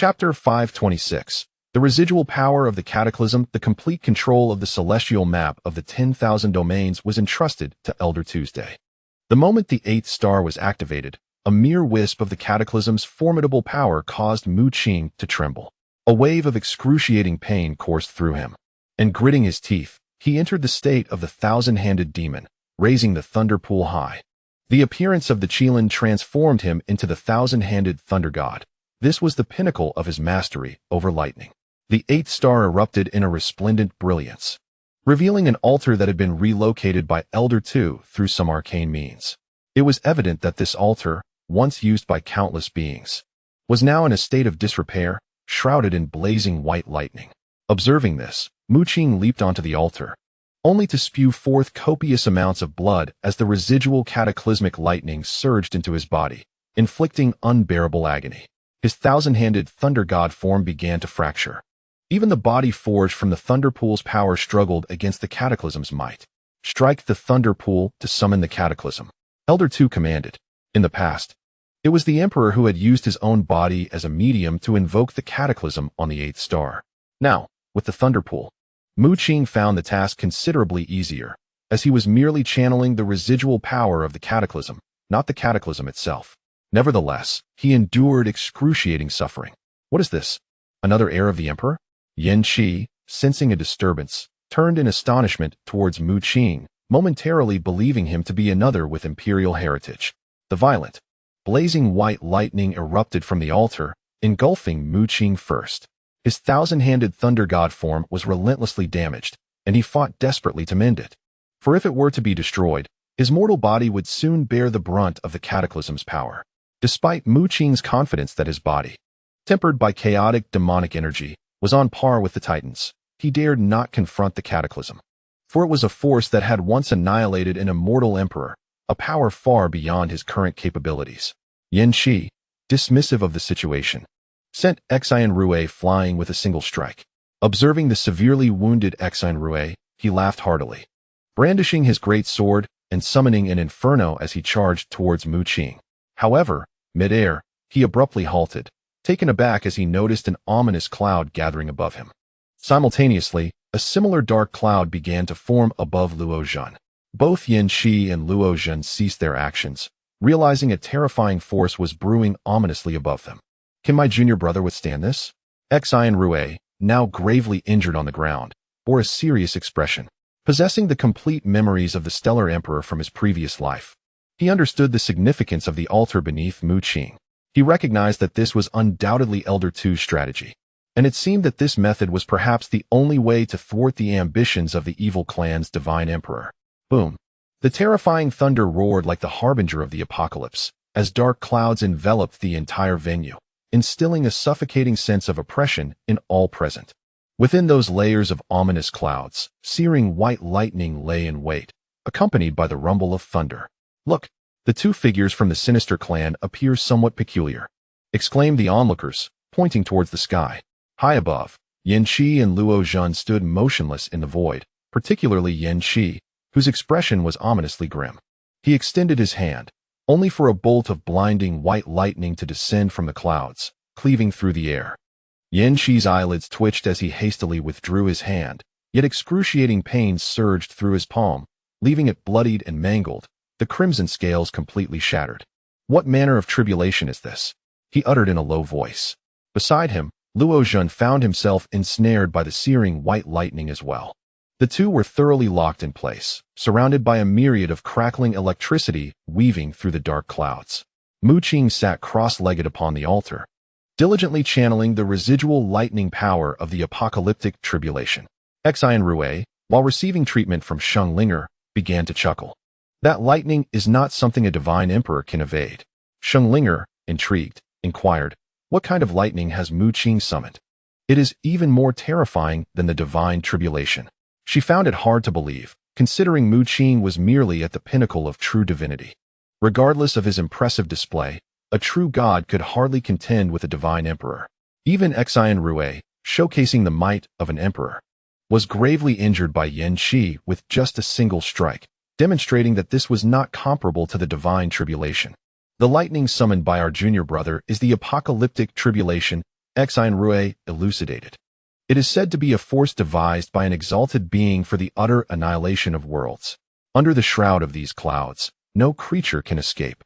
Chapter 526. The residual power of the Cataclysm, the complete control of the celestial map of the 10,000 domains was entrusted to Elder Tuesday. The moment the 8th star was activated, a mere wisp of the Cataclysm's formidable power caused Mu Qing to tremble. A wave of excruciating pain coursed through him, and gritting his teeth, he entered the state of the thousand-handed demon, raising the thunder pool high. The appearance of the Qilin transformed him into the thousand-handed thunder god. This was the pinnacle of his mastery over lightning. The 8th star erupted in a resplendent brilliance, revealing an altar that had been relocated by Elder II through some arcane means. It was evident that this altar, once used by countless beings, was now in a state of disrepair, shrouded in blazing white lightning. Observing this, Mu Qing leaped onto the altar, only to spew forth copious amounts of blood as the residual cataclysmic lightning surged into his body, inflicting unbearable agony. His thousand-handed thunder god form began to fracture. Even the body forged from the thunder pool's power struggled against the cataclysm's might. Strike the thunder pool to summon the cataclysm, Elder II commanded. In the past, it was the Emperor who had used his own body as a medium to invoke the cataclysm on the 8th star. Now, with the thunder pool, Mu Qing found the task considerably easier, as he was merely channeling the residual power of the cataclysm, not the cataclysm itself. Nevertheless, he endured excruciating suffering. What is this? Another heir of the Emperor? Yan Qi, sensing a disturbance, turned in astonishment towards Mu Qing, momentarily believing him to be another with imperial heritage. The violent, blazing white lightning erupted from the altar, engulfing Mu Qing first. His thousand-handed thunder god form was relentlessly damaged, and he fought desperately to mend it. For if it were to be destroyed, his mortal body would soon bear the brunt of the cataclysm's power. Despite Mu Qing's confidence that his body, tempered by chaotic demonic energy, was on par with the Titans, he dared not confront the cataclysm. For it was a force that had once annihilated an immortal emperor, a power far beyond his current capabilities. Yan Qi, dismissive of the situation, sent Exine Rue flying with a single strike. Observing the severely wounded Exine Rue, he laughed heartily, brandishing his great sword and summoning an inferno as he charged towards Mu Qing. However, mid-air, he abruptly halted, taken aback as he noticed an ominous cloud gathering above him. Simultaneously, a similar dark cloud began to form above Luo Zhen. Both Yan Qi and Luo Zhen ceased their actions, realizing a terrifying force was brewing ominously above them. Can my junior brother withstand this? Exine Rue, now gravely injured on the ground, bore a serious expression. Possessing the complete memories of the stellar emperor from his previous life, he understood the significance of the altar beneath Mu Qing. He recognized that this was undoubtedly Elder II's strategy, and it seemed that this method was perhaps the only way to thwart the ambitions of the evil clan's divine emperor. Boom! The terrifying thunder roared like the harbinger of the apocalypse, as dark clouds enveloped the entire venue, instilling a suffocating sense of oppression in all present. Within those layers of ominous clouds, searing white lightning lay in wait, accompanied by the rumble of thunder. Look! The two figures from the sinister clan appear somewhat peculiar, exclaimed the onlookers, pointing towards the sky. High above, Yan Qi and Luo Zhen stood motionless in the void, particularly Yan Qi, whose expression was ominously grim. He extended his hand, only for a bolt of blinding white lightning to descend from the clouds, cleaving through the air. Yan Qi's eyelids twitched as he hastily withdrew his hand, yet excruciating pain surged through his palm, leaving it bloodied and mangled, the crimson scales completely shattered. What manner of tribulation is this? He uttered in a low voice. Beside him, Luo Zhen found himself ensnared by the searing white lightning as well. The two were thoroughly locked in place, surrounded by a myriad of crackling electricity weaving through the dark clouds. Mu Qing sat cross-legged upon the altar, diligently channeling the residual lightning power of the apocalyptic tribulation. Exine Rue, while receiving treatment from Sheng Linger, began to chuckle. That lightning is not something a divine emperor can evade. Sheng Linger, intrigued, inquired, what kind of lightning has Mu Qing summoned? It is even more terrifying than the divine tribulation. She found it hard to believe, considering Mu Qing was merely at the pinnacle of true divinity. Regardless of his impressive display, a true god could hardly contend with a divine emperor. Even Exine Rue, showcasing the might of an emperor, was gravely injured by Yan Qi with just a single strike, demonstrating that this was not comparable to the divine tribulation. The lightning summoned by our junior brother is the apocalyptic tribulation, Rue elucidated. It is said to be a force devised by an exalted being for the utter annihilation of worlds. Under the shroud of these clouds, no creature can escape.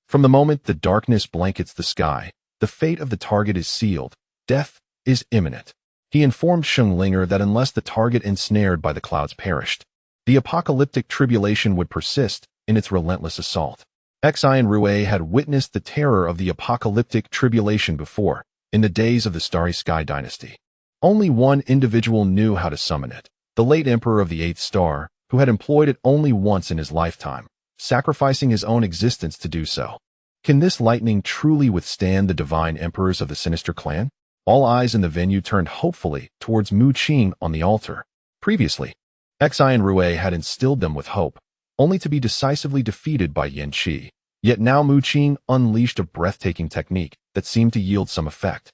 From the moment the darkness blankets the sky, the fate of the target is sealed. Death is imminent. He informed Shunglinger that unless the target ensnared by the clouds perished, the apocalyptic tribulation would persist in its relentless assault. Rue had witnessed the terror of the apocalyptic tribulation before, in the days of the Starry Sky dynasty. Only one individual knew how to summon it, the late Emperor of the 8th Star, who had employed it only once in his lifetime, sacrificing his own existence to do so. Can this lightning truly withstand the divine emperors of the sinister clan? All eyes in the venue turned hopefully towards Mu Qing on the altar. Previously, Rue had instilled them with hope, only to be decisively defeated by Yin Qi. Yet now Mu Qing unleashed a breathtaking technique that seemed to yield some effect.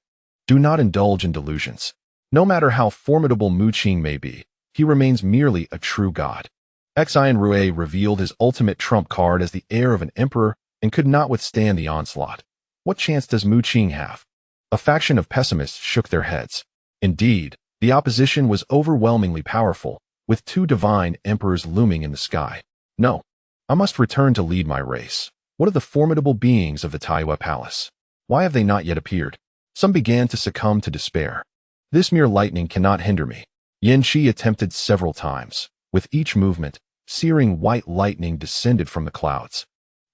Do not indulge in delusions. No matter how formidable Mu Qing may be, he remains merely a true god. Rue revealed his ultimate trump card as the heir of an emperor and could not withstand the onslaught. What chance does Mu Qing have? A faction of pessimists shook their heads. Indeed, the opposition was overwhelmingly powerful, with two divine emperors looming in the sky. No, I must return to lead my race. What of the formidable beings of the Taiyue Palace? Why have they not yet appeared? Some began to succumb to despair. This mere lightning cannot hinder me. Yin Qi attempted several times. With each movement, searing white lightning descended from the clouds,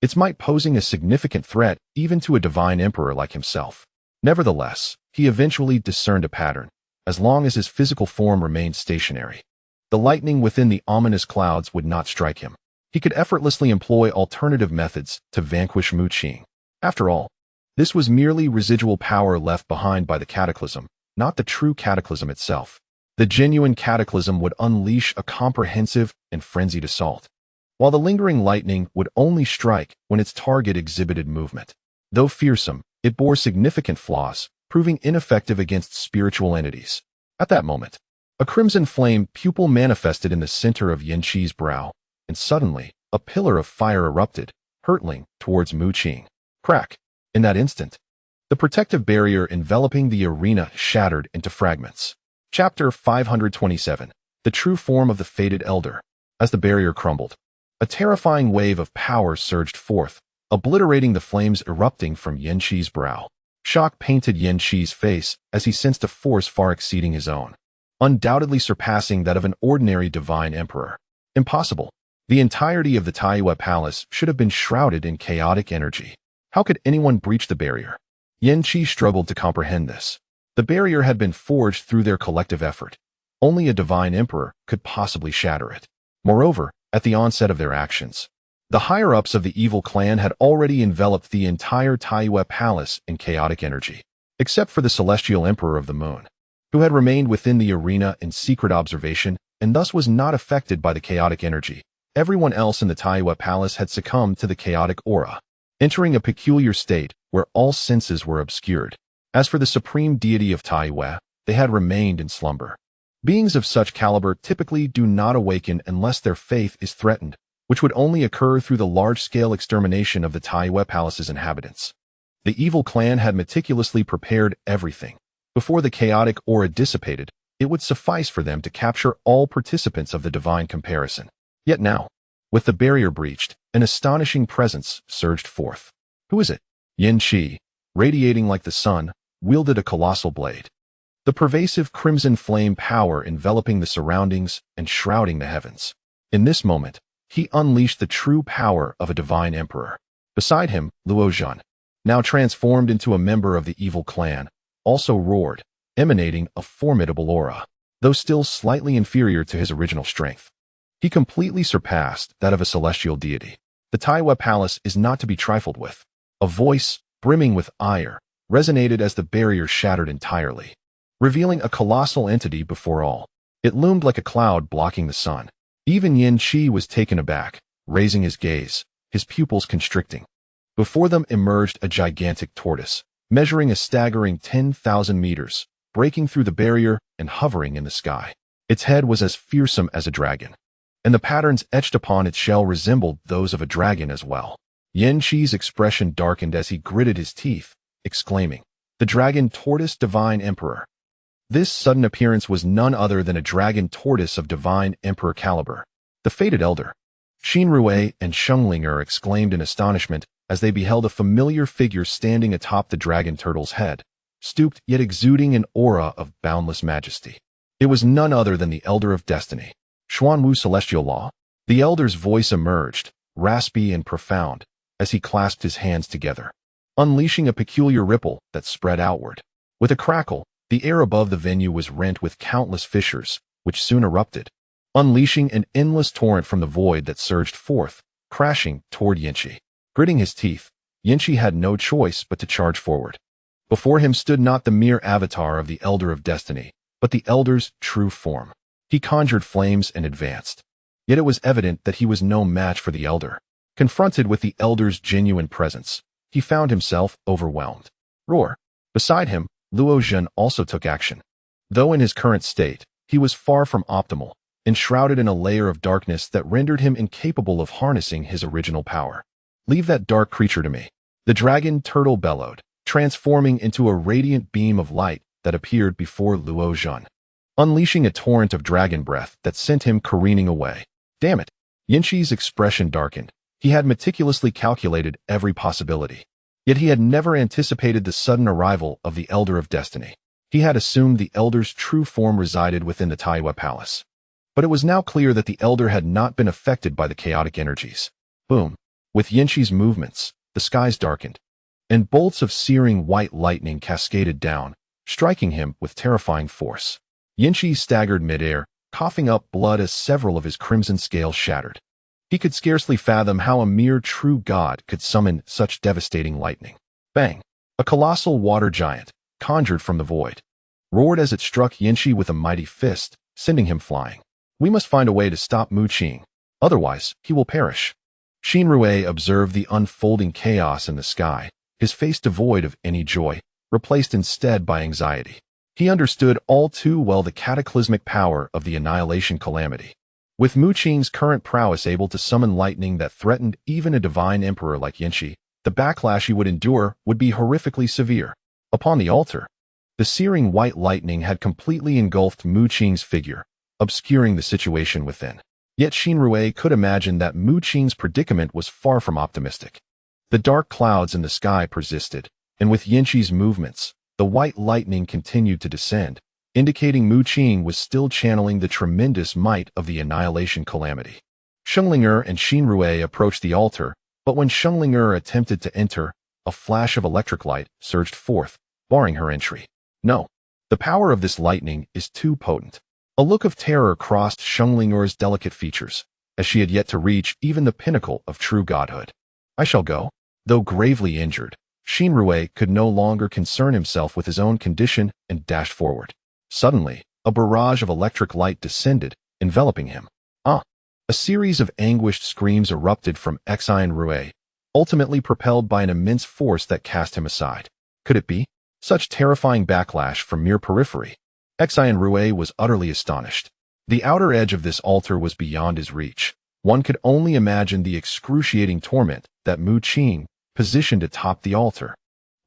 its might posing a significant threat even to a divine emperor like himself. Nevertheless, he eventually discerned a pattern, as long as his physical form remained stationary. The lightning within the ominous clouds would not strike him. He could effortlessly employ alternative methods to vanquish Mu Qing. After all, this was merely residual power left behind by the cataclysm, not the true cataclysm itself. The genuine cataclysm would unleash a comprehensive and frenzied assault, while the lingering lightning would only strike when its target exhibited movement. Though fearsome, it bore significant flaws, proving ineffective against spiritual entities. At that moment, a crimson flame pupil manifested in the center of Yin Qi's brow, and suddenly, a pillar of fire erupted, hurtling towards Mu Qing. Crack! In that instant, the protective barrier enveloping the arena shattered into fragments. Chapter 527. The True Form of the Fated Elder. As the barrier crumbled, a terrifying wave of power surged forth, obliterating the flames erupting from Yin Qi's brow. Shock painted Yin Qi's face as he sensed a force far exceeding his own, undoubtedly surpassing that of an ordinary divine emperor. Impossible. The entirety of the Taiyue Palace should have been shrouded in chaotic energy. How could anyone breach the barrier? Yin Qi struggled to comprehend this. The barrier had been forged through their collective effort. Only a divine emperor could possibly shatter it. Moreover, at the onset of their actions, the higher-ups of the evil clan had already enveloped the entire Taiyue Palace in chaotic energy, except for the celestial emperor of the moon, who had remained within the arena in secret observation and thus was not affected by the chaotic energy. Everyone else in the Taiyue Palace had succumbed to the chaotic aura, entering a peculiar state where all senses were obscured. As for the supreme deity of Taiyue, they had remained in slumber. Beings of such caliber typically do not awaken unless their faith is threatened, which would only occur through the large-scale extermination of the Taiyue Palace's inhabitants. The evil clan had meticulously prepared everything. Before the chaotic aura dissipated, it would suffice for them to capture all participants of the divine comparison. Yet now, with the barrier breached, an astonishing presence surged forth. Who is it? Yin Qi, radiating like the sun, wielded a colossal blade. The pervasive crimson flame power enveloping the surroundings and shrouding the heavens. In this moment, he unleashed the true power of a divine emperor. Beside him, Luozhan, now transformed into a member of the evil clan, also roared, emanating a formidable aura. Though still slightly inferior to his original strength, he completely surpassed that of a celestial deity. The Taiyue Palace is not to be trifled with. A voice, brimming with ire, resonated as the barrier shattered entirely, revealing a colossal entity before all. It loomed like a cloud blocking the sun. Even Yin Qi was taken aback, raising his gaze, his pupils constricting. Before them emerged a gigantic tortoise, measuring a staggering 10,000 meters, breaking through the barrier and hovering in the sky. Its head was as fearsome as a dragon, and the patterns etched upon its shell resembled those of a dragon as well. Yin Qi's expression darkened as he gritted his teeth, exclaiming, the dragon tortoise divine emperor. This sudden appearance was none other than a dragon tortoise of divine emperor caliber, the fated elder. Xin Rui and Shengling exclaimed in astonishment as they beheld a familiar figure standing atop the dragon turtle's head, stooped yet exuding an aura of boundless majesty. It was none other than the Elder of Destiny, Xuanwu Celestial Law. The elder's voice emerged, raspy and profound, as he clasped his hands together, unleashing a peculiar ripple that spread outward. With a crackle, the air above the venue was rent with countless fissures, which soon erupted, unleashing an endless torrent from the void that surged forth, crashing toward Yinchi. Gritting his teeth, Yinchi had no choice but to charge forward. Before him stood not the mere avatar of the Elder of Destiny, but the Elder's true form. He conjured flames and advanced. Yet it was evident that he was no match for the Elder. Confronted with the Elder's genuine presence, he found himself overwhelmed. Roar! Beside him, Luo Zhen also took action. Though in his current state, he was far from optimal, enshrouded in a layer of darkness that rendered him incapable of harnessing his original power. Leave that dark creature to me. The dragon turtle bellowed, transforming into a radiant beam of light that appeared before Luo Zhen, unleashing a torrent of dragon breath that sent him careening away. Damn it! Yinchi's expression darkened. He had meticulously calculated every possibility. Yet he had never anticipated the sudden arrival of the Elder of Destiny. He had assumed the Elder's true form resided within the Taiwa Palace. But it was now clear that the Elder had not been affected by the chaotic energies. Boom! With Yinchi's movements, the skies darkened, and bolts of searing white lightning cascaded down, striking him with terrifying force. Yinchi staggered midair, coughing up blood as several of his crimson scales shattered. He could scarcely fathom how a mere true god could summon such devastating lightning. Bang! A colossal water giant, conjured from the void, roared as it struck Yinchi with a mighty fist, sending him flying. We must find a way to stop Mu Qing, otherwise he will perish. Xin Rui observed the unfolding chaos in the sky, his face devoid of any joy, replaced instead by anxiety. He understood all too well the cataclysmic power of the annihilation calamity. With Mu Qing's current prowess able to summon lightning that threatened even a divine emperor like Yinchi, the backlash he would endure would be horrifically severe. Upon the altar, the searing white lightning had completely engulfed Mu Qing's figure, obscuring the situation within. Yet Xin Rui could imagine that Mu Qing's predicament was far from optimistic. The dark clouds in the sky persisted, and with Yinchi's movements, the white lightning continued to descend, indicating Mu Qing was still channeling the tremendous might of the annihilation calamity. Shengling and Xin Rui approached the altar, but when Shengling attempted to enter, a flash of electric light surged forth, barring her entry. No, the power of this lightning is too potent. A look of terror crossed Shengling delicate features, as she had yet to reach even the pinnacle of true godhood. I shall go. Though gravely injured, Xin Rui could no longer concern himself with his own condition and dashed forward. Suddenly, a barrage of electric light descended, enveloping him. A series of anguished screams erupted from Xin Rui, ultimately propelled by an immense force that cast him aside. Could it be? Such terrifying backlash from mere periphery. Xin Rui was utterly astonished. The outer edge of this altar was beyond his reach. One could only imagine the excruciating torment that Mu Qing, positioned atop the altar,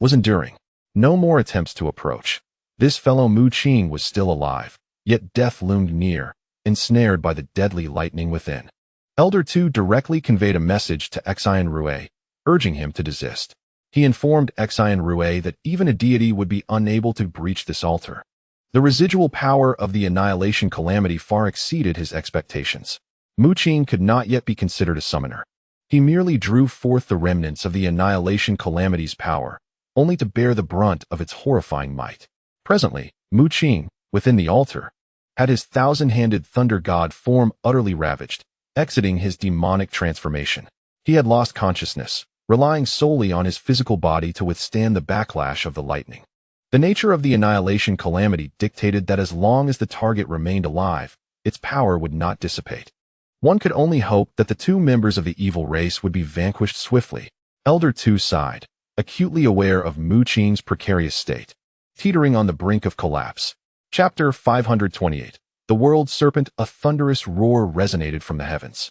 was enduring. No more attempts to approach. This fellow Mu Qing was still alive, yet death loomed near, ensnared by the deadly lightning within. Elder 2 directly conveyed a message to Xin Rui, urging him to desist. He informed Xin Rui that even a deity would be unable to breach this altar. The residual power of the annihilation calamity far exceeded his expectations. Mu Qing could not yet be considered a summoner. He merely drew forth the remnants of the annihilation calamity's power, only to bear the brunt of its horrifying might. Presently, Mu Qing, within the altar, had his thousand-handed thunder god form utterly ravaged, exiting his demonic transformation. He had lost consciousness, relying solely on his physical body to withstand the backlash of the lightning. The nature of the annihilation calamity dictated that as long as the target remained alive, its power would not dissipate. One could only hope that the two members of the evil race would be vanquished swiftly. Elder 2 sighed, acutely aware of Mu Qing's precarious state, teetering on the brink of collapse. Chapter 528. The World Serpent. A thunderous roar resonated from the heavens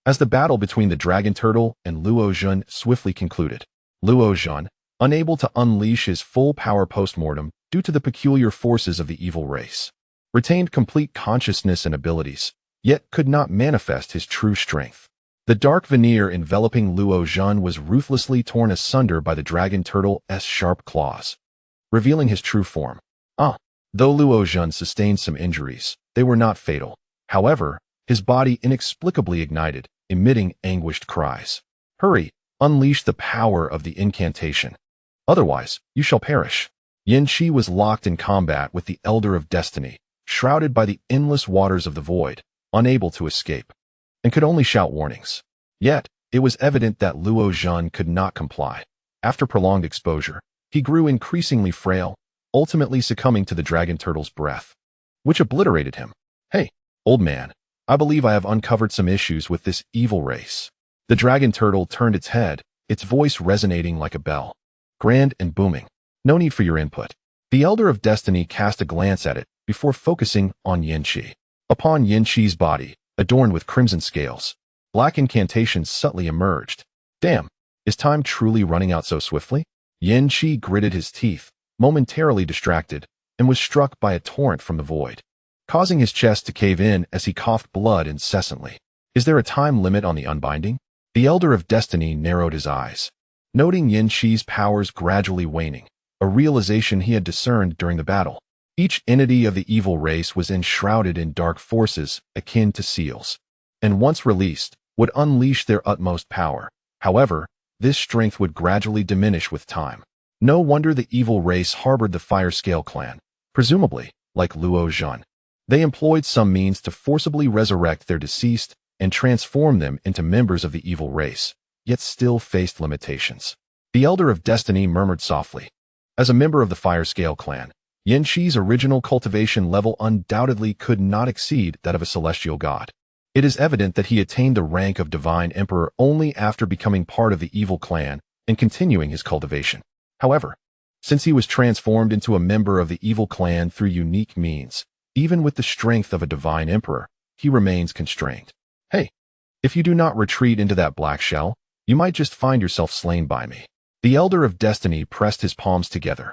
as the battle between the dragon turtle and Luo Zhen swiftly concluded. Luo Zhen, unable to unleash his full power post-mortem due to the peculiar forces of the evil race. Retained complete consciousness and abilities, yet could not manifest his true strength. The dark veneer enveloping Luo Zhan was ruthlessly torn asunder by the dragon turtle's sharp claws, revealing his true form. Though Luo Zhan sustained some injuries, they were not fatal. However, his body inexplicably ignited, emitting anguished cries. "Hurry, unleash the power of the incantation. Otherwise, you shall perish." Yin Qi was locked in combat with the Elder of Destiny, shrouded by the endless waters of the void, unable to escape, and could only shout warnings. Yet, it was evident that Luo Zhan could not comply. After prolonged exposure, he grew increasingly frail, ultimately succumbing to the dragon turtle's breath, which obliterated him. "Hey, old man, I believe I have uncovered some issues with this evil race." The dragon turtle turned its head, its voice resonating like a bell, grand and booming. "No need for your input." The Elder of Destiny cast a glance at it before focusing on Yin Qi. Upon Yin Qi's body, adorned with crimson scales, black incantations subtly emerged. "Damn, is time truly running out so swiftly?" Yin Qi gritted his teeth, momentarily distracted, and was struck by a torrent from the void, causing his chest to cave in as he coughed blood incessantly. "Is there a time limit on the unbinding?" The Elder of Destiny narrowed his eyes, noting Yin Qi's powers gradually waning, a realization he had discerned during the battle. Each entity of the evil race was enshrouded in dark forces akin to seals, and once released, would unleash their utmost power. However, this strength would gradually diminish with time. No wonder the evil race harbored the Fire Scale clan. Presumably, like Luo Zhan, they employed some means to forcibly resurrect their deceased and transform them into members of the evil race, yet still faced limitations. The Elder of Destiny murmured softly. As a member of the Fire Scale clan, Yin Qi's original cultivation level undoubtedly could not exceed that of a celestial god. It is evident that he attained the rank of Divine Emperor only after becoming part of the evil clan and continuing his cultivation. However, since he was transformed into a member of the evil clan through unique means, even with the strength of a divine emperor, he remains constrained. "Hey, if you do not retreat into that black shell, you might just find yourself slain by me." The Elder of Destiny pressed his palms together,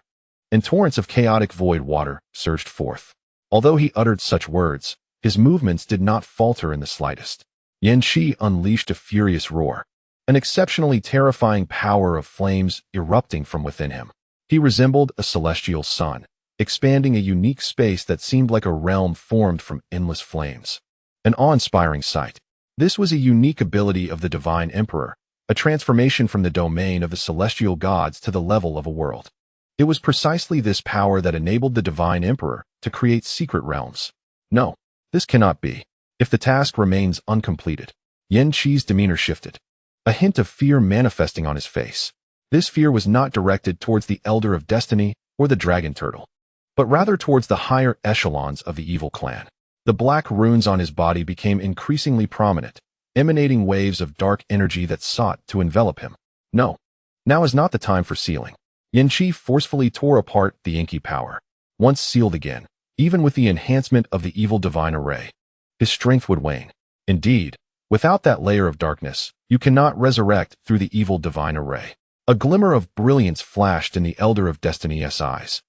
and torrents of chaotic void water surged forth. Although he uttered such words, his movements did not falter in the slightest. Yin Qi unleashed a furious roar, an exceptionally terrifying power of flames erupting from within him. He resembled a celestial sun, expanding a unique space that seemed like a realm formed from endless flames. An awe-inspiring sight. This was a unique ability of the Divine Emperor, a transformation from the domain of the celestial gods to the level of a world. It was precisely this power that enabled the Divine Emperor to create secret realms. "No, this cannot be. If the task remains uncompleted." Yin Qi's demeanor shifted, a hint of fear manifesting on his face. This fear was not directed towards the Elder of Destiny or the Dragon Turtle, but rather towards the higher echelons of the evil clan. The black runes on his body became increasingly prominent, emanating waves of dark energy that sought to envelop him. "No, now is not the time for sealing." Yin Qi forcefully tore apart the inky power. Once sealed again, even with the enhancement of the evil divine array, his strength would wane. Indeed, without that layer of darkness, you cannot resurrect through the evil divine array. A glimmer of brilliance flashed in the Elder of Destiny's eyes,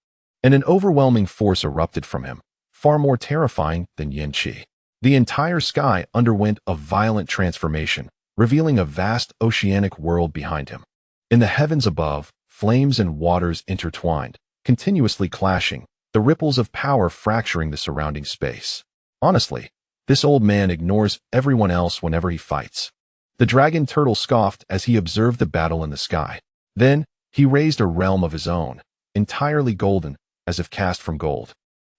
and an overwhelming force erupted from him, far more terrifying than Yin Qi. The entire sky underwent a violent transformation, revealing a vast oceanic world behind him. In the heavens above, flames and waters intertwined, continuously clashing, the ripples of power fracturing the surrounding space. Honestly, this old man ignores everyone else whenever he fights. The dragon turtle scoffed as he observed the battle in the sky. Then, he raised a realm of his own, entirely golden, as if cast from gold,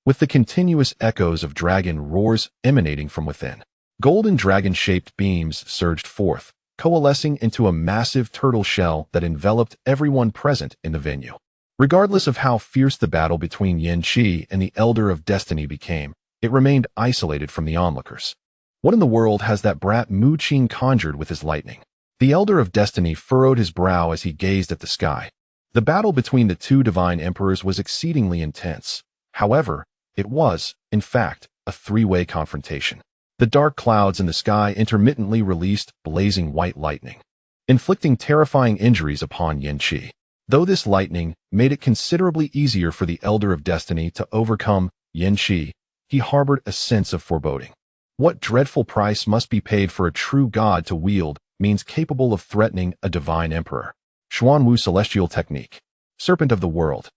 with the continuous echoes of dragon roars emanating from within. Golden dragon-shaped beams surged forth, coalescing into a massive turtle shell that enveloped everyone present in the venue. Regardless of how fierce the battle between Yin Qi and the Elder of Destiny became, it remained isolated from the onlookers. What in the world has that brat Mu Qing conjured with his lightning? The Elder of Destiny furrowed his brow as he gazed at the sky. The battle between the two divine emperors was exceedingly intense. However, it was, in fact, a three-way confrontation. The dark clouds in the sky intermittently released blazing white lightning, inflicting terrifying injuries upon Yin Qi. Though this lightning made it considerably easier for the Elder of Destiny to overcome Yin Qi, he harbored a sense of foreboding. What dreadful price must be paid for a true god to wield means capable of threatening a divine emperor? Xuanwu Celestial Technique. Serpent of the World.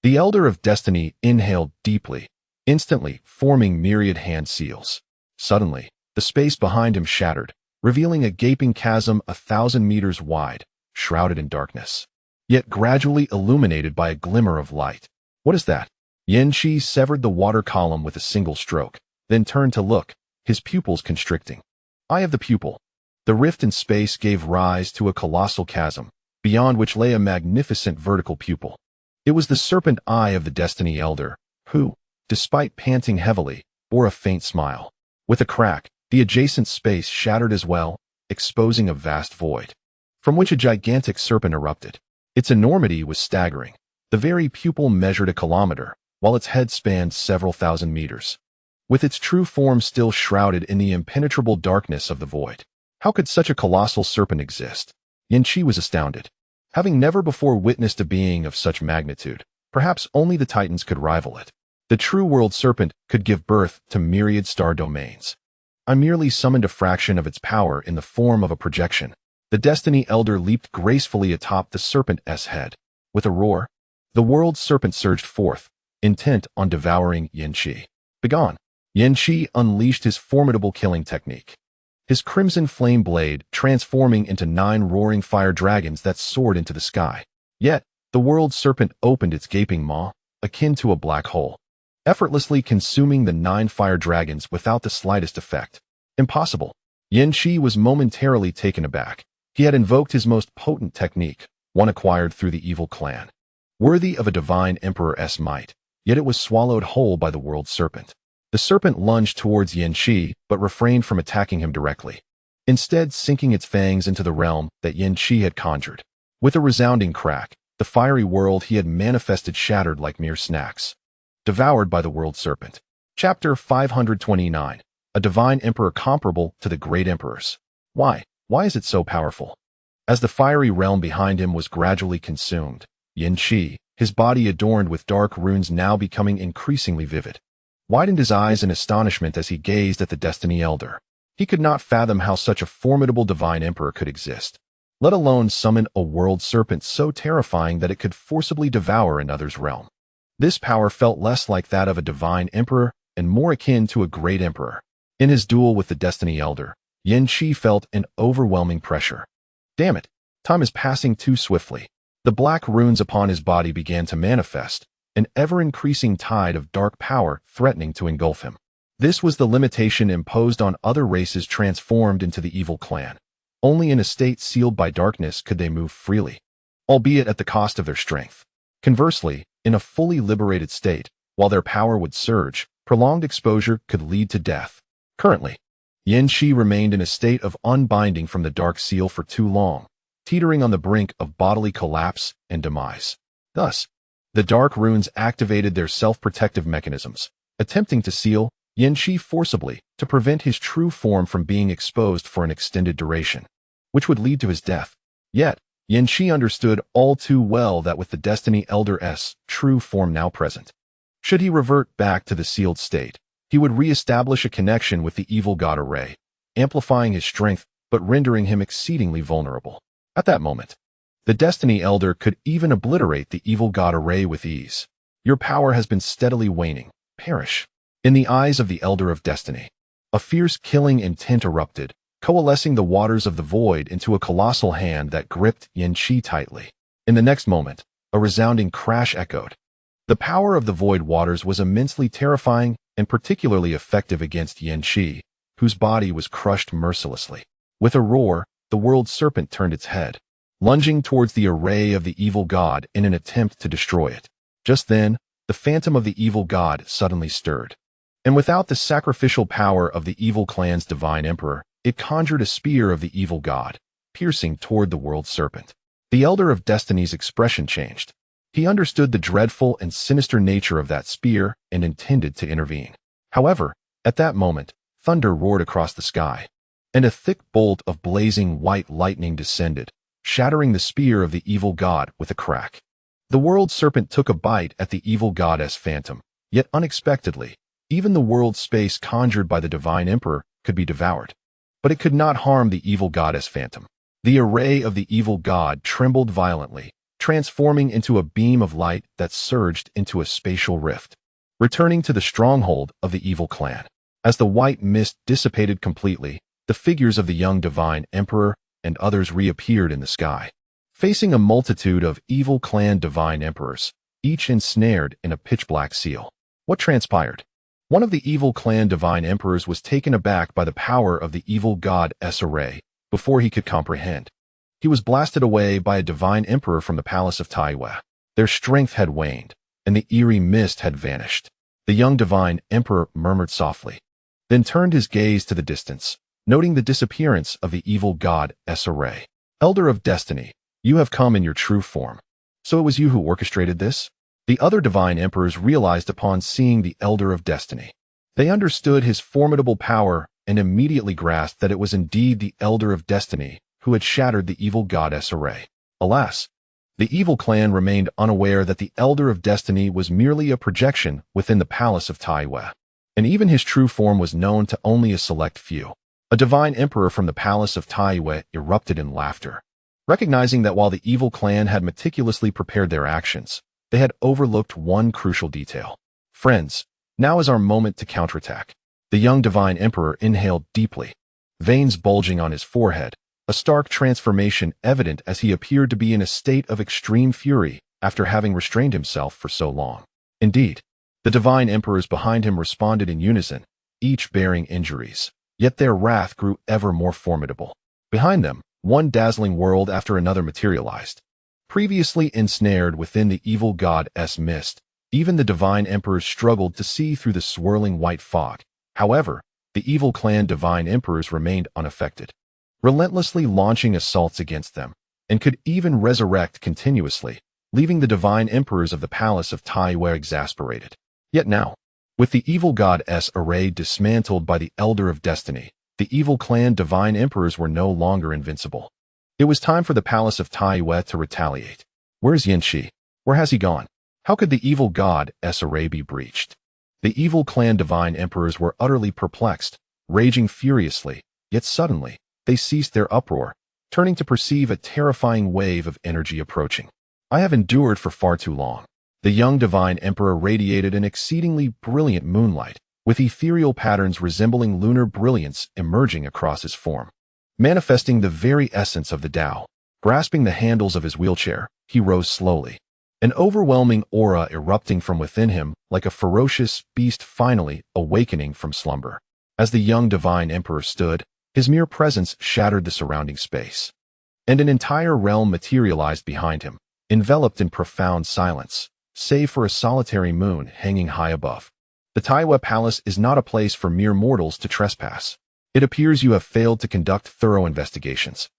The Elder of Destiny inhaled deeply, instantly forming myriad hand seals. Suddenly, the space behind him shattered, revealing a gaping chasm 1,000 meters wide, shrouded in darkness, yet gradually illuminated by a glimmer of light. What is that? Yin Qi severed the water column with a single stroke, then turned to look, his pupils constricting. Eye of the pupil. The rift in space gave rise to a colossal chasm, beyond which lay a magnificent vertical pupil. It was the serpent eye of the Destiny Elder, who, despite panting heavily, bore a faint smile. With a crack, the adjacent space shattered as well, exposing a vast void, from which a gigantic serpent erupted. Its enormity was staggering. The very pupil measured a kilometer, while its head spanned several thousand meters, with its true form still shrouded in the impenetrable darkness of the void. How could such a colossal serpent exist? Yin Qi was astounded. Having never before witnessed a being of such magnitude, perhaps only the Titans could rival it. The true world serpent could give birth to myriad star domains. I merely summoned a fraction of its power in the form of a projection. The Destiny Elder leaped gracefully atop the serpent's head. With a roar, the world serpent surged forth, intent on devouring Yin Qi. Begone! Yin Qi unleashed his formidable killing technique, his crimson flame blade transforming into 9 roaring fire dragons that soared into the sky. Yet, the world serpent opened its gaping maw, akin to a black hole, effortlessly consuming the 9 fire dragons without the slightest effect. Impossible. Yin Qi was momentarily taken aback. He had invoked his most potent technique, one acquired through the evil clan, worthy of a divine emperor's might, yet it was swallowed whole by the world serpent. The serpent lunged towards Yin Qi, but refrained from attacking him directly, instead sinking its fangs into the realm that Yin Qi had conjured. With a resounding crack, the fiery world he had manifested shattered like mere snacks, devoured by the world serpent. Chapter 529. A divine emperor comparable to the great emperors. Why? Why is it so powerful? As the fiery realm behind him was gradually consumed, Yin Qi, his body adorned with dark runes now becoming increasingly vivid, widened his eyes in astonishment as he gazed at the Destiny Elder. He could not fathom how such a formidable divine emperor could exist, let alone summon a world serpent so terrifying that it could forcibly devour another's realm. This power felt less like that of a divine emperor and more akin to a great emperor. In his duel with the Destiny Elder, Yin Qi felt an overwhelming pressure. Damn it, time is passing too swiftly. The black runes upon his body began to manifest, an ever-increasing tide of dark power threatening to engulf him. This was the limitation imposed on other races transformed into the evil clan. Only in a state sealed by darkness could they move freely, albeit at the cost of their strength. Conversely, in a fully liberated state, while their power would surge, prolonged exposure could lead to death. Currently, Yin Qi remained in a state of unbinding from the dark seal for too long, teetering on the brink of bodily collapse and demise. Thus, the dark runes activated their self-protective mechanisms, attempting to seal Yin Qi forcibly to prevent his true form from being exposed for an extended duration, which would lead to his death. Yet, Yin Qi understood all too well that with the Destiny Elder's true form now present, should he revert back to the sealed state, he would re-establish a connection with the evil god array, amplifying his strength but rendering him exceedingly vulnerable. At that moment, the Destiny Elder could even obliterate the evil god array with ease. Your power has been steadily waning. Perish. In the eyes of the Elder of Destiny, a fierce killing intent erupted, coalescing the waters of the void into a colossal hand that gripped Yin Qi tightly. In the next moment, a resounding crash echoed. The power of the void waters was immensely terrifying and particularly effective against Yin Qi, whose body was crushed mercilessly. With a roar, the world serpent turned its head, lunging towards the array of the evil god in an attempt to destroy it. Just then, the phantom of the evil god suddenly stirred, and without the sacrificial power of the evil clan's divine emperor, it conjured a spear of the evil god, piercing toward the world serpent. The Elder of Destiny's expression changed. He understood the dreadful and sinister nature of that spear and intended to intervene. However, at that moment, thunder roared across the sky, and a thick bolt of blazing white lightning descended, shattering the spear of the evil god with a crack. The world serpent took a bite at the evil goddess phantom, yet unexpectedly, even the world space conjured by the divine emperor could be devoured. But it could not harm the evil goddess phantom. The array of the evil god trembled violently, transforming into a beam of light that surged into a spatial rift, returning to the stronghold of the evil clan. As the white mist dissipated completely, the figures of the young divine emperor and others reappeared in the sky, facing a multitude of evil clan divine emperors, each ensnared in a pitch-black seal. What transpired? One of the evil clan divine emperors was taken aback by the power of the evil god's array before he could comprehend. He was blasted away by a divine emperor from the palace of Taiwa. Their strength had waned, and the eerie mist had vanished. The young divine emperor murmured softly, then turned his gaze to the distance, noting the disappearance of the evil god's array. Elder of Destiny, you have come in your true form. So it was you who orchestrated this? The other divine emperors realized upon seeing the Elder of Destiny. They understood his formidable power and immediately grasped that it was indeed the Elder of Destiny who had shattered the evil goddess array. Alas, the evil clan remained unaware that the Elder of Destiny was merely a projection within the palace of Taiwa, and even his true form was known to only a select few. A divine emperor from the palace of Taiwa erupted in laughter, recognizing that while the evil clan had meticulously prepared their actions, they had overlooked one crucial detail. Friends, now is our moment to counterattack. The young divine emperor inhaled deeply, veins bulging on his forehead, a stark transformation evident as he appeared to be in a state of extreme fury after having restrained himself for so long. Indeed, the divine emperors behind him responded in unison, each bearing injuries, yet their wrath grew ever more formidable. Behind them, one dazzling world after another materialized. Previously ensnared within the evil god's mist, even the divine emperors struggled to see through the swirling white fog. However, the evil clan divine emperors remained unaffected, relentlessly launching assaults against them, and could even resurrect continuously, leaving the divine emperors of the palace of Taiwa exasperated. Yet now, with the evil god's array dismantled by the Elder of Destiny, the evil clan divine emperors were no longer invincible. It was time for the palace of Taiwa to retaliate. Where's Yanxi? Where has he gone? How could the evil god's array be breached? The evil clan divine emperors were utterly perplexed, raging furiously, yet suddenly, they ceased their uproar, turning to perceive a terrifying wave of energy approaching. I have endured for far too long. The young divine emperor radiated an exceedingly brilliant moonlight, with ethereal patterns resembling lunar brilliance emerging across his form, manifesting the very essence of the Tao. Grasping the handles of his wheelchair, he rose slowly, an overwhelming aura erupting from within him like a ferocious beast finally awakening from slumber. As the young divine emperor stood, his mere presence shattered the surrounding space, and an entire realm materialized behind him, enveloped in profound silence, save for a solitary moon hanging high above. The Taiwa Palace is not a place for mere mortals to trespass. It appears you have failed to conduct thorough investigations.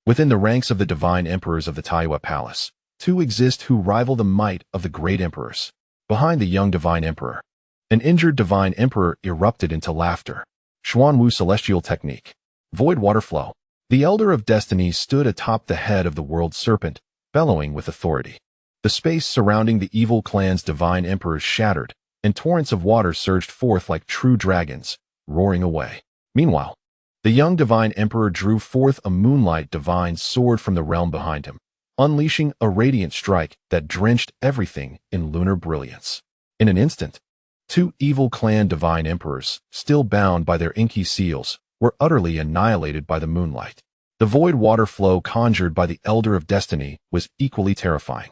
Within the ranks of the divine emperors of the Taiwa Palace, two exist who rival the might of the great emperors. Behind the young divine emperor, an injured divine emperor erupted into laughter. Xuanwu celestial technique. Void water flow. The Elder of Destiny stood atop the head of the world serpent, bellowing with authority. The space surrounding the evil clan's divine emperors shattered, and torrents of water surged forth like true dragons, roaring away. Meanwhile, the young divine emperor drew forth a moonlight divine sword from the realm behind him, unleashing a radiant strike that drenched everything in lunar brilliance. In an instant, two evil clan divine emperors, still bound by their inky seals, were utterly annihilated by the moonlight. The void water flow conjured by the Elder of Destiny was equally terrifying.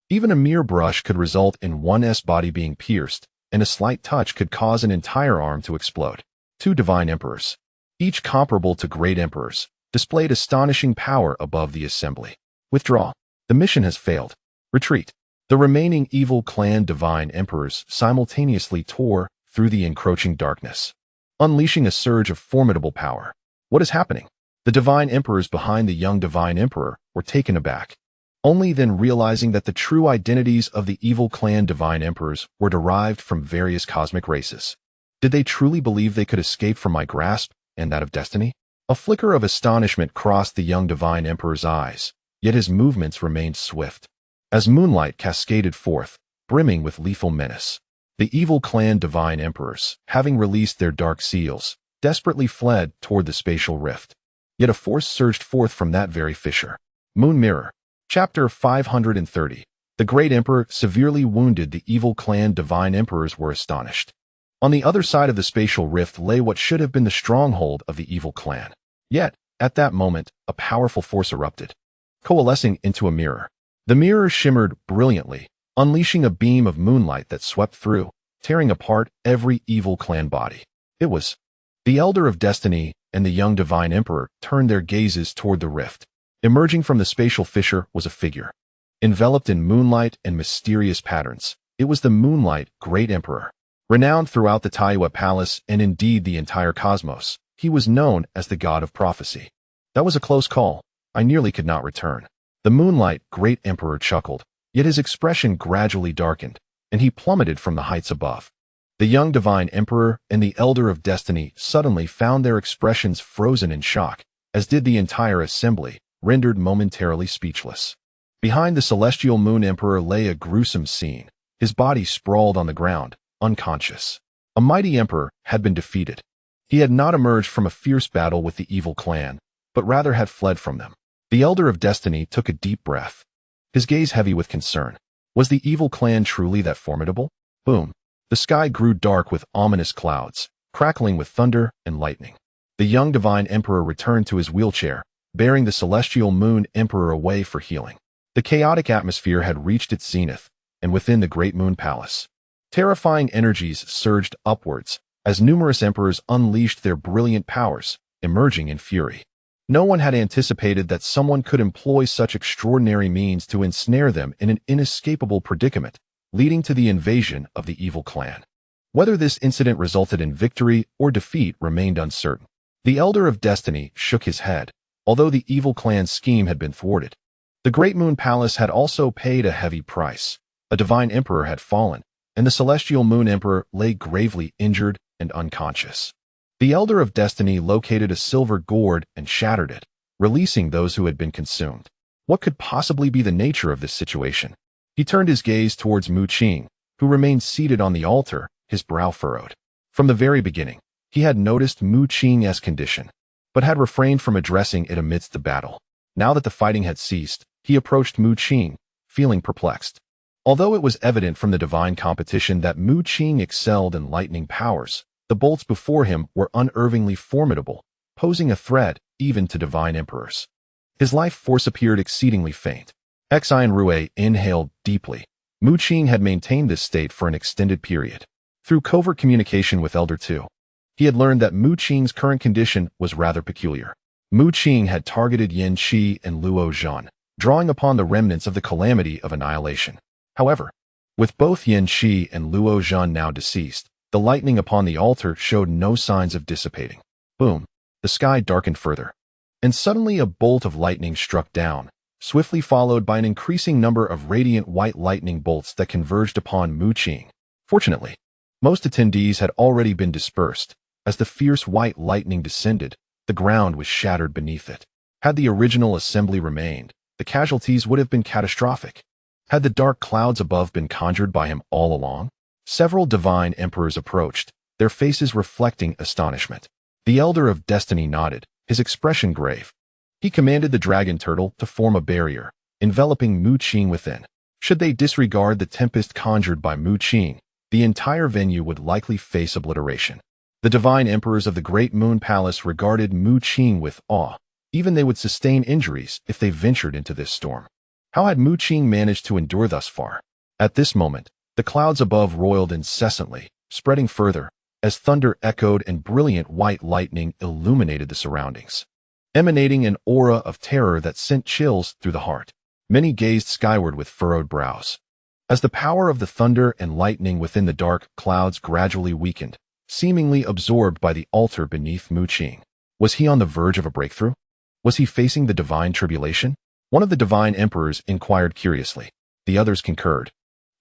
Even a mere brush could result in one's body being pierced, and a slight touch could cause an entire arm to explode. Two divine emperors, each comparable to great emperors, displayed astonishing power above the assembly. Withdraw. The mission has failed. Retreat. The remaining evil clan divine emperors simultaneously tore through the encroaching darkness, unleashing a surge of formidable power. What is happening? The divine emperors behind the young divine emperor were taken aback, only then realizing that the true identities of the evil clan divine emperors were derived from various cosmic races. Did they truly believe they could escape from my grasp and that of destiny? A flicker of astonishment crossed the young divine emperor's eyes, yet his movements remained swift. As moonlight cascaded forth, brimming with lethal menace, the evil clan Divine Emperors, having released their dark seals, desperately fled toward the spatial rift. Yet a force surged forth from that very fissure. Moon Mirror. Chapter 530. The Great Emperor severely wounded. The evil clan Divine Emperors were astonished. On the other side of the spatial rift lay what should have been the stronghold of the evil clan. Yet, at that moment, a powerful force erupted, coalescing into a mirror. The mirror shimmered brilliantly, unleashing a beam of moonlight that swept through, tearing apart every evil clan body. It was the Elder of Destiny and the young Divine Emperor turned their gazes toward the rift. Emerging from the spatial fissure was a figure, enveloped in moonlight and mysterious patterns. It was the Moonlight Great Emperor. Renowned throughout the Taiwa Palace and indeed the entire cosmos, he was known as the God of Prophecy. That was a close call. I nearly could not return. The Moonlight Great Emperor chuckled, yet his expression gradually darkened, and he plummeted from the heights above. The young Divine Emperor and the Elder of Destiny suddenly found their expressions frozen in shock, as did the entire assembly, rendered momentarily speechless. Behind the Celestial Moon Emperor lay a gruesome scene. His body sprawled on the ground, unconscious. A mighty emperor had been defeated. He had not emerged from a fierce battle with the evil clan, but rather had fled from them. The Elder of Destiny took a deep breath, his gaze heavy with concern. Was the evil clan truly that formidable? Boom. The sky grew dark with ominous clouds, crackling with thunder and lightning. The young Divine Emperor returned to his wheelchair, bearing the Celestial Moon Emperor away for healing. The chaotic atmosphere had reached its zenith, and within the Great Moon Palace, terrifying energies surged upwards as numerous emperors unleashed their brilliant powers, emerging in fury. No one had anticipated that someone could employ such extraordinary means to ensnare them in an inescapable predicament, leading to the invasion of the evil clan. Whether this incident resulted in victory or defeat remained uncertain. The Elder of Destiny shook his head, although the evil clan's scheme had been thwarted. The Great Moon Palace had also paid a heavy price. A Divine Emperor had fallen, and the Celestial Moon Emperor lay gravely injured and unconscious. The Elder of Destiny located a silver gourd and shattered it, releasing those who had been consumed. What could possibly be the nature of this situation? He turned his gaze towards Mu Qing, who remained seated on the altar, his brow furrowed. From the very beginning, he had noticed Mu Qing's condition, but had refrained from addressing it amidst the battle. Now that the fighting had ceased, he approached Mu Qing, feeling perplexed. Although it was evident from the divine competition that Mu Qing excelled in lightning powers, the bolts before him were unervingly formidable, posing a threat even to divine emperors. His life force appeared exceedingly faint. Xian Rue inhaled deeply. Mu Qing had maintained this state for an extended period. Through covert communication with Elder II, he had learned that Mu Qing's current condition was rather peculiar. Mu Qing had targeted Yin Qi and Luo Zhan, drawing upon the remnants of the calamity of annihilation. However, with both Yin Qi and Luo Zhan now deceased, the lightning upon the altar showed no signs of dissipating. Boom! The sky darkened further, and suddenly a bolt of lightning struck down, swiftly followed by an increasing number of radiant white lightning bolts that converged upon Mu Qing. Fortunately, most attendees had already been dispersed. As the fierce white lightning descended, the ground was shattered beneath it. Had the original assembly remained, the casualties would have been catastrophic. Had the dark clouds above been conjured by him all along? Several divine emperors approached, their faces reflecting astonishment. The Elder of Destiny nodded, his expression grave. He commanded the dragon turtle to form a barrier, enveloping Mu Qing within. Should they disregard the tempest conjured by Mu Qing, the entire venue would likely face obliteration. The divine emperors of the Great Moon Palace regarded Mu Qing with awe. Even they would sustain injuries if they ventured into this storm. How had Mu Qing managed to endure thus far? At this moment, the clouds above roiled incessantly, spreading further, as thunder echoed and brilliant white lightning illuminated the surroundings, emanating an aura of terror that sent chills through the heart. Many gazed skyward with furrowed brows. As the power of the thunder and lightning within the dark clouds gradually weakened, seemingly absorbed by the altar beneath Mu Qing. Was he on the verge of a breakthrough? Was he facing the divine tribulation? One of the divine emperors inquired curiously. The others concurred,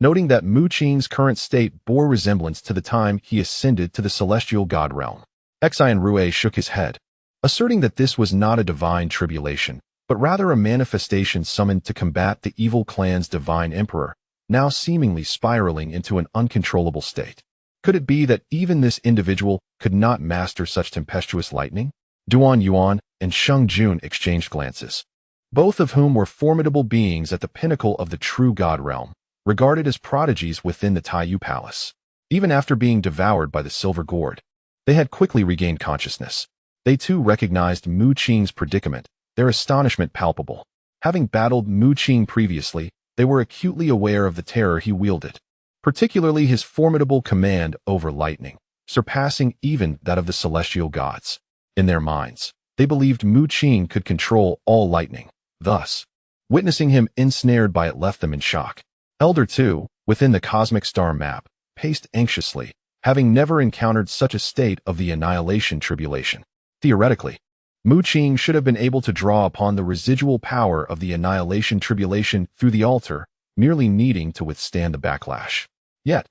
noting that Mu Qing's current state bore resemblance to the time he ascended to the celestial god realm. Xian Rue shook his head, asserting that this was not a divine tribulation, but rather a manifestation summoned to combat the evil clan's divine emperor, now seemingly spiraling into an uncontrollable state. Could it be that even this individual could not master such tempestuous lightning? Duan Yuan and Sheng Jun exchanged glances, both of whom were formidable beings at the pinnacle of the true god realm, regarded as prodigies within the Taiyu Palace. Even after being devoured by the silver gourd, they had quickly regained consciousness. They too recognized Mu Qing's predicament, their astonishment palpable. Having battled Mu Qing previously, they were acutely aware of the terror he wielded, particularly his formidable command over lightning, surpassing even that of the celestial gods. In their minds, they believed Mu Qing could control all lightning. Thus, witnessing him ensnared by it left them in shock. Elder 2, within the cosmic star map, paced anxiously, having never encountered such a state of the annihilation tribulation. Theoretically, Mu Qing should have been able to draw upon the residual power of the annihilation tribulation through the altar, merely needing to withstand the backlash. Yet,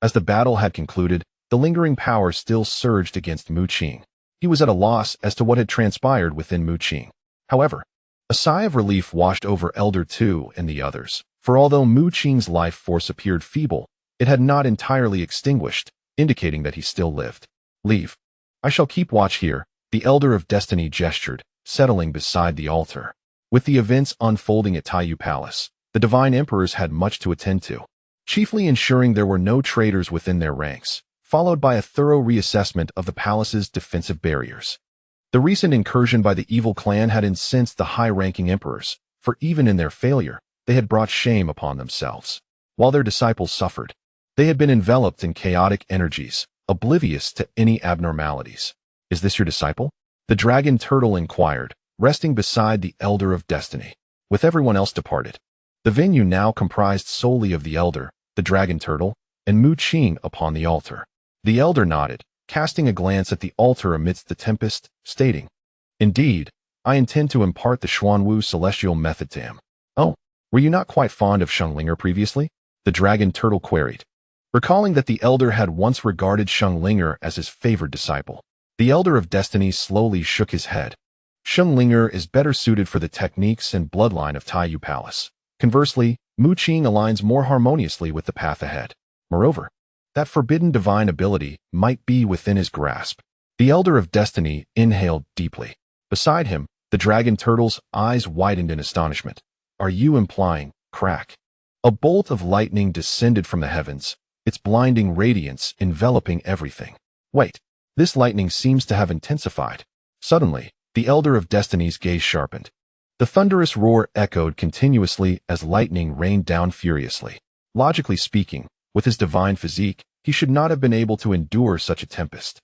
as the battle had concluded, the lingering power still surged against Mu Qing. He was at a loss as to what had transpired within Mu Qing. However, a sigh of relief washed over Elder 2 and the others, for although Mu Qing's life force appeared feeble, it had not entirely extinguished, indicating that he still lived. Leave. I shall keep watch here, the Elder of Destiny gestured, settling beside the altar. With the events unfolding at Taiyu Palace, the divine emperors had much to attend to, chiefly ensuring there were no traitors within their ranks, followed by a thorough reassessment of the palace's defensive barriers. The recent incursion by the evil clan had incensed the high-ranking emperors, for even in their failure, they had brought shame upon themselves. While their disciples suffered, they had been enveloped in chaotic energies, oblivious to any abnormalities. Is this your disciple? The dragon turtle inquired, resting beside the Elder of Destiny. With everyone else departed, the venue now comprised solely of the Elder, the dragon turtle, and Mu Qing upon the altar. The Elder nodded, casting a glance at the altar amidst the tempest, stating, "Indeed, I intend to impart the Xuanwu celestial method to him." "Oh, were you not quite fond of Shenglinger previously?" the dragon turtle queried, recalling that the Elder had once regarded Shenglinger as his favored disciple. The Elder of Destiny slowly shook his head. Shenglinger is better suited for the techniques and bloodline of Taiyu Palace. Conversely, Mu Qing aligns more harmoniously with the path ahead. Moreover, that forbidden divine ability might be within his grasp. The Elder of Destiny inhaled deeply. Beside him, the dragon turtle's eyes widened in astonishment. "Are you implying, crack?" A bolt of lightning descended from the heavens, its blinding radiance enveloping everything. "Wait, this lightning seems to have intensified." Suddenly, the Elder of Destiny's gaze sharpened. The thunderous roar echoed continuously as lightning rained down furiously. Logically speaking, with his divine physique, he should not have been able to endure such a tempest.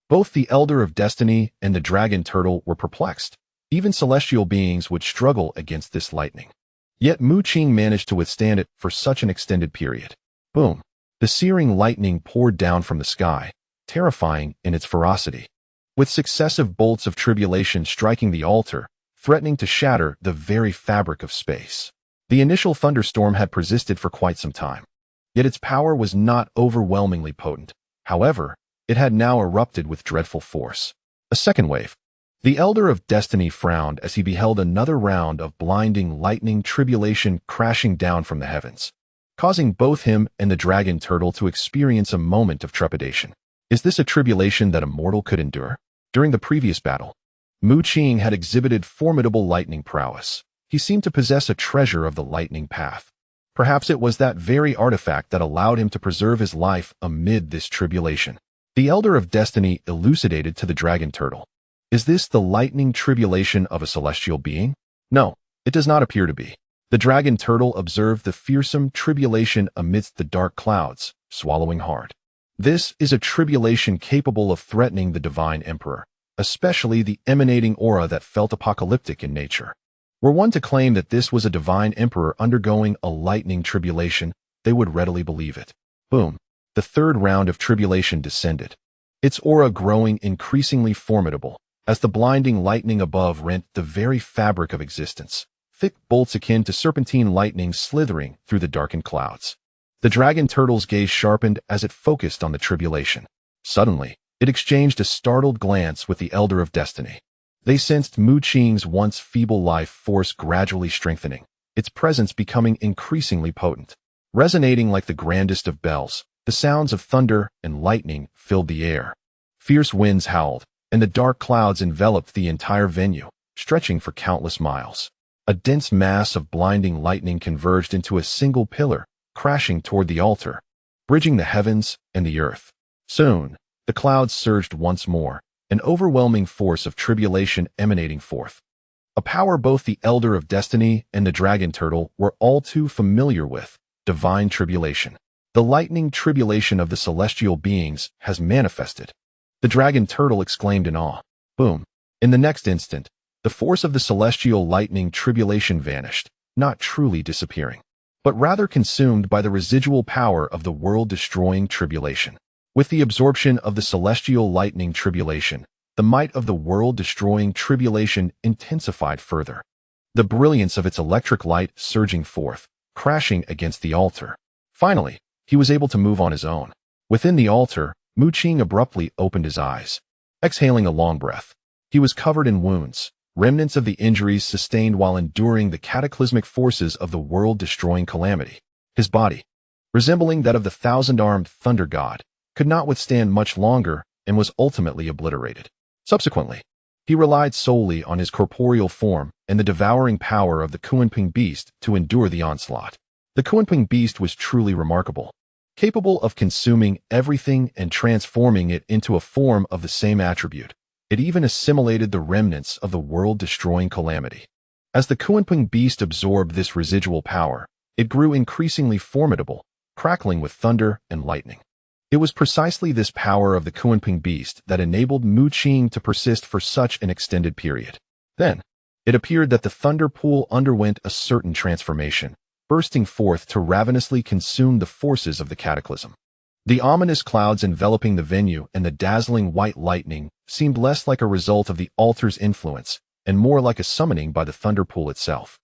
Both the Elder of Destiny and the dragon turtle were perplexed. Even celestial beings would struggle against this lightning. Yet Mu Qing managed to withstand it for such an extended period. Boom! The searing lightning poured down from the sky, terrifying in its ferocity, with successive bolts of tribulation striking the altar, threatening to shatter the very fabric of space. The initial thunderstorm had persisted for quite some time, yet its power was not overwhelmingly potent. However, it had now erupted with dreadful force. A second wave. The Elder of Destiny frowned as he beheld another round of blinding lightning tribulation crashing down from the heavens, causing both him and the dragon turtle to experience a moment of trepidation. Is this a tribulation that a mortal could endure? During the previous battle, Mu Qing had exhibited formidable lightning prowess. He seemed to possess a treasure of the lightning path. Perhaps it was that very artifact that allowed him to preserve his life amid this tribulation. The Elder of Destiny elucidated to the dragon turtle. Is this the lightning tribulation of a celestial being? No, it does not appear to be. The dragon turtle observed the fearsome tribulation amidst the dark clouds, swallowing hard. This is a tribulation capable of threatening the divine emperor, especially the emanating aura that felt apocalyptic in nature. Were one to claim that this was a divine emperor undergoing a lightning tribulation, they would readily believe it. Boom! The third round of tribulation descended, its aura growing increasingly formidable, as the blinding lightning above rent the very fabric of existence, thick bolts akin to serpentine lightning slithering through the darkened clouds. The dragon turtle's gaze sharpened as it focused on the tribulation. Suddenly, it exchanged a startled glance with the Elder of Destiny. They sensed Mu Qing's once feeble life force gradually strengthening, its presence becoming increasingly potent. Resonating like the grandest of bells, the sounds of thunder and lightning filled the air. Fierce winds howled, and the dark clouds enveloped the entire venue, stretching for countless miles. A dense mass of blinding lightning converged into a single pillar, crashing toward the altar, bridging the heavens and the earth. Soon, the clouds surged once more, an overwhelming force of tribulation emanating forth. A power both the Elder of Destiny and the Dragon Turtle were all too familiar with, divine tribulation. The lightning tribulation of the celestial beings has manifested. The Dragon Turtle exclaimed in awe. Boom. In the next instant, the force of the celestial lightning tribulation vanished, not truly disappearing, but rather consumed by the residual power of the world-destroying tribulation. With the absorption of the celestial lightning tribulation, the might of the world-destroying tribulation intensified further. The brilliance of its electric light surging forth, crashing against the altar. Finally, he was able to move on his own. Within the altar, Mu Qing abruptly opened his eyes. Exhaling a long breath, he was covered in wounds, remnants of the injuries sustained while enduring the cataclysmic forces of the world-destroying calamity. His body, resembling that of the thousand-armed thunder god, could not withstand much longer and was ultimately obliterated. Subsequently, he relied solely on his corporeal form and the devouring power of the Qilin beast to endure the onslaught. The Qilin beast was truly remarkable, capable of consuming everything and transforming it into a form of the same attribute. It even assimilated the remnants of the world-destroying calamity. As the Qilin beast absorbed this residual power, it grew increasingly formidable, crackling with thunder and lightning. It was precisely this power of the Qilin beast that enabled Mu Qing to persist for such an extended period. Then, it appeared that the thunder pool underwent a certain transformation, bursting forth to ravenously consume the forces of the cataclysm. The ominous clouds enveloping the venue and the dazzling white lightning seemed less like a result of the altar's influence and more like a summoning by the thunder pool itself.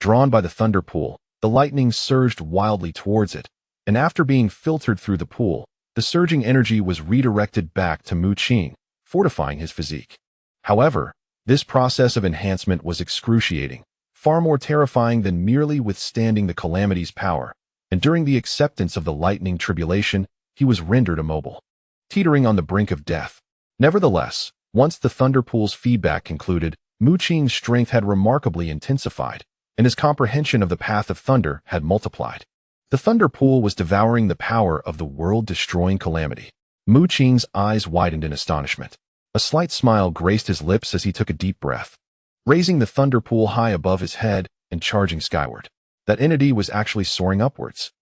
Drawn by the thunder pool, the lightning surged wildly towards it, and after being filtered through the pool, the surging energy was redirected back to Mu Qing, fortifying his physique. However, this process of enhancement was excruciating, far more terrifying than merely withstanding the calamity's power, and during the acceptance of the lightning tribulation, he was rendered immobile, teetering on the brink of death. Nevertheless, once the thunder pool's feedback concluded, Mu Qing's strength had remarkably intensified, and his comprehension of the path of thunder had multiplied. The thunder pool was devouring the power of the world-destroying calamity. Mu Qing's eyes widened in astonishment. A slight smile graced his lips as he took a deep breath. Raising the thunder pool high above his head and charging skyward, that entity was actually soaring upwards.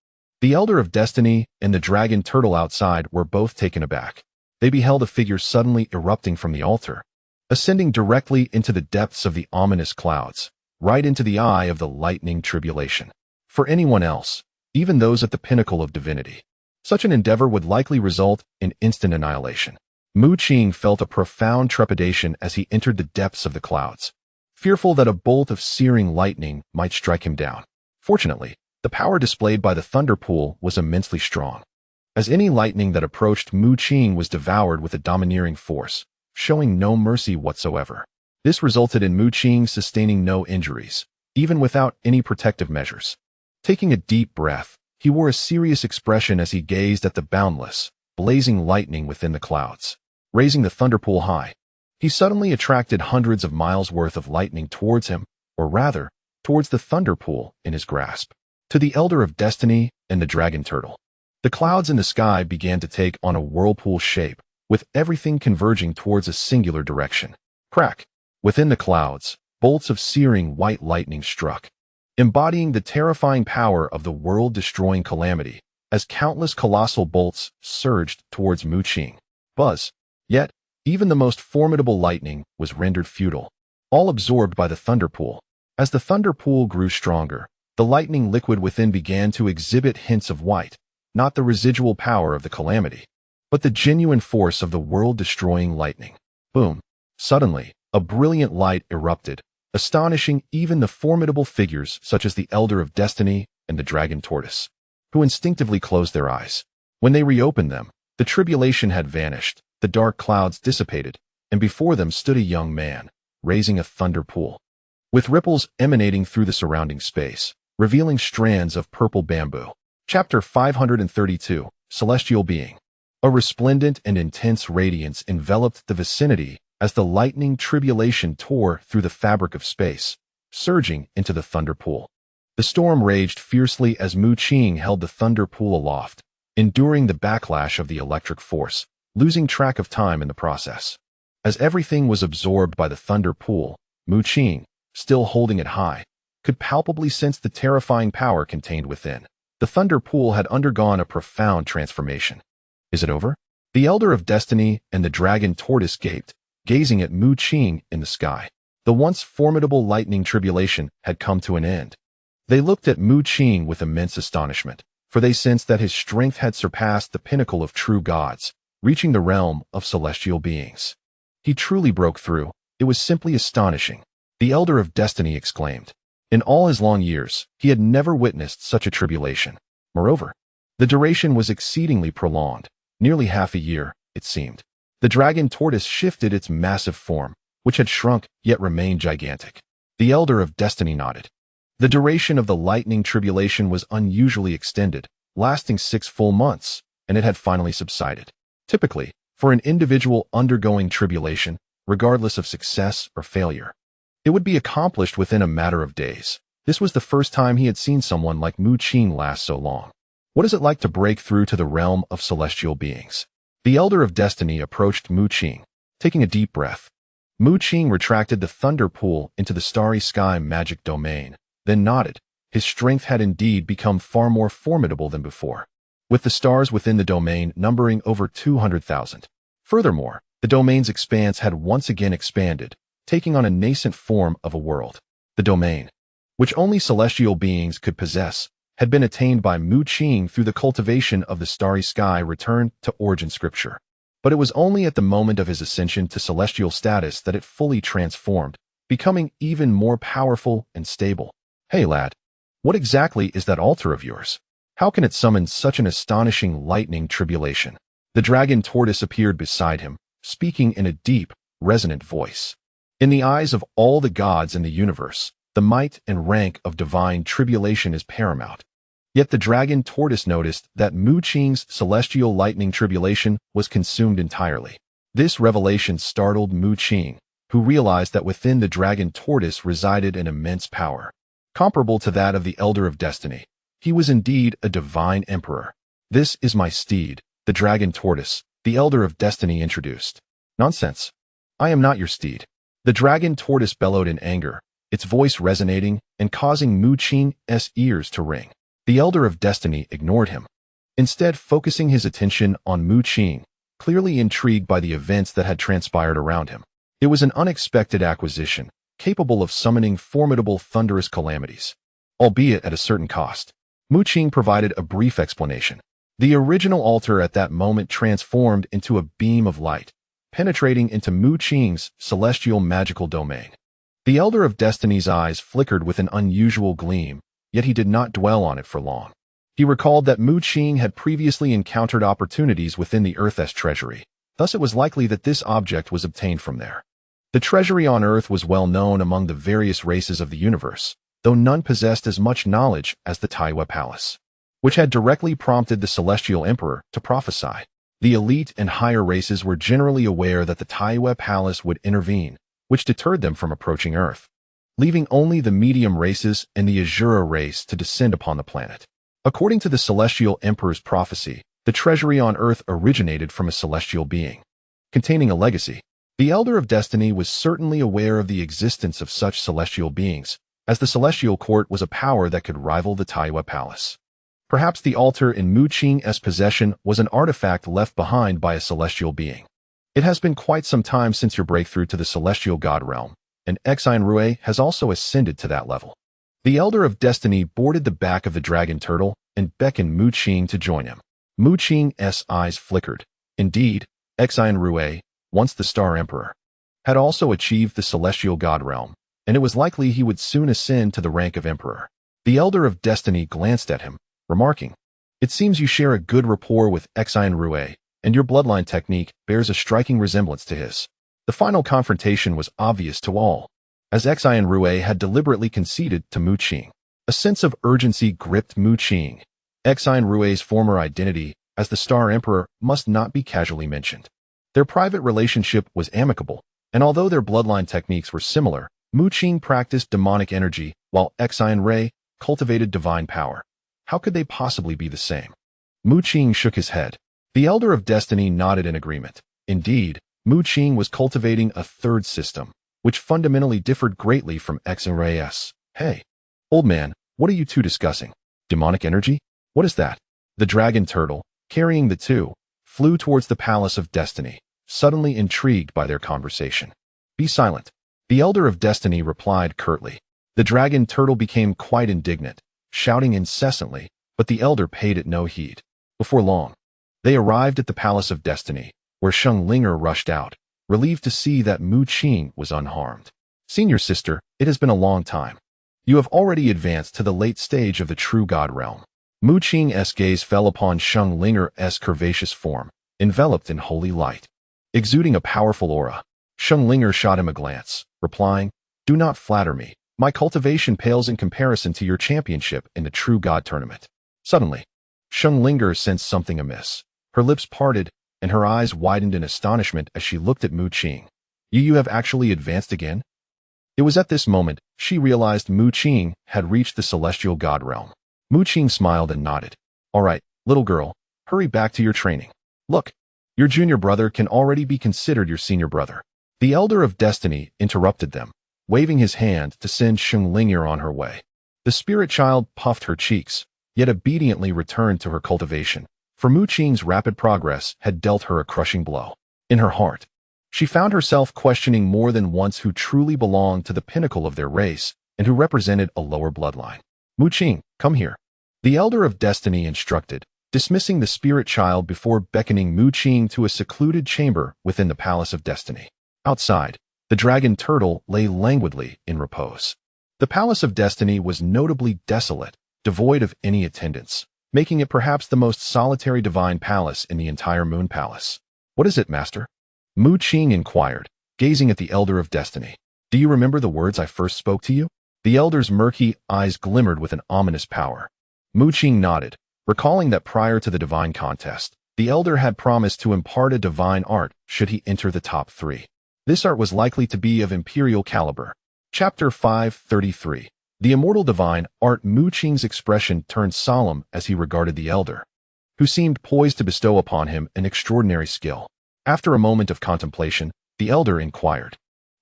The Elder of Destiny and the Dragon Turtle outside were both taken aback. They beheld a figure suddenly erupting from the altar, ascending directly into the depths of the ominous clouds, right into the eye of the lightning tribulation. For anyone else, even those at the pinnacle of divinity, such an endeavor would likely result in instant annihilation. Mu Qing felt a profound trepidation as he entered the depths of the clouds, fearful that a bolt of searing lightning might strike him down. Fortunately, the power displayed by the thunder pool was immensely strong, as any lightning that approached Mu Qing was devoured with a domineering force, showing no mercy whatsoever. This resulted in Mu Qing sustaining no injuries, even without any protective measures. Taking a deep breath, he wore a serious expression as he gazed at the boundless, blazing lightning within the clouds. Raising the thunder pool high, he suddenly attracted hundreds of miles worth of lightning towards him, or rather, towards the thunder pool in his grasp. To the Elder of Destiny and the Dragon Turtle, the clouds in the sky began to take on a whirlpool shape, with everything converging towards a singular direction. Crack! Within the clouds, bolts of searing white lightning struck, embodying the terrifying power of the world-destroying calamity, as countless colossal bolts surged towards Mu Qing. Buzz! Yet, even the most formidable lightning was rendered futile, all absorbed by the thunder pool. As the thunder pool grew stronger, the lightning liquid within began to exhibit hints of white, not the residual power of the calamity, but the genuine force of the world-destroying lightning. Boom! Suddenly, a brilliant light erupted, astonishing even the formidable figures such as the Elder of Destiny and the Dragon Tortoise, who instinctively closed their eyes. When they reopened them, the tribulation had vanished, the dark clouds dissipated, and before them stood a young man, raising a thunder pool, with ripples emanating through the surrounding space, revealing strands of purple bamboo. Chapter 532, Celestial Being. A resplendent and intense radiance enveloped the vicinity as the lightning tribulation tore through the fabric of space, surging into the thunder pool. The storm raged fiercely as Mu Qing held the thunder pool aloft, enduring the backlash of the electric force, losing track of time in the process. As everything was absorbed by the thunder pool, Mu Qing, still holding it high, could palpably sense the terrifying power contained within. The thunder pool had undergone a profound transformation. Is it over? The Elder of Destiny and the Dragon Tortoise gaped, gazing at Mu Qing in the sky. The once formidable lightning tribulation had come to an end. They looked at Mu Qing with immense astonishment, for they sensed that his strength had surpassed the pinnacle of true gods, reaching the realm of celestial beings. He truly broke through. It was simply astonishing. The Elder of Destiny exclaimed. In all his long years, he had never witnessed such a tribulation. Moreover, the duration was exceedingly prolonged, nearly half a year, it seemed. The dragon tortoise shifted its massive form, which had shrunk yet remained gigantic. The Elder of Destiny nodded. The duration of the lightning tribulation was unusually extended, lasting 6 full months, and it had finally subsided. Typically, for an individual undergoing tribulation, regardless of success or failure, it would be accomplished within a matter of days. This was the first time he had seen someone like Mu Qing last so long. What is it like to break through to the realm of celestial beings? The Elder of Destiny approached Mu Qing, taking a deep breath. Mu Qing retracted the thunder pool into the starry sky magic domain, then nodded. His strength had indeed become far more formidable than before, with the stars within the domain numbering over 200,000. Furthermore, the domain's expanse had once again expanded, taking on a nascent form of a world. The domain, which only celestial beings could possess, had been attained by Mu Qing through the cultivation of the starry sky returned to origin scripture. But it was only at the moment of his ascension to celestial status that it fully transformed, becoming even more powerful and stable. Hey lad, what exactly is that altar of yours? How can it summon such an astonishing lightning tribulation? The dragon tortoise appeared beside him, speaking in a deep, resonant voice. In the eyes of all the gods in the universe, the might and rank of divine tribulation is paramount. Yet the dragon tortoise noticed that Mu Qing's celestial lightning tribulation was consumed entirely. This revelation startled Mu Qing, who realized that within the dragon tortoise resided an immense power, comparable to that of the Elder of Destiny. He was indeed a divine emperor. This is my steed, the dragon tortoise, the Elder of Destiny introduced. Nonsense. I am not your steed. The dragon tortoise bellowed in anger, its voice resonating and causing Mu Qing's ears to ring. The Elder of Destiny ignored him, instead focusing his attention on Mu Qing, clearly intrigued by the events that had transpired around him. It was an unexpected acquisition, capable of summoning formidable thunderous calamities, albeit at a certain cost. Mu Qing provided a brief explanation. The original altar at that moment transformed into a beam of light, penetrating into Mu Qing's celestial magical domain. The Elder of Destiny's eyes flickered with an unusual gleam, yet he did not dwell on it for long. He recalled that Mu Qing had previously encountered opportunities within the Earth's treasury, thus it was likely that this object was obtained from there. The treasury on Earth was well known among the various races of the universe, though none possessed as much knowledge as the Taiwa Palace, which had directly prompted the Celestial Emperor to prophesy. The elite and higher races were generally aware that the Taiwa Palace would intervene, which deterred them from approaching Earth, leaving only the medium races and the Azura race to descend upon the planet. According to the Celestial Emperor's prophecy, the treasury on Earth originated from a celestial being, containing a legacy. The Elder of Destiny was certainly aware of the existence of such celestial beings, as the Celestial Court was a power that could rival the Taiwa Palace. Perhaps the altar in Mu Qing's possession was an artifact left behind by a celestial being. It has been quite some time since your breakthrough to the celestial god realm, and Exine Rue has also ascended to that level. The Elder of Destiny boarded the back of the dragon turtle and beckoned Mu Qing to join him. Mu Qing's eyes flickered. Indeed, Exine Rue, once the Star Emperor, had also achieved the celestial god realm, and it was likely he would soon ascend to the rank of emperor. The Elder of Destiny glanced at him, remarking, "It seems you share a good rapport with Exine Rue, and your bloodline technique bears a striking resemblance to his." The final confrontation was obvious to all, as Xian Rui had deliberately conceded to Mu Qing. A sense of urgency gripped Mu Qing. Xian Rui's former identity as the Star Emperor must not be casually mentioned. Their private relationship was amicable, and although their bloodline techniques were similar, Mu Qing practiced demonic energy while Xian Rui cultivated divine power. How could they possibly be the same? Mu Qing shook his head. The Elder of Destiny nodded in agreement. Indeed, Mu Qing was cultivating a third system, which fundamentally differed greatly from Xian Rui's. Hey, old man, what are you two discussing? Demonic energy? What is that? The dragon turtle, carrying the two, flew towards the Palace of Destiny, suddenly intrigued by their conversation. Be silent. The Elder of Destiny replied curtly. The dragon turtle became quite indignant, shouting incessantly, but the Elder paid it no heed. Before long, they arrived at the Palace of Destiny, where Sheng Linger rushed out, relieved to see that Mu Qing was unharmed. Senior sister, it has been a long time. You have already advanced to the late stage of the true God realm. Mu Qing's gaze fell upon Sheng Linger's curvaceous form, enveloped in holy light. Exuding a powerful aura, Sheng Linger shot him a glance, replying, Do not flatter me. My cultivation pales in comparison to your championship in the True God tournament. Suddenly, Sheng Linger sensed something amiss. Her lips parted, and her eyes widened in astonishment as she looked at Mu Qing. You have actually advanced again? It was at this moment she realized Mu Qing had reached the celestial God realm. Mu Qing smiled and nodded. All right, little girl, hurry back to your training. Look, your junior brother can already be considered your senior brother. The Elder of Destiny interrupted them, waving his hand to send Sheng Linger on her way. The spirit child puffed her cheeks, yet obediently returned to her cultivation, for Mu Qing's rapid progress had dealt her a crushing blow. In her heart, she found herself questioning more than once who truly belonged to the pinnacle of their race and who represented a lower bloodline. Mu Qing, come here. The Elder of Destiny instructed, dismissing the spirit child before beckoning Mu Qing to a secluded chamber within the Palace of Destiny. Outside, the dragon turtle lay languidly in repose. The Palace of Destiny was notably desolate, devoid of any attendants, making it perhaps the most solitary divine palace in the entire Moon Palace. What is it, Master? Mu Qing inquired, gazing at the Elder of Destiny. Do you remember the words I first spoke to you? The Elder's murky eyes glimmered with an ominous power. Mu Qing nodded, recalling that prior to the divine contest, the Elder had promised to impart a divine art should he enter the top 3. This art was likely to be of imperial caliber. Chapter 533. The immortal divine art. Mu Qing's expression turned solemn as he regarded the Elder, who seemed poised to bestow upon him an extraordinary skill. After a moment of contemplation, the Elder inquired,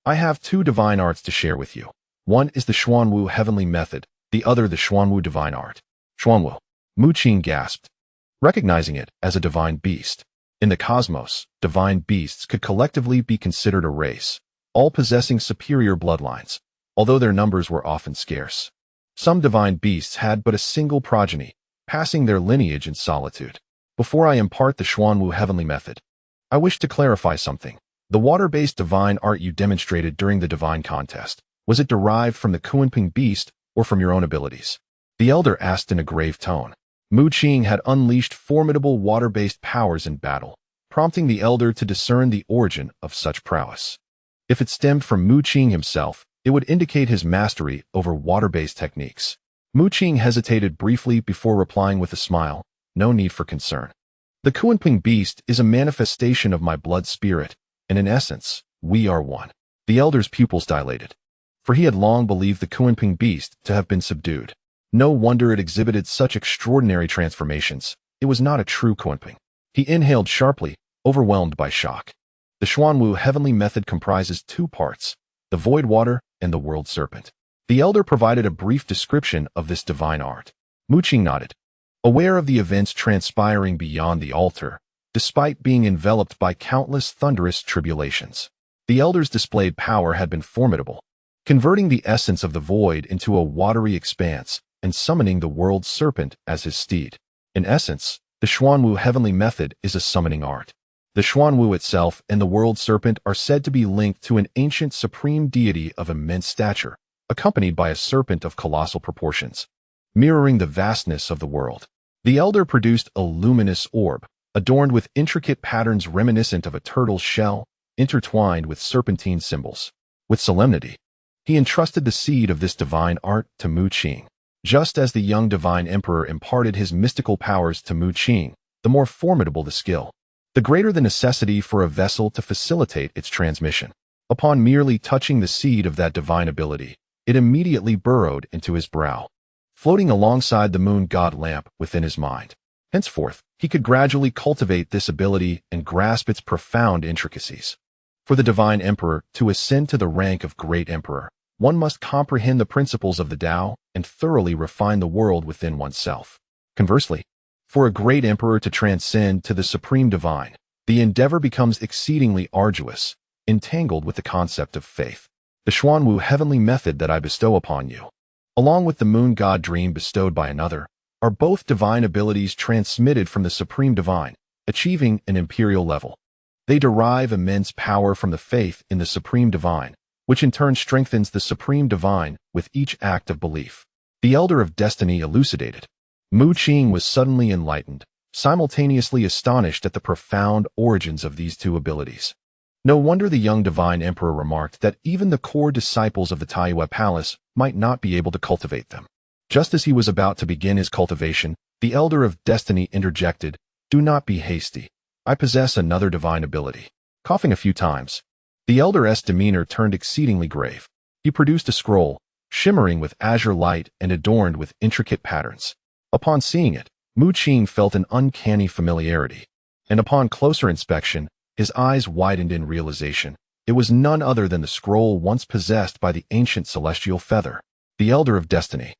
I have 2 divine arts to share with you. One is the Xuanwu heavenly method, the other the Xuanwu divine art. Xuanwu. Mu Qing gasped, recognizing it as a divine beast. In the cosmos, divine beasts could collectively be considered a race, all possessing superior bloodlines, although their numbers were often scarce. Some divine beasts had but a single progeny, passing their lineage in solitude. Before I impart the Xuanwu heavenly method, I wish to clarify something. The water-based divine art you demonstrated during the divine contest, was it derived from the Qilin beast or from your own abilities? The Elder asked in a grave tone. Mu Qing had unleashed formidable water-based powers in battle, prompting the Elder to discern the origin of such prowess. If it stemmed from Mu Qing himself, it would indicate his mastery over water-based techniques. Mu Qing hesitated briefly before replying with a smile, no need for concern. The Qilin beast is a manifestation of my blood spirit, and in essence, we are one. The Elder's pupils dilated, for he had long believed the Qilin beast to have been subdued. No wonder it exhibited such extraordinary transformations. It was not a true Qilin. He inhaled sharply, overwhelmed by shock. The Xuanwu heavenly method comprises 2 parts, the void water and the world serpent. The Elder provided a brief description of this divine art. Mu Qing nodded, aware of the events transpiring beyond the altar, despite being enveloped by countless thunderous tribulations. The Elder's displayed power had been formidable, converting the essence of the void into a watery expanse and summoning the world serpent as his steed. In essence, the Xuanwu heavenly method is a summoning art. The Xuanwu itself and the world serpent are said to be linked to an ancient supreme deity of immense stature, accompanied by a serpent of colossal proportions, mirroring the vastness of the world. The Elder produced a luminous orb, adorned with intricate patterns reminiscent of a turtle's shell, intertwined with serpentine symbols. With solemnity, he entrusted the seed of this divine art to Mu Qing. Just as the young divine emperor imparted his mystical powers to Mu Qing, the more formidable the skill, the greater the necessity for a vessel to facilitate its transmission. Upon merely touching the seed of that divine ability, it immediately burrowed into his brow, floating alongside the moon god lamp within his mind. Henceforth, he could gradually cultivate this ability and grasp its profound intricacies. For the divine emperor to ascend to the rank of great emperor, one must comprehend the principles of the Tao and thoroughly refine the world within oneself. Conversely, for a great emperor to transcend to the supreme divine, the endeavor becomes exceedingly arduous, entangled with the concept of faith. The Xuanwu heavenly method that I bestow upon you, along with the moon god dream bestowed by another, are both divine abilities transmitted from the supreme divine, achieving an imperial level. They derive immense power from the faith in the supreme divine, which in turn strengthens the supreme divine with each act of belief. The Elder of Destiny elucidated. Mu Qing was suddenly enlightened, simultaneously astonished at the profound origins of these two abilities. No wonder the young divine emperor remarked that even the core disciples of the Taiyue Palace might not be able to cultivate them. Just as he was about to begin his cultivation, the Elder of Destiny interjected, "Do not be hasty. I possess another divine ability." Coughing a few times, the Elder's demeanor turned exceedingly grave. He produced a scroll, shimmering with azure light and adorned with intricate patterns. Upon seeing it, Mu Qing felt an uncanny familiarity, and upon closer inspection, his eyes widened in realization. It was none other than the scroll once possessed by the ancient celestial feather. The Elder of Destiny,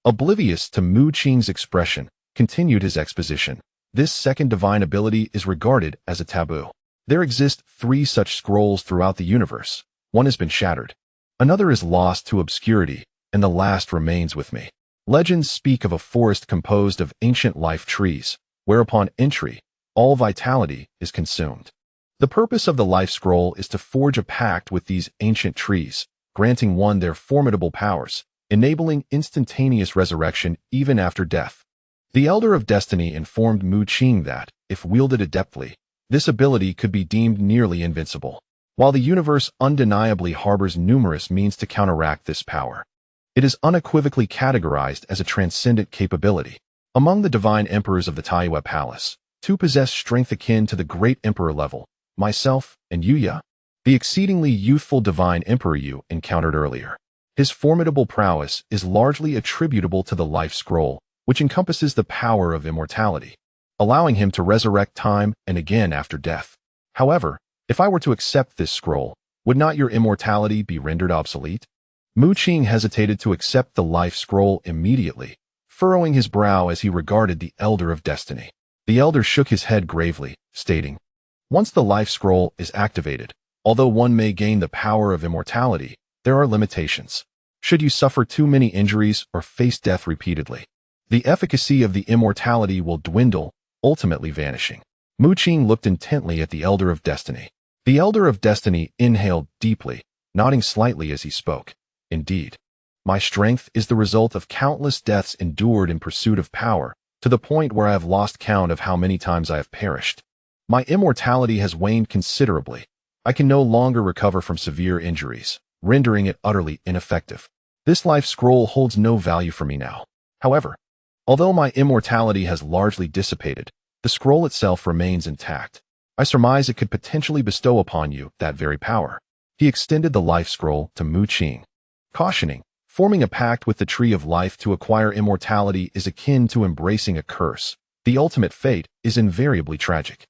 oblivious to Mu Qing's expression, continued his exposition. This second divine ability is regarded as a taboo. There exist 3 such scrolls throughout the universe. One has been shattered. Another is lost to obscurity, and the last remains with me. Legends speak of a forest composed of ancient life trees, where upon entry, all vitality is consumed. The purpose of the life scroll is to forge a pact with these ancient trees, granting one their formidable powers, enabling instantaneous resurrection even after death. The Elder of Destiny informed Mu Qing that, if wielded adeptly, this ability could be deemed nearly invincible. While the universe undeniably harbors numerous means to counteract this power, it is unequivocally categorized as a transcendent capability. Among the divine emperors of the Taiyue Palace, 2 possess strength akin to the great emperor level, myself and Yuya, the exceedingly youthful divine emperor you encountered earlier. His formidable prowess is largely attributable to the life scroll, which encompasses the power of immortality, allowing him to resurrect time and again after death. However, if I were to accept this scroll, would not your immortality be rendered obsolete? Mu Qing hesitated to accept the life scroll immediately, furrowing his brow as he regarded the Elder of Destiny. The Elder shook his head gravely, stating, "Once the life scroll is activated, although one may gain the power of immortality, there are limitations. Should you suffer too many injuries or face death repeatedly, the efficacy of the immortality will dwindle, ultimately vanishing." Mu Qing looked intently at the Elder of Destiny. The Elder of Destiny inhaled deeply, nodding slightly as he spoke. "Indeed, my strength is the result of countless deaths endured in pursuit of power, to the point where I have lost count of how many times I have perished. My immortality has waned considerably. I can no longer recover from severe injuries, rendering it utterly ineffective. This life scroll holds no value for me now. However, although my immortality has largely dissipated, the scroll itself remains intact. I surmise it could potentially bestow upon you that very power." He extended the life scroll to Mu Qing, cautioning, "Forming a pact with the tree of life to acquire immortality is akin to embracing a curse. The ultimate fate is invariably tragic.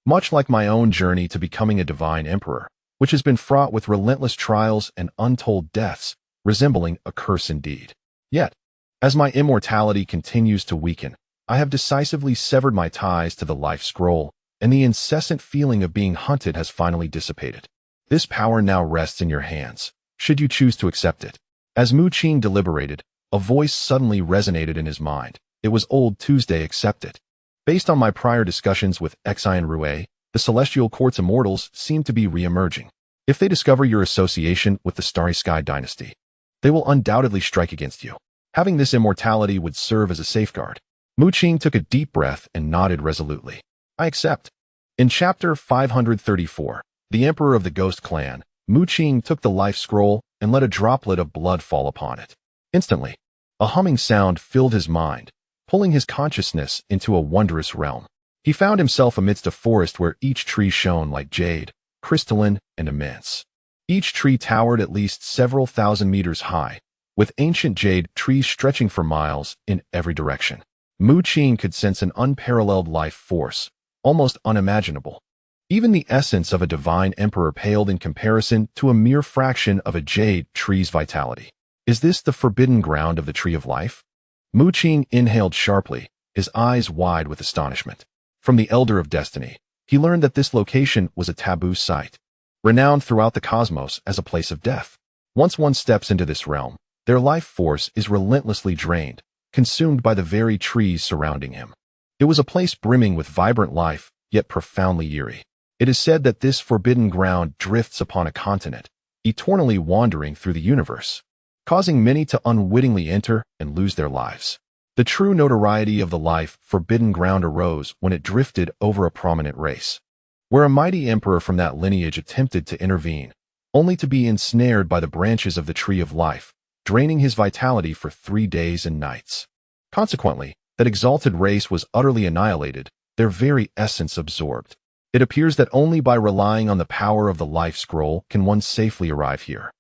Much like my own journey to becoming a divine emperor, which has been fraught with relentless trials and untold deaths, resembling a curse indeed. Yet, as my immortality continues to weaken, I have decisively severed my ties to the life scroll, and the incessant feeling of being hunted has finally dissipated. This power now rests in your hands, should you choose to accept it." As Mu Qing deliberated, a voice suddenly resonated in his mind. It was Old Tuesday accepted. Based on my prior discussions with Xian Rue, the Celestial Court's immortals seem to be re-emerging. If they discover your association with the Starry Sky dynasty, they will undoubtedly strike against you. Having this immortality would serve as a safeguard. Mu Qing took a deep breath and nodded resolutely. "I accept." In chapter 534, the emperor of the ghost clan, Mu Qing took the life scroll and let a droplet of blood fall upon it. Instantly, a humming sound filled his mind, pulling his consciousness into a wondrous realm. He found himself amidst a forest where each tree shone like jade, crystalline and immense. Each tree towered at least several thousand meters high, with ancient jade trees stretching for miles in every direction. Mu Qing could sense an unparalleled life force, almost unimaginable. Even the essence of a divine emperor paled in comparison to a mere fraction of a jade tree's vitality. Is this the forbidden ground of the Tree of Life? Mu Qing inhaled sharply, his eyes wide with astonishment. From the Elder of Destiny, he learned that this location was a taboo site, renowned throughout the cosmos as a place of death. Once one steps into this realm, their life force is relentlessly drained, consumed by the very trees surrounding him. It was a place brimming with vibrant life, yet profoundly eerie. It is said that this forbidden ground drifts upon a continent, eternally wandering through the universe, causing many to unwittingly enter and lose their lives. The true notoriety of the life forbidden ground arose when it drifted over a prominent race, where a mighty emperor from that lineage attempted to intervene, only to be ensnared by the branches of the Tree of Life, draining his vitality for 3 days and nights. Consequently, that exalted race was utterly annihilated, their very essence absorbed. It appears that only by relying on the power of the life scroll can one safely arrive here.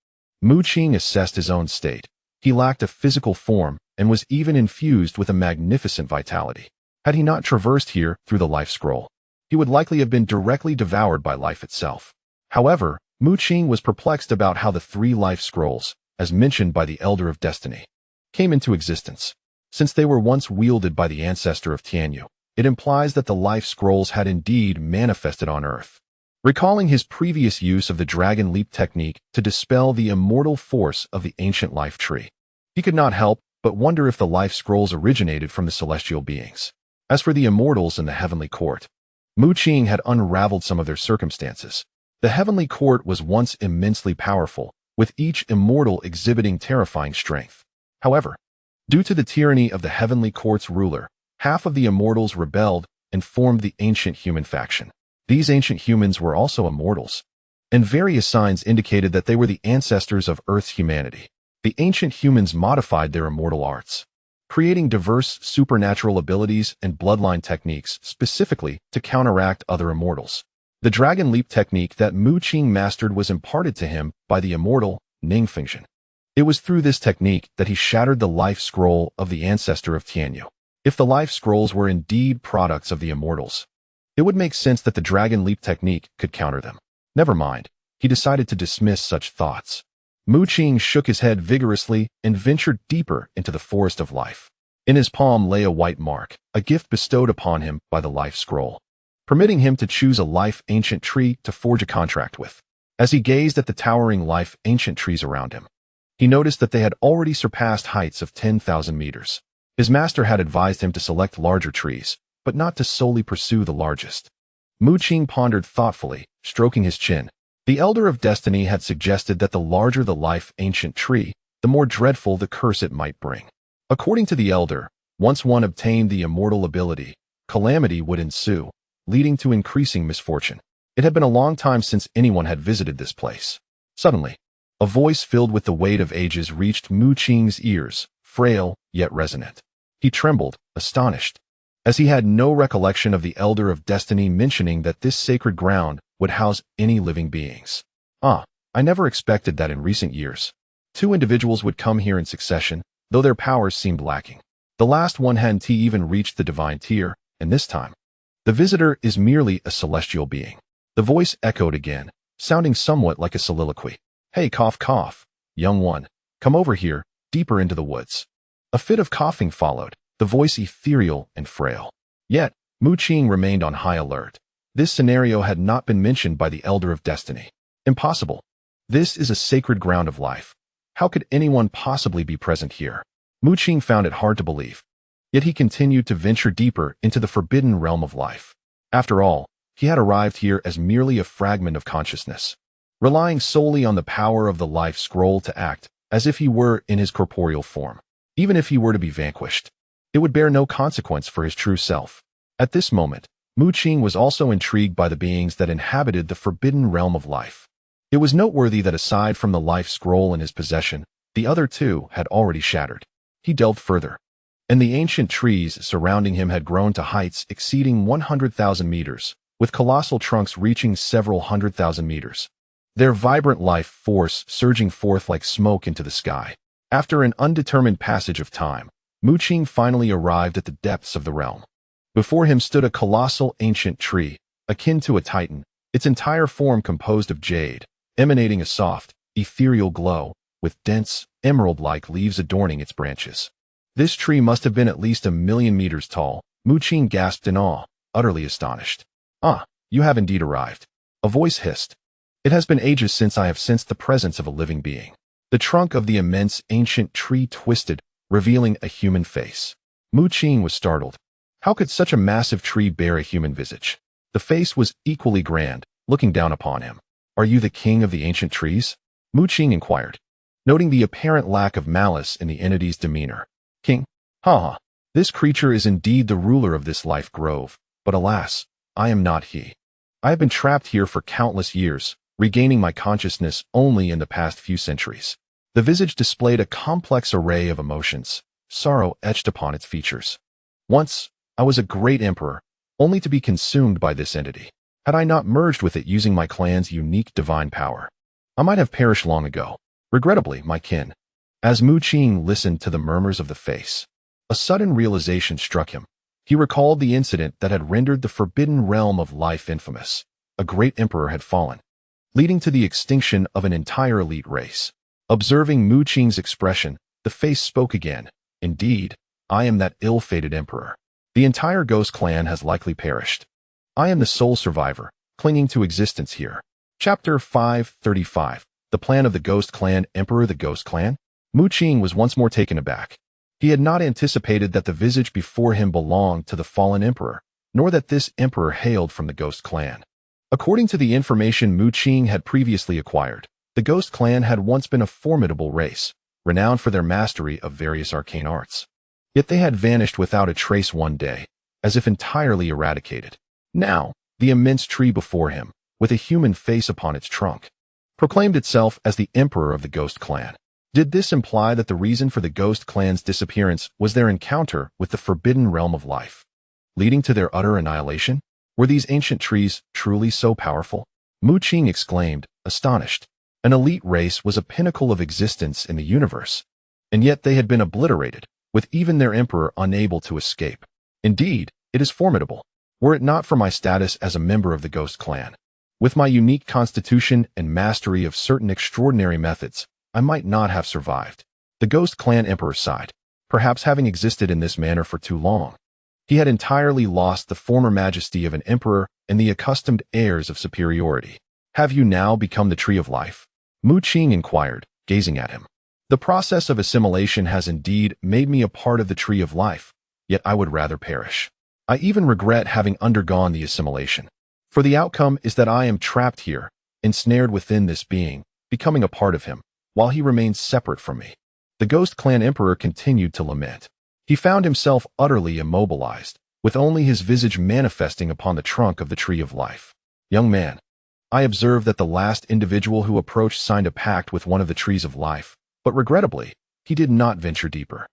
Mu Qing assessed his own state. He lacked a physical form and was even infused with a magnificent vitality. Had he not traversed here through the life scroll, he would likely have been directly devoured by life itself. However, Mu Qing was perplexed about how the 3 life scrolls, as mentioned by the Elder of Destiny, came into existence. Since they were once wielded by the ancestor of Tianyu, it implies that the life scrolls had indeed manifested on Earth. Recalling his previous use of the Dragon Leap technique to dispel the immortal force of the ancient life tree, he could not help but wonder if the life scrolls originated from the celestial beings. As for the immortals in the heavenly court, Mu Qing had unraveled some of their circumstances. The heavenly court was once immensely powerful, with each immortal exhibiting terrifying strength. However, due to the tyranny of the heavenly court's ruler, half of the immortals rebelled and formed the ancient human faction. These ancient humans were also immortals, and various signs indicated that they were the ancestors of Earth's humanity. The ancient humans modified their immortal arts, creating diverse supernatural abilities and bloodline techniques specifically to counteract other immortals. The Dragon Leap technique that Mu Qing mastered was imparted to him by the immortal Ningfengxian. It was through this technique that he shattered the life scroll of the ancestor of Tianyu. If the life scrolls were indeed products of the immortals, it would make sense that the Dragon Leap technique could counter them. Never mind, he decided to dismiss such thoughts. Mu Qing shook his head vigorously and ventured deeper into the forest of life. In his palm lay a white mark, a gift bestowed upon him by the life scroll, permitting him to choose a life ancient tree to forge a contract with. As he gazed at the towering life ancient trees around him, he noticed that they had already surpassed heights of 10,000 meters. His master had advised him to select larger trees, but not to solely pursue the largest. Mu Qing pondered thoughtfully, stroking his chin. The Elder of Destiny had suggested that the larger the life ancient tree, the more dreadful the curse it might bring. According to the Elder, once one obtained the immortal ability, calamity would ensue, leading to increasing misfortune. It had been a long time since anyone had visited this place. Suddenly, a voice filled with the weight of ages reached Mu Qing's ears, frail yet resonant. He trembled, astonished, as he had no recollection of the Elder of Destiny mentioning that this sacred ground would house any living beings. I never expected that in recent years 2 individuals would come here in succession, though their powers seemed lacking. The last one hadn't even reached the divine tier, and this time, the visitor is merely a celestial being. The voice echoed again, sounding somewhat like a soliloquy. Hey, cough, cough, young one, come over here, deeper into the woods. A fit of coughing followed, the voice ethereal and frail. Yet, Mu Qing remained on high alert. This scenario had not been mentioned by the Elder of Destiny. Impossible. This is a sacred ground of life. How could anyone possibly be present here? Mu Qing found it hard to believe. Yet he continued to venture deeper into the forbidden realm of life. After all, he had arrived here as merely a fragment of consciousness, relying solely on the power of the life scroll to act as if he were in his corporeal form. Even if he were to be vanquished, it would bear no consequence for his true self. At this moment, Mu Qing was also intrigued by the beings that inhabited the forbidden realm of life. It was noteworthy that aside from the life scroll in his possession, the other two had already shattered. He delved further, and the ancient trees surrounding him had grown to heights exceeding 100,000 meters, with colossal trunks reaching several 100,000 meters. Their vibrant life force surging forth like smoke into the sky. After an undetermined passage of time, Mu Qing finally arrived at the depths of the realm. Before him stood a colossal ancient tree, akin to a titan, its entire form composed of jade, emanating a soft, ethereal glow, with dense, emerald-like leaves adorning its branches. This tree must have been at least 1,000,000 meters tall. Mu Qing gasped in awe, utterly astonished. "Ah, you have indeed arrived," a voice hissed. "It has been ages since I have sensed the presence of a living being." The trunk of the immense ancient tree twisted, revealing a human face. Mu Qing was startled. How could such a massive tree bear a human visage? The face was equally grand, looking down upon him. "Are you the king of the ancient trees?" Mu Qing inquired, noting the apparent lack of malice in the entity's demeanor. "King? Ha! This creature is indeed the ruler of this life grove, but alas, I am not he. I have been trapped here for countless years, regaining my consciousness only in the past few centuries." The visage displayed a complex array of emotions, sorrow etched upon its features. "Once, I was a great emperor, only to be consumed by this entity. Had I not merged with it using my clan's unique divine power, I might have perished long ago. Regrettably, my kin." As Mu Qing listened to the murmurs of the face, a sudden realization struck him. He recalled the incident that had rendered the forbidden realm of life infamous. A great emperor had fallen, leading to the extinction of an entire elite race. Observing Mu Qing's expression, the face spoke again. "Indeed, I am that ill-fated emperor. The entire ghost clan has likely perished. I am the sole survivor, clinging to existence here." Chapter 535. The Plan of the Ghost Clan. Emperor the Ghost Clan? Mu Qing was once more taken aback. He had not anticipated that the visage before him belonged to the fallen emperor, nor that this emperor hailed from the Ghost Clan. According to the information Mu Qing had previously acquired, the Ghost Clan had once been a formidable race, renowned for their mastery of various arcane arts. Yet they had vanished without a trace one day, as if entirely eradicated. Now, the immense tree before him, with a human face upon its trunk, proclaimed itself as the emperor of the Ghost Clan. Did this imply that the reason for the Ghost Clan's disappearance was their encounter with the forbidden realm of life, leading to their utter annihilation? Were these ancient trees truly so powerful? Mu Qing exclaimed, astonished. An elite race was a pinnacle of existence in the universe, and yet they had been obliterated, with even their emperor unable to escape. Indeed, it is formidable. Were it not for my status as a member of the Ghost Clan, with my unique constitution and mastery of certain extraordinary methods, I might not have survived. The Ghost Clan emperor sighed, perhaps having existed in this manner for too long. He had entirely lost the former majesty of an emperor and the accustomed airs of superiority. "Have you now become the Tree of Life?" Mu Qing inquired, gazing at him. "The process of assimilation has indeed made me a part of the Tree of Life, yet I would rather perish. I even regret having undergone the assimilation. For the outcome is that I am trapped here, ensnared within this being, becoming a part of him, while he remains separate from me." The Ghost Clan Emperor continued to lament. He found himself utterly immobilized, with only his visage manifesting upon the trunk of the Tree of Life. "Young man, I observed that the last individual who approached signed a pact with one of the Trees of Life, but regrettably, he did not venture deeper.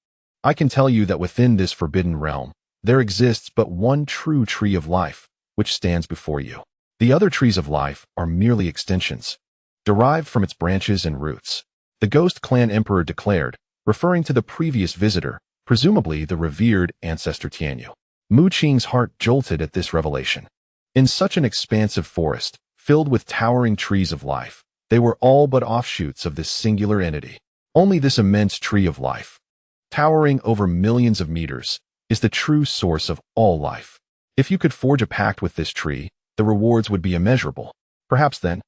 I can tell you that within this forbidden realm, there exists but one true Tree of Life, which stands before you. The other Trees of Life are merely extensions, derived from its branches and roots," the Ghost Clan Emperor declared, referring to the previous visitor, presumably the revered ancestor Tianyu. Mu Qing's heart jolted at this revelation. In such an expansive forest, filled with towering trees of life, they were all but offshoots of this singular entity. Only this immense Tree of Life, towering over millions of meters, is the true source of all life. If you could forge a pact with this tree, the rewards would be immeasurable. Perhaps then,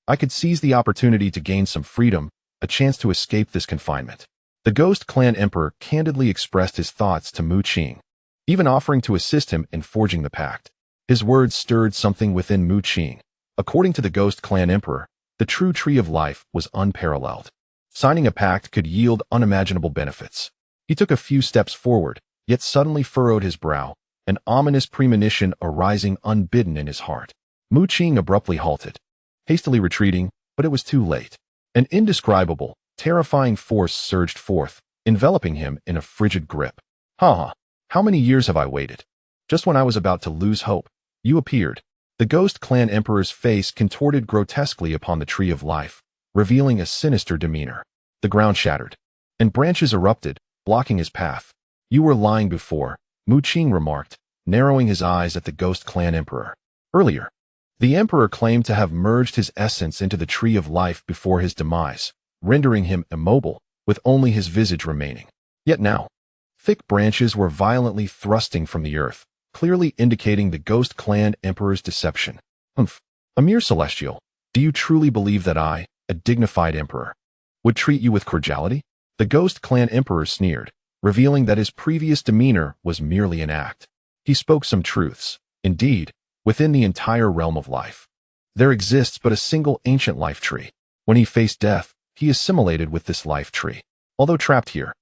I could seize the opportunity to gain some freedom, a chance to escape this confinement. The Ghost Clan Emperor candidly expressed his thoughts to Mu Qing, even offering to assist him in forging the pact. His words stirred something within Mu Qing. According to the Ghost Clan Emperor, the true Tree of Life was unparalleled. Signing a pact could yield unimaginable benefits. He took a few steps forward, yet suddenly furrowed his brow, an ominous premonition arising unbidden in his heart. Mu Qing abruptly halted, hastily retreating, but it was too late. An indescribable, terrifying force surged forth, enveloping him in a frigid grip. Ha! How many years have I waited? Just when I was about to lose hope, you appeared. The Ghost Clan Emperor's face contorted grotesquely upon the Tree of Life, revealing a sinister demeanor. The ground shattered, and branches erupted, blocking his path. You were lying before, Mu Qing remarked, narrowing his eyes at the Ghost Clan Emperor. Earlier, the Emperor claimed to have merged his essence into the Tree of Life before his demise, rendering him immobile, with only his visage remaining. Yet now, thick branches were violently thrusting from the earth, clearly indicating the Ghost Clan Emperor's deception. Humph. A mere celestial, do you truly believe that I, a dignified emperor, would treat you with cordiality? The Ghost Clan Emperor sneered, revealing that his previous demeanor was merely an act. He spoke some truths. Indeed, within the entire realm of life, there exists but a single ancient life tree. When he faced death, he assimilated with this life tree. Although trapped here,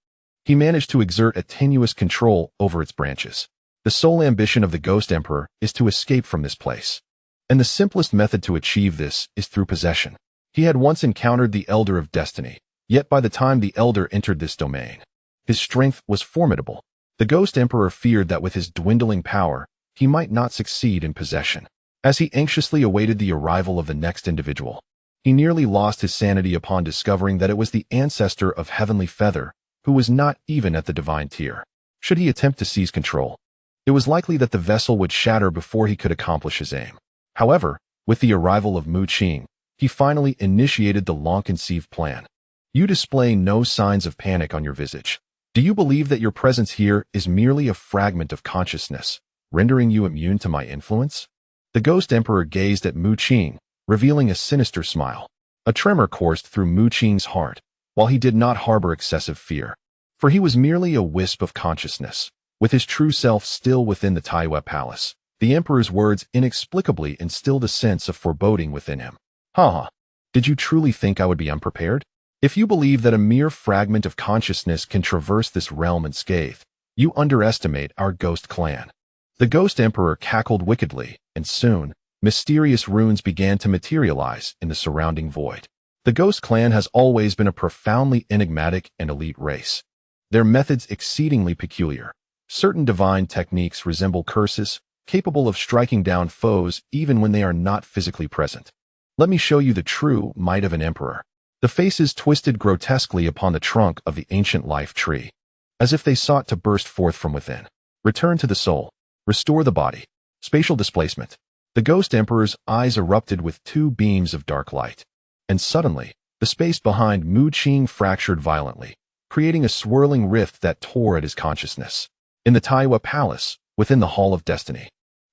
he managed to exert a tenuous control over its branches. The sole ambition of the Ghost Emperor is to escape from this place, and the simplest method to achieve this is through possession. He had once encountered the Elder of Destiny, yet by the time the Elder entered this domain, his strength was formidable. The Ghost Emperor feared that with his dwindling power, he might not succeed in possession. As he anxiously awaited the arrival of the next individual, he nearly lost his sanity upon discovering that it was the ancestor of Heavenly Feather, who was not even at the divine tier. Should he attempt to seize control, it was likely that the vessel would shatter before he could accomplish his aim. However, with the arrival of Mu Qing, he finally initiated the long-conceived plan. You display no signs of panic on your visage. Do you believe that your presence here is merely a fragment of consciousness, rendering you immune to my influence? The Ghost Emperor gazed at Mu Qing, revealing a sinister smile. A tremor coursed through Mu Qing's heart, while he did not harbor excessive fear, for he was merely a wisp of consciousness, with his true self still within the Taiwa Palace. The Emperor's words inexplicably instilled a sense of foreboding within him. Ha! Did you truly think I would be unprepared? If you believe that a mere fragment of consciousness can traverse this realm unscathed, you underestimate our Ghost Clan. The Ghost Emperor cackled wickedly, and soon, mysterious runes began to materialize in the surrounding void. The Ghost Clan has always been a profoundly enigmatic and elite race, their methods exceedingly peculiar. Certain divine techniques resemble curses, capable of striking down foes even when they are not physically present. Let me show you the true might of an emperor. The faces twisted grotesquely upon the trunk of the ancient life tree, as if they sought to burst forth from within. Return to the soul. Restore the body. Spatial displacement. The Ghost Emperor's eyes erupted with two beams of dark light, and suddenly, the space behind Mu Qing fractured violently, creating a swirling rift that tore at his consciousness. In the Taiwa Palace, within the Hall of Destiny,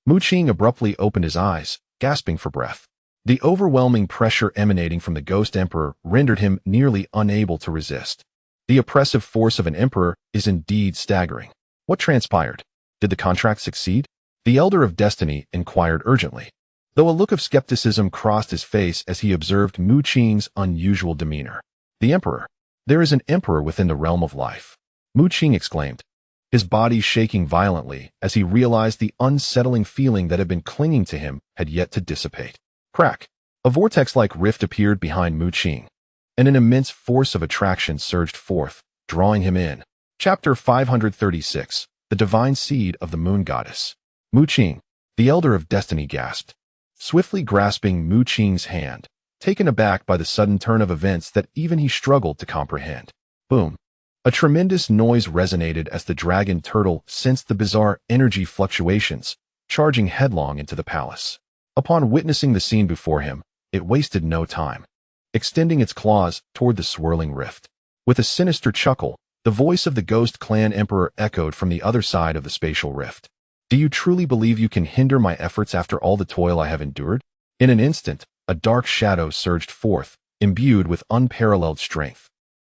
Mu Qing abruptly opened his eyes, gasping for breath. The overwhelming pressure emanating from the Ghost Emperor rendered him nearly unable to resist. The oppressive force of an emperor is indeed staggering. What transpired? Did the contract succeed? The Elder of Destiny inquired urgently, though a look of skepticism crossed his face as he observed Mu Qing's unusual demeanor. The Emperor. There is an emperor within the realm of life, Mu Qing exclaimed, his body shaking violently as he realized the unsettling feeling that had been clinging to him had yet to dissipate. Crack! A vortex-like rift appeared behind Mu Qing, and an immense force of attraction surged forth, drawing him in. Chapter 536, The Divine Seed of the Moon Goddess. Mu Qing, the Elder of Destiny, gasped, swiftly grasping Mu Qing's hand, taken aback by the sudden turn of events that even he struggled to comprehend. Boom! A tremendous noise resonated as the dragon turtle sensed the bizarre energy fluctuations, charging headlong into the palace. Upon witnessing the scene before him, it wasted no time, extending its claws toward the swirling rift. With a sinister chuckle, the voice of the Ghost Clan Emperor echoed from the other side of the spatial rift. Do you truly believe you can hinder my efforts after all the toil I have endured? In an instant, a dark shadow surged forth, imbued with unparalleled strength,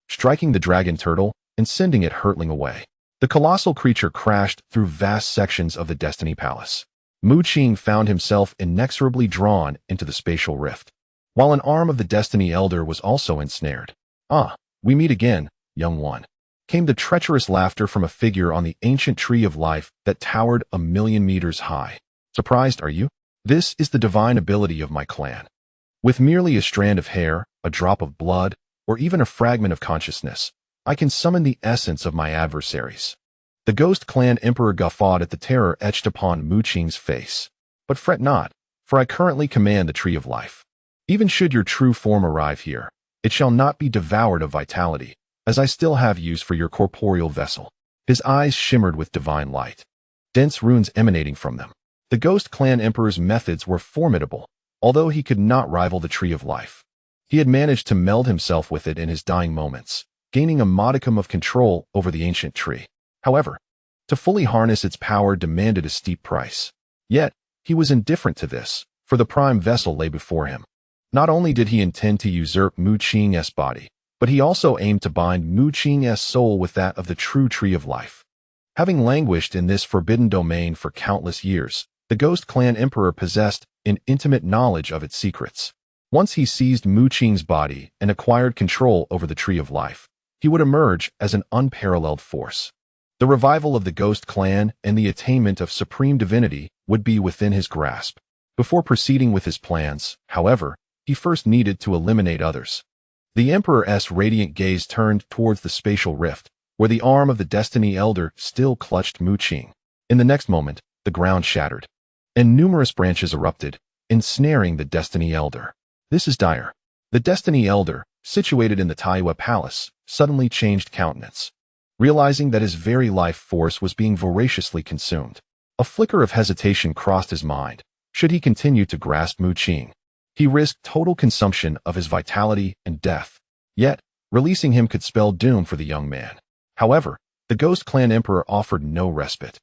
striking the dragon turtle and sending it hurtling away. The colossal creature crashed through vast sections of the Destiny Palace. Mu Qing found himself inexorably drawn into the spatial rift, while an arm of the Destiny Elder was also ensnared. Ah, we meet again, young one. came the treacherous laughter from a figure on the ancient tree of life that towered 1,000,000 meters high. Surprised, are you? This is the divine ability of my clan. With merely a strand of hair, a drop of blood, or even a fragment of consciousness, I can summon the essence of my adversaries. The Ghost Clan Emperor guffawed at the terror etched upon Mu Qing's face. But fret not, for I currently command the Tree of Life. Even should your true form arrive here, it shall not be devoured of vitality, as I still have use for your corporeal vessel. His eyes shimmered with divine light, dense runes emanating from them. The Ghost Clan Emperor's methods were formidable, although he could not rival the Tree of Life. He had managed to meld himself with it in his dying moments, gaining a modicum of control over the ancient tree. However, to fully harness its power demanded a steep price. Yet, he was indifferent to this, for the prime vessel lay before him. Not only did he intend to usurp Mu Qing's body, but he also aimed to bind Mu Qing's soul with that of the true Tree of Life. Having languished in this forbidden domain for countless years, the Ghost Clan Emperor possessed an intimate knowledge of its secrets. Once he seized Mu Qing's body and acquired control over the Tree of Life, he would emerge as an unparalleled force. The revival of the Ghost Clan and the attainment of supreme divinity would be within his grasp. Before proceeding with his plans, however, he first needed to eliminate others. The Emperor's radiant gaze turned towards the spatial rift, where the arm of the Destiny Elder still clutched Mu Qing. In the next moment, the ground shattered, and numerous branches erupted, ensnaring the Destiny Elder. This is dire. The Destiny Elder, situated in the Taiwa Palace, suddenly changed countenance, realizing that his very life force was being voraciously consumed. A flicker of hesitation crossed his mind. Should he continue to grasp Mu Qing, he risked total consumption of his vitality and death. Yet, releasing him could spell doom for the young man. However, the Ghost Clan Emperor offered no respite.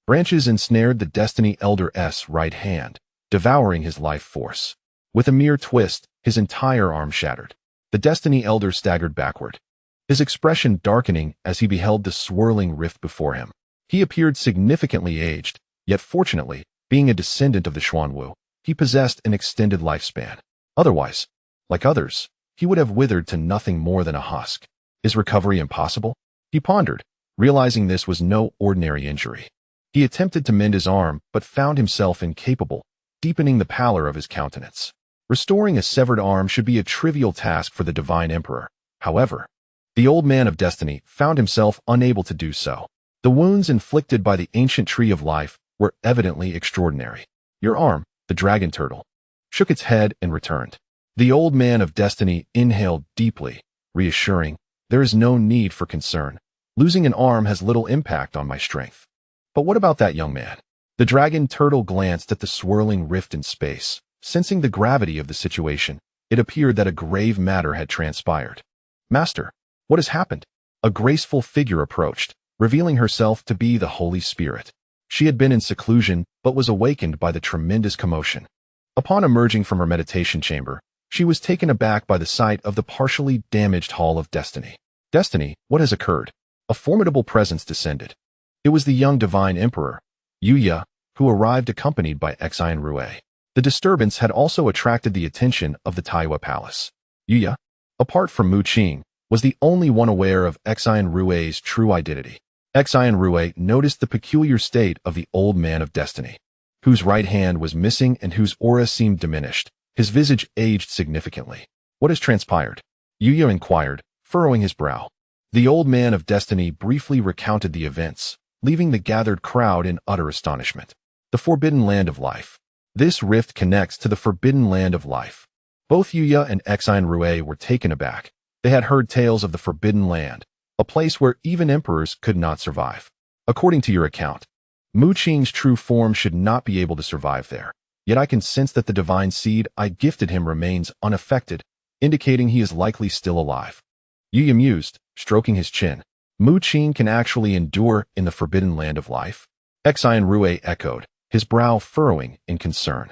Branches ensnared the Destiny Elder's right hand, devouring his life force. With a mere twist, his entire arm shattered. The Destiny Elder staggered backward, his expression darkening as he beheld the swirling rift before him. He appeared significantly aged, yet fortunately, being a descendant of the Xuanwu, he possessed an extended lifespan. Otherwise, like others, he would have withered to nothing more than a husk. Is recovery impossible? He pondered, realizing this was no ordinary injury. He attempted to mend his arm, but found himself incapable, deepening the pallor of his countenance. Restoring a severed arm should be a trivial task for the Divine Emperor. However, the old man of destiny found himself unable to do so. The wounds inflicted by the ancient Tree of Life were evidently extraordinary. Your arm, the dragon turtle, shook its head and returned. The old man of destiny inhaled deeply, reassuring, there is no need for concern. Losing an arm has little impact on my strength. But what about that young man? The dragon turtle glanced at the swirling rift in space. Sensing the gravity of the situation, it appeared that a grave matter had transpired. Master, what has happened? A graceful figure approached, revealing herself to be the Holy Spirit. She had been in seclusion, but was awakened by the tremendous commotion. Upon emerging from her meditation chamber, she was taken aback by the sight of the partially damaged Hall of Destiny. Destiny, what has occurred? A formidable presence descended. It was the young Divine Emperor, Yuya, who arrived accompanied by Xian Rue. The disturbance had also attracted the attention of the Taiwa Palace. Yuya, apart from Mu Qing, was the only one aware of Xian Rue's true identity. Xian Rue noticed the peculiar state of the old man of destiny, whose right hand was missing and whose aura seemed diminished. His visage aged significantly. What has transpired? Yuya inquired, furrowing his brow. The old man of destiny briefly recounted the events, leaving the gathered crowd in utter astonishment. The Forbidden Land of Life. This rift connects to the Forbidden Land of Life. Both Yuya and Xian Rue were taken aback. They had heard tales of the Forbidden Land, a place where even emperors could not survive. According to your account, Mu Qing's true form should not be able to survive there. Yet I can sense that the divine seed I gifted him remains unaffected, indicating he is likely still alive. Yuya mused, stroking his chin. Mu Qing can actually endure in the Forbidden Land of Life? Xian Rue echoed, his brow furrowing in concern.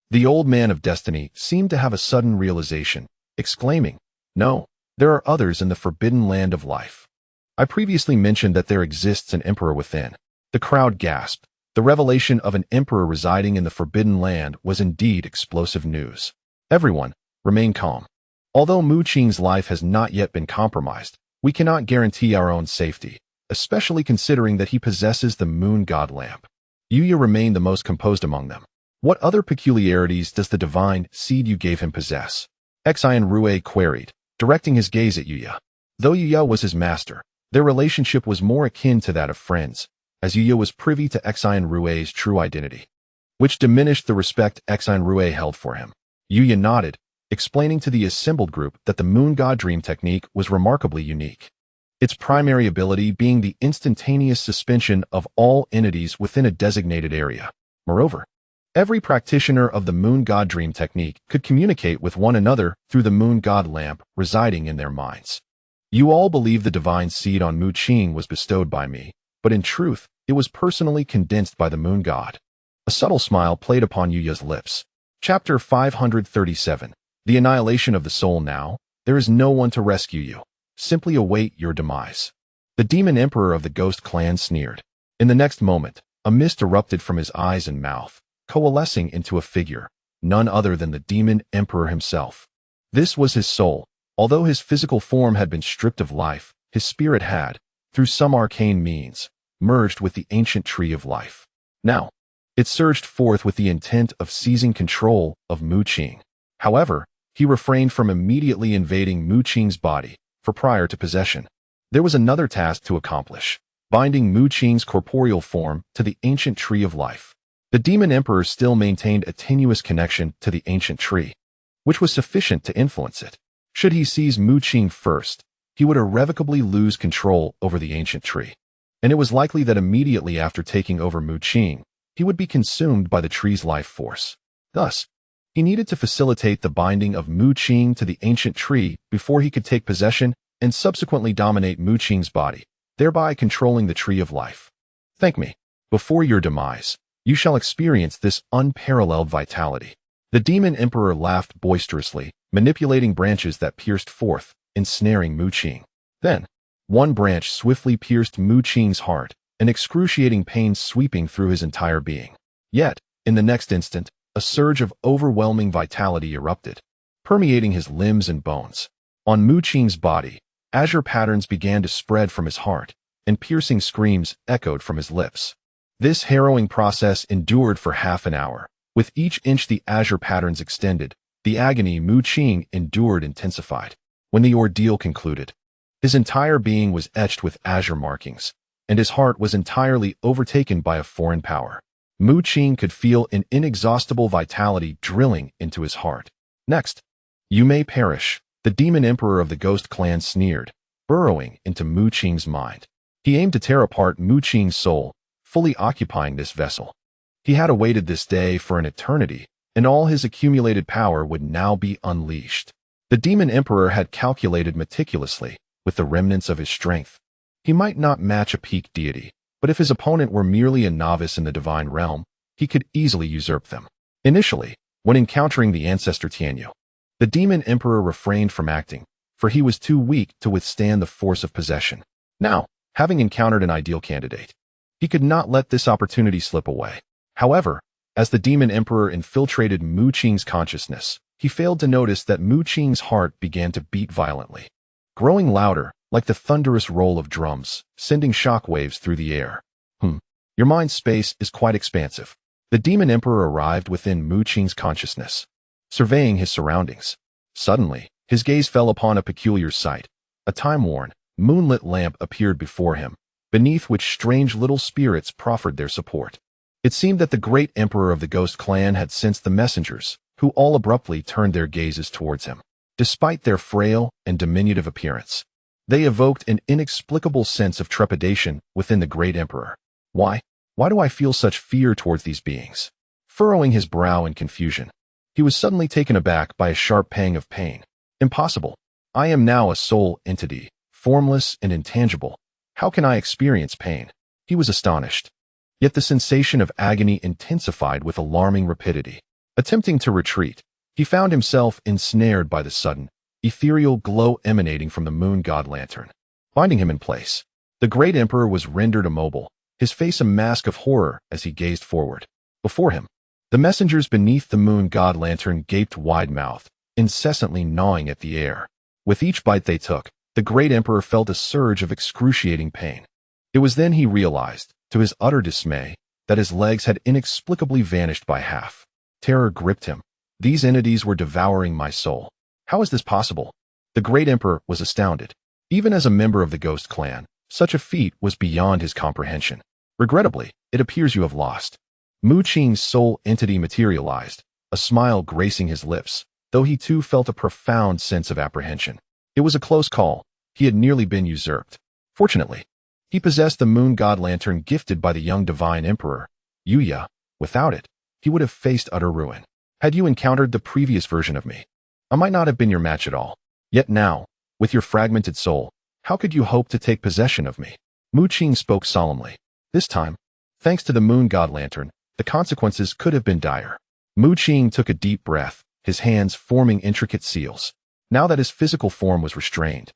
The old man of destiny seemed to have a sudden realization, exclaiming, no, there are others in the Forbidden Land of Life. I previously mentioned that there exists an emperor within. The crowd gasped. The revelation of an emperor residing in the Forbidden Land was indeed explosive news. Everyone, remain calm. Although Mu Qing's life has not yet been compromised, We cannot guarantee our own safety, especially considering that he possesses the moon god lamp. Yuya remained the most composed among them. What other peculiarities does the divine seed you gave him possess? Xian Rue queried, directing his gaze at Yuya. Though Yuya was his master, their relationship was more akin to that of friends, as Yuya was privy to Xian Rue's true identity, which diminished the respect Xian Rue held for him. Yuya nodded, explaining to the assembled group that the moon god dream technique was remarkably unique, its primary ability being the instantaneous suspension of all entities within a designated area. Moreover, every practitioner of the moon god dream technique could communicate with one another through the moon god lamp residing in their minds. You all believe the divine seed on Mu Qing was bestowed by me, but in truth, it was personally condensed by the moon god. A subtle smile played upon Yuya's lips. Chapter 537. The annihilation of the soul. Now, there is no one to rescue you. Simply await your demise. The demon emperor of the ghost clan sneered. In the next moment, a mist erupted from his eyes and mouth, coalescing into a figure, none other than the demon emperor himself. This was his soul. Although his physical form had been stripped of life, his spirit had, through some arcane means, merged with the ancient tree of life. Now, it surged forth with the intent of seizing control of Mu Qing. However, he refrained from immediately invading Mu Qing's body, for prior to possession, there was another task to accomplish, binding Mu Qing's corporeal form to the ancient tree of life. The demon emperor still maintained a tenuous connection to the ancient tree, which was sufficient to influence it. Should he seize Mu Qing first, he would irrevocably lose control over the ancient tree, and it was likely that immediately after taking over Mu Qing, he would be consumed by the tree's life force. Thus, he needed to facilitate the binding of Mu Qing to the ancient tree before he could take possession and subsequently dominate Mu Qing's body, thereby controlling the tree of life. Thank me. Before your demise, you shall experience this unparalleled vitality. The demon emperor laughed boisterously, manipulating branches that pierced forth, ensnaring Mu Qing. Then, one branch swiftly pierced Mu Qing's heart, an excruciating pain sweeping through his entire being. Yet, in the next instant, a surge of overwhelming vitality erupted, permeating his limbs and bones. On Mu Qing's body, azure patterns began to spread from his heart, and piercing screams echoed from his lips. This harrowing process endured for half an hour. With each inch the azure patterns extended, the agony Mu Qing endured intensified. When the ordeal concluded, his entire being was etched with azure markings, and his heart was entirely overtaken by a foreign power. Mu Qing could feel an inexhaustible vitality drilling into his heart. Next, you may perish, the demon emperor of the ghost clan sneered, burrowing into Mu Qing's mind. He aimed to tear apart Mu Qing's soul, fully occupying this vessel. He had awaited this day for an eternity, and all his accumulated power would now be unleashed. The demon emperor had calculated meticulously, with the remnants of his strength. He might not match a peak deity, but if his opponent were merely a novice in the divine realm, he could easily usurp them. Initially, when encountering the ancestor Tianyu, the demon emperor refrained from acting, for he was too weak to withstand the force of possession. Now, having encountered an ideal candidate, he could not let this opportunity slip away. However, as the demon emperor infiltrated Mu Qing's consciousness, he failed to notice that Mu Qing's heart began to beat violently, growing louder, like the thunderous roll of drums, sending shockwaves through the air. Your mind space is quite expansive. The demon emperor arrived within Mu Qing's consciousness, surveying his surroundings. Suddenly, his gaze fell upon a peculiar sight. A time-worn, moonlit lamp appeared before him, beneath which strange little spirits proffered their support. It seemed that the great emperor of the ghost clan had sensed the messengers, who all abruptly turned their gazes towards him. Despite their frail and diminutive appearance, they evoked an inexplicable sense of trepidation within the great emperor. Why do I feel such fear towards these beings? Furrowing his brow in confusion, he was suddenly taken aback by a sharp pang of pain. Impossible. I am now a soul entity, formless and intangible. How can I experience pain? He was astonished. Yet the sensation of agony intensified with alarming rapidity. Attempting to retreat, he found himself ensnared by the sudden, ethereal glow emanating from the moon god lantern, binding him in place. The great emperor was rendered immobile, his face a mask of horror as he gazed forward. Before him, the messengers beneath the moon god lantern gaped wide-mouthed, incessantly gnawing at the air. With each bite they took, The great emperor felt a surge of excruciating pain. It was then he realized, to his utter dismay, that his legs had inexplicably vanished by half. Terror gripped him. These entities were devouring my soul. How is this possible? The great emperor was astounded. Even as a member of the Ghost clan, such a feat was beyond his comprehension. Regrettably, it appears you have lost. Mu Qing's soul entity materialized, a smile gracing his lips, though he too felt a profound sense of apprehension. It was a close call. He had nearly been usurped. Fortunately, he possessed the moon god lantern gifted by the young divine emperor, Yuya. Without it, he would have faced utter ruin. Had you encountered the previous version of me, I might not have been your match at all. Yet now, with your fragmented soul, how could you hope to take possession of me? Mu Qing spoke solemnly. This time, thanks to the moon god lantern, the consequences could have been dire. Mu Qing took a deep breath, his hands forming intricate seals. Now that his physical form was restrained,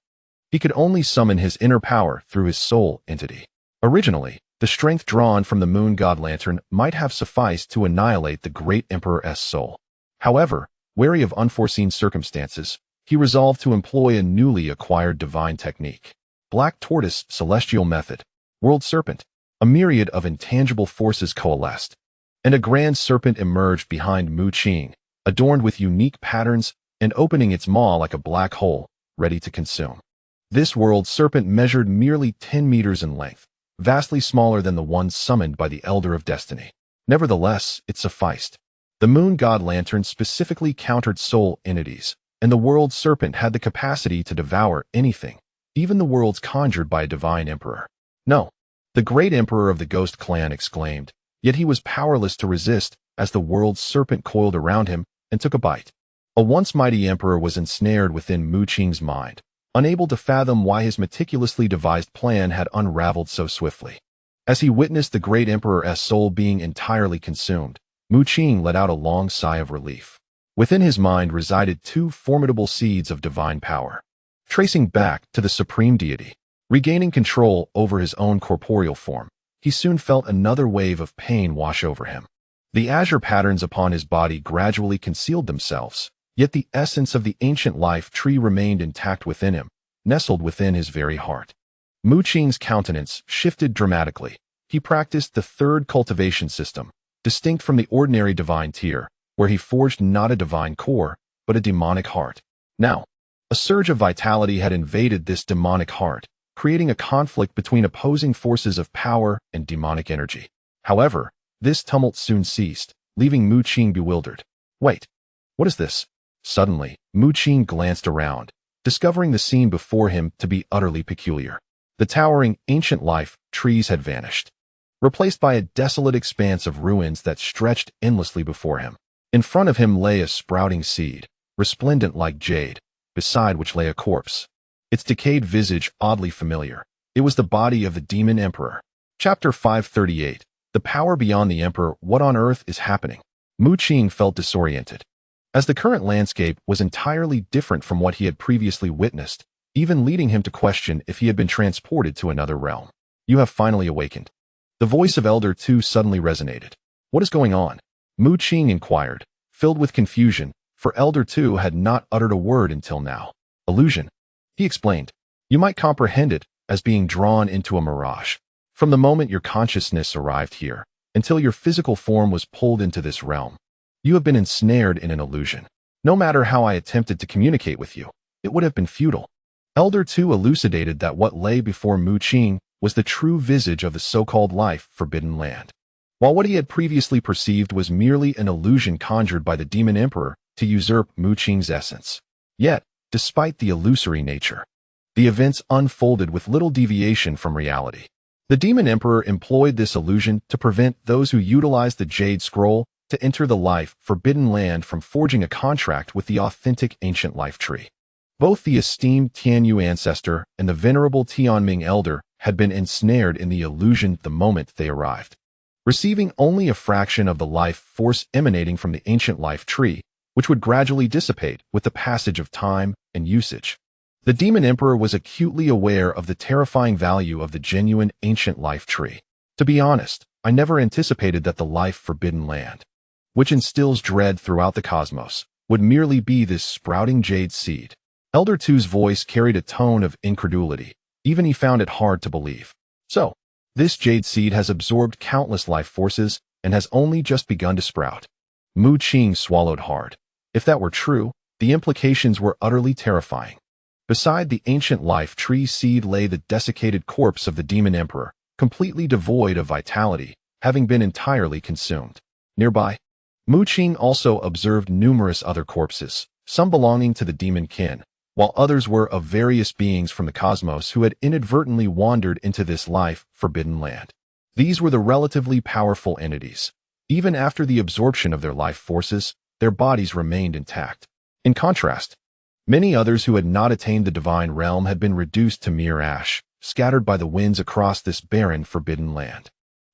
he could only summon his inner power through his soul entity. Originally, the strength drawn from the moon god lantern might have sufficed to annihilate the great emperor's soul. However, wary of unforeseen circumstances, he resolved to employ a newly acquired divine technique. Black Tortoise Celestial Method. World Serpent. A myriad of intangible forces coalesced, and a grand serpent emerged behind Mu Qing, adorned with unique patterns and opening its maw like a black hole, ready to consume. This world serpent measured merely 10 meters in length, vastly smaller than the one summoned by the Elder of Destiny. Nevertheless, it sufficed. The moon god lantern specifically countered soul entities, and the world serpent had the capacity to devour anything, even the worlds conjured by a divine emperor. No, the great emperor of the Ghost clan exclaimed, yet he was powerless to resist as the world serpent coiled around him and took a bite. A once mighty emperor was ensnared within Mu Qing's mind, unable to fathom why his meticulously devised plan had unraveled so swiftly. As he witnessed the great emperor's soul being entirely consumed, Mu Qing let out a long sigh of relief. Within his mind resided two formidable seeds of divine power, tracing back to the supreme deity. Regaining control over his own corporeal form, he soon felt another wave of pain wash over him. The azure patterns upon his body gradually concealed themselves, yet the essence of the ancient life tree remained intact within him, nestled within his very heart. Mu Qing's countenance shifted dramatically. He practiced the third cultivation system, distinct from the ordinary divine tier, where he forged not a divine core, but a demonic heart. Now, a surge of vitality had invaded this demonic heart, creating a conflict between opposing forces of power and demonic energy. However, this tumult soon ceased, leaving Mu Qing bewildered. Wait, what is this? Suddenly, Mu Qing glanced around, discovering the scene before him to be utterly peculiar. The towering, ancient life trees had vanished, replaced by a desolate expanse of ruins that stretched endlessly before him. In front of him lay a sprouting seed, resplendent like jade, beside which lay a corpse. Its decayed visage oddly familiar. It was the body of the demon emperor. Chapter 538. The power beyond the emperor. What on earth is happening? Mu Qing felt disoriented, as the current landscape was entirely different from what he had previously witnessed, even leading him to question if he had been transported to another realm. You have finally awakened. The voice of Elder Tu suddenly resonated. What is going on? Mu Qing inquired, filled with confusion, for Elder Tu had not uttered a word until now. Illusion. He explained. You might comprehend it as being drawn into a mirage. From the moment your consciousness arrived here, until your physical form was pulled into this realm, you have been ensnared in an illusion. No matter how I attempted to communicate with you, it would have been futile. Elder Tu elucidated that what lay before Mu Qing was the true visage of the so-called life forbidden land, while what he had previously perceived was merely an illusion conjured by the demon emperor to usurp Mu Qing's essence. Yet, despite the illusory nature, the events unfolded with little deviation from reality. The demon emperor employed this illusion to prevent those who utilized the Jade Scroll to enter the life forbidden land from forging a contract with the authentic ancient life tree. Both the esteemed Tianyu ancestor and the venerable Tianming elder had been ensnared in the illusion the moment they arrived, receiving only a fraction of the life force emanating from the ancient life tree, which would gradually dissipate with the passage of time and usage. The demon emperor was acutely aware of the terrifying value of the genuine ancient life tree. To be honest, I never anticipated that the life forbidden land, which instills dread throughout the cosmos, would merely be this sprouting jade seed. Elder Tu's voice carried a tone of incredulity. Even he found it hard to believe. So, this jade seed has absorbed countless life forces and has only just begun to sprout. Mu Qing swallowed hard. If that were true, the implications were utterly terrifying. Beside the ancient life tree seed lay the desiccated corpse of the demon emperor, completely devoid of vitality, having been entirely consumed. Nearby, Mu Qing also observed numerous other corpses, some belonging to the demon kin, while others were of various beings from the cosmos who had inadvertently wandered into this life-forbidden land. These were the relatively powerful entities. Even after the absorption of their life forces, their bodies remained intact. In contrast, many others who had not attained the divine realm had been reduced to mere ash, scattered by the winds across this barren, forbidden land.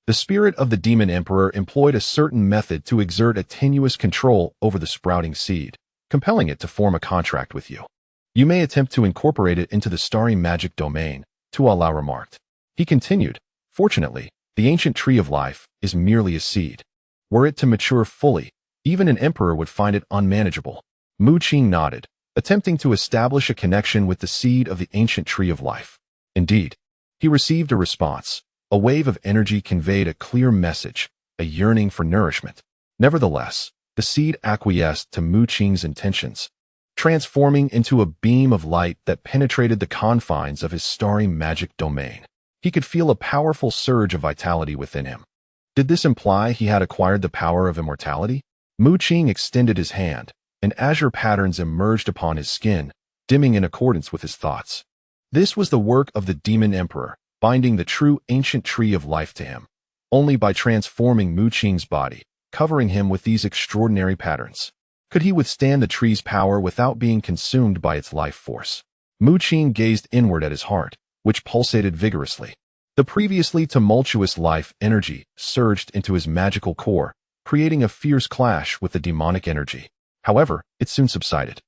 The spirit of the demon emperor employed a certain method to exert a tenuous control over the sprouting seed, compelling it to form a contract with you. You may attempt to incorporate it into the starry magic domain, Tualau remarked. He continued, fortunately, the ancient tree of life is merely a seed. Were it to mature fully, even an emperor would find it unmanageable. Mu Qing nodded, attempting to establish a connection with the seed of the ancient tree of life. Indeed, he received a response. A wave of energy conveyed a clear message, a yearning for nourishment. Nevertheless, the seed acquiesced to Mu Qing's intentions, transforming into a beam of light that penetrated the confines of his starry magic domain. He could feel a powerful surge of vitality within him. Did this imply he had acquired the power of immortality? Mu Qing extended his hand, and azure patterns emerged upon his skin, dimming in accordance with his thoughts. This was the work of the demon emperor, binding the true ancient tree of life to him. Only by transforming Mu Qing's body, covering him with these extraordinary patterns, could he withstand the tree's power without being consumed by its life force. Mu Qing gazed inward at his heart, which pulsated vigorously. The previously tumultuous life energy surged into his magical core, creating a fierce clash with the demonic energy. However, it soon subsided,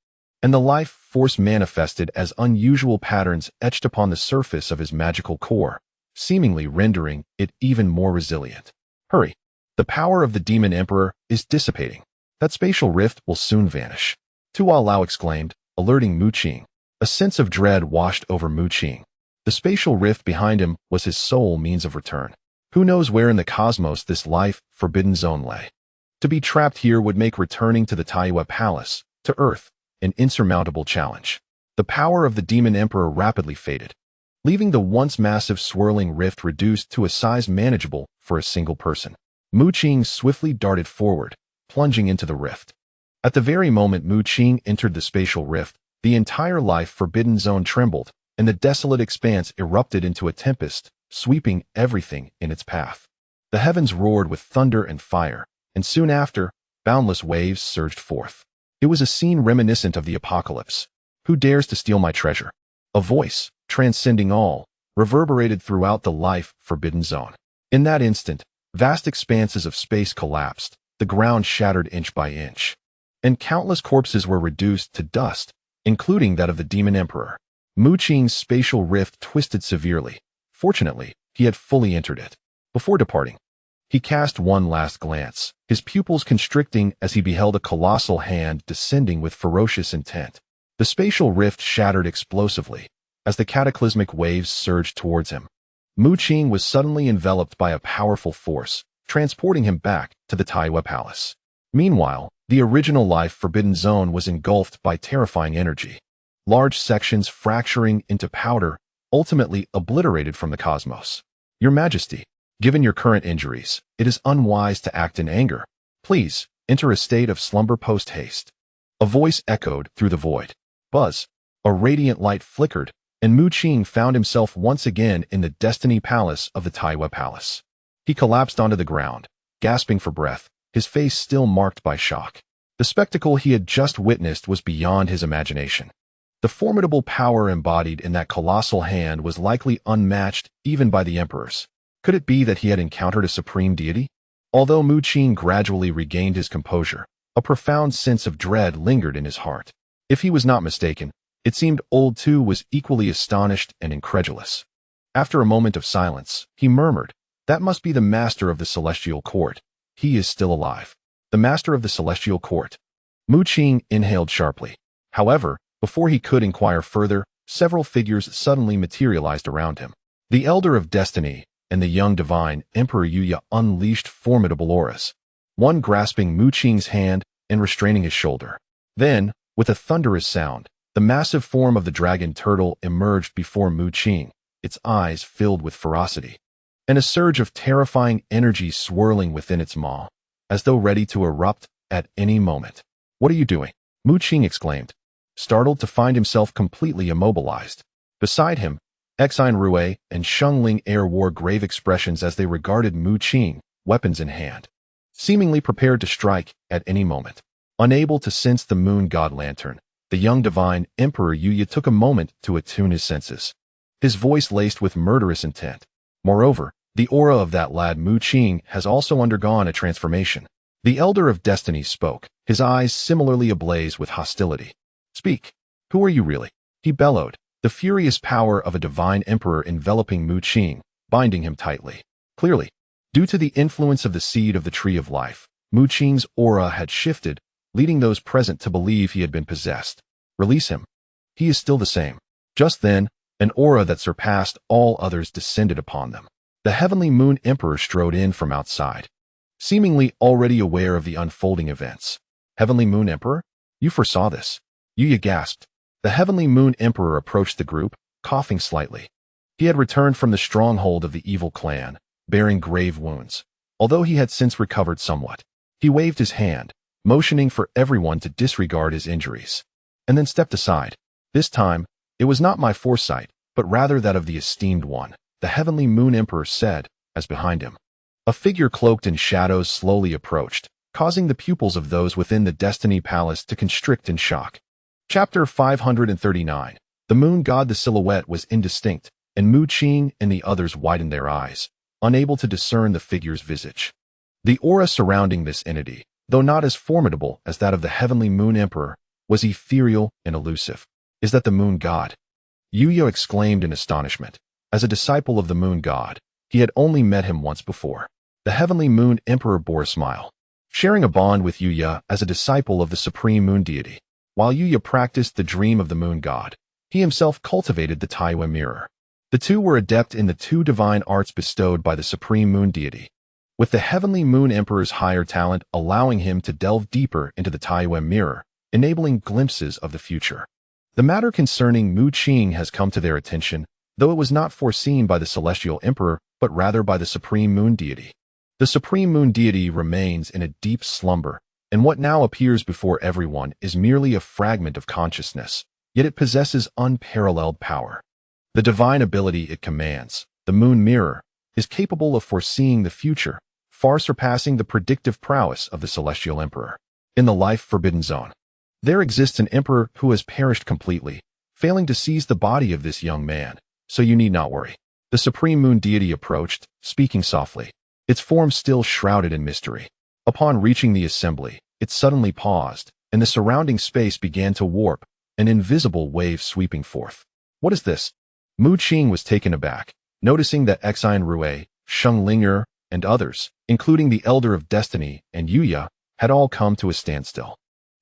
and the life force manifested as unusual patterns etched upon the surface of his magical core, seemingly rendering it even more resilient. Hurry! The power of the demon emperor is dissipating. That spatial rift will soon vanish. Tualau exclaimed, alerting Mu Qing. A sense of dread washed over Mu Qing. The spatial rift behind him was his sole means of return. Who knows where in the cosmos this life-forbidden zone lay? To be trapped here would make returning to the Taiwa Palace, to Earth, an insurmountable challenge. The power of the demon emperor rapidly faded, leaving the once massive swirling rift reduced to a size manageable for a single person. Mu Qing swiftly darted forward, plunging into the rift. At the very moment Mu Qing entered the spatial rift, the entire life-forbidden zone trembled, and the desolate expanse erupted into a tempest, sweeping everything in its path. The heavens roared with thunder and fire, and soon after, boundless waves surged forth. It was a scene reminiscent of the apocalypse. Who dares to steal my treasure? A voice, transcending all, reverberated throughout the life-forbidden zone. In that instant, vast expanses of space collapsed, the ground shattered inch by inch, and countless corpses were reduced to dust, including that of the demon emperor. Mu Qing's spatial rift twisted severely. Fortunately, he had fully entered it. Before departing, he cast one last glance, his pupils constricting as he beheld a colossal hand descending with ferocious intent. The spatial rift shattered explosively as the cataclysmic waves surged towards him. Mu Qing was suddenly enveloped by a powerful force, transporting him back to the Taiwa Palace. Meanwhile, the original life-forbidden zone was engulfed by terrifying energy. Large sections fracturing into powder, ultimately obliterated from the cosmos. Your Majesty, given your current injuries, it is unwise to act in anger. Please, enter a state of slumber post-haste. A voice echoed through the void. Buzz. A radiant light flickered, and Mu Qing found himself once again in the Destiny Palace of the Taiwa Palace. He collapsed onto the ground, gasping for breath, his face still marked by shock. The spectacle he had just witnessed was beyond his imagination. The formidable power embodied in that colossal hand was likely unmatched even by the emperors. Could it be that he had encountered a supreme deity? Although Mu Qing gradually regained his composure, a profound sense of dread lingered in his heart. If he was not mistaken, it seemed Old Tu was equally astonished and incredulous. After a moment of silence, he murmured, "That must be the master of the celestial court. He is still alive." The master of the celestial court. Mu Qing inhaled sharply. However, Before he could inquire further, several figures suddenly materialized around him. The Elder of Destiny and the young divine Emperor Yuya unleashed formidable auras, one grasping Mu Qing's hand and restraining his shoulder. Then, with a thunderous sound, the massive form of the dragon turtle emerged before Mu Qing, its eyes filled with ferocity, and a surge of terrifying energy swirling within its maw, as though ready to erupt at any moment. "What are you doing?" Mu Qing exclaimed, startled to find himself completely immobilized. Beside him, Exine Rue and Shengling Air wore grave expressions as they regarded Mu Qing, weapons in hand, seemingly prepared to strike at any moment. Unable to sense the moon god lantern, the young divine Emperor Yuya took a moment to attune his senses, his voice laced with murderous intent. Moreover, the aura of that lad Mu Qing has also undergone a transformation. The Elder of Destiny spoke, his eyes similarly ablaze with hostility. "Speak. Who are you really?" he bellowed, the furious power of a divine emperor enveloping Mu Qing, binding him tightly. Clearly, due to the influence of the seed of the tree of life, Mu Qing's aura had shifted, leading those present to believe he had been possessed. "Release him. He is still the same." Just then, an aura that surpassed all others descended upon them. The heavenly moon emperor strode in from outside, seemingly already aware of the unfolding events. "Heavenly moon emperor? You foresaw this?" Yuya gasped. The heavenly moon emperor approached the group, coughing slightly. He had returned from the stronghold of the evil clan, bearing grave wounds, although he had since recovered somewhat. He waved his hand, motioning for everyone to disregard his injuries, and then stepped aside. "This time, it was not my foresight, but rather that of the esteemed one," the heavenly moon emperor said, as behind him, a figure cloaked in shadows slowly approached, causing the pupils of those within the Destiny Palace to constrict in shock. Chapter 539. The moon god. The silhouette was indistinct, and Mu Qing and the others widened their eyes, unable to discern the figure's visage. The aura surrounding this entity, though not as formidable as that of the heavenly moon emperor, was ethereal and elusive. "Is that the moon god?" Yuya exclaimed in astonishment. As a disciple of the moon god, he had only met him once before. The heavenly moon emperor bore a smile, sharing a bond with Yuya as a disciple of the supreme moon deity. While Yuya practiced the dream of the moon god, he himself cultivated the Taiwan mirror. The two were adept in the two divine arts bestowed by the supreme moon deity, with the heavenly moon emperor's higher talent allowing him to delve deeper into the Taiwan mirror, enabling glimpses of the future. The matter concerning Mu Qing has come to their attention, though it was not foreseen by the celestial emperor, but rather by the supreme moon deity. The supreme moon deity remains in a deep slumber, and what now appears before everyone is merely a fragment of consciousness, yet it possesses unparalleled power. The divine ability it commands, the moon mirror, is capable of foreseeing the future, far surpassing the predictive prowess of the celestial emperor. In the life forbidden zone, there exists an emperor who has perished completely, failing to seize the body of this young man, so you need not worry. The supreme moon deity approached, speaking softly, its form still shrouded in mystery. Upon reaching the assembly, it suddenly paused, and the surrounding space began to warp, an invisible wave sweeping forth. "What is this?" Mu Qing was taken aback, noticing that Exine Rue, Shengling, and others, including the Elder of Destiny and Yuya, had all come to a standstill.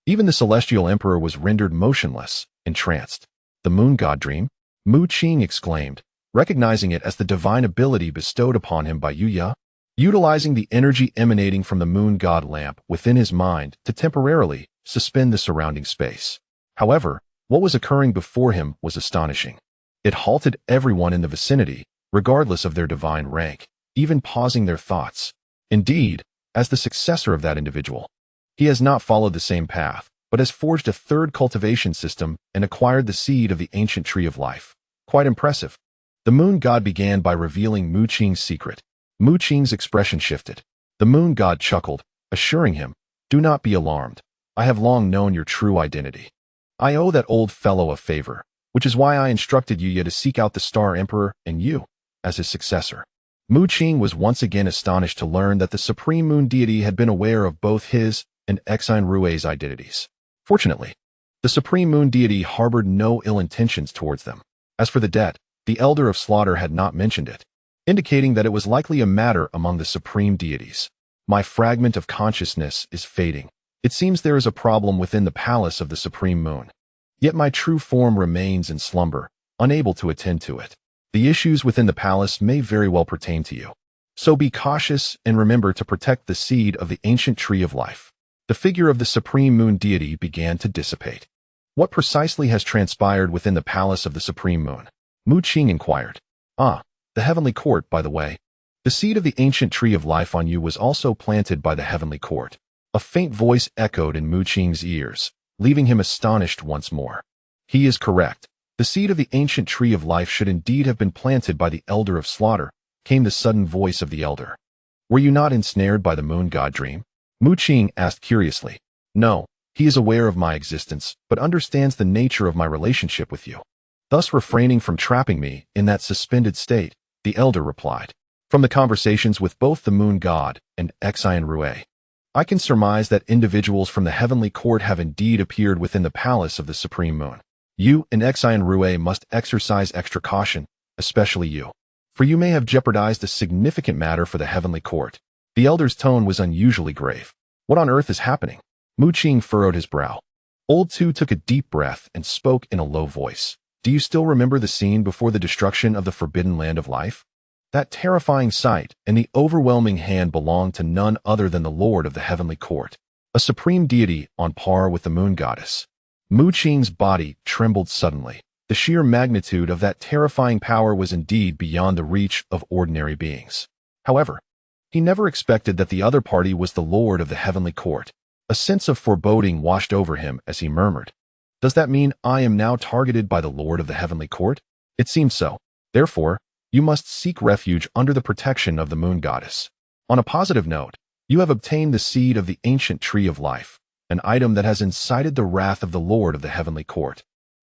Even the celestial emperor was rendered motionless, entranced. "The moon god dream?" Mu Qing exclaimed, recognizing it as the divine ability bestowed upon him by Yuya. Utilizing the energy emanating from the moon god lamp within his mind to temporarily suspend the surrounding space. However, what was occurring before him was astonishing. It halted everyone in the vicinity, regardless of their divine rank, even pausing their thoughts. Indeed, as the successor of that individual, he has not followed the same path, but has forged a third cultivation system and acquired the seed of the ancient tree of life. Quite impressive. The moon god began by revealing Mu Qing's secret. Mu Qing's expression shifted. The moon god chuckled, assuring him, "Do not be alarmed. I have long known your true identity. I owe that old fellow a favor, which is why I instructed Yuya to seek out the Star Emperor and you, as his successor." Mu Qing was once again astonished to learn that the supreme moon deity had been aware of both his and Exine Rue's identities. Fortunately, the supreme moon deity harbored no ill intentions towards them. As for the debt, the Elder of Slaughter had not mentioned it, indicating that it was likely a matter among the supreme deities. "My fragment of consciousness is fading. It seems there is a problem within the palace of the supreme moon." Yet my true form remains in slumber, unable to attend to it. The issues within the palace may very well pertain to you. So be cautious and remember to protect the seed of the ancient tree of life. The figure of the supreme moon deity began to dissipate. What precisely has transpired within the palace of the supreme moon? Mu Qing inquired. The heavenly court, by the way. The seed of the ancient tree of life on you was also planted by the heavenly court. A faint voice echoed in Mu Qing's ears, leaving him astonished once more. He is correct. The seed of the ancient tree of life should indeed have been planted by the elder of slaughter, came the sudden voice of the elder. Were you not ensnared by the moon god dream? Mu Qing asked curiously. No, he is aware of my existence, but understands the nature of my relationship with you. Thus refraining from trapping me in that suspended state, the elder replied. From the conversations with both the moon god and Xian Rue, I can surmise that individuals from the heavenly court have indeed appeared within the palace of the supreme moon. You and Xian Rue must exercise extra caution, especially you. For you may have jeopardized a significant matter for the heavenly court. The elder's tone was unusually grave. What on earth is happening? Mu Qing furrowed his brow. Old Tu took a deep breath and spoke in a low voice. Do you still remember the scene before the destruction of the forbidden land of life? That terrifying sight and the overwhelming hand belonged to none other than the Lord of the heavenly court, a supreme deity on par with the moon goddess. Mu Qing's body trembled suddenly. The sheer magnitude of that terrifying power was indeed beyond the reach of ordinary beings. However, he never expected that the other party was the Lord of the heavenly court. A sense of foreboding washed over him as he murmured, "Does that mean I am now targeted by the Lord of the heavenly court?" It seems so. Therefore, you must seek refuge under the protection of the moon goddess. On a positive note, you have obtained the seed of the ancient tree of life, an item that has incited the wrath of the Lord of the heavenly court,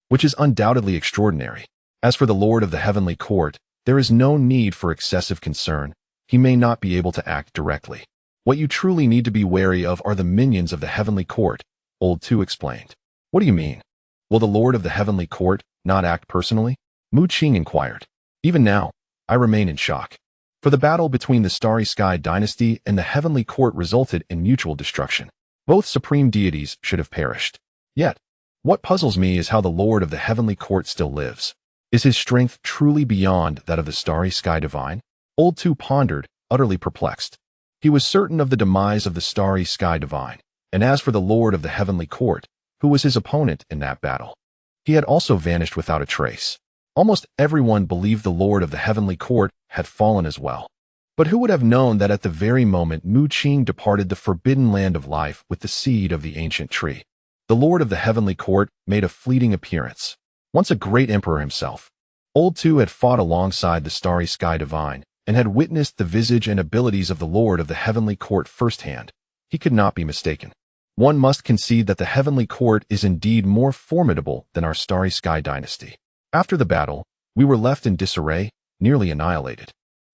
which is undoubtedly extraordinary. As for the Lord of the heavenly court, there is no need for excessive concern. He may not be able to act directly. What you truly need to be wary of are the minions of the heavenly court, Old Tu explained. What do you mean? Will the Lord of the heavenly court not act personally? Mu Qing inquired. Even now, I remain in shock. For the battle between the Starry Sky dynasty and the heavenly court resulted in mutual destruction. Both supreme deities should have perished. Yet, what puzzles me is how the Lord of the heavenly court still lives. Is his strength truly beyond that of the Starry Sky divine? Old Tu pondered, utterly perplexed. He was certain of the demise of the Starry Sky divine, and as for the Lord of the heavenly court, who was his opponent in that battle, he had also vanished without a trace. Almost everyone believed the Lord of the heavenly court had fallen as well. But who would have known that at the very moment Mu Qing departed the forbidden land of life with the seed of the ancient tree, the Lord of the heavenly court made a fleeting appearance. Once a great emperor himself, Old Tu had fought alongside the Starry Sky divine and had witnessed the visage and abilities of the Lord of the heavenly court firsthand. He could not be mistaken. One must concede that the heavenly court is indeed more formidable than our Starry Sky dynasty. After the battle, we were left in disarray, nearly annihilated,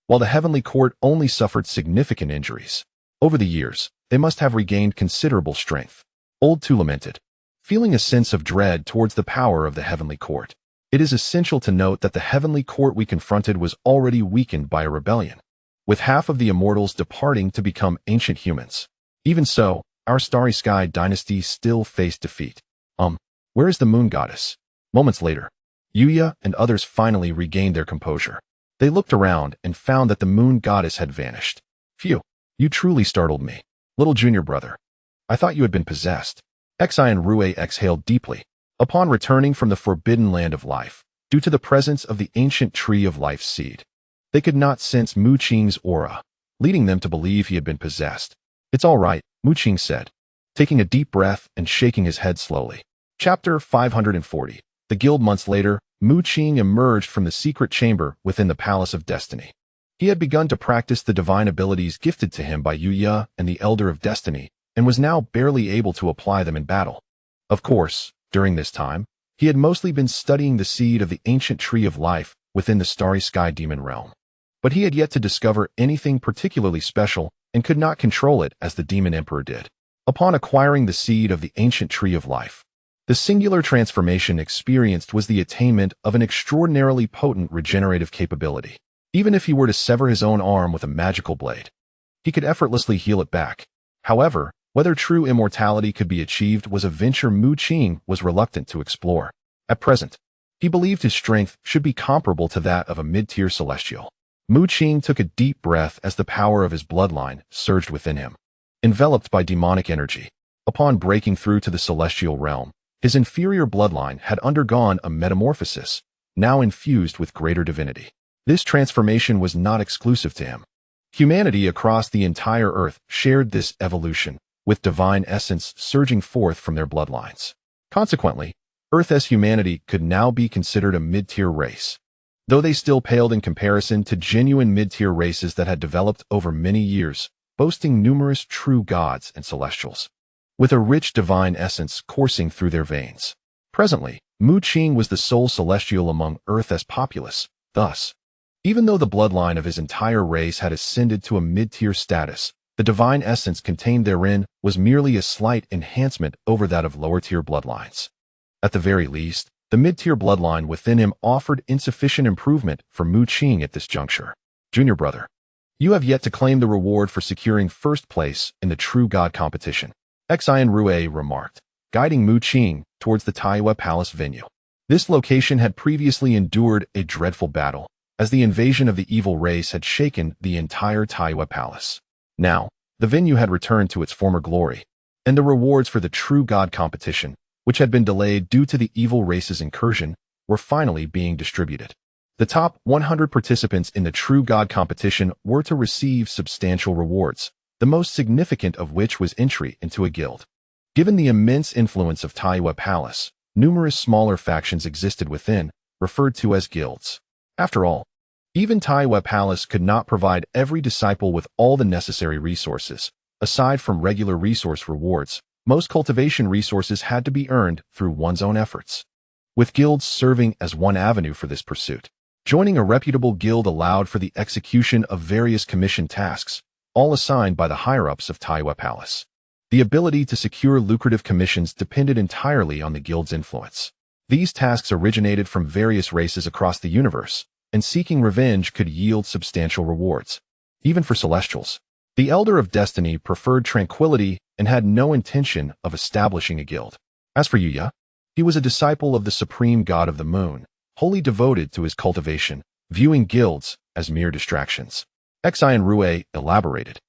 while the heavenly court only suffered significant injuries. Over the years, they must have regained considerable strength. Old Tu lamented, feeling a sense of dread towards the power of the heavenly court. It is essential to note that the heavenly court we confronted was already weakened by a rebellion, with half of the immortals departing to become ancient humans. Even so, our Starry Sky dynasty still faced defeat. Where is the moon goddess? Moments later, Yuya and others finally regained their composure. They looked around and found that the moon goddess had vanished. Phew, you truly startled me, little junior brother. I thought you had been possessed. Xian Rue exhaled deeply. Upon returning from the forbidden land of life, due to the presence of the ancient tree of life's seed, they could not sense Mu Qing's aura, leading them to believe he had been possessed. It's all right, Mu Qing said, taking a deep breath and shaking his head slowly. Chapter 540. The guild. Months later, Mu Qing emerged from the secret chamber within the Palace of Destiny. He had begun to practice the divine abilities gifted to him by Yuya and the Elder of Destiny, and was now barely able to apply them in battle. Of course, during this time, he had mostly been studying the seed of the ancient tree of life within the Starry Sky demon realm. But he had yet to discover anything particularly special and could not control it as the demon emperor did. Upon acquiring the seed of the ancient tree of life, the singular transformation experienced was the attainment of an extraordinarily potent regenerative capability. Even if he were to sever his own arm with a magical blade, he could effortlessly heal it back. However, Whether true immortality could be achieved was a venture Mu Qing was reluctant to explore. At present, he believed his strength should be comparable to that of a mid-tier celestial. Mu Qing took a deep breath as the power of his bloodline surged within him. Enveloped by demonic energy, upon breaking through to the celestial realm, his inferior bloodline had undergone a metamorphosis, now infused with greater divinity. This transformation was not exclusive to him. Humanity across the entire earth shared this evolution, with divine essence surging forth from their bloodlines. Consequently, Earth as humanity could now be considered a mid-tier race, though they still paled in comparison to genuine mid-tier races that had developed over many years, boasting numerous true gods and celestials, with a rich divine essence coursing through their veins. Presently, Mu Qing was the sole celestial among Earth as populace. Thus, even though the bloodline of his entire race had ascended to a mid-tier status, the divine essence contained therein was merely a slight enhancement over that of lower-tier bloodlines. At the very least, the mid-tier bloodline within him offered insufficient improvement for Mu Qing at this juncture. Junior brother, you have yet to claim the reward for securing first place in the True God competition, Xian Rui remarked, guiding Mu Qing towards the Taiwa Palace venue. This location had previously endured a dreadful battle, as the invasion of the evil race had shaken the entire Taiwa Palace. Now, the venue had returned to its former glory, and the rewards for the True God competition, which had been delayed due to the evil race's incursion, were finally being distributed. The top 100 participants in the True God competition were to receive substantial rewards, the most significant of which was entry into a guild. Given the immense influence of Taiwa Palace, numerous smaller factions existed within, referred to as guilds. After all, even Taiwa Palace could not provide every disciple with all the necessary resources. Aside from regular resource rewards, most cultivation resources had to be earned through one's own efforts, with guilds serving as one avenue for this pursuit. Joining a reputable guild allowed for the execution of various commission tasks, all assigned by the higher-ups of Taiwa Palace. The ability to secure lucrative commissions depended entirely on the guild's influence. These tasks originated from various races across the universe, and seeking revenge could yield substantial rewards. Even for Celestials, the Elder of Destiny preferred tranquility and had no intention of establishing a guild. As for Yuya, he was a disciple of the supreme god of the moon, wholly devoted to his cultivation, viewing guilds as mere distractions. Xian Rui elaborated,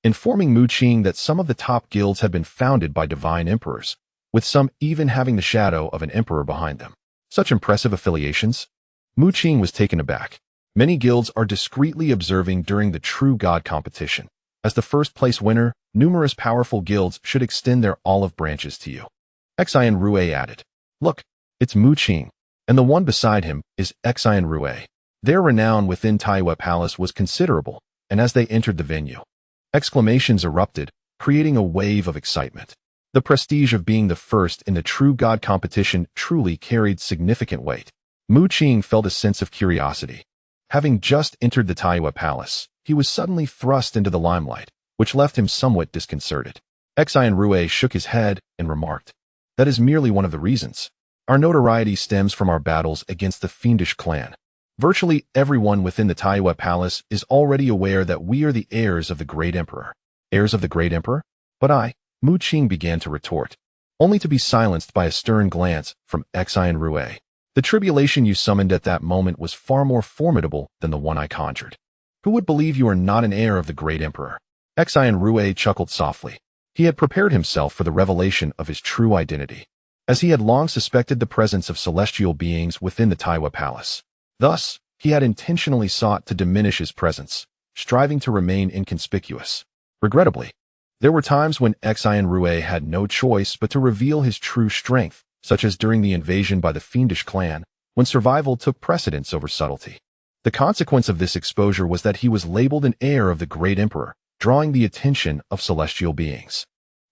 informing Mu Qing that some of the top guilds had been founded by divine emperors, with some even having the shadow of an emperor behind them. Such impressive affiliations? Mu Qing was taken aback. Many guilds are discreetly observing during the True God competition. As the first-place winner, numerous powerful guilds should extend their olive branches to you. Xian Rui added, look, it's Mu Qing, and the one beside him is Xian Rui. Their renown within Taiwa Palace was considerable, and as they entered the venue, exclamations erupted, creating a wave of excitement. The prestige of being the first in the True God competition truly carried significant weight. Mu Qing felt a sense of curiosity. Having just entered the Taiwa Palace, he was suddenly thrust into the limelight, which left him somewhat disconcerted. Xian Rui shook his head and remarked, that is merely one of the reasons. Our notoriety stems from our battles against the fiendish clan. Virtually everyone within the Taiwa Palace is already aware that we are the heirs of the Great Emperor. Heirs of the Great Emperor? But Mu Qing began to retort, only to be silenced by a stern glance from Xian Rui. The tribulation you summoned at that moment was far more formidable than the one I conjured. Who would believe you are not an heir of the Great Emperor? Xian Rui chuckled softly. He had prepared himself for the revelation of his true identity, as he had long suspected the presence of celestial beings within the Taiwa Palace. Thus, he had intentionally sought to diminish his presence, striving to remain inconspicuous. Regrettably, there were times when Xian Rui had no choice but to reveal his true strength, such as during the invasion by the fiendish clan, when survival took precedence over subtlety. The consequence of this exposure was that he was labeled an heir of the Great Emperor, drawing the attention of celestial beings.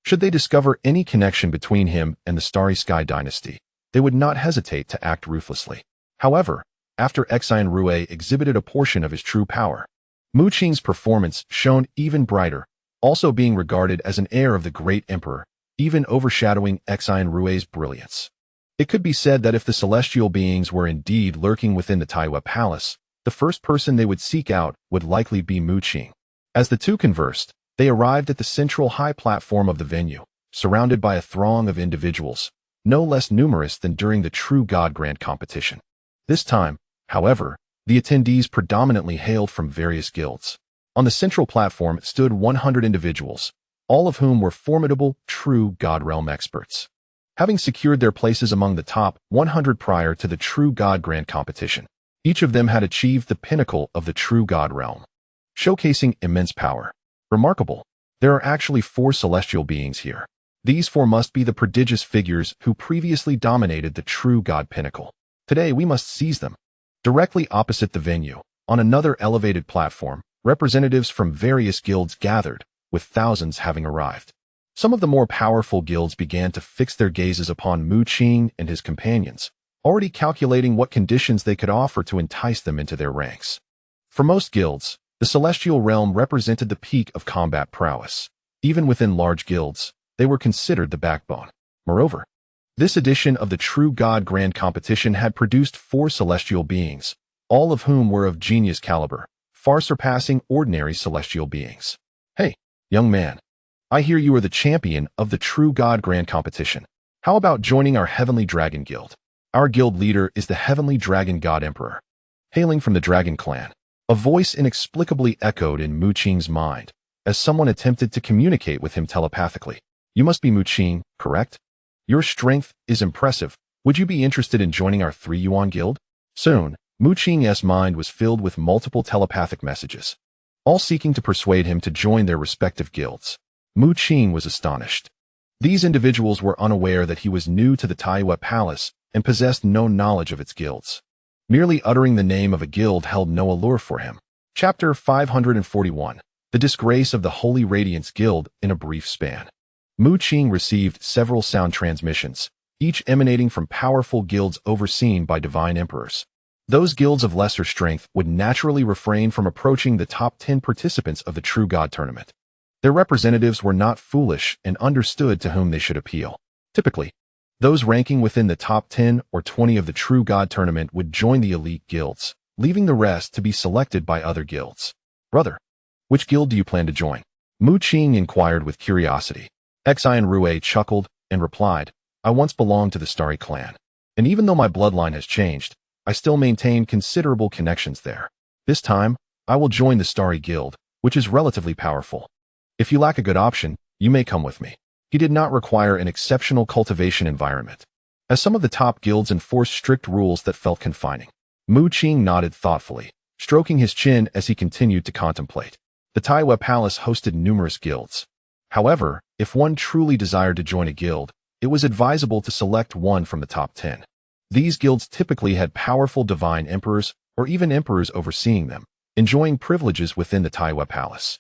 Should they discover any connection between him and the Starry Sky dynasty, they would not hesitate to act ruthlessly. However, after Xian Rui exhibited a portion of his true power, Mu Qing's performance shone even brighter, also being regarded as an heir of the Great Emperor, even overshadowing Xian Rui's brilliance. It could be said that if the celestial beings were indeed lurking within the Taiwa Palace, the first person they would seek out would likely be Mu Qing. As the two conversed, They arrived at the central high platform of the venue, surrounded by a throng of individuals, no less numerous than during the True God Grand competition. This time, however, the attendees predominantly hailed from various guilds. On the central platform stood 100 individuals, all of whom were formidable, true God realm experts. Having secured their places among the top 100 prior to the True God Grand competition, each of them had achieved the pinnacle of the True God realm, showcasing immense power. Remarkable. There are actually 4 celestial beings here. These 4 must be the prodigious figures who previously dominated the True God pinnacle. Today we must seize them. Directly opposite the venue, on another elevated platform, representatives from various guilds gathered, with thousands having arrived. Some of the more powerful guilds began to fix their gazes upon Mu Qing and his companions, already calculating what conditions they could offer to entice them into their ranks. For most guilds, the celestial realm represented the peak of combat prowess. Even within large guilds, they were considered the backbone. Moreover, this edition of the True God Grand competition had produced 4 celestial beings, all of whom were of genius caliber, far surpassing ordinary celestial beings. Hey, young man, I hear you are the champion of the True God Grand competition. How about joining our Heavenly Dragon Guild? Our guild leader is the Heavenly Dragon God Emperor. Hailing from the Dragon Clan, a voice inexplicably echoed in Mu Qing's mind, as someone attempted to communicate with him telepathically. You must be Mu Qing, correct? Your strength is impressive. Would you be interested in joining our 3 Yuan Guild? Soon, Mu Qing's mind was filled with multiple telepathic messages, all seeking to persuade him to join their respective guilds. Mu Qing was astonished. These individuals were unaware that he was new to the Taiyue Palace and possessed no knowledge of its guilds. Merely uttering the name of a guild held no allure for him. Chapter 541. The Disgrace of the Holy Radiance Guild in a Brief Span. Mu Qing received several sound transmissions, each emanating from powerful guilds overseen by divine emperors. Those guilds of lesser strength would naturally refrain from approaching the top 10 participants of the True God tournament. Their representatives were not foolish and understood to whom they should appeal. Typically, those ranking within the top 10 or 20 of the True God tournament would join the elite guilds, leaving the rest to be selected by other guilds. Brother, which guild do you plan to join? Mu Qing inquired with curiosity. Xian Rue chuckled and replied, I once belonged to the Starry Clan, and even though my bloodline has changed, I still maintain considerable connections there. This time, I will join the Starry Guild, which is relatively powerful. If you lack a good option, you may come with me. He did not require an exceptional cultivation environment, as some of the top guilds enforced strict rules that felt confining. Mu Qing nodded thoughtfully, stroking his chin as he continued to contemplate. The Taiyue Palace hosted numerous guilds. However, if one truly desired to join a guild, it was advisable to select one from the top 10. These guilds typically had powerful divine emperors or even emperors overseeing them, enjoying privileges within the Taiyue Palace.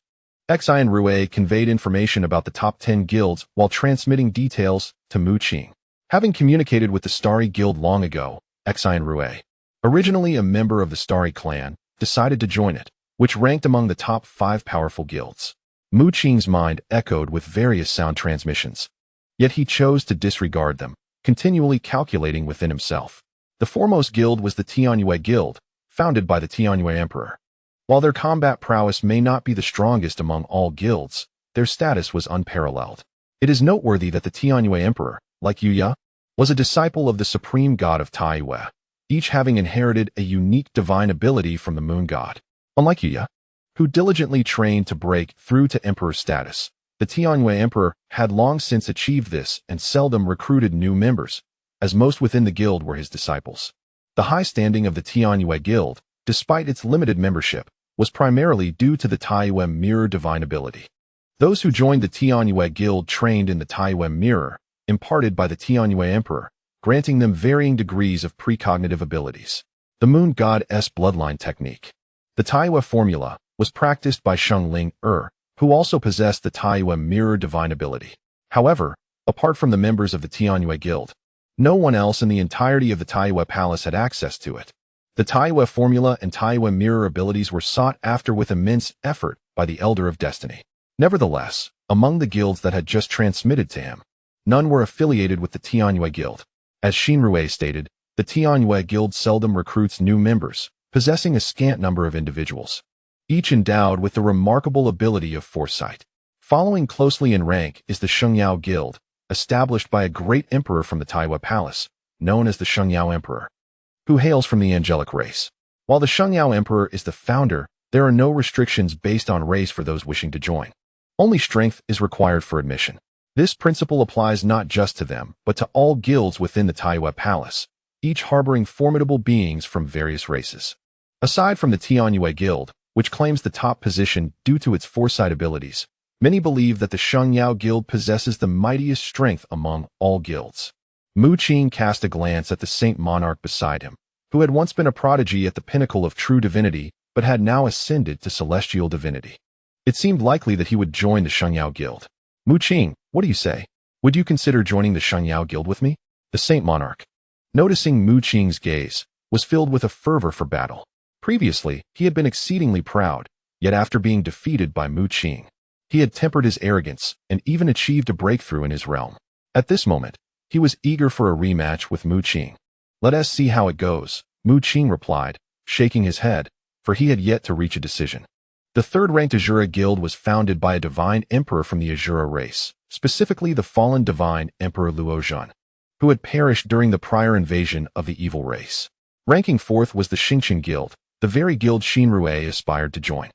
Xian Rue conveyed information about the top 10 guilds while transmitting details to Mu Qing. Having communicated with the Starry Guild long ago, Xian Rue, originally a member of the Starry Clan, decided to join it, which ranked among the top 5 powerful guilds. Mu Qing's mind echoed with various sound transmissions. Yet he chose to disregard them, continually calculating within himself. The foremost guild was the Tianyue Guild, founded by the Tianyue Emperor. While their combat prowess may not be the strongest among all guilds, their status was unparalleled. It is noteworthy that the Tianyue Emperor, like Yuya, was a disciple of the supreme god of Taiyue, each having inherited a unique divine ability from the moon god. Unlike Yuya, who diligently trained to break through to emperor status, the Tianyue Emperor had long since achieved this and seldom recruited new members, as most within the guild were his disciples. The high standing of the Tianyue Guild, despite its limited membership, was primarily due to the Taiyue Mirror divine ability. Those who joined the Tianyue Guild trained in the Taiyue Mirror, imparted by the Tianyue Emperor, granting them varying degrees of precognitive abilities. The Moon God's bloodline technique. The Taiyue formula was practiced by Shengling who also possessed the Taiyue Mirror divine ability. However, apart from the members of the Tianyue Guild, no one else in the entirety of the Taiyue Palace had access to it. The Taiyue formula and Taiyue Mirror abilities were sought after with immense effort by the Elder of Destiny. Nevertheless, among the guilds that had just transmitted to him, none were affiliated with the Tianyue Guild. As Shinrue stated, the Tianyue Guild seldom recruits new members, possessing a scant number of individuals, each endowed with the remarkable ability of foresight. Following closely in rank is the Shengyao Guild, established by a great emperor from the Taiwa Palace, known as the Shengyao Emperor, who hails from the angelic race. While the Shengyao Emperor is the founder, there are no restrictions based on race for those wishing to join. Only strength is required for admission. This principle applies not just to them, but to all guilds within the Taiwa Palace, each harboring formidable beings from various races. Aside from the Tianyue Guild, which claims the top position due to its foresight abilities, many believe that the Shengyao Guild possesses the mightiest strength among all guilds. Mu Qing cast a glance at the Saint Monarch beside him, who had once been a prodigy at the pinnacle of true divinity, but had now ascended to celestial divinity. It seemed likely that he would join the Shengyao Guild. Mu Qing, what do you say? Would you consider joining the Shengyao Guild with me? The Saint Monarch, noticing Mu Qing's gaze, was filled with a fervor for battle. Previously, he had been exceedingly proud, yet after being defeated by Mu Qing, he had tempered his arrogance and even achieved a breakthrough in his realm. At this moment, he was eager for a rematch with Mu Qing. Let us see how it goes, Mu Qing replied, shaking his head, for he had yet to reach a decision. The third-ranked Azura Guild was founded by a divine emperor from the Azura race, specifically the fallen divine Emperor Luozhan, who had perished during the prior invasion of the evil race. Ranking fourth was the Xingqian Guild, the very guild Xinrue aspired to join.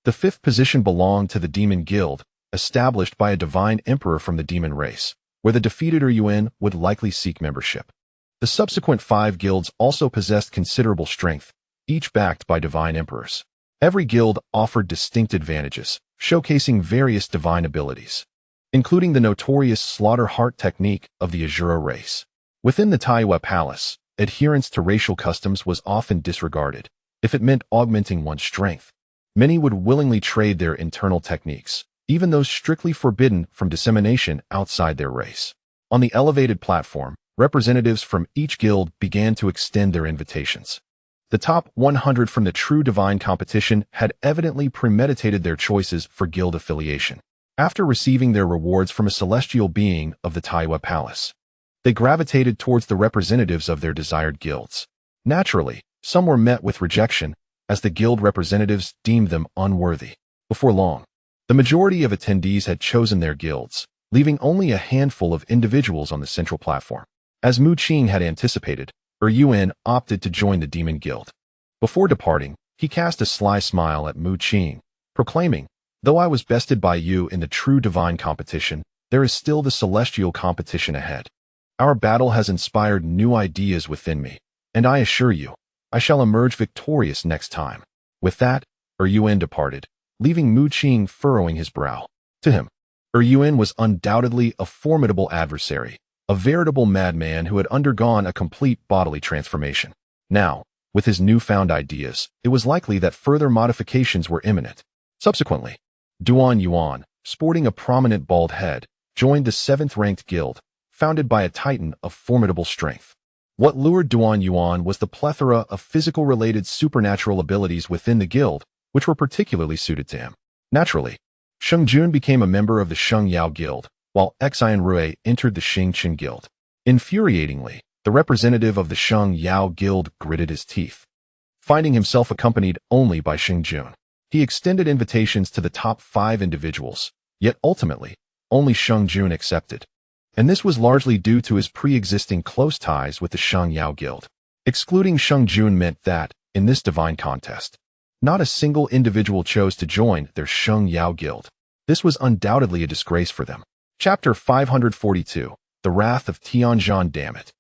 The fifth position belonged to the Demon Guild, established by a divine emperor from the demon race, where the defeated Yuan would likely seek membership. The subsequent 5 guilds also possessed considerable strength, each backed by divine emperors. Every guild offered distinct advantages, showcasing various divine abilities, including the notorious slaughter heart technique of the Azura race. Within the Taiwa Palace, adherence to racial customs was often disregarded, if it meant augmenting one's strength. Many would willingly trade their internal techniques, even those strictly forbidden from dissemination outside their race. On the elevated platform, representatives from each guild began to extend their invitations. The top 100 from the true divine competition had evidently premeditated their choices for guild affiliation. After receiving their rewards from a celestial being of the Taiwa Palace, they gravitated towards the representatives of their desired guilds. Naturally, some were met with rejection, as the guild representatives deemed them unworthy. Before long, the majority of attendees had chosen their guilds, leaving only a handful of individuals on the central platform. As Mu Qing had anticipated, Yuan opted to join the Demon Guild. Before departing, he cast a sly smile at Mu Qing, proclaiming, "Though I was bested by you in the true divine competition, there is still the celestial competition ahead. Our battle has inspired new ideas within me, and I assure you, I shall emerge victorious next time." With that, Yuan departed, leaving Mu Qing furrowing his brow. To him, Yuan was undoubtedly a formidable adversary, a veritable madman who had undergone a complete bodily transformation. Now, with his newfound ideas, it was likely that further modifications were imminent. Subsequently, Duan Yuan, sporting a prominent bald head, joined the 7th-ranked guild, founded by a titan of formidable strength. What lured Duan Yuan was the plethora of physical-related supernatural abilities within the guild, which were particularly suited to him. Naturally, Sheng Jun became a member of the Shengyao Guild, while Xian Rui entered the Xingqian Guild. Infuriatingly, the representative of the Shengyao Guild gritted his teeth. Finding himself accompanied only by Sheng Jun, he extended invitations to the top 5 individuals, yet ultimately, only Sheng Jun accepted. And this was largely due to his pre-existing close ties with the Shengyao Guild. Excluding Sheng Jun meant that, in this divine contest, not a single individual chose to join their Shengyao Guild. This was undoubtedly a disgrace for them. Chapter 542, The Wrath of Tianzhan. Damn it.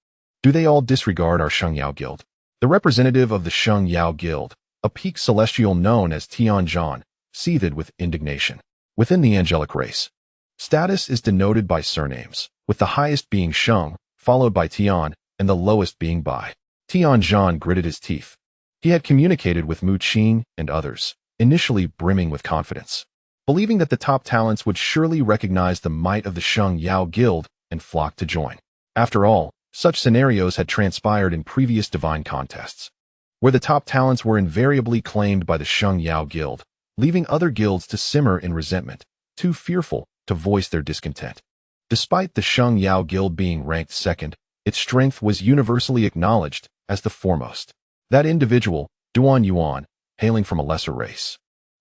Do they all disregard our Shengyao Guild? The representative of the Shengyao Guild, a peak celestial known as Tianzhan, seethed with indignation. Within the angelic race, status is denoted by surnames, with the highest being Sheng, followed by Tian, and the lowest being Bai. Tianzhan gritted his teeth. He had communicated with Mu Qing and others, initially brimming with confidence, believing that the top talents would surely recognize the might of the Shengyao Guild and flock to join. After all, such scenarios had transpired in previous divine contests, where the top talents were invariably claimed by the Shengyao Guild, leaving other guilds to simmer in resentment, too fearful to voice their discontent. Despite the Shengyao Guild being ranked second, its strength was universally acknowledged as the foremost. That individual, Duan Yuan, hailing from a lesser race,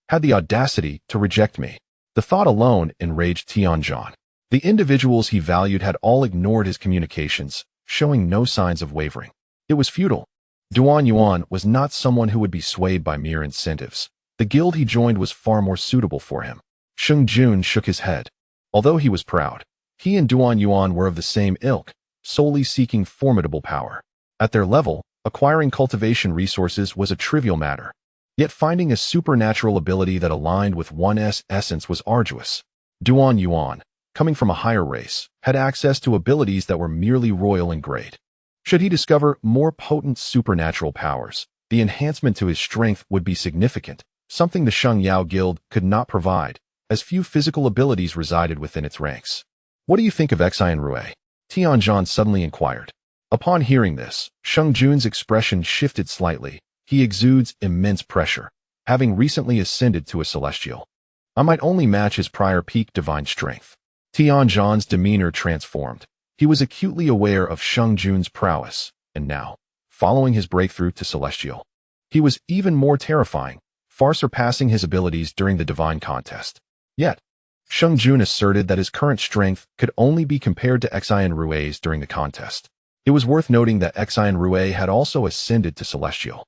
had the audacity to reject me. The thought alone enraged Tianzhan. The individuals he valued had all ignored his communications, showing no signs of wavering. It was futile. Duan Yuan was not someone who would be swayed by mere incentives. The guild he joined was far more suitable for him. Sheng Jun shook his head. Although he was proud, he and Duan Yuan were of the same ilk, solely seeking formidable power. At their level, acquiring cultivation resources was a trivial matter. Yet finding a supernatural ability that aligned with one's essence was arduous. Duan Yuan, coming from a higher race, had access to abilities that were merely royal in grade. Should he discover more potent supernatural powers, the enhancement to his strength would be significant, something the Sheng Yao Guild could not provide, as few physical abilities resided within its ranks. What do you think of Xian Rui? Tianzhan suddenly inquired. Upon hearing this, Sheng Jun's expression shifted slightly. He exudes immense pressure, having recently ascended to a celestial. I might only match his prior peak divine strength. Tianzhan's demeanor transformed. He was acutely aware of Sheng Jun's prowess, and now, following his breakthrough to celestial, he was even more terrifying, far surpassing his abilities during the divine contest. Yet, Sheng Jun asserted that his current strength could only be compared to Xian Rui's during the contest. It was worth noting that Xian Rui had also ascended to celestial,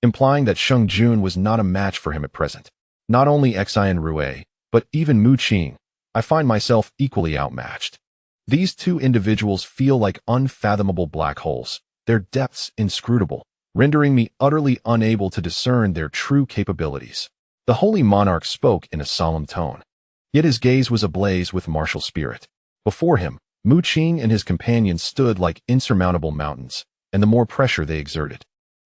implying that Sheng Jun was not a match for him at present. Not only Xian Rui, but even Mu Qing, I find myself equally outmatched. These two individuals feel like unfathomable black holes, their depths inscrutable, rendering me utterly unable to discern their true capabilities. The Holy Monarch spoke in a solemn tone, yet his gaze was ablaze with martial spirit. Before him, Mu Qing and his companions stood like insurmountable mountains, and the more pressure they exerted,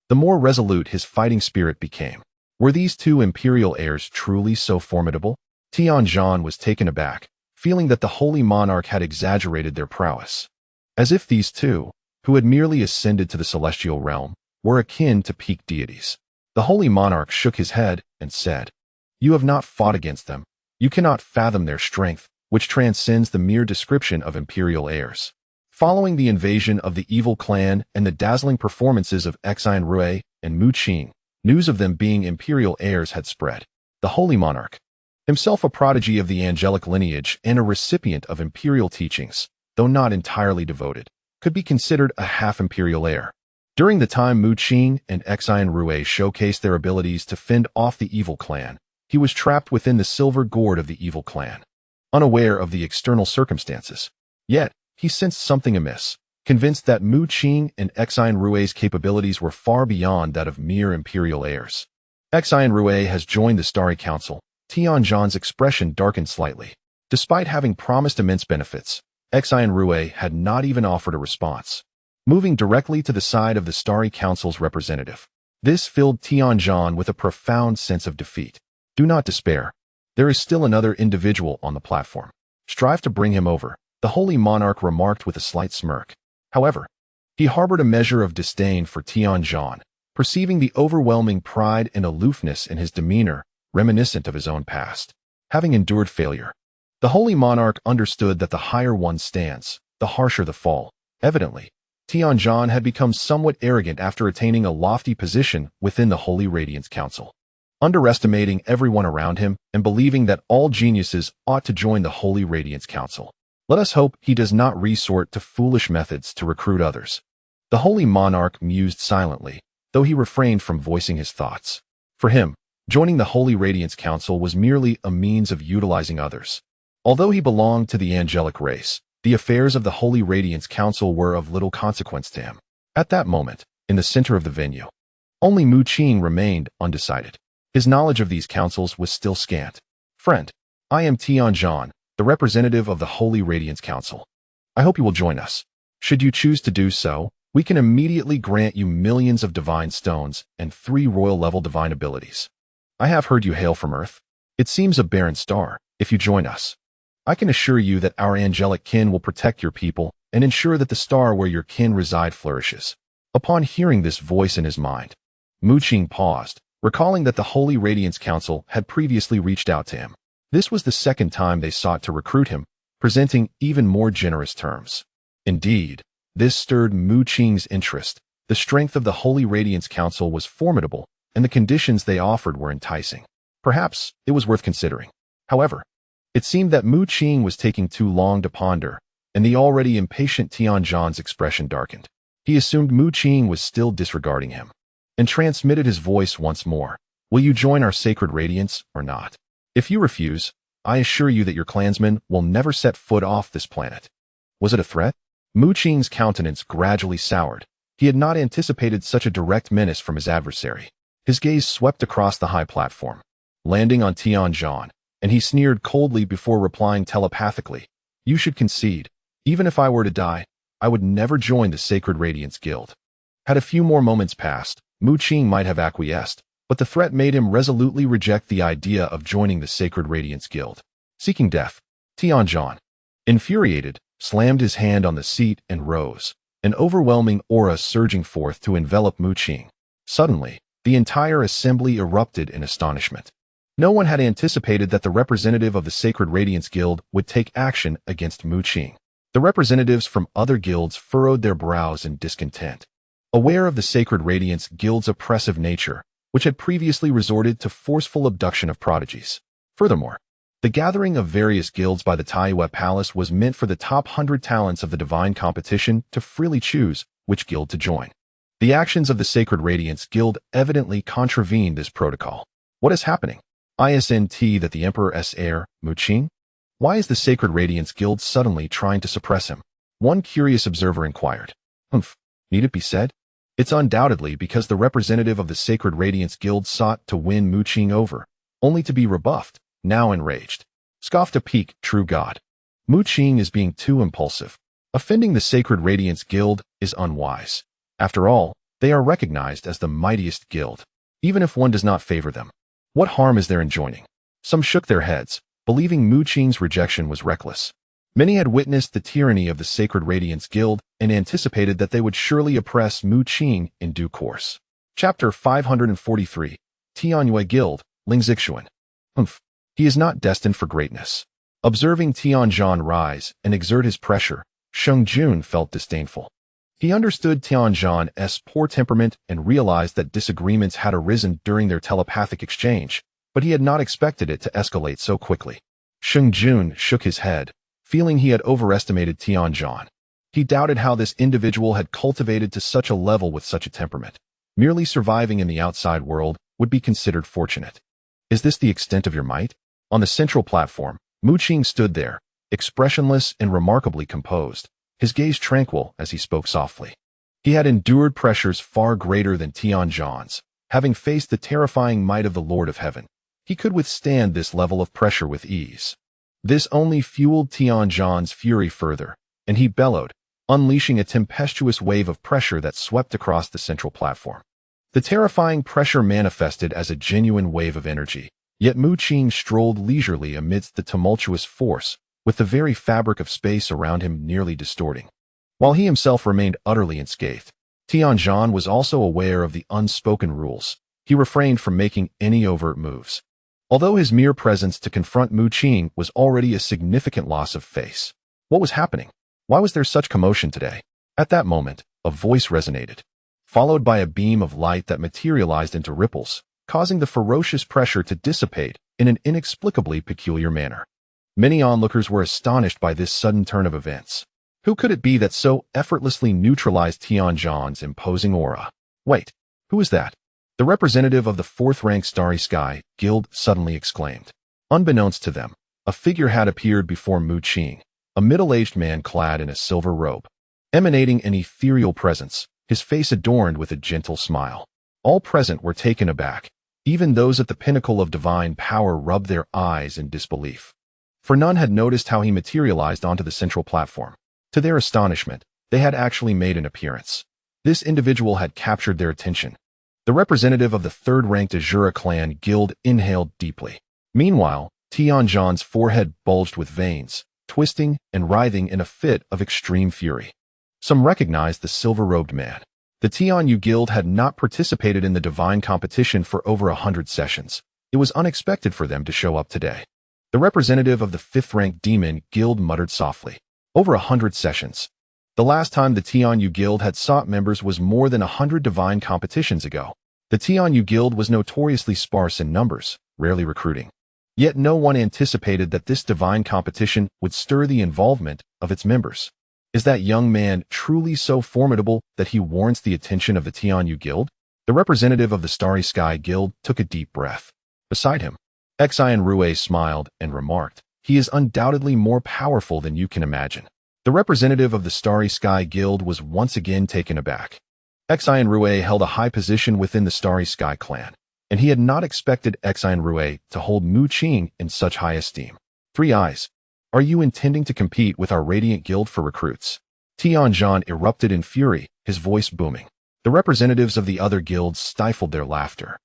the more resolute his fighting spirit became. Were these two imperial heirs truly so formidable? Tianzhan was taken aback, feeling that the Holy Monarch had exaggerated their prowess. As if these two, who had merely ascended to the celestial realm, were akin to peak deities. The Holy Monarch shook his head and said, "You have not fought against them. You cannot fathom their strength, which transcends the mere description of imperial heirs." Following the invasion of the evil clan and the dazzling performances of Xian Rui and Mu Qing, news of them being imperial heirs had spread. The Holy Monarch, himself a prodigy of the angelic lineage and a recipient of imperial teachings, though not entirely devoted, could be considered a half-imperial heir. During the time Mu Qing and Xian Rui showcased their abilities to fend off the evil clan, he was trapped within the silver gourd of the evil clan, unaware of the external circumstances. Yet, he sensed something amiss, convinced that Mu Qing and Xian Rui's capabilities were far beyond that of mere imperial heirs. Xian Rui has joined the Starry Council. Tianzhan's expression darkened slightly. Despite having promised immense benefits, Xian Rui had not even offered a response, moving directly to the side of the Starry Council's representative. This filled Tianzhan with a profound sense of defeat. Do not despair. There is still another individual on the platform. Strive to bring him over, the Holy Monarch remarked with a slight smirk. However, he harbored a measure of disdain for Tianzhan, perceiving the overwhelming pride and aloofness in his demeanor, reminiscent of his own past. Having endured failure, the Holy Monarch understood that the higher one stands, the harsher the fall. Evidently, Tianzhan had become somewhat arrogant after attaining a lofty position within the Holy Radiance Council, underestimating everyone around him and believing that all geniuses ought to join the Holy Radiance Council. Let us hope he does not resort to foolish methods to recruit others. The Holy Monarch mused silently, though he refrained from voicing his thoughts. For him, joining the Holy Radiance Council was merely a means of utilizing others. Although he belonged to the angelic race, the affairs of the Holy Radiance Council were of little consequence to him. At that moment, in the center of the venue, only Mu Qing remained undecided. His knowledge of these councils was still scant. "Friend, I am Tianzhan, the representative of the Holy Radiance Council. I hope you will join us. Should you choose to do so, we can immediately grant you millions of divine stones and 3 royal-level divine abilities. I have heard you hail from Earth. It seems a barren star. If you join us, I can assure you that our angelic kin will protect your people and ensure that the star where your kin reside flourishes." Upon hearing this voice in his mind, Mu Qing paused, recalling that the Holy Radiance Council had previously reached out to him. This was the second time they sought to recruit him, presenting even more generous terms. Indeed, this stirred Mu Qing's interest. The strength of the Holy Radiance Council was formidable, and the conditions they offered were enticing. Perhaps it was worth considering. However, It seemed that Mu Qing was taking too long to ponder, and the already impatient Tianzhan's expression darkened. He assumed Mu Qing was still disregarding him, and transmitted his voice once more. Will you join our sacred radiance or not? If you refuse, I assure you that your clansmen will never set foot off this planet. Was it a threat? Mu Qing's countenance gradually soured. He had not anticipated such a direct menace from his adversary. His gaze swept across the high platform, landing on Tianzhan, and he sneered coldly before replying telepathically. You should concede. Even if I were to die, I would never join the Sacred Radiance Guild. Had a few more moments passed, Mu Qing might have acquiesced, but the threat made him resolutely reject the idea of joining the Sacred Radiance Guild. Seeking death, Tianzhan, infuriated, slammed his hand on the seat and rose, an overwhelming aura surging forth to envelop Mu Qing. Suddenly, the entire assembly erupted in astonishment. No one had anticipated that the representative of the Sacred Radiance Guild would take action against Mu Qing. The representatives from other guilds furrowed their brows in discontent. Aware of the Sacred Radiance Guild's oppressive nature, which had previously resorted to forceful abduction of prodigies. Furthermore, the gathering of various guilds by the Taiyue Palace was meant for the top 100 talents of the divine competition to freely choose which guild to join. The actions of the Sacred Radiance Guild evidently contravened this protocol. What is happening? Isn't that the Emperor's heir, Mu Qing? Why is the Sacred Radiance Guild suddenly trying to suppress him? One curious observer inquired. Need it be said? It's undoubtedly because the representative of the Sacred Radiance Guild sought to win Mu Qing over, only to be rebuffed, now enraged. Scoffed a peak, true god. Mu Qing is being too impulsive. Offending the Sacred Radiance Guild is unwise. After all, they are recognized as the mightiest guild, even if one does not favor them. What harm is there in joining? Some shook their heads, believing Mu Qing's rejection was reckless. Many had witnessed the tyranny of the Sacred Radiance Guild and anticipated that they would surely oppress Mu Qing in due course. Chapter 543, Tianyue Guild, Lingzixuan. He is not destined for greatness. Observing Tianzhan rise and exert his pressure, Sheng Jun felt disdainful. He understood Tianzhan's poor temperament and realized that disagreements had arisen during their telepathic exchange, but he had not expected it to escalate so quickly. Sheng Jun shook his head, feeling he had overestimated Tianzhan. He doubted how this individual had cultivated to such a level with such a temperament. Merely surviving in the outside world would be considered fortunate. Is this the extent of your might? On the central platform, Mu Qing stood there, expressionless and remarkably composed, his gaze tranquil as he spoke softly. He had endured pressures far greater than Tianzhan's. Having faced the terrifying might of the Lord of Heaven, he could withstand this level of pressure with ease. This only fueled Tianzhan's fury further, and he bellowed, unleashing a tempestuous wave of pressure that swept across the central platform. The terrifying pressure manifested as a genuine wave of energy, yet Mu Qing strolled leisurely amidst the tumultuous force, with the very fabric of space around him nearly distorting. While he himself remained utterly unscathed, Tianzhan was also aware of the unspoken rules. He refrained from making any overt moves. Although his mere presence to confront Mu Qing was already a significant loss of face. What was happening? Why was there such commotion today? At that moment, a voice resonated, followed by a beam of light that materialized into ripples, causing the ferocious pressure to dissipate in an inexplicably peculiar manner. Many onlookers were astonished by this sudden turn of events. Who could it be that so effortlessly neutralized Tianzhan's imposing aura? Wait, who is that? The representative of the fourth-rank Starry Sky Guild suddenly exclaimed. Unbeknownst to them, a figure had appeared before Mu Qing, a middle-aged man clad in a silver robe. Emanating an ethereal presence, his face adorned with a gentle smile. All present were taken aback. Even those at the pinnacle of divine power rubbed their eyes in disbelief. For none had noticed how he materialized onto the central platform. To their astonishment, they had actually made an appearance. This individual had captured their attention. The representative of the third-ranked Azura clan guild inhaled deeply. Meanwhile, Tianzhan's forehead bulged with veins, twisting and writhing in a fit of extreme fury. Some recognized the silver-robed man. The Tianyu Guild had not participated in the divine competition for over 100 sessions. It was unexpected for them to show up today. The representative of the fifth-ranked Demon Guild muttered softly. Over 100 sessions. The last time the Tianyu Guild had sought members was more than 100 divine competitions ago. The Tianyu Guild was notoriously sparse in numbers, rarely recruiting. Yet no one anticipated that this divine competition would stir the involvement of its members. Is that young man truly so formidable that he warrants the attention of the Tianyu Guild? The representative of the Starry Sky Guild took a deep breath. Beside him, Xian Rue smiled and remarked, "He is undoubtedly more powerful than you can imagine." The representative of the Starry Sky Guild was once again taken aback. Xian Rue held a high position within the Starry Sky clan, and he had not expected Xian Rue to hold Mu Qing in such high esteem. Three Eyes, are you intending to compete with our Radiant Guild for recruits? Tianzhan erupted in fury, his voice booming. The representatives of the other guilds stifled their laughter,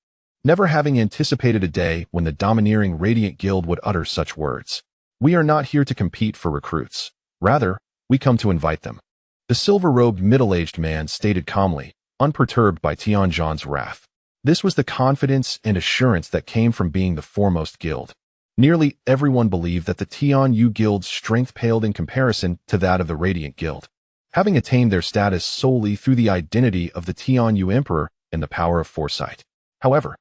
never having anticipated a day when the domineering Radiant Guild would utter such words. We are not here to compete for recruits. Rather, we come to invite them. The silver-robed middle-aged man stated calmly, unperturbed by Tianzhan's wrath. This was the confidence and assurance that came from being the foremost guild. Nearly everyone believed that the Tianyu Guild's strength paled in comparison to that of the Radiant Guild, having attained their status solely through the identity of the Tianyu Emperor and the power of foresight. However,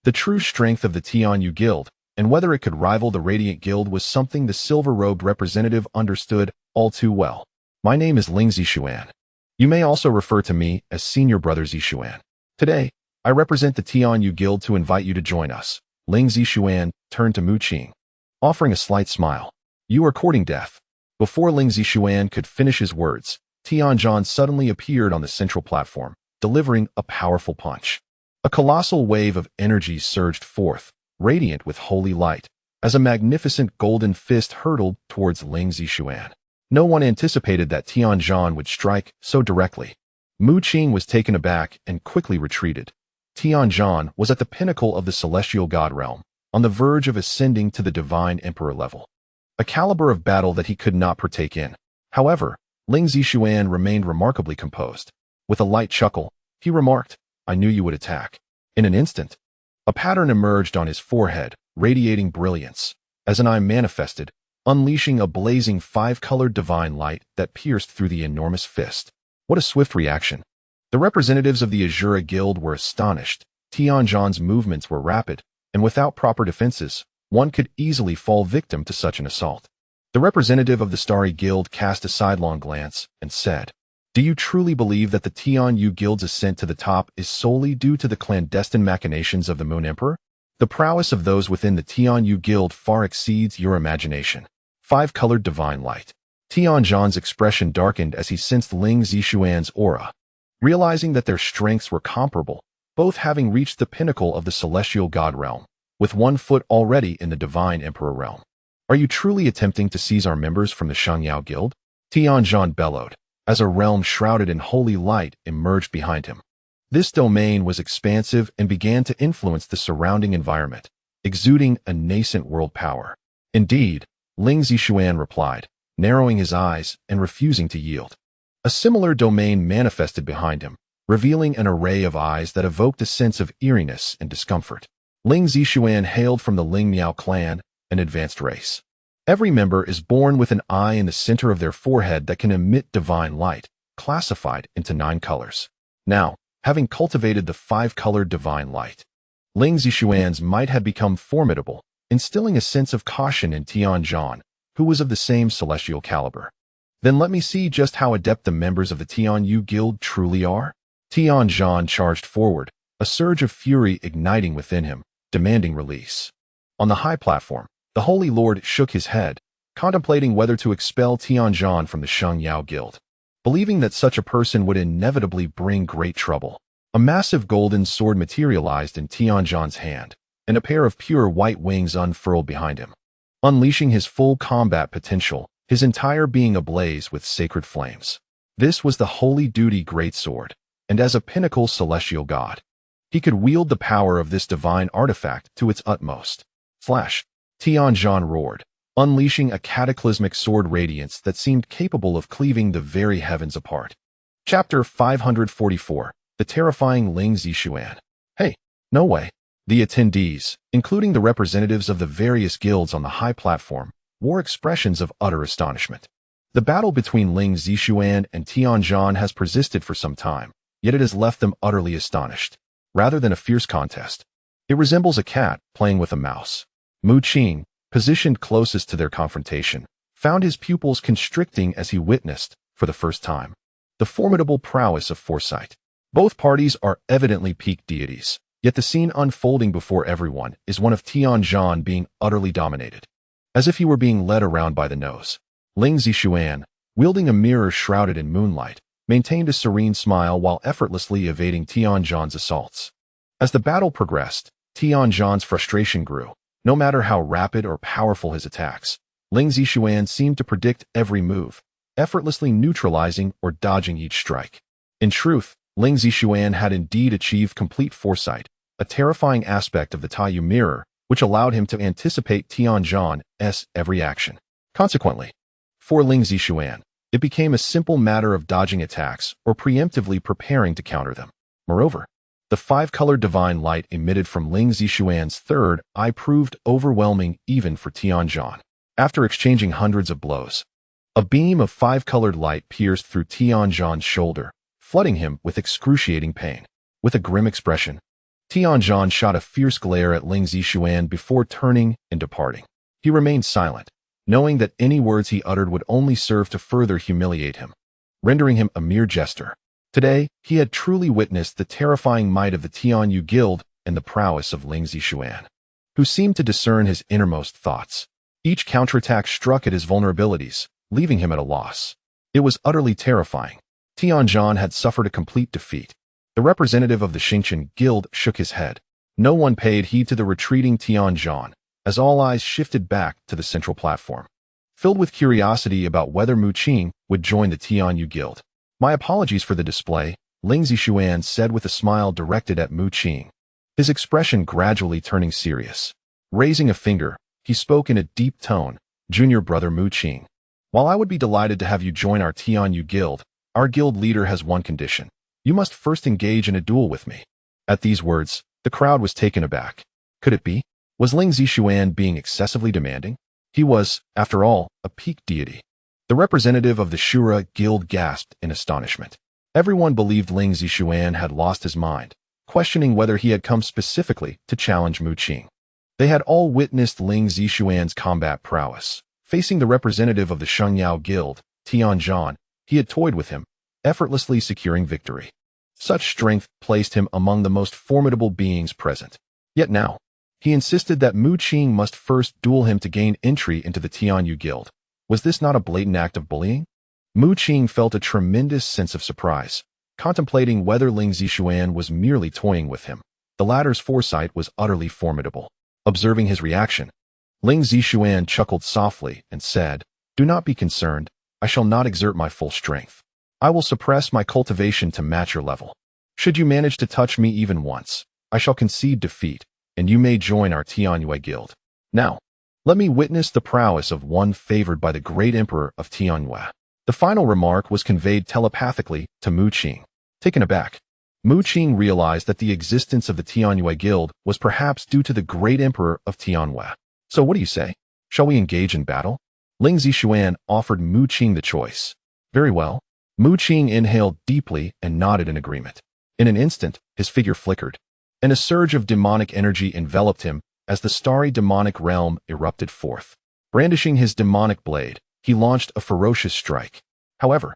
the true strength of the Tianyu Guild, and whether it could rival the Radiant Guild, was something the silver-robed representative understood all too well. My name is Ling Zixuan. You may also refer to me as Senior Brother Zixuan. Today, I represent the Tianyu Guild to invite you to join us. Ling Zixuan turned to Mu Qing, offering a slight smile. You are courting death. Before Ling Zixuan could finish his words, Tianzhan suddenly appeared on the central platform, delivering a powerful punch. A colossal wave of energy surged forth, radiant with holy light, as a magnificent golden fist hurtled towards Ling Zixuan. No one anticipated that Tianzhan would strike so directly. Mu Qing was taken aback and quickly retreated. Tianzhan was at the pinnacle of the celestial god realm, on the verge of ascending to the divine emperor level, a caliber of battle that he could not partake in. However, Ling Zixuan remained remarkably composed. With a light chuckle, he remarked, I knew you would attack. In an instant, a pattern emerged on his forehead, radiating brilliance, as an eye manifested, unleashing a blazing five-colored divine light that pierced through the enormous fist. What a swift reaction! The representatives of the Azura Guild were astonished. Tianzhan's movements were rapid, and without proper defenses, one could easily fall victim to such an assault. The representative of the Starry Guild cast a sidelong glance and said, Do you truly believe that the Tianyu Guild's ascent to the top is solely due to the clandestine machinations of the Moon Emperor? The prowess of those within the Tianyu Guild far exceeds your imagination. Five-colored divine light. Tianzhan's expression darkened as he sensed Ling Zixuan's aura. Realizing that their strengths were comparable, both having reached the pinnacle of the celestial god realm, with one foot already in the divine emperor realm. Are you truly attempting to seize our members from the Shangyao Guild? Tianzhan bellowed, as a realm shrouded in holy light emerged behind him. This domain was expansive and began to influence the surrounding environment, exuding a nascent world power. Indeed, Ling Zixuan replied, narrowing his eyes and refusing to yield. A similar domain manifested behind him, revealing an array of eyes that evoked a sense of eeriness and discomfort. Ling Zixuan hailed from the Ling Miao clan, an advanced race. Every member is born with an eye in the center of their forehead that can emit divine light, classified into 9 colors. Now, having cultivated the 5-colored divine light, Ling Zixuan's might had become formidable, instilling a sense of caution in Tianzhan, who was of the same celestial caliber. Then let me see just how adept the members of the Tianyu Guild truly are. Tianzhan charged forward, a surge of fury igniting within him, demanding release. On the high platform, the Holy Lord shook his head, contemplating whether to expel Tianzhan from the Shangyao Guild. Believing that such a person would inevitably bring great trouble, a massive golden sword materialized in Tianzhan's hand, and a pair of pure white wings unfurled behind him. Unleashing his full combat potential, his entire being ablaze with sacred flames. This was the Holy Duty Greatsword, and as a pinnacle celestial god, he could wield the power of this divine artifact to its utmost. Flash! Tianzhan roared, unleashing a cataclysmic sword radiance that seemed capable of cleaving the very heavens apart. Chapter 544, The Terrifying Ling Zixuan. Hey, no way. The attendees, including the representatives of the various guilds on the high platform, wore expressions of utter astonishment. The battle between Ling Zixuan and Tianzhan has persisted for some time, yet it has left them utterly astonished. Rather than a fierce contest, it resembles a cat playing with a mouse. Mu Qing, positioned closest to their confrontation, found his pupils constricting as he witnessed, for the first time, the formidable prowess of foresight. Both parties are evidently peak deities, yet the scene unfolding before everyone is one of Tianzhan being utterly dominated. As if he were being led around by the nose, Ling Zixuan, wielding a mirror shrouded in moonlight, maintained a serene smile while effortlessly evading Tianzhan's assaults. As the battle progressed, Tianzhan's frustration grew. No matter how rapid or powerful his attacks, Ling Zixuan seemed to predict every move, effortlessly neutralizing or dodging each strike. In truth, Ling Zixuan had indeed achieved complete foresight, a terrifying aspect of the Taiyu mirror, which allowed him to anticipate Tianzhan's every action. Consequently, for Ling Zixuan, it became a simple matter of dodging attacks or preemptively preparing to counter them. Moreover, the five-colored divine light emitted from Ling Zixuan's third eye proved overwhelming even for Tianzhan. After exchanging hundreds of blows, a beam of five-colored light pierced through Tianzhan's shoulder, flooding him with excruciating pain. With a grim expression, Tianzhan shot a fierce glare at Ling Zixuan before turning and departing. He remained silent, knowing that any words he uttered would only serve to further humiliate him, rendering him a mere jester. Today, he had truly witnessed the terrifying might of the Tianyu Guild and the prowess of Ling Zixuan, who seemed to discern his innermost thoughts. Each counterattack struck at his vulnerabilities, leaving him at a loss. It was utterly terrifying. Tianzhan had suffered a complete defeat. The representative of the Xingqian Guild shook his head. No one paid heed to the retreating Tianzhan, as all eyes shifted back to the central platform, filled with curiosity about whether Mu Qing would join the Tianyu Guild. "My apologies for the display," Ling Zixuan said with a smile directed at Mu Qing, his expression gradually turning serious. Raising a finger, he spoke in a deep tone, "Junior brother Mu Qing, while I would be delighted to have you join our Tianyu Guild, our guild leader has one condition. You must first engage in a duel with me." At these words, the crowd was taken aback. Could it be? Was Ling Zixuan being excessively demanding? He was, after all, a peak deity. The representative of the Shura Guild gasped in astonishment. Everyone believed Ling Zixuan had lost his mind, questioning whether he had come specifically to challenge Mu Qing. They had all witnessed Ling Zixuan's combat prowess. Facing the representative of the Shengyao Guild, Tianzhan, he had toyed with him, effortlessly securing victory. Such strength placed him among the most formidable beings present. Yet now, he insisted that Mu Qing must first duel him to gain entry into the Tianyu Guild. Was this not a blatant act of bullying? Mu Qing felt a tremendous sense of surprise, contemplating whether Ling Zixuan was merely toying with him. The latter's foresight was utterly formidable. Observing his reaction, Ling Zixuan chuckled softly and said, "Do not be concerned, I shall not exert my full strength. I will suppress my cultivation to match your level. Should you manage to touch me even once, I shall concede defeat, and you may join our Tianyu Guild. Now, let me witness the prowess of one favored by the great emperor of Tianyu." The final remark was conveyed telepathically to Mu Qing. Taken aback, Mu Qing realized that the existence of the Tianyu Guild was perhaps due to the great emperor of Tianyu. "So what do you say? Shall we engage in battle?" Ling Zixuan offered Mu Qing the choice. "Very well." Mu Qing inhaled deeply and nodded in agreement. In an instant, his figure flickered, and a surge of demonic energy enveloped him as the starry demonic realm erupted forth. Brandishing his demonic blade, he launched a ferocious strike. However,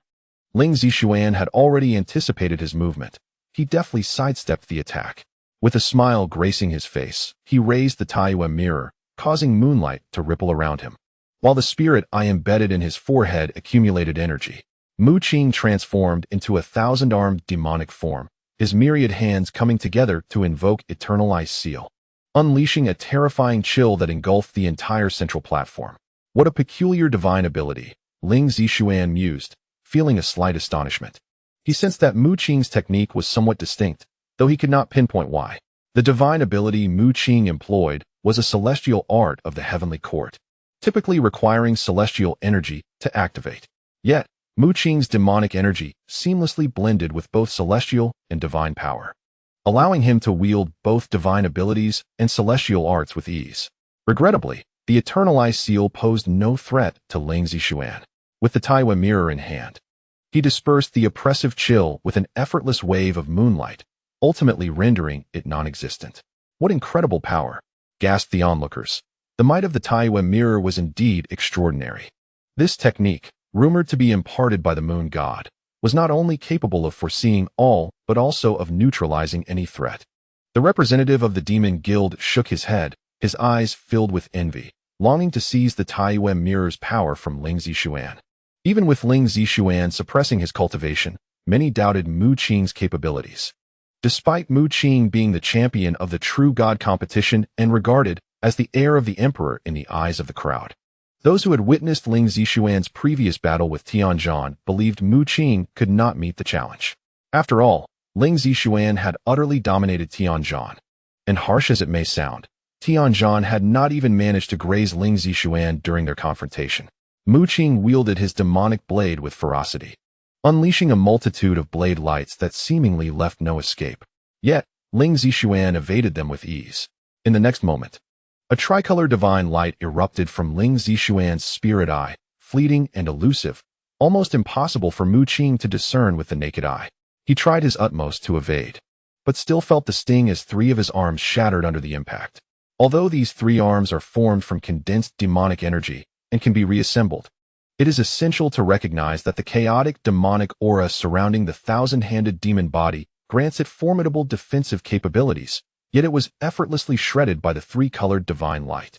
Ling Zixuan had already anticipated his movement. He deftly sidestepped the attack. With a smile gracing his face, he raised the Taiyu mirror, causing moonlight to ripple around him. While the spirit eye embedded in his forehead accumulated energy, Mu Qing transformed into a thousand-armed demonic form, his myriad hands coming together to invoke Eternal Ice Seal, unleashing a terrifying chill that engulfed the entire central platform. What a peculiar divine ability, Ling Zixuan mused, feeling a slight astonishment. He sensed that Mu Qing's technique was somewhat distinct, though he could not pinpoint why. The divine ability Mu Qing employed was a celestial art of the heavenly court, typically requiring celestial energy to activate. Yet, Mu Qing's demonic energy seamlessly blended with both celestial and divine power, allowing him to wield both divine abilities and celestial arts with ease. Regrettably, the Eternal Ice Seal posed no threat to Ling Zixuan. With the Taiyu mirror in hand, he dispersed the oppressive chill with an effortless wave of moonlight, ultimately rendering it non-existent. "What incredible power!" gasped the onlookers. The might of the Taiyue mirror was indeed extraordinary. This technique, rumored to be imparted by the moon god, was not only capable of foreseeing all, but also of neutralizing any threat. The representative of the demon guild shook his head, his eyes filled with envy, longing to seize the Taiyue mirror's power from Ling Zixuan. Even with Ling Zixuan suppressing his cultivation, many doubted Mu Qing's capabilities. Despite Mu Qing being the champion of the true god competition and regarded as the heir of the emperor in the eyes of the crowd, those who had witnessed Ling Zixuan's previous battle with Tianzhan believed Mu Qing could not meet the challenge. After all, Ling Zixuan had utterly dominated Tianzhan. And harsh as it may sound, Tianzhan had not even managed to graze Ling Zixuan during their confrontation. Mu Qing wielded his demonic blade with ferocity, unleashing a multitude of blade lights that seemingly left no escape. Yet, Ling Zixuan evaded them with ease. In the next moment, a tricolor divine light erupted from Ling Zixuan's spirit eye, fleeting and elusive, almost impossible for Mu Qing to discern with the naked eye. He tried his utmost to evade, but still felt the sting as 3 of his arms shattered under the impact. Although these 3 arms are formed from condensed demonic energy and can be reassembled, it is essential to recognize that the chaotic demonic aura surrounding the thousand-handed demon body grants it formidable defensive capabilities, yet it was effortlessly shredded by the 3-colored divine light.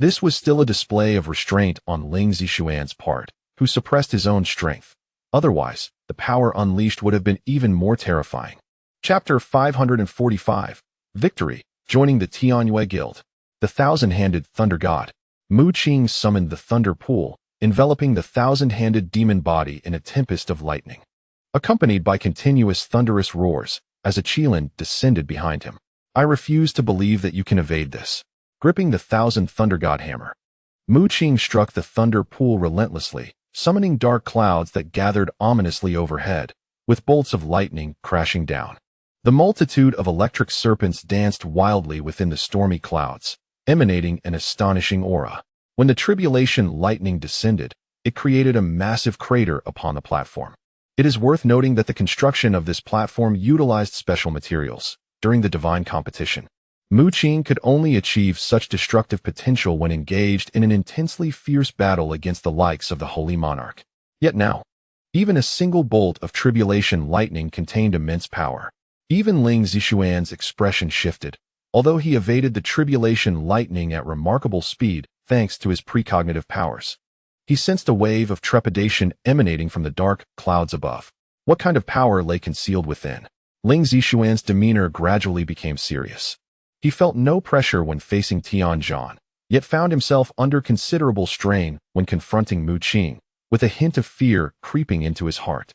This was still a display of restraint on Ling Zixuan's part, who suppressed his own strength. Otherwise, the power unleashed would have been even more terrifying. Chapter 545. Victory. Joining the Tianyue Guild. The thousand-handed thunder god. Mu Qing summoned the thunder pool, enveloping the thousand-handed demon body in a tempest of lightning, accompanied by continuous thunderous roars, as a Qilin descended behind him. I refuse to believe that you can evade this. Gripping the thousand thunder god hammer, Mu Qing struck the thunder pool relentlessly, summoning dark clouds that gathered ominously overhead, with bolts of lightning crashing down. The multitude of electric serpents danced wildly within the stormy clouds, emanating an astonishing aura. When the tribulation lightning descended, it created a massive crater upon the platform. It is worth noting that the construction of this platform utilized special materials. During the divine competition, Mu Qing could only achieve such destructive potential when engaged in an intensely fierce battle against the likes of the Holy Monarch. Yet now, even a single bolt of tribulation lightning contained immense power. Even Ling Zixuan's expression shifted, although he evaded the tribulation lightning at remarkable speed thanks to his precognitive powers. He sensed a wave of trepidation emanating from the dark clouds above. What kind of power lay concealed within? Ling Zixuan's demeanor gradually became serious. He felt no pressure when facing Tianzhan, yet found himself under considerable strain when confronting Mu Qing, with a hint of fear creeping into his heart.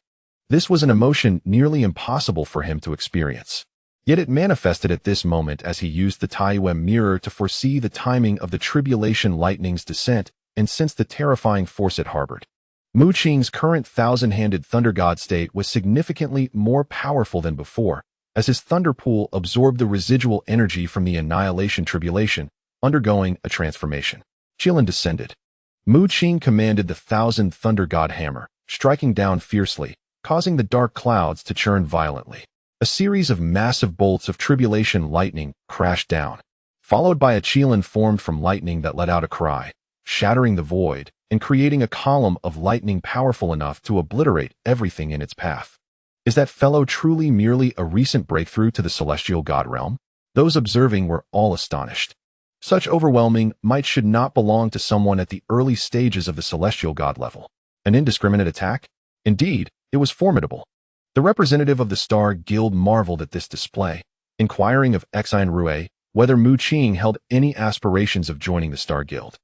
This was an emotion nearly impossible for him to experience. Yet it manifested at this moment as he used the Taiyue mirror to foresee the timing of the tribulation lightning's descent and sense the terrifying force it harbored. Mu Qing's current thousand-handed thunder god state was significantly more powerful than before, as his thunder pool absorbed the residual energy from the annihilation tribulation, undergoing a transformation. Qilin descended. Mu Qing commanded the thousand thunder god hammer, striking down fiercely, causing the dark clouds to churn violently. A series of massive bolts of tribulation lightning crashed down, followed by a Qilin formed from lightning that let out a cry, shattering the void and creating a column of lightning powerful enough to obliterate everything in its path. Is that fellow truly merely a recent breakthrough to the celestial god realm? Those observing were all astonished. Such overwhelming might should not belong to someone at the early stages of the celestial god level. An indiscriminate attack? Indeed, it was formidable. The representative of the Star Guild marveled at this display, inquiring of Exine Rue whether Mu Qing held any aspirations of joining the Star Guild.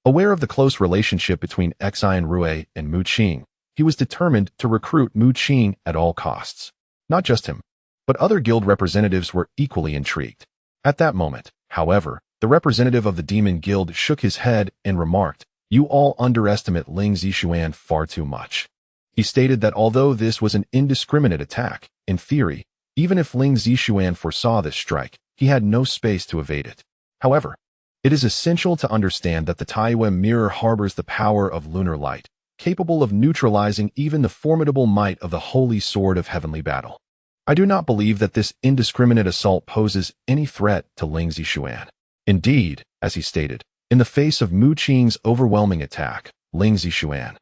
Aware of the close relationship between Exine Rue and Mu Qing, he was determined to recruit Mu Qing at all costs. Not just him, but other guild representatives were equally intrigued. At that moment, however, the representative of the Demon Guild shook his head and remarked, "You all underestimate Ling Zixuan far too much." He stated that although this was an indiscriminate attack, in theory, even if Ling Zixuan foresaw this strike, he had no space to evade it. However, it is essential to understand that the Taiyue mirror harbors the power of lunar light, capable of neutralizing even the formidable might of the holy sword of heavenly battle. I do not believe that this indiscriminate assault poses any threat to Ling Zixuan. Indeed, as he stated, In the face of Mu Qing's overwhelming attack, Ling Zixuan,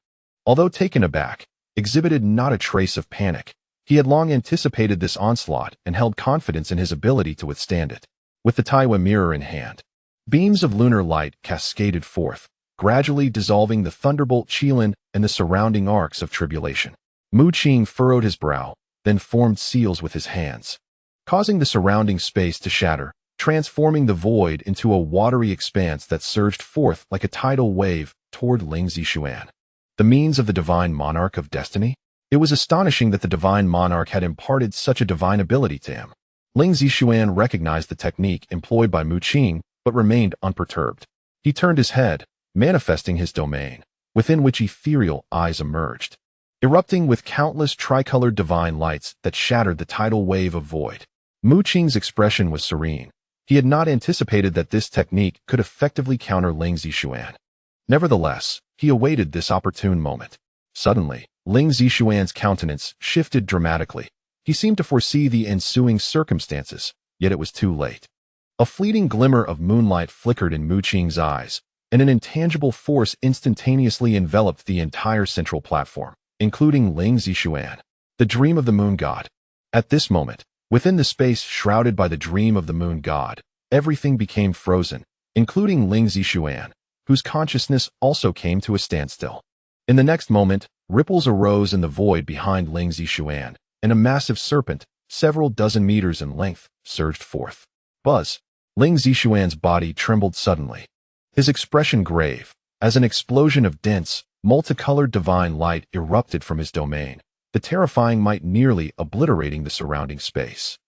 although taken aback, exhibited not a trace of panic. He had long anticipated this onslaught and held confidence in his ability to withstand it. With the Taiwan mirror in hand, beams of lunar light cascaded forth, gradually dissolving the thunderbolt Qilin and the surrounding arcs of tribulation. Mu Qing furrowed his brow, then formed seals with his hands, causing the surrounding space to shatter, transforming the void into a watery expanse that surged forth like a tidal wave toward Ling Zixuan. The means of the divine monarch of destiny? It was astonishing that the divine monarch had imparted such a divine ability to him. Ling Zixuan recognized the technique employed by Mu Qing, but remained unperturbed. He turned his head, manifesting his domain, within which ethereal eyes emerged, erupting with countless tricolored divine lights that shattered the tidal wave of void. Mu Qing's expression was serene. He had not anticipated that this technique could effectively counter Ling Zixuan. Nevertheless, he awaited this opportune moment. Suddenly, Ling Zixuan's countenance shifted dramatically. He seemed to foresee the ensuing circumstances, yet it was too late. A fleeting glimmer of moonlight flickered in Mu Qing's eyes, and an intangible force instantaneously enveloped the entire central platform, including Ling Zixuan, the dream of the moon god. At this moment, within the space shrouded by the dream of the moon god, everything became frozen, including Ling Zixuan, whose consciousness also came to a standstill. In the next moment, ripples arose in the void behind Ling Zixuan, and a massive serpent, several dozen meters in length, surged forth. Buzz! Ling Zixuan's body trembled suddenly, his expression grave, as an explosion of dense, multicolored divine light erupted from his domain, the terrifying might nearly obliterating the surrounding space.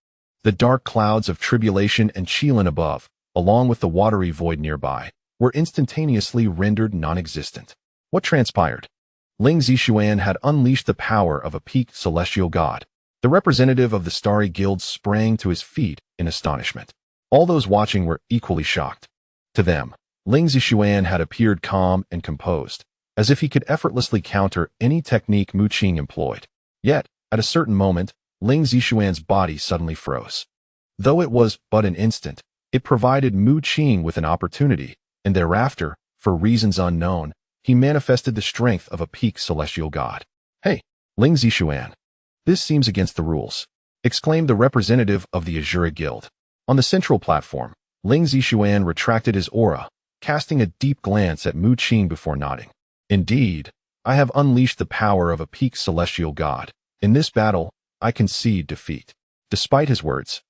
The dark clouds of tribulation and Qilin above, along with the watery void nearby, were instantaneously rendered non-existent. What transpired? Ling Zixuan had unleashed the power of a peak celestial god. The representative of the Starry Guild sprang to his feet in astonishment. All those watching were equally shocked. To them, Ling Zixuan had appeared calm and composed, as if he could effortlessly counter any technique Mu Qing employed. Yet, at a certain moment, Ling Zixuan's body suddenly froze. Though it was but an instant, it provided Mu Qing with an opportunity, and thereafter, for reasons unknown, he manifested the strength of a peak celestial god. "Hey, Ling Zixuan, this seems against the rules," exclaimed the representative of the Azura Guild. On the central platform, Ling Zixuan retracted his aura, casting a deep glance at Mu Qing before nodding. "Indeed, I have unleashed the power of a peak celestial god. In this battle, I concede defeat." Despite his words,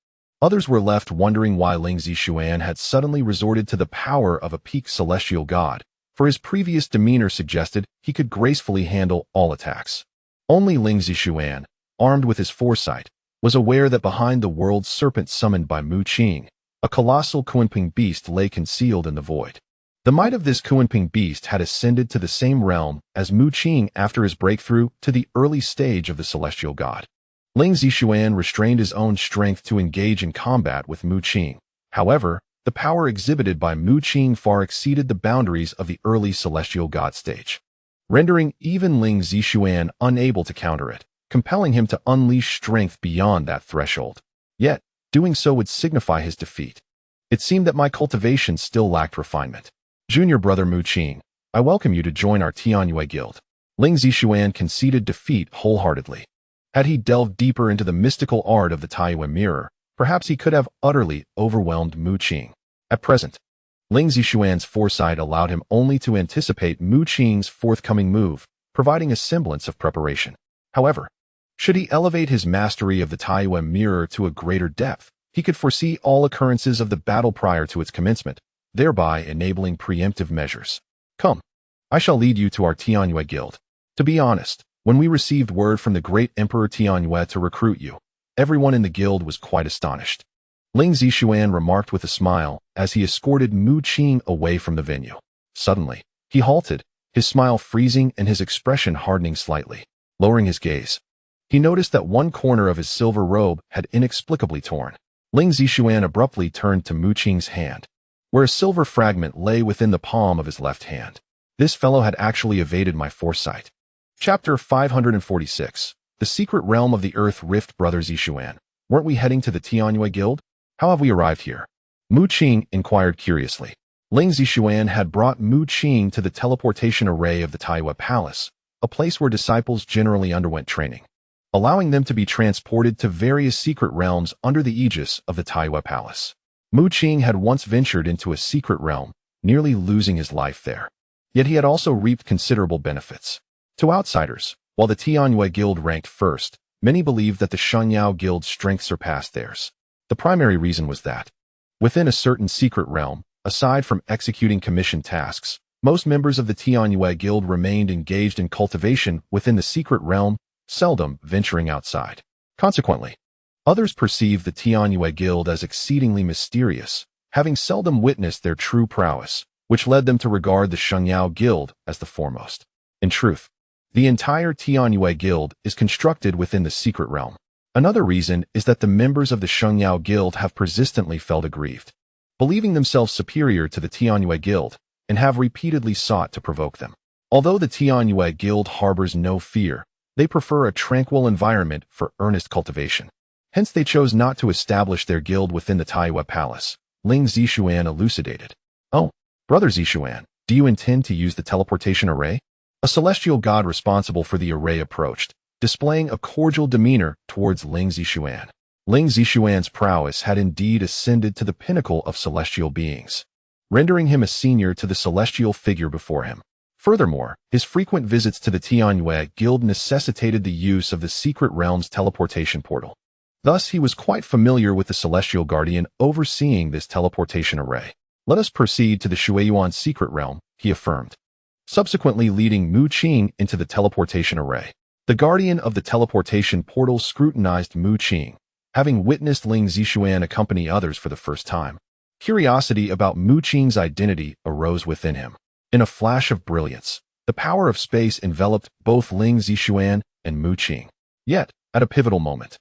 others were left wondering why Ling Zixuan had suddenly resorted to the power of a peak celestial god, for his previous demeanor suggested he could gracefully handle all attacks. Only Ling Zixuan, armed with his foresight, was aware that behind the world serpent summoned by Mu Qing, a colossal Qinping beast lay concealed in the void. The might of this Qinping beast had ascended to the same realm as Mu Qing after his breakthrough to the early stage of the celestial god. Ling Zixuan restrained his own strength to engage in combat with Mu Qing. However, the power exhibited by Mu Qing far exceeded the boundaries of the early celestial god stage, rendering even Ling Zixuan unable to counter it, compelling him to unleash strength beyond that threshold. Yet, doing so would signify his defeat. It seemed that my cultivation still lacked refinement. "Junior brother Mu Qing, I welcome you to join our Tianyue Guild." Ling Zixuan conceded defeat wholeheartedly. Had he delved deeper into the mystical art of the Taiwan mirror, perhaps he could have utterly overwhelmed Mu Qing. At present, Ling Zixuan's foresight allowed him only to anticipate Mu Qing's forthcoming move, providing a semblance of preparation. However, should he elevate his mastery of the Taiwan mirror to a greater depth, he could foresee all occurrences of the battle prior to its commencement, thereby enabling preemptive measures. "Come, I shall lead you to our Tianyue Guild." To be honest, when we received word from the great Emperor Tianyue to recruit you, everyone in the guild was quite astonished. Ling Zixuan remarked with a smile as he escorted Mu Qing away from the venue. Suddenly, he halted, his smile freezing and his expression hardening slightly. Lowering his gaze, he noticed that one corner of his silver robe had inexplicably torn. Ling Zixuan abruptly turned to Mu Qing's hand, where a silver fragment lay within the palm of his left hand. This fellow had actually evaded my foresight. Chapter 546. The Secret Realm of the Earth Rift. Brother Zixuan, weren't we heading to the Tianyue Guild? How have we arrived here? Mu Qing inquired curiously. Ling Zixuan had brought Mu Qing to the teleportation array of the Taiwa Palace, a place where disciples generally underwent training, allowing them to be transported to various secret realms under the aegis of the Taiwa Palace. Mu Qing had once ventured into a secret realm, nearly losing his life there. Yet he had also reaped considerable benefits. To outsiders, while the Tianyue Guild ranked first, many believed that the Shunyao Guild's strength surpassed theirs. The primary reason was that, within a certain secret realm, aside from executing commissioned tasks, most members of the Tianyue Guild remained engaged in cultivation within the secret realm, seldom venturing outside. Consequently, others perceived the Tianyue Guild as exceedingly mysterious, having seldom witnessed their true prowess, which led them to regard the Shunyao Guild as the foremost. In truth, the entire Tianyue Guild is constructed within the secret realm. Another reason is that the members of the Shunyao Guild have persistently felt aggrieved, believing themselves superior to the Tianyue Guild, and have repeatedly sought to provoke them. Although the Tianyue Guild harbors no fear, they prefer a tranquil environment for earnest cultivation. Hence they chose not to establish their guild within the Taiwa Palace, Ling Zixuan elucidated. "Oh, Brother Zixuan, do you intend to use the teleportation array?" A celestial god responsible for the array approached, displaying a cordial demeanor towards Ling Zixuan. Ling Zixuan's prowess had indeed ascended to the pinnacle of celestial beings, rendering him a senior to the celestial figure before him. Furthermore, his frequent visits to the Tianyue Guild necessitated the use of the secret realm's teleportation portal. Thus, he was quite familiar with the celestial guardian overseeing this teleportation array. "Let us proceed to the Shueyuan secret realm," he affirmed, subsequently leading Mu Qing into the teleportation array. The guardian of the teleportation portal scrutinized Mu Qing, having witnessed Ling Zixuan accompany others for the first time. Curiosity about Mu Qing's identity arose within him. In a flash of brilliance, the power of space enveloped both Ling Zixuan and Mu Qing. Yet, at a pivotal moment,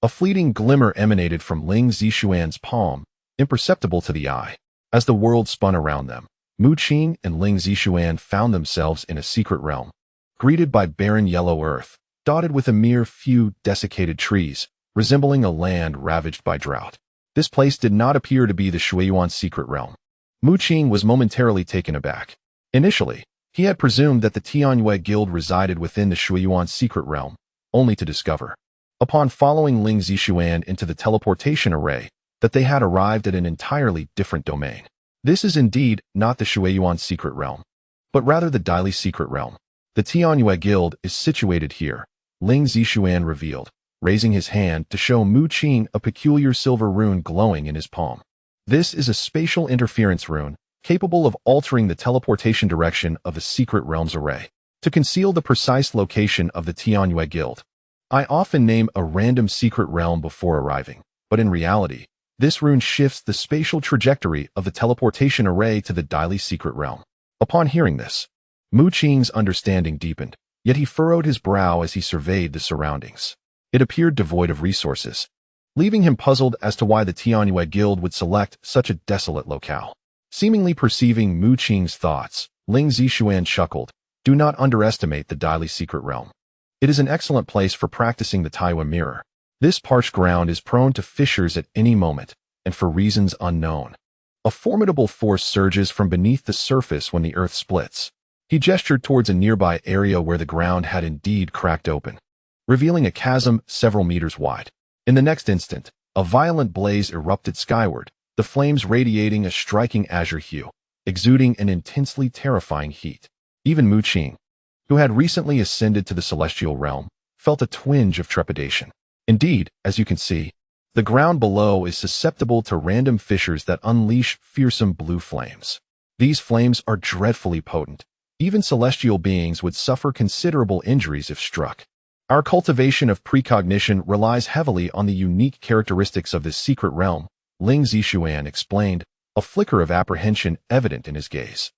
a fleeting glimmer emanated from Ling Zixuan's palm, imperceptible to the eye. As the world spun around them, Mu Qing and Ling Zixuan found themselves in a secret realm, greeted by barren yellow earth, dotted with a mere few desiccated trees, resembling a land ravaged by drought. This place did not appear to be the Shueyuan secret realm. Mu Qing was momentarily taken aback. Initially, he had presumed that the Tianyue Guild resided within the Shueyuan secret realm, only to discover, upon following Ling Zixuan into the teleportation array, that they had arrived at an entirely different domain. This is indeed not the Shueyuan secret realm, but rather the Daili secret realm. The Tianyue Guild is situated here, Ling Zixuan revealed, raising his hand to show Mu Qing a peculiar silver rune glowing in his palm. This is a spatial interference rune, capable of altering the teleportation direction of the secret realm's array, to conceal the precise location of the Tianyue Guild. I often name a random secret realm before arriving, but in reality, this rune shifts the spatial trajectory of the teleportation array to the Daili secret realm. Upon hearing this, Mu Qing's understanding deepened, yet he furrowed his brow as he surveyed the surroundings. It appeared devoid of resources, leaving him puzzled as to why the Tianyue Guild would select such a desolate locale. Seemingly perceiving Mu Qing's thoughts, Ling Zixuan chuckled. "Do not underestimate the Daili secret realm. It is an excellent place for practicing the Taiwa mirror. This parched ground is prone to fissures at any moment, and for reasons unknown. A formidable force surges from beneath the surface when the earth splits." He gestured towards a nearby area where the ground had indeed cracked open, revealing a chasm several meters wide. In the next instant, a violent blaze erupted skyward, the flames radiating a striking azure hue, exuding an intensely terrifying heat. Even Mu Qing, who had recently ascended to the celestial realm, felt a twinge of trepidation. Indeed, as you can see, the ground below is susceptible to random fissures that unleash fearsome blue flames. These flames are dreadfully potent. Even celestial beings would suffer considerable injuries if struck. Our cultivation of precognition relies heavily on the unique characteristics of this secret realm, Ling Zixuan explained, a flicker of apprehension evident in his gaze.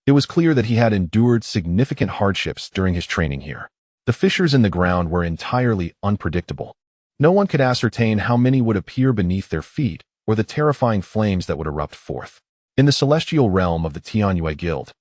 It was clear that he had endured significant hardships during his training here. The fissures in the ground were entirely unpredictable. No one could ascertain how many would appear beneath their feet, or the terrifying flames that would erupt forth. In the celestial realm of the Tianyue Guild,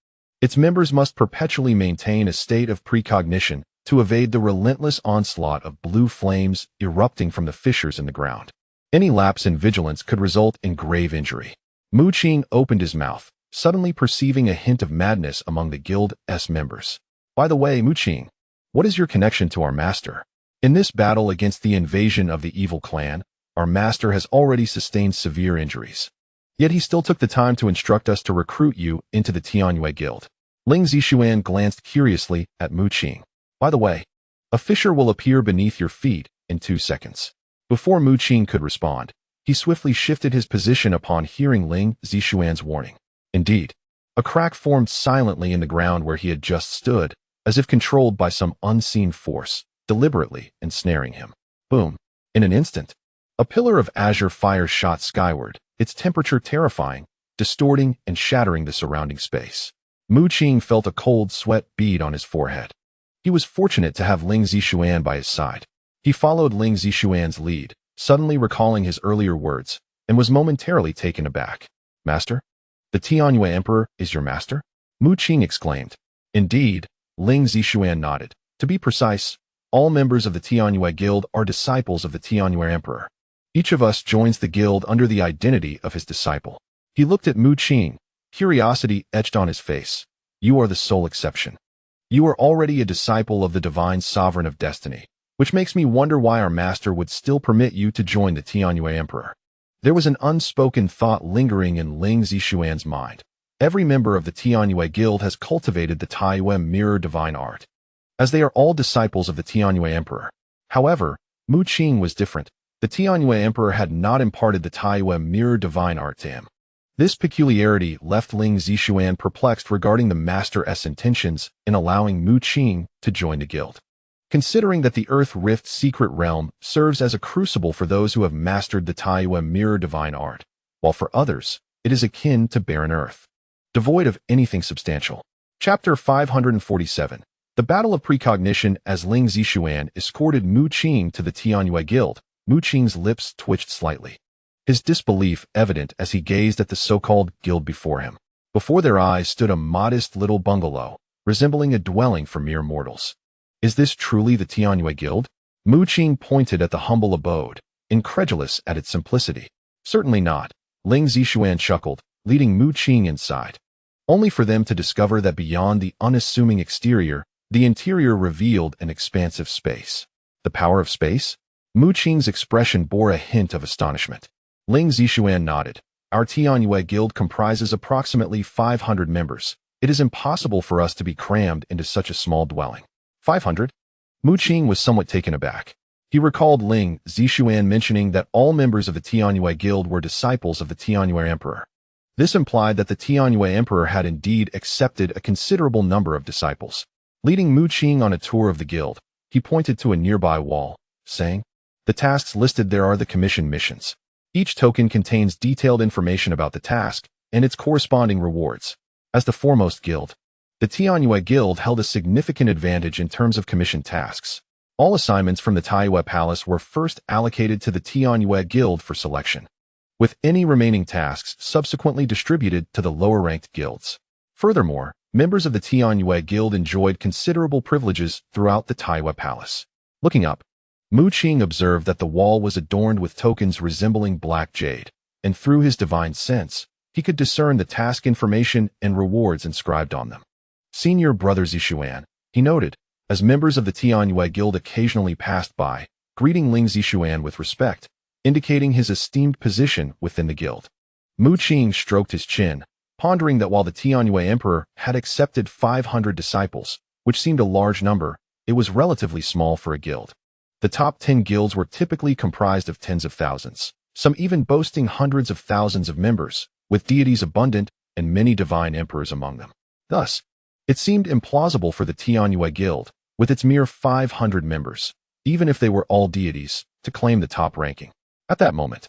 its members must perpetually maintain a state of precognition to evade the relentless onslaught of blue flames erupting from the fissures in the ground. Any lapse in vigilance could result in grave injury. Mu Qing opened his mouth, suddenly perceiving a hint of madness among the guild's members. By the way, Mu Qing, what is your connection to our master? In this battle against the invasion of the evil clan, our master has already sustained severe injuries. Yet he still took the time to instruct us to recruit you into the Tianyue Guild. Ling Zixuan glanced curiously at Mu Qing. By the way, a fissure will appear beneath your feet in 2 seconds. Before Mu Qing could respond, he swiftly shifted his position upon hearing Ling Zixuan's warning. Indeed, a crack formed silently in the ground where he had just stood, as if controlled by some unseen force, deliberately ensnaring him. Boom! In an instant, a pillar of azure fire shot skyward, its temperature terrifying, distorting and shattering the surrounding space. Mu Qing felt a cold sweat bead on his forehead. He was fortunate to have Ling Zixuan by his side. He followed Ling Zixuan's lead, suddenly recalling his earlier words, and was momentarily taken aback. Master? The Tianyue Emperor is your master? Mu Qing exclaimed. Indeed, Ling Zixuan nodded. To be precise, all members of the Tianyue Guild are disciples of the Tianyue Emperor. Each of us joins the guild under the identity of his disciple. He looked at Mu Qing, curiosity etched on his face. You are the sole exception. You are already a disciple of the divine sovereign of destiny, which makes me wonder why our master would still permit you to join the Tianyue Emperor. There was an unspoken thought lingering in Ling Zixuan's mind. Every member of the Tianyue Guild has cultivated the Taiyue mirror divine art, as they are all disciples of the Tianyue Emperor. However, Mu Qing was different. The Tianyue Emperor had not imparted the Taiyue mirror divine art to him. This peculiarity left Ling Zixuan perplexed regarding the master's intentions in allowing Mu Qing to join the guild. Considering that the Earth Rift secret realm serves as a crucible for those who have mastered the Taiyue mirror divine art, while for others, it is akin to barren Earth, devoid of anything substantial. Chapter 547. The Battle of Precognition. As Ling Zixuan escorted Mu Qing to the Tianyue Guild, Mu Qing's lips twitched slightly, his disbelief evident as he gazed at the so-called guild before him. Before their eyes stood a modest little bungalow, resembling a dwelling for mere mortals. Is this truly the Tianyue Guild? Mu Qing pointed at the humble abode, incredulous at its simplicity. Certainly not. Ling Zixuan chuckled, leading Mu Qing inside, only for them to discover that beyond the unassuming exterior, the interior revealed an expansive space. The power of space? Mu Qing's expression bore a hint of astonishment. Ling Zixuan nodded. Our Tianyue Guild comprises approximately 500 members. It is impossible for us to be crammed into such a small dwelling. 500? Mu Qing was somewhat taken aback. He recalled Ling Zixuan mentioning that all members of the Tianyue Guild were disciples of the Tianyue Emperor. This implied that the Tianyue Emperor had indeed accepted a considerable number of disciples. Leading Mu Qing on a tour of the guild, he pointed to a nearby wall, saying, "The tasks listed there are the commission missions. Each token contains detailed information about the task and its corresponding rewards. As the foremost guild, the Tianyue Guild held a significant advantage in terms of commission tasks. All assignments from the Taiyue Palace were first allocated to the Tianyue Guild for selection, with any remaining tasks subsequently distributed to the lower-ranked guilds. Furthermore, members of the Tianyue Guild enjoyed considerable privileges throughout the Taiyue Palace." Looking up, Mu Qing observed that the wall was adorned with tokens resembling black jade, and through his divine sense, he could discern the task information and rewards inscribed on them. Senior Brother Zixuan, he noted, as members of the Tianyue Guild occasionally passed by, greeting Ling Zixuan with respect, indicating his esteemed position within the guild. Mu Qing stroked his chin, pondering that while the Tianyue Emperor had accepted 500 disciples, which seemed a large number, it was relatively small for a guild. The top 10 guilds were typically comprised of tens of thousands, some even boasting hundreds of thousands of members, with deities abundant and many divine emperors among them. Thus, it seemed implausible for the Tianyue Guild, with its mere 500 members, even if they were all deities, to claim the top ranking. At that moment,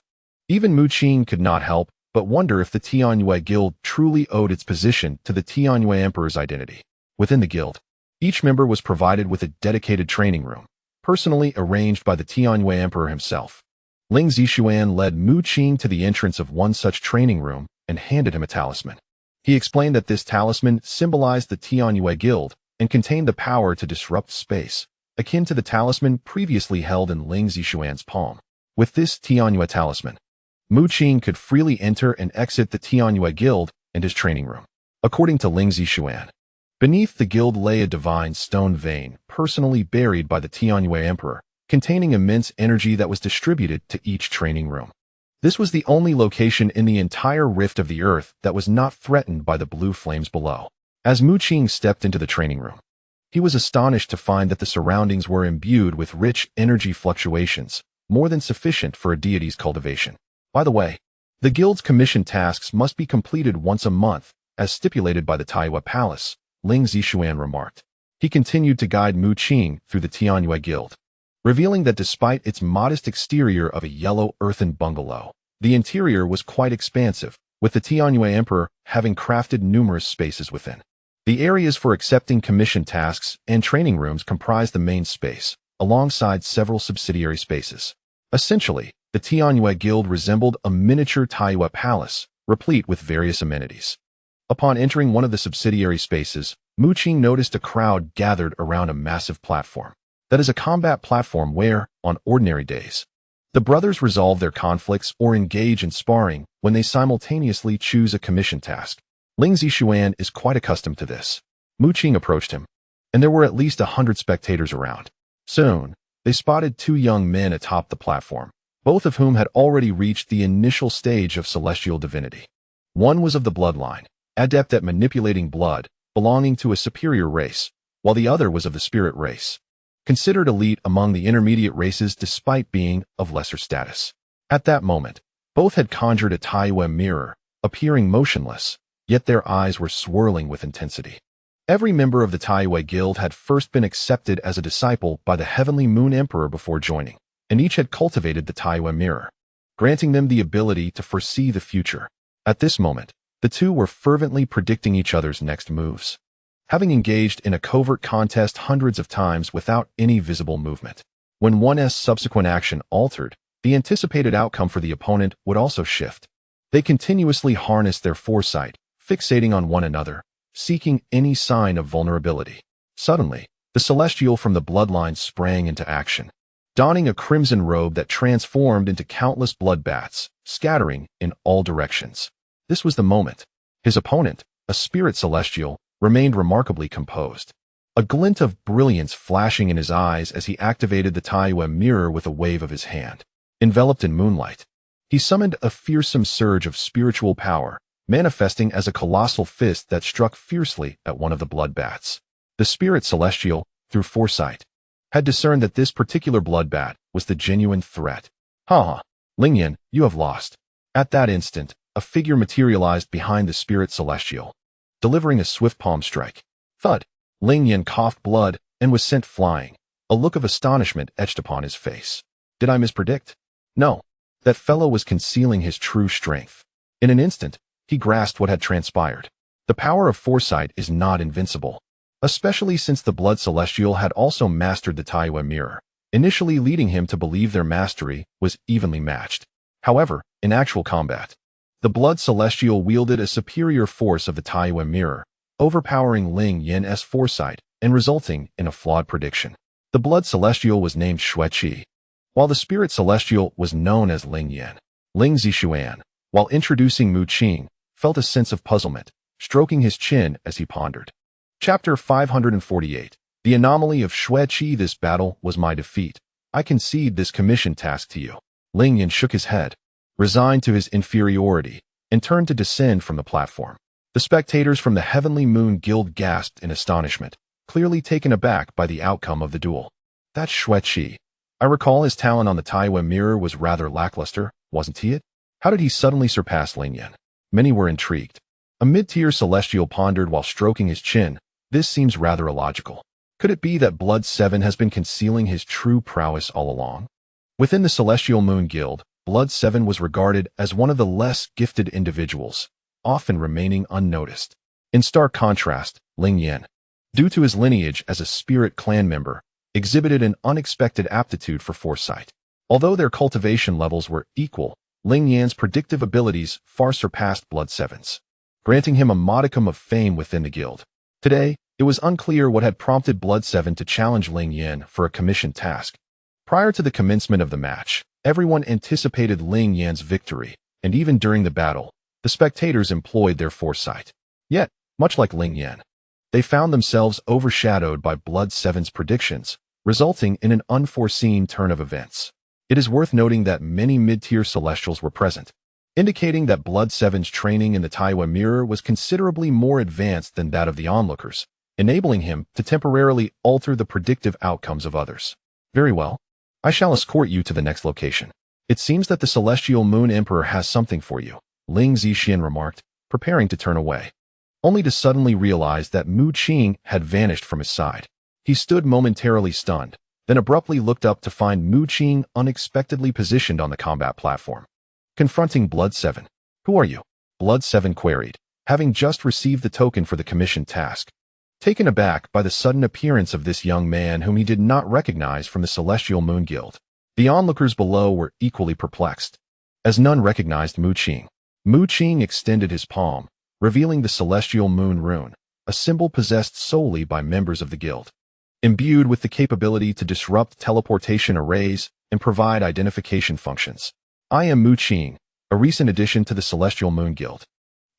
even Mu Qing could not help but wonder if the Tianyue Guild truly owed its position to the Tianyue Emperor's identity. Within the guild, each member was provided with a dedicated training room, personally arranged by the Tianyue Emperor himself. Ling Zixuan led Mu Qing to the entrance of one such training room and handed him a talisman. He explained that this talisman symbolized the Tianyue Guild and contained the power to disrupt space, akin to the talisman previously held in Ling Zixuan's palm. With this Tianyue talisman, Mu Qing could freely enter and exit the Tianyue Guild and his training room. According to Ling Zixuan, beneath the guild lay a divine stone vein, personally buried by the Tianyue Emperor, containing immense energy that was distributed to each training room. This was the only location in the entire rift of the earth that was not threatened by the blue flames below. As Mu Qing stepped into the training room, he was astonished to find that the surroundings were imbued with rich energy fluctuations, more than sufficient for a deity's cultivation. By the way, the guild's commission tasks must be completed once a month, as stipulated by the Taiyue Palace, Ling Zixuan remarked. He continued to guide Mu Qing through the Tianyue Guild, revealing that despite its modest exterior of a yellow earthen bungalow, the interior was quite expansive, with the Tianyue Emperor having crafted numerous spaces within. The areas for accepting commission tasks and training rooms comprised the main space, alongside several subsidiary spaces. Essentially, the Tianyue Guild resembled a miniature Taiyue Palace, replete with various amenities. Upon entering one of the subsidiary spaces, Mu Qing noticed a crowd gathered around a massive platform. That is a combat platform where, on ordinary days, the brothers resolve their conflicts or engage in sparring when they simultaneously choose a commission task. Ling Zixuan is quite accustomed to this. Mu Qing approached him, and there were at least 100 spectators around. Soon, they spotted two young men atop the platform, both of whom had already reached the initial stage of celestial divinity. One was of the bloodline, adept at manipulating blood, belonging to a superior race, while the other was of the spirit race, considered elite among the intermediate races despite being of lesser status. At that moment, both had conjured a Taiyue mirror, appearing motionless, yet their eyes were swirling with intensity. Every member of the Taiyue Guild had first been accepted as a disciple by the Heavenly Moon Emperor before joining, and each had cultivated the Taiyue mirror, granting them the ability to foresee the future. At this moment, the two were fervently predicting each other's next moves, having engaged in a covert contest hundreds of times without any visible movement. When one's subsequent action altered, the anticipated outcome for the opponent would also shift. They continuously harnessed their foresight, fixating on one another, seeking any sign of vulnerability. Suddenly, the celestial from the bloodline sprang into action, donning a crimson robe that transformed into countless bloodbaths, scattering in all directions. This was the moment. His opponent, a spirit celestial, remained remarkably composed, a glint of brilliance flashing in his eyes as he activated the Taiyue mirror with a wave of his hand. Enveloped in moonlight, he summoned a fearsome surge of spiritual power, manifesting as a colossal fist that struck fiercely at one of the bloodbaths. The spirit celestial, through foresight, had discerned that this particular bloodbath was the genuine threat. "Ha! Lingyan, you have lost." At that instant, a figure materialized behind the spirit celestial, delivering a swift palm strike. Thud! Lingyan coughed blood and was sent flying, a look of astonishment etched upon his face. Did I mispredict? No. That fellow was concealing his true strength. In an instant, he grasped what had transpired. The power of foresight is not invincible, especially since the blood celestial had also mastered the Taiyue mirror, initially leading him to believe their mastery was evenly matched. However, in actual combat, the blood celestial wielded a superior force of the Taiyue mirror, overpowering Ling Yan's foresight and resulting in a flawed prediction. The blood celestial was named Xueqi, while the spirit celestial was known as Ling Yan. Ling Zixuan, while introducing Mu Qing, felt a sense of puzzlement, stroking his chin as he pondered. Chapter 548. The anomaly of Xueqi. This battle was my defeat. I concede this commission task to you. Ling Yan shook his head, resigned to his inferiority, and turned to descend from the platform. The spectators from the Heavenly Moon Guild gasped in astonishment, clearly taken aback by the outcome of the duel. That's Xueqi. I recall his talent on the Taiyue mirror was rather lackluster, wasn't he it? How did he suddenly surpass Ling Yan? Many were intrigued. A mid-tier celestial pondered while stroking his chin. This seems rather illogical. Could it be that Blood 7 has been concealing his true prowess all along? Within the Celestial Moon Guild, Blood 7 was regarded as one of the less gifted individuals, often remaining unnoticed. In stark contrast, Ling Yan, due to his lineage as a spirit clan member, exhibited an unexpected aptitude for foresight. Although their cultivation levels were equal, Ling Yan's predictive abilities far surpassed Blood 7's, granting him a modicum of fame within the guild. Today, it was unclear what had prompted Blood 7 to challenge Ling Yan for a commissioned task. Prior to the commencement of the match, everyone anticipated Ling Yan's victory, and even during the battle, The spectators employed their foresight. Yet, much like Ling Yan, they found themselves overshadowed by Blood 7's predictions, resulting in an unforeseen turn of events. It is worth noting that many mid-tier Celestials were present, indicating that Blood 7's training in the Taiwa Mirror was considerably more advanced than that of the onlookers, enabling him to temporarily alter the predictive outcomes of others. Very well. I shall escort you to the next location. It seems that the Celestial Moon Emperor has something for you, Ling Zixian remarked, preparing to turn away, only to suddenly realize that Mu Qing had vanished from his side. He stood momentarily stunned, then abruptly looked up to find Mu Qing unexpectedly positioned on the combat platform, confronting Blood 7. Who are you? Blood 7 queried, having just received the token for the commissioned task. Taken aback by the sudden appearance of this young man whom he did not recognize from the Celestial Moon Guild, the onlookers below were equally perplexed, as none recognized Mu Qing. Mu Qing extended his palm, revealing the Celestial Moon Rune, a symbol possessed solely by members of the guild, imbued with the capability to disrupt teleportation arrays and provide identification functions. I am Mu Qing, a recent addition to the Celestial Moon Guild.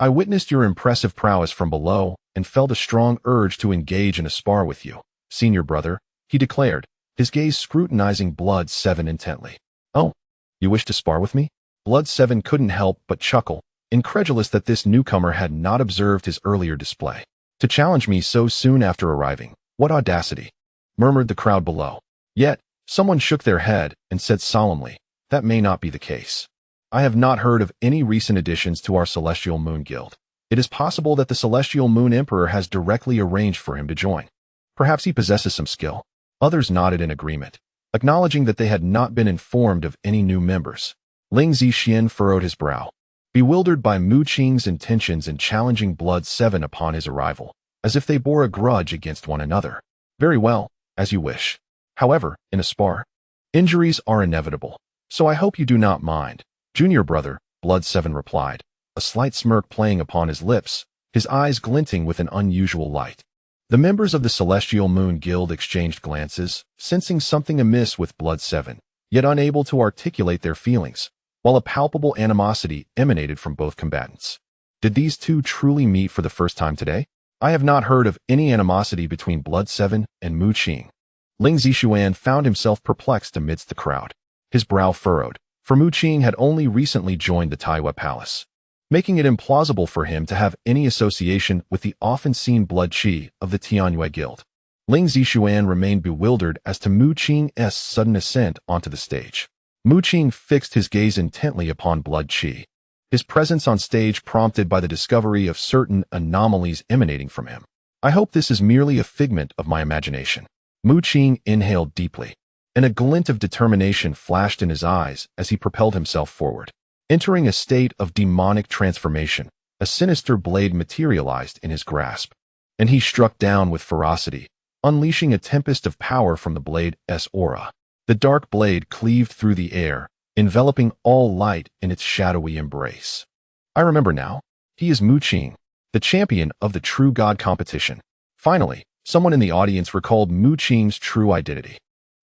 I witnessed your impressive prowess from below and felt a strong urge to engage in a spar with you, senior brother, he declared, his gaze scrutinizing Blood 7 intently. Oh, you wish to spar with me? Blood 7 couldn't help but chuckle, incredulous that this newcomer had not observed his earlier display. To challenge me so soon after arriving, what audacity, murmured the crowd below. Yet, someone shook their head and said solemnly, that may not be the case. I have not heard of any recent additions to our Celestial Moon Guild. It is possible that the Celestial Moon Emperor has directly arranged for him to join. Perhaps he possesses some skill. Others nodded in agreement, acknowledging that they had not been informed of any new members. Ling Zixian furrowed his brow, bewildered by Mu Qing's intentions in challenging Blood 7 upon his arrival, as if they bore a grudge against one another. Very well, as you wish. However, in a spar, injuries are inevitable, so I hope you do not mind. Junior brother, Blood 7 replied, a slight smirk playing upon his lips, his eyes glinting with an unusual light. The members of the Celestial Moon Guild exchanged glances, sensing something amiss with Blood 7, yet unable to articulate their feelings, while a palpable animosity emanated from both combatants. Did these two truly meet for the first time today? I have not heard of any animosity between Blood 7 and Mu Qing. Ling Zixian found himself perplexed amidst the crowd, his brow furrowed, for Mu Qing had only recently joined the Taiwa Palace, making it implausible for him to have any association with the often-seen Blood Qi of the Tianyue Guild. Ling Zixian remained bewildered as to Mu Qing's sudden ascent onto the stage. Mu Qing fixed his gaze intently upon Blood Qi, his presence on stage prompted by the discovery of certain anomalies emanating from him. I hope this is merely a figment of my imagination. Mu Qing inhaled deeply, and a glint of determination flashed in his eyes as he propelled himself forward. Entering a state of demonic transformation, a sinister blade materialized in his grasp, and he struck down with ferocity, unleashing a tempest of power from the blade's aura. The dark blade cleaved through the air, enveloping all light in its shadowy embrace. I remember now. He is Mu Qing, the champion of the True God competition. Finally, someone in the audience recalled Mu Qing's true identity.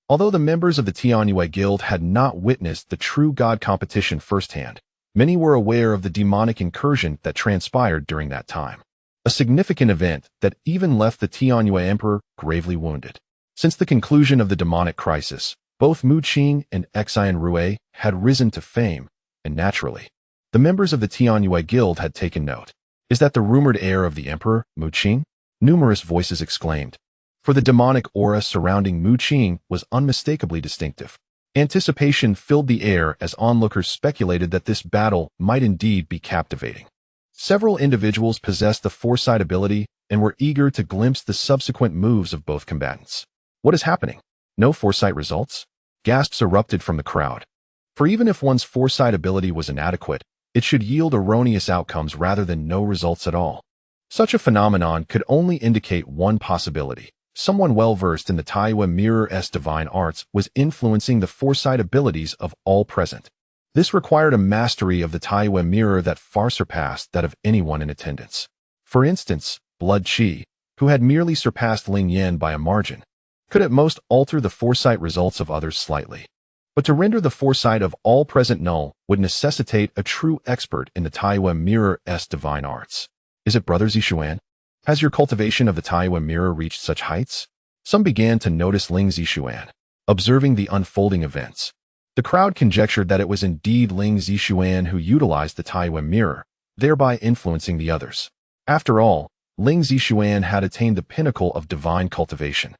Although the members of the Tianyue Guild had not witnessed the True God competition firsthand, many were aware of the demonic incursion that transpired during that time. A significant event that even left the Tianyue Emperor gravely wounded. Since the conclusion of the demonic crisis, both Mu Qing and Xian Rui had risen to fame, and naturally, the members of the Tianyue Guild had taken note. Is that the rumored heir of the Emperor, Mu Qing? Numerous voices exclaimed, for the demonic aura surrounding Mu Qing was unmistakably distinctive. Anticipation filled the air as onlookers speculated that this battle might indeed be captivating. Several individuals possessed the foresight ability and were eager to glimpse the subsequent moves of both combatants. What is happening? No foresight results? Gasps erupted from the crowd. For even if one's foresight ability was inadequate, it should yield erroneous outcomes rather than no results at all. Such a phenomenon could only indicate one possibility. Someone well-versed in the Taiwa Mirror's divine arts was influencing the foresight abilities of all present. This required a mastery of the Taiwa Mirror that far surpassed that of anyone in attendance. For instance, Blood Qi, who had merely surpassed Ling Yan by a margin, could at most alter the foresight results of others slightly. But to render the foresight of all present null would necessitate a true expert in the Taiwan Mirror's divine arts. Is it Brother Zixuan? Has your cultivation of the Taiwan Mirror reached such heights? Some began to notice Ling Zixuan, observing the unfolding events. The crowd conjectured that it was indeed Ling Zixuan who utilized the Taiwan Mirror, thereby influencing the others. After all, Ling Zixuan had attained the pinnacle of divine cultivation,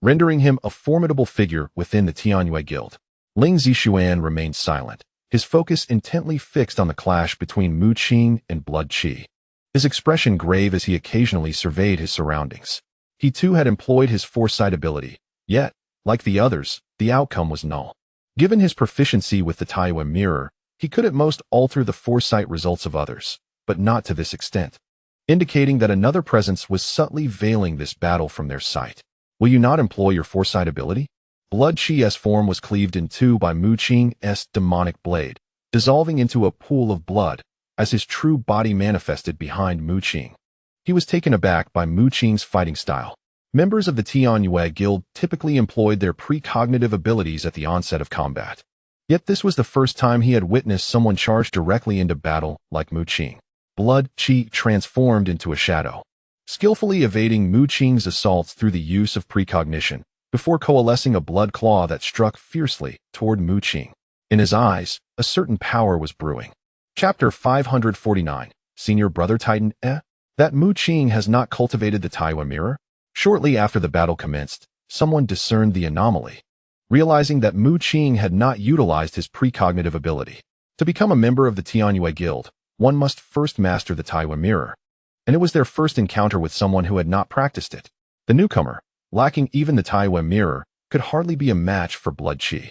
rendering him a formidable figure within the Tianyue Guild. Ling Zixuan remained silent, his focus intently fixed on the clash between Mu Qing and Blood Qi. His expression grave as he occasionally surveyed his surroundings. He too had employed his foresight ability, yet, like the others, the outcome was null. Given his proficiency with the Taiwan Mirror, he could at most alter the foresight results of others, but not to this extent, indicating that another presence was subtly veiling this battle from their sight. Will you not employ your foresight ability? Blood Qi's form was cleaved in two by Mu Qing's demonic blade, dissolving into a pool of blood as his true body manifested behind Mu Qing. He was taken aback by Mu Qing's fighting style. Members of the Tianyue Guild typically employed their precognitive abilities at the onset of combat. Yet this was the first time he had witnessed someone charge directly into battle like Mu Qing. Blood Qi transformed into a shadow, skillfully evading Mu Qing's assaults through the use of precognition, before coalescing a blood claw that struck fiercely toward Mu Qing. In his eyes, a certain power was brewing. Chapter 549, Senior Brother Titan, That Mu Qing has not cultivated the Taiwan Mirror? Shortly after the battle commenced, someone discerned the anomaly, realizing that Mu Qing had not utilized his precognitive ability. To become a member of the Tianyue Guild, one must first master the Taiwan Mirror, and it was their first encounter with someone who had not practiced it. The newcomer, lacking even the Taiwan Mirror, could hardly be a match for Blood Qi.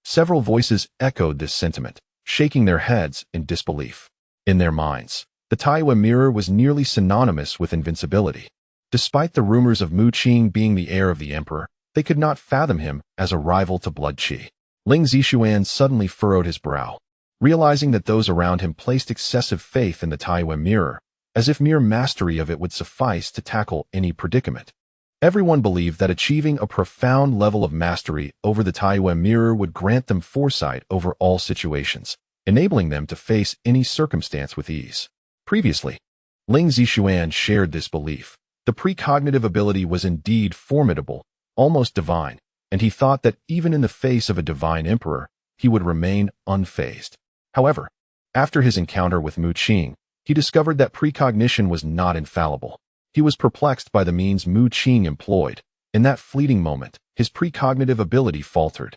Several voices echoed this sentiment, shaking their heads in disbelief. In their minds, the Taiwan Mirror was nearly synonymous with invincibility. Despite the rumors of Mu Qing being the heir of the emperor, they could not fathom him as a rival to Blood Qi. Ling Zixuan suddenly furrowed his brow, realizing that those around him placed excessive faith in the Taiwan Mirror, as if mere mastery of it would suffice to tackle any predicament. Everyone believed that achieving a profound level of mastery over the Taiwan Mirror would grant them foresight over all situations, enabling them to face any circumstance with ease. Previously, Ling Zixuan shared this belief. The precognitive ability was indeed formidable, almost divine, and he thought that even in the face of a divine emperor, he would remain unfazed. However, after his encounter with Mu Qing, he discovered that precognition was not infallible. He was perplexed by the means Mu Qing employed. In that fleeting moment, his precognitive ability faltered,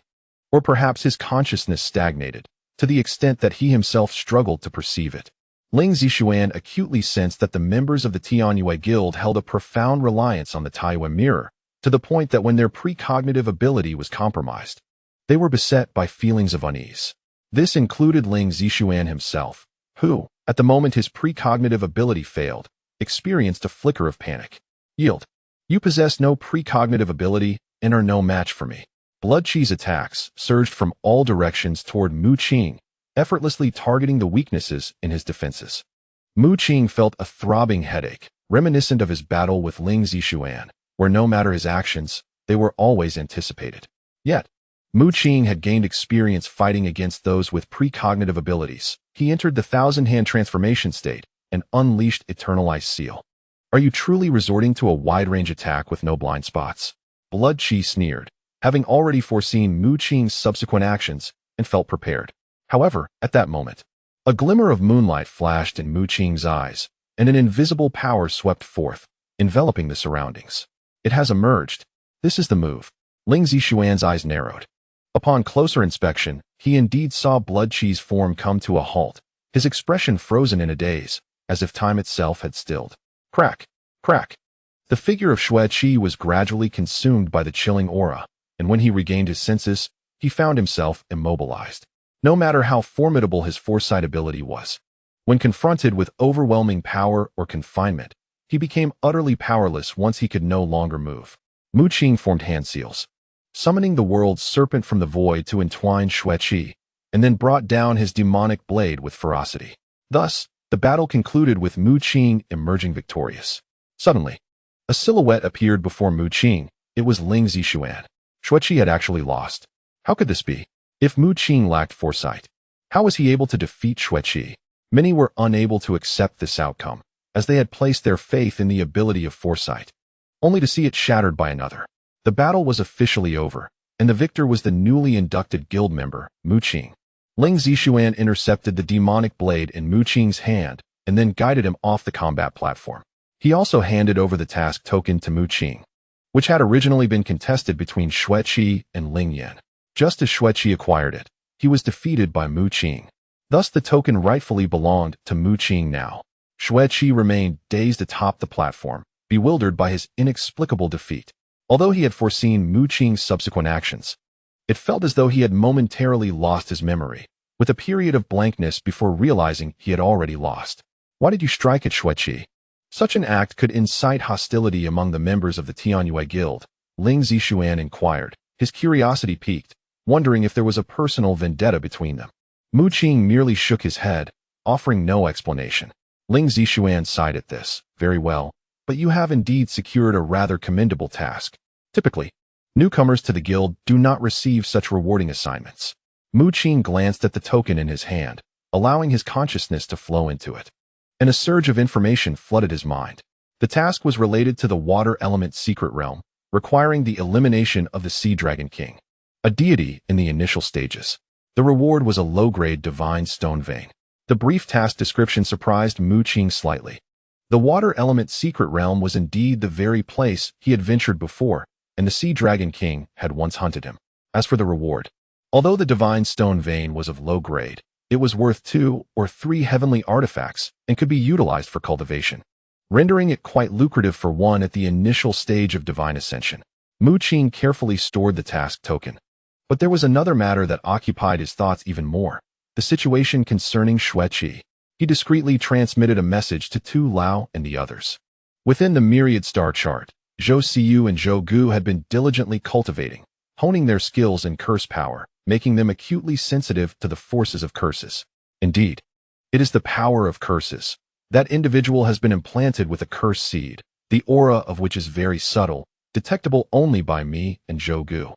or perhaps his consciousness stagnated, to the extent that he himself struggled to perceive it. Ling Zixuan acutely sensed that the members of the Tianyue Guild held a profound reliance on the Taiwan Mirror, to the point that when their precognitive ability was compromised, they were beset by feelings of unease. This included Ling Zixuan himself, who, at the moment his precognitive ability failed, experienced a flicker of panic. Yield. You possess no precognitive ability and are no match for me. Blood Qi's attacks surged from all directions toward Mu Qing, effortlessly targeting the weaknesses in his defenses. Mu Qing felt a throbbing headache, reminiscent of his battle with Ling Zixuan, where no matter his actions, they were always anticipated. Yet, Mu Qing had gained experience fighting against those with precognitive abilities. He entered the thousand-hand transformation state and unleashed Eternal Ice Seal. Are you truly resorting to a wide-range attack with no blind spots? Blood Qi sneered, having already foreseen Mu Qing's subsequent actions and felt prepared. However, at that moment, a glimmer of moonlight flashed in Mu Qing's eyes, and an invisible power swept forth, enveloping the surroundings. It has emerged. This is the move. Ling Zixuan's eyes narrowed. Upon closer inspection, he indeed saw Blood Qi's form come to a halt, his expression frozen in a daze, as if time itself had stilled. Crack! Crack! The figure of Xue Qi was gradually consumed by the chilling aura, and when he regained his senses, he found himself immobilized. No matter how formidable his foresight ability was, when confronted with overwhelming power or confinement, he became utterly powerless once he could no longer move. Mu Qing formed hand seals, summoning the world's serpent from the void to entwine Xue Qi, and then brought down his demonic blade with ferocity. Thus, the battle concluded with Mu Qing emerging victorious. Suddenly, a silhouette appeared before Mu Qing. It was Ling Zixuan. Xue Qi had actually lost. How could this be? If Mu Qing lacked foresight, how was he able to defeat Xueqi? Many were unable to accept this outcome, as they had placed their faith in the ability of foresight, only to see it shattered by another. The battle was officially over, and the victor was the newly inducted guild member, Mu Qing. Ling Zixuan intercepted the demonic blade in Mu Qing's hand and then guided him off the combat platform. He also handed over the task token to Mu Qing, which had originally been contested between Xueqi and Ling Yan. Just as Xueqi acquired it, he was defeated by Mu Qing. Thus the token rightfully belonged to Mu Qing now. Xueqi remained dazed atop the platform, bewildered by his inexplicable defeat. Although he had foreseen Mu Qing's subsequent actions, it felt as though he had momentarily lost his memory, with a period of blankness before realizing he had already lost. Why did you strike at Xueqi? Such an act could incite hostility among the members of the Tianyue Guild, Ling Zixuan inquired, his curiosity piqued, wondering if there was a personal vendetta between them. Mu Qing merely shook his head, offering no explanation. Ling Zixuan sighed at this. Very well, but you have indeed secured a rather commendable task. Typically, newcomers to the guild do not receive such rewarding assignments. Mu Qing glanced at the token in his hand, allowing his consciousness to flow into it. And a surge of information flooded his mind. The task was related to the water element secret realm, requiring the elimination of the Sea Dragon King, a deity in the initial stages. The reward was a low-grade divine stone vein. The brief task description surprised Mu Qing slightly. The water element secret realm was indeed the very place he had ventured before, and the Sea Dragon King had once hunted him. As for the reward, although the divine stone vein was of low grade, it was worth 2 or 3 heavenly artifacts and could be utilized for cultivation, rendering it quite lucrative for one at the initial stage of divine ascension. Mu Qing carefully stored the task token. But there was another matter that occupied his thoughts even more, the situation concerning Xueqi. He discreetly transmitted a message to Tu Lao and the others. Within the myriad star chart, Zhou Siyu and Zhou Gu had been diligently cultivating, honing their skills in curse power, making them acutely sensitive to the forces of curses. Indeed, it is the power of curses. That individual has been implanted with a curse seed, the aura of which is very subtle, detectable only by me and Zhou Gu.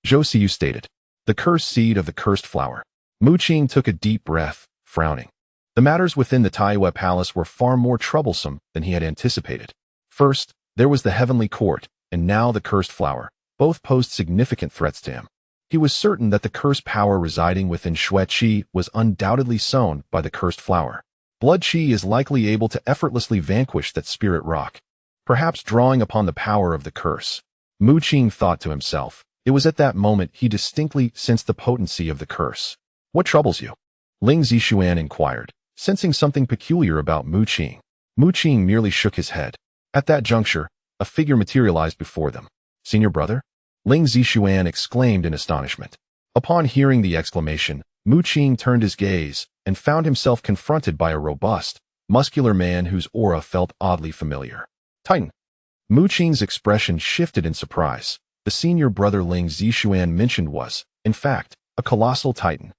Zhou Siyu stated, the cursed seed of the cursed flower. Mu Qing took a deep breath, frowning. The matters within the Taiyue Palace were far more troublesome than he had anticipated. First, there was the heavenly court, and now the cursed flower. Both posed significant threats to him. He was certain that the cursed power residing within Xueqi was undoubtedly sown by the cursed flower. Blood Qi is likely able to effortlessly vanquish that spirit rock, perhaps drawing upon the power of the curse. Mu Qing thought to himself. It was at that moment he distinctly sensed the potency of the curse. What troubles you? Ling Zixuan inquired, sensing something peculiar about Mu Qing. Mu Qing merely shook his head. At that juncture, a figure materialized before them. Senior brother? Ling Zixuan exclaimed in astonishment. Upon hearing the exclamation, Mu Qing turned his gaze and found himself confronted by a robust, muscular man whose aura felt oddly familiar. Titan. Mu Qing's expression shifted in surprise. The senior brother Ling Zixuan mentioned was, in fact, a colossal titan.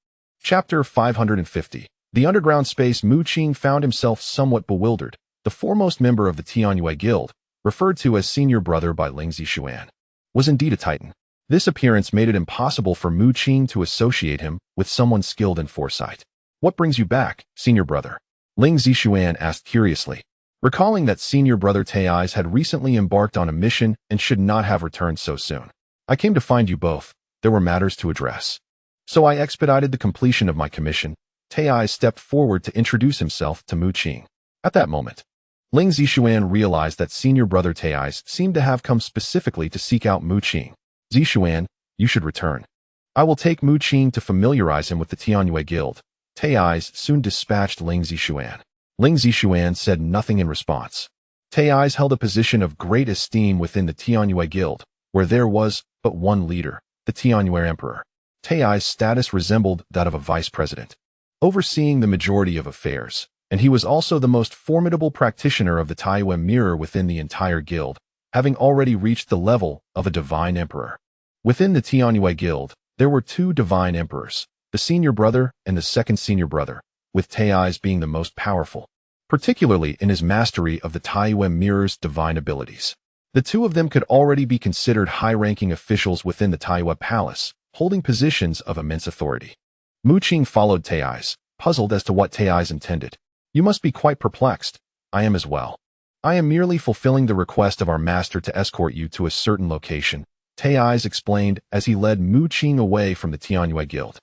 Chapter 550. The underground space. Mu Qing found himself somewhat bewildered. The foremost member of the Tianyue Guild, referred to as senior brother by Ling Zixuan, was indeed a titan. This appearance made it impossible for Mu Qing to associate him with someone skilled in foresight. What brings you back, senior brother? Ling Zixuan asked curiously, recalling that senior brother Tai's had recently embarked on a mission and should not have returned so soon. I came to find you both. There were matters to address. So I expedited the completion of my commission. Tai stepped forward to introduce himself to Mu Qing. At that moment, Ling Zixuan realized that senior brother Tai seemed to have come specifically to seek out Mu Qing. Zixuan, you should return. I will take Mu Qing to familiarize him with the Tianyue Guild. Tai soon dispatched Ling Zixuan. Ling Zixuan said nothing in response. Tai held a position of great esteem within the Tianyue Guild, where there was but one leader, the Tianyue Emperor. Tai's status resembled that of a vice president, overseeing the majority of affairs, and he was also the most formidable practitioner of the Taiyue Mirror within the entire guild, having already reached the level of a divine emperor. Within the Tianyue Guild, there were 2 divine emperors, the senior brother and the second senior brother, with Tai's being the most powerful, particularly in his mastery of the Taiyue Mirror's divine abilities. The 2 of them could already be considered high-ranking officials within the Taiyue Palace, holding positions of immense authority. Mu Qing followed Tai's, puzzled as to what Tai's intended. You must be quite perplexed. I am as well. I am merely fulfilling the request of our master to escort you to a certain location, Tai's explained as he led Mu Qing away from the Tianyue Guild.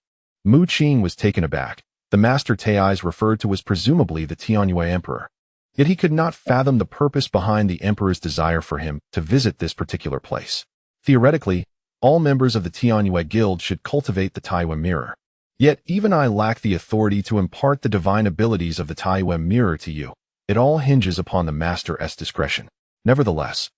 Mu Qing was taken aback. The master Tai's referred to was presumably the Tianyue Emperor. Yet he could not fathom the purpose behind the Emperor's desire for him to visit this particular place. Theoretically, all members of the Tianyue Guild should cultivate the Taiyue Mirror. Yet even I lack the authority to impart the divine abilities of the Taiyue Mirror to you. It all hinges upon the master's discretion. Nevertheless,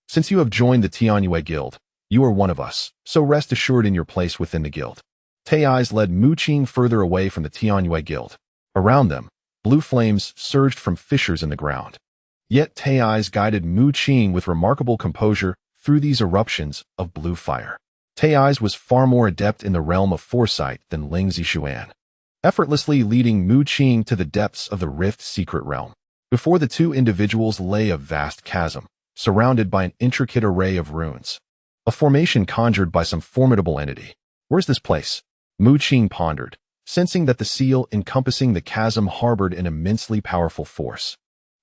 since you have joined the Tianyue Guild, you are one of us, so rest assured in your place within the guild. Tai's led Mu Qing further away from the Tianyue Guild. Around them, blue flames surged from fissures in the ground. Yet Tai's guided Mu Qing with remarkable composure through these eruptions of blue fire. Tai's was far more adept in the realm of foresight than Ling Zixuan, effortlessly leading Mu Qing to the depths of the Rift's secret realm. Before the two individuals lay a vast chasm, surrounded by an intricate array of runes. A formation conjured by some formidable entity. Where's this place? Mu Qing pondered, sensing that the seal encompassing the chasm harbored an immensely powerful force.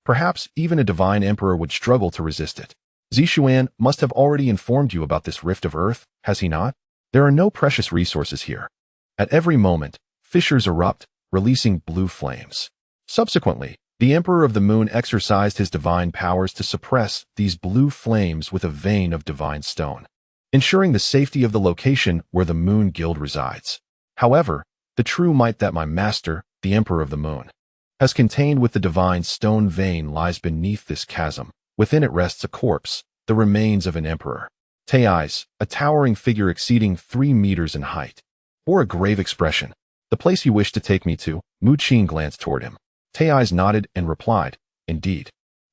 Perhaps even a divine emperor would struggle to resist it. Zixuan must have already informed you about this rift of earth, has he not? There are no precious resources here. At every moment, fissures erupt, releasing blue flames. Subsequently, the Emperor of the Moon exercised his divine powers to suppress these blue flames with a vein of divine stone, ensuring the safety of the location where the Moon Guild resides. However, the true might that my master, the Emperor of the Moon, has contained with the divine stone vein lies beneath this chasm. Within it rests a corpse, the remains of an emperor. Tai's, a towering figure exceeding 3 meters in height, bore a grave expression. The place you wish to take me to? Mu Qing glanced toward him. Tai's nodded and replied, indeed.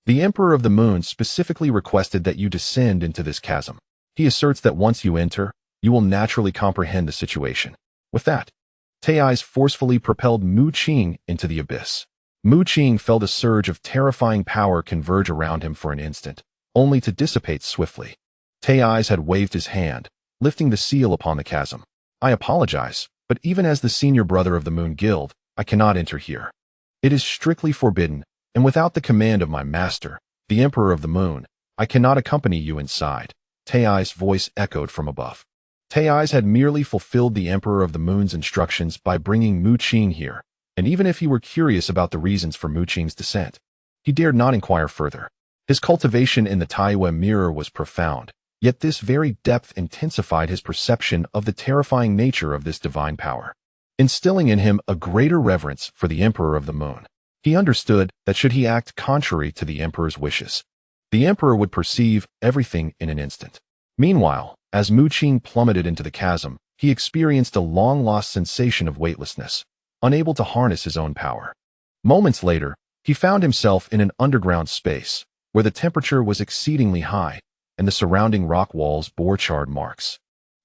The Emperor of the Moon specifically requested that you descend into this chasm. He asserts that once you enter, you will naturally comprehend the situation. With that, Tai's forcefully propelled Mu Qing into the abyss. Mu Qing felt a surge of terrifying power converge around him for an instant, only to dissipate swiftly. Tai's had waved his hand, lifting the seal upon the chasm. I apologize, but even as the senior brother of the Moon Guild, I cannot enter here. It is strictly forbidden, and without the command of my master, the Emperor of the Moon, I cannot accompany you inside. Tai's voice echoed from above. Tai's had merely fulfilled the Emperor of the Moon's instructions by bringing Mu Qing here, and even if he were curious about the reasons for Mu Qing's descent, he dared not inquire further. His cultivation in the Taiyue Mirror was profound, yet this very depth intensified his perception of the terrifying nature of this divine power, instilling in him a greater reverence for the Emperor of the Moon. He understood that should he act contrary to the Emperor's wishes, the Emperor would perceive everything in an instant. Meanwhile, as Mu Qing plummeted into the chasm, he experienced a long-lost sensation of weightlessness, unable to harness his own power. Moments later, he found himself in an underground space, where the temperature was exceedingly high, and the surrounding rock walls bore charred marks,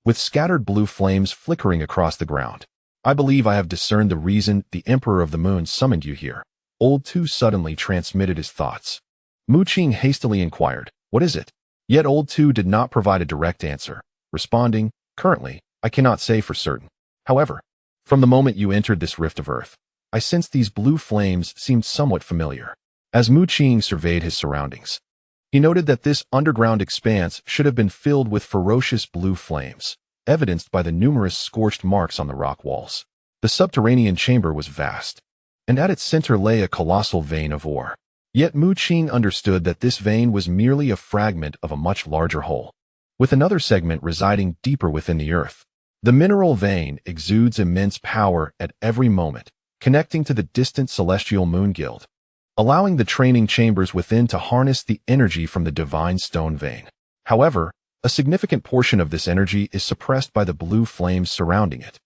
with scattered blue flames flickering across the ground. I believe I have discerned the reason the Emperor of the Moon summoned you here. Old Tu suddenly transmitted his thoughts. Mu Qing hastily inquired, what is it? Yet Old Tu did not provide a direct answer, responding, currently, I cannot say for certain. However, from the moment you entered this rift of earth, I sensed these blue flames seemed somewhat familiar. As Mu Qing surveyed his surroundings, he noted that this underground expanse should have been filled with ferocious blue flames, evidenced by the numerous scorched marks on the rock walls. The subterranean chamber was vast, and at its center lay a colossal vein of ore. Yet Mu Qing understood that this vein was merely a fragment of a much larger whole, with another segment residing deeper within the earth. The mineral vein exudes immense power at every moment, connecting to the distant celestial Moon Guild, allowing the training chambers within to harness the energy from the divine stone vein. However, a significant portion of this energy is suppressed by the blue flames surrounding it.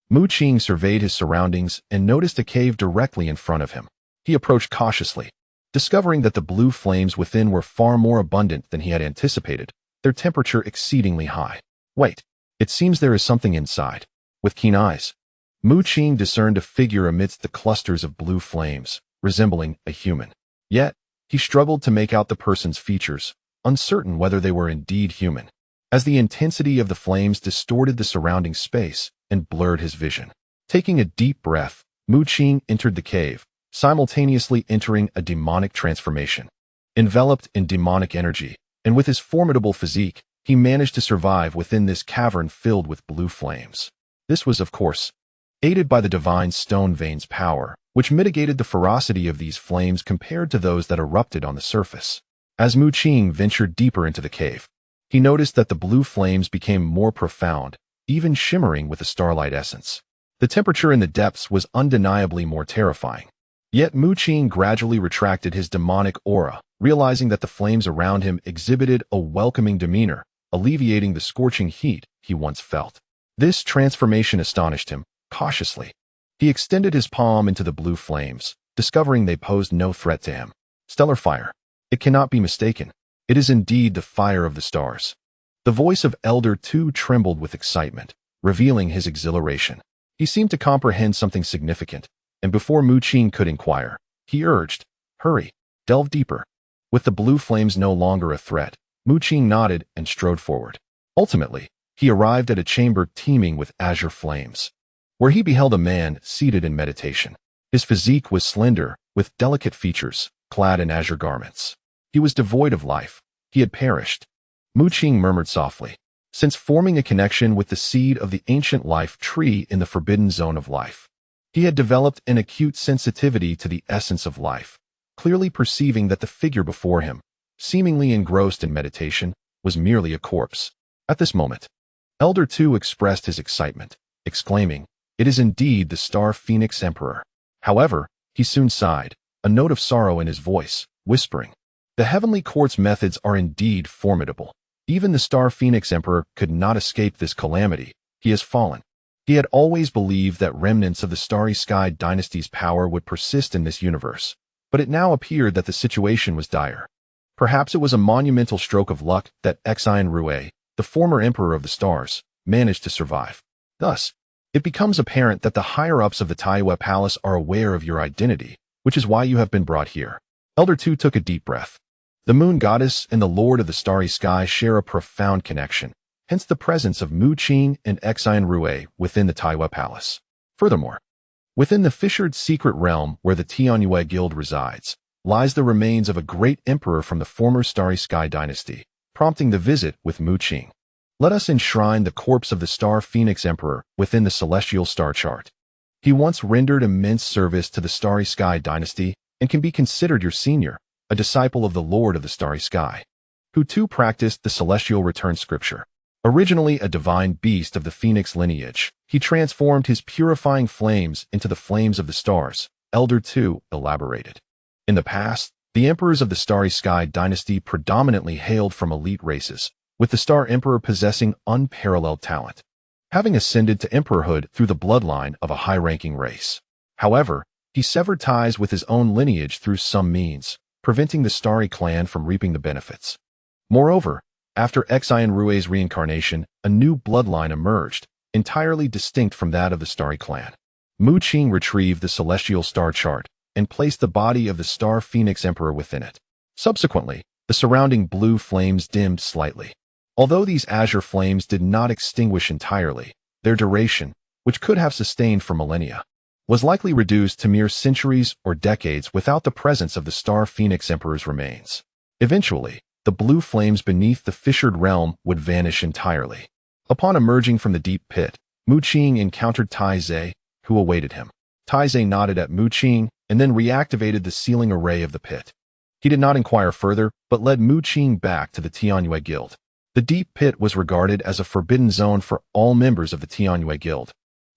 Mu Qing surveyed his surroundings and noticed a cave directly in front of him. He approached cautiously, discovering that the blue flames within were far more abundant than he had anticipated, their temperature exceedingly high. Wait, it seems there is something inside. With keen eyes, Mu Qing discerned a figure amidst the clusters of blue flames, resembling a human. Yet, he struggled to make out the person's features, uncertain whether they were indeed human. as the intensity of the flames distorted the surrounding space and blurred his vision. Taking a deep breath, Mu Qing entered the cave, simultaneously entering a demonic transformation. Enveloped in demonic energy, and with his formidable physique, he managed to survive within this cavern filled with blue flames. This was, of course, aided by the divine stone vein's power, which mitigated the ferocity of these flames compared to those that erupted on the surface. As Mu Qing ventured deeper into the cave, he noticed that the blue flames became more profound, even shimmering with a starlight essence. The temperature in the depths was undeniably more terrifying. Yet Mu Qing gradually retracted his demonic aura, realizing that the flames around him exhibited a welcoming demeanor, alleviating the scorching heat he once felt. This transformation astonished him. Cautiously, he extended his palm into the blue flames, discovering they posed no threat to him. Stellar fire. It cannot be mistaken. It is indeed the fire of the stars. The voice of Elder Two trembled with excitement, revealing his exhilaration. He seemed to comprehend something significant, and before Mu Qing could inquire, he urged, "Hurry, delve deeper." With the blue flames no longer a threat, Mu Qing nodded and strode forward. Ultimately, he arrived at a chamber teeming with azure flames, where he beheld a man seated in meditation. His physique was slender, with delicate features, clad in azure garments. He was devoid of life. He had perished. Mu Qing murmured softly, since forming a connection with the seed of the ancient life tree in the forbidden zone of life. He had developed an acute sensitivity to the essence of life, clearly perceiving that the figure before him, seemingly engrossed in meditation, was merely a corpse. At this moment, Elder Two expressed his excitement, exclaiming, "It is indeed the Star Phoenix Emperor." However, he soon sighed, a note of sorrow in his voice, whispering, "The heavenly court's methods are indeed formidable. Even the Star Phoenix Emperor could not escape this calamity. He has fallen." He had always believed that remnants of the Starry Sky dynasty's power would persist in this universe, but it now appeared that the situation was dire. Perhaps it was a monumental stroke of luck that Qilin Rue, the former emperor of the stars, managed to survive. Thus, it becomes apparent that the higher-ups of the Taiwa Palace are aware of your identity, which is why you have been brought here. Elder Two took a deep breath. The moon goddess and the lord of the starry sky share a profound connection, hence the presence of Mu Qing and Qilin Rue within the Taiwa Palace. Furthermore, within the fissured secret realm where the Tianyue Guild resides, lies the remains of a great emperor from the former Starry Sky dynasty, prompting the visit with Mu Qing. Let us enshrine the corpse of the Star Phoenix Emperor within the celestial star chart. He once rendered immense service to the Starry Sky dynasty and can be considered your senior, a disciple of the Lord of the Starry Sky, who too practiced the celestial return scripture. Originally a divine beast of the Phoenix lineage, he transformed his purifying flames into the flames of the stars, Elder Two elaborated. In the past, the emperors of the Starry Sky dynasty predominantly hailed from elite races, with the Star Emperor possessing unparalleled talent, having ascended to emperorhood through the bloodline of a high-ranking race. However, he severed ties with his own lineage through some means, preventing the Starry clan from reaping the benefits. Moreover, after Qilin Rue's reincarnation, a new bloodline emerged, entirely distinct from that of the Starry clan. Mu Qing retrieved the celestial star chart and placed the body of the Star Phoenix Emperor within it. Subsequently, the surrounding blue flames dimmed slightly. Although these azure flames did not extinguish entirely, their duration, which could have sustained for millennia, was likely reduced to mere centuries or decades without the presence of the Star Phoenix Emperor's remains. Eventually, the blue flames beneath the fissured realm would vanish entirely. Upon emerging from the deep pit, Mu Qing encountered Tai Zhe, who awaited him. Tai Zhe nodded at Mu Qing and then reactivated the sealing array of the pit. He did not inquire further, but led Mu Qing back to the Tianyue Guild. The deep pit was regarded as a forbidden zone for all members of the Tianyue Guild,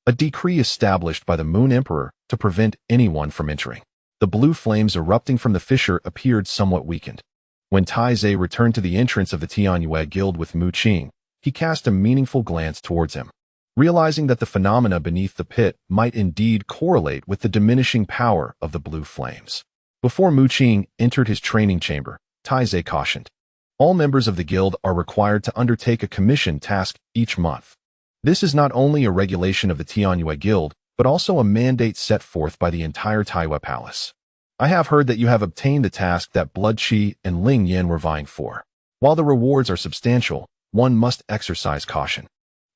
a decree established by the Moon Emperor to prevent anyone from entering. The blue flames erupting from the fissure appeared somewhat weakened. When Tai Zhe returned to the entrance of the Tianyue Guild with Mu Qing, he cast a meaningful glance towards him, realizing that the phenomena beneath the pit might indeed correlate with the diminishing power of the blue flames. Before Mu Qing entered his training chamber, Tai Zhe cautioned, "All members of the guild are required to undertake a commission task each month. This is not only a regulation of the Tianyue Guild, but also a mandate set forth by the entire Taiwa Palace. I have heard that you have obtained the task that Blood Qi and Ling Yan were vying for. While the rewards are substantial, one must exercise caution.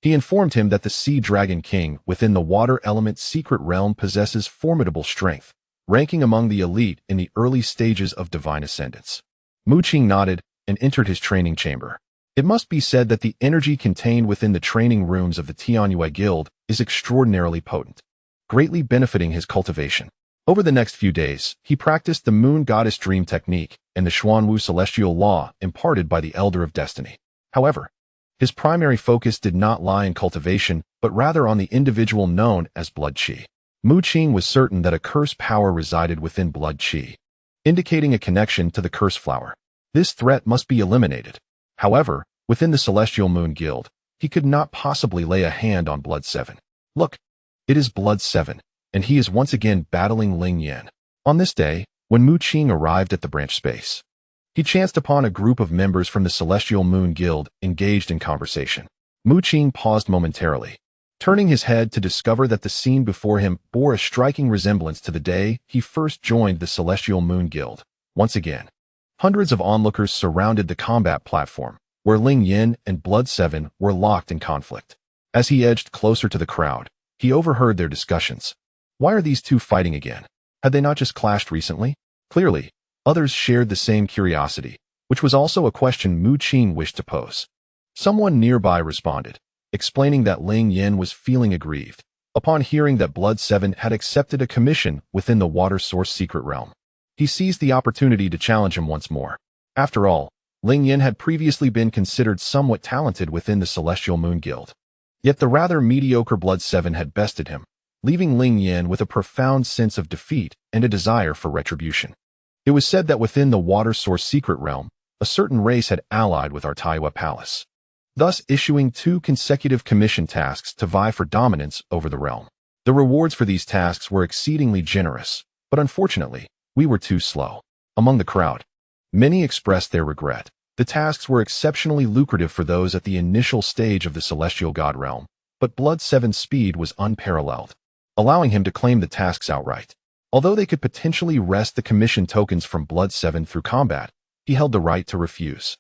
He informed him that the Sea Dragon King within the water element's secret realm possesses formidable strength, ranking among the elite in the early stages of divine ascendance. Mu Qing nodded and entered his training chamber. It must be said that the energy contained within the training rooms of the Tianyue Guild is extraordinarily potent, greatly benefiting his cultivation. Over the next few days, he practiced the Moon Goddess Dream Technique and the Xuanwu Celestial Law imparted by the Elder of Destiny. However, his primary focus did not lie in cultivation, but rather on the individual known as Blood Qi. Mu Qing was certain that a curse power resided within Blood Qi, indicating a connection to the curse flower. This threat must be eliminated. However, within the Celestial Moon Guild, he could not possibly lay a hand on Blood 7. Look, it is Blood 7, and he is once again battling Ling Yan. On this day, when Mu Qing arrived at the branch space, he chanced upon a group of members from the Celestial Moon Guild engaged in conversation. Mu Qing paused momentarily, turning his head to discover that the scene before him bore a striking resemblance to the day he first joined the Celestial Moon Guild. Once again, hundreds of onlookers surrounded the combat platform, where Ling Yin and Blood 7 were locked in conflict. As he edged closer to the crowd, he overheard their discussions. Why are these two fighting again? Had they not just clashed recently? Clearly, others shared the same curiosity, which was also a question Mu Qing wished to pose. Someone nearby responded, explaining that Ling Yin was feeling aggrieved upon hearing that Blood 7 had accepted a commission within the Water Source secret realm. He seized the opportunity to challenge him once more. After all, Ling Yin had previously been considered somewhat talented within the Celestial Moon Guild. Yet the rather mediocre Blood 7 had bested him, leaving Ling Yin with a profound sense of defeat and a desire for retribution. It was said that within the Water Source secret realm, a certain race had allied with Artaiwa Palace, thus issuing 2 consecutive commission tasks to vie for dominance over the realm. The rewards for these tasks were exceedingly generous, but unfortunately, we were too slow. Among the crowd, many expressed their regret. The tasks were exceptionally lucrative for those at the initial stage of the Celestial God realm, but Blood 7's speed was unparalleled, allowing him to claim the tasks outright. Although they could potentially wrest the commission tokens from Blood 7 through combat, he held the right to refuse.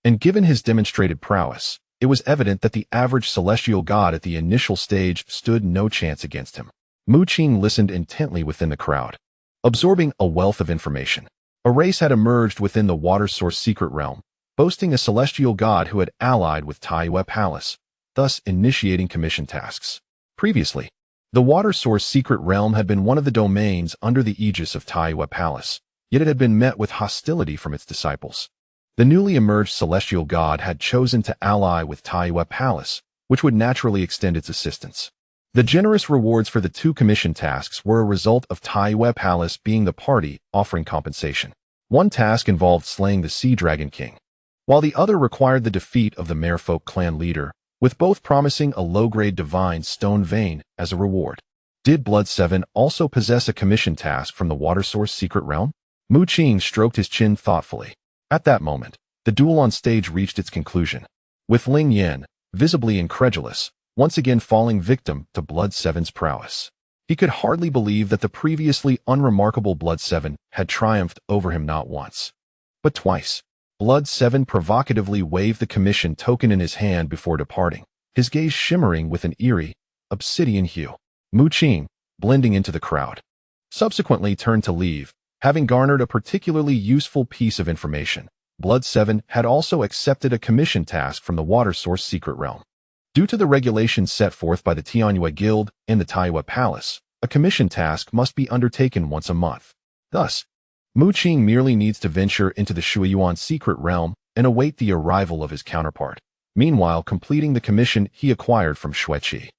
And given his demonstrated prowess, it was evident that the average celestial god at the initial stage stood no chance against him. Mu Qing listened intently within the crowd, absorbing a wealth of information. A race had emerged within the Water Source secret realm, boasting a celestial god who had allied with Taiyue Palace, thus initiating commission tasks. Previously, the Water Source secret realm had been one of the domains under the aegis of Taiyue Palace, yet it had been met with hostility from its disciples. The newly emerged celestial god had chosen to ally with Taiyue Palace, which would naturally extend its assistance. The generous rewards for the 2 commission tasks were a result of Taiyue Palace being the party offering compensation. One task involved slaying the Sea Dragon King, while the other required the defeat of the Merfolk clan leader, with both promising a low-grade divine stone vein as a reward. Did Blood 7 also possess a commission task from the Water Source secret realm? Mu Qing stroked his chin thoughtfully. At that moment, the duel on stage reached its conclusion, with Ling Yan, visibly incredulous, once again falling victim to Blood 7's prowess. He could hardly believe that the previously unremarkable Blood 7 had triumphed over him not once, but twice. Blood 7 provocatively waved the commission token in his hand before departing, his gaze shimmering with an eerie, obsidian hue. Mu Qing, blending into the crowd, subsequently turned to leave, having garnered a particularly useful piece of information. Blood 7 had also accepted a commission task from the Water Source secret realm. Due to the regulations set forth by the Tianyue Guild and the Taiyue Palace, a commission task must be undertaken once a month. Thus, Mu Qing merely needs to venture into the Shuiyuan secret realm and await the arrival of his counterpart, meanwhile completing the commission he acquired from Xueqi.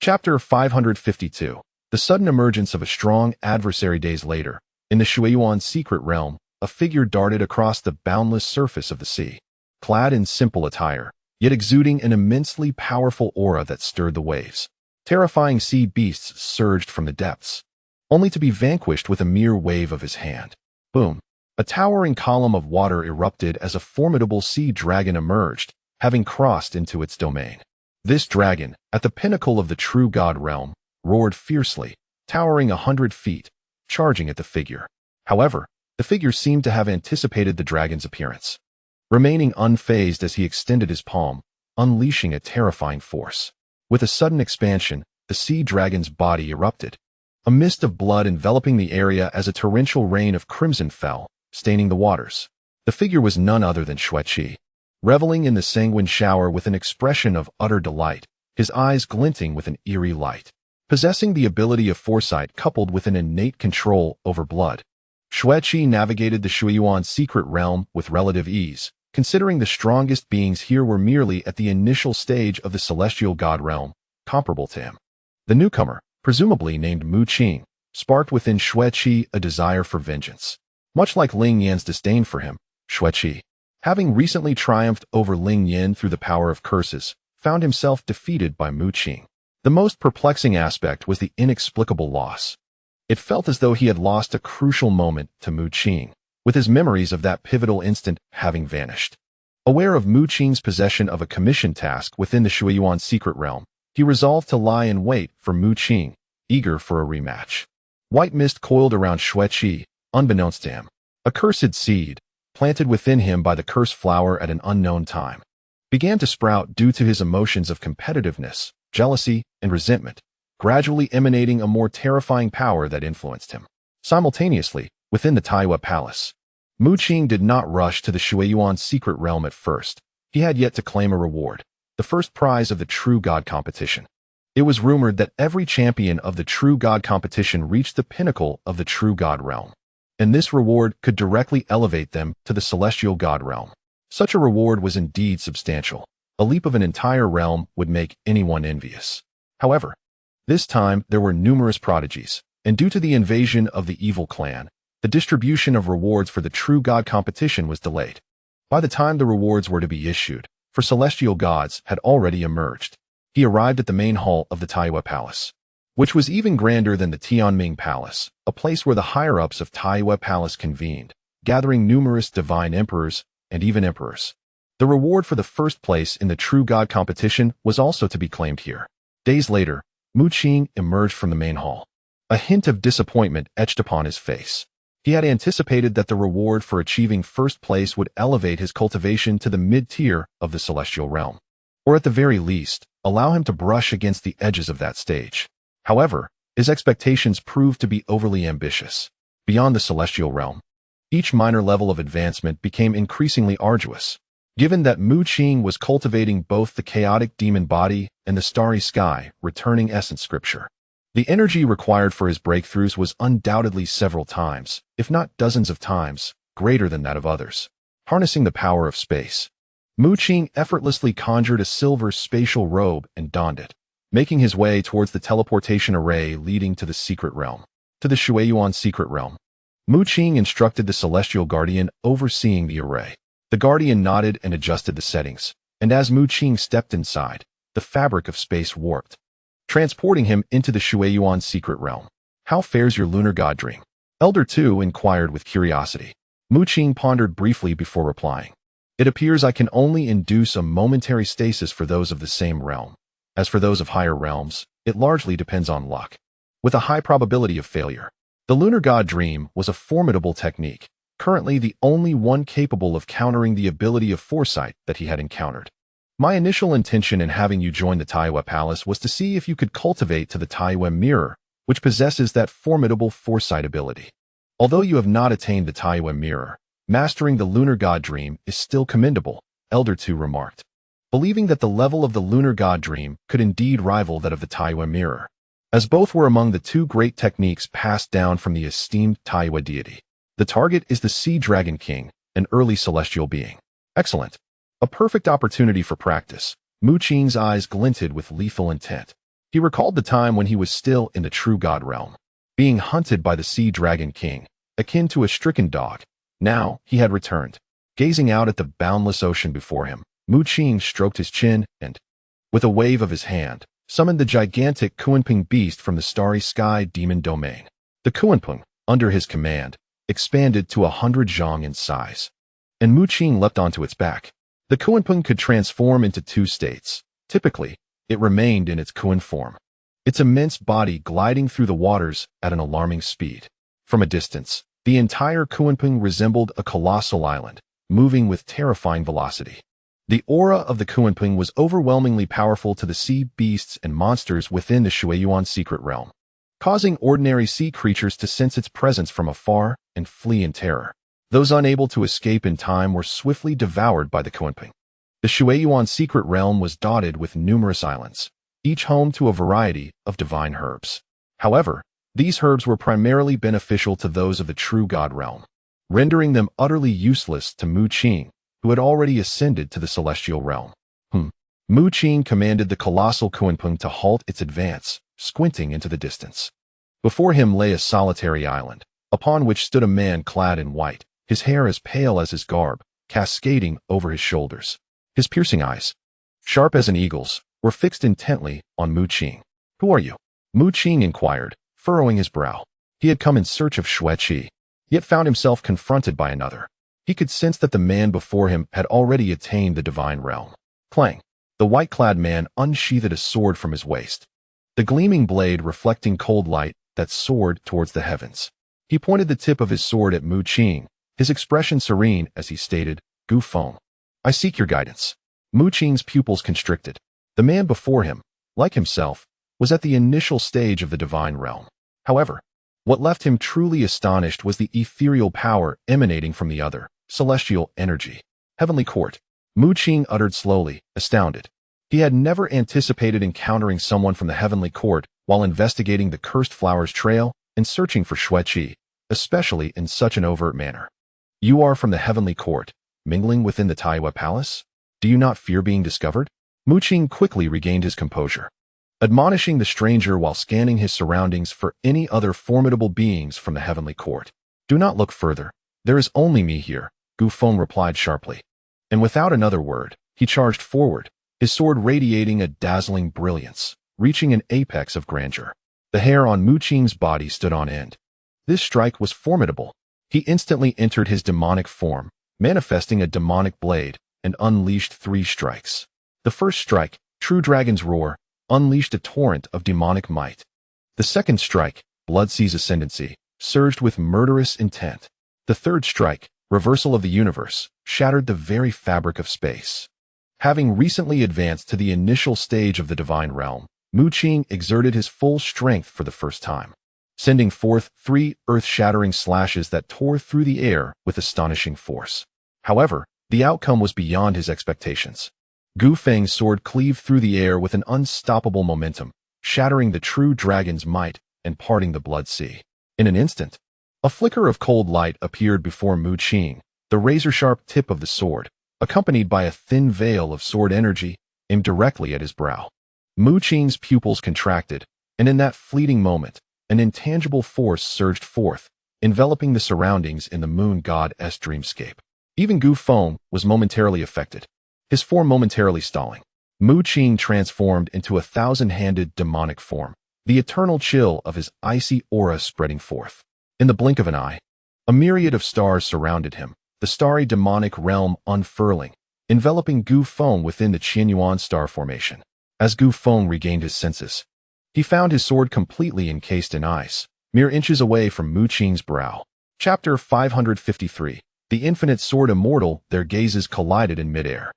Chapter 552. The sudden emergence of a strong adversary. Days later, in the Shuiyuan secret realm, a figure darted across the boundless surface of the sea, clad in simple attire, yet exuding an immensely powerful aura that stirred the waves. Terrifying sea beasts surged from the depths, only to be vanquished with a mere wave of his hand. Boom! A towering column of water erupted as a formidable sea dragon emerged, having crossed into its domain. This dragon, at the pinnacle of the true god realm, roared fiercely, towering 100 feet, charging at the figure. However, the figure seemed to have anticipated the dragon's appearance. Remaining unfazed as he extended his palm, unleashing a terrifying force. With a sudden expansion, the sea dragon's body erupted. A mist of blood enveloping the area as a torrential rain of crimson fell, staining the waters. The figure was none other than Qi. Reveling in the sanguine shower with an expression of utter delight, his eyes glinting with an eerie light. Possessing the ability of foresight coupled with an innate control over blood, Qi navigated the Shuiyuan's secret realm with relative ease, considering the strongest beings here were merely at the initial stage of the celestial god realm, comparable to him. The newcomer, presumably named Mu Qing, sparked within Qi a desire for vengeance. Much like Ling Yan's disdain for him, Qi, having recently triumphed over Ling Yan through the power of curses, found himself defeated by Mu Qing. The most perplexing aspect was the inexplicable loss. It felt as though he had lost a crucial moment to Mu Qing, with his memories of that pivotal instant having vanished. Aware of Mu Qing's possession of a commission task within the Shuiyuan secret realm, he resolved to lie in wait for Mu Qing, eager for a rematch. White mist coiled around Qi, unbeknownst to him. A cursed seed, planted within him by the cursed flower at an unknown time, began to sprout due to his emotions of competitiveness, jealousy, and resentment, gradually emanating a more terrifying power that influenced him. Simultaneously, within the Taiwa Palace, Mu Qing did not rush to the Shuiyuan secret realm at first. He had yet to claim a reward, the first prize of the True God competition. It was rumored that every champion of the True God competition reached the pinnacle of the True God realm, and this reward could directly elevate them to the celestial god realm. Such a reward was indeed substantial. A leap of an entire realm would make anyone envious. However, this time there were numerous prodigies, and due to the invasion of the evil clan, the distribution of rewards for the True God competition was delayed. By the time the rewards were to be issued, for celestial gods had already emerged. He arrived at the main hall of the Taiwa Palace, which was even grander than the Tianming Palace, a place where the higher-ups of Taiwa Palace convened, gathering numerous divine emperors and even emperors. The reward for the first place in the True God competition was also to be claimed here. Days later, Mu Qing emerged from the main hall. A hint of disappointment etched upon his face. He had anticipated that the reward for achieving first place would elevate his cultivation to the mid-tier of the celestial realm, or at the very least, allow him to brush against the edges of that stage. However, his expectations proved to be overly ambitious. Beyond the celestial realm, each minor level of advancement became increasingly arduous. Given that Mu Qing was cultivating both the chaotic demon body and the starry sky, returning essence scripture, the energy required for his breakthroughs was undoubtedly several times, if not dozens of times, greater than that of others. Harnessing the power of space, Mu Qing effortlessly conjured a silver spatial robe and donned it, making his way towards the teleportation array leading to the secret realm. To the Shuiyuan secret realm, Mu Qing instructed the celestial guardian overseeing the array. The guardian nodded and adjusted the settings, and as Mu Qing stepped inside, the fabric of space warped, transporting him into the Shuiyuan secret realm. "How fares your lunar god dream?" Elder Tu inquired with curiosity. Mu Qing pondered briefly before replying. "It appears I can only induce a momentary stasis for those of the same realm. As for those of higher realms, it largely depends on luck, with a high probability of failure." The lunar god dream was a formidable technique, currently the only one capable of countering the ability of foresight that he had encountered. "My initial intention in having you join the Taiwa Palace was to see if you could cultivate to the Taiwa Mirror, which possesses that formidable foresight ability. Although you have not attained the Taiwa Mirror, mastering the lunar god dream is still commendable," Elder Tu remarked, believing that the level of the lunar god dream could indeed rival that of the Taiwa Mirror, as both were among the two great techniques passed down from the esteemed Taiwa deity. "The target is the Sea Dragon King, an early celestial being." "Excellent. A perfect opportunity for practice." Mu Qing's eyes glinted with lethal intent. He recalled the time when he was still in the True God realm, being hunted by the Sea Dragon King, akin to a stricken dog. Now he had returned. Gazing out at the boundless ocean before him, Mu Qing stroked his chin and, with a wave of his hand, summoned the gigantic Qinping beast from the starry sky demon domain. The Qinping, under his command, expanded to 100 zhang in size, and Mu Qing leapt onto its back. The Qinping could transform into two states. Typically, it remained in its Qin form, its immense body gliding through the waters at an alarming speed. From a distance, the entire Qinping resembled a colossal island, moving with terrifying velocity. The aura of the Qilin was overwhelmingly powerful to the sea beasts and monsters within the Shuiyuan secret realm, causing ordinary sea creatures to sense its presence from afar and flee in terror. Those unable to escape in time were swiftly devoured by the Qilin. The Shuiyuan secret realm was dotted with numerous islands, each home to a variety of divine herbs. However, these herbs were primarily beneficial to those of the true god realm, rendering them utterly useless to Mu Qing, who had already ascended to the celestial realm. Mu Qing commanded the colossal Qilin to halt its advance, squinting into the distance. Before him lay a solitary island, upon which stood a man clad in white, his hair as pale as his garb, cascading over his shoulders. His piercing eyes, sharp as an eagle's, were fixed intently on Mu Qing. "Who are you?" Mu Qing inquired, furrowing his brow. He had come in search of Qi, yet found himself confronted by another. He could sense that the man before him had already attained the divine realm. Clang! The white-clad man unsheathed a sword from his waist, the gleaming blade reflecting cold light that soared towards the heavens. He pointed the tip of his sword at Mu Qing, his expression serene as he stated, "Gu Feng, I seek your guidance." Mu Qing's pupils constricted. The man before him, like himself, was at the initial stage of the divine realm. However, what left him truly astonished was the ethereal power emanating from the other, celestial energy. "Heavenly Court," Mu Qing uttered slowly, astounded. He had never anticipated encountering someone from the Heavenly Court while investigating the Cursed Flowers Trail and searching for Qi, especially in such an overt manner. "You are from the Heavenly Court, mingling within the Taiwa Palace? Do you not fear being discovered?" Mu Qing quickly regained his composure, admonishing the stranger while scanning his surroundings for any other formidable beings from the Heavenly Court. "Do not look further. There is only me here," Gu Feng replied sharply. And without another word, he charged forward, his sword radiating a dazzling brilliance, reaching an apex of grandeur. The hair on Mu Qing's body stood on end. This strike was formidable. He instantly entered his demonic form, manifesting a demonic blade, and unleashed 3 strikes. The first strike, True Dragon's Roar, unleashed a torrent of demonic might. The second strike, Bloodsea's Ascendancy, surged with murderous intent. The third strike, Reversal of the Universe, shattered the very fabric of space. Having recently advanced to the initial stage of the divine realm, Mu Qing exerted his full strength for the first time, sending forth 3 earth-shattering slashes that tore through the air with astonishing force. However, the outcome was beyond his expectations. Gu Feng's sword cleaved through the air with an unstoppable momentum, shattering the true dragon's might and parting the blood sea. In an instant, a flicker of cold light appeared before Mu Qing, the razor-sharp tip of the sword, accompanied by a thin veil of sword energy, aimed directly at his brow. Mu Qing's pupils contracted, and in that fleeting moment, an intangible force surged forth, enveloping the surroundings in the moon god's dreamscape. Even Gu Feng was momentarily affected, his form momentarily stalling. Mu Qing transformed into a 1,000-handed demonic form, the eternal chill of his icy aura spreading forth. In the blink of an eye, a myriad of stars surrounded him, the starry demonic realm unfurling, enveloping Gu Feng within the Qianyuan star formation. As Gu Feng regained his senses, he found his sword completely encased in ice, mere inches away from Mu Qing's brow. Chapter 553. The Infinite Sword Immortal. Their gazes collided in midair.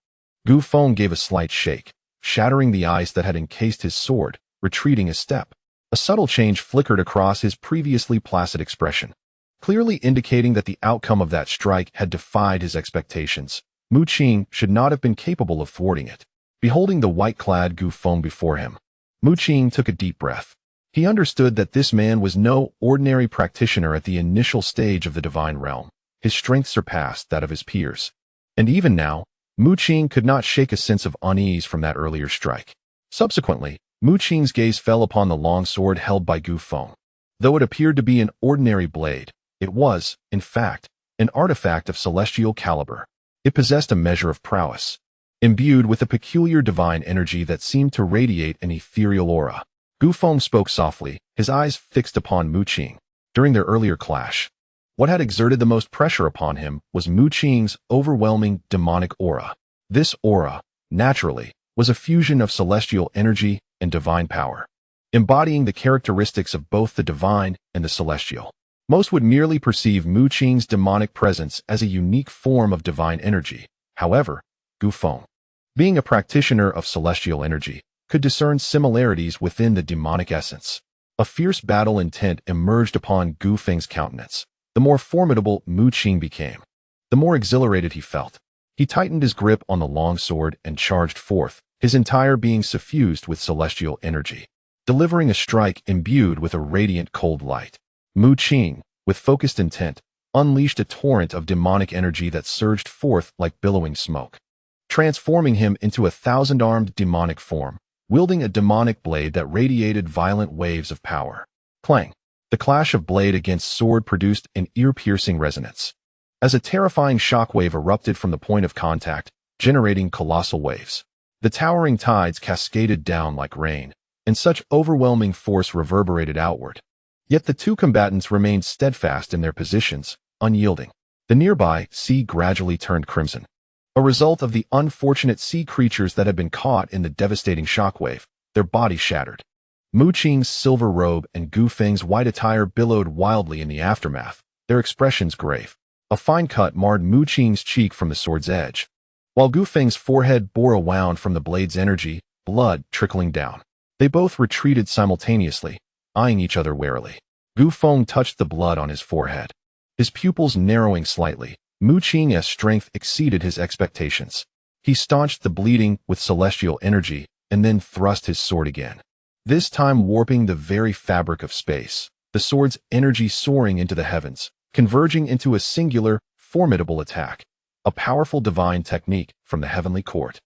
Gu Feng gave a slight shake, shattering the ice that had encased his sword, retreating a step. A subtle change flickered across his previously placid expression, clearly indicating that the outcome of that strike had defied his expectations. Mu Qing should not have been capable of thwarting it. Beholding the white-clad Gu Feng before him, Mu Qing took a deep breath. He understood that this man was no ordinary practitioner at the initial stage of the divine realm. His strength surpassed that of his peers. And even now, Mu Qing could not shake a sense of unease from that earlier strike. Subsequently, Mu Qing's gaze fell upon the long sword held by Gu Feng. Though it appeared to be an ordinary blade, it was, in fact, an artifact of celestial caliber. It possessed a measure of prowess, imbued with a peculiar divine energy that seemed to radiate an ethereal aura. Gu Feng spoke softly, his eyes fixed upon Mu Qing. During their earlier clash, what had exerted the most pressure upon him was Mu Qing's overwhelming demonic aura. This aura, naturally, was a fusion of celestial energy and divine power, embodying the characteristics of both the divine and the celestial. Most would merely perceive Mu Qing's demonic presence as a unique form of divine energy. However, Gu Feng being a practitioner of celestial energy, could discern similarities within the demonic essence. A fierce battle intent emerged upon Gu Feng's countenance. The more formidable Mu Qing became, the more exhilarated he felt. He tightened his grip on the long sword and charged forth, his entire being suffused with celestial energy, delivering a strike imbued with a radiant cold light. Mu Qing, with focused intent, unleashed a torrent of demonic energy that surged forth like billowing smoke, transforming him into a thousand-armed demonic form, wielding a demonic blade that radiated violent waves of power. Clang! The clash of blade against sword produced an ear-piercing resonance, as a terrifying shockwave erupted from the point of contact, generating colossal waves. The towering tides cascaded down like rain, and such overwhelming force reverberated outward. Yet the two combatants remained steadfast in their positions, unyielding. The nearby sea gradually turned crimson, a result of the unfortunate sea creatures that had been caught in the devastating shockwave, their bodies shattered. Mu Qing's silver robe and Gu Feng's white attire billowed wildly in the aftermath, their expressions grave. A fine cut marred Mu Qing's cheek from the sword's edge, while Gu Feng's forehead bore a wound from the blade's energy, blood trickling down. They both retreated simultaneously, eyeing each other warily. Gu Feng touched the blood on his forehead, his pupils narrowing slightly. Mu Qing's strength exceeded his expectations. He staunched the bleeding with celestial energy and then thrust his sword again, this time warping the very fabric of space, the sword's energy soaring into the heavens, converging into a singular, formidable attack, a powerful divine technique from the heavenly court.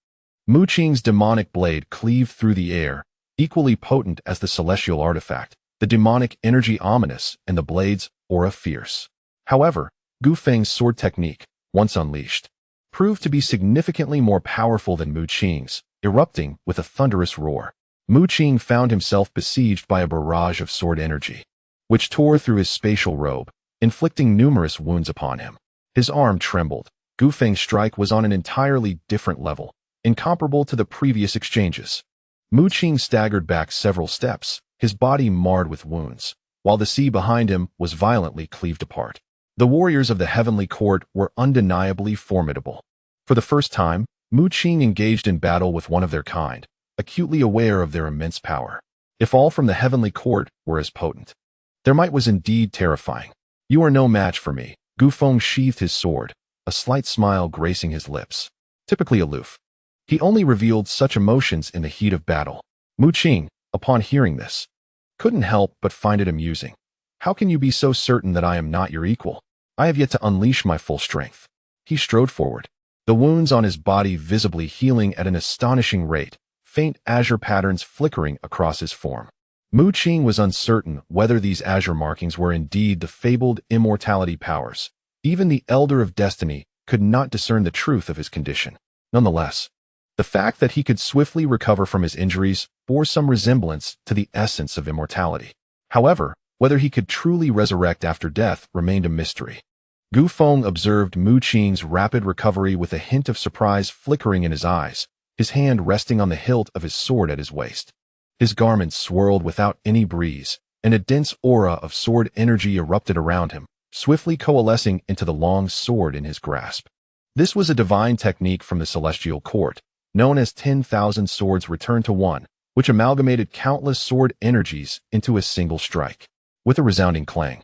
Mu Qing's demonic blade cleaved through the air, equally potent as the celestial artifact, the demonic energy ominous and the blade's aura fierce. However, Gu Feng's sword technique, once unleashed, proved to be significantly more powerful than Mu Qing's, erupting with a thunderous roar. Mu Qing found himself besieged by a barrage of sword energy, which tore through his spatial robe, inflicting numerous wounds upon him. His arm trembled. Gu Feng's strike was on an entirely different level, incomparable to the previous exchanges. Mu Qing staggered back several steps, his body marred with wounds, while the sea behind him was violently cleaved apart. The warriors of the heavenly court were undeniably formidable. For the first time, Mu Qing engaged in battle with one of their kind, acutely aware of their immense power. If all from the heavenly court were as potent, their might was indeed terrifying. You are no match for me. Gu Feng sheathed his sword, a slight smile gracing his lips. Typically aloof, he only revealed such emotions in the heat of battle. Mu Qing, upon hearing this, couldn't help but find it amusing. How can you be so certain that I am not your equal? I have yet to unleash my full strength. He strode forward, the wounds on his body visibly healing at an astonishing rate, faint azure patterns flickering across his form. Mu Qing was uncertain whether these azure markings were indeed the fabled immortality powers. Even the Elder of Destiny could not discern the truth of his condition. Nonetheless, the fact that he could swiftly recover from his injuries bore some resemblance to the essence of immortality. However, whether he could truly resurrect after death remained a mystery. Gu Feng observed Mu Qing's rapid recovery with a hint of surprise flickering in his eyes, his hand resting on the hilt of his sword at his waist. His garments swirled without any breeze, and a dense aura of sword energy erupted around him, swiftly coalescing into the long sword in his grasp. This was a divine technique from the celestial court, known as 10,000 swords returned to one, which amalgamated countless sword energies into a single strike. With a resounding clang,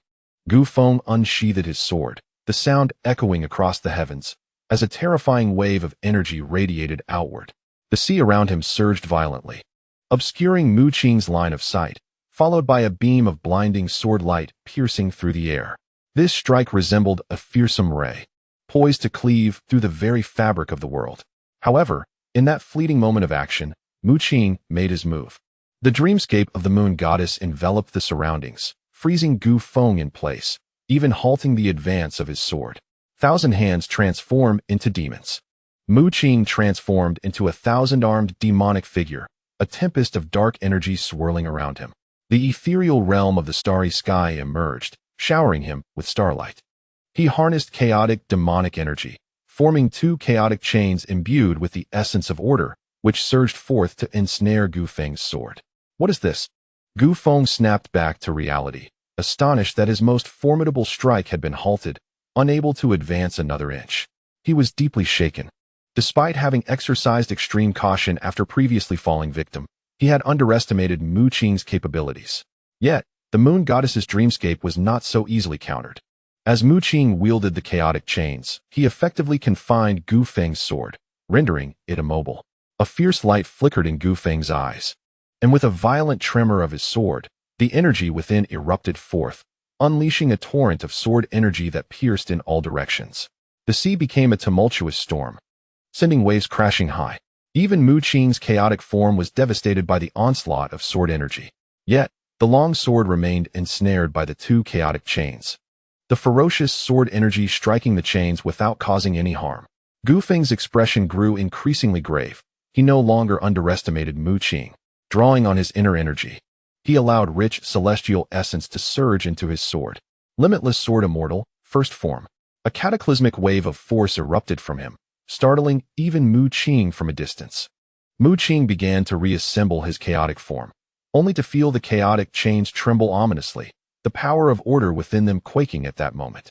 Gu Feng unsheathed his sword, the sound echoing across the heavens, as a terrifying wave of energy radiated outward. The sea around him surged violently, obscuring Mu Qing's line of sight, followed by a beam of blinding sword light piercing through the air. This strike resembled a fearsome ray, poised to cleave through the very fabric of the world. However, in that fleeting moment of action, Mu Qing made his move. The dreamscape of the moon goddess enveloped the surroundings, freezing Gu Feng in place, even halting the advance of his sword. Thousand hands transform into demons. Mu Qing transformed into a thousand-armed demonic figure, a tempest of dark energy swirling around him. The ethereal realm of the starry sky emerged, showering him with starlight. He harnessed chaotic demonic energy, forming two chaotic chains imbued with the essence of order, which surged forth to ensnare Gu Feng's sword. What is this? Gu Feng snapped back to reality, astonished that his most formidable strike had been halted, unable to advance another inch. He was deeply shaken. Despite having exercised extreme caution after previously falling victim, he had underestimated Mu Qing's capabilities. Yet, the moon goddess's dreamscape was not so easily countered. As Mu Qing wielded the chaotic chains, he effectively confined Gu Feng's sword, rendering it immobile. A fierce light flickered in Gu Feng's eyes, and with a violent tremor of his sword, the energy within erupted forth, unleashing a torrent of sword energy that pierced in all directions. The sea became a tumultuous storm, sending waves crashing high. Even Mu Qing's chaotic form was devastated by the onslaught of sword energy. Yet, the long sword remained ensnared by the two chaotic chains, the ferocious sword energy striking the chains without causing any harm. Gu Feng's expression grew increasingly grave. He no longer underestimated Mu Qing. Drawing on his inner energy, he allowed rich celestial essence to surge into his sword. Limitless Sword Immortal, first form. A cataclysmic wave of force erupted from him, startling even Mu Qing from a distance. Mu Qing began to reassemble his chaotic form, only to feel the chaotic chains tremble ominously, the power of order within them quaking at that moment.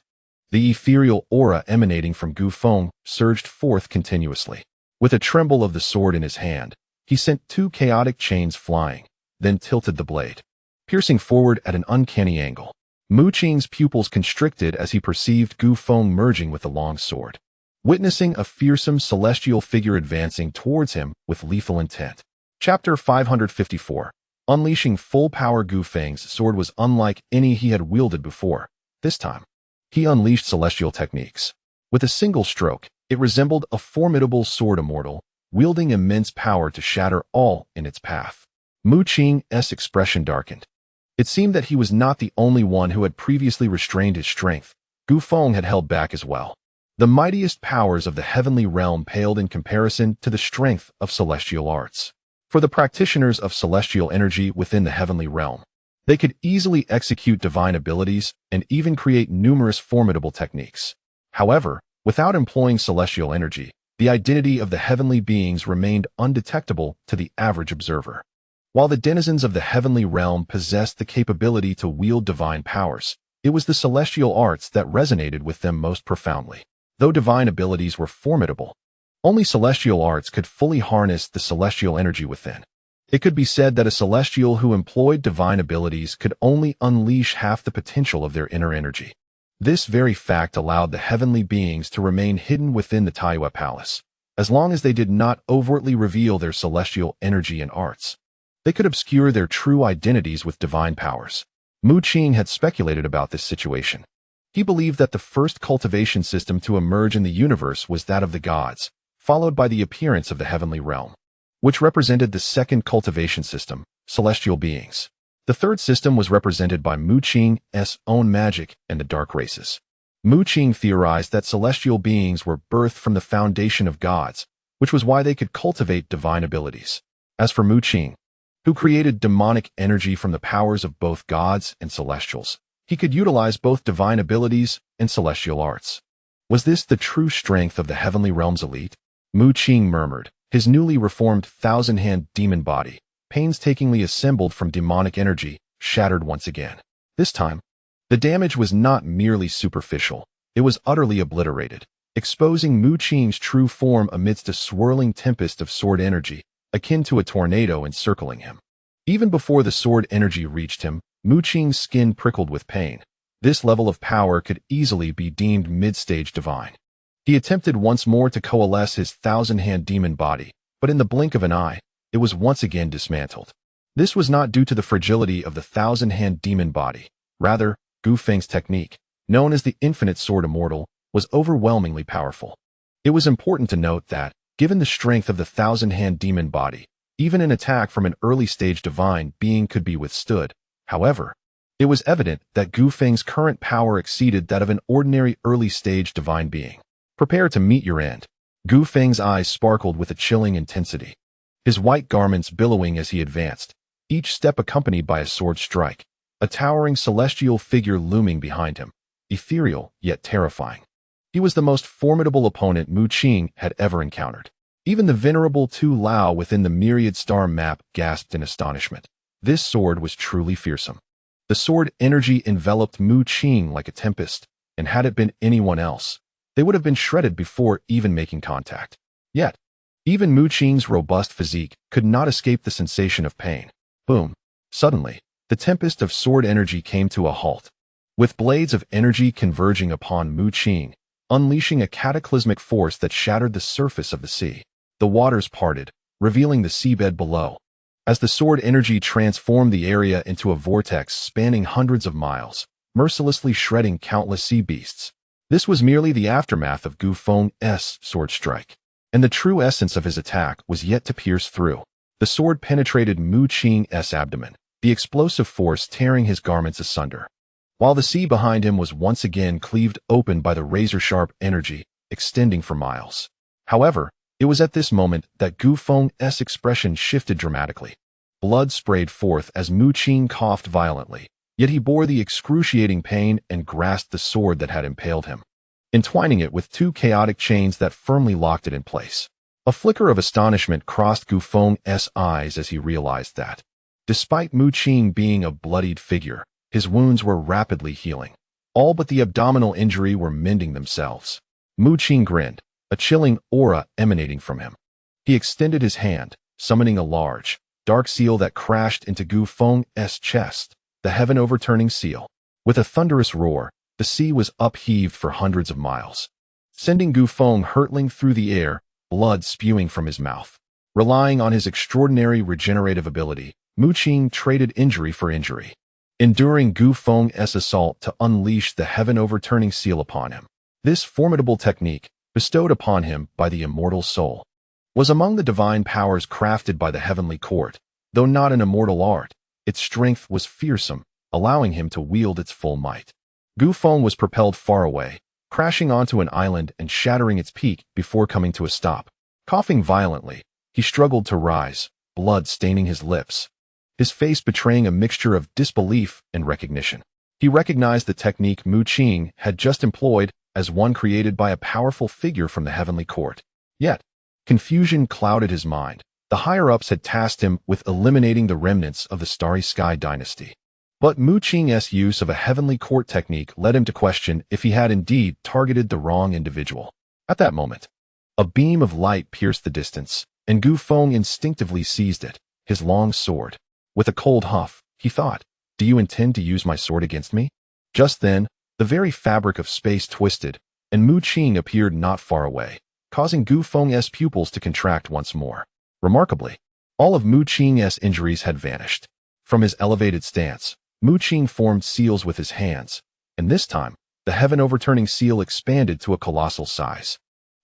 The ethereal aura emanating from Gu Feng surged forth continuously. With a tremble of the sword in his hand, he sent two chaotic chains flying, then tilted the blade, piercing forward at an uncanny angle. Mu Qing's pupils constricted as he perceived Gu Feng merging with the long sword, witnessing a fearsome celestial figure advancing towards him with lethal intent. Chapter 554. Unleashing full power. Gu Feng's sword was unlike any he had wielded before. This time, he unleashed celestial techniques. With a single stroke, it resembled a formidable sword immortal, wielding immense power to shatter all in its path. Mu Qing's expression darkened. It seemed that he was not the only one who had previously restrained his strength. Gu Feng had held back as well. The mightiest powers of the heavenly realm paled in comparison to the strength of celestial arts. For the practitioners of celestial energy within the heavenly realm, they could easily execute divine abilities and even create numerous formidable techniques. However, without employing celestial energy, the identity of the heavenly beings remained undetectable to the average observer. While the denizens of the heavenly realm possessed the capability to wield divine powers, it was the celestial arts that resonated with them most profoundly. Though divine abilities were formidable, only celestial arts could fully harness the celestial energy within. It could be said that a celestial who employed divine abilities could only unleash half the potential of their inner energy. This very fact allowed the heavenly beings to remain hidden within the Taiwa Palace. As long as they did not overtly reveal their celestial energy and arts, they could obscure their true identities with divine powers. Mu Qing had speculated about this situation. He believed that the first cultivation system to emerge in the universe was that of the gods, followed by the appearance of the heavenly realm, which represented the second cultivation system, celestial beings. The third system was represented by Mu Qing's own magic and the dark races. Mu Qing theorized that celestial beings were birthed from the foundation of gods, which was why they could cultivate divine abilities. As for Mu Qing, who created demonic energy from the powers of both gods and celestials, he could utilize both divine abilities and celestial arts. Was this the true strength of the heavenly realm's elite? Mu Qing murmured, his newly reformed thousand-hand demon body, painstakingly assembled from demonic energy, shattered once again. This time, the damage was not merely superficial, it was utterly obliterated, exposing Mu Qing's true form amidst a swirling tempest of sword energy, akin to a tornado encircling him. Even before the sword energy reached him, Mu Qing's skin prickled with pain. This level of power could easily be deemed mid-stage divine. He attempted once more to coalesce his thousand-hand demon body, but in the blink of an eye, it was once again dismantled. This was not due to the fragility of the thousand-hand demon body. Rather, Gu Feng's technique, known as the Infinite Sword Immortal, was overwhelmingly powerful. It was important to note that, given the strength of the thousand-hand demon body, even an attack from an early-stage divine being could be withstood. However, it was evident that Gu Feng's current power exceeded that of an ordinary early-stage divine being. Prepare to meet your end. Gu Feng's eyes sparkled with a chilling intensity, his white garments billowing as he advanced, each step accompanied by a sword strike, a towering celestial figure looming behind him, ethereal yet terrifying. He was the most formidable opponent Mu Qing had ever encountered. Even the venerable Tu Lao within the myriad star map gasped in astonishment. This sword was truly fearsome. The sword energy enveloped Mu Qing like a tempest, and had it been anyone else, they would have been shredded before even making contact. Yet, even Mu Qing's robust physique could not escape the sensation of pain. Boom. Suddenly, the tempest of sword energy came to a halt, with blades of energy converging upon Mu Qing, unleashing a cataclysmic force that shattered the surface of the sea. The waters parted, revealing the seabed below, as the sword energy transformed the area into a vortex spanning hundreds of miles, mercilessly shredding countless sea beasts. This was merely the aftermath of Gu Feng's sword strike, and the true essence of his attack was yet to pierce through. The sword penetrated Mu Qing's abdomen, the explosive force tearing his garments asunder, while the sea behind him was once again cleaved open by the razor-sharp energy, extending for miles. However, it was at this moment that Gu Feng's expression shifted dramatically. Blood sprayed forth as Mu Qing coughed violently, yet he bore the excruciating pain and grasped the sword that had impaled him, entwining it with two chaotic chains that firmly locked it in place. A flicker of astonishment crossed Gu Feng's eyes as he realized that, despite Mu Qing being a bloodied figure, his wounds were rapidly healing. All but the abdominal injury were mending themselves. Mu Qing grinned, a chilling aura emanating from him. He extended his hand, summoning a large, dark seal that crashed into Gu Feng's chest, the heaven-overturning seal. With a thunderous roar, the sea was upheaved for hundreds of miles, sending Gu Feng hurtling through the air, blood spewing from his mouth. Relying on his extraordinary regenerative ability, Mu Qing traded injury for injury, enduring Gu Feng's assault to unleash the heaven-overturning seal upon him. This formidable technique, bestowed upon him by the immortal soul, was among the divine powers crafted by the heavenly court. Though not an immortal art, its strength was fearsome, allowing him to wield its full might. Gu Feng was propelled far away, crashing onto an island and shattering its peak before coming to a stop. Coughing violently, he struggled to rise, blood staining his lips, his face betraying a mixture of disbelief and recognition. He recognized the technique Mu Qing had just employed as one created by a powerful figure from the heavenly court. Yet, confusion clouded his mind. The higher-ups had tasked him with eliminating the remnants of the Starry Sky dynasty. But Mu Qing's use of a heavenly court technique led him to question if he had indeed targeted the wrong individual. At that moment, a beam of light pierced the distance, and Gu Feng instinctively seized it, his long sword. With a cold huff, he thought, "Do you intend to use my sword against me?" Just then, the very fabric of space twisted, and Mu Qing appeared not far away, causing Gu Feng's pupils to contract once more. Remarkably, all of Mu Qing's injuries had vanished. From his elevated stance, Mu Qing formed seals with his hands, and this time, the heaven-overturning seal expanded to a colossal size,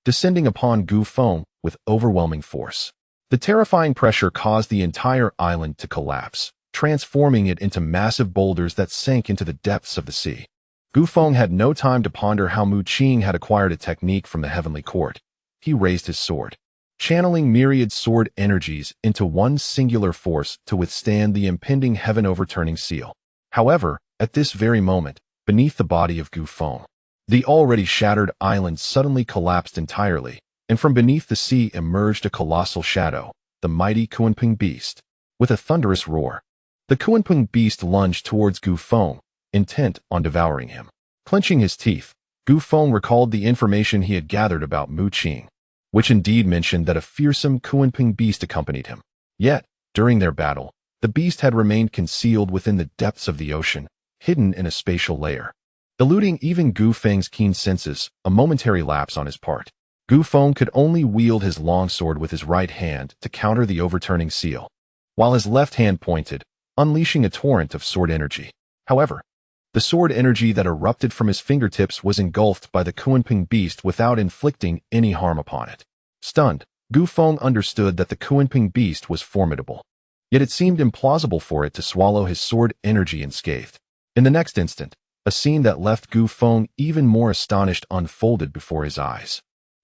descending upon Gu Feng with overwhelming force. The terrifying pressure caused the entire island to collapse, transforming it into massive boulders that sank into the depths of the sea. Gu Feng had no time to ponder how Mu Qing had acquired a technique from the heavenly court. He raised his sword, channeling myriad sword energies into one singular force to withstand the impending heaven-overturning seal. However, at this very moment, beneath the body of Gu Feng, the already shattered island suddenly collapsed entirely, and from beneath the sea emerged a colossal shadow, the mighty Qilin beast. With a thunderous roar, the Qilin beast lunged towards Gu Feng, intent on devouring him. Clenching his teeth, Gu Feng recalled the information he had gathered about Mu Qing, which indeed mentioned that a fearsome Qilin beast accompanied him. Yet, during their battle, the beast had remained concealed within the depths of the ocean, hidden in a spatial layer. Eluding even Gu Feng's keen senses, a momentary lapse on his part, Gu Feng could only wield his longsword with his right hand to counter the overturning seal, while his left hand pointed, unleashing a torrent of sword energy. However, the sword energy that erupted from his fingertips was engulfed by the Qilin beast without inflicting any harm upon it. Stunned, Gu Feng understood that the Qilin beast was formidable, yet it seemed implausible for it to swallow his sword energy unscathed. In the next instant, a scene that left Gu Feng even more astonished unfolded before his eyes.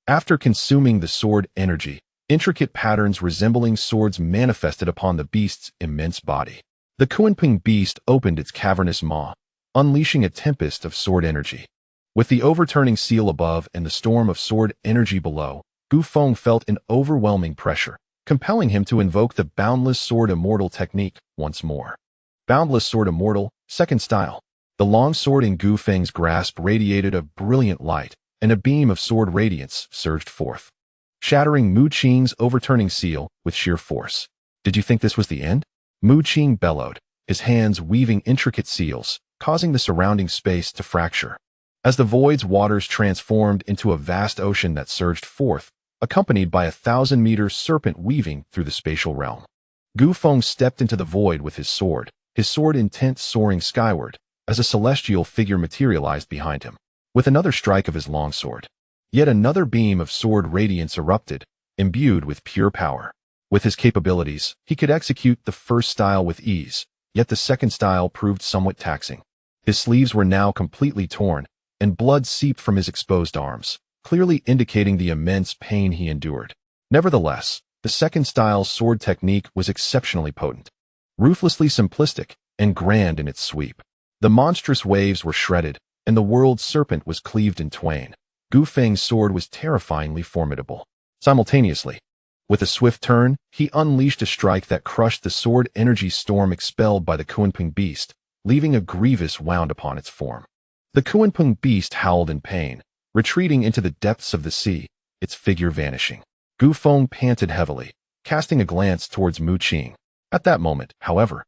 After consuming the sword energy, intricate patterns resembling swords manifested upon the beast's immense body. The Qilin beast opened its cavernous maw, unleashing a tempest of sword energy. With the overturning seal above and the storm of sword energy below, Gu Feng felt an overwhelming pressure, compelling him to invoke the Boundless Sword Immortal technique once more. Boundless Sword Immortal, second style. The long sword in Gu Feng's grasp radiated a brilliant light, and a beam of sword radiance surged forth. shattering Mu Qing's overturning seal with sheer force. Did you think this was the end? Mu Qing bellowed, his hands weaving intricate seals, causing the surrounding space to fracture. As the void's waters transformed into a vast ocean that surged forth, accompanied by 1,000-meter serpent weaving through the spatial realm. Gu Feng stepped into the void with his sword intent soaring skyward, as a celestial figure materialized behind him. With another strike of his longsword, yet another beam of sword radiance erupted, imbued with pure power. With his capabilities, he could execute the first style with ease, yet the second style proved somewhat taxing. His sleeves were now completely torn, and blood seeped from his exposed arms, clearly indicating the immense pain he endured. Nevertheless, the second style's sword technique was exceptionally potent, ruthlessly simplistic, and grand in its sweep. The monstrous waves were shredded, and the world's serpent was cleaved in twain. Gu Feng's sword was terrifyingly formidable. Simultaneously, with a swift turn, he unleashed a strike that crushed the sword energy storm expelled by the Qilin beast, leaving a grievous wound upon its form. The Qilin beast howled in pain, retreating into the depths of the sea, its figure vanishing. Gu Feng panted heavily, casting a glance towards Mu Qing. At that moment, however,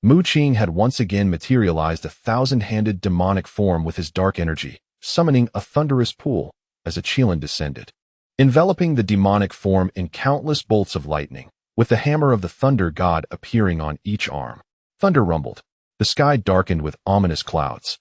Mu Qing had once again materialized a 1,000-handed demonic form with his dark energy, summoning a thunderous pool as a Qilin descended, enveloping the demonic form in countless bolts of lightning, with the hammer of the thunder god appearing on each arm. Thunder rumbled. The sky darkened with ominous clouds,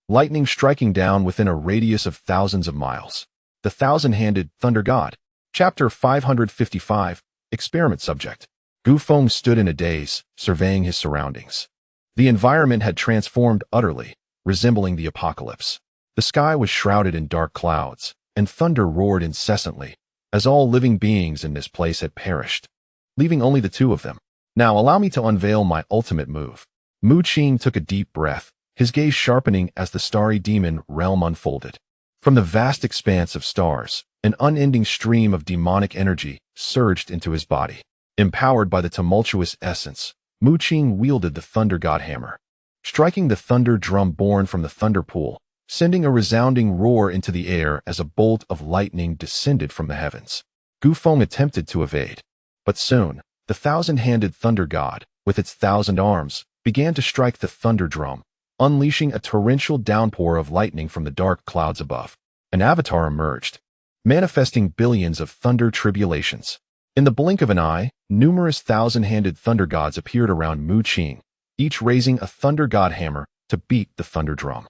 lightning striking down within a radius of thousands of miles. The 1,000-handed thunder god. Chapter 555, Experiment Subject. Gu Feng stood in a daze, surveying his surroundings. The environment had transformed utterly, resembling the apocalypse. The sky was shrouded in dark clouds, and thunder roared incessantly, as all living beings in this place had perished, leaving only the two of them. Now allow me to unveil my ultimate move. Mu Qing took a deep breath, his gaze sharpening as the starry demon realm unfolded. From the vast expanse of stars, an unending stream of demonic energy surged into his body. Empowered by the tumultuous essence, Mu Qing wielded the thunder god hammer, striking the thunder drum born from the thunder pool, sending a resounding roar into the air as a bolt of lightning descended from the heavens. Gu Feng attempted to evade, but soon, the 1,000-handed thunder god, with its 1,000 arms, began to strike the thunder drum, unleashing a torrential downpour of lightning from the dark clouds above. An avatar emerged, manifesting billions of thunder tribulations. In the blink of an eye, numerous 1,000-handed thunder gods appeared around Mu Qing, each raising a thunder god hammer to beat the thunder drum.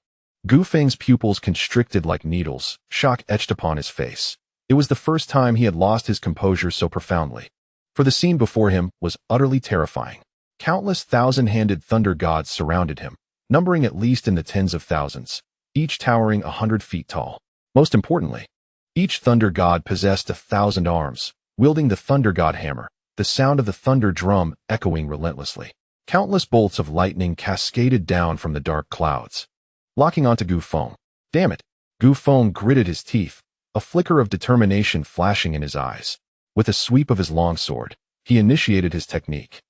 Gu Feng's pupils constricted like needles, shock etched upon his face. It was the first time he had lost his composure so profoundly, for the scene before him was utterly terrifying. Countless 1,000-handed thunder gods surrounded him, numbering at least in the tens of thousands, each towering 100 feet tall. Most importantly, each thunder god possessed 1,000 arms, wielding the thunder god hammer, the sound of the thunder drum echoing relentlessly. Countless bolts of lightning cascaded down from the dark clouds, locking onto Gu Feng. Damn it! Gu Feng gritted his teeth, a flicker of determination flashing in his eyes. With a sweep of his longsword, he initiated his technique.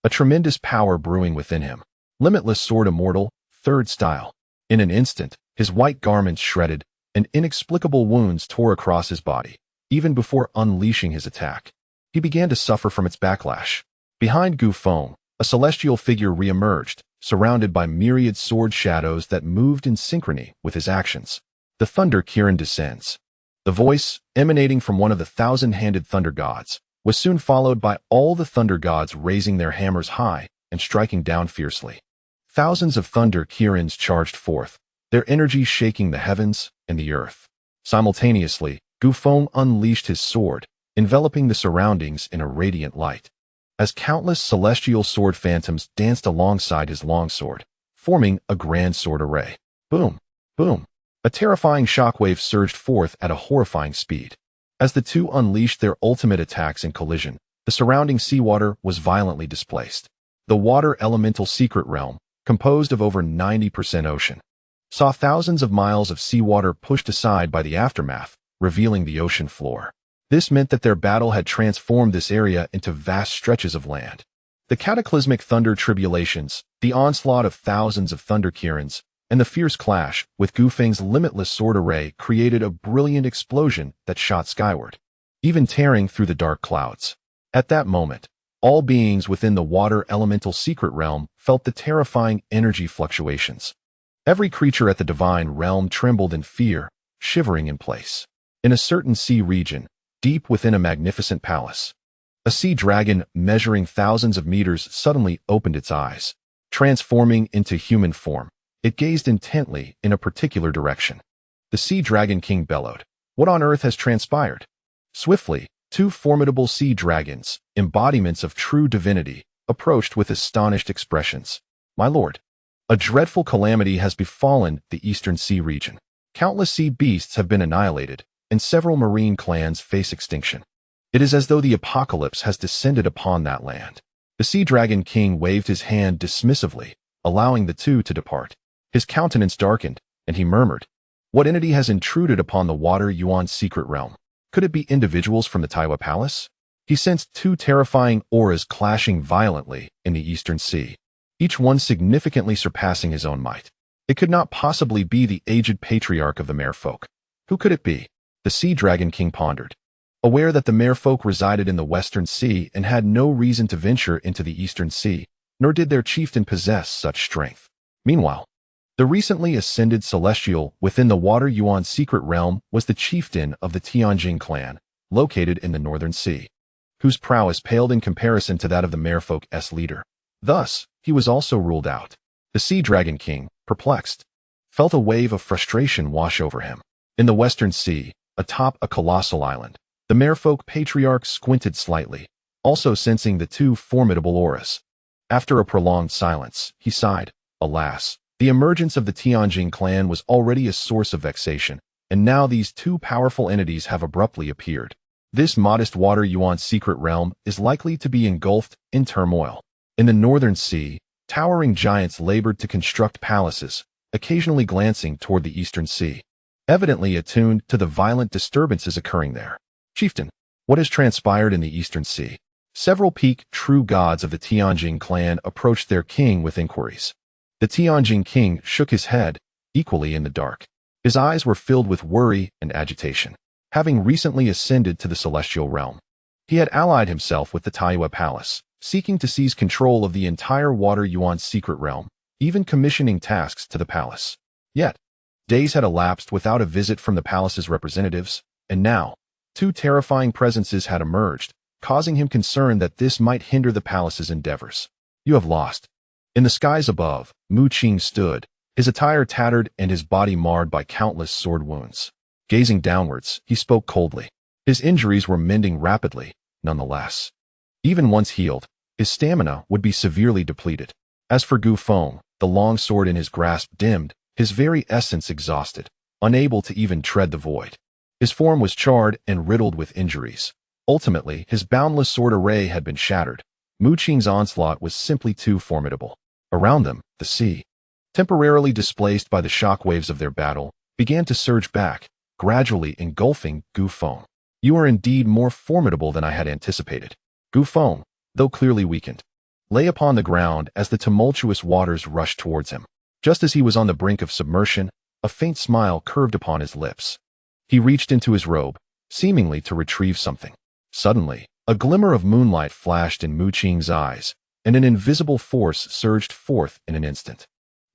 A tremendous power brewing within him. Limitless Sword Immortal, third style. In an instant, his white garments shredded, and inexplicable wounds tore across his body. Even before unleashing his attack, he began to suffer from its backlash. Behind Gu Feng, a celestial figure re-emerged, surrounded by myriad sword shadows that moved in synchrony with his actions. The thunder Qilin descends. The voice, emanating from one of the 1,000-handed thunder gods, was soon followed by all the thunder gods raising their hammers high and striking down fiercely. Thousands of thunder Qilins charged forth, their energy shaking the heavens and the earth. Simultaneously, Gu Feng unleashed his sword, enveloping the surroundings in a radiant light, as countless celestial sword phantoms danced alongside his longsword, forming a grand sword array. Boom! Boom! A terrifying shockwave surged forth at a horrifying speed. As the two unleashed their ultimate attacks in collision, the surrounding seawater was violently displaced. The water elemental secret realm, composed of over 90% ocean, saw thousands of miles of seawater pushed aside by the aftermath, revealing the ocean floor. This meant that their battle had transformed this area into vast stretches of land. The cataclysmic thunder tribulations, the onslaught of thousands of thunder Qilins, and the fierce clash with Gu Feng's limitless sword array created a brilliant explosion that shot skyward. even tearing through the dark clouds. At that moment, all beings within the water elemental secret realm felt the terrifying energy fluctuations. Every creature at the divine realm trembled in fear, shivering in place. In a certain sea region, deep within a magnificent palace, a sea dragon measuring thousands of meters suddenly opened its eyes. Transforming into human form, it gazed intently in a particular direction. The sea dragon king bellowed, "What on earth has transpired?" Swiftly, two formidable sea dragons, embodiments of true divinity, approached with astonished expressions. "My lord, a dreadful calamity has befallen the eastern sea region. Countless sea beasts have been annihilated, and several marine clans face extinction. It is as though the apocalypse has descended upon that land." The sea dragon king waved his hand dismissively, allowing the two to depart. His countenance darkened, and he murmured, "What entity has intruded upon the water yuan's secret realm? Could it be individuals from the Taiwa Palace?" He sensed two terrifying auras clashing violently in the eastern sea, each one significantly surpassing his own might. It could not possibly be the aged patriarch of the merfolk. Who could it be? The sea dragon king pondered. Aware that the merfolk resided in the western sea and had no reason to venture into the eastern sea, nor did their chieftain possess such strength. Meanwhile, the recently ascended celestial within the water yuan secret realm was the chieftain of the Tianjin clan, located in the northern sea, whose prowess paled in comparison to that of the merfolk's leader. Thus, he was also ruled out. The sea dragon king, perplexed, felt a wave of frustration wash over him. In the western sea, atop a colossal island, the merfolk patriarch squinted slightly, also sensing the two formidable auras. After a prolonged silence, he sighed. Alas, the emergence of the Tianjin clan was already a source of vexation, and now these two powerful entities have abruptly appeared. This modest water yuan secret realm is likely to be engulfed in turmoil. In the northern sea, towering giants labored to construct palaces, occasionally glancing toward the eastern sea, evidently attuned to the violent disturbances occurring there. "Chieftain, what has transpired in the eastern sea?" Several peak true gods of the Tianjin clan approached their king with inquiries. The Tianjin king shook his head, equally in the dark. His eyes were filled with worry and agitation. Having recently ascended to the celestial realm, he had allied himself with the Taiwa Palace, seeking to seize control of the entire water yuan secret realm, even commissioning tasks to the palace. Yet, days had elapsed without a visit from the palace's representatives, and now, two terrifying presences had emerged, causing him concern that this might hinder the palace's endeavors. "You have lost." In the skies above, Mu Qing stood, his attire tattered and his body marred by countless sword wounds. Gazing downwards, he spoke coldly. His injuries were mending rapidly, nonetheless. Even once healed, his stamina would be severely depleted. As for Gu Feng, the long sword in his grasp dimmed, his very essence exhausted, unable to even tread the void. His form was charred and riddled with injuries. Ultimately, his boundless sword array had been shattered. Mu Qing's onslaught was simply too formidable. Around them, the sea, temporarily displaced by the shockwaves of their battle, began to surge back, gradually engulfing Gu Feng. "You are indeed more formidable than I had anticipated." Gu Feng, though clearly weakened, lay upon the ground as the tumultuous waters rushed towards him. Just as he was on the brink of submersion, a faint smile curved upon his lips. He reached into his robe, seemingly to retrieve something. Suddenly, a glimmer of moonlight flashed in Mu Qing's eyes, and an invisible force surged forth in an instant.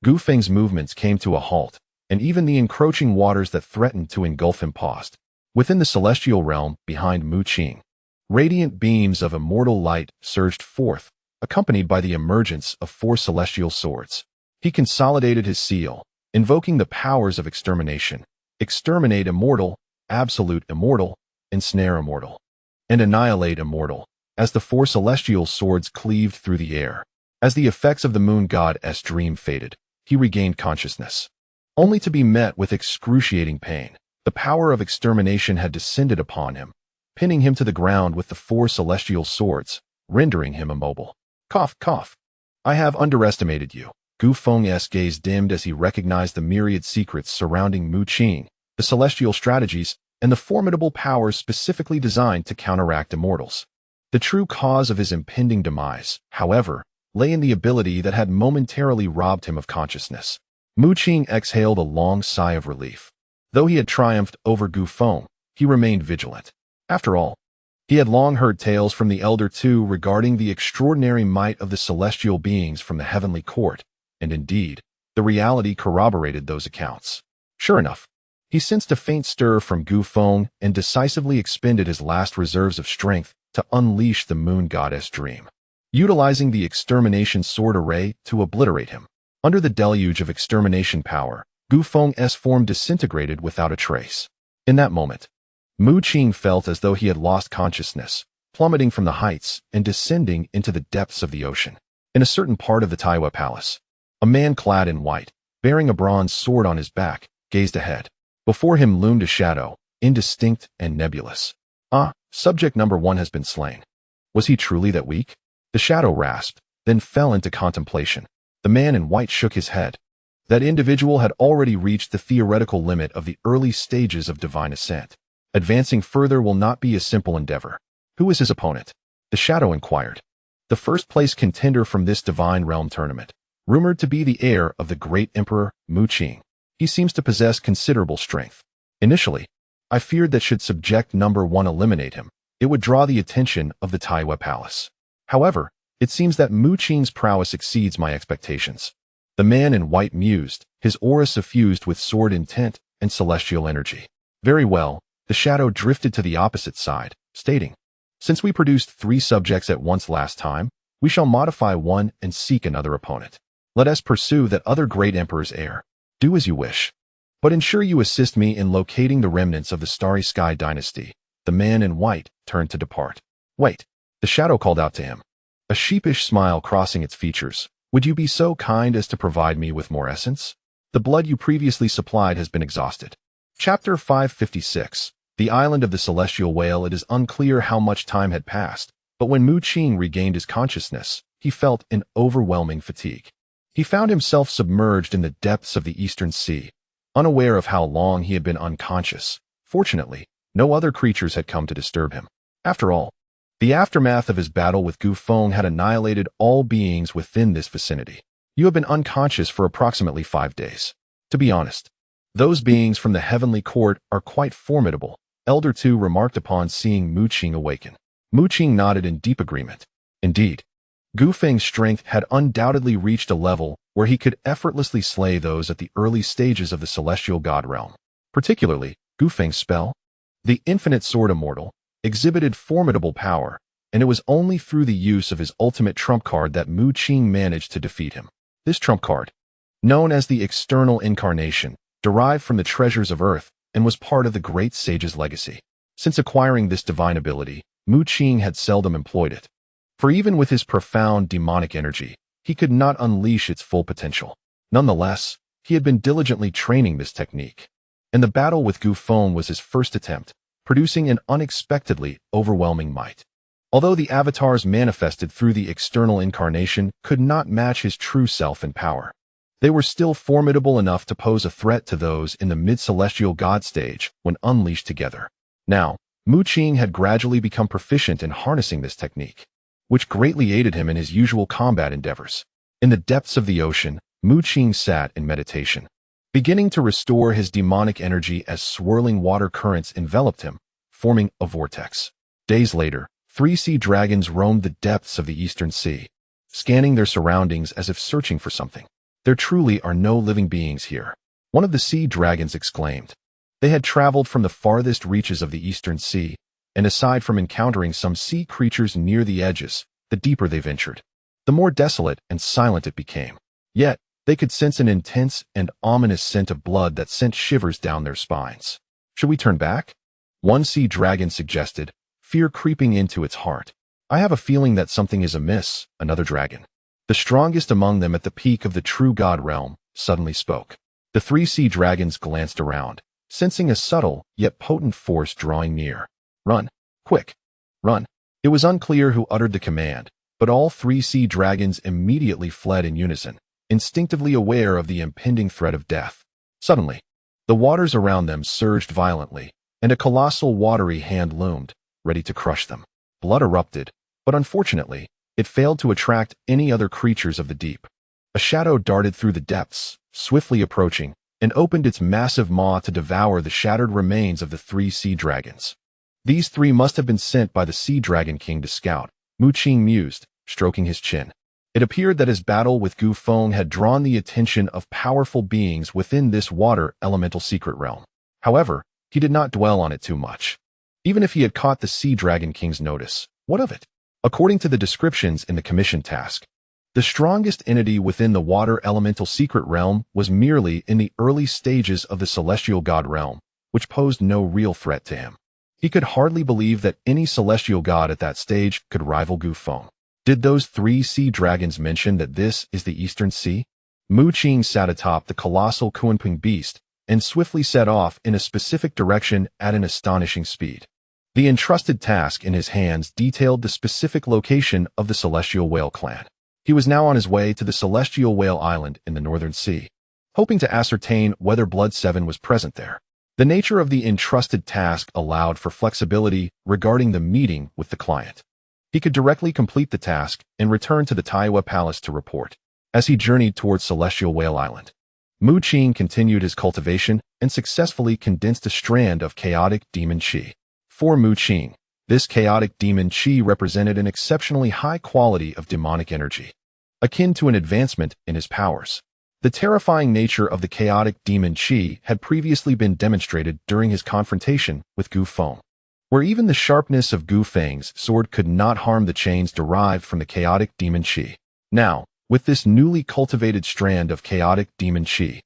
Gu Feng's movements came to a halt, and even the encroaching waters that threatened to engulf him paused. Within the celestial realm, behind Mu Qing, radiant beams of immortal light surged forth, accompanied by the emergence of 4 celestial swords. He consolidated his seal, invoking the powers of extermination. Exterminate immortal, absolute immortal, ensnare immortal, and annihilate immortal, as the 4 celestial swords cleaved through the air. As the effects of the moon god's dream faded, he regained consciousness, only to be met with excruciating pain. The power of extermination had descended upon him, pinning him to the ground with the 4 celestial swords, rendering him immobile. Cough, cough. "I have underestimated you." Gu Feng's gaze dimmed as he recognized the myriad secrets surrounding Mu Qing, the celestial strategies, and the formidable powers specifically designed to counteract immortals. The true cause of his impending demise, however, lay in the ability that had momentarily robbed him of consciousness. Mu Qing exhaled a long sigh of relief. Though he had triumphed over Gu Feng, he remained vigilant. After all, he had long heard tales from the Elder Two regarding the extraordinary might of the celestial beings from the heavenly court, and indeed, the reality corroborated those accounts. Sure enough, he sensed a faint stir from Gu Feng and decisively expended his last reserves of strength to unleash the moon goddess Dream, utilizing the extermination sword array to obliterate him. Under the deluge of extermination power, Gu Feng's form disintegrated without a trace. In that moment, Mu Qing felt as though he had lost consciousness, plummeting from the heights and descending into the depths of the ocean. In a certain part of the Taiwa Palace, a man clad in white, bearing a bronze sword on his back, gazed ahead. Before him loomed a shadow, indistinct and nebulous. Subject number 1 has been slain. Was he truly that weak? The shadow rasped, then fell into contemplation. The man in white shook his head. That individual had already reached the theoretical limit of the early stages of divine ascent. Advancing further will not be a simple endeavor. Who is his opponent? The shadow inquired. The first-place contender from this divine realm tournament, rumored to be the heir of the great emperor, Mu Qing. He seems to possess considerable strength. Initially, I feared that should subject number 1 eliminate him, it would draw the attention of the Taiwa Palace. However, it seems that Mu Qing's prowess exceeds my expectations. The man in white mused, his aura suffused with sword intent and celestial energy. Very well, the shadow drifted to the opposite side, stating, since we produced 3 subjects at once last time, we shall modify one and seek another opponent. Let us pursue that other great emperor's heir. Do as you wish. But ensure you assist me in locating the remnants of the Starry Sky dynasty. The man in white turned to depart. Wait, the shadow called out to him, a sheepish smile crossing its features. Would you be so kind as to provide me with more essence? The blood you previously supplied has been exhausted. Chapter 556. The Island of the Celestial Whale. It is unclear how much time had passed, but when Mu Qing regained his consciousness, he felt an overwhelming fatigue. He found himself submerged in the depths of the Eastern Sea, unaware of how long he had been unconscious. Fortunately, no other creatures had come to disturb him. After all, the aftermath of his battle with Gu Feng had annihilated all beings within this vicinity. You have been unconscious for approximately 5 days. To be honest, those beings from the heavenly court are quite formidable, Elder Two remarked upon seeing Mu Qing awaken. Mu Qing nodded in deep agreement. Indeed, Gu Feng's strength had undoubtedly reached a level where he could effortlessly slay those at the early stages of the celestial god realm. Particularly, Gu Feng's spell, the Infinite Sword Immortal, exhibited formidable power, and it was only through the use of his ultimate trump card that Mu Qing managed to defeat him. This trump card, known as the External Incarnation, derived from the treasures of Earth and was part of the great sage's legacy. Since acquiring this divine ability, Mu Qing had seldom employed it. For even with his profound demonic energy, he could not unleash its full potential. Nonetheless, he had been diligently training this technique, and the battle with Gu Feng was his first attempt, producing an unexpectedly overwhelming might. Although the avatars manifested through the external incarnation could not match his true self and power, they were still formidable enough to pose a threat to those in the mid-celestial god stage when unleashed together. Now, Mu Qing had gradually become proficient in harnessing this technique, which greatly aided him in his usual combat endeavors. In the depths of the ocean, Mu Qing sat in meditation, beginning to restore his demonic energy as swirling water currents enveloped him, forming a vortex. Days later, 3 sea dragons roamed the depths of the Eastern Sea, scanning their surroundings as if searching for something. There truly are no living beings here, one of the sea dragons exclaimed. They had traveled from the farthest reaches of the Eastern Sea, and aside from encountering some sea creatures near the edges, the deeper they ventured, the more desolate and silent it became. Yet, they could sense an intense and ominous scent of blood that sent shivers down their spines. Should we turn back? One sea dragon suggested, fear creeping into its heart. I have a feeling that something is amiss, another dragon, the strongest among them at the peak of the true god realm, suddenly spoke. The 3 sea dragons glanced around, sensing a subtle yet potent force drawing near. Run! Quick! Run! It was unclear who uttered the command, but all 3 sea dragons immediately fled in unison, instinctively aware of the impending threat of death. Suddenly, the waters around them surged violently, and a colossal watery hand loomed, ready to crush them. Blood erupted, but unfortunately, it failed to attract any other creatures of the deep. A shadow darted through the depths, swiftly approaching, and opened its massive maw to devour the shattered remains of the 3 sea dragons. These three must have been sent by the Sea Dragon King to scout, Mu Qing mused, stroking his chin. It appeared that his battle with Gu Feng had drawn the attention of powerful beings within this water elemental secret realm. However, he did not dwell on it too much. Even if he had caught the Sea Dragon King's notice, what of it? According to the descriptions in the commission task, the strongest entity within the water elemental secret realm was merely in the early stages of the celestial god realm, which posed no real threat to him. He could hardly believe that any celestial god at that stage could rival Gu Feng. Did those three sea dragons mention that this is the Eastern Sea? Mu Qing sat atop the colossal Qilin beast and swiftly set off in a specific direction at an astonishing speed. The entrusted task in his hands detailed the specific location of the Celestial Whale clan. He was now on his way to the Celestial Whale Island in the Northern Sea, hoping to ascertain whether Blood 7 was present there. The nature of the entrusted task allowed for flexibility regarding the meeting with the client. He could directly complete the task and return to the Taiwa Palace to report. As he journeyed towards Celestial Whale Island, Mu Qing continued his cultivation and successfully condensed a strand of chaotic demon qi. For Mu Qing, this chaotic demon qi represented an exceptionally high quality of demonic energy, akin to an advancement in his powers. The terrifying nature of the chaotic demon qi had previously been demonstrated during his confrontation with Gu Feng, where even the sharpness of Gu Feng's sword could not harm the chains derived from the chaotic demon qi. Now, with this newly cultivated strand of chaotic demon qi,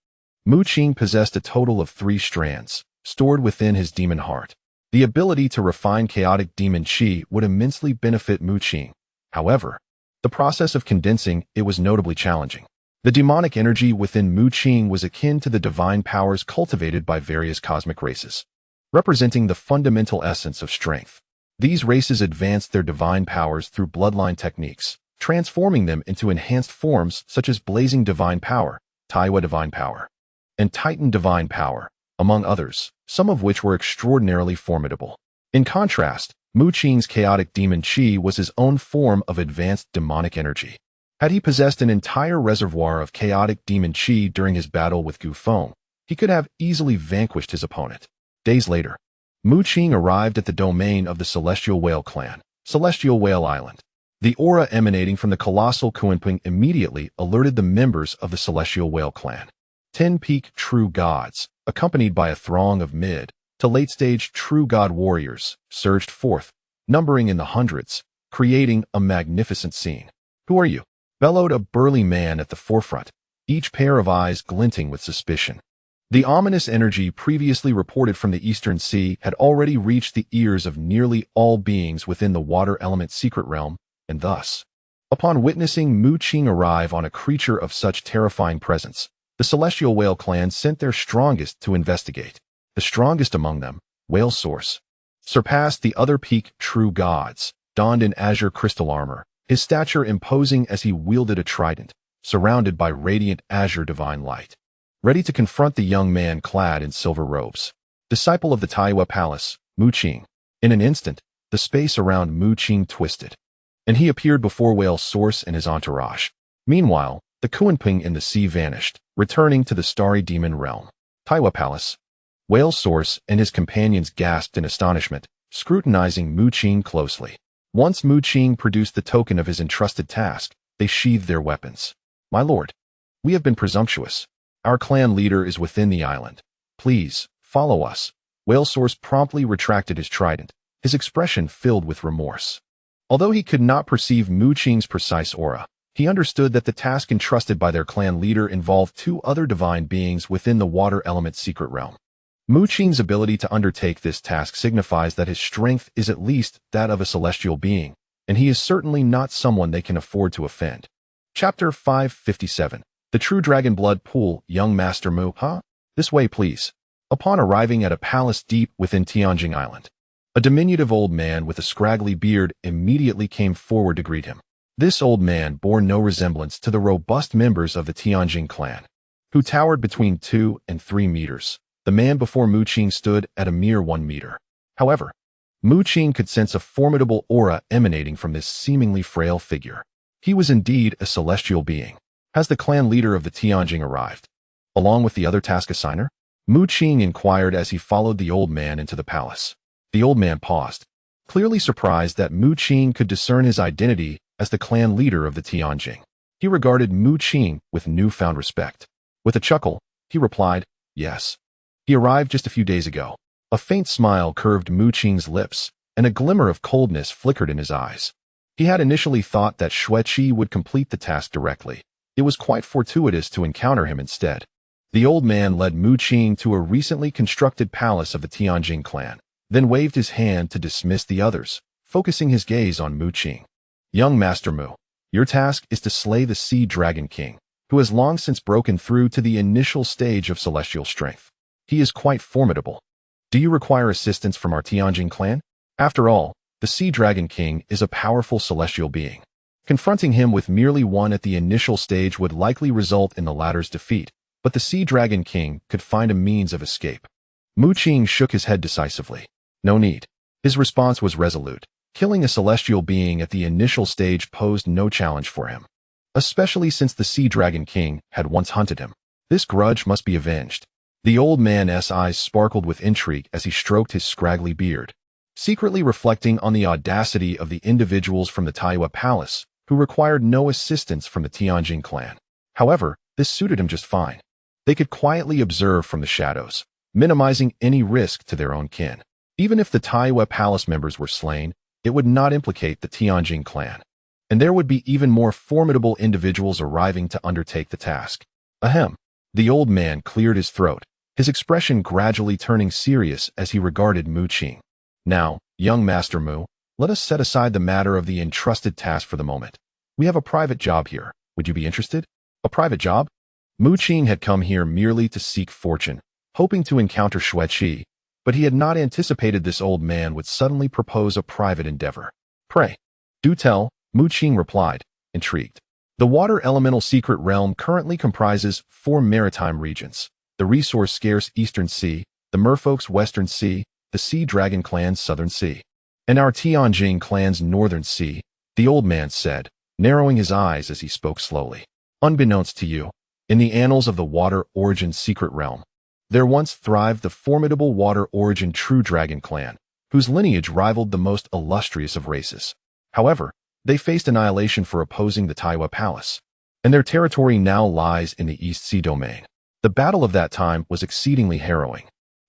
Mu Qing possessed a total of 3 strands, stored within his demon heart. The ability to refine chaotic demon qi would immensely benefit Mu Qing. However, the process of condensing it was notably challenging. The demonic energy within Mu Qing was akin to the divine powers cultivated by various cosmic races, representing the fundamental essence of strength. These races advanced their divine powers through bloodline techniques, transforming them into enhanced forms such as Blazing Divine Power, Taiwa Divine Power, and Titan Divine Power, among others, some of which were extraordinarily formidable. In contrast, Mu Qing's chaotic demon qi was his own form of advanced demonic energy. Had he possessed an entire reservoir of chaotic demon qi during his battle with Gu Feng, he could have easily vanquished his opponent. Days later, Mu Qing arrived at the domain of the Celestial Whale clan, Celestial Whale Island. The aura emanating from the colossal Qilin immediately alerted the members of the Celestial Whale clan. 10 peak true gods, accompanied by a throng of mid to late-stage true god warriors, surged forth, numbering in the hundreds, creating a magnificent scene. "Who are you?" bellowed a burly man at the forefront, each pair of eyes glinting with suspicion. The ominous energy previously reported from the Eastern Sea had already reached the ears of nearly all beings within the water element secret realm, and thus, upon witnessing Mu Qing arrive on a creature of such terrifying presence, the Celestial Whale clan sent their strongest to investigate. The strongest among them, Whale Source, surpassed the other peak true gods, donned in azure crystal armor, his stature imposing as he wielded a trident, surrounded by radiant azure divine light, ready to confront the young man clad in silver robes. Disciple of the Taiwa Palace, Mu Qing. In an instant, the space around Mu Qing twisted, and he appeared before Whale Source and his entourage. Meanwhile, the Qilin in the sea vanished, returning to the starry demon realm. Taiwa Palace. Whale Source and his companions gasped in astonishment, scrutinizing Mu Qing closely. Once Mu Qing produced the token of his entrusted task, they sheathed their weapons. "My lord, we have been presumptuous. Our clan leader is within the island. Please, follow us." Whale Source promptly retracted his trident, his expression filled with remorse. Although he could not perceive Mu Qing's precise aura, he understood that the task entrusted by their clan leader involved 2 other divine beings within the water element secret realm. Mu Qing's ability to undertake this task signifies that his strength is at least that of a celestial being, and he is certainly not someone they can afford to offend. Chapter 557. The True Dragon Blood Pool. Young Master Mu, huh? This way, please. Upon arriving at a palace deep within Tianjing Island, a diminutive old man with a scraggly beard immediately came forward to greet him. This old man bore no resemblance to the robust members of the Tianjing clan, who towered between 2 and 3 meters. The man before Mu Qing stood at a mere 1 meter. However, Mu Qing could sense a formidable aura emanating from this seemingly frail figure. He was indeed a celestial being. Has the clan leader of the Tianjing arrived, along with the other task assigner? Mu Qing inquired as he followed the old man into the palace. The old man paused, clearly surprised that Mu Qing could discern his identity as the clan leader of the Tianjing. He regarded Mu Qing with newfound respect. With a chuckle, he replied, "Yes. He arrived just a few days ago." A faint smile curved Mu Qing's lips, and a glimmer of coldness flickered in his eyes. He had initially thought that Xueqi would complete the task directly. It was quite fortuitous to encounter him instead. The old man led Mu Qing to a recently constructed palace of the Tianjing clan, then waved his hand to dismiss the others, focusing his gaze on Mu Qing. "Young Master Mu, your task is to slay the Sea Dragon King, who has long since broken through to the initial stage of celestial strength. He is quite formidable. Do you require assistance from our Tianjing clan? After all, the Sea Dragon King is a powerful celestial being. Confronting him with merely one at the initial stage would likely result in the latter's defeat, but the Sea Dragon King could find a means of escape." Mu Qing shook his head decisively. No need. His response was resolute. Killing a celestial being at the initial stage posed no challenge for him, especially since the Sea Dragon King had once hunted him. This grudge must be avenged. The old man's eyes sparkled with intrigue as he stroked his scraggly beard, secretly reflecting on the audacity of the individuals from the Taiyue Palace, who required no assistance from the Tianjing clan. However, this suited him just fine. They could quietly observe from the shadows, minimizing any risk to their own kin. Even if the Taiyue Palace members were slain, it would not implicate the Tianjing clan, and there would be even more formidable individuals arriving to undertake the task. Ahem. The old man cleared his throat, his expression gradually turning serious as he regarded Mu Qing. "Now, young Master Mu, let us set aside the matter of the entrusted task for the moment. We have a private job here. Would you be interested?" "A private job?" Mu Qing had come here merely to seek fortune, hoping to encounter Xueqi, but he had not anticipated this old man would suddenly propose a private endeavor. "Pray, do tell," Mu Qing replied, intrigued. The water elemental secret realm currently comprises 4 maritime regions: the resource-scarce Eastern Sea, the Merfolk's Western Sea, the Sea Dragon Clan's Southern Sea, and our Tianjing Clan's Northern Sea, the old man said, narrowing his eyes as he spoke slowly. "Unbeknownst to you, in the annals of the Water Origin secret realm, there once thrived the formidable Water Origin True Dragon Clan, whose lineage rivaled the most illustrious of races. However, they faced annihilation for opposing the Taiyue Palace, and their territory now lies in the East Sea domain. The battle of that time was exceedingly harrowing,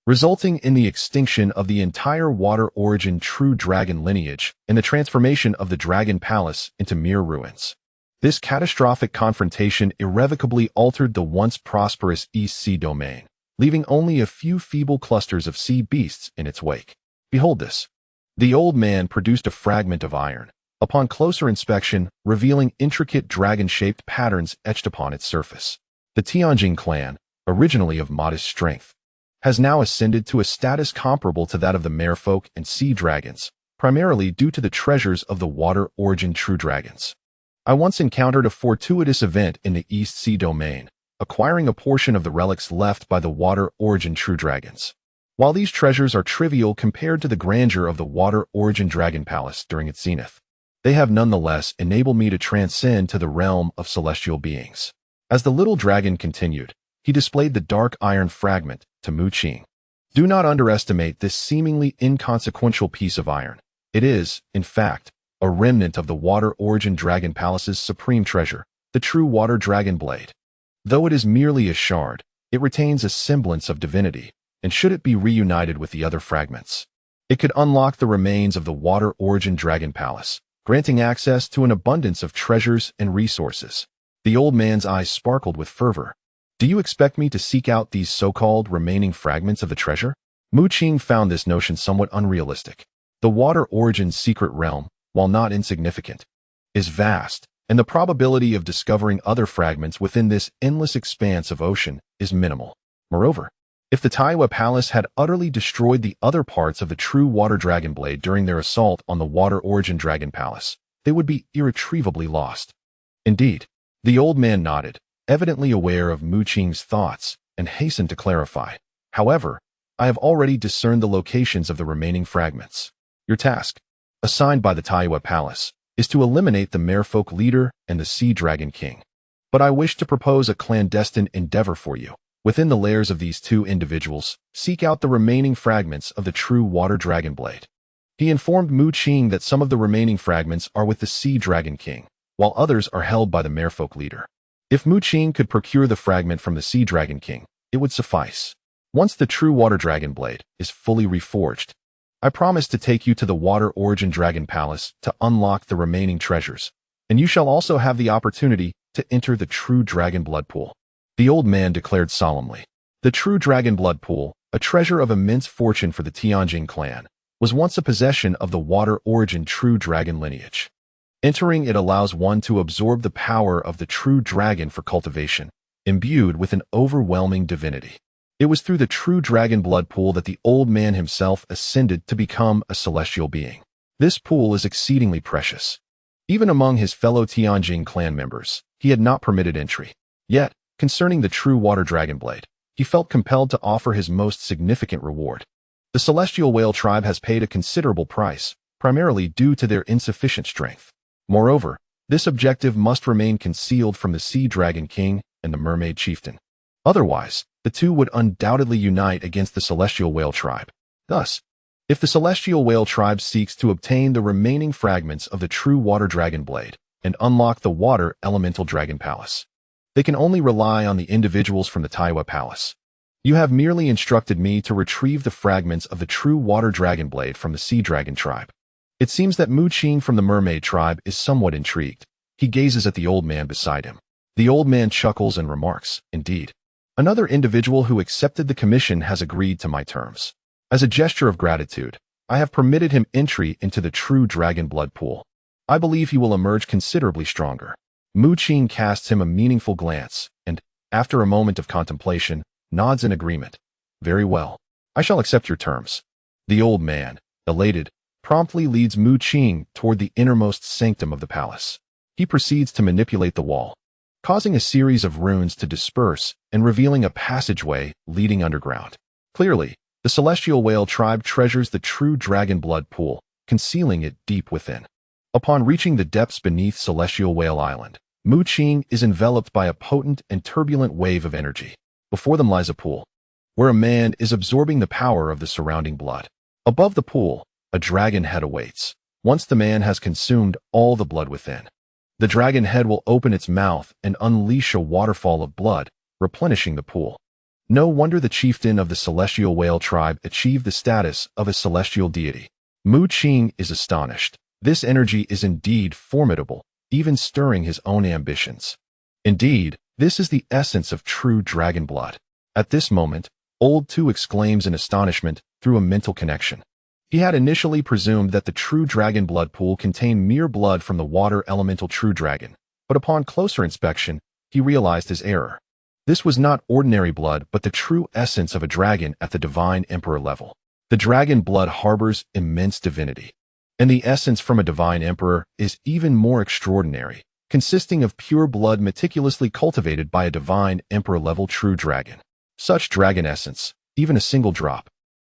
resulting in the extinction of the entire Water Origin True Dragon lineage and the transformation of the Dragon Palace into mere ruins. This catastrophic confrontation irrevocably altered the once prosperous East Sea domain, leaving only a few feeble clusters of sea beasts in its wake. Behold this." The old man produced a fragment of iron, upon closer inspection revealing intricate dragon-shaped patterns etched upon its surface. The Tianjing clan, originally of modest strength, has now ascended to a status comparable to that of the merfolk and sea dragons, primarily due to the treasures of the Water Origin True Dragons. I once encountered a fortuitous event in the East Sea domain, acquiring a portion of the relics left by the Water Origin True Dragons. While these treasures are trivial compared to the grandeur of the Water Origin Dragon Palace during its zenith, they have nonetheless enabled me to transcend to the realm of celestial beings. As the little dragon continued, he displayed the dark iron fragment to Mu Qing. "Do not underestimate this seemingly inconsequential piece of iron. It is, in fact, a remnant of the Water Origin Dragon Palace's supreme treasure, the true Water Dragon Blade. Though it is merely a shard, it retains a semblance of divinity, and should it be reunited with the other fragments, it could unlock the remains of the Water Origin Dragon Palace, granting access to an abundance of treasures and resources." The old man's eyes sparkled with fervor. "Do you expect me to seek out these so-called remaining fragments of the treasure?" Mu Qing found this notion somewhat unrealistic. The Water Origin's secret realm, while not insignificant, is vast, and the probability of discovering other fragments within this endless expanse of ocean is minimal. Moreover, if the Taiyue Palace had utterly destroyed the other parts of the true Water Dragon Blade during their assault on the Water Origin Dragon Palace, they would be irretrievably lost. Indeed, the old man nodded, evidently aware of Mu Qing's thoughts, and hastened to clarify. "However, I have already discerned the locations of the remaining fragments. Your task, assigned by the Taiyue Palace, is to eliminate the Merfolk leader and the Sea Dragon King. But I wish to propose a clandestine endeavor for you. Within the layers of these two individuals, seek out the remaining fragments of the true water dragon blade. He informed Mu Qing that some of the remaining fragments are with the Sea Dragon King, while others are held by the merfolk leader. If Mu Qing could procure the fragment from the Sea Dragon King, it would suffice. Once the true water dragon blade is fully reforged, I promise to take you to the Water Origin Dragon Palace to unlock the remaining treasures, and you shall also have the opportunity to enter the true dragon blood pool. The old man declared solemnly. The true dragon blood pool, a treasure of immense fortune for the Tianjin clan, was once a possession of the Water Origin true dragon lineage. Entering it allows one to absorb the power of the true dragon for cultivation, imbued with an overwhelming divinity. It was through the true dragon blood pool that the old man himself ascended to become a celestial being. This pool is exceedingly precious. Even among his fellow Tianjin clan members, he had not permitted entry. Yet, concerning the true water dragon blade, he felt compelled to offer his most significant reward. The celestial whale tribe has paid a considerable price, primarily due to their insufficient strength. Moreover, this objective must remain concealed from the Sea Dragon King and the Mermaid Chieftain. Otherwise, the two would undoubtedly unite against the Celestial Whale Tribe. Thus, if the Celestial Whale Tribe seeks to obtain the remaining fragments of the true Water Dragon Blade and unlock the Water Elemental Dragon Palace, they can only rely on the individuals from the Taiwa Palace. You have merely instructed me to retrieve the fragments of the true Water Dragon Blade from the Sea Dragon Tribe. It seems that Mu Qing from the Mermaid Tribe is somewhat intrigued. He gazes at the old man beside him. The old man chuckles and remarks, "Indeed. Another individual who accepted the commission has agreed to my terms. As a gesture of gratitude, I have permitted him entry into the true dragon blood pool. I believe he will emerge considerably stronger." Mu Qing casts him a meaningful glance, and, after a moment of contemplation, nods in agreement. "Very well. I shall accept your terms." The old man, elated, promptly leads Mu Qing toward the innermost sanctum of the palace. He proceeds to manipulate the wall, causing a series of runes to disperse and revealing a passageway leading underground. Clearly, the Celestial Whale Tribe treasures the true dragon blood pool, concealing it deep within. Upon reaching the depths beneath Celestial Whale Island, Mu Qing is enveloped by a potent and turbulent wave of energy. Before them lies a pool, where a man is absorbing the power of the surrounding blood. Above the pool, a dragon head awaits. Once the man has consumed all the blood within, the dragon head will open its mouth and unleash a waterfall of blood, replenishing the pool. No wonder the chieftain of the Celestial Whale Tribe achieved the status of a celestial deity. Mu Qing is astonished. This energy is indeed formidable, even stirring his own ambitions. Indeed, this is the essence of true dragon blood. At this moment, Old Two exclaims in astonishment through a mental connection. He had initially presumed that the true dragon blood pool contained mere blood from the water elemental true dragon, but upon closer inspection, he realized his error. This was not ordinary blood, but the true essence of a dragon at the divine emperor level. The dragon blood harbors immense divinity, and the essence from a divine emperor is even more extraordinary, consisting of pure blood meticulously cultivated by a divine emperor-level true dragon. Such dragon essence, even a single drop,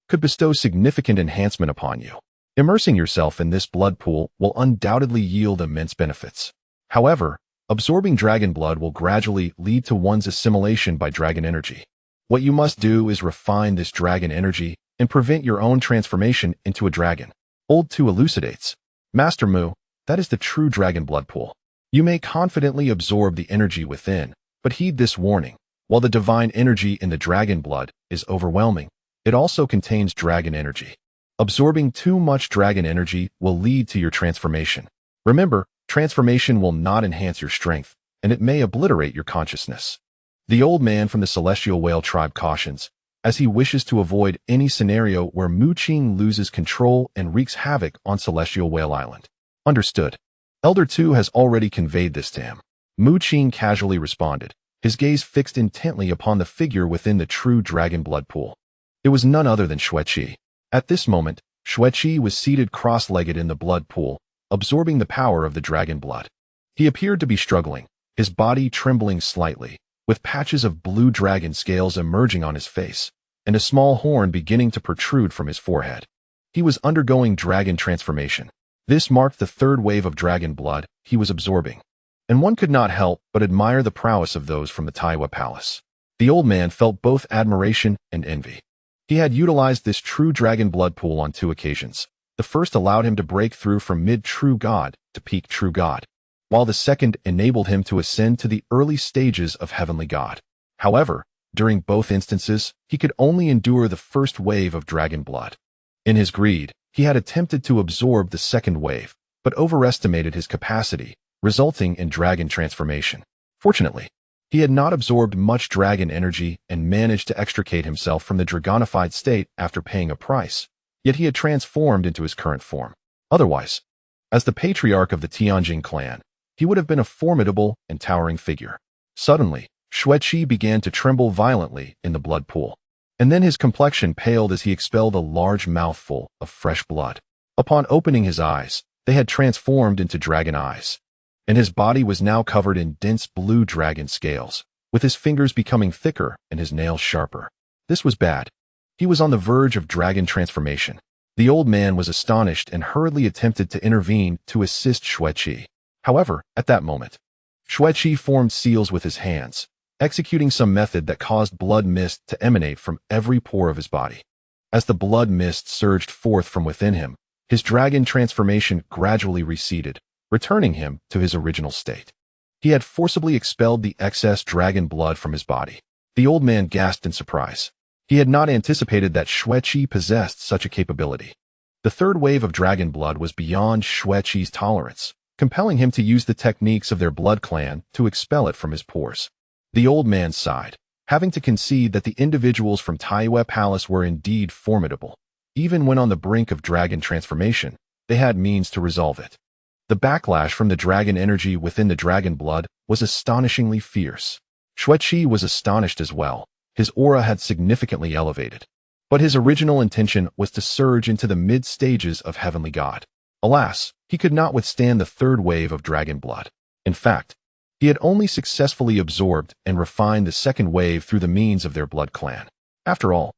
could bestow significant enhancement upon you. Immersing yourself in this blood pool will undoubtedly yield immense benefits. However, absorbing dragon blood will gradually lead to one's assimilation by dragon energy. What you must do is refine this dragon energy and prevent your own transformation into a dragon. Old Two elucidates. Master Mu, that is the true dragon blood pool. You may confidently absorb the energy within, but heed this warning. While the divine energy in the dragon blood is overwhelming, it also contains dragon energy. Absorbing too much dragon energy will lead to your transformation. Remember, transformation will not enhance your strength, and it may obliterate your consciousness. The old man from the Celestial Whale Tribe cautions, as he wishes to avoid any scenario where Mu Qing loses control and wreaks havoc on Celestial Whale Island. Understood. Elder Two has already conveyed this to him. Mu Qing casually responded, his gaze fixed intently upon the figure within the true dragon blood pool. It was none other than Xueqi. At this moment, Xueqi was seated cross-legged in the blood pool, absorbing the power of the dragon blood. He appeared to be struggling, his body trembling slightly, with patches of blue dragon scales emerging on his face, and a small horn beginning to protrude from his forehead. He was undergoing dragon transformation. This marked the third wave of dragon blood he was absorbing, and one could not help but admire the prowess of those from the Taiwa Palace. The old man felt both admiration and envy. He had utilized this true dragon blood pool on 2 occasions. The first allowed him to break through from mid-true god to peak true god, while the second enabled him to ascend to the early stages of heavenly god. However, during both instances, he could only endure the first wave of dragon blood. In his greed, he had attempted to absorb the second wave, but overestimated his capacity, resulting in dragon transformation. Fortunately, he had not absorbed much dragon energy and managed to extricate himself from the dragonified state after paying a price, yet he had transformed into his current form. Otherwise, as the patriarch of the Tianjin clan, he would have been a formidable and towering figure. Suddenly, Xueqi began to tremble violently in the blood pool, and then his complexion paled as he expelled a large mouthful of fresh blood. Upon opening his eyes, they had transformed into dragon eyes, and his body was now covered in dense blue dragon scales, with his fingers becoming thicker and his nails sharper. This was bad. He was on the verge of dragon transformation. The old man was astonished and hurriedly attempted to intervene to assist Xueqi. However, at that moment, Xueqi formed seals with his hands, executing some method that caused blood mist to emanate from every pore of his body. As the blood mist surged forth from within him, his dragon transformation gradually receded, returning him to his original state. He had forcibly expelled the excess dragon blood from his body. The old man gasped in surprise. He had not anticipated that Xueqi possessed such a capability. The third wave of dragon blood was beyond Xueqi's tolerance, compelling him to use the techniques of their blood clan to expel it from his pores. The old man sighed, having to concede that the individuals from Taiyue Palace were indeed formidable. Even when on the brink of dragon transformation, they had means to resolve it. The backlash from the dragon energy within the dragon blood was astonishingly fierce. Xueqi was astonished as well. His aura had significantly elevated, but his original intention was to surge into the mid-stages of heavenly god. Alas, he could not withstand the third wave of dragon blood. In fact, he had only successfully absorbed and refined the second wave through the means of their blood clan. After all,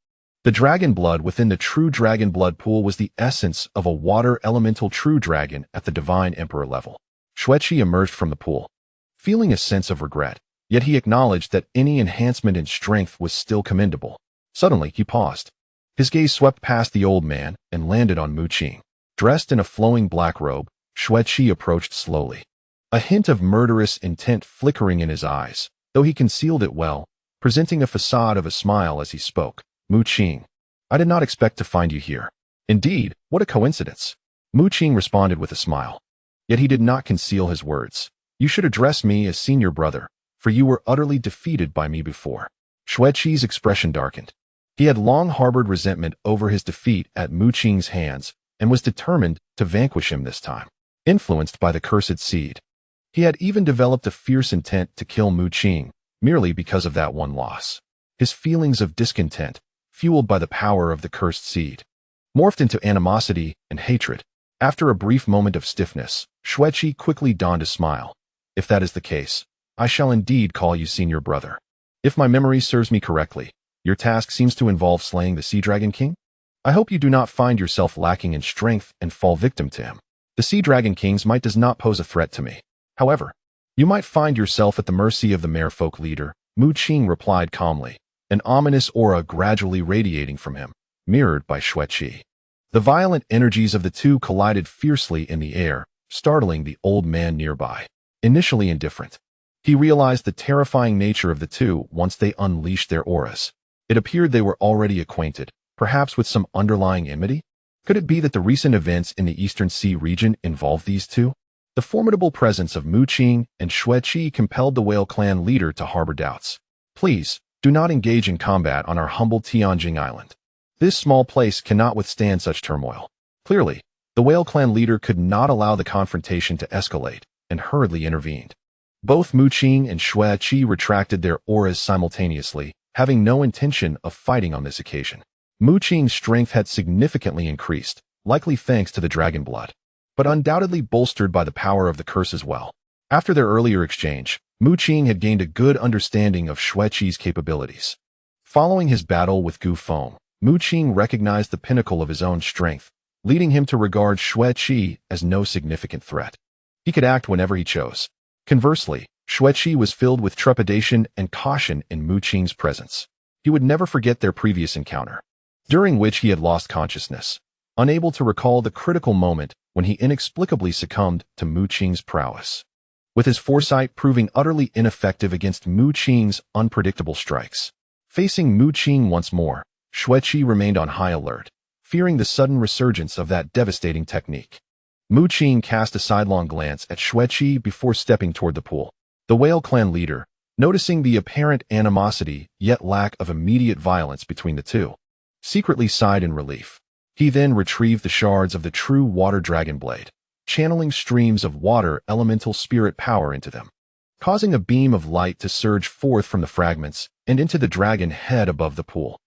the dragon blood within the true dragon blood pool was the essence of a water elemental true dragon at the divine emperor level. Xueqi emerged from the pool, feeling a sense of regret, yet he acknowledged that any enhancement in strength was still commendable. Suddenly, he paused. His gaze swept past the old man and landed on Mu Qing. Dressed in a flowing black robe, Xueqi approached slowly, a hint of murderous intent flickering in his eyes, though he concealed it well, presenting a facade of a smile as he spoke. Mu Qing, I did not expect to find you here. Indeed, what a coincidence. Mu Qing responded with a smile. Yet he did not conceal his words. You should address me as senior brother, for you were utterly defeated by me before. Xueqi's expression darkened. He had long harbored resentment over his defeat at Mu Qing's hands and was determined to vanquish him this time. Influenced by the cursed seed, he had even developed a fierce intent to kill Mu Qing, merely because of that one loss. His feelings of discontent, fueled by the power of the cursed seed, morphed into animosity and hatred. After a brief moment of stiffness, Xueqi quickly donned a smile. If that is the case, I shall indeed call you senior brother. If my memory serves me correctly, your task seems to involve slaying the Sea Dragon King? I hope you do not find yourself lacking in strength and fall victim to him. The Sea Dragon King's might does not pose a threat to me. However, you might find yourself at the mercy of the merfolk leader, Mu Qing replied calmly, an ominous aura gradually radiating from him, mirrored by Xueqi. The violent energies of the two collided fiercely in the air, startling the old man nearby. Initially indifferent, he realized the terrifying nature of the two once they unleashed their auras. It appeared they were already acquainted, perhaps with some underlying enmity? Could it be that the recent events in the Eastern Sea region involved these two? The formidable presence of Mu Qing and Xueqi compelled the Whale Clan leader to harbor doubts. Please, do not engage in combat on our humble Tianjin Island. This small place cannot withstand such turmoil. Clearly, the Whale Clan leader could not allow the confrontation to escalate, and hurriedly intervened. Both Mu Qing and Xueqi retracted their auras simultaneously, having no intention of fighting on this occasion. Mu Qing's strength had significantly increased, likely thanks to the dragon blood, but undoubtedly bolstered by the power of the curse as well. After their earlier exchange, Mu Qing had gained a good understanding of Xueqi's capabilities. Following his battle with Gu Feng, Mu Qing recognized the pinnacle of his own strength, leading him to regard Xueqi as no significant threat. He could act whenever he chose. Conversely, Qi was filled with trepidation and caution in Mu Qing's presence. He would never forget their previous encounter, during which he had lost consciousness, unable to recall the critical moment when he inexplicably succumbed to Mu Qing's prowess. With his foresight proving utterly ineffective against Mu Qing's unpredictable strikes. Facing Mu Qing once more, Qi remained on high alert, fearing the sudden resurgence of that devastating technique. Mu Qing cast a sidelong glance at Qi before stepping toward the pool. The Whale clan leader, noticing the apparent animosity yet lack of immediate violence between the two, secretly sighed in relief. He then retrieved the shards of the true water dragon blade, channeling streams of water elemental spirit power into them, causing a beam of light to surge forth from the fragments and into the dragon head above the pool.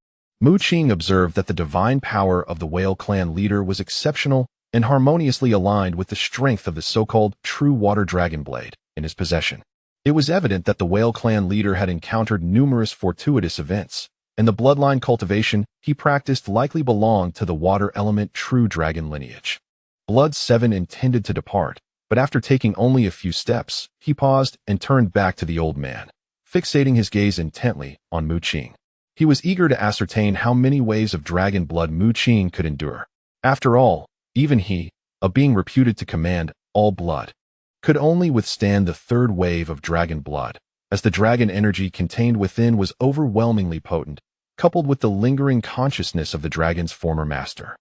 Mu Qing observed that the divine power of the Whale clan leader was exceptional and harmoniously aligned with the strength of the so-called true water dragon blade in his possession. It was evident that the Whale clan leader had encountered numerous fortuitous events, and the bloodline cultivation he practiced likely belonged to the water element true dragon lineage. Blood 7 intended to depart, but after taking only a few steps, he paused and turned back to the old man, fixating his gaze intently on Mu Qing. He was eager to ascertain how many waves of dragon blood Mu Qing could endure. After all, even he, a being reputed to command all blood, could only withstand the third wave of dragon blood, as the dragon energy contained within was overwhelmingly potent, coupled with the lingering consciousness of the dragon's former master,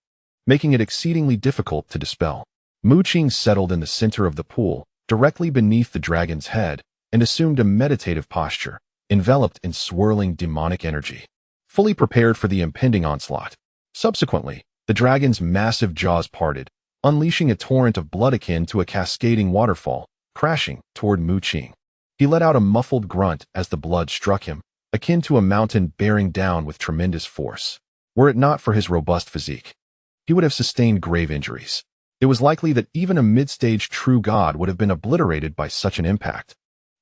making it exceedingly difficult to dispel. Mu Qing settled in the center of the pool, directly beneath the dragon's head, and assumed a meditative posture, enveloped in swirling demonic energy, fully prepared for the impending onslaught. Subsequently, the dragon's massive jaws parted, unleashing a torrent of blood akin to a cascading waterfall, crashing toward Mu Qing. He let out a muffled grunt as the blood struck him, akin to a mountain bearing down with tremendous force. Were it not for his robust physique, he would have sustained grave injuries. It was likely that even a mid-stage true god would have been obliterated by such an impact.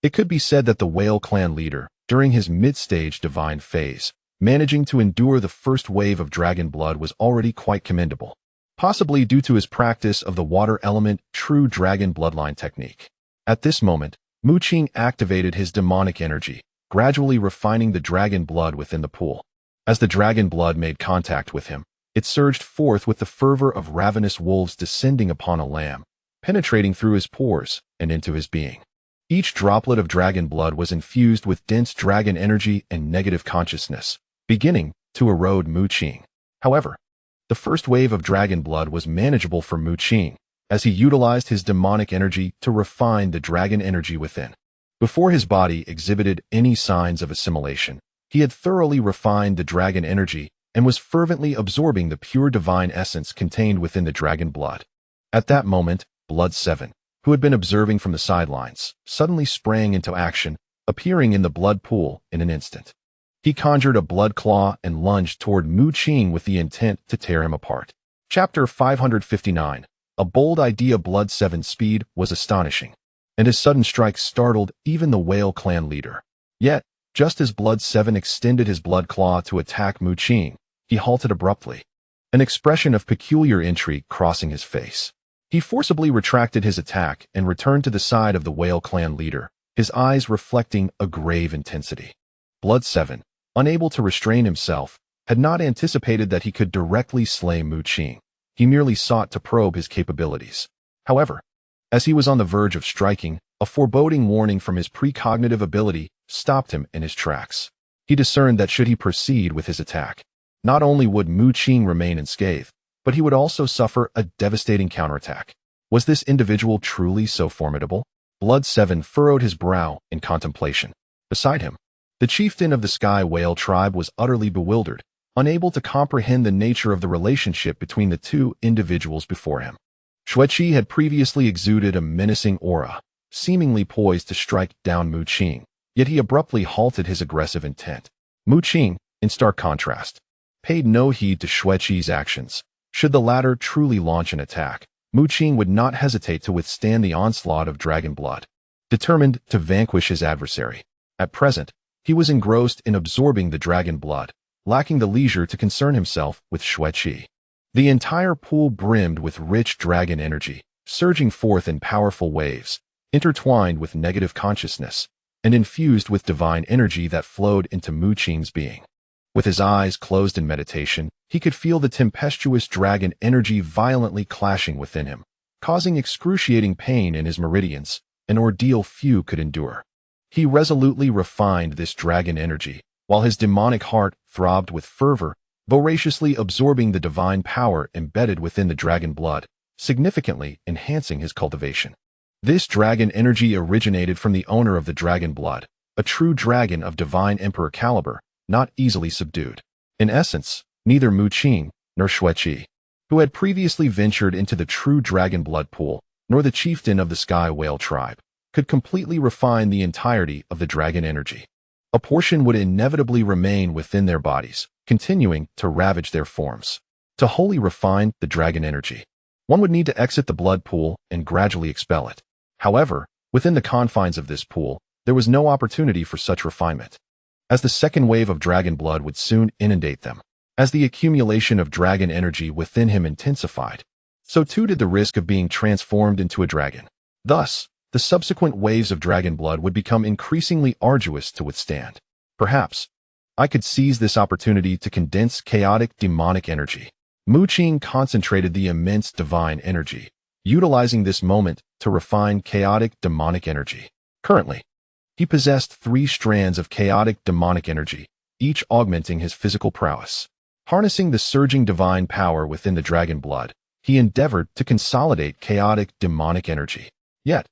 It could be said that the Whale clan leader, during his mid-stage divine phase, managing to endure the first wave of dragon blood was already quite commendable, possibly due to his practice of the water element true dragon bloodline technique. At this moment, Mu Qing activated his demonic energy, gradually refining the dragon blood within the pool. As the dragon blood made contact with him, it surged forth with the fervor of ravenous wolves descending upon a lamb, penetrating through his pores and into his being. Each droplet of dragon blood was infused with dense dragon energy and negative consciousness, beginning to erode Mu Qing. However, the first wave of dragon blood was manageable for Mu Qing, as he utilized his demonic energy to refine the dragon energy within. Before his body exhibited any signs of assimilation, he had thoroughly refined the dragon energy and was fervently absorbing the pure divine essence contained within the dragon blood. At that moment, Blood 7, who had been observing from the sidelines, suddenly sprang into action, appearing in the blood pool in an instant. He conjured a blood claw and lunged toward Mu Qing with the intent to tear him apart. Chapter 559. A bold idea. Blood 7's speed was astonishing, and his sudden strike startled even the Whale clan leader. Yet, just as Blood 7 extended his blood claw to attack Mu Qing, he halted abruptly, an expression of peculiar intrigue crossing his face. He forcibly retracted his attack and returned to the side of the Whale clan leader, his eyes reflecting a grave intensity. Blood 7, unable to restrain himself, had not anticipated that he could directly slay Mu Qing. He merely sought to probe his capabilities. However, as he was on the verge of striking, a foreboding warning from his precognitive ability stopped him in his tracks. He discerned that should he proceed with his attack, not only would Mu Qing remain unscathed, but he would also suffer a devastating counterattack. Was this individual truly so formidable? Blood 7 furrowed his brow in contemplation. Beside him, the chieftain of the Sky Whale tribe was utterly bewildered, unable to comprehend the nature of the relationship between the two individuals before him. Qi had previously exuded a menacing aura, seemingly poised to strike down Mu Qing, yet he abruptly halted his aggressive intent. Mu Qing, in stark contrast, paid no heed to Qi's actions. Should the latter truly launch an attack, Mu Qing would not hesitate to withstand the onslaught of dragon blood, determined to vanquish his adversary. At present, he was engrossed in absorbing the dragon blood, lacking the leisure to concern himself with Qi. The entire pool brimmed with rich dragon energy, surging forth in powerful waves, intertwined with negative consciousness, and infused with divine energy that flowed into Mu Qing's being. With his eyes closed in meditation, he could feel the tempestuous dragon energy violently clashing within him, causing excruciating pain in his meridians, an ordeal few could endure. He resolutely refined this dragon energy, while his demonic heart throbbed with fervor, voraciously absorbing the divine power embedded within the dragon blood, significantly enhancing his cultivation. This dragon energy originated from the owner of the dragon blood, a true dragon of divine emperor caliber, not easily subdued. In essence, neither Mu Qing nor Xueqi, who had previously ventured into the true dragon blood pool, nor the chieftain of the sky whale tribe, could completely refine the entirety of the dragon energy. A portion would inevitably remain within their bodies, continuing to ravage their forms. To wholly refine the dragon energy, one would need to exit the blood pool and gradually expel it. However, within the confines of this pool, there was no opportunity for such refinement, as the second wave of dragon blood would soon inundate them. As the accumulation of dragon energy within him intensified, so too did the risk of being transformed into a dragon. Thus, the subsequent waves of dragon blood would become increasingly arduous to withstand. Perhaps, I could seize this opportunity to condense chaotic demonic energy. Mu Qing concentrated the immense divine energy, utilizing this moment to refine chaotic demonic energy. Currently, he possessed 3 strands of chaotic demonic energy, each augmenting his physical prowess. Harnessing the surging divine power within the dragon blood, he endeavored to consolidate chaotic demonic energy. Yet,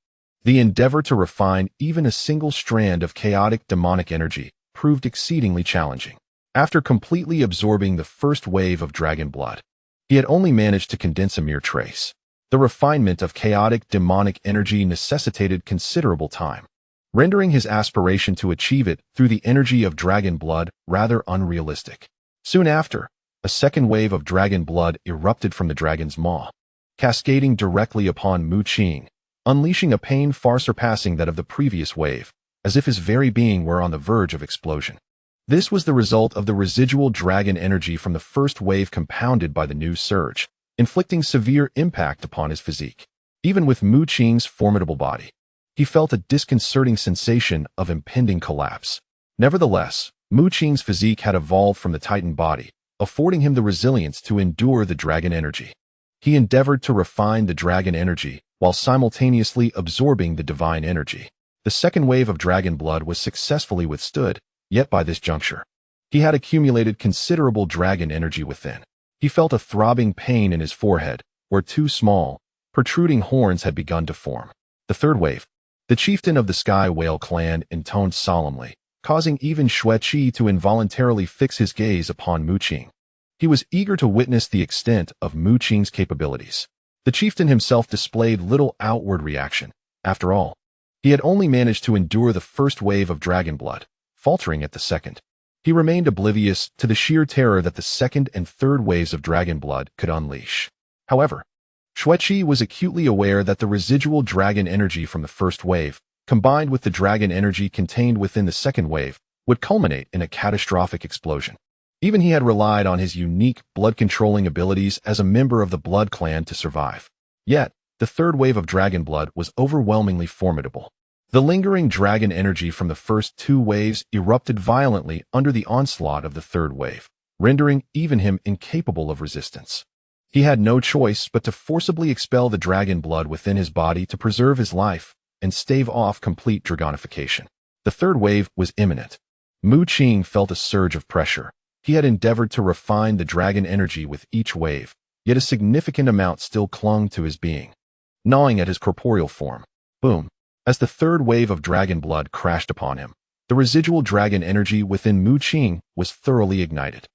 the endeavor to refine even a single strand of chaotic demonic energy proved exceedingly challenging. After completely absorbing the first wave of dragon blood, he had only managed to condense a mere trace. The refinement of chaotic demonic energy necessitated considerable time, rendering his aspiration to achieve it through the energy of dragon blood rather unrealistic. Soon after, a second wave of dragon blood erupted from the dragon's maw, cascading directly upon Mu Qing, unleashing a pain far surpassing that of the previous wave, as if his very being were on the verge of explosion. This was the result of the residual dragon energy from the first wave compounded by the new surge, inflicting severe impact upon his physique. Even with Mu Qing's formidable body, he felt a disconcerting sensation of impending collapse. Nevertheless, Mu Qing's physique had evolved from the Titan body, affording him the resilience to endure the dragon energy. He endeavored to refine the dragon energy while simultaneously absorbing the divine energy. The second wave of dragon blood was successfully withstood, yet by this juncture, he had accumulated considerable dragon energy within. He felt a throbbing pain in his forehead, where 2 small, protruding horns had begun to form. The third wave, the chieftain of the Sky Whale clan intoned solemnly, causing even Xueqi to involuntarily fix his gaze upon Mu Qing. He was eager to witness the extent of Mu Qing's capabilities. The chieftain himself displayed little outward reaction. After all, he had only managed to endure the first wave of dragon blood, faltering at the second. He remained oblivious to the sheer terror that the second and third waves of dragon blood could unleash. However, Xueqi was acutely aware that the residual dragon energy from the first wave, combined with the dragon energy contained within the second wave, would culminate in a catastrophic explosion. Even he had relied on his unique blood-controlling abilities as a member of the Blood Clan to survive. Yet, the third wave of dragon blood was overwhelmingly formidable. The lingering dragon energy from the first 2 waves erupted violently under the onslaught of the third wave, rendering even him incapable of resistance. He had no choice but to forcibly expel the dragon blood within his body to preserve his life and stave off complete dragonification. The third wave was imminent. Mu Qing felt a surge of pressure. He had endeavored to refine the dragon energy with each wave, yet a significant amount still clung to his being, gnawing at his corporeal form. Boom! As the third wave of dragon blood crashed upon him, the residual dragon energy within Mu Qing was thoroughly ignited.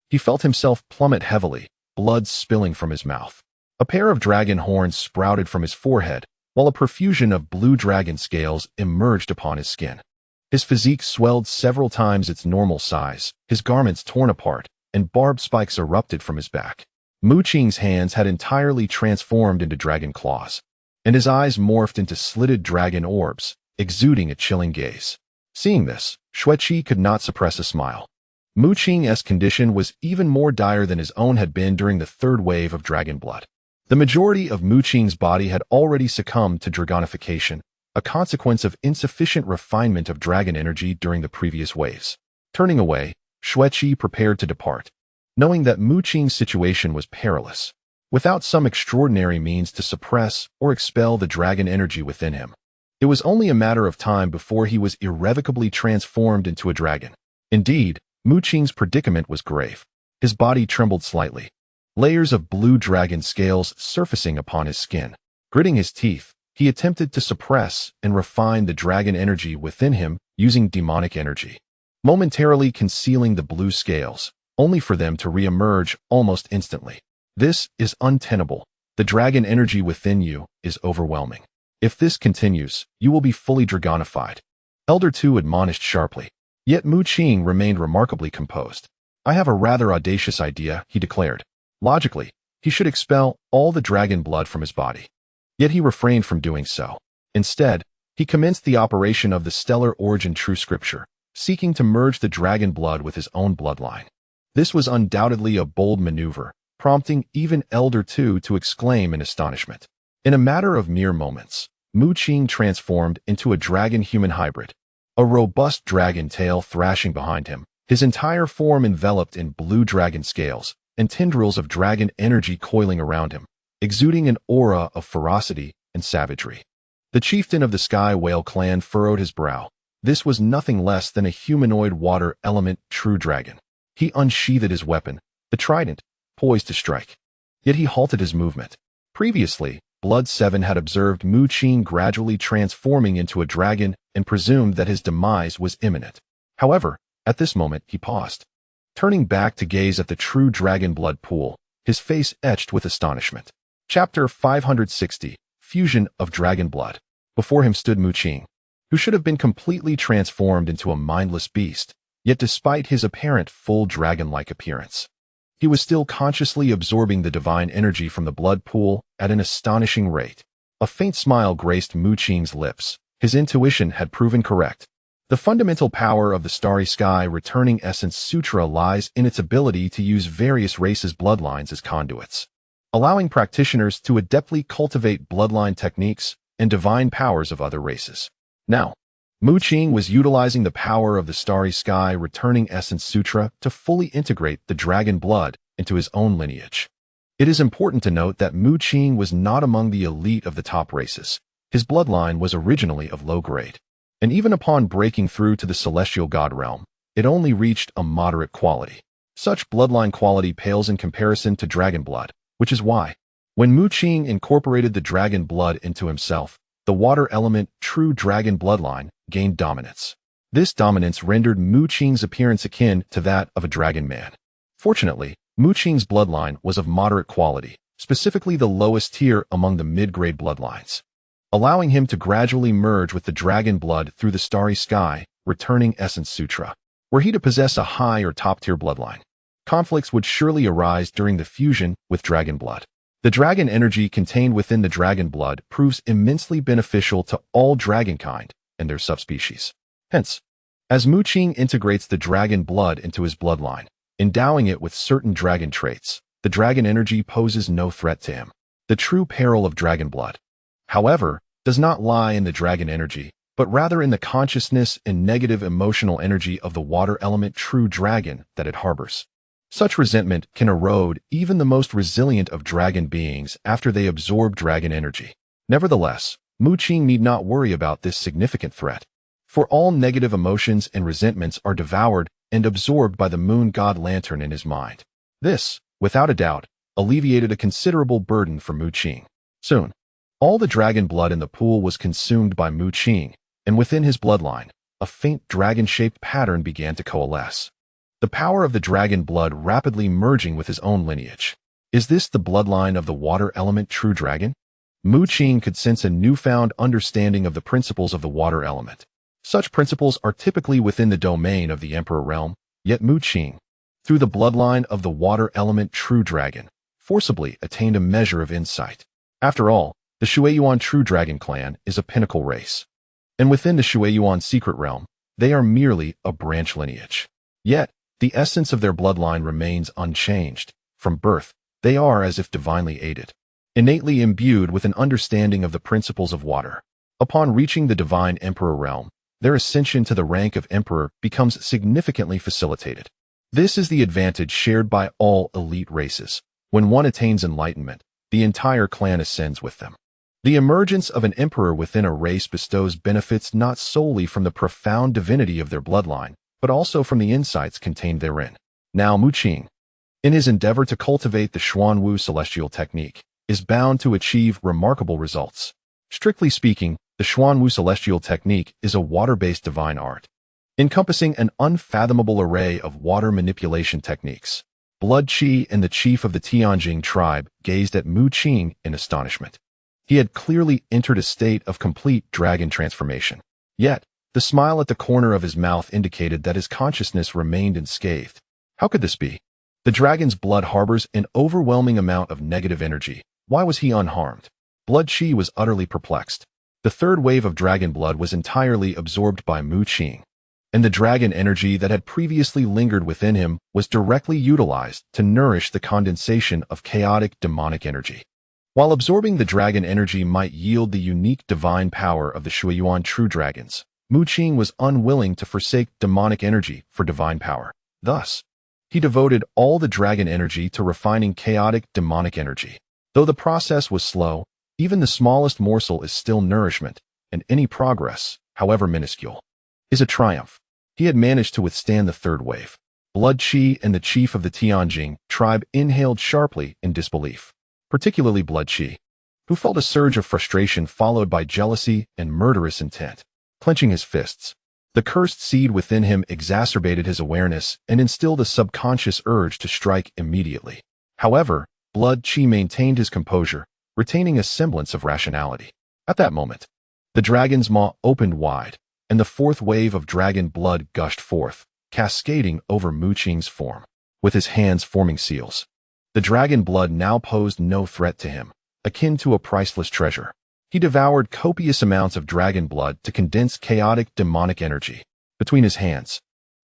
He felt himself plummet heavily, blood spilling from his mouth. A pair of dragon horns sprouted from his forehead, while a profusion of blue dragon scales emerged upon his skin. His physique swelled several times its normal size, his garments torn apart, and barbed spikes erupted from his back. Mu Qing's hands had entirely transformed into dragon claws, and his eyes morphed into slitted dragon orbs, exuding a chilling gaze. Seeing this, Xueqi could not suppress a smile. Mu Qing's condition was even more dire than his own had been during the third wave of dragon blood. The majority of Mu Qing's body had already succumbed to dragonification, a consequence of insufficient refinement of dragon energy during the previous waves. Turning away, Xueqi prepared to depart, knowing that Mu Qing's situation was perilous. Without some extraordinary means to suppress or expel the dragon energy within him, it was only a matter of time before he was irrevocably transformed into a dragon. Indeed, Mu Qing's predicament was grave. His body trembled slightly, layers of blue dragon scales surfacing upon his skin. Gritting his teeth, he attempted to suppress and refine the dragon energy within him using demonic energy, momentarily concealing the blue scales, only for them to re-emerge almost instantly. This is untenable. The dragon energy within you is overwhelming. If this continues, you will be fully dragonified. Elder Tu admonished sharply. Yet Mu Qing remained remarkably composed. I have a rather audacious idea, he declared. Logically, he should expel all the dragon blood from his body. Yet he refrained from doing so. Instead, he commenced the operation of the stellar origin true scripture, seeking to merge the dragon blood with his own bloodline. This was undoubtedly a bold maneuver, prompting even Elder Tu to exclaim in astonishment. In a matter of mere moments, Mu Qing transformed into a dragon-human hybrid, a robust dragon tail thrashing behind him, his entire form enveloped in blue dragon scales and tendrils of dragon energy coiling around him, exuding an aura of ferocity and savagery. The chieftain of the Sky Whale clan furrowed his brow. This was nothing less than a humanoid water element true dragon. He unsheathed his weapon, the trident, poised to strike. Yet he halted his movement. Previously, Blood 7 had observed Mu Qing gradually transforming into a dragon and presumed that his demise was imminent. However, at this moment he paused, turning back to gaze at the true dragon blood pool, his face etched with astonishment. Chapter 560, Fusion of Dragon Blood. Before him stood Mu Qing, who should have been completely transformed into a mindless beast, yet despite his apparent full dragon-like appearance, he was still consciously absorbing the divine energy from the blood pool at an astonishing rate. A faint smile graced Mu Qing's lips. His intuition had proven correct. The fundamental power of the Starry Sky Returning Essence Sutra lies in its ability to use various races' bloodlines as conduits, allowing practitioners to adeptly cultivate bloodline techniques and divine powers of other races. Now, Mu Qing was utilizing the power of the Starry Sky Returning Essence Sutra to fully integrate the dragon blood into his own lineage. It is important to note that Mu Qing was not among the elite of the top races. His bloodline was originally of low grade, and even upon breaking through to the celestial god realm, it only reached a moderate quality. Such bloodline quality pales in comparison to dragon blood, which is why, when Mu Qing incorporated the dragon blood into himself, the water element true dragon bloodline gained dominance. This dominance rendered Mu Qing's appearance akin to that of a dragon man. Fortunately, Mu Qing's bloodline was of moderate quality, specifically the lowest tier among the mid-grade bloodlines, allowing him to gradually merge with the dragon blood through the Starry Sky Returning Essence Sutra. Were he to possess a high or top-tier bloodline, conflicts would surely arise during the fusion with dragon blood. The dragon energy contained within the dragon blood proves immensely beneficial to all dragonkind and their subspecies. Hence, as Mu Qing integrates the dragon blood into his bloodline, endowing it with certain dragon traits, the dragon energy poses no threat to him. The true peril of dragon blood, however, does not lie in the dragon energy, but rather in the consciousness and negative emotional energy of the water element true dragon that it harbors. Such resentment can erode even the most resilient of dragon beings after they absorb dragon energy. Nevertheless, Mu Qing need not worry about this significant threat, for all negative emotions and resentments are devoured and absorbed by the moon god lantern in his mind. This, without a doubt, alleviated a considerable burden for Mu Qing. Soon, all the dragon blood in the pool was consumed by Mu Qing, and within his bloodline, a faint dragon-shaped pattern began to coalesce. The power of the dragon blood rapidly merging with his own lineage. Is this the bloodline of the water element true dragon? Mu Qing could sense a newfound understanding of the principles of the water element. Such principles are typically within the domain of the Emperor realm, yet Mu Qing, through the bloodline of the water element true dragon, forcibly attained a measure of insight. After all, the Shueyuan true dragon clan is a pinnacle race, and within the Shueyuan secret realm, they are merely a branch lineage. Yet, the essence of their bloodline remains unchanged. From birth, they are as if divinely aided, innately imbued with an understanding of the principles of water. Upon reaching the Divine Emperor realm, their ascension to the rank of Emperor becomes significantly facilitated. This is the advantage shared by all elite races. When one attains enlightenment, the entire clan ascends with them. The emergence of an emperor within a race bestows benefits not solely from the profound divinity of their bloodline, but also from the insights contained therein. Now Mu Qing, in his endeavor to cultivate the Xuanwu celestial technique, is bound to achieve remarkable results. Strictly speaking, the Xuanwu celestial technique is a water-based divine art, encompassing an unfathomable array of water manipulation techniques. Blood Qi and the chief of the Tianjing tribe gazed at Mu Qing in astonishment. He had clearly entered a state of complete dragon transformation. Yet, the smile at the corner of his mouth indicated that his consciousness remained unscathed. How could this be? The dragon's blood harbors an overwhelming amount of negative energy. Why was he unharmed? Blood Qi was utterly perplexed. The third wave of dragon blood was entirely absorbed by Mu Qing, and the dragon energy that had previously lingered within him was directly utilized to nourish the condensation of chaotic demonic energy. While absorbing the dragon energy might yield the unique divine power of the Shuiyuan true dragons, Mu Qing was unwilling to forsake demonic energy for divine power. Thus, he devoted all the dragon energy to refining chaotic demonic energy. Though the process was slow, even the smallest morsel is still nourishment, and any progress, however minuscule, is a triumph. He had managed to withstand the third wave. Blood Qi and the chief of the Tianjing tribe inhaled sharply in disbelief, particularly Blood Qi, who felt a surge of frustration followed by jealousy and murderous intent. Clenching his fists, the cursed seed within him exacerbated his awareness and instilled a subconscious urge to strike immediately. However, Blood Qi maintained his composure, retaining a semblance of rationality. At that moment, the dragon's maw opened wide, and the fourth wave of dragon blood gushed forth, cascading over Mu Qing's form. With his hands forming seals, the dragon blood now posed no threat to him, akin to a priceless treasure. He devoured copious amounts of dragon blood to condense chaotic demonic energy. Between his hands,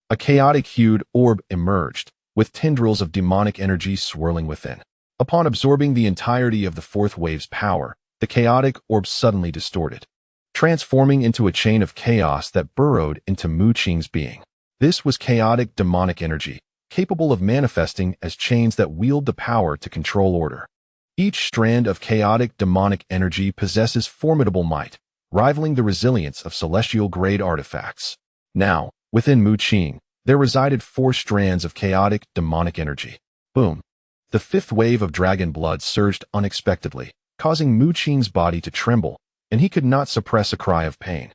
a chaotic-hued orb emerged, with tendrils of demonic energy swirling within. Upon absorbing the entirety of the fourth wave's power, the chaotic orb suddenly distorted, transforming into a chain of chaos that burrowed into Mu Qing's being. This was chaotic demonic energy, capable of manifesting as chains that wield the power to control order. Each strand of chaotic demonic energy possesses formidable might, rivaling the resilience of celestial-grade artifacts. Now, within Mu Qing, there resided 4 strands of chaotic demonic energy. Boom! The fifth wave of dragon blood surged unexpectedly, causing Mu Qing's body to tremble, and he could not suppress a cry of pain.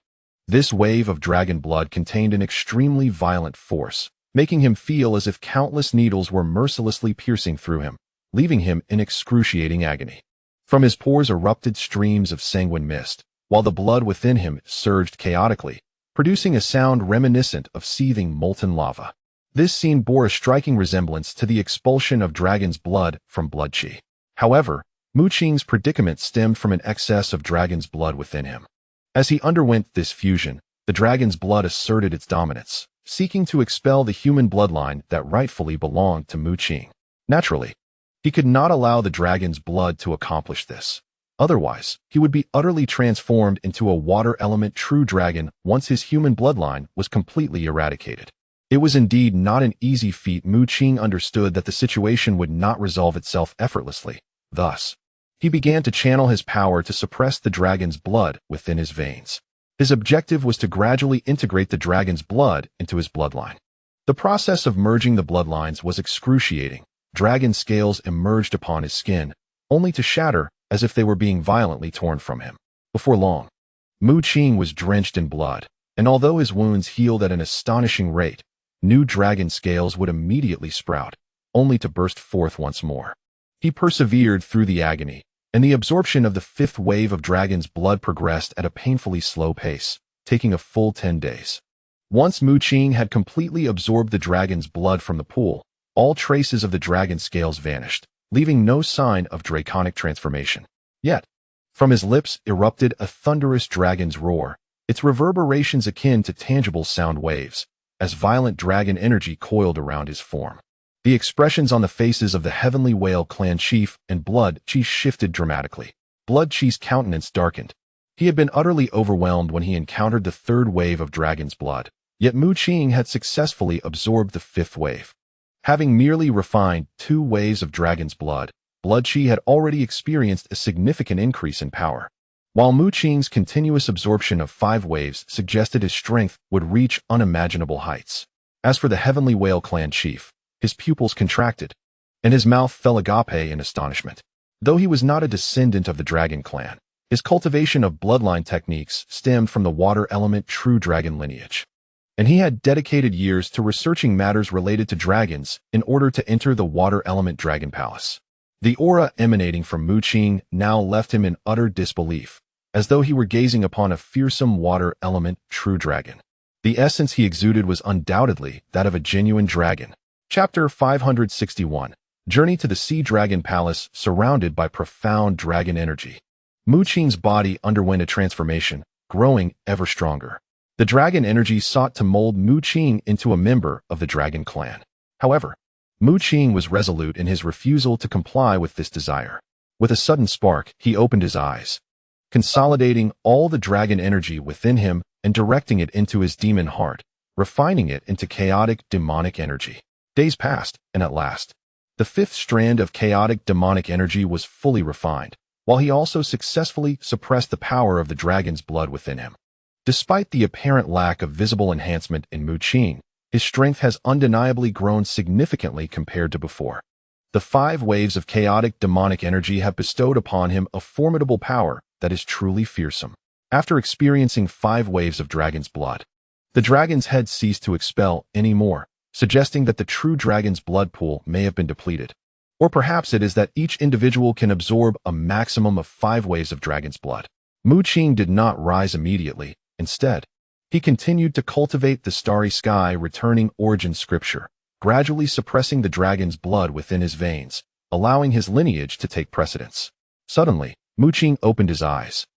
This wave of dragon blood contained an extremely violent force, making him feel as if countless needles were mercilessly piercing through him, leaving him in excruciating agony. From his pores erupted streams of sanguine mist, while the blood within him surged chaotically, producing a sound reminiscent of seething molten lava. This scene bore a striking resemblance to the expulsion of dragon's blood from Blood Qi. However, Mu Qing's predicament stemmed from an excess of dragon's blood within him. As he underwent this fusion, the dragon's blood asserted its dominance, seeking to expel the human bloodline that rightfully belonged to Mu Qing. Naturally, he could not allow the dragon's blood to accomplish this. Otherwise, he would be utterly transformed into a water element true dragon once his human bloodline was completely eradicated. It was indeed not an easy feat. Mu Qing understood that the situation would not resolve itself effortlessly. Thus, he began to channel his power to suppress the dragon's blood within his veins. His objective was to gradually integrate the dragon's blood into his bloodline. The process of merging the bloodlines was excruciating. Dragon scales emerged upon his skin, only to shatter as if they were being violently torn from him. Before long, Mu Qing was drenched in blood, and although his wounds healed at an astonishing rate, new dragon scales would immediately sprout, only to burst forth once more. He persevered through the agony, and the absorption of the fifth wave of dragon's blood progressed at a painfully slow pace, taking a full 10 days. Once Mu Qing had completely absorbed the dragon's blood from the pool, all traces of the dragon scales vanished, leaving no sign of draconic transformation. Yet, from his lips erupted a thunderous dragon's roar, its reverberations akin to tangible sound waves, as violent dragon energy coiled around his form. The expressions on the faces of the Heavenly Whale clan chief and Blood Qi shifted dramatically. Blood Qi's countenance darkened, He had been utterly overwhelmed when he encountered the third wave of dragon's blood, yet Mu Qing had successfully absorbed the fifth wave. Having merely refined 2 waves of dragon's blood qi had already experienced a significant increase in power. While Mu Qing's continuous absorption of 5 waves suggested his strength would reach unimaginable heights. As for the Heavenly Whale Clan chief, his pupils contracted, and his mouth fell agape in astonishment. Though he was not a descendant of the Dragon Clan, his cultivation of bloodline techniques stemmed from the water element true dragon lineage, and he had dedicated years to researching matters related to dragons in order to enter the water element dragon palace. The aura emanating from Mu Qing now left him in utter disbelief, as though he were gazing upon a fearsome water element true dragon. The essence he exuded was undoubtedly that of a genuine dragon. Chapter 561. Journey to the Sea Dragon Palace surrounded by profound dragon energy. Mu Qing's body underwent a transformation, growing ever stronger. The dragon energy sought to mold Mu Qing into a member of the Dragon Clan. However, Mu Qing was resolute in his refusal to comply with this desire. With a sudden spark, he opened his eyes, consolidating all the dragon energy within him and directing it into his demon heart, refining it into chaotic demonic energy. Days passed, and at last, the 5th strand of chaotic demonic energy was fully refined, while he also successfully suppressed the power of the dragon's blood within him. Despite the apparent lack of visible enhancement in Mu Qing, his strength has undeniably grown significantly compared to before. The 5 waves of chaotic demonic energy have bestowed upon him a formidable power that is truly fearsome. After experiencing 5 waves of dragon's blood, the dragon's head ceased to expel any more, suggesting that the true dragon's blood pool may have been depleted. Or perhaps it is that each individual can absorb a maximum of 5 waves of dragon's blood. Mu Qing did not rise immediately. Instead, he continued to cultivate the starry sky returning origin scripture, gradually suppressing the dragon's blood within his veins, allowing his lineage to take precedence. Suddenly, Mu Qing opened his eyes,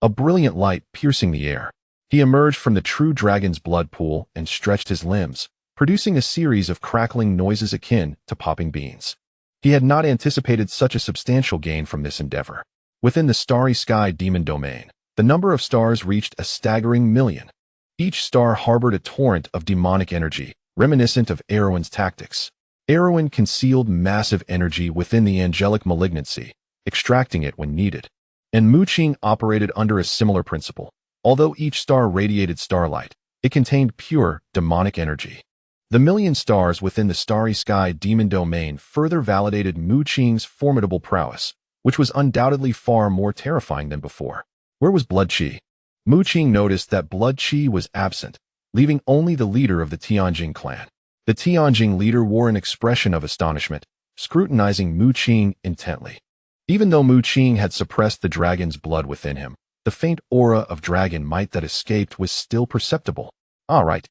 a brilliant light piercing the air. He emerged from the true dragon's blood pool and stretched his limbs, producing a series of crackling noises akin to popping beans. He had not anticipated such a substantial gain from this endeavor. Within the starry sky demon domain, the number of stars reached a staggering 1,000,000. Each star harbored a torrent of demonic energy, reminiscent of Erwin's tactics. Erwin concealed massive energy within the angelic malignancy, extracting it when needed. And Mu Qing operated under a similar principle. Although each star radiated starlight, it contained pure, demonic energy. The 1,000,000 stars within the starry sky demon domain further validated Mu Qing's formidable prowess, which was undoubtedly far more terrifying than before. Where was blood qi? Mu Qing noticed that blood qi was absent, leaving only the leader of the Tianjing clan. The Tianjing leader wore an expression of astonishment, scrutinizing Mu Qing intently. Even though Mu Qing had suppressed the dragon's blood within him, the faint aura of dragon might that escaped was still perceptible. All right.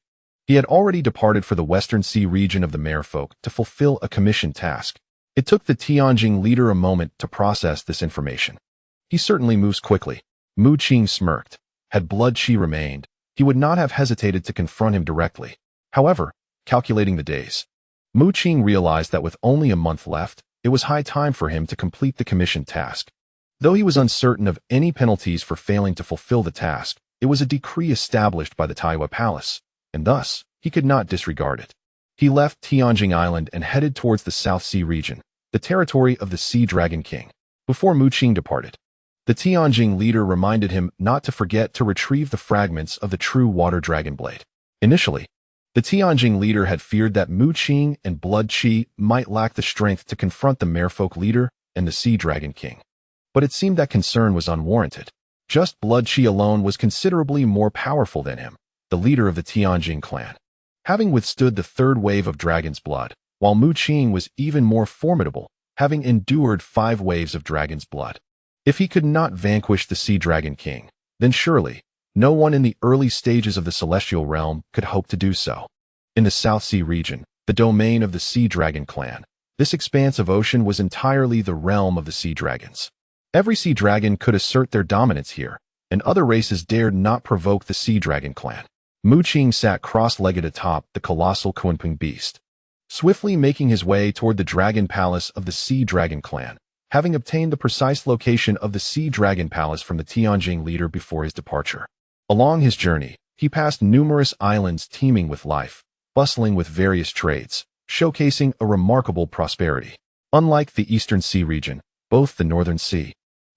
He had already departed for the Western Sea region of the Merfolk to fulfill a commissioned task. It took the Tianjing leader a moment to process this information. He certainly moves quickly. Mu Qing smirked. Had blood qi remained, he would not have hesitated to confront him directly. However, calculating the days, Mu Qing realized that with only a month left, it was high time for him to complete the commissioned task. Though he was uncertain of any penalties for failing to fulfill the task, it was a decree established by the Taiwa Palace, and thus, he could not disregard it. He left Tianjing Island and headed towards the South Sea region, the territory of the Sea Dragon King. Before Mu Qing departed, the Tianjing leader reminded him not to forget to retrieve the fragments of the true water dragon blade. Initially, the Tianjing leader had feared that Mu Qing and blood qi might lack the strength to confront the Merfolk leader and the Sea Dragon King. But it seemed that concern was unwarranted. Just blood qi alone was considerably more powerful than him, the leader of the Tianjing clan. Having withstood the third wave of dragon's blood, while Mu Qing was even more formidable, having endured 5 waves of dragon's blood. If he could not vanquish the Sea Dragon King, then surely, no one in the early stages of the celestial realm could hope to do so. In the South Sea region, the domain of the Sea Dragon clan, this expanse of ocean was entirely the realm of the sea dragons. Every sea dragon could assert their dominance here, and other races dared not provoke the Sea Dragon clan. Mu Qing sat cross-legged atop the colossal Qinping beast, swiftly making his way toward the dragon palace of the Sea Dragon clan. having obtained the precise location of the Sea Dragon Palace from the Tianjing leader before his departure. Along his journey, he passed numerous islands teeming with life, bustling with various trades, showcasing a remarkable prosperity. Unlike the Eastern Sea region, both the Northern Sea,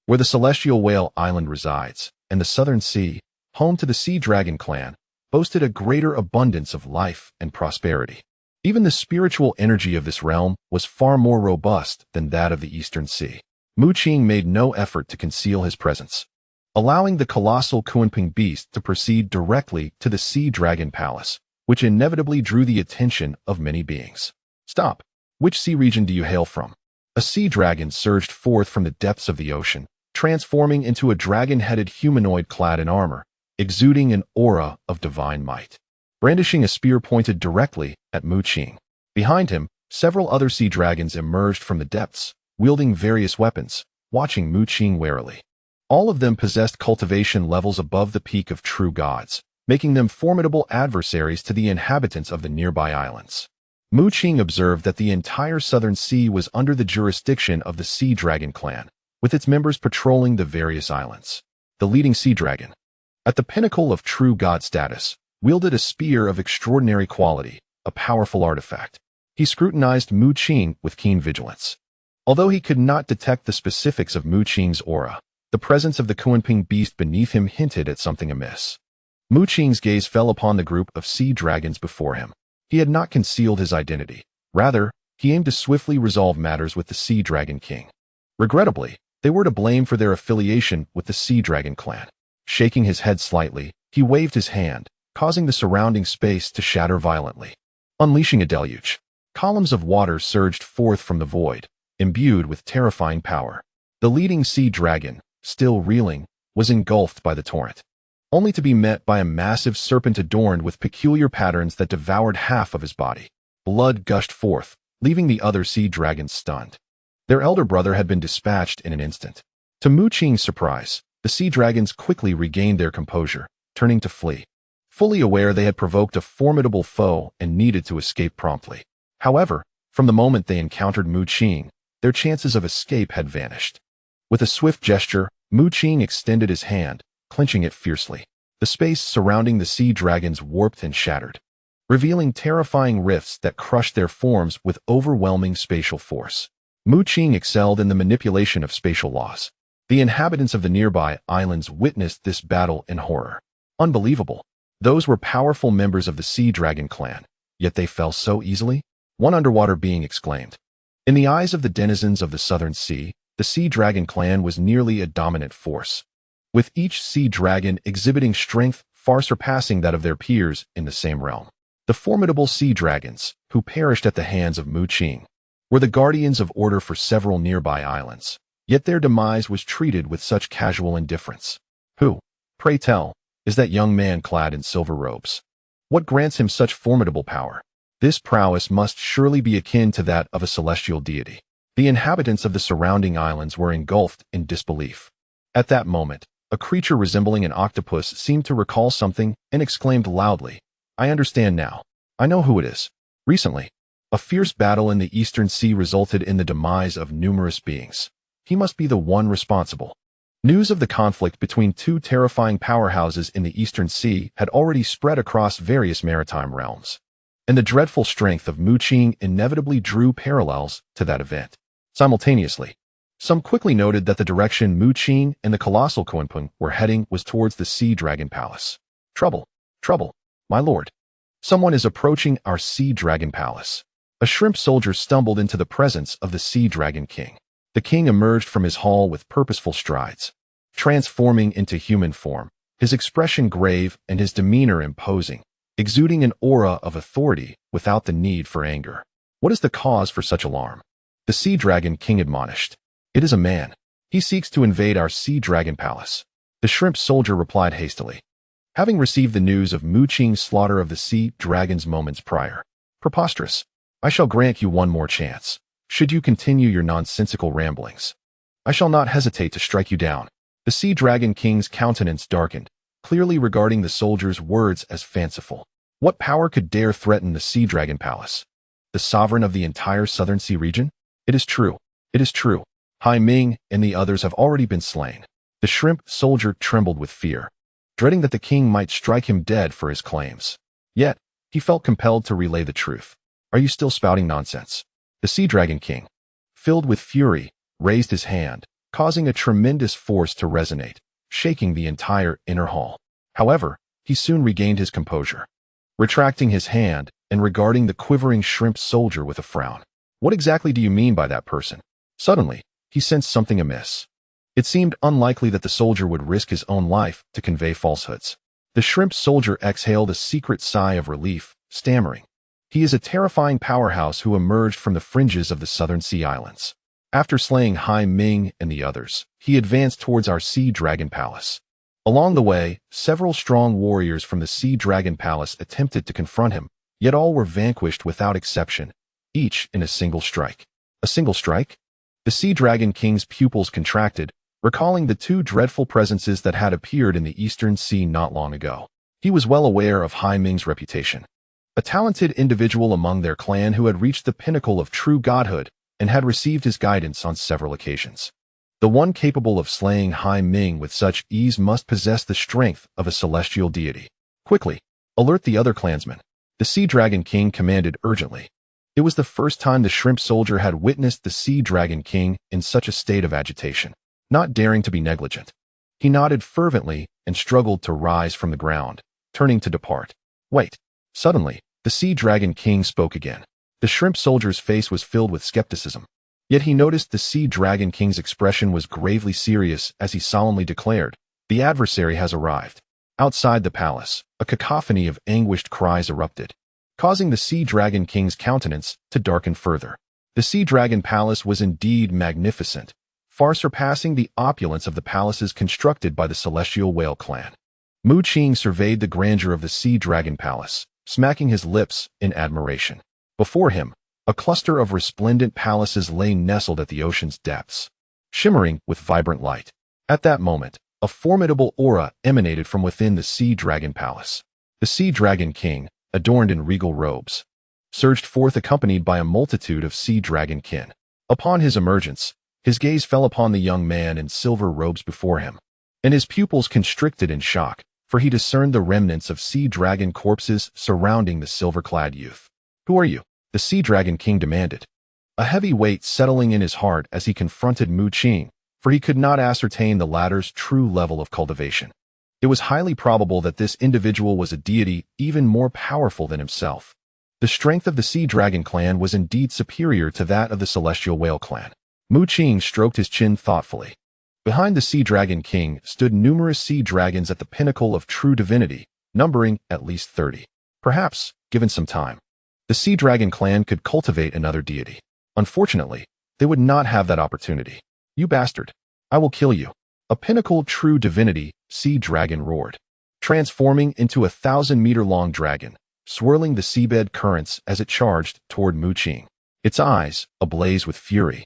where the Celestial Whale Island resides, and the Southern Sea, home to the Sea Dragon clan, boasted a greater abundance of life and prosperity. Even the spiritual energy of this realm was far more robust than that of the Eastern Sea. Mu Qing made no effort to conceal his presence, allowing the colossal Qilin beast to proceed directly to the Sea Dragon Palace, which inevitably drew the attention of many beings. Stop! Which sea region do you hail from? A sea dragon surged forth from the depths of the ocean, transforming into a dragon-headed humanoid clad in armor, exuding an aura of divine might. Brandishing a spear pointed directly at Mu Qing. Behind him, several other sea dragons emerged from the depths, wielding various weapons, watching Mu Qing warily. All of them possessed cultivation levels above the peak of true gods, making them formidable adversaries to the inhabitants of the nearby islands. Mu Qing observed that the entire Southern Sea was under the jurisdiction of the Sea Dragon clan, with its members patrolling the various islands. The leading sea dragon, at the pinnacle of true god status, wielded a spear of extraordinary quality, a powerful artifact. He scrutinized Mu Qing with keen vigilance. Although he could not detect the specifics of Mu Qing's aura, the presence of the Qilin beast beneath him hinted at something amiss. Mu Qing's gaze fell upon the group of sea dragons before him. He had not concealed his identity. Rather, he aimed to swiftly resolve matters with the Sea Dragon King. Regrettably, they were to blame for their affiliation with the Sea Dragon clan. Shaking his head slightly, he waved his hand, causing the surrounding space to shatter violently. Unleashing a deluge, columns of water surged forth from the void, imbued with terrifying power. The leading sea dragon, still reeling, was engulfed by the torrent, only to be met by a massive serpent adorned with peculiar patterns that devoured half of his body. Blood gushed forth, leaving the other sea dragons stunned. Their elder brother had been dispatched in an instant. To Mu Qing's surprise, the sea dragons quickly regained their composure, turning to flee, fully aware they had provoked a formidable foe and needed to escape promptly. However, from the moment they encountered Mu Qing, their chances of escape had vanished. With a swift gesture, Mu Qing extended his hand, clenching it fiercely. The space surrounding the sea dragons warped and shattered, revealing terrifying rifts that crushed their forms with overwhelming spatial force. Mu Qing excelled in the manipulation of spatial laws. The inhabitants of the nearby islands witnessed this battle in horror. Unbelievable. Those were powerful members of the Sea Dragon clan, yet they fell so easily? One underwater being exclaimed. In the eyes of the denizens of the Southern Sea, the Sea Dragon clan was nearly a dominant force, with each sea dragon exhibiting strength far surpassing that of their peers in the same realm. The formidable sea dragons, who perished at the hands of Mu Qing, were the guardians of order for several nearby islands, yet their demise was treated with such casual indifference. Who, pray tell, is that young man clad in silver robes? What grants him such formidable power? This prowess must surely be akin to that of a celestial deity. The inhabitants of the surrounding islands were engulfed in disbelief. At that moment, a creature resembling an octopus seemed to recall something and exclaimed loudly, "I understand now. I know who it is." Recently, a fierce battle in the Eastern Sea resulted in the demise of numerous beings. He must be the one responsible. News of the conflict between two terrifying powerhouses in the Eastern Sea had already spread across various maritime realms, and the dreadful strength of Mu Qing inevitably drew parallels to that event. Simultaneously, some quickly noted that the direction Mu Qing and the colossal Qilin were heading was towards the Sea Dragon Palace. Trouble, trouble, my lord. Someone is approaching our Sea Dragon Palace. A shrimp soldier stumbled into the presence of the Sea Dragon King. The king emerged from his hall with purposeful strides, transforming into human form, his expression grave and his demeanor imposing, exuding an aura of authority without the need for anger. What is the cause for such alarm? The Sea Dragon King admonished. It is a man. He seeks to invade our Sea Dragon Palace. The shrimp soldier replied hastily, having received the news of Mu Qing's slaughter of the sea dragons moments prior. Preposterous. I shall grant you one more chance. Should you continue your nonsensical ramblings, I shall not hesitate to strike you down. The Sea Dragon King's countenance darkened, clearly regarding the soldier's words as fanciful. What power could dare threaten the Sea Dragon Palace? The sovereign of the entire Southern Sea region? It is true. It is true. Hai Ming and the others have already been slain. The shrimp soldier trembled with fear, dreading that the king might strike him dead for his claims. Yet, he felt compelled to relay the truth. Are you still spouting nonsense? The Sea Dragon King, filled with fury, raised his hand, causing a tremendous force to resonate, shaking the entire inner hall. However, he soon regained his composure, retracting his hand and regarding the quivering shrimp soldier with a frown. What exactly do you mean by that person? Suddenly, he sensed something amiss. It seemed unlikely that the soldier would risk his own life to convey falsehoods. The shrimp soldier exhaled a secret sigh of relief, stammering. He is a terrifying powerhouse who emerged from the fringes of the Southern Sea Islands. After slaying Hai Ming and the others, he advanced towards our Sea Dragon Palace. Along the way, several strong warriors from the Sea Dragon Palace attempted to confront him, yet all were vanquished without exception, each in a single strike. A single strike? The Sea Dragon King's pupils contracted, recalling the two dreadful presences that had appeared in the Eastern Sea not long ago. He was well aware of Hai Ming's reputation. A talented individual among their clan who had reached the pinnacle of true godhood and had received his guidance on several occasions. The one capable of slaying Hai Ming with such ease must possess the strength of a celestial deity. Quickly, alert the other clansmen. The Sea Dragon King commanded urgently. It was the first time the shrimp soldier had witnessed the Sea Dragon King in such a state of agitation, not daring to be negligent. He nodded fervently and struggled to rise from the ground, turning to depart. Wait. Suddenly, the Sea Dragon King spoke again. The shrimp soldier's face was filled with skepticism. Yet he noticed the Sea Dragon King's expression was gravely serious as he solemnly declared, "The adversary has arrived." Outside the palace, a cacophony of anguished cries erupted, causing the Sea Dragon King's countenance to darken further. The Sea Dragon Palace was indeed magnificent, far surpassing the opulence of the palaces constructed by the Celestial Whale clan. Mu Qing surveyed the grandeur of the Sea Dragon Palace, smacking his lips in admiration. Before him, a cluster of resplendent palaces lay nestled at the ocean's depths, shimmering with vibrant light. At that moment, a formidable aura emanated from within the Sea Dragon Palace. The Sea Dragon King, adorned in regal robes, surged forth accompanied by a multitude of Sea Dragon kin. Upon his emergence, his gaze fell upon the young man in silver robes before him, and his pupils constricted in shock, for he discerned the remnants of sea dragon corpses surrounding the silver-clad youth. "Who are you?" the Sea Dragon King demanded, a heavy weight settling in his heart as he confronted Mu Qing, for he could not ascertain the latter's true level of cultivation. It was highly probable that this individual was a deity even more powerful than himself. The strength of the Sea Dragon clan was indeed superior to that of the Celestial Whale clan. Mu Qing stroked his chin thoughtfully. Behind the Sea Dragon King stood numerous sea dragons at the pinnacle of true divinity, numbering at least 30. Perhaps, given some time, the Sea Dragon clan could cultivate another deity. Unfortunately, they would not have that opportunity. "You bastard! I will kill you!" A pinnacle true divinity, Sea Dragon roared, transforming into a 1,000-meter-long dragon, swirling the seabed currents as it charged toward Mu Qing. Its eyes, ablaze with fury,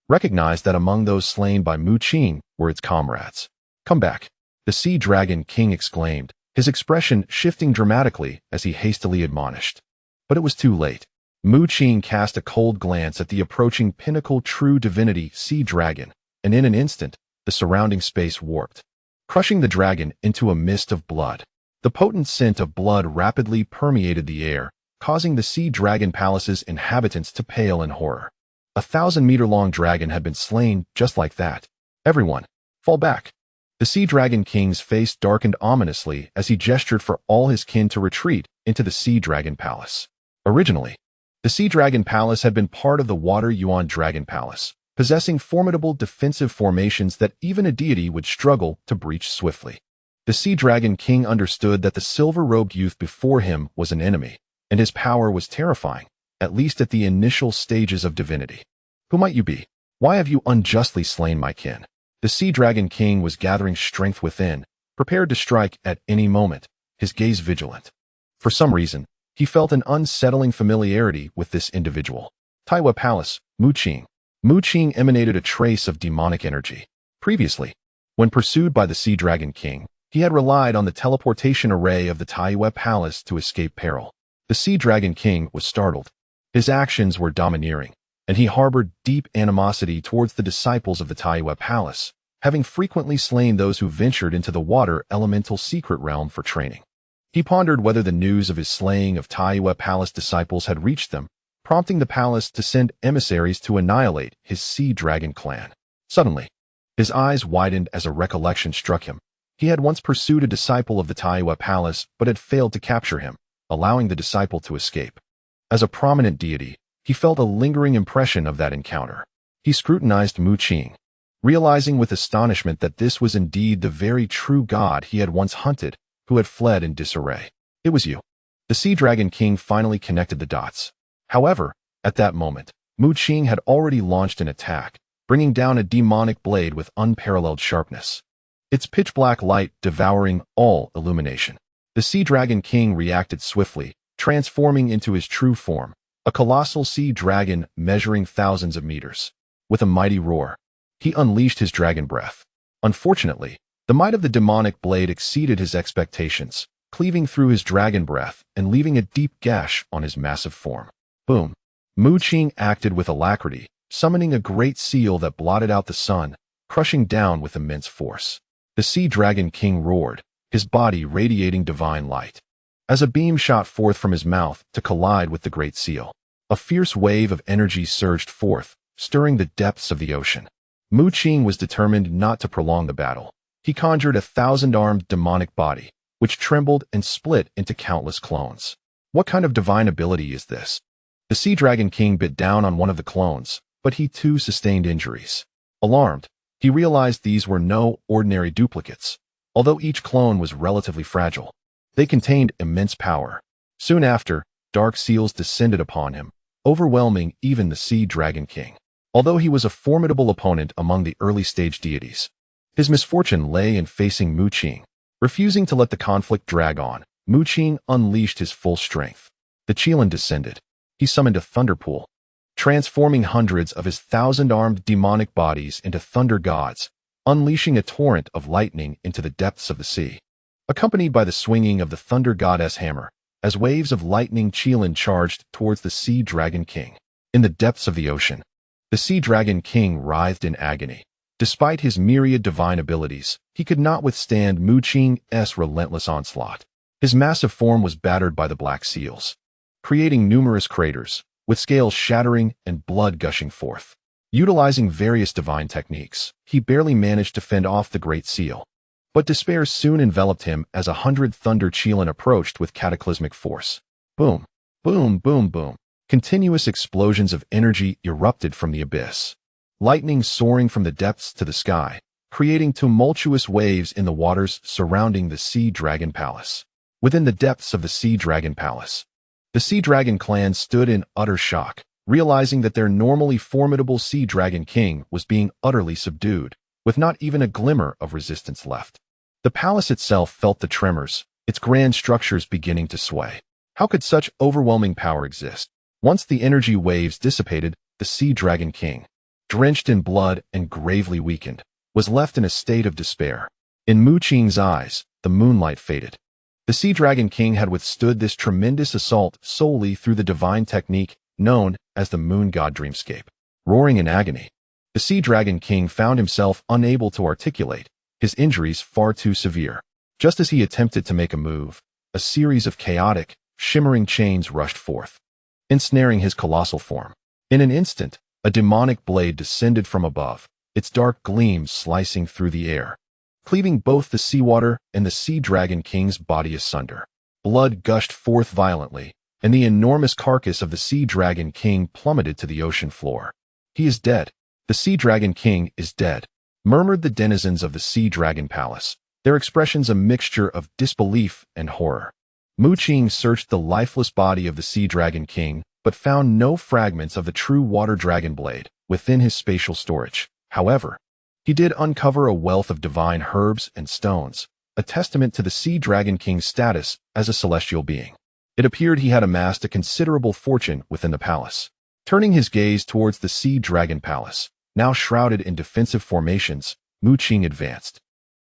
recognized that among those slain by Mu Qing were its comrades. "Come back!" the Sea Dragon King exclaimed, his expression shifting dramatically as he hastily admonished. But it was too late. Mu Qing cast a cold glance at the approaching pinnacle true divinity Sea Dragon, and in an instant, the surrounding space warped, crushing the dragon into a mist of blood. The potent scent of blood rapidly permeated the air, causing the Sea Dragon Palace's inhabitants to pale in horror. A 1,000-meter-long dragon had been slain just like that. "Everyone, fall back!" The Sea Dragon King's face darkened ominously as he gestured for all his kin to retreat into the Sea Dragon Palace. Originally, the Sea Dragon Palace had been part of the Water Yuan Dragon Palace, possessing formidable defensive formations that even a deity would struggle to breach swiftly. The Sea Dragon King understood that the silver-robed youth before him was an enemy, and his power was terrifying, at least at the initial stages of divinity. "Who might you be? Why have you unjustly slain my kin?" The Sea Dragon King was gathering strength within, prepared to strike at any moment, his gaze vigilant. For some reason, he felt an unsettling familiarity with this individual. Taiwa Palace, Mu Qing. Mu Qing emanated a trace of demonic energy. Previously, when pursued by the Sea Dragon King, he had relied on the teleportation array of the Taiwa Palace to escape peril. The Sea Dragon King was startled. His actions were domineering, and he harbored deep animosity towards the disciples of the Taiwa Palace, having frequently slain those who ventured into the water elemental secret realm for training. He pondered whether the news of his slaying of Taiwa Palace disciples had reached them, prompting the palace to send emissaries to annihilate his sea dragon clan. Suddenly, his eyes widened as a recollection struck him. He had once pursued a disciple of the Taiwa Palace but had failed to capture him, allowing the disciple to escape. As a prominent deity, he felt a lingering impression of that encounter. He scrutinized Mu Qing, realizing with astonishment that this was indeed the very true god he had once hunted, who had fled in disarray. It was you. The Sea Dragon King finally connected the dots. However, at that moment, Mu Qing had already launched an attack, bringing down a demonic blade with unparalleled sharpness, its pitch-black light devouring all illumination. The Sea Dragon King reacted swiftly, transforming into his true form, a colossal sea dragon measuring thousands of meters. With a mighty roar, he unleashed his dragon breath. Unfortunately, the might of the demonic blade exceeded his expectations, cleaving through his dragon breath and leaving a deep gash on his massive form. Boom! Mu Qing acted with alacrity, summoning a great seal that blotted out the sun, crushing down with immense force. The Sea Dragon King roared, his body radiating divine light. As a beam shot forth from his mouth to collide with the great seal, a fierce wave of energy surged forth, stirring the depths of the ocean. Mu Qing was determined not to prolong the battle. He conjured a 1,000-armed demonic body, which trembled and split into countless clones. What kind of divine ability is this? The Sea Dragon King bit down on one of the clones, but he too sustained injuries. Alarmed, he realized these were no ordinary duplicates. Although each clone was relatively fragile, they contained immense power. Soon after, dark seals descended upon him, overwhelming even the Sea Dragon King. Although he was a formidable opponent among the early-stage deities, his misfortune lay in facing Mu Qing. Refusing to let the conflict drag on, Mu Qing unleashed his full strength. The Qilin descended. He summoned a thunder pool, transforming hundreds of his 1,000-armed demonic bodies into thunder gods, unleashing a torrent of lightning into the depths of the sea. Accompanied by the swinging of the thunder goddess hammer, as waves of lightning Qilin charged towards the Sea Dragon King. In the depths of the ocean, the Sea Dragon King writhed in agony. Despite his myriad divine abilities, he could not withstand Mu Qing's relentless onslaught. His massive form was battered by the black seals, creating numerous craters, with scales shattering and blood gushing forth. Utilizing various divine techniques, he barely managed to fend off the great seal. But despair soon enveloped him as 100 thunder Qilin approached with cataclysmic force. Boom, boom, boom, boom. Continuous explosions of energy erupted from the abyss. Lightning soaring from the depths to the sky, creating tumultuous waves in the waters surrounding the Sea Dragon Palace. Within the depths of the Sea Dragon Palace, the Sea Dragon clan stood in utter shock, realizing that their normally formidable Sea Dragon King was being utterly subdued, with not even a glimmer of resistance left. The palace itself felt the tremors, its grand structures beginning to sway. How could such overwhelming power exist? Once the energy waves dissipated, the Sea Dragon King, drenched in blood and gravely weakened, was left in a state of despair. In Mu Qing's eyes, the moonlight faded. The Sea Dragon King had withstood this tremendous assault solely through the divine technique known as the Moon God Dreamscape. Roaring in agony, the Sea Dragon King found himself unable to articulate, his injuries far too severe. Just as he attempted to make a move, a series of chaotic, shimmering chains rushed forth, ensnaring his colossal form. In an instant, a demonic blade descended from above, its dark gleams slicing through the air, cleaving both the seawater and the Sea Dragon King's body asunder. Blood gushed forth violently, and the enormous carcass of the Sea Dragon King plummeted to the ocean floor. He is dead. The Sea Dragon King is dead, murmured the denizens of the Sea Dragon Palace, their expressions a mixture of disbelief and horror. Mu Qing searched the lifeless body of the Sea Dragon King, but found no fragments of the true water dragon blade within his spatial storage. However, he did uncover a wealth of divine herbs and stones, a testament to the Sea Dragon King's status as a celestial being. It appeared he had amassed a considerable fortune within the palace. Turning his gaze towards the Sea Dragon Palace, now shrouded in defensive formations, Mu Qing advanced,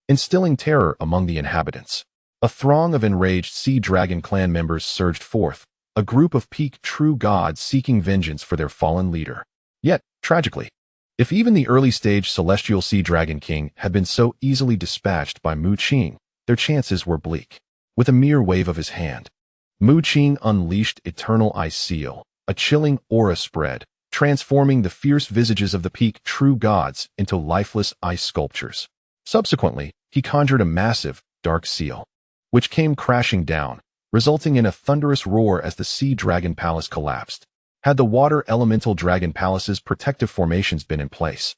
instilling terror among the inhabitants. A throng of enraged Sea Dragon clan members surged forth, a group of peak true gods seeking vengeance for their fallen leader. Yet, tragically, if even the early-stage celestial sea dragon king had been so easily dispatched by Mu Qing, their chances were bleak. With a mere wave of his hand, Mu Qing unleashed eternal ice seal, a chilling aura spread, transforming the fierce visages of the peak true gods into lifeless ice sculptures. Subsequently, he conjured a massive, dark seal, which came crashing down, resulting in a thunderous roar as the Sea Dragon Palace collapsed. Had the Water Elemental Dragon Palace's protective formations been in place,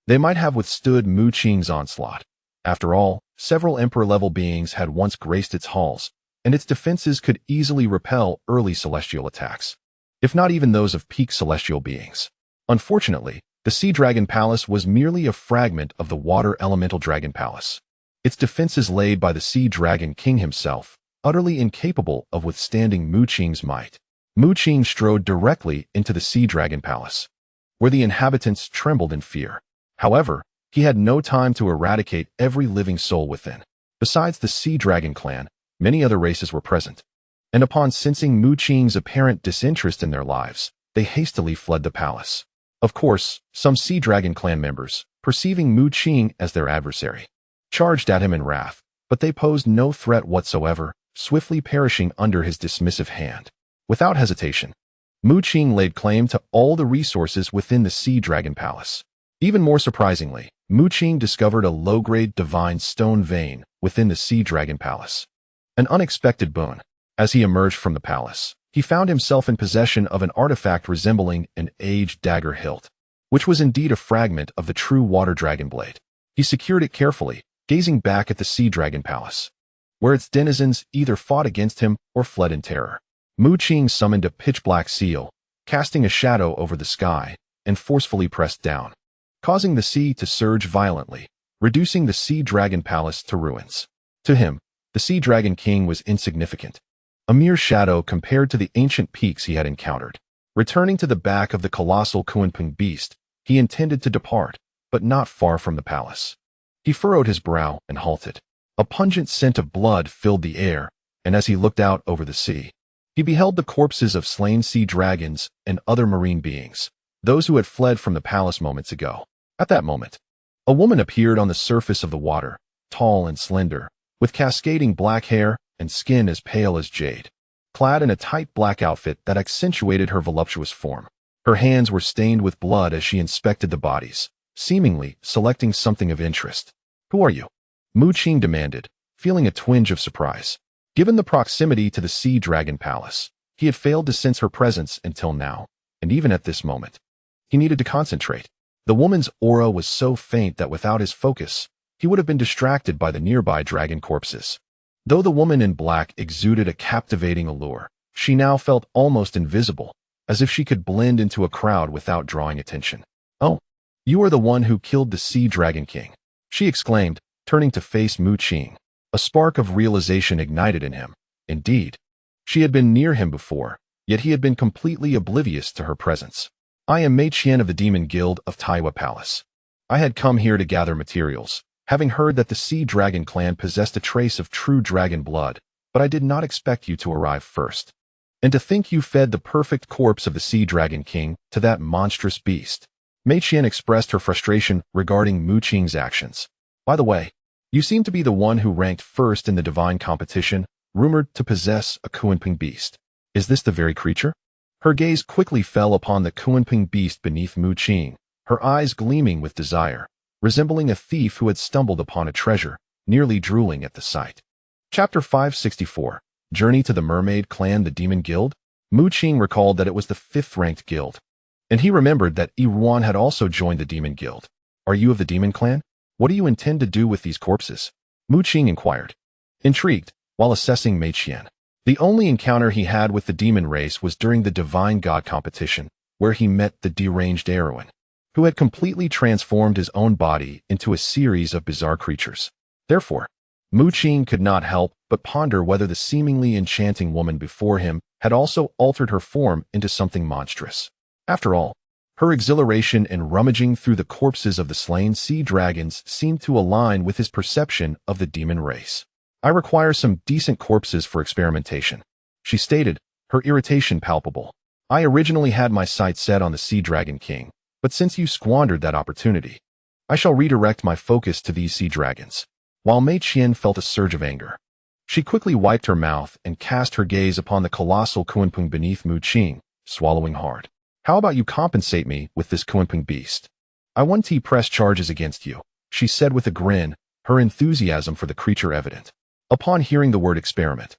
they might have withstood Mu Qing's onslaught. After all, several Emperor-level beings had once graced its halls, and its defenses could easily repel early celestial attacks, if not even those of peak celestial beings. Unfortunately, the Sea Dragon Palace was merely a fragment of the Water Elemental Dragon Palace. Its defenses laid by the Sea Dragon King himself, utterly incapable of withstanding Mu Qing's might. Mu Qing strode directly into the Sea Dragon Palace, where the inhabitants trembled in fear. However, he had no time to eradicate every living soul within. Besides the Sea Dragon clan, many other races were present, and upon sensing Mu Qing's apparent disinterest in their lives, they hastily fled the palace. Of course, some Sea Dragon clan members, perceiving Mu Qing as their adversary, charged at him in wrath, but they posed no threat whatsoever, swiftly perishing under his dismissive hand. Without hesitation, Mu Qing laid claim to all the resources within the Sea Dragon Palace. Even more surprisingly, Mu Qing discovered a low-grade divine stone vein within the Sea Dragon Palace. An unexpected boon. As he emerged from the palace, he found himself in possession of an artifact resembling an aged dagger hilt, which was indeed a fragment of the true water dragon blade. He secured it carefully, gazing back at the Sea Dragon Palace, where its denizens either fought against him or fled in terror. Mu Qing summoned a pitch-black seal, casting a shadow over the sky, and forcefully pressed down, causing the sea to surge violently, reducing the Sea Dragon Palace to ruins. To him, the Sea Dragon King was insignificant, a mere shadow compared to the ancient peaks he had encountered. Returning to the back of the colossal Qilin beast, he intended to depart, but not far from the palace. He furrowed his brow and halted. A pungent scent of blood filled the air, and as he looked out over the sea, he beheld the corpses of slain sea dragons and other marine beings, those who had fled from the palace moments ago. At that moment, a woman appeared on the surface of the water, tall and slender, with cascading black hair and skin as pale as jade, clad in a tight black outfit that accentuated her voluptuous form. Her hands were stained with blood as she inspected the bodies, seemingly selecting something of interest. "Who are you?" Mu Qing demanded, feeling a twinge of surprise. Given the proximity to the Sea Dragon Palace, he had failed to sense her presence until now, and even at this moment, he needed to concentrate. The woman's aura was so faint that without his focus, he would have been distracted by the nearby dragon corpses. Though the woman in black exuded a captivating allure, she now felt almost invisible, as if she could blend into a crowd without drawing attention. "Oh, you are the one who killed the Sea Dragon King," she exclaimed, turning to face Mu Qing. A spark of realization ignited in him. Indeed, she had been near him before, yet he had been completely oblivious to her presence. "I am Mei Qian of the Demon Guild of Taiwa Palace. I had come here to gather materials, having heard that the Sea Dragon clan possessed a trace of true dragon blood, but I did not expect you to arrive first. And to think you fed the perfect corpse of the Sea Dragon King to that monstrous beast." Mei Qian expressed her frustration regarding Mu Qing's actions. "By the way, you seem to be the one who ranked first in the divine competition, rumored to possess a Qilin beast. Is this the very creature?" Her gaze quickly fell upon the Qilin beast beneath Mu Qing, her eyes gleaming with desire, resembling a thief who had stumbled upon a treasure, nearly drooling at the sight. Chapter 564, Journey to the Mermaid Clan. The Demon Guild? Mu Qing recalled that it was the 5th-ranked guild, and he remembered that Ruan had also joined the Demon Guild. "Are you of the Demon Clan? What do you intend to do with these corpses?" Mu Qing inquired, intrigued, while assessing Mei Qian. The only encounter he had with the demon race was during the Divine God competition, where he met the deranged heroine, who had completely transformed his own body into a series of bizarre creatures. Therefore, Mu Qing could not help but ponder whether the seemingly enchanting woman before him had also altered her form into something monstrous. After all, her exhilaration in rummaging through the corpses of the slain sea dragons seemed to align with his perception of the demon race. "I require some decent corpses for experimentation," she stated, her irritation palpable. "I originally had my sights set on the Sea Dragon King, But since you squandered that opportunity, I shall redirect my focus to these sea dragons. While Mei Qian felt a surge of anger, she quickly wiped her mouth and cast her gaze upon the colossal Qinpeng beneath Mu Qing, swallowing hard. How about you compensate me with this Qinpeng beast? I want to press charges against you, she said with a grin, her enthusiasm for the creature evident. Upon hearing the word experiment,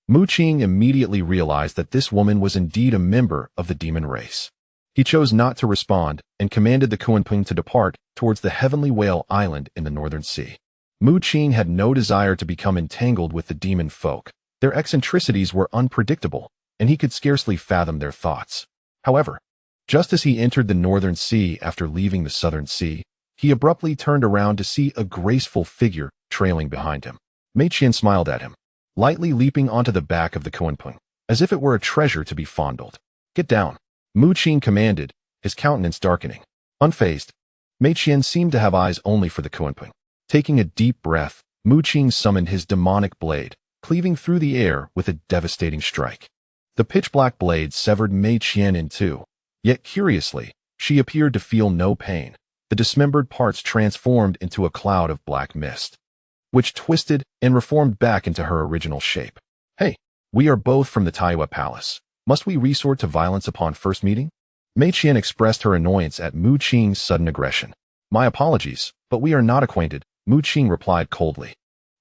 Mu Qing immediately realized that this woman was indeed a member of the demon race. He chose not to respond and commanded the Qinpeng to depart towards the Heavenly Whale Island in the Northern Sea. Mu Qing had no desire to become entangled with the demon folk. Their eccentricities were unpredictable, and he could scarcely fathom their thoughts. However, just as he entered the Northern Sea after leaving the Southern Sea, he abruptly turned around to see a graceful figure trailing behind him. Mei Qian smiled at him, lightly leaping onto the back of the Qinpeng, as if it were a treasure to be fondled. Get down, Mu Qing commanded, his countenance darkening. Unfazed, Mei Qian seemed to have eyes only for the Qinpeng. Taking a deep breath, Mu Qing summoned his demonic blade, cleaving through the air with a devastating strike. The pitch-black blade severed Mei Qian in two, yet curiously, she appeared to feel no pain. The dismembered parts transformed into a cloud of black mist, which twisted and reformed back into her original shape. Hey, we are both from the Taiwa Palace. Must we resort to violence upon first meeting? Mei Qian expressed her annoyance at Mu Qing's sudden aggression. My apologies, but we are not acquainted, Mu Qing replied coldly,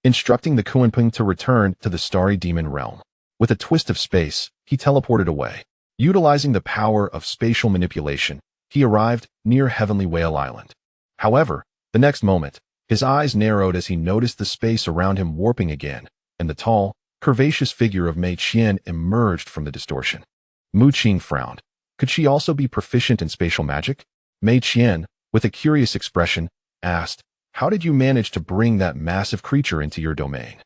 instructing the Qinpeng to return to the starry demon realm. With a twist of space, he teleported away. Utilizing the power of spatial manipulation, he arrived near Heavenly Whale Island. However, the next moment, his eyes narrowed as he noticed the space around him warping again, and the tall, curvaceous figure of Mei Qian emerged from the distortion. Mu Qing frowned. Could she also be proficient in spatial magic? Mei Qian, with a curious expression, asked, how did you manage to bring that massive creature into your domain?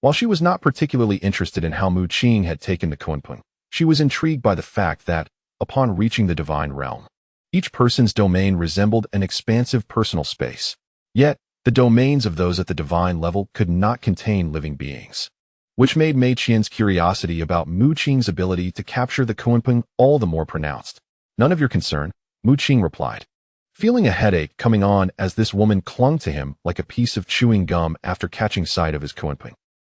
While she was not particularly interested in how Mu Qing had taken the Qinpeng, she was intrigued by the fact that, upon reaching the divine realm, each person's domain resembled an expansive personal space. Yet, the domains of those at the divine level could not contain living beings, which made Mei Qian's curiosity about Mu Qing's ability to capture the Qinpeng all the more pronounced. None of your concern, Mu Qing replied, feeling a headache coming on as this woman clung to him like a piece of chewing gum after catching sight of his Qinpeng.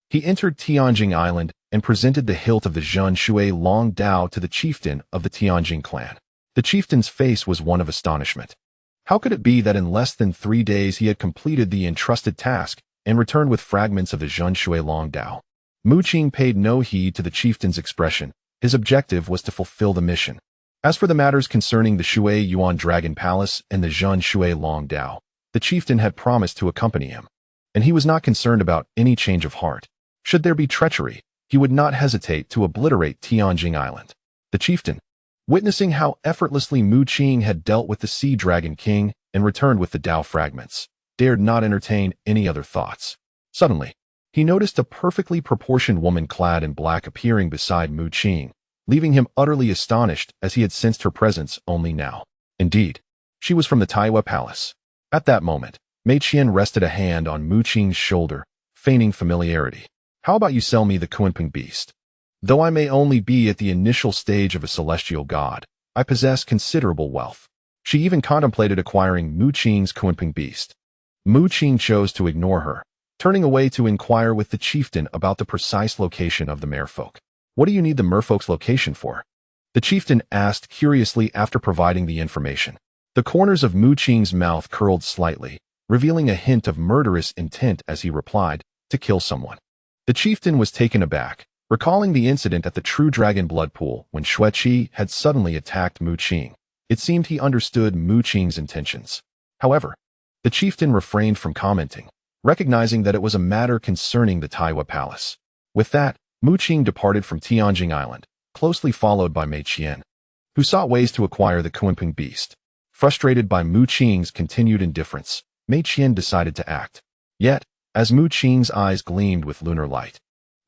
He entered Tianjing Island and presented the hilt of the Zhen Shui Long Dao to the chieftain of the Tianjing clan. The chieftain's face was one of astonishment. How could it be that in less than 3 days he had completed the entrusted task and returned with fragments of the Zhen Shui Long Dao? Mu Qing paid no heed to the chieftain's expression. His objective was to fulfill the mission. As for the matters concerning the Shui Yuan Dragon Palace and the Zhen Shui Long Dao, the chieftain had promised to accompany him, and he was not concerned about any change of heart. Should there be treachery, he would not hesitate to obliterate Tianjing Island. The chieftain, witnessing how effortlessly Mu Qing had dealt with the Sea Dragon King and returned with the Dao fragments, dared not entertain any other thoughts. Suddenly, he noticed a perfectly proportioned woman clad in black appearing beside Mu Qing, leaving him utterly astonished as he had sensed her presence only now. Indeed, she was from the Taiwa Palace. At that moment, Mei Qian rested a hand on Mu Qing's shoulder, feigning familiarity. How about you sell me the Qinpeng beast? Though I may only be at the initial stage of a celestial god, I possess considerable wealth. She even contemplated acquiring Mu Qing's Qinpeng beast. Mu Qing chose to ignore her, turning away to inquire with the chieftain about the precise location of the merfolk. What do you need the merfolk's location for? The chieftain asked curiously after providing the information. The corners of Mu Qing's mouth curled slightly, revealing a hint of murderous intent as he replied, to kill someone. The chieftain was taken aback, recalling the incident at the True Dragon Blood Pool when Xueqi had suddenly attacked Mu Qing. It seemed he understood Mu Qing's intentions. However, the chieftain refrained from commenting, recognizing that it was a matter concerning the Taiwa Palace. With that, Mu Qing departed from Tianjing Island, closely followed by Mei Qian, who sought ways to acquire the Qinpeng beast. Frustrated by Mu Qing's continued indifference, Mei Qian decided to act. Yet, as Mu Qing's eyes gleamed with lunar light,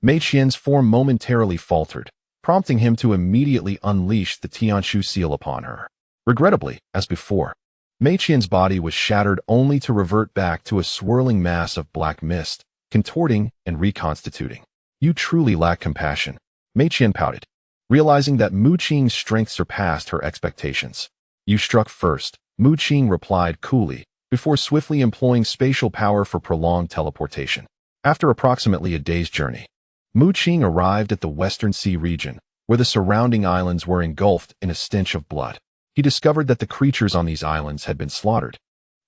Mei Qian's form momentarily faltered, prompting him to immediately unleash the Tianshu seal upon her. Regrettably, as before, Mei Qian's body was shattered only to revert back to a swirling mass of black mist, contorting and reconstituting. You truly lack compassion, Mei Qian pouted, realizing that Mu Qing's strength surpassed her expectations. You struck first, Mu Qing replied coolly, before swiftly employing spatial power for prolonged teleportation. After approximately a day's journey, Mu Qing arrived at the Western Sea region, where the surrounding islands were engulfed in a stench of blood. He discovered that the creatures on these islands had been slaughtered,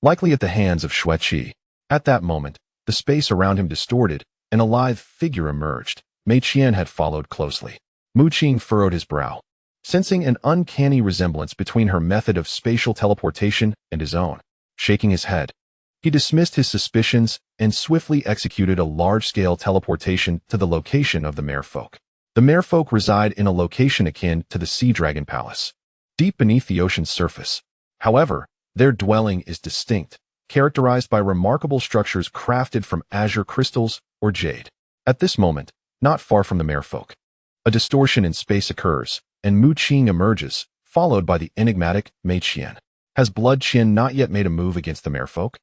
likely at the hands of Shueqi. At that moment, the space around him distorted, and a lithe figure emerged. Mei Qian had followed closely. Mu Qing furrowed his brow, sensing an uncanny resemblance between her method of spatial teleportation and his own. Shaking his head, he dismissed his suspicions and swiftly executed a large-scale teleportation to the location of the merfolk. The merfolk reside in a location akin to the Sea Dragon Palace, deep beneath the ocean's surface. However, their dwelling is distinct, characterized by remarkable structures crafted from azure crystals or jade. At this moment, not far from the merfolk, a distortion in space occurs, and Mu Qing emerges, followed by the enigmatic Mei Qian. Has Blood Qian not yet made a move against the merfolk?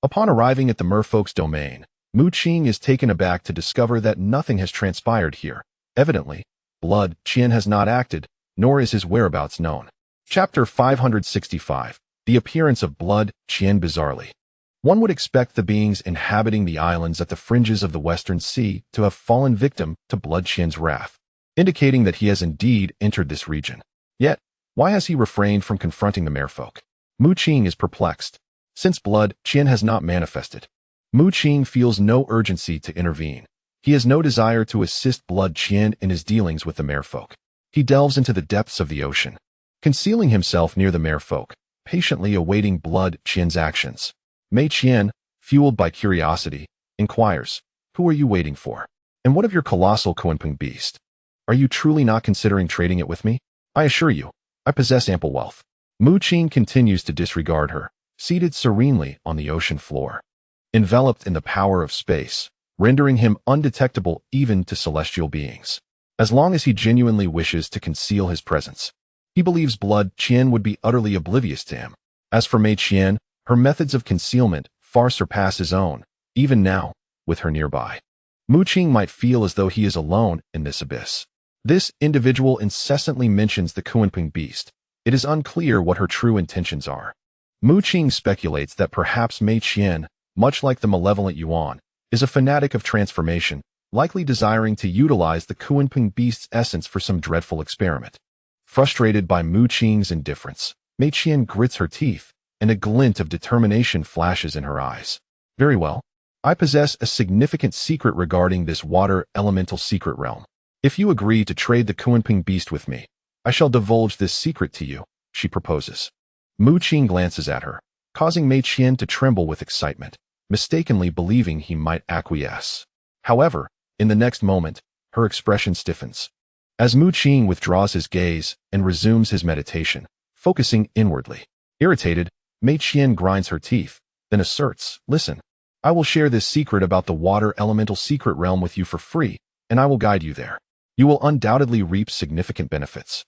Upon arriving at the merfolk's domain, Mu Qing is taken aback to discover that nothing has transpired here. Evidently, Blood Qian has not acted, nor is his whereabouts known. Chapter 565. The appearance of Blood Qian bizarrely. One would expect the beings inhabiting the islands at the fringes of the Western Sea to have fallen victim to Blood Qian's wrath, indicating that he has indeed entered this region. Yet, why has he refrained from confronting the merfolk? Mu Qing is perplexed. Since Blood Qian has not manifested, Mu Qing feels no urgency to intervene. He has no desire to assist Blood Qian in his dealings with the merfolk. He delves into the depths of the ocean, concealing himself near the merfolk, patiently awaiting Blood Qian's actions. Mei Qian, fueled by curiosity, inquires, "Who are you waiting for? And what of your colossal Qinping beast? Are you truly not considering trading it with me? I assure you, I possess ample wealth." Mu Qing continues to disregard her, seated serenely on the ocean floor, enveloped in the power of space, rendering him undetectable even to celestial beings. As long as he genuinely wishes to conceal his presence, he believes Blood Qian would be utterly oblivious to him. As for Mei Qian, her methods of concealment far surpass his own. Even now, with her nearby, Mu Qing might feel as though he is alone in this abyss. This individual incessantly mentions the Qinping beast. It is unclear what her true intentions are. Mu Qing speculates that perhaps Mei Qian, much like the malevolent Yuan, is a fanatic of transformation, likely desiring to utilize the Qinping beast's essence for some dreadful experiment. Frustrated by Mu Qing's indifference, Mei Qian grits her teeth, and a glint of determination flashes in her eyes. "Very well. I possess a significant secret regarding this water elemental secret realm. If you agree to trade the Qinping beast with me, I shall divulge this secret to you," she proposes. Mu Qing glances at her, causing Mei Qian to tremble with excitement, mistakenly believing he might acquiesce. However, in the next moment, her expression stiffens. As Mu Qing withdraws his gaze and resumes his meditation, focusing inwardly. Irritated, Mei Qian grinds her teeth, then asserts, "Listen, I will share this secret about the water elemental secret realm with you for free, and I will guide you there. You will undoubtedly reap significant benefits.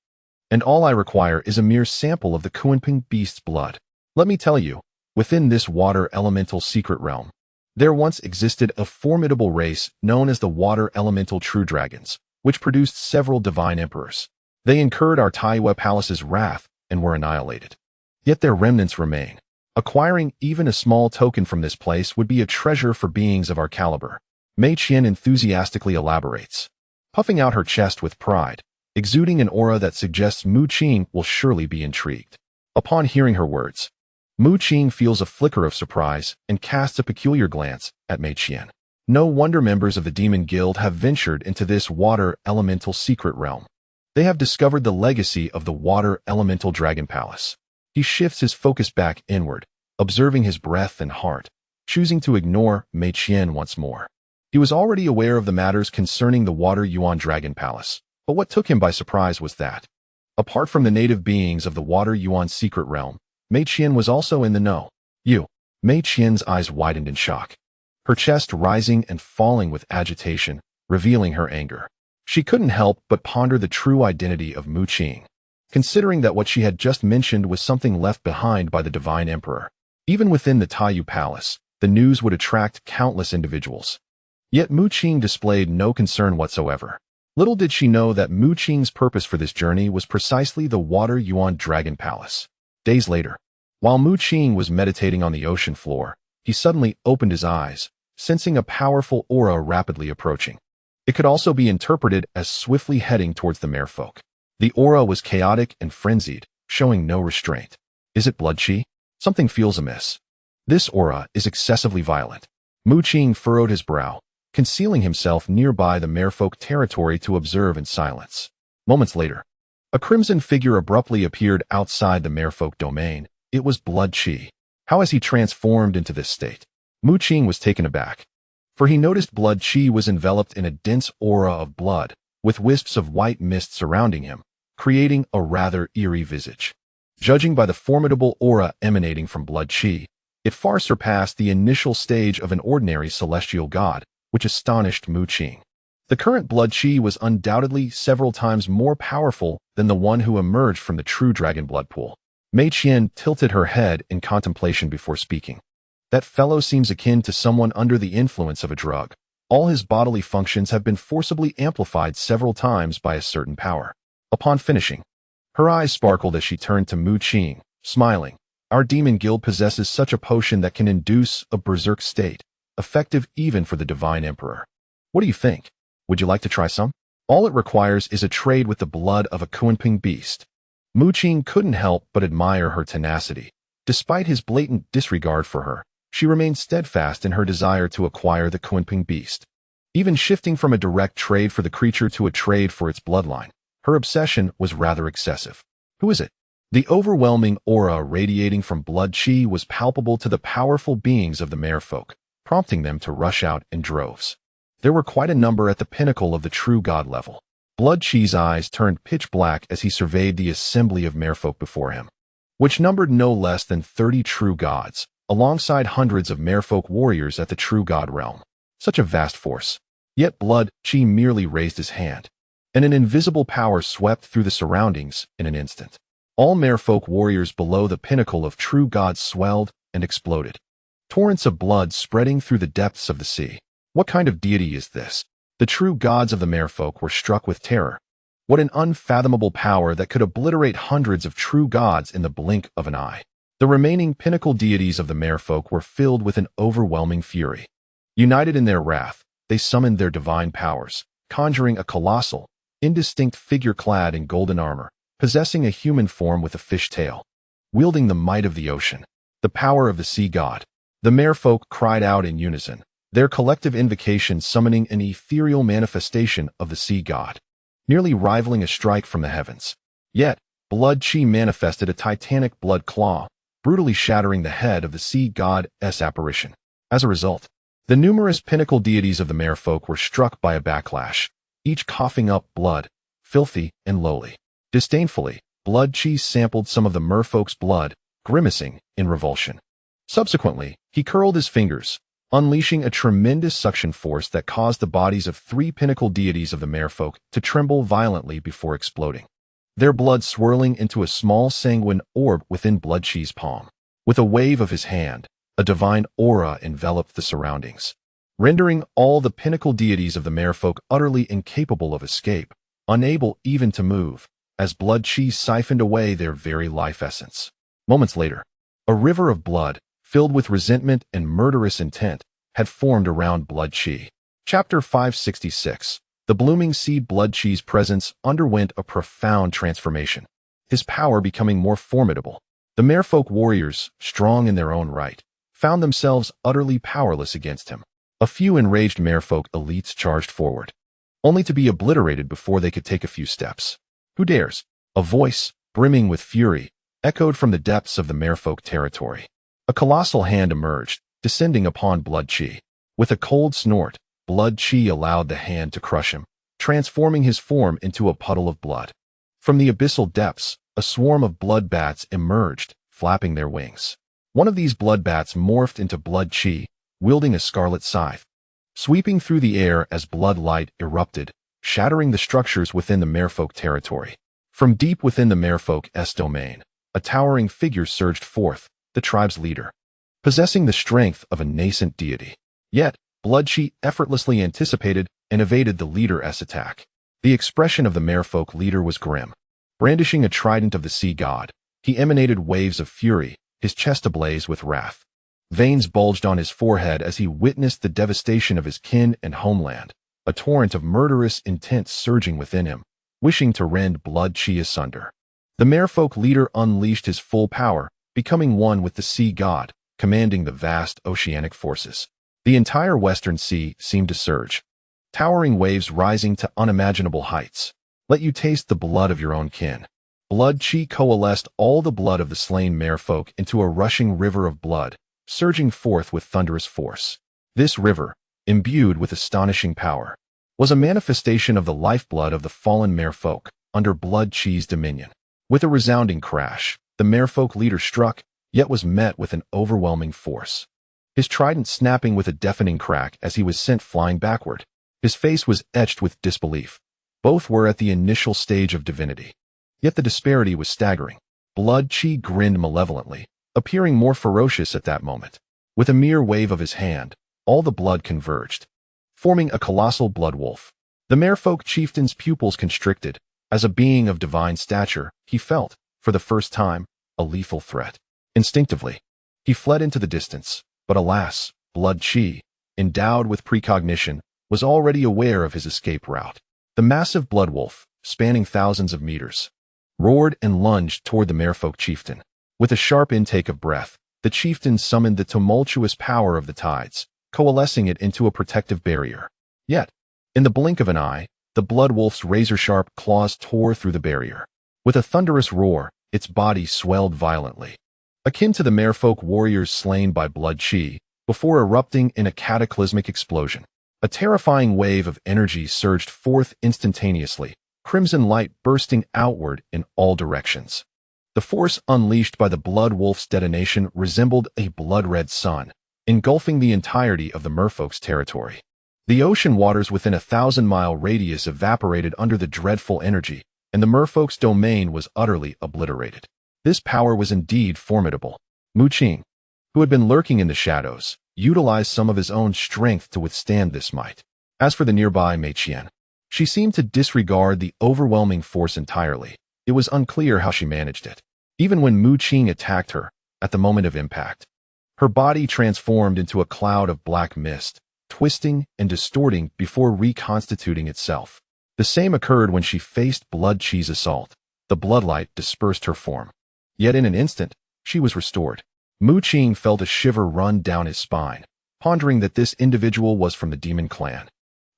And all I require is a mere sample of the Qinping beast's blood. Let me tell you, within this water elemental secret realm, there once existed a formidable race known as the water elemental true dragons, which produced several divine emperors. They incurred our Taiyue Palace's wrath and were annihilated. Yet their remnants remain. Acquiring even a small token from this place would be a treasure for beings of our caliber." Mei Qian enthusiastically elaborates, puffing out her chest with pride, exuding an aura that suggests Mu Qing will surely be intrigued. Upon hearing her words, Mu Qing feels a flicker of surprise and casts a peculiar glance at Mei Qian. No wonder members of the Demon Guild have ventured into this water elemental secret realm. They have discovered the legacy of the water elemental dragon palace. He shifts his focus back inward, observing his breath and heart, choosing to ignore Mei Qian once more. He was already aware of the matters concerning the Water Yuan Dragon Palace, but what took him by surprise was that, apart from the native beings of the Water Yuan secret realm, Mei Qian was also in the know. Mei Qian's eyes widened in shock, her chest rising and falling with agitation, revealing her anger. She couldn't help but ponder the true identity of Mu Qing, considering that what she had just mentioned was something left behind by the Divine Emperor. Even within the Taiyue Palace, the news would attract countless individuals. Yet Mu Qing displayed no concern whatsoever. Little did she know that Mu Qing's purpose for this journey was precisely the Water Yuan Dragon Palace. Days later, While Mu Qing was meditating on the ocean floor, he suddenly opened his eyes, sensing a powerful aura rapidly approaching. It could also be interpreted as swiftly heading towards the merfolk. The aura was chaotic and frenzied, showing no restraint. Is it blood qi? Something feels amiss. This aura is excessively violent. Mu Qing furrowed his brow, concealing himself nearby the merfolk territory to observe in silence. Moments later, a crimson figure abruptly appeared outside the merfolk domain. It was blood qi. How has he transformed into this state? Mu Qing was taken aback, for he noticed blood qi was enveloped in a dense aura of blood, with wisps of white mist surrounding him, creating a rather eerie visage. Judging by the formidable aura emanating from blood qi, it far surpassed the initial stage of an ordinary celestial god, which astonished Mu Qing. The current blood qi was undoubtedly several times more powerful than the one who emerged from the true dragon blood pool. Mei Qian tilted her head in contemplation before speaking. That fellow seems akin to someone under the influence of a drug. All his bodily functions have been forcibly amplified several times by a certain power. Upon finishing, her eyes sparkled as she turned to Mu Qing, smiling. Our demon guild possesses such a potion that can induce a berserk state, effective even for the divine emperor. What do you think? Would you like to try some? All it requires is a trade with the blood of a Qilin beast. Mu Qing couldn't help but admire her tenacity. Despite his blatant disregard for her, she remained steadfast in her desire to acquire the Qilin beast. Even shifting from a direct trade for the creature to a trade for its bloodline, her obsession was rather excessive. Who is it? The overwhelming aura radiating from blood qi was palpable to the powerful beings of the merfolk, prompting them to rush out in droves. There were quite a number at the pinnacle of the true god level. Blood Qi's eyes turned pitch black as he surveyed the assembly of merfolk before him, which numbered no less than 30 true gods, alongside hundreds of merfolk warriors at the true god realm. Such a vast force. Yet Blood Qi merely raised his hand, and an invisible power swept through the surroundings in an instant. All merfolk warriors below the pinnacle of true gods swelled and exploded, torrents of blood spreading through the depths of the sea. What kind of deity is this? The true gods of the merfolk were struck with terror. What an unfathomable power that could obliterate hundreds of true gods in the blink of an eye. The remaining pinnacle deities of the merfolk were filled with an overwhelming fury. United in their wrath, they summoned their divine powers, conjuring a colossal, indistinct figure clad in golden armor, possessing a human form with a fish tail. Wielding the might of the ocean, the power of the sea god, the merfolk cried out in unison, their collective invocation summoning an ethereal manifestation of the sea god, nearly rivaling a strike from the heavens. Yet, Blood Qi manifested a titanic blood claw, brutally shattering the head of the sea god's apparition. As a result, the numerous pinnacle deities of the merfolk were struck by a backlash, each coughing up blood, filthy and lowly. Disdainfully, Blood Qi sampled some of the merfolk's blood, grimacing in revulsion. Subsequently, he curled his fingers, unleashing a tremendous suction force that caused the bodies of 3 pinnacle deities of the merfolk to tremble violently before exploding, their blood swirling into a small sanguine orb within Blood Qi's palm. With a wave of his hand, a divine aura enveloped the surroundings, rendering all the pinnacle deities of the merfolk utterly incapable of escape, unable even to move, as Blood Qi siphoned away their very life essence. Moments later, a river of blood, filled with resentment and murderous intent, had formed around Blood Qi. Chapter 566. The blooming seed. Blood Qi's presence underwent a profound transformation, his power becoming more formidable. The merfolk warriors, strong in their own right, found themselves utterly powerless against him. A few enraged merfolk elites charged forward, only to be obliterated before they could take a few steps. Who dares? A voice, brimming with fury, echoed from the depths of the merfolk territory. A colossal hand emerged, descending upon Blood Qi. With a cold snort, Blood Qi allowed the hand to crush him, transforming his form into a puddle of blood. From the abyssal depths, a swarm of blood bats emerged, flapping their wings. One of these blood bats morphed into Blood Qi, wielding a scarlet scythe, sweeping through the air as blood light erupted, shattering the structures within the merfolk territory. From deep within the merfolk's domain, a towering figure surged forth, the tribe's leader, possessing the strength of a nascent deity. Yet, Blood Qi effortlessly anticipated and evaded the leader's attack. The expression of the merfolk leader was grim. Brandishing a trident of the sea god, he emanated waves of fury, his chest ablaze with wrath. Veins bulged on his forehead as he witnessed the devastation of his kin and homeland, a torrent of murderous intent surging within him, wishing to rend blood Qi asunder. The merfolk leader unleashed his full power, becoming one with the sea god, commanding the vast oceanic forces. The entire western sea seemed to surge, towering waves rising to unimaginable heights. Let you taste the blood of your own kin. Blood Qi coalesced all the blood of the slain merfolk into a rushing river of blood, surging forth with thunderous force. This river, imbued with astonishing power, was a manifestation of the lifeblood of the fallen merfolk under Blood Qi's dominion. With a resounding crash, the merfolk leader struck, yet was met with an overwhelming force. His trident snapping with a deafening crack as he was sent flying backward. His face was etched with disbelief. Both were at the initial stage of divinity. Yet the disparity was staggering. Blood Qi grinned malevolently, appearing more ferocious at that moment. With a mere wave of his hand, all the blood converged, forming a colossal blood wolf. The merfolk chieftain's pupils constricted. As a being of divine stature, he felt, for the first time, a lethal threat. Instinctively, he fled into the distance, but alas, Blood Qi, endowed with precognition, was already aware of his escape route. The massive blood wolf, spanning thousands of meters, roared and lunged toward the merfolk chieftain. With a sharp intake of breath, the chieftain summoned the tumultuous power of the tides, coalescing it into a protective barrier. Yet, in the blink of an eye, the blood wolf's razor-sharp claws tore through the barrier. With a thunderous roar, its body swelled violently, akin to the merfolk warriors slain by Blood Qi, before erupting in a cataclysmic explosion. A terrifying wave of energy surged forth instantaneously, crimson light bursting outward in all directions. The force unleashed by the blood wolf's detonation resembled a blood-red sun, engulfing the entirety of the merfolk's territory. The ocean waters within a 1,000-mile radius evaporated under the dreadful energy, and the merfolk's domain was utterly obliterated. This power was indeed formidable. Mu Qing, who had been lurking in the shadows, utilized some of his own strength to withstand this might. As for the nearby Mei Qian, she seemed to disregard the overwhelming force entirely. It was unclear how she managed it. Even when Mu Qing attacked her, at the moment of impact, her body transformed into a cloud of black mist, twisting and distorting before reconstituting itself. The same occurred when she faced Blood Qi's assault. The bloodlight dispersed her form. Yet in an instant, she was restored. Mu Qing felt a shiver run down his spine, pondering that this individual was from the demon clan,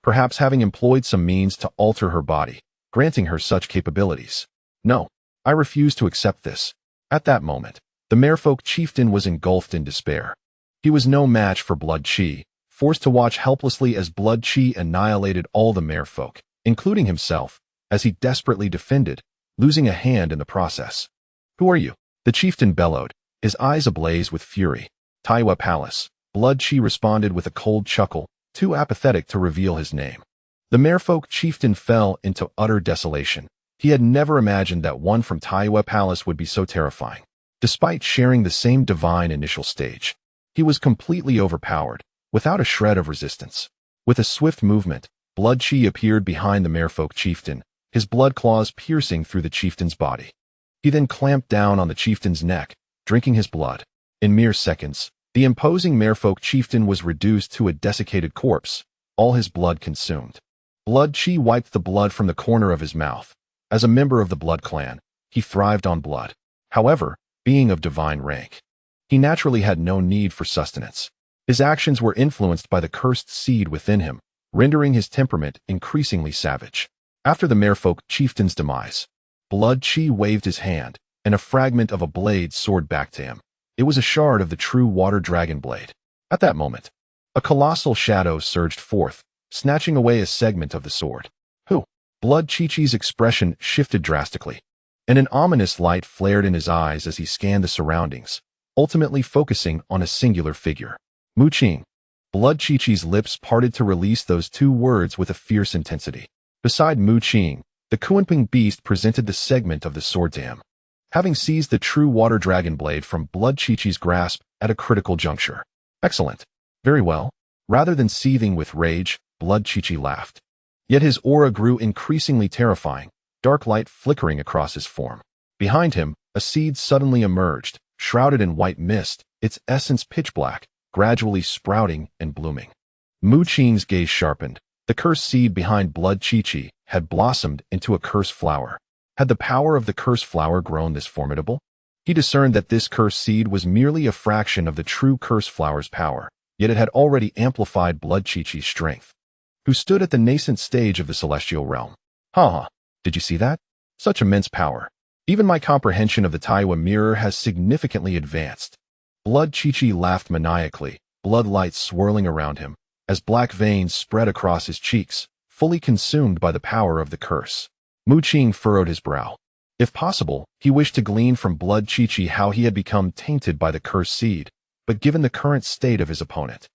perhaps having employed some means to alter her body, granting her such capabilities. No, I refuse to accept this. At that moment, the merfolk chieftain was engulfed in despair. He was no match for Blood Qi, forced to watch helplessly as Blood Qi annihilated all the merfolk, including himself, as he desperately defended, losing a hand in the process. Who are you? The chieftain bellowed, his eyes ablaze with fury. Taiwa Palace. Blood Qi responded with a cold chuckle, too apathetic to reveal his name. The merfolk chieftain fell into utter desolation. He had never imagined that one from Taiwa Palace would be so terrifying. Despite sharing the same divine initial stage, he was completely overpowered, without a shred of resistance. With a swift movement, Blood Qi appeared behind the merfolk chieftain, his blood claws piercing through the chieftain's body. He then clamped down on the chieftain's neck, drinking his blood. In mere seconds, the imposing merfolk chieftain was reduced to a desiccated corpse, all his blood consumed. Blood Qi wiped the blood from the corner of his mouth. As a member of the blood clan, he thrived on blood. However, being of divine rank, he naturally had no need for sustenance. His actions were influenced by the cursed seed within him, rendering his temperament increasingly savage. After the merfolk chieftain's demise, Blood Qi waved his hand, and a fragment of a blade soared back to him. It was a shard of the true water dragon blade. At that moment, a colossal shadow surged forth, snatching away a segment of the sword. Who? Blood Qi's expression shifted drastically, and an ominous light flared in his eyes as he scanned the surroundings, ultimately focusing on a singular figure. Mu Qing. Blood Qi's lips parted to release those two words with a fierce intensity. Beside Mu Qing, the Qinping beast presented the segment of the sword to him, having seized the true water dragon blade from Blood Qi's grasp at a critical juncture. Excellent. Very well. Rather than seething with rage, Blood Qi laughed. Yet his aura grew increasingly terrifying, dark light flickering across his form. Behind him, a seed suddenly emerged, shrouded in white mist, its essence pitch black, gradually sprouting and blooming. Mu Qing's gaze sharpened. The cursed seed behind blood Qi had blossomed into a cursed flower. Had the power of the cursed flower grown this formidable? He discerned that this cursed seed was merely a fraction of the true cursed flower's power, yet it had already amplified blood Qi's strength. Who stood at the nascent stage of the celestial realm. Did you see that? Such immense power. Even my comprehension of the Taiwa mirror has significantly advanced. Blood Qi laughed maniacally, blood lights swirling around him, as black veins spread across his cheeks, fully consumed by the power of the curse. Mu Qing furrowed his brow. If possible, he wished to glean from blood Qi how he had become tainted by the cursed seed, but given the current state of his opponent,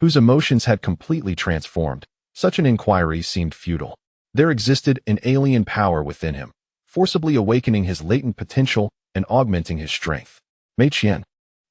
whose emotions had completely transformed, such an inquiry seemed futile. There existed an alien power within him, forcibly awakening his latent potential and augmenting his strength. Mei Qian,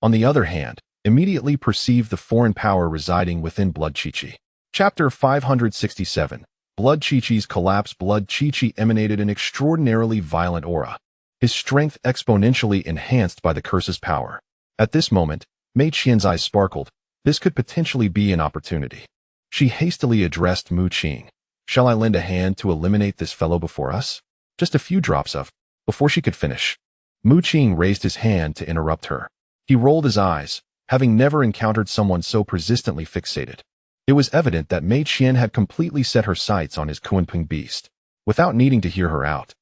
on the other hand, immediately perceived the foreign power residing within blood Qi. Chapter 567. Blood Qi's collapse. Blood Qi emanated an extraordinarily violent aura, his strength exponentially enhanced by the curse's power. At this moment, Mei Qian's eyes sparkled. This could potentially be an opportunity. She hastily addressed Mu Qing. Shall I lend a hand to eliminate this fellow before us? Just a few drops of. Before she could finish, Mu Qing raised his hand to interrupt her. He rolled his eyes, having never encountered someone so persistently fixated. It was evident that Mei Qian had completely set her sights on his Qinping beast. Without needing to hear her out,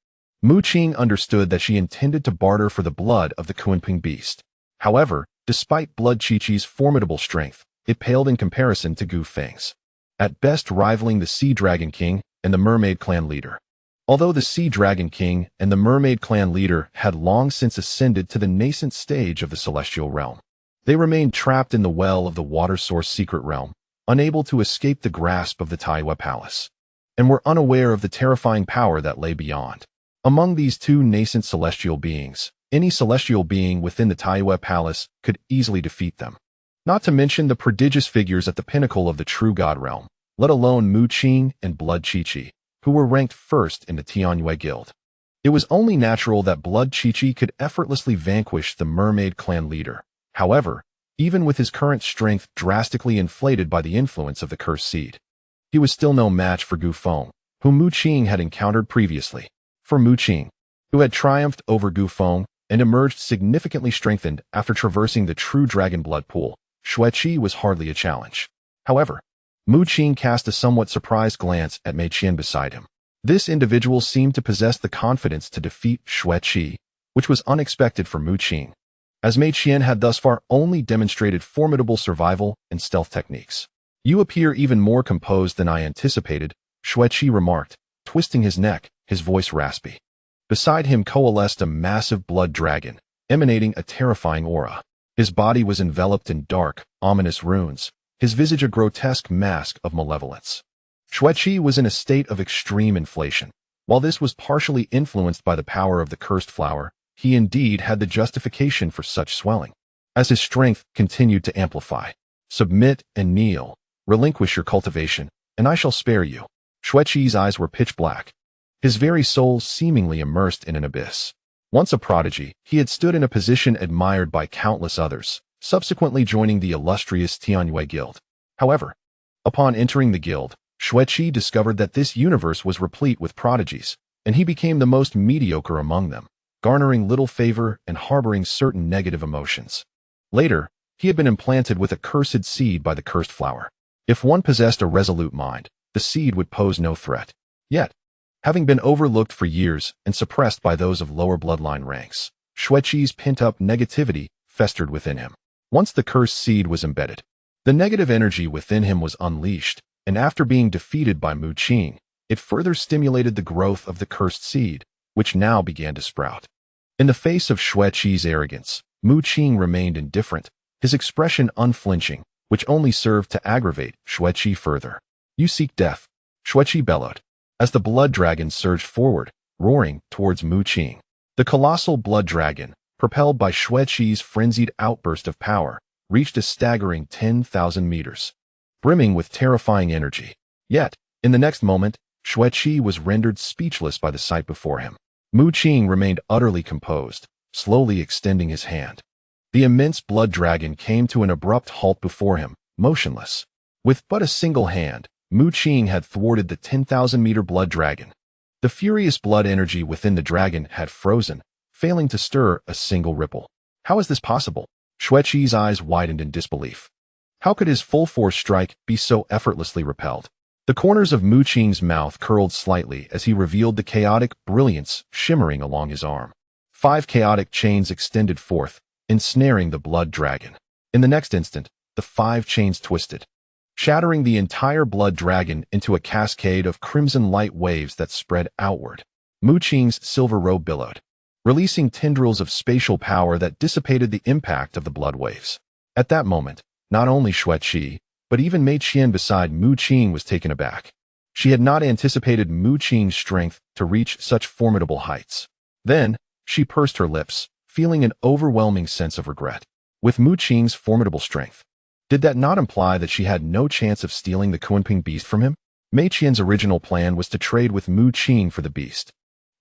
Mu Qing understood that she intended to barter for the blood of the Qinping beast. However, despite blood Qi's formidable strength, it paled in comparison to Gu Feng's, at best rivaling the Sea Dragon King and the Mermaid Clan leader. Although the Sea Dragon King and the Mermaid Clan leader had long since ascended to the nascent stage of the celestial realm, they remained trapped in the well of the water source secret realm, unable to escape the grasp of the Taiwa Palace, and were unaware of the terrifying power that lay beyond. Among these two nascent celestial beings, any celestial being within the Taiwa Palace could easily defeat them. Not to mention the prodigious figures at the pinnacle of the true God realm, let alone Mu Qing and blood Qi, who were ranked first in the Tianyue Guild. It was only natural that blood Qi could effortlessly vanquish the Mermaid Clan leader. However, even with his current strength drastically inflated by the influence of the cursed seed, he was still no match for Gu Feng, whom Mu Qing had encountered previously. For Mu Qing, who had triumphed over Gu Feng and emerged significantly strengthened after traversing the true dragon blood pool, Xueqi was hardly a challenge. However, Mu Qing cast a somewhat surprised glance at Mei Qian beside him. This individual seemed to possess the confidence to defeat Xueqi, which was unexpected for Mu Qing, as Mei Qian had thus far only demonstrated formidable survival and stealth techniques. You appear even more composed than I anticipated, Xueqi remarked, twisting his neck, his voice raspy. Beside him coalesced a massive blood dragon, emanating a terrifying aura. His body was enveloped in dark, ominous runes, his visage a grotesque mask of malevolence. Xueqi was in a state of extreme inflation. While this was partially influenced by the power of the cursed flower, he indeed had the justification for such swelling, as his strength continued to amplify. Submit and kneel, relinquish your cultivation, and I shall spare you. Xueqi's eyes were pitch black, his very soul seemingly immersed in an abyss. Once a prodigy, he had stood in a position admired by countless others, subsequently joining the illustrious Tianyue Guild. However, upon entering the guild, Xueqi discovered that this universe was replete with prodigies, and he became the most mediocre among them, garnering little favor and harboring certain negative emotions. Later, he had been implanted with a cursed seed by the cursed flower. If one possessed a resolute mind, the seed would pose no threat. Yet, having been overlooked for years and suppressed by those of lower bloodline ranks, Xueqi's pent-up negativity festered within him. Once the cursed seed was embedded, the negative energy within him was unleashed, and after being defeated by Mu Qing, it further stimulated the growth of the cursed seed, which now began to sprout. In the face of Xueqi's arrogance, Mu Qing remained indifferent, his expression unflinching, which only served to aggravate Xueqi further. You seek death, Xueqi bellowed, as the blood dragon surged forward, roaring towards Mu Qing. The colossal blood dragon, propelled by Xueqi's frenzied outburst of power, reached a staggering 10,000 meters, brimming with terrifying energy. Yet, in the next moment, Xueqi was rendered speechless by the sight before him. Mu Qing remained utterly composed, slowly extending his hand. The immense blood dragon came to an abrupt halt before him, motionless. With but a single hand, Mu Qing had thwarted the 10,000-meter blood dragon. The furious blood energy within the dragon had frozen, failing to stir a single ripple. How is this possible? Xueqi's eyes widened in disbelief. How could his full-force strike be so effortlessly repelled? The corners of Mu Qing's mouth curled slightly as he revealed the chaotic brilliance shimmering along his arm. 5 chaotic chains extended forth, ensnaring the blood dragon. In the next instant, the 5 chains twisted, shattering the entire blood dragon into a cascade of crimson light waves that spread outward. Mu Qing's silver robe billowed, releasing tendrils of spatial power that dissipated the impact of the blood waves. At that moment, not only Xueqi, but even Mei Qian beside Mu Qing was taken aback. She had not anticipated Mu Qing's strength to reach such formidable heights. Then, she pursed her lips, feeling an overwhelming sense of regret. With Mu Qing's formidable strength, did that not imply that she had no chance of stealing the Qinping beast from him? Mei Qian's original plan was to trade with Mu Qing for the beast.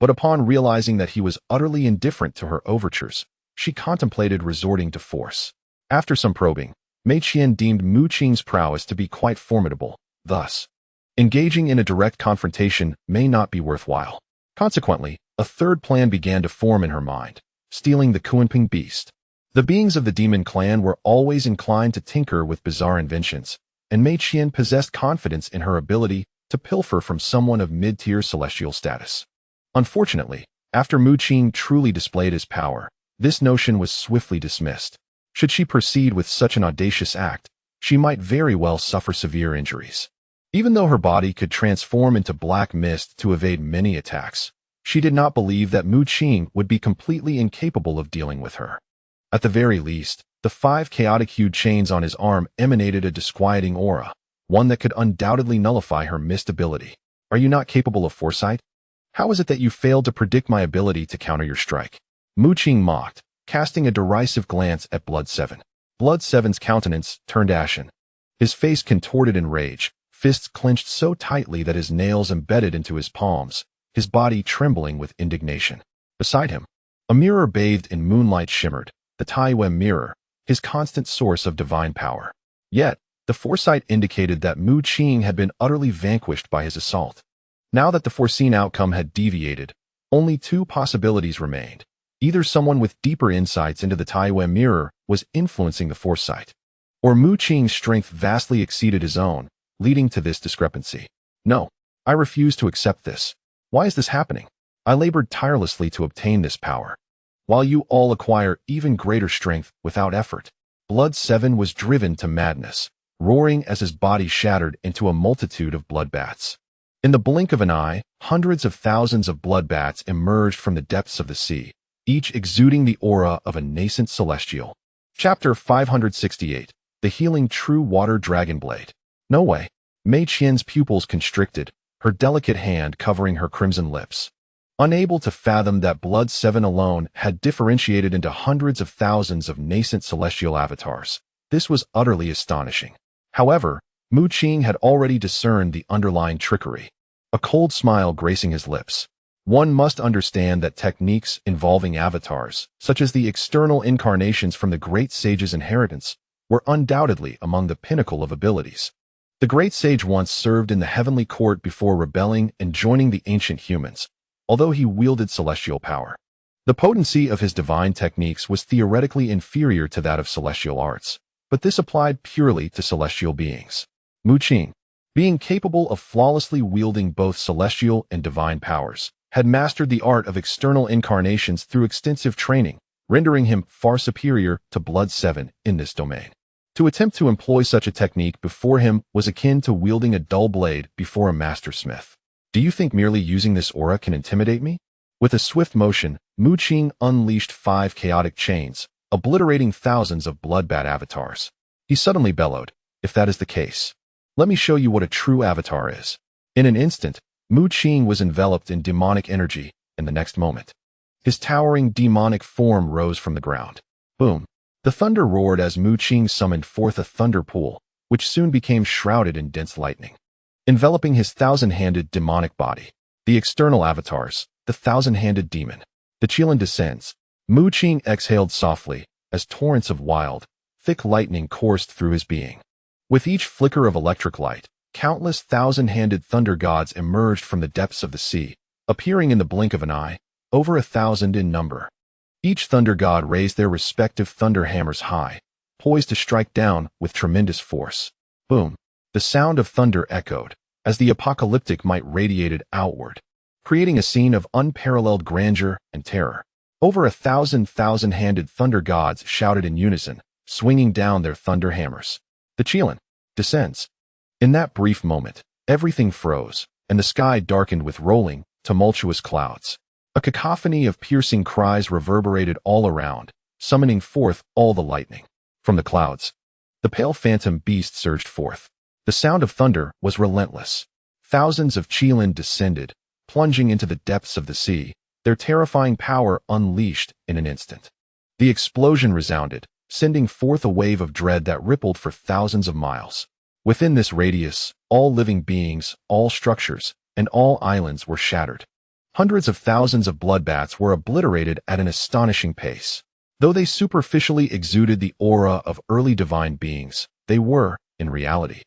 But upon realizing that he was utterly indifferent to her overtures, she contemplated resorting to force. After some probing, Mei Qian deemed Mu Qing's prowess to be quite formidable. Thus, engaging in a direct confrontation may not be worthwhile. Consequently, a third plan began to form in her mind, stealing the Qinping beast. The beings of the demon clan were always inclined to tinker with bizarre inventions, and Mei Qian possessed confidence in her ability to pilfer from someone of mid-tier celestial status. Unfortunately, after Mu Qing truly displayed his power, this notion was swiftly dismissed. Should she proceed with such an audacious act, she might very well suffer severe injuries. Even though her body could transform into black mist to evade many attacks, she did not believe that Mu Qing would be completely incapable of dealing with her. At the very least, the 5 chaotic-hued chains on his arm emanated a disquieting aura, one that could undoubtedly nullify her mist ability. Are you not capable of foresight? How is it that you failed to predict my ability to counter your strike? Mu Qing mocked, casting a derisive glance at Blood 7. Blood 7's countenance turned ashen. His face contorted in rage, fists clenched so tightly that his nails embedded into his palms, his body trembling with indignation. Beside him, a mirror bathed in moonlight shimmered, the Taiwan mirror, his constant source of divine power. Yet, the foresight indicated that Mu Qing had been utterly vanquished by his assault. Now that the foreseen outcome had deviated, only 2 possibilities remained. Either someone with deeper insights into the Taiwan mirror was influencing the foresight, or Mu Qing's strength vastly exceeded his own, leading to this discrepancy. No, I refuse to accept this. Why is this happening? I labored tirelessly to obtain this power, while you all acquire even greater strength without effort. Blood 7 was driven to madness, roaring as his body shattered into a multitude of bloodbaths. In the blink of an eye, hundreds of thousands of bloodbaths emerged from the depths of the sea, each exuding the aura of a nascent celestial. Chapter 568. The Healing True Water Dragon Blade. No way. Mei Qian's pupils constricted, her delicate hand covering her crimson lips. Unable to fathom that Blood 7 alone had differentiated into hundreds of thousands of nascent celestial avatars, this was utterly astonishing. However, Mu Qing had already discerned the underlying trickery, a cold smile gracing his lips. One must understand that techniques involving avatars, such as the external incarnations from the Great Sage's inheritance, were undoubtedly among the pinnacle of abilities. The Great Sage once served in the heavenly court before rebelling and joining the ancient humans, although he wielded celestial power. The potency of his divine techniques was theoretically inferior to that of celestial arts, but this applied purely to celestial beings. Mu Qing, being capable of flawlessly wielding both celestial and divine powers, had mastered the art of external incarnations through extensive training, rendering him far superior to Blood 7 in this domain. To attempt to employ such a technique before him was akin to wielding a dull blade before a master smith. Do you think merely using this aura can intimidate me? With a swift motion, Mu Qing unleashed 5 chaotic chains, obliterating thousands of bloodbath avatars. He suddenly bellowed, if that is the case, let me show you what a true avatar is. In an instant, Mu Qing was enveloped in demonic energy, and the next moment, his towering demonic form rose from the ground. Boom! The thunder roared as Mu Qing summoned forth a thunder pool, which soon became shrouded in dense lightning, enveloping his 1,000-handed demonic body. The external avatars, the 1,000-handed demon. The Qilin descends. Mu Qing exhaled softly, as torrents of wild, thick lightning coursed through his being. With each flicker of electric light, countless thousand-handed thunder gods emerged from the depths of the sea, appearing in the blink of an eye, over 1,000 in number. Each thunder god raised their respective thunder hammers high, poised to strike down with tremendous force. Boom! The sound of thunder echoed, as the apocalyptic might radiated outward, creating a scene of unparalleled grandeur and terror. Over 1,000 thousand-handed thunder gods shouted in unison, swinging down their thunder hammers. The Qilin descends. In that brief moment, everything froze, and the sky darkened with rolling, tumultuous clouds. A cacophony of piercing cries reverberated all around, summoning forth all the lightning. From the clouds, the pale phantom beast surged forth. The sound of thunder was relentless. Thousands of Qilin descended, plunging into the depths of the sea, their terrifying power unleashed in an instant. The explosion resounded, sending forth a wave of dread that rippled for thousands of miles. Within this radius, all living beings, all structures, and all islands were shattered. Hundreds of thousands of bloodbaths were obliterated at an astonishing pace. Though they superficially exuded the aura of early divine beings, they were, in reality,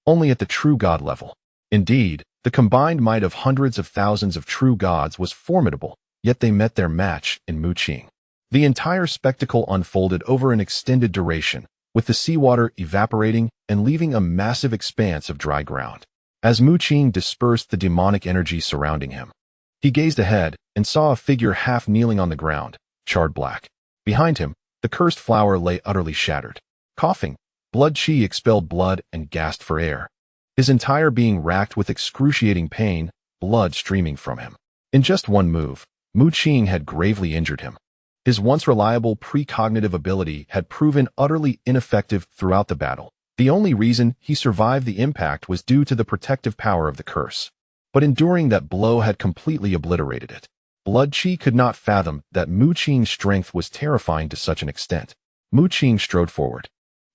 only at the true god level. Indeed, the combined might of hundreds of thousands of true gods was formidable, yet they met their match in Mu Qing. The entire spectacle unfolded over an extended duration, with the seawater evaporating and leaving a massive expanse of dry ground. As Mu Qing dispersed the demonic energy surrounding him, he gazed ahead and saw a figure half kneeling on the ground, charred black. Behind him, the cursed flower lay utterly shattered. Coughing, blood Qi expelled blood and gasped for air. His entire being racked with excruciating pain, blood streaming from him. In just one move, Mu Qing had gravely injured him. His once reliable precognitive ability had proven utterly ineffective throughout the battle. The only reason he survived the impact was due to the protective power of the curse. But enduring that blow had completely obliterated it. Blood Qi could not fathom that Mu Qing's strength was terrifying to such an extent. Mu Qing strode forward,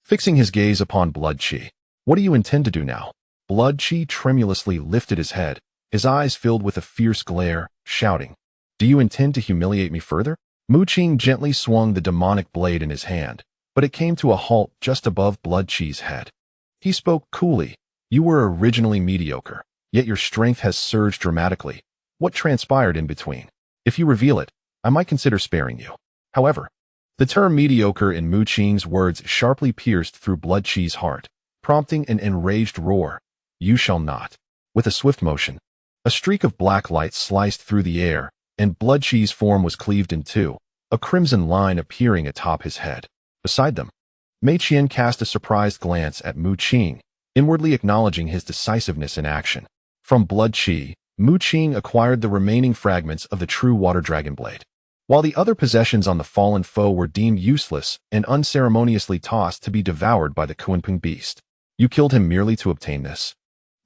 fixing his gaze upon Blood Qi. What do you intend to do now? Blood Qi tremulously lifted his head, his eyes filled with a fierce glare, shouting, "Do you intend to humiliate me further?" Mu Qing gently swung the demonic blade in his hand, but it came to a halt just above Blood Qi's head. He spoke coolly. "You were originally mediocre, yet your strength has surged dramatically. What transpired in between? If you reveal it, I might consider sparing you." However, the term mediocre in Mu Qing's words sharply pierced through Blood Qi's heart, prompting an enraged roar. "You shall not." With a swift motion, a streak of black light sliced through the air, and Blood Qi's form was cleaved in two, a crimson line appearing atop his head. Beside them, Mei Qian cast a surprised glance at Mu Qing, inwardly acknowledging his decisiveness in action. From Blood Qi, Mu Qing acquired the remaining fragments of the true water dragon blade. While the other possessions on the fallen foe were deemed useless and unceremoniously tossed to be devoured by the Qinping beast. "You killed him merely to obtain this?"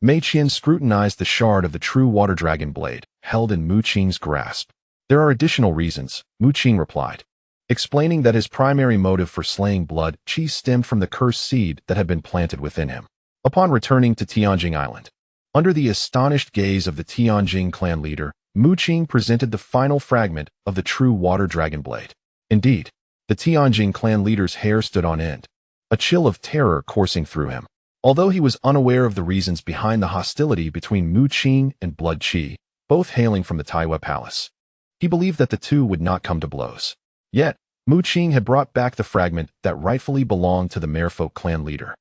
Mei Qian scrutinized the shard of the true water dragon blade, held in Mu Qing's grasp. "There are additional reasons," Mu Qing replied, explaining that his primary motive for slaying Blood Qi stemmed from the cursed seed that had been planted within him. Upon returning to Tianjing Island, under the astonished gaze of the Tianjing clan leader, Mu Qing presented the final fragment of the true water dragon blade. Indeed, the Tianjing clan leader's hair stood on end, a chill of terror coursing through him. Although he was unaware of the reasons behind the hostility between Mu Qing and Blood Qi, both hailing from the Taiwei Palace, he believed that the two would not come to blows. Yet, Mu Qing had brought back the fragment that rightfully belonged to the Merfolk clan leader,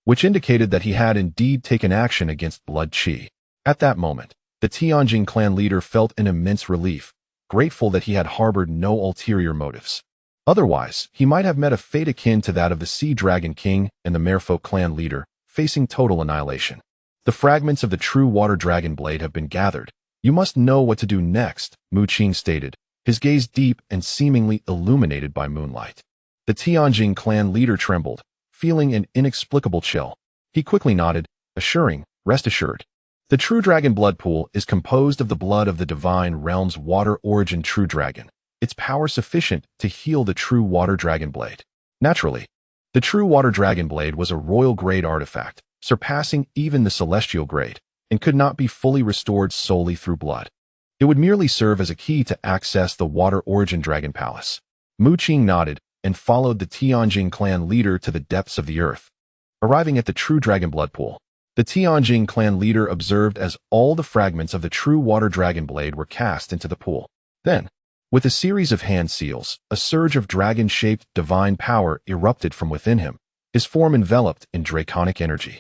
which indicated that he had indeed taken action against Blood Qi. At that moment, the Tianjing clan leader felt an immense relief, grateful that he had harbored no ulterior motives. Otherwise, he might have met a fate akin to that of the Sea Dragon King and the Merfolk clan leader, facing total annihilation. "The fragments of the true water dragon blade have been gathered. You must know what to do next," Mu Qing stated, his gaze deep and seemingly illuminated by moonlight. The Tianjing clan leader trembled, feeling an inexplicable chill. He quickly nodded, assuring, "Rest assured. The true dragon blood pool is composed of the blood of the divine realm's water origin true dragon, its power sufficient to heal the true water dragon blade." Naturally, the true water dragon blade was a royal-grade artifact, surpassing even the celestial grade, and could not be fully restored solely through blood. It would merely serve as a key to access the water origin dragon palace. Mu Qing nodded, and followed the Tianjing clan leader to the depths of the earth. Arriving at the true dragon blood pool, the Tianjing clan leader observed as all the fragments of the true water dragon blade were cast into the pool. Then, with a series of hand seals, a surge of dragon-shaped divine power erupted from within him, his form enveloped in draconic energy.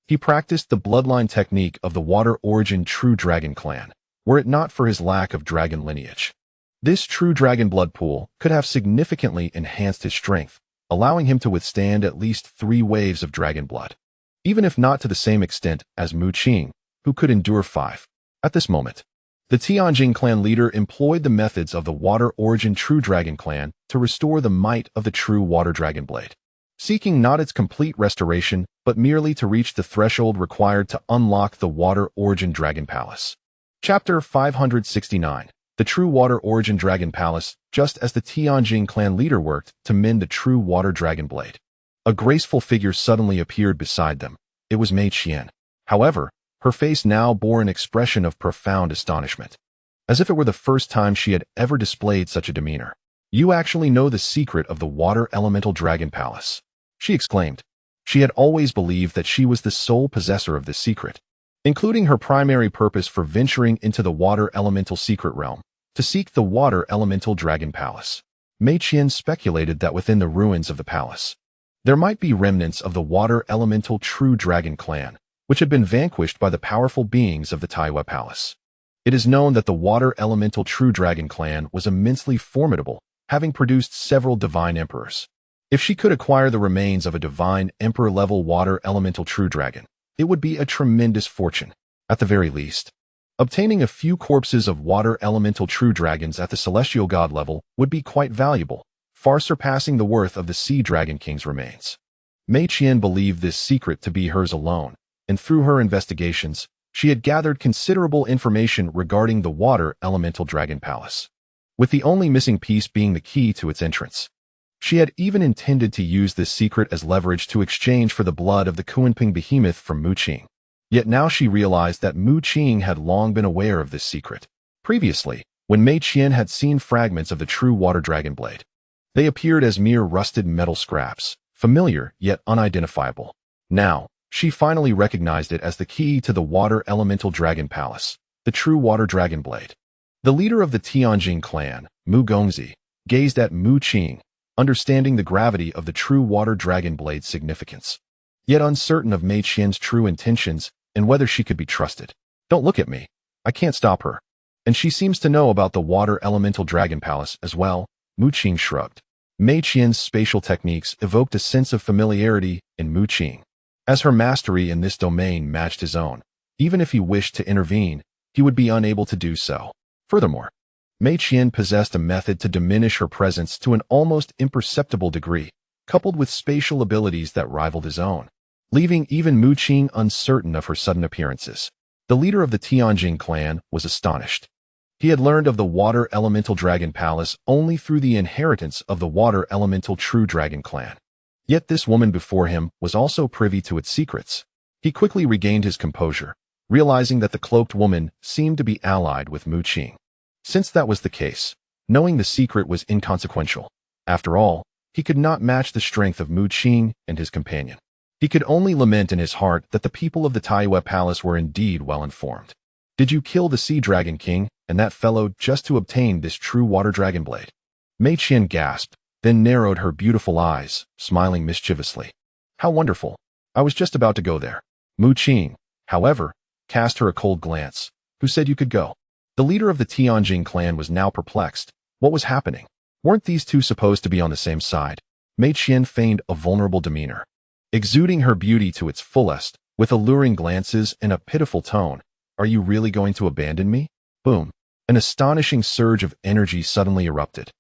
He practiced the bloodline technique of the water-origin true dragon clan, were it not for his lack of dragon lineage. This true dragon blood pool could have significantly enhanced his strength, allowing him to withstand at least 3 waves of dragon blood, even if not to the same extent as Mu Qing, who could endure 5. At this moment, the Tianjing clan leader employed the methods of the water-origin true dragon clan to restore the might of the true water dragon blade, seeking not its complete restoration, but merely to reach the threshold required to unlock the water-origin dragon palace. Chapter 569. The true water-origin dragon palace, just as the Tianjing clan leader worked to mend the true water dragon blade. A graceful figure suddenly appeared beside them. It was Mei Qian. However, her face now bore an expression of profound astonishment, as if it were the first time she had ever displayed such a demeanor. "You actually know the secret of the water elemental dragon palace," she exclaimed. She had always believed that she was the sole possessor of this secret, including her primary purpose for venturing into the water elemental secret realm, to seek the water elemental dragon palace. Mei Qian speculated that within the ruins of the palace, there might be remnants of the water elemental true dragon clan, which had been vanquished by the powerful beings of the Taiwa Palace. It is known that the water elemental true dragon clan was immensely formidable, having produced several divine emperors. If she could acquire the remains of a divine emperor-level water elemental true dragon, it would be a tremendous fortune. At the very least, obtaining a few corpses of water elemental true dragons at the celestial god level would be quite valuable, far surpassing the worth of the Sea Dragon King's remains. Mei Qian believed this secret to be hers alone, and through her investigations, she had gathered considerable information regarding the water elemental dragon palace, with the only missing piece being the key to its entrance. She had even intended to use this secret as leverage to exchange for the blood of the Qinping behemoth from Mu Qing. Yet now she realized that Mu Qing had long been aware of this secret. Previously, when Mei Qian had seen fragments of the true water dragon blade, they appeared as mere rusted metal scraps, familiar yet unidentifiable. Now, she finally recognized it as the key to the water elemental dragon palace, the true water dragon blade. The leader of the Tianjing clan, Mu Gongzi, gazed at Mu Qing, understanding the gravity of the true water dragon blade's significance, yet uncertain of Mei Qian's true intentions and whether she could be trusted. "Don't look at me. I can't stop her. And she seems to know about the water elemental dragon palace as well," Mu Qing shrugged. Mei Qian's spatial techniques evoked a sense of familiarity in Mu Qing, as her mastery in this domain matched his own. Even if he wished to intervene, he would be unable to do so. Furthermore, Mei Qian possessed a method to diminish her presence to an almost imperceptible degree, coupled with spatial abilities that rivaled his own, leaving even Mu Qing uncertain of her sudden appearances. The leader of the Tianjing clan was astonished. He had learned of the water elemental dragon palace only through the inheritance of the water elemental true dragon clan. Yet this woman before him was also privy to its secrets. He quickly regained his composure, realizing that the cloaked woman seemed to be allied with Mu Qing. Since that was the case, knowing the secret was inconsequential. After all, he could not match the strength of Mu Qing and his companion. He could only lament in his heart that the people of the Taiwa Palace were indeed well informed. "Did you kill the Sea Dragon King and that fellow just to obtain this true water dragon blade?" Mei Qian gasped, then narrowed her beautiful eyes, smiling mischievously. "How wonderful. I was just about to go there." Mu Qing, however, cast her a cold glance. "Who said you could go?" The leader of the Tianjing clan was now perplexed. What was happening? Weren't these two supposed to be on the same side? Mei Qian feigned a vulnerable demeanor, exuding her beauty to its fullest, with alluring glances and a pitiful tone. "Are you really going to abandon me?" Boom. An astonishing surge of energy suddenly erupted,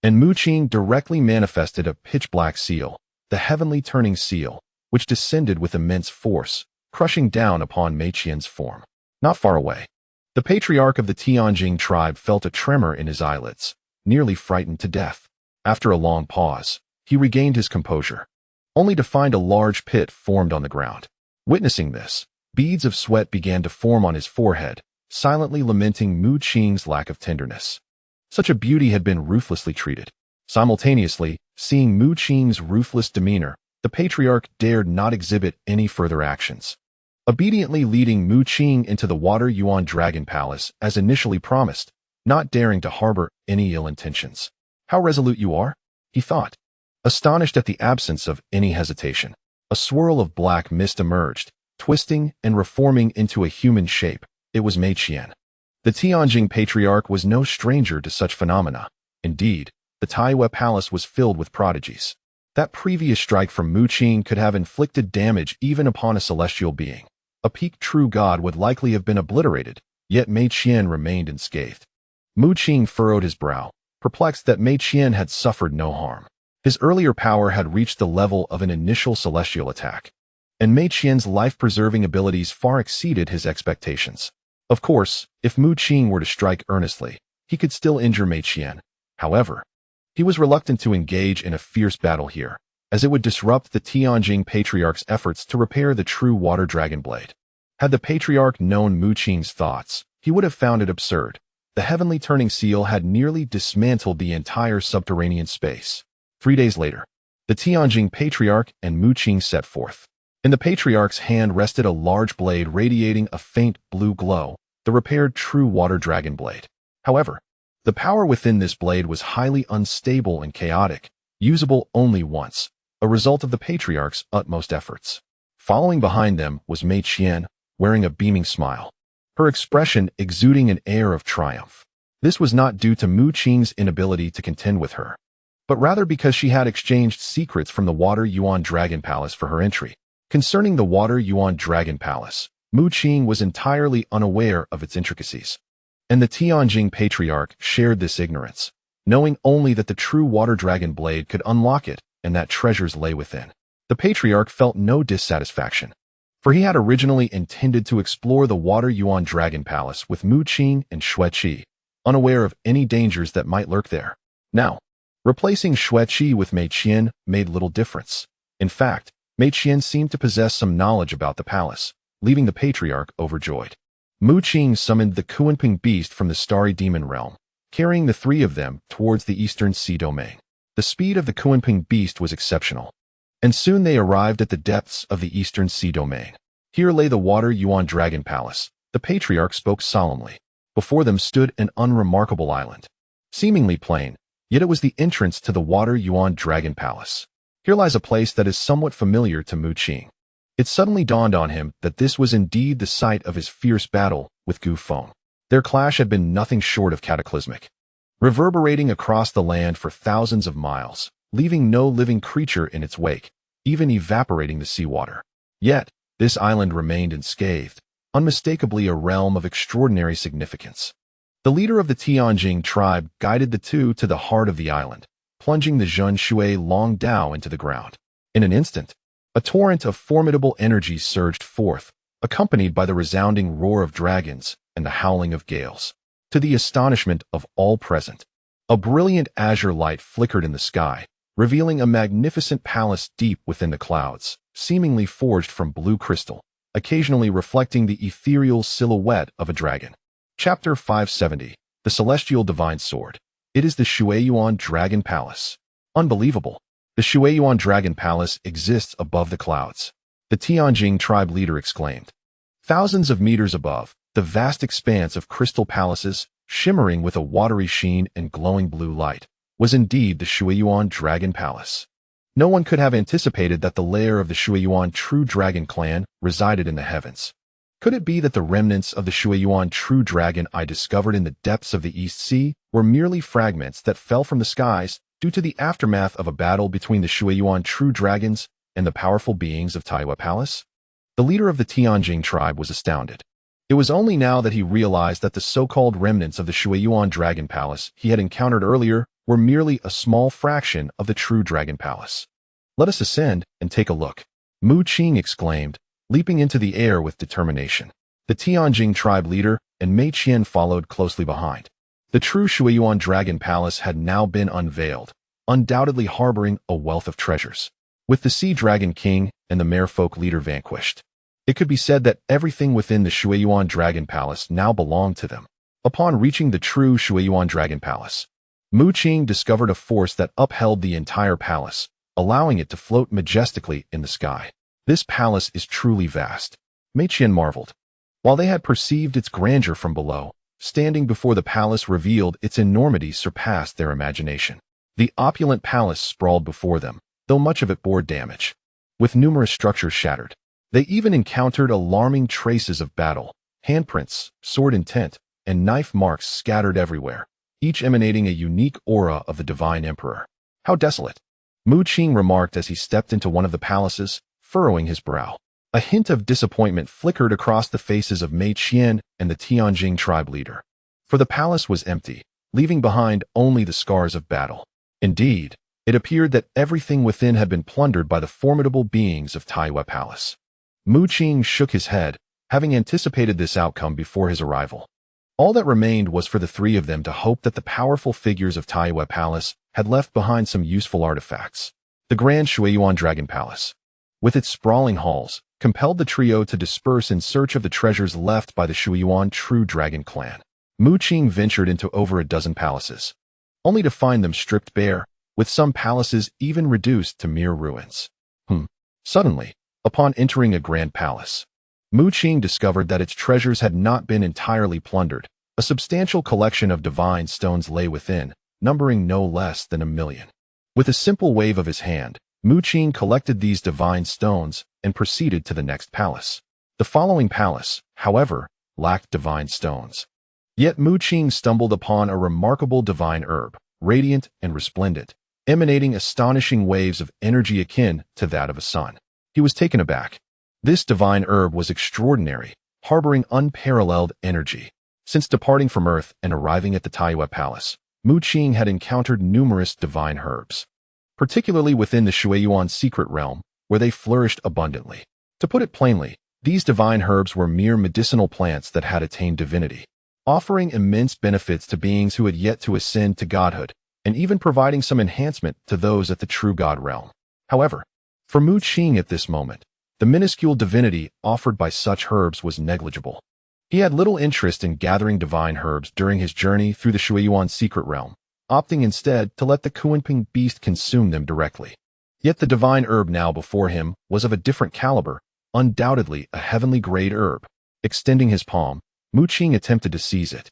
and Mu Qing directly manifested a pitch-black seal, the heavenly turning seal, which descended with immense force, crushing down upon Mei Qian's form. Not far away, the patriarch of the Tianjing tribe felt a tremor in his eyelids, nearly frightened to death. After a long pause, he regained his composure, only to find a large pit formed on the ground. Witnessing this, beads of sweat began to form on his forehead, silently lamenting Mu Qing's lack of tenderness. Such a beauty had been ruthlessly treated. Simultaneously, seeing Mu Qing's ruthless demeanor, the patriarch dared not exhibit any further actions. Obediently leading Mu Qing into the Water Yuan Dragon Palace as initially promised, not daring to harbor any ill intentions. How resolute you are, he thought. Astonished at the absence of any hesitation, a swirl of black mist emerged, twisting and reforming into a human shape. It was Mei Qian. The Tianjing Patriarch was no stranger to such phenomena. Indeed, the Taiwa Palace was filled with prodigies. That previous strike from Mu Qing could have inflicted damage even upon a celestial being. A peak true god would likely have been obliterated, yet Mei Qian remained unscathed. Mu Qing furrowed his brow, perplexed that Mei Qian had suffered no harm. His earlier power had reached the level of an initial celestial attack, and Mei Qian's life-preserving abilities far exceeded his expectations. Of course, if Mu Qing were to strike earnestly, he could still injure Mei Qian. However, he was reluctant to engage in a fierce battle here, as it would disrupt the Tianjing Patriarch's efforts to repair the true water dragon blade. Had the Patriarch known Mu Qing's thoughts, he would have found it absurd. The heavenly turning seal had nearly dismantled the entire subterranean space. 3 days later, the Tianjing Patriarch and Mu Qing set forth. In the Patriarch's hand rested a large blade radiating a faint blue glow, the repaired true water dragon blade. However, the power within this blade was highly unstable and chaotic, usable only once, a result of the Patriarch's utmost efforts. Following behind them was Mei Qian, wearing a beaming smile, her expression exuding an air of triumph. This was not due to Mu Qing's inability to contend with her, but rather because she had exchanged secrets from the Water Yuan Dragon Palace for her entry. Concerning the Water Yuan Dragon Palace, Mu Qing was entirely unaware of its intricacies, and the Tianjing Patriarch shared this ignorance, knowing only that the true water dragon blade could unlock it and that treasures lay within. The Patriarch felt no dissatisfaction, for he had originally intended to explore the Water Yuan Dragon Palace with Mu Qing and Xue Qi, unaware of any dangers that might lurk there. Now, replacing Xue Qi with Mei Qian made little difference. In fact, Mei Qian seemed to possess some knowledge about the palace, leaving the Patriarch overjoyed. Mu Qing summoned the Kunping beast from the starry demon realm, carrying the three of them towards the eastern sea domain. The speed of the Kunping beast was exceptional, and soon they arrived at the depths of the eastern sea domain. Here lay the Water Yuan Dragon Palace. The Patriarch spoke solemnly. Before them stood an unremarkable island, seemingly plain, yet it was the entrance to the Water Yuan Dragon Palace. Here lies a place that is somewhat familiar to Mu Qing. It suddenly dawned on him that this was indeed the site of his fierce battle with Gu Feng. Their clash had been nothing short of cataclysmic, reverberating across the land for thousands of miles, leaving no living creature in its wake, even evaporating the seawater. Yet, this island remained unscathed, unmistakably a realm of extraordinary significance. The leader of the Tianjing tribe guided the two to the heart of the island, plunging the Zhen Shui Long Dao into the ground. In an instant, a torrent of formidable energy surged forth, accompanied by the resounding roar of dragons and the howling of gales. To the astonishment of all present, a brilliant azure light flickered in the sky, revealing a magnificent palace deep within the clouds, seemingly forged from blue crystal, occasionally reflecting the ethereal silhouette of a dragon. Chapter 570, The Celestial Divine Sword. It is the Shuiyuan Dragon Palace. Unbelievable. The Shuiyuan Dragon Palace exists above the clouds, the Tianjing tribe leader exclaimed. Thousands of meters above, the vast expanse of crystal palaces, shimmering with a watery sheen and glowing blue light, was indeed the Shuiyuan Dragon Palace. No one could have anticipated that the lair of the Shuiyuan True Dragon clan resided in the heavens. Could it be that the remnants of the Shuiyuan True Dragon I discovered in the depths of the East Sea were merely fragments that fell from the skies due to the aftermath of a battle between the Shuiyuan True Dragons and the powerful beings of Taiwa Palace? The leader of the Tianjing tribe was astounded. It was only now that he realized that the so-called remnants of the Shuiyuan Dragon Palace he had encountered earlier were merely a small fraction of the True Dragon Palace. Let us ascend and take a look, Mu Qing exclaimed, leaping into the air with determination. The Tianjing tribe leader and Mei Qian followed closely behind. The true Shuiyuan Dragon Palace had now been unveiled, undoubtedly harboring a wealth of treasures. With the Sea Dragon King and the Merfolk leader vanquished, it could be said that everything within the Shuiyuan Dragon Palace now belonged to them. Upon reaching the true Shuiyuan Dragon Palace, Mu Qing discovered a force that upheld the entire palace, allowing it to float majestically in the sky. This palace is truly vast. Mei Qian marveled. While they had perceived its grandeur from below, standing before the palace revealed its enormity surpassed their imagination. The opulent palace sprawled before them, though much of it bore damage, with numerous structures shattered. They even encountered alarming traces of battle, handprints, sword intent, and knife marks scattered everywhere, each emanating a unique aura of the divine emperor. How desolate! Mu Qing remarked as he stepped into one of the palaces, furrowing his brow. A hint of disappointment flickered across the faces of Mei Qian and the Tianjing tribe leader. For the palace was empty, leaving behind only the scars of battle. Indeed, it appeared that everything within had been plundered by the formidable beings of Taiwa Palace. Mu Qing shook his head, having anticipated this outcome before his arrival. All that remained was for the three of them to hope that the powerful figures of Taiwa Palace had left behind some useful artifacts. The Grand Shuiyuan Dragon Palace, with its sprawling halls, compelled the trio to disperse in search of the treasures left by the Shuiyuan True Dragon clan. Mu Qing ventured into over a dozen palaces, only to find them stripped bare, with some palaces even reduced to mere ruins. Suddenly, upon entering a grand palace, Mu Qing discovered that its treasures had not been entirely plundered. A substantial collection of divine stones lay within, numbering no less than 1,000,000. With a simple wave of his hand, Mu Qing collected these divine stones and proceeded to the next palace. The following palace, however, lacked divine stones. Yet Mu Qing stumbled upon a remarkable divine herb, radiant and resplendent, emanating astonishing waves of energy akin to that of a sun. He was taken aback. This divine herb was extraordinary, harboring unparalleled energy. Since departing from Earth and arriving at the Taiwa Palace, Mu Qing had encountered numerous divine herbs, particularly within the Shuiyuan secret realm, where they flourished abundantly. To put it plainly, these divine herbs were mere medicinal plants that had attained divinity, offering immense benefits to beings who had yet to ascend to godhood, and even providing some enhancement to those at the true god realm. However, for Mu Qing at this moment, the minuscule divinity offered by such herbs was negligible. He had little interest in gathering divine herbs during his journey through the Shuiyuan secret realm, opting instead to let the Qinping beast consume them directly. Yet the divine herb now before him was of a different caliber, undoubtedly a heavenly grade herb. Extending his palm, Mu Qing attempted to seize it.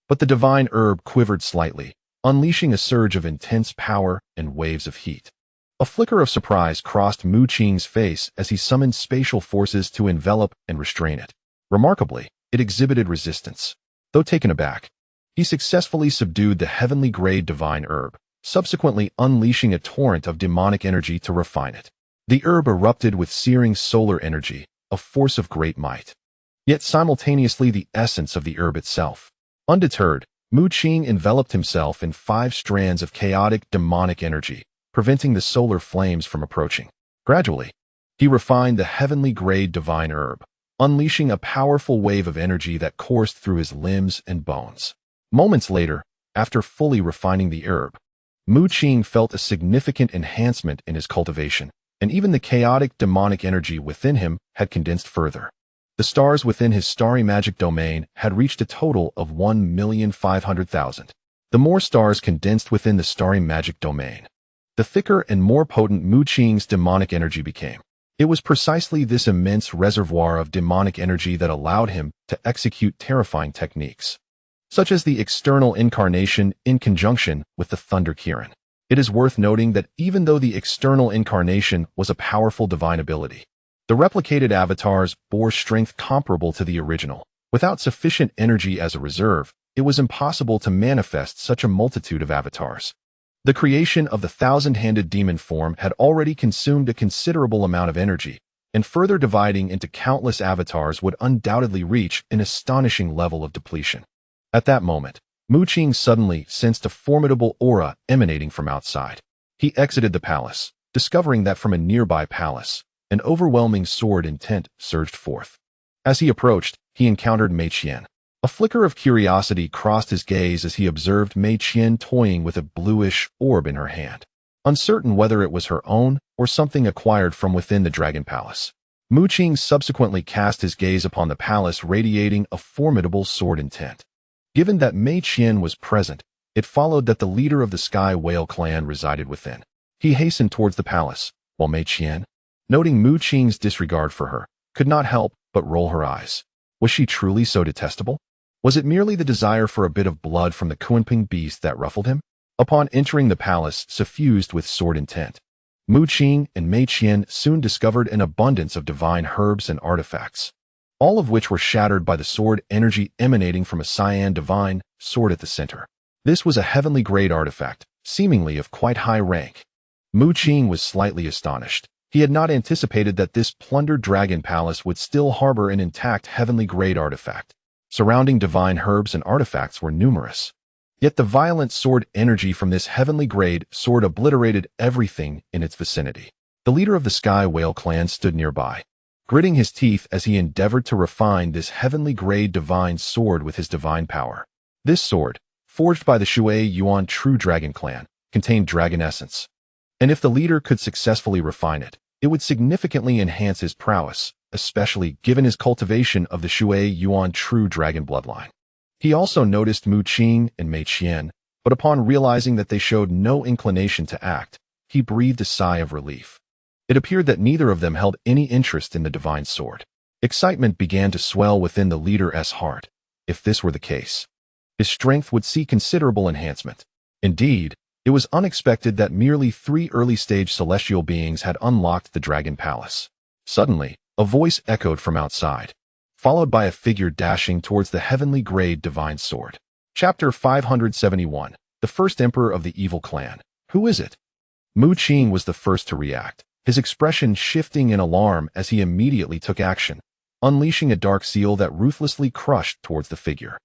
But the divine herb quivered slightly, unleashing a surge of intense power and waves of heat. A flicker of surprise crossed Mu Qing's face as he summoned spatial forces to envelop and restrain it. Remarkably, it exhibited resistance. Though taken aback, he successfully subdued the heavenly grade divine herb, subsequently unleashing a torrent of demonic energy to refine it. The herb erupted with searing solar energy, a force of great might, yet simultaneously the essence of the herb itself. Undeterred, Mu Qing enveloped himself in 5 strands of chaotic demonic energy, preventing the solar flames from approaching. Gradually, he refined the heavenly grade divine herb, unleashing a powerful wave of energy that coursed through his limbs and bones. Moments later, after fully refining the herb, Mu Qing felt a significant enhancement in his cultivation, and even the chaotic demonic energy within him had condensed further. The stars within his starry magic domain had reached a total of 1,500,000. The more stars condensed within the starry magic domain, the thicker and more potent Mu Qing's demonic energy became. It was precisely this immense reservoir of demonic energy that allowed him to execute terrifying techniques, such as the external incarnation in conjunction with the Thunder Qilin. It is worth noting that even though the external incarnation was a powerful divine ability, the replicated avatars bore strength comparable to the original. Without sufficient energy as a reserve, it was impossible to manifest such a multitude of avatars. The creation of the thousand-handed demon form had already consumed a considerable amount of energy, and further dividing into countless avatars would undoubtedly reach an astonishing level of depletion. At that moment, Mu Qing suddenly sensed a formidable aura emanating from outside. He exited the palace, discovering that from a nearby palace, an overwhelming sword intent surged forth. As he approached, he encountered Mei Qian. A flicker of curiosity crossed his gaze as he observed Mei Qian toying with a bluish orb in her hand, uncertain whether it was her own or something acquired from within the Dragon Palace. Mu Qing subsequently cast his gaze upon the palace radiating a formidable sword intent. Given that Mei Qian was present, it followed that the leader of the Sky Whale clan resided within. He hastened towards the palace, while Mei Qian, noting Mu Qing's disregard for her, could not help but roll her eyes. Was she truly so detestable? Was it merely the desire for a bit of blood from the Qinping beast that ruffled him? Upon entering the palace suffused with sword intent, Mu Qing and Mei Qian soon discovered an abundance of divine herbs and artifacts, all of which were shattered by the sword energy emanating from a cyan divine sword at the center. This was a heavenly grade artifact, seemingly of quite high rank. Mu Qing was slightly astonished. He had not anticipated that this plundered dragon palace would still harbor an intact heavenly grade artifact. Surrounding divine herbs and artifacts were numerous. Yet the violent sword energy from this heavenly grade sword obliterated everything in its vicinity. The leader of the Sky Whale clan stood nearby, gritting his teeth as he endeavored to refine this heavenly grade divine sword with his divine power. This sword, forged by the Shui Yuan True Dragon clan, contained dragon essence. And if the leader could successfully refine it, it would significantly enhance his prowess, especially given his cultivation of the Shui Yuan True Dragon bloodline. He also noticed Mu Qing and Mei Qian, but upon realizing that they showed no inclination to act, he breathed a sigh of relief. It appeared that neither of them held any interest in the divine sword. Excitement began to swell within the leader's heart. If this were the case, his strength would see considerable enhancement. Indeed, it was unexpected that merely 3 early-stage celestial beings had unlocked the Dragon Palace. Suddenly, a voice echoed from outside, followed by a figure dashing towards the heavenly grade divine sword. Chapter 571. The First Emperor of the Evil Clan. Who is it? Mu Qing was the first to react, his expression shifting in alarm as he immediately took action, unleashing a dark seal that ruthlessly crushed towards the figure.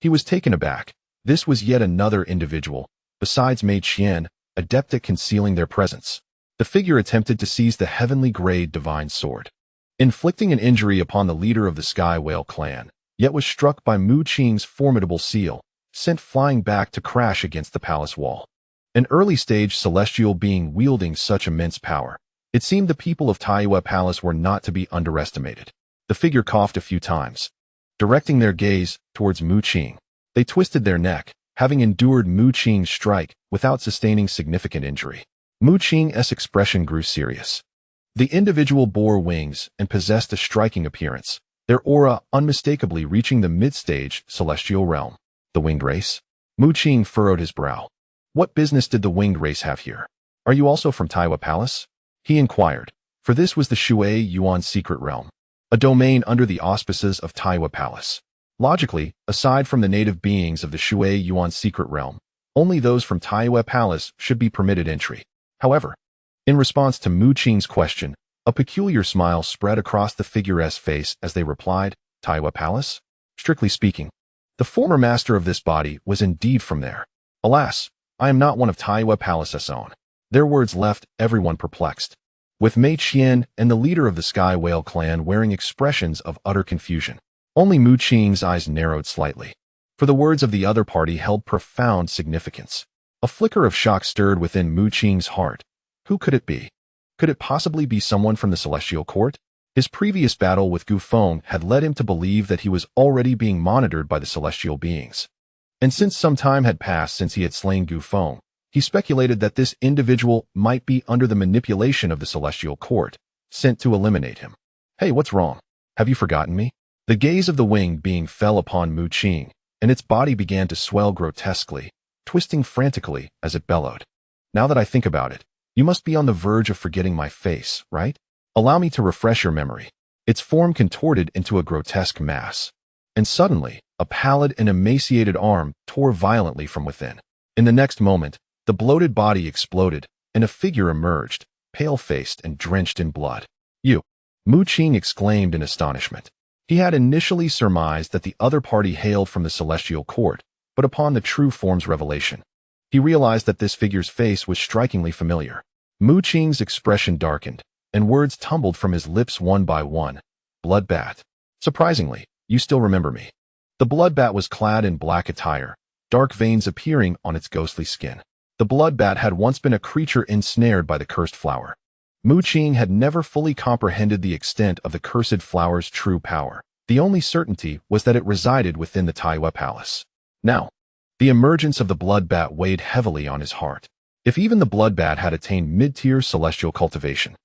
He was taken aback. This was yet another individual, besides Mei Qian, adept at concealing their presence. The figure attempted to seize the heavenly grade divine sword, inflicting an injury upon the leader of the Sky Whale clan, yet was struck by Mu Qing's formidable seal, sent flying back to crash against the palace wall. An early-stage celestial being wielding such immense power, it seemed the people of Taiyue Palace were not to be underestimated. The figure coughed a few times, directing their gaze towards Mu Qing. They twisted their neck, having endured Mu Qing's strike without sustaining significant injury. Mu Qing's expression grew serious. The individual bore wings and possessed a striking appearance, their aura unmistakably reaching the mid-stage celestial realm. The winged race? Mu Qing furrowed his brow. What business did the winged race have here? Are you also from Taiyue Palace? He inquired, for this was the Shui Yuan secret realm, a domain under the auspices of Taiyue Palace. Logically, aside from the native beings of the Shui Yuan secret realm, only those from Taiyue Palace should be permitted entry. However, in response to Mu Qing's question, a peculiar smile spread across the figure's face as they replied, Taiyue Palace? Strictly speaking, the former master of this body was indeed from there. Alas, I am not one of Taiyue Palace's own. Their words left everyone perplexed, with Mei Qian and the leader of the Sky Whale clan wearing expressions of utter confusion. Only Mu Qing's eyes narrowed slightly, for the words of the other party held profound significance. A flicker of shock stirred within Mu Qing's heart. Who could it be? Could it possibly be someone from the Celestial Court? His previous battle with Gu Feng had led him to believe that he was already being monitored by the celestial beings. And since some time had passed since he had slain Gu Feng, he speculated that this individual might be under the manipulation of the Celestial Court, sent to eliminate him. Hey, what's wrong? Have you forgotten me? The gaze of the winged being fell upon Mu Qing, and its body began to swell grotesquely, twisting frantically as it bellowed. Now that I think about it, you must be on the verge of forgetting my face, right? Allow me to refresh your memory. Its form contorted into a grotesque mass, and suddenly, a pallid and emaciated arm tore violently from within. In the next moment, the bloated body exploded, and a figure emerged, pale-faced and drenched in blood. You! Mu Qing exclaimed in astonishment. He had initially surmised that the other party hailed from the Celestial Court, but upon the true form's revelation, he realized that this figure's face was strikingly familiar. Mu Qing's expression darkened, and words tumbled from his lips one by one. Bloodbat. Surprisingly, you still remember me. The bloodbat was clad in black attire, dark veins appearing on its ghostly skin. The bloodbat had once been a creature ensnared by the cursed flower. Mu Qing had never fully comprehended the extent of the cursed flower's true power. The only certainty was that it resided within the Taiyue Palace. Now, The emergence of the bloodbat weighed heavily on his heart. If even the bloodbat had attained mid-tier celestial cultivation,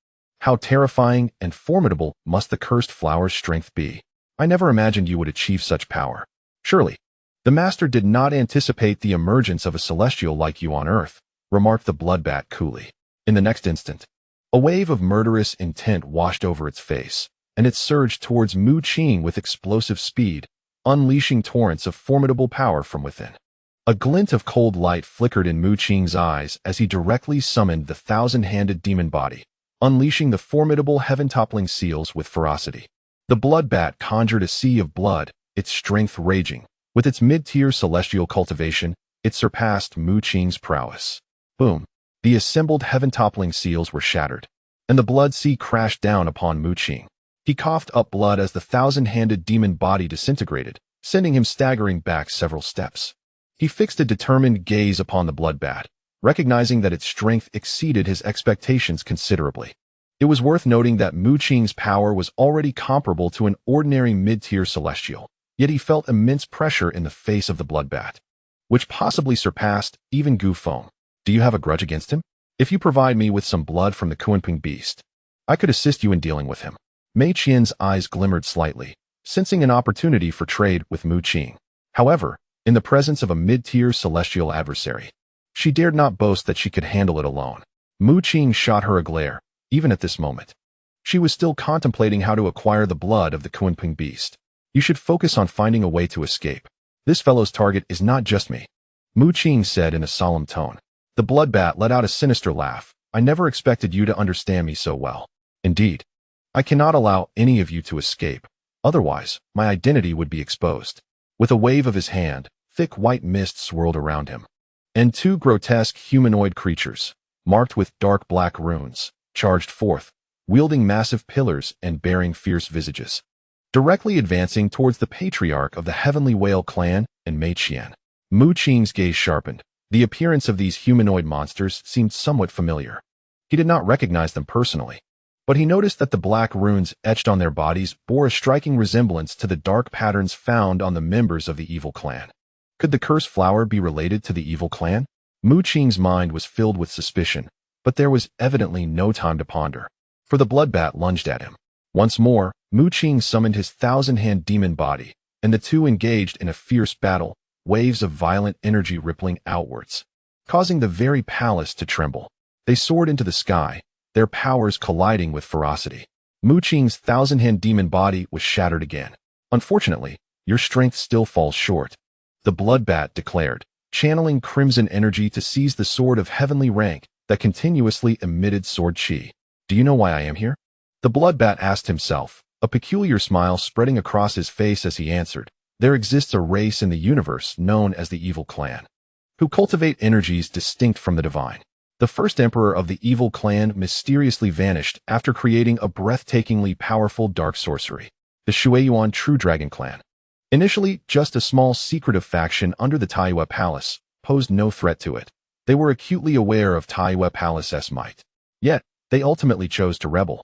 how terrifying and formidable must the cursed flower's strength be? I never imagined you would achieve such power. Surely, the master did not anticipate the emergence of a celestial like you on Earth, remarked the bloodbat coolly. In the next instant, a wave of murderous intent washed over its face, and it surged towards Mu Qing with explosive speed, unleashing torrents of formidable power from within. A glint of cold light flickered in Mu Qing's eyes as he directly summoned the thousand-handed demon body, unleashing the formidable heaven-toppling seals with ferocity. The bloodbat conjured a sea of blood, its strength raging. With its mid-tier celestial cultivation, it surpassed Mu Qing's prowess. Boom! The assembled heaven-toppling seals were shattered, and the blood sea crashed down upon Mu Qing. He coughed up blood as the thousand-handed demon body disintegrated, sending him staggering back several steps. He fixed a determined gaze upon the bloodbat, recognizing that its strength exceeded his expectations considerably. It was worth noting that Mu Qing's power was already comparable to an ordinary mid-tier celestial, yet he felt immense pressure in the face of the bloodbat, which possibly surpassed even Gu Feng. Do you have a grudge against him? If you provide me with some blood from the Qilin beast, I could assist you in dealing with him. Mei Qian's eyes glimmered slightly, sensing an opportunity for trade with Mu Qing. However, in the presence of a mid-tier celestial adversary, she dared not boast that she could handle it alone. Mu Qing shot her a glare, even at this moment. She was still contemplating how to acquire the blood of the Qilin beast. You should focus on finding a way to escape. This fellow's target is not just me, Mu Qing said in a solemn tone. The bloodbat let out a sinister laugh. I never expected you to understand me so well. Indeed, I cannot allow any of you to escape. Otherwise, my identity would be exposed. With a wave of his hand, thick white mist swirled around him, and two grotesque humanoid creatures, marked with dark black runes, charged forth, wielding massive pillars and bearing fierce visages, directly advancing towards the patriarch of the Heavenly Whale clan and Mei Qian. Mu Qing's gaze sharpened. The appearance of these humanoid monsters seemed somewhat familiar. He did not recognize them personally, but he noticed that the black runes etched on their bodies bore a striking resemblance to the dark patterns found on the members of the evil clan. Could the cursed flower be related to the evil clan? Mu Qing's mind was filled with suspicion, but there was evidently no time to ponder, for the bloodbat lunged at him. Once more, Mu Qing summoned his thousand-hand demon body, and the two engaged in a fierce battle, waves of violent energy rippling outwards, causing the very palace to tremble. They soared into the sky, their powers colliding with ferocity. Mu Qing's thousand-hand demon body was shattered again. Unfortunately, your strength still falls short, the bloodbat declared, channeling crimson energy to seize the sword of heavenly rank that continuously emitted sword chi. Do you know why I am here? The bloodbat asked himself, a peculiar smile spreading across his face as he answered. There exists a race in the universe known as the Evil Clan, who cultivate energies distinct from the divine. The first emperor of the Evil Clan mysteriously vanished after creating a breathtakingly powerful dark sorcery, the Shueyuan True Dragon Clan. Initially, just a small secretive faction under the Taiyue Palace, posed no threat to it. They were acutely aware of Taiyue Palace's might. Yet, they ultimately chose to rebel,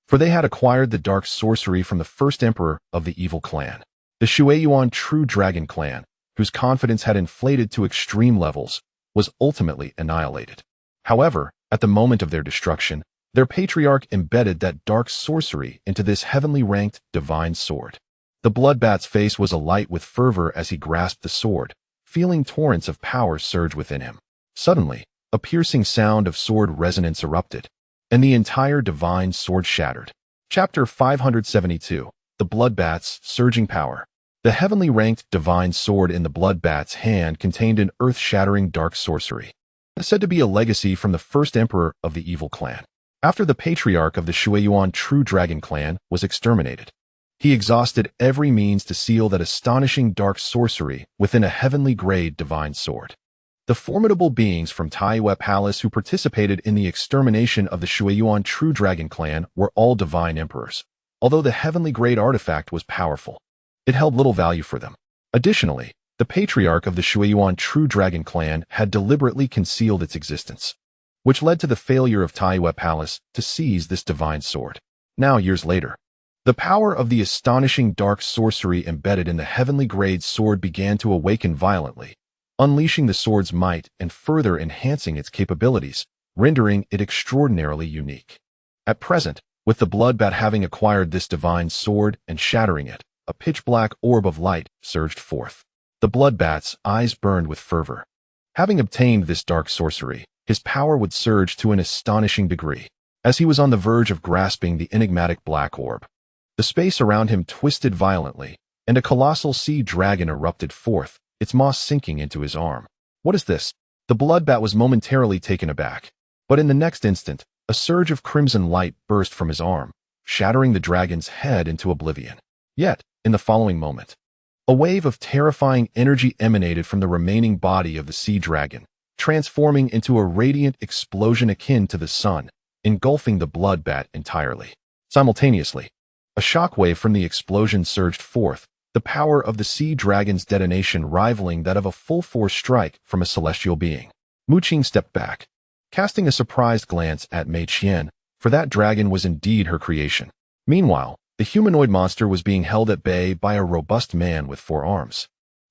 for they had acquired the dark sorcery from the first emperor of the Evil Clan. The Shueyuan True Dragon Clan, whose confidence had inflated to extreme levels, was ultimately annihilated. However, at the moment of their destruction, their patriarch embedded that dark sorcery into this heavenly ranked divine sword. The bloodbat's face was alight with fervor as he grasped the sword, feeling torrents of power surge within him. Suddenly, a piercing sound of sword resonance erupted, and the entire divine sword shattered. Chapter 572. The Bloodbat's Surging Power. The heavenly ranked divine sword in the bloodbat's hand contained an earth-shattering dark sorcery, said to be a legacy from the first emperor of the Evil Clan. After the patriarch of the Shueyuan True Dragon Clan was exterminated, he exhausted every means to seal that astonishing dark sorcery within a heavenly-grade divine sword. The formidable beings from Taiyue Palace who participated in the extermination of the Shueyuan True Dragon Clan were all divine emperors. Although the heavenly-grade artifact was powerful, it held little value for them. Additionally, the patriarch of the Shueyuan True Dragon Clan had deliberately concealed its existence, which led to the failure of Taiyue Palace to seize this divine sword. Now, years later, the power of the astonishing dark sorcery embedded in the heavenly-grade sword began to awaken violently, unleashing the sword's might and further enhancing its capabilities, rendering it extraordinarily unique. At present, with the bloodbat having acquired this divine sword and shattering it, a pitch-black orb of light surged forth. The bloodbat's eyes burned with fervor. Having obtained this dark sorcery, his power would surge to an astonishing degree. As he was on the verge of grasping the enigmatic black orb, the space around him twisted violently, and a colossal sea dragon erupted forth, its maw sinking into his arm. What is this? The bloodbat was momentarily taken aback. But in the next instant, a surge of crimson light burst from his arm, shattering the dragon's head into oblivion. Yet, in the following moment, a wave of terrifying energy emanated from the remaining body of the sea dragon, transforming into a radiant explosion akin to the sun, engulfing the bloodbat entirely. Simultaneously, a shockwave from the explosion surged forth, the power of the sea dragon's detonation rivaling that of a full-force strike from a celestial being. Mu Qing stepped back, casting a surprised glance at Mei Qian, for that dragon was indeed her creation. Meanwhile, the humanoid monster was being held at bay by a robust man with 4 arms.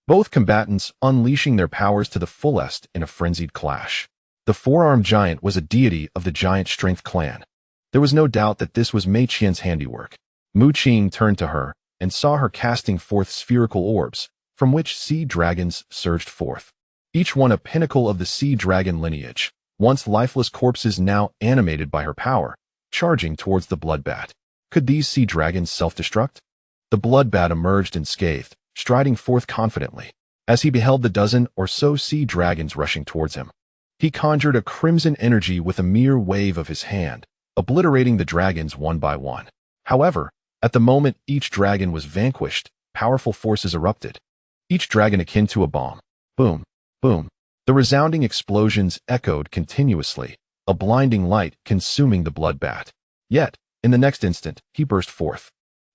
Both combatants unleashing their powers to the fullest in a frenzied clash. The 4-armed giant was a deity of the giant strength clan. There was no doubt that this was Mei Qian's handiwork. Mu Qing turned to her and saw her casting forth spherical orbs, from which sea dragons surged forth. Each one a pinnacle of the sea dragon lineage, once lifeless corpses now animated by her power, charging towards the bloodbat. Could these sea dragons self-destruct? The bloodbat emerged unscathed, striding forth confidently. As he beheld the dozen or so sea dragons rushing towards him, he conjured a crimson energy with a mere wave of his hand, obliterating the dragons one by one. However, at the moment each dragon was vanquished, powerful forces erupted. Each dragon akin to a bomb. Boom, boom. The resounding explosions echoed continuously, a blinding light consuming the bloodbat. Yet, in the next instant, he burst forth,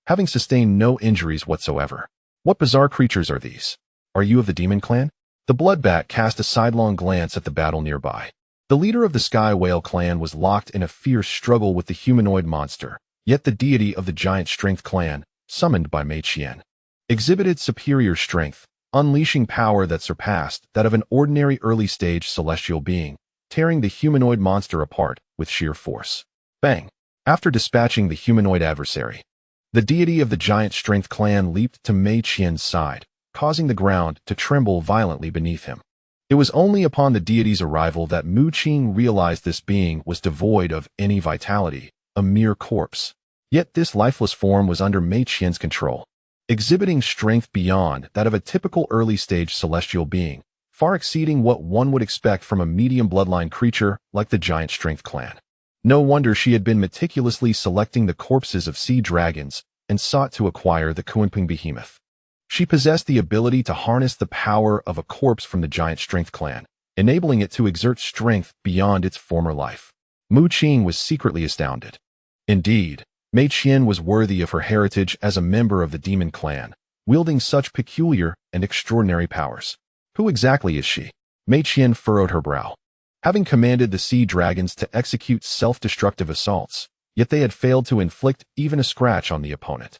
having sustained no injuries whatsoever. What bizarre creatures are these? Are you of the demon clan? The bloodbat cast a sidelong glance at the battle nearby. The leader of the Sky Whale clan was locked in a fierce struggle with the humanoid monster, yet the deity of the giant strength clan, summoned by Mei Qian, exhibited superior strength, unleashing power that surpassed that of an ordinary early-stage celestial being, tearing the humanoid monster apart with sheer force. Bang! After dispatching the humanoid adversary, the deity of the giant strength clan leaped to Mei Qian's side, causing the ground to tremble violently beneath him. It was only upon the deity's arrival that Mu Qing realized this being was devoid of any vitality, a mere corpse. Yet this lifeless form was under Mei Qian's control, exhibiting strength beyond that of a typical early-stage celestial being, far exceeding what one would expect from a medium bloodline creature like the giant strength clan. No wonder she had been meticulously selecting the corpses of sea dragons and sought to acquire the Qinping behemoth. She possessed the ability to harness the power of a corpse from the giant strength clan, enabling it to exert strength beyond its former life. Mu Qing was secretly astounded. Indeed, Mei Qian was worthy of her heritage as a member of the demon clan, wielding such peculiar and extraordinary powers. Who exactly is she? Mei Qian furrowed her brow. Having commanded the sea dragons to execute self-destructive assaults, yet they had failed to inflict even a scratch on the opponent.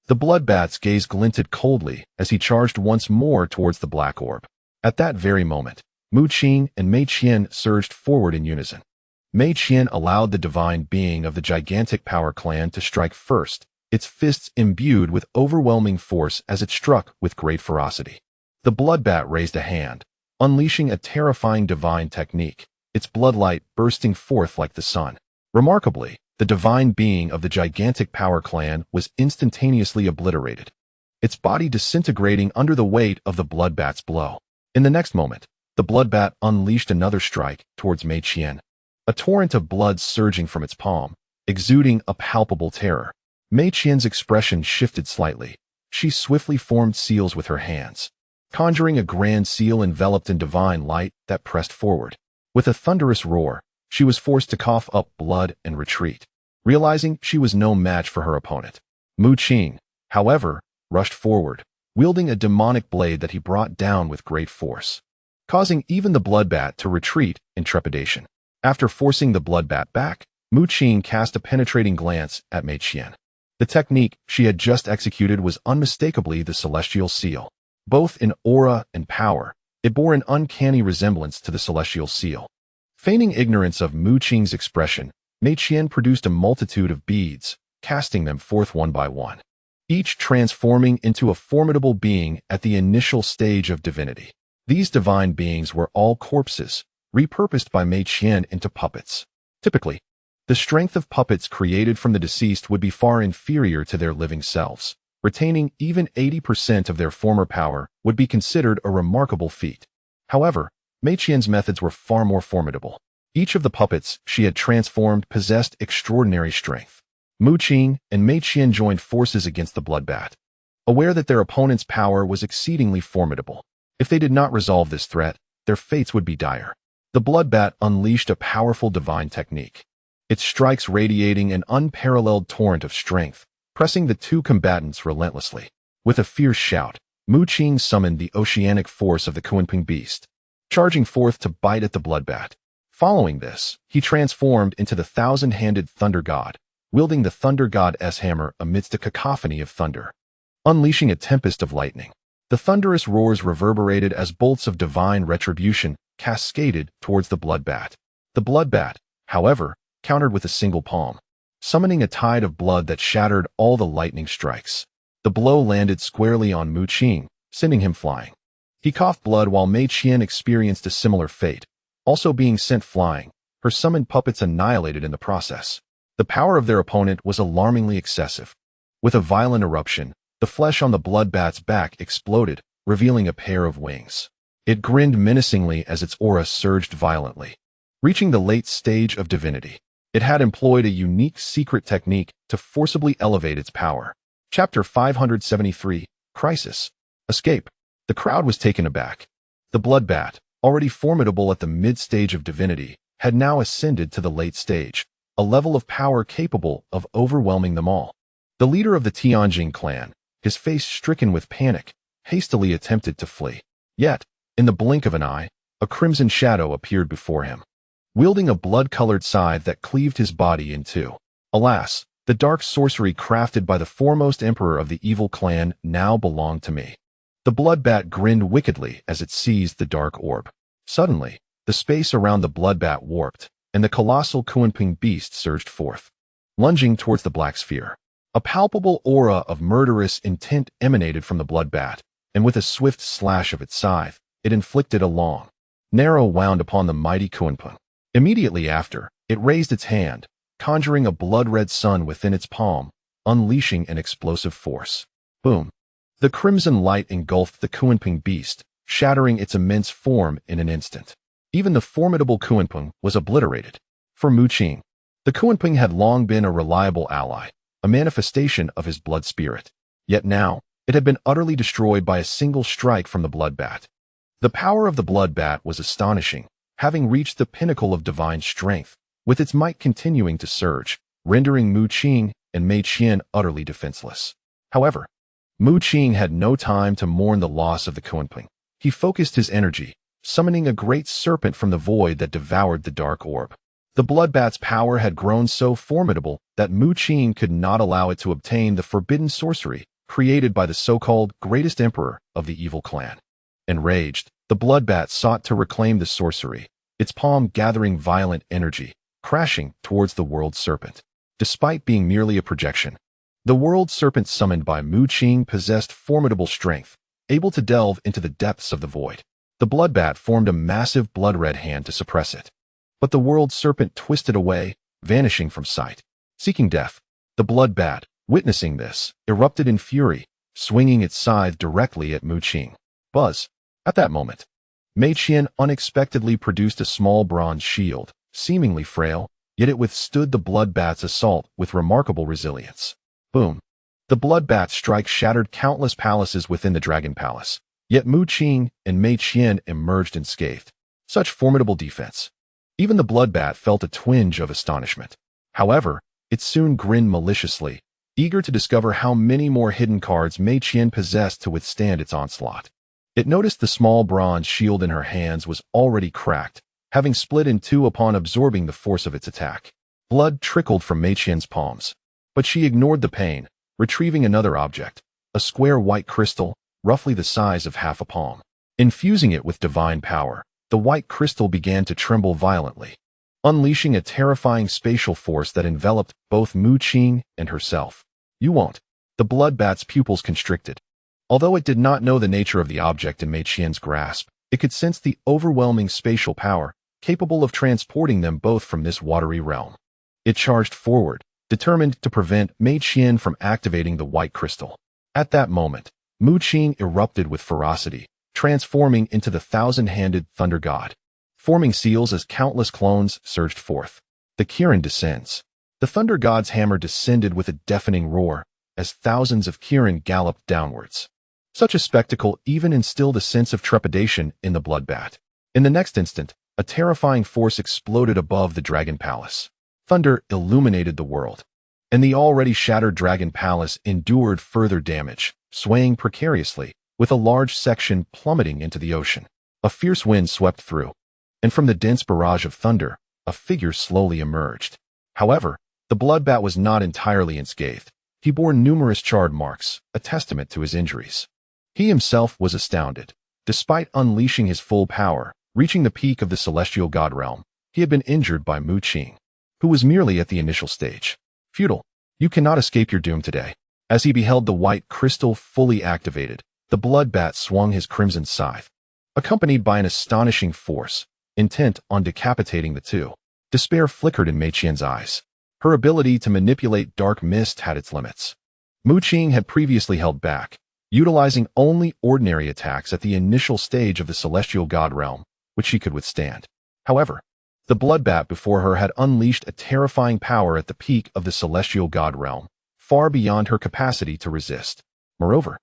The bloodbat's gaze glinted coldly as he charged once more towards the black orb. At that very moment, Mu Qing and Mei Qian surged forward in unison. Mei Qian allowed the divine being of the gigantic power clan to strike first, its fists imbued with overwhelming force as it struck with great ferocity. The bloodbat raised a hand, unleashing a terrifying divine technique, its bloodlight bursting forth like the sun. Remarkably, the divine being of the gigantic power clan was instantaneously obliterated, its body disintegrating under the weight of the bloodbat's blow. In the next moment, the bloodbat unleashed another strike towards Mei Qian, a torrent of blood surging from its palm, exuding a palpable terror. Mei Qian's expression shifted slightly. She swiftly formed seals with her hands, conjuring a grand seal enveloped in divine light that pressed forward. With a thunderous roar, she was forced to cough up blood and retreat, realizing she was no match for her opponent. Mu Qing, however, rushed forward, wielding a demonic blade that he brought down with great force, causing even the bloodbat to retreat in trepidation. After forcing the bloodbat back, Mu Qing cast a penetrating glance at Mei Qian. The technique she had just executed was unmistakably the celestial seal. Both in aura and power, It bore an uncanny resemblance to the celestial seal. Feigning ignorance of Mu Qing's expression, Mei Qian produced a multitude of beads, casting them forth one by one, each transforming into a formidable being at the initial stage of divinity. These divine beings were all corpses, repurposed by Mei Qian into puppets. Typically, the strength of puppets created from the deceased would be far inferior to their living selves. Retaining even 80% of their former power would be considered a remarkable feat. However, Mei Qian's methods were far more formidable. Each of the puppets she had transformed possessed extraordinary strength. Mu Qing and Mei Qian joined forces against the bloodbat, aware that their opponent's power was exceedingly formidable. If they did not resolve this threat, their fates would be dire. The bloodbat unleashed a powerful divine technique, its strikes radiating an unparalleled torrent of strength, pressing the two combatants relentlessly. With a fierce shout, Mu Qing summoned the oceanic force of the Qilin beast, charging forth to bite at the bloodbat. Following this, he transformed into the thousand-handed thunder god, wielding the thunder god's hammer amidst a cacophony of thunder, unleashing a tempest of lightning. The thunderous roars reverberated as bolts of divine retribution cascaded towards the bloodbat. The bloodbat, however, countered with a single palm, summoning a tide of blood that shattered all the lightning strikes. The blow landed squarely on Mu Qing, sending him flying. He coughed blood while Mei Qian experienced a similar fate, also being sent flying, her summoned puppets annihilated in the process. The power of their opponent was alarmingly excessive. With a violent eruption, the flesh on the bloodbat's back exploded, revealing a pair of wings. It grinned menacingly as its aura surged violently. Reaching the late stage of divinity, it had employed a unique secret technique to forcibly elevate its power. Chapter 573, Crisis. Escape. The crowd was taken aback. The bloodbat, already formidable at the mid-stage of divinity, had now ascended to the late stage, a level of power capable of overwhelming them all. The leader of the Tianjing clan, his face stricken with panic, hastily attempted to flee. Yet, in the blink of an eye, a crimson shadow appeared before him, wielding a blood-colored scythe that cleaved his body in two. Alas, the dark sorcery crafted by the foremost emperor of the evil clan now belonged to me. The bloodbat grinned wickedly as it seized the dark orb. Suddenly, the space around the bloodbat warped, and the colossal Qilin beast surged forth, lunging towards the black sphere. A palpable aura of murderous intent emanated from the bloodbat, and with a swift slash of its scythe, it inflicted a long, narrow wound upon the mighty Qilin. Immediately after, it raised its hand, conjuring a blood-red sun within its palm, unleashing an explosive force. Boom! The crimson light engulfed the Qilin beast, shattering its immense form in an instant. Even the formidable Qilin was obliterated. For Mu Qing, the Qilin had long been a reliable ally, a manifestation of his blood spirit. Yet now, it had been utterly destroyed by a single strike from the bloodbat. The power of the bloodbat was astonishing, having reached the pinnacle of divine strength, with its might continuing to surge, rendering Mu Qing and Mei Qian utterly defenseless. However, Mu Qing had no time to mourn the loss of the Qilin. He focused his energy, summoning a great serpent from the void that devoured the dark orb. The bloodbat's power had grown so formidable that Mu Qing could not allow it to obtain the forbidden sorcery created by the so-called greatest emperor of the evil clan. Enraged, the bloodbat sought to reclaim the sorcery, its palm gathering violent energy, crashing towards the world serpent. Despite being merely a projection, the world serpent summoned by Mu Qing possessed formidable strength, able to delve into the depths of the void. The bloodbat formed a massive blood-red hand to suppress it. But the world serpent twisted away, vanishing from sight. Seeking death, the bloodbat, witnessing this, erupted in fury, swinging its scythe directly at Mu Qing. Buzz! At that moment, Mei Qian unexpectedly produced a small bronze shield, seemingly frail, yet it withstood the bloodbat's assault with remarkable resilience. Boom! The bloodbat's strike shattered countless palaces within the Dragon Palace, yet Mu Qing and Mei Qian emerged unscathed. Such formidable defense. Even the bloodbat felt a twinge of astonishment. However, it soon grinned maliciously, eager to discover how many more hidden cards Mei Qian possessed to withstand its onslaught. It noticed the small bronze shield in her hands was already cracked, having split in two upon absorbing the force of its attack. Blood trickled from Mei Qian's palms, but she ignored the pain, retrieving another object, a square white crystal, roughly the size of half a palm. Infusing it with divine power, the white crystal began to tremble violently, unleashing a terrifying spatial force that enveloped both Mu Qing and herself. You won't. The bloodbat's pupils constricted. Although it did not know the nature of the object in Mei Qian's grasp, it could sense the overwhelming spatial power, capable of transporting them both from this watery realm. It charged forward, determined to prevent Mei Qian from activating the white crystal. At that moment, Mu Qing erupted with ferocity, transforming into the thousand-handed thunder god. Forming seals as countless clones surged forth. The Qilin descends. The thunder god's hammer descended with a deafening roar, as thousands of Qilin galloped downwards. Such a spectacle even instilled a sense of trepidation in the bloodbat. In the next instant, a terrifying force exploded above the dragon palace. Thunder illuminated the world, and the already shattered dragon palace endured further damage, swaying precariously, with a large section plummeting into the ocean. A fierce wind swept through, and from the dense barrage of thunder, a figure slowly emerged. However, the bloodbat was not entirely unscathed. He bore numerous charred marks, a testament to his injuries. He himself was astounded. Despite unleashing his full power, reaching the peak of the celestial god realm, he had been injured by Mu Qing, who was merely at the initial stage. Futile, you cannot escape your doom today. As he beheld the white crystal fully activated, the bloodbat swung his crimson scythe, accompanied by an astonishing force, intent on decapitating the two. Despair flickered in Mei Qian's eyes. Her ability to manipulate dark mist had its limits. Mu Qing had previously held back, utilizing only ordinary attacks at the initial stage of the celestial god realm, which she could withstand. However, the bloodbat before her had unleashed a terrifying power at the peak of the celestial god realm, far beyond her capacity to resist. Moreover,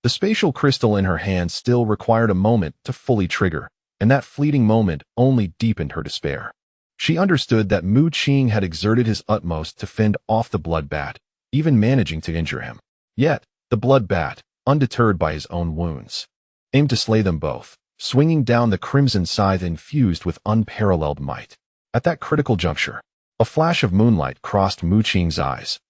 the spatial crystal in her hand still required a moment to fully trigger, and that fleeting moment only deepened her despair. She understood that Mu Qing had exerted his utmost to fend off the bloodbat, even managing to injure him. Yet, the bloodbat, undeterred by his own wounds, aimed to slay them both, swinging down the crimson scythe infused with unparalleled might. At that critical juncture, a flash of moonlight crossed Mu Qing's eyes,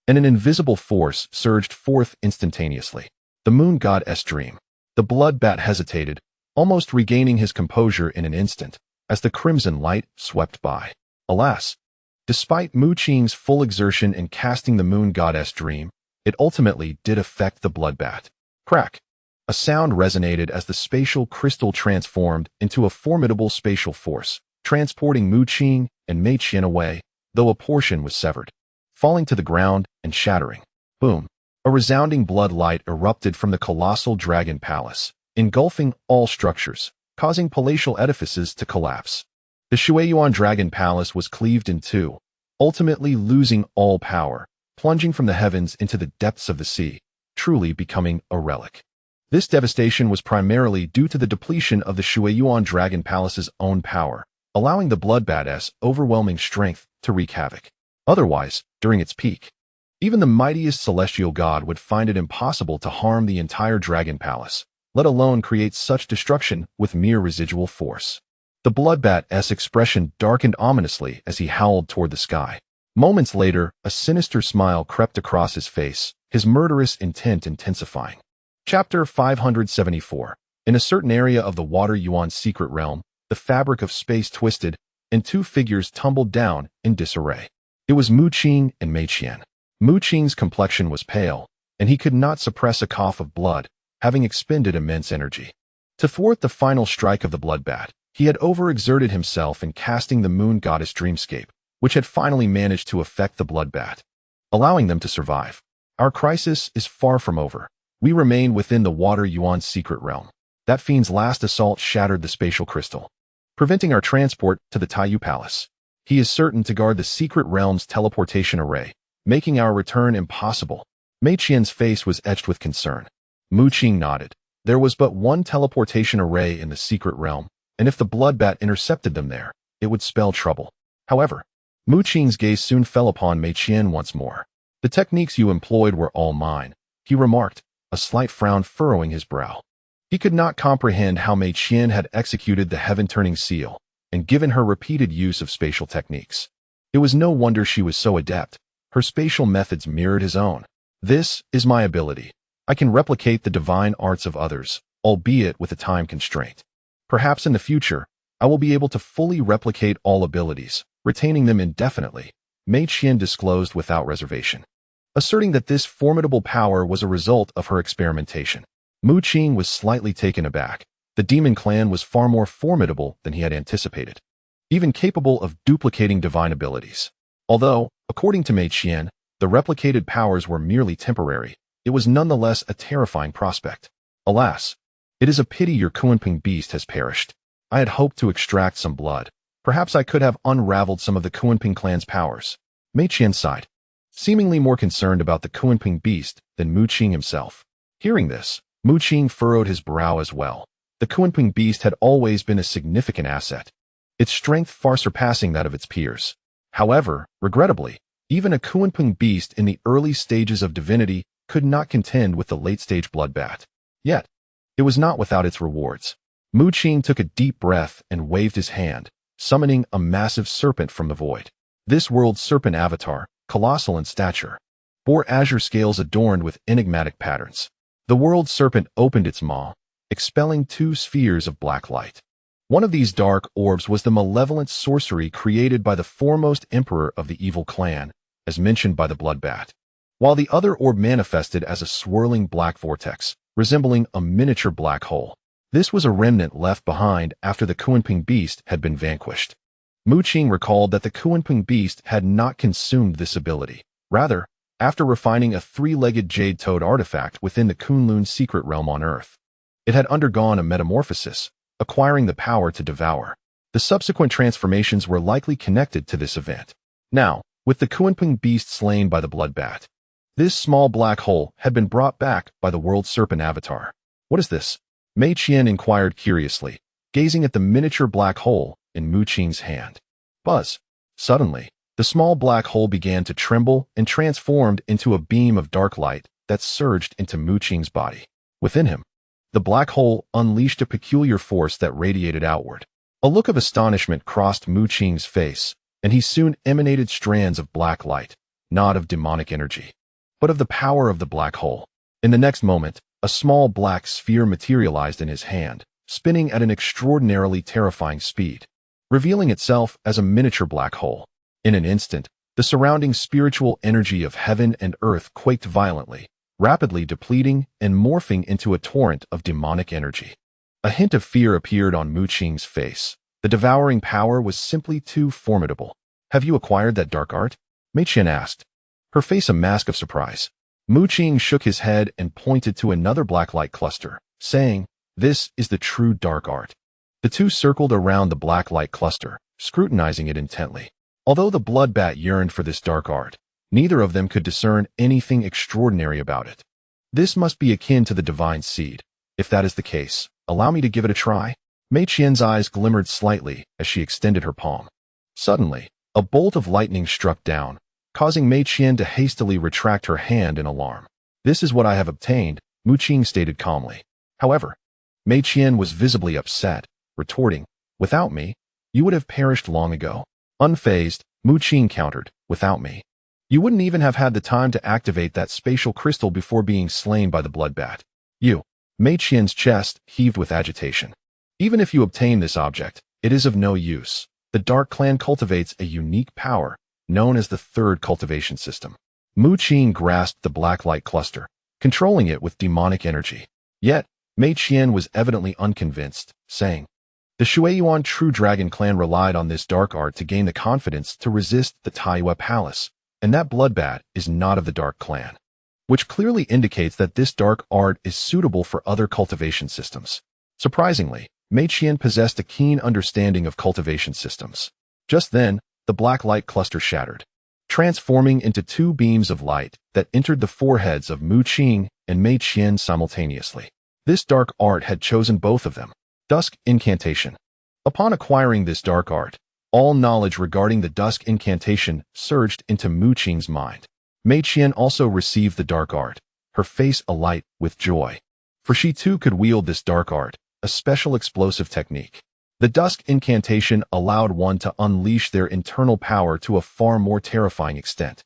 and an invisible force surged forth instantaneously. The moon god's dream. The bloodbat hesitated, almost regaining his composure in an instant, as the crimson light swept by. Alas, despite Mu Qing's full exertion in casting the moon god's dream, it ultimately did affect the bloodbat. Crack! A sound resonated as the spatial crystal transformed into a formidable spatial force, transporting Mu Qing and Mei Qian away, though a portion was severed, falling to the ground and shattering. Boom! A resounding blood light erupted from the colossal dragon palace, engulfing all structures, causing palatial edifices to collapse. The Shuiyuan Dragon Palace was cleaved in two, ultimately losing all power, plunging from the heavens into the depths of the sea, truly becoming a relic. This devastation was primarily due to the depletion of the Shuiyuan Dragon Palace's own power, allowing the bloodbat's overwhelming strength to wreak havoc. Otherwise, during its peak, even the mightiest celestial god would find it impossible to harm the entire Dragon Palace, let alone create such destruction with mere residual force. The bloodbat's expression darkened ominously as he howled toward the sky. Moments later, a sinister smile crept across his face, his murderous intent intensifying. Chapter 574. In a certain area of the Water Yuan's secret realm, the fabric of space twisted, and two figures tumbled down in disarray. It was Mu Qing and Mei Qian. Mu Qing's complexion was pale, and he could not suppress a cough of blood, having expended immense energy. To thwart the final strike of the bloodbat, he had overexerted himself in casting the moon goddess dreamscape, which had finally managed to affect the bloodbat, allowing them to survive. Our crisis is far from over. We remain within the Water Yuan's secret realm. That fiend's last assault shattered the spatial crystal, preventing our transport to the Taiyu Palace. He is certain to guard the secret realm's teleportation array, making our return impossible. Mei Qian's face was etched with concern. Mu Qing nodded. There was but one teleportation array in the secret realm, and if the bloodbat intercepted them there, it would spell trouble. However, Mu Qing's gaze soon fell upon Mei Qian once more. The techniques you employed were all mine, he remarked, a slight frown furrowing his brow. He could not comprehend how Mei Qian had executed the heaven-turning seal, and given her repeated use of spatial techniques. It was no wonder she was so adept. Her spatial methods mirrored his own. This is my ability. I can replicate the divine arts of others, albeit with a time constraint. Perhaps in the future, I will be able to fully replicate all abilities, retaining them indefinitely, Mei Qian disclosed without reservation, asserting that this formidable power was a result of her experimentation. Mu Qing was slightly taken aback. The demon clan was far more formidable than he had anticipated, even capable of duplicating divine abilities. Although, according to Mei Qian, the replicated powers were merely temporary, it was nonetheless a terrifying prospect. Alas, it is a pity your Qinping beast has perished. I had hoped to extract some blood. Perhaps I could have unraveled some of the Qinping clan's powers. Mei Qian sighed, seemingly more concerned about the Qinping beast than Mu Qing himself. Hearing this, Mu Qing furrowed his brow as well. The Qinping beast had always been a significant asset, its strength far surpassing that of its peers. However, regrettably, even a Qinping beast in the early stages of divinity could not contend with the late-stage bloodbath. Yet, it was not without its rewards. Mu Qing took a deep breath and waved his hand, summoning a massive serpent from the void. This world's serpent avatar, colossal in stature, bore azure scales adorned with enigmatic patterns. The world serpent opened its maw, expelling 2 spheres of black light. One of these dark orbs was the malevolent sorcery created by the foremost emperor of the evil clan, as mentioned by the bloodbath, while the other orb manifested as a swirling black vortex, resembling a miniature black hole. This was a remnant left behind after the Qinping beast had been vanquished. Mu Qing recalled that the Qinping beast had not consumed this ability. Rather, after refining a 3-legged jade toad artifact within the Kunlun secret realm on Earth, it had undergone a metamorphosis, acquiring the power to devour. The subsequent transformations were likely connected to this event. Now, with the Qinping beast slain by the bloodbath, this small black hole had been brought back by the world serpent avatar. What is this? Mei Qian inquired curiously, gazing at the miniature black hole in Mu Qing's hand. Buzz. Suddenly, the small black hole began to tremble and transformed into a beam of dark light that surged into Mu Qing's body. Within him, the black hole unleashed a peculiar force that radiated outward. A look of astonishment crossed Mu Qing's face, and he soon emanated strands of black light, not of demonic energy, but of the power of the black hole. In the next moment, a small black sphere materialized in his hand, spinning at an extraordinarily terrifying speed, revealing itself as a miniature black hole. In an instant, the surrounding spiritual energy of heaven and earth quaked violently, rapidly depleting and morphing into a torrent of demonic energy. A hint of fear appeared on Mu Qing's face. The devouring power was simply too formidable. Have you acquired that dark art? Mei Qian asked, her face a mask of surprise. Mu Qing shook his head and pointed to another black light cluster, saying, "This is the true dark art." The two circled around the black light cluster, scrutinizing it intently. Although the bloodbat yearned for this dark art, neither of them could discern anything extraordinary about it. This must be akin to the divine seed. If that is the case, allow me to give it a try. Mei Qian's eyes glimmered slightly as she extended her palm. Suddenly, a bolt of lightning struck down, causing Mei Qian to hastily retract her hand in alarm. "This is what I have obtained," Mu Qing stated calmly. However, Mei Qian was visibly upset, retorting, "Without me, you would have perished long ago." Unfazed, Mu Qing countered, "Without me, you wouldn't even have had the time to activate that spatial crystal before being slain by the bloodbat." "You." Mei Qian's chest heaved with agitation. "Even if you obtain this object, it is of no use. The Dark Clan cultivates a unique power, known as the third cultivation system." Mu Qing grasped the black light cluster, controlling it with demonic energy. Yet, Mei Qian was evidently unconvinced, saying, "The Shuiyuan True Dragon Clan relied on this dark art to gain the confidence to resist the Taiyue Palace, and that bloodbat is not of the Dark Clan, which clearly indicates that this dark art is suitable for other cultivation systems." Surprisingly, Mei Qian possessed a keen understanding of cultivation systems. Just then, the black light cluster shattered, transforming into 2 beams of light that entered the foreheads of Mu Qing and Mei Qian simultaneously. This dark art had chosen both of them. Dusk Incantation. Upon acquiring this dark art, all knowledge regarding the Dusk Incantation surged into Mu Qing's mind. Mei Qian also received the dark art, her face alight with joy, for she too could wield this dark art, a special explosive technique. The Dusk Incantation allowed one to unleash their internal power to a far more terrifying extent.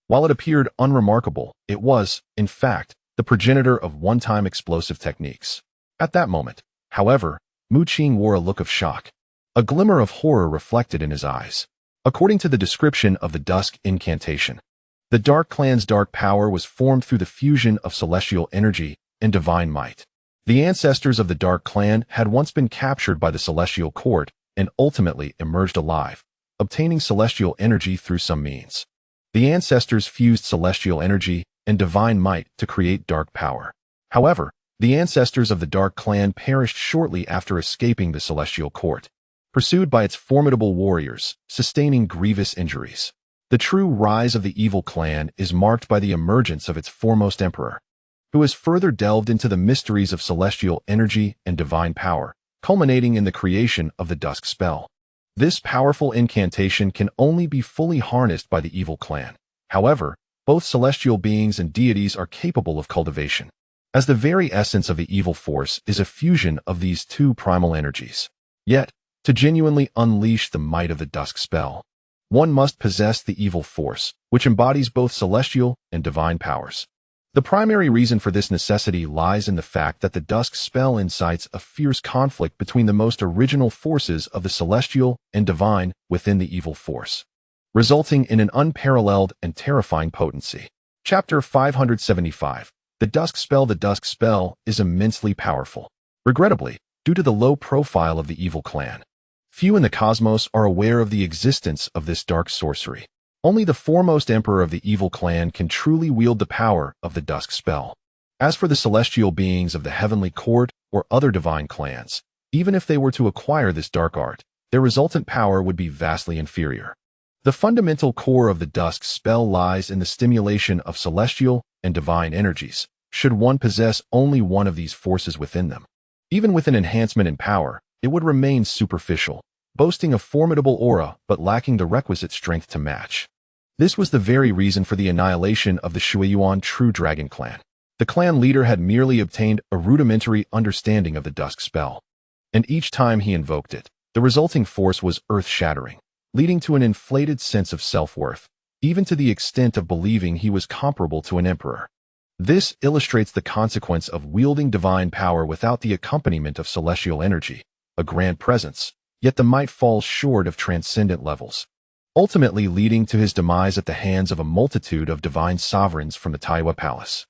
While it appeared unremarkable, it was, in fact, the progenitor of one-time explosive techniques. At that moment, however, Mu Qing wore a look of shock. A glimmer of horror reflected in his eyes. According to the description of the Dusk incantation, the Dark Clan's dark power was formed through the fusion of celestial energy and divine might. The ancestors of the Dark Clan had once been captured by the Celestial Court and ultimately emerged alive, obtaining celestial energy through some means. The ancestors fused celestial energy and divine might to create dark power. However, the ancestors of the Dark Clan perished shortly after escaping the Celestial Court, pursued by its formidable warriors, sustaining grievous injuries. The true rise of the evil clan is marked by the emergence of its foremost emperor, who has further delved into the mysteries of celestial energy and divine power, culminating in the creation of the Dusk spell. This powerful incantation can only be fully harnessed by the evil clan. However, both celestial beings and deities are capable of cultivation, as the very essence of the evil force is a fusion of these two primal energies. Yet, to genuinely unleash the might of the Dusk spell, one must possess the evil force, which embodies both celestial and divine powers. The primary reason for this necessity lies in the fact that the Dusk spell incites a fierce conflict between the most original forces of the celestial and divine within the evil force, resulting in an unparalleled and terrifying potency. Chapter 575. The Dusk spell. The Dusk spell is immensely powerful. Regrettably, due to the low profile of the evil clan, few in the cosmos are aware of the existence of this dark sorcery. Only the foremost emperor of the evil clan can truly wield the power of the Dusk spell. As for the celestial beings of the heavenly court or other divine clans, even if they were to acquire this dark art, their resultant power would be vastly inferior. The fundamental core of the Dusk spell lies in the stimulation of celestial and divine energies, should one possess only one of these forces within them. Even with an enhancement in power, it would remain superficial, boasting a formidable aura but lacking the requisite strength to match. This was the very reason for the annihilation of the Shuiyuan True Dragon clan. The clan leader had merely obtained a rudimentary understanding of the Dusk spell, and each time he invoked it, the resulting force was earth-shattering, leading to an inflated sense of self-worth, even to the extent of believing he was comparable to an emperor. This illustrates the consequence of wielding divine power without the accompaniment of celestial energy, a grand presence, yet the might falls short of transcendent levels, ultimately leading to his demise at the hands of a multitude of divine sovereigns from the Taiwa Palace.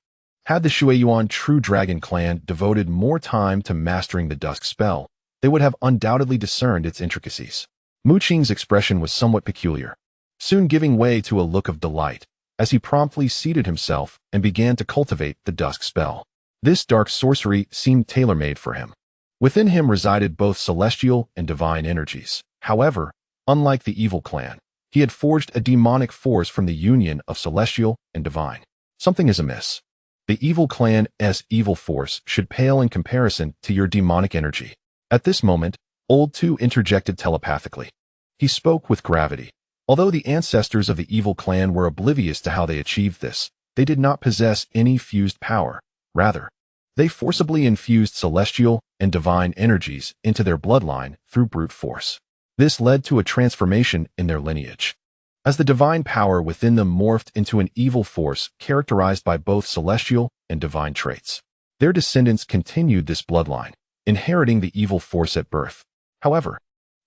Had the Shuiyuan True Dragon clan devoted more time to mastering the Dusk spell, they would have undoubtedly discerned its intricacies. Mu Qing's expression was somewhat peculiar, soon giving way to a look of delight, as he promptly seated himself and began to cultivate the Dusk spell. This dark sorcery seemed tailor-made for him. Within him resided both celestial and divine energies. However, unlike the evil clan, he had forged a demonic force from the union of celestial and divine. Something is amiss. The evil clan's evil force should pale in comparison to your demonic energy. At this moment, Old Two interjected telepathically. He spoke with gravity. Although the ancestors of the evil clan were oblivious to how they achieved this, they did not possess any fused power. Rather, they forcibly infused celestial and divine energies into their bloodline through brute force. This led to a transformation in their lineage, as the divine power within them morphed into an evil force characterized by both celestial and divine traits. Their descendants continued this bloodline, inheriting the evil force at birth. However,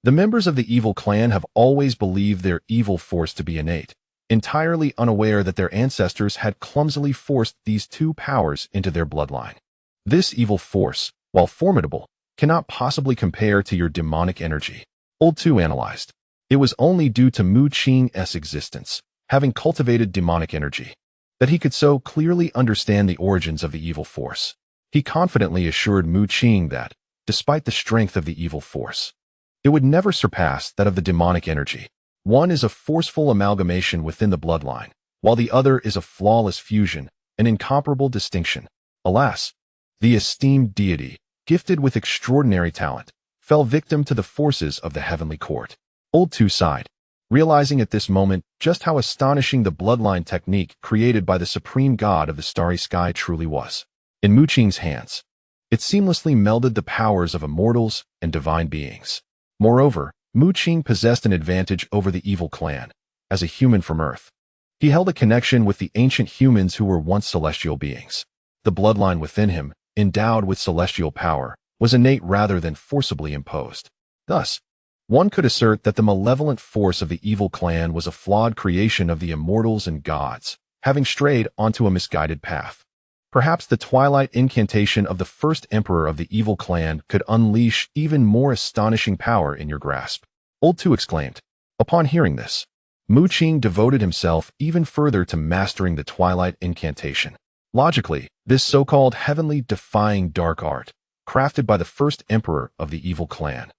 the members of the evil clan have always believed their evil force to be innate, entirely unaware that their ancestors had clumsily forced these two powers into their bloodline. This evil force, while formidable, cannot possibly compare to your demonic energy. Old Two analyzed. It was only due to Mu Qing's existence, having cultivated demonic energy, that he could so clearly understand the origins of the evil force. He confidently assured Mu Qing that, despite the strength of the evil force, it would never surpass that of the demonic energy. One is a forceful amalgamation within the bloodline, while the other is a flawless fusion, an incomparable distinction. Alas, the esteemed deity, gifted with extraordinary talent, fell victim to the forces of the heavenly court. Old Two sighed, realizing at this moment just how astonishing the bloodline technique created by the supreme god of the starry sky truly was. In Mu Qing's hands, it seamlessly melded the powers of immortals and divine beings. Moreover, Mu Qing possessed an advantage over the evil clan. As a human from Earth, he held a connection with the ancient humans who were once celestial beings. The bloodline within him, endowed with celestial power, was innate rather than forcibly imposed. Thus, one could assert that the malevolent force of the evil clan was a flawed creation of the immortals and gods, having strayed onto a misguided path. Perhaps the twilight incantation of the first emperor of the evil clan could unleash even more astonishing power in your grasp. Old Two exclaimed. Upon hearing this, Mu Qing devoted himself even further to mastering the twilight incantation. Logically, this so-called heavenly defying dark art, crafted by the first emperor of the evil clan,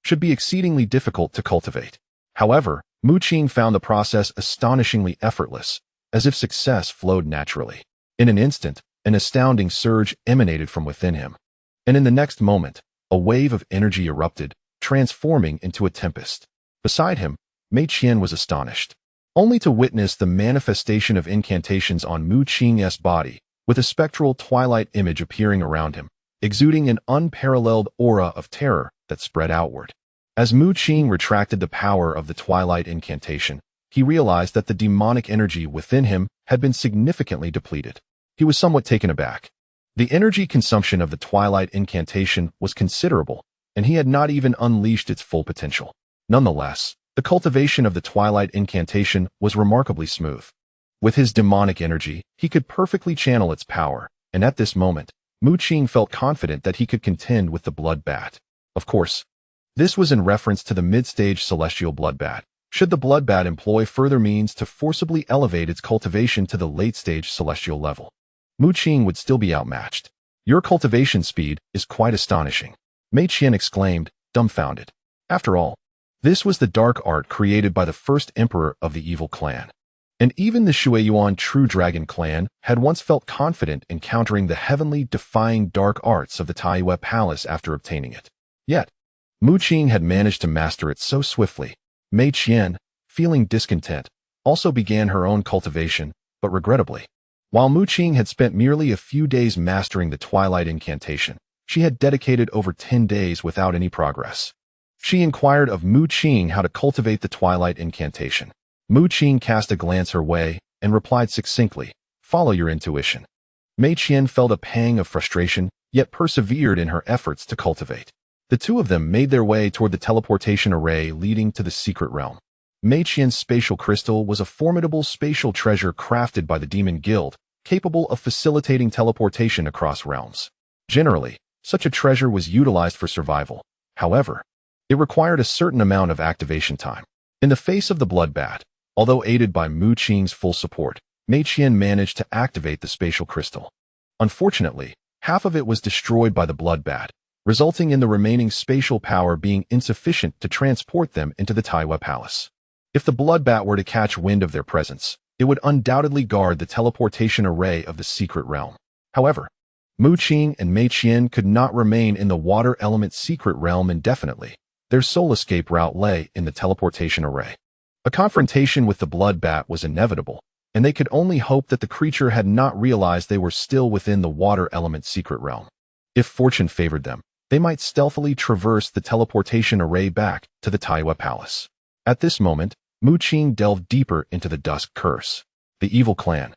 should be exceedingly difficult to cultivate. However, Mu Qing found the process astonishingly effortless, as if success flowed naturally. In an instant, an astounding surge emanated from within him, and in the next moment, a wave of energy erupted, transforming into a tempest. Beside him, Mei Qian was astonished, only to witness the manifestation of incantations on Mu Qing's body, with a spectral twilight image appearing around him, exuding an unparalleled aura of terror that spread outward. As Mu Qing retracted the power of the twilight incantation, he realized that the demonic energy within him had been significantly depleted. He was somewhat taken aback. The energy consumption of the twilight incantation was considerable, and he had not even unleashed its full potential. Nonetheless, the cultivation of the twilight incantation was remarkably smooth. With his demonic energy, he could perfectly channel its power, and at this moment, Mu Qing felt confident that he could contend with the bloodbat. Of course, this was in reference to the mid-stage celestial bloodbat. Should the bloodbat employ further means to forcibly elevate its cultivation to the late-stage celestial level, Mu Qing would still be outmatched. Your cultivation speed is quite astonishing, Mei Qian exclaimed, dumbfounded. After all, this was the dark art created by the first emperor of the evil clan. And even the Shueyuan True Dragon clan had once felt confident in countering the heavenly defying dark arts of the Taiyue Palace after obtaining it. Yet, Mu Qing had managed to master it so swiftly. Mei Qian, feeling discontent, also began her own cultivation, but regrettably. While Mu Qing had spent merely a few days mastering the twilight incantation, she had dedicated over 10 days without any progress. She inquired of Mu Qing how to cultivate the twilight incantation. Mu Qing cast a glance her way and replied succinctly, "Follow your intuition." Mei Qian felt a pang of frustration, yet persevered in her efforts to cultivate. The two of them made their way toward the teleportation array leading to the secret realm. Mei Qian's spatial crystal was a formidable spatial treasure crafted by the Demon Guild, capable of facilitating teleportation across realms. Generally, such a treasure was utilized for survival. However, it required a certain amount of activation time. In the face of the bloodbat, although aided by Mu Qing's full support, Mei Qian managed to activate the spatial crystal. Unfortunately, half of it was destroyed by the bloodbat, resulting in the remaining spatial power being insufficient to transport them into the Taiyue Palace. If the bloodbat were to catch wind of their presence, it would undoubtedly guard the teleportation array of the secret realm. However, Mu Qing and Mei Qian could not remain in the water element secret realm indefinitely. Their sole escape route lay in the teleportation array. A confrontation with the bloodbat was inevitable, and they could only hope that the creature had not realized they were still within the water element secret realm. If fortune favored them, they might stealthily traverse the teleportation array back to the Taiyue Palace. At this moment, Mu Qing delved deeper into the Dusk Curse. The evil clan,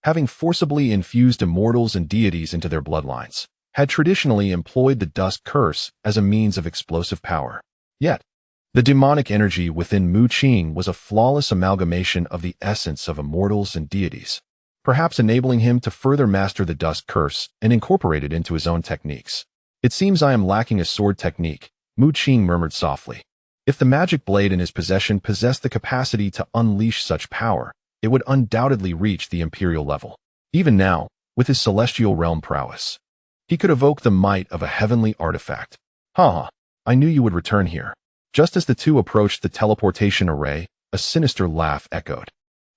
having forcibly infused immortals and deities into their bloodlines, had traditionally employed the Dusk Curse as a means of explosive power. Yet, the demonic energy within Mu Qing was a flawless amalgamation of the essence of immortals and deities, perhaps enabling him to further master the Dusk Curse and incorporate it into his own techniques. "It seems I am lacking a sword technique," Mu Qing murmured softly. If the magic blade in his possession possessed the capacity to unleash such power, it would undoubtedly reach the imperial level. Even now, with his celestial realm prowess, he could evoke the might of a heavenly artifact. "Ha! I knew you would return here." Just as the two approached the teleportation array, a sinister laugh echoed,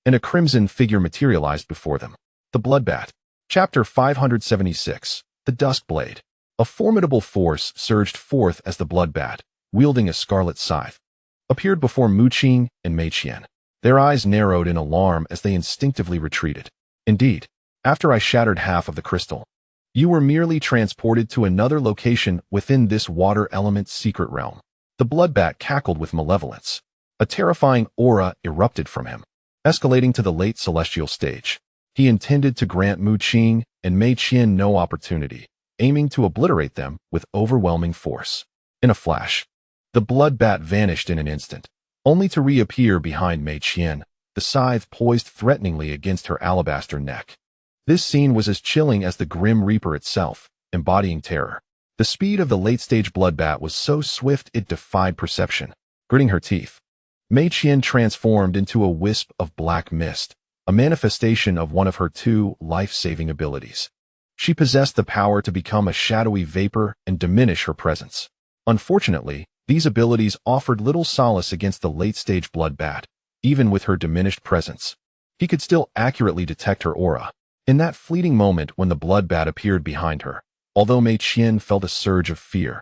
and a crimson figure materialized before them. The Bloodbat. Chapter 576. The Dusk Blade. A formidable force surged forth as the Bloodbat, wielding a scarlet scythe, appeared before Mu Qing and Mei Qian. Their eyes narrowed in alarm as they instinctively retreated. "Indeed, after I shattered half of the crystal, you were merely transported to another location within this water element secret realm." The Bloodbat cackled with malevolence. A terrifying aura erupted from him, escalating to the late celestial stage. He intended to grant Mu Qing and Mei Qian no opportunity, aiming to obliterate them with overwhelming force. In a flash, the blood bat vanished in an instant, only to reappear behind Mu Qing, the scythe poised threateningly against her alabaster neck. This scene was as chilling as the Grim Reaper itself, embodying terror. The speed of the late-stage bloodbat was so swift it defied perception. Gritting her teeth, Mu Qing transformed into a wisp of black mist, a manifestation of one of her two life-saving abilities. She possessed the power to become a shadowy vapor and diminish her presence. Unfortunately, these abilities offered little solace against the late-stage bloodbat. Even with her diminished presence, he could still accurately detect her aura. In that fleeting moment when the bloodbat appeared behind her, although Mu Qing felt a surge of fear,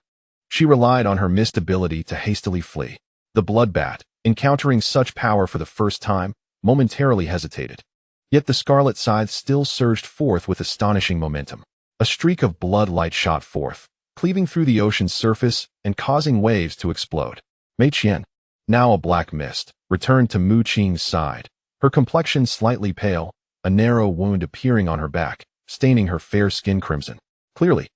she relied on her mist ability to hastily flee. The bloodbat, encountering such power for the first time, momentarily hesitated. Yet the scarlet scythe still surged forth with astonishing momentum. A streak of blood light shot forth, cleaving through the ocean's surface and causing waves to explode. Mu Qing, now a black mist, returned to Mu Qing's side, her complexion slightly pale, a narrow wound appearing on her back, staining her fair skin crimson. Clearly,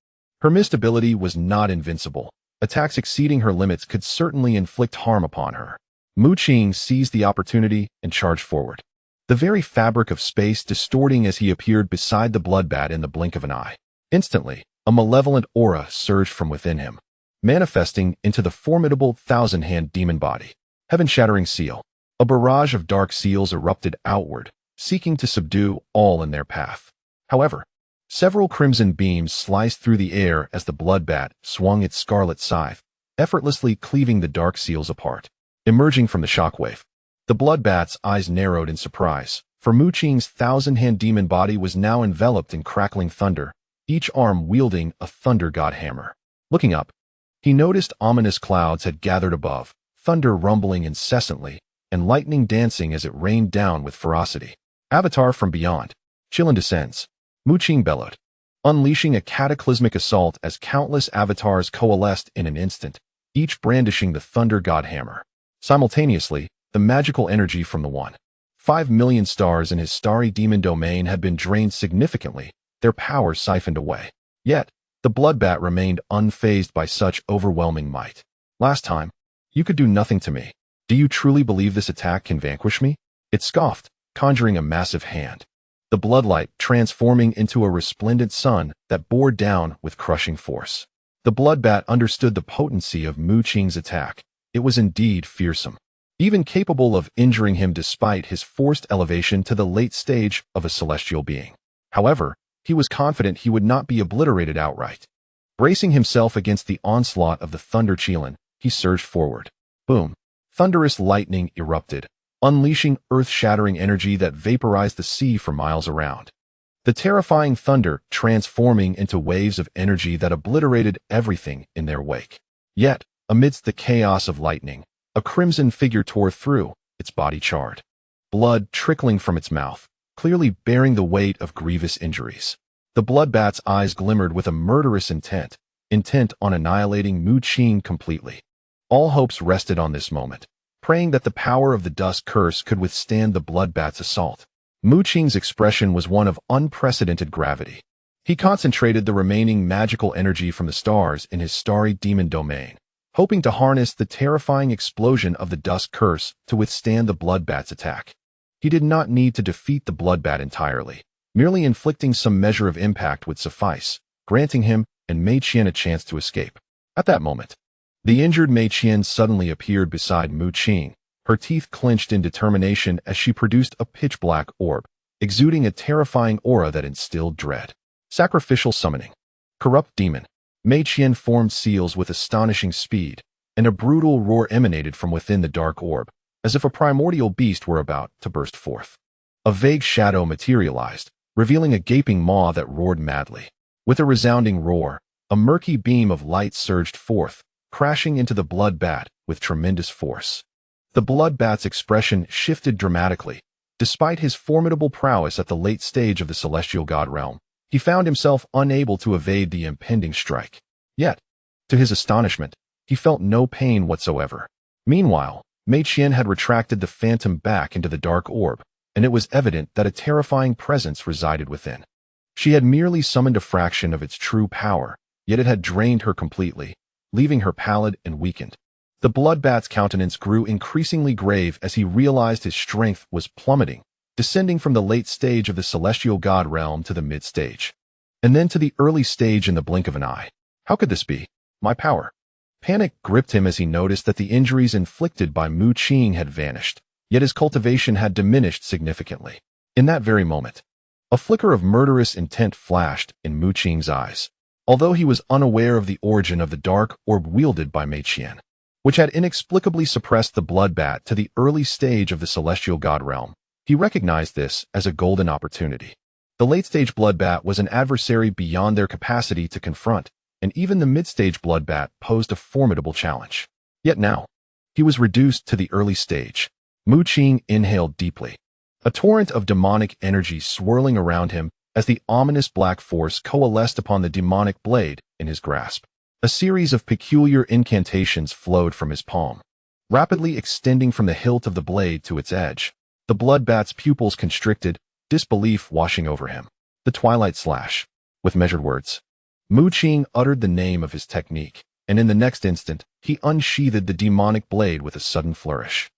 her mist ability was not invincible. Attacks exceeding her limits could certainly inflict harm upon her. Mu Qing seized the opportunity and charged forward, the very fabric of space distorting as he appeared beside the bloodbat in the blink of an eye. Instantly, a malevolent aura surged from within him, manifesting into the formidable thousand-hand demon body. Heaven-shattering seal. A barrage of dark seals erupted outward, seeking to subdue all in their path. However, several crimson beams sliced through the air as the bloodbat swung its scarlet scythe, effortlessly cleaving the dark seals apart. Emerging from the shockwave, the bloodbat's eyes narrowed in surprise, for Mu Qing's thousand-hand demon body was now enveloped in crackling thunder, each arm wielding a thunder god hammer. Looking up, he noticed ominous clouds had gathered above, thunder rumbling incessantly, and lightning dancing as it rained down with ferocity. Avatar from beyond. Qilin descends. Mu Qing bellowed, unleashing a cataclysmic assault as countless avatars coalesced in an instant, each brandishing the thunder god hammer. Simultaneously, the magical energy from the 1.5 million stars in his starry demon domain had been drained significantly, their power siphoned away. Yet, the bloodbat remained unfazed by such overwhelming might. Last time, you could do nothing to me. Do you truly believe this attack can vanquish me? It scoffed, conjuring a massive hand, the bloodlight transforming into a resplendent sun that bore down with crushing force. The bloodbat understood the potency of Mu Qing's attack. It was indeed fearsome, even capable of injuring him despite his forced elevation to the late stage of a celestial being. However, he was confident he would not be obliterated outright. Bracing himself against the onslaught of the thunder Qilin, he surged forward. Boom! Thunderous lightning erupted, unleashing earth-shattering energy that vaporized the sea for miles around. The terrifying thunder transforming into waves of energy that obliterated everything in their wake. Yet, amidst the chaos of lightning, a crimson figure tore through, its body charred, blood trickling from its mouth, clearly bearing the weight of grievous injuries. The bloodbat's eyes glimmered with a murderous intent on annihilating Mu Qing completely. All hopes rested on this moment, praying that the power of the dust curse could withstand the bloodbat's assault. Mu Qing's expression was one of unprecedented gravity. He concentrated the remaining magical energy from the stars in his starry demon domain, hoping to harness the terrifying explosion of the dust curse to withstand the bloodbat's attack. He did not need to defeat the bloodbat entirely. Merely inflicting some measure of impact would suffice, granting him and Mu Qing a chance to escape. At that moment, the injured Mu Qing suddenly appeared beside Mu Qing, her teeth clenched in determination as she produced a pitch-black orb, exuding a terrifying aura that instilled dread. Sacrificial summoning. Corrupt demon. Mu Qing formed seals with astonishing speed, and a brutal roar emanated from within the dark orb, as if a primordial beast were about to burst forth. A vague shadow materialized, revealing a gaping maw that roared madly. With a resounding roar, a murky beam of light surged forth, crashing into the bloodbat with tremendous force. The bloodbat's expression shifted dramatically. Despite his formidable prowess at the late stage of the celestial god realm, he found himself unable to evade the impending strike. Yet, to his astonishment, he felt no pain whatsoever. Meanwhile, Mu Qing had retracted the phantom back into the dark orb, and it was evident that a terrifying presence resided within. She had merely summoned a fraction of its true power, yet it had drained her completely, leaving her pallid and weakened. The bloodbat's countenance grew increasingly grave as he realized his strength was plummeting, descending from the late stage of the celestial god realm to the mid-stage, and then to the early stage in the blink of an eye. How could this be? My power. Panic gripped him as he noticed that the injuries inflicted by Mu Qing had vanished, yet his cultivation had diminished significantly. In that very moment, a flicker of murderous intent flashed in Mu Qing's eyes, although he was unaware of the origin of the dark orb wielded by Mei Qian, which had inexplicably suppressed the bloodbat to the early stage of the celestial god realm. He recognized this as a golden opportunity. The late-stage bloodbat was an adversary beyond their capacity to confront, and even the mid-stage bloodbat posed a formidable challenge. Yet now, he was reduced to the early stage. Mu Qing inhaled deeply, a torrent of demonic energy swirling around him as the ominous black force coalesced upon the demonic blade in his grasp. A series of peculiar incantations flowed from his palm, rapidly extending from the hilt of the blade to its edge. The bloodbat's pupils constricted, disbelief washing over him. The twilight slash. With measured words, Mu Qing uttered the name of his technique, and in the next instant, he unsheathed the demonic blade with a sudden flourish,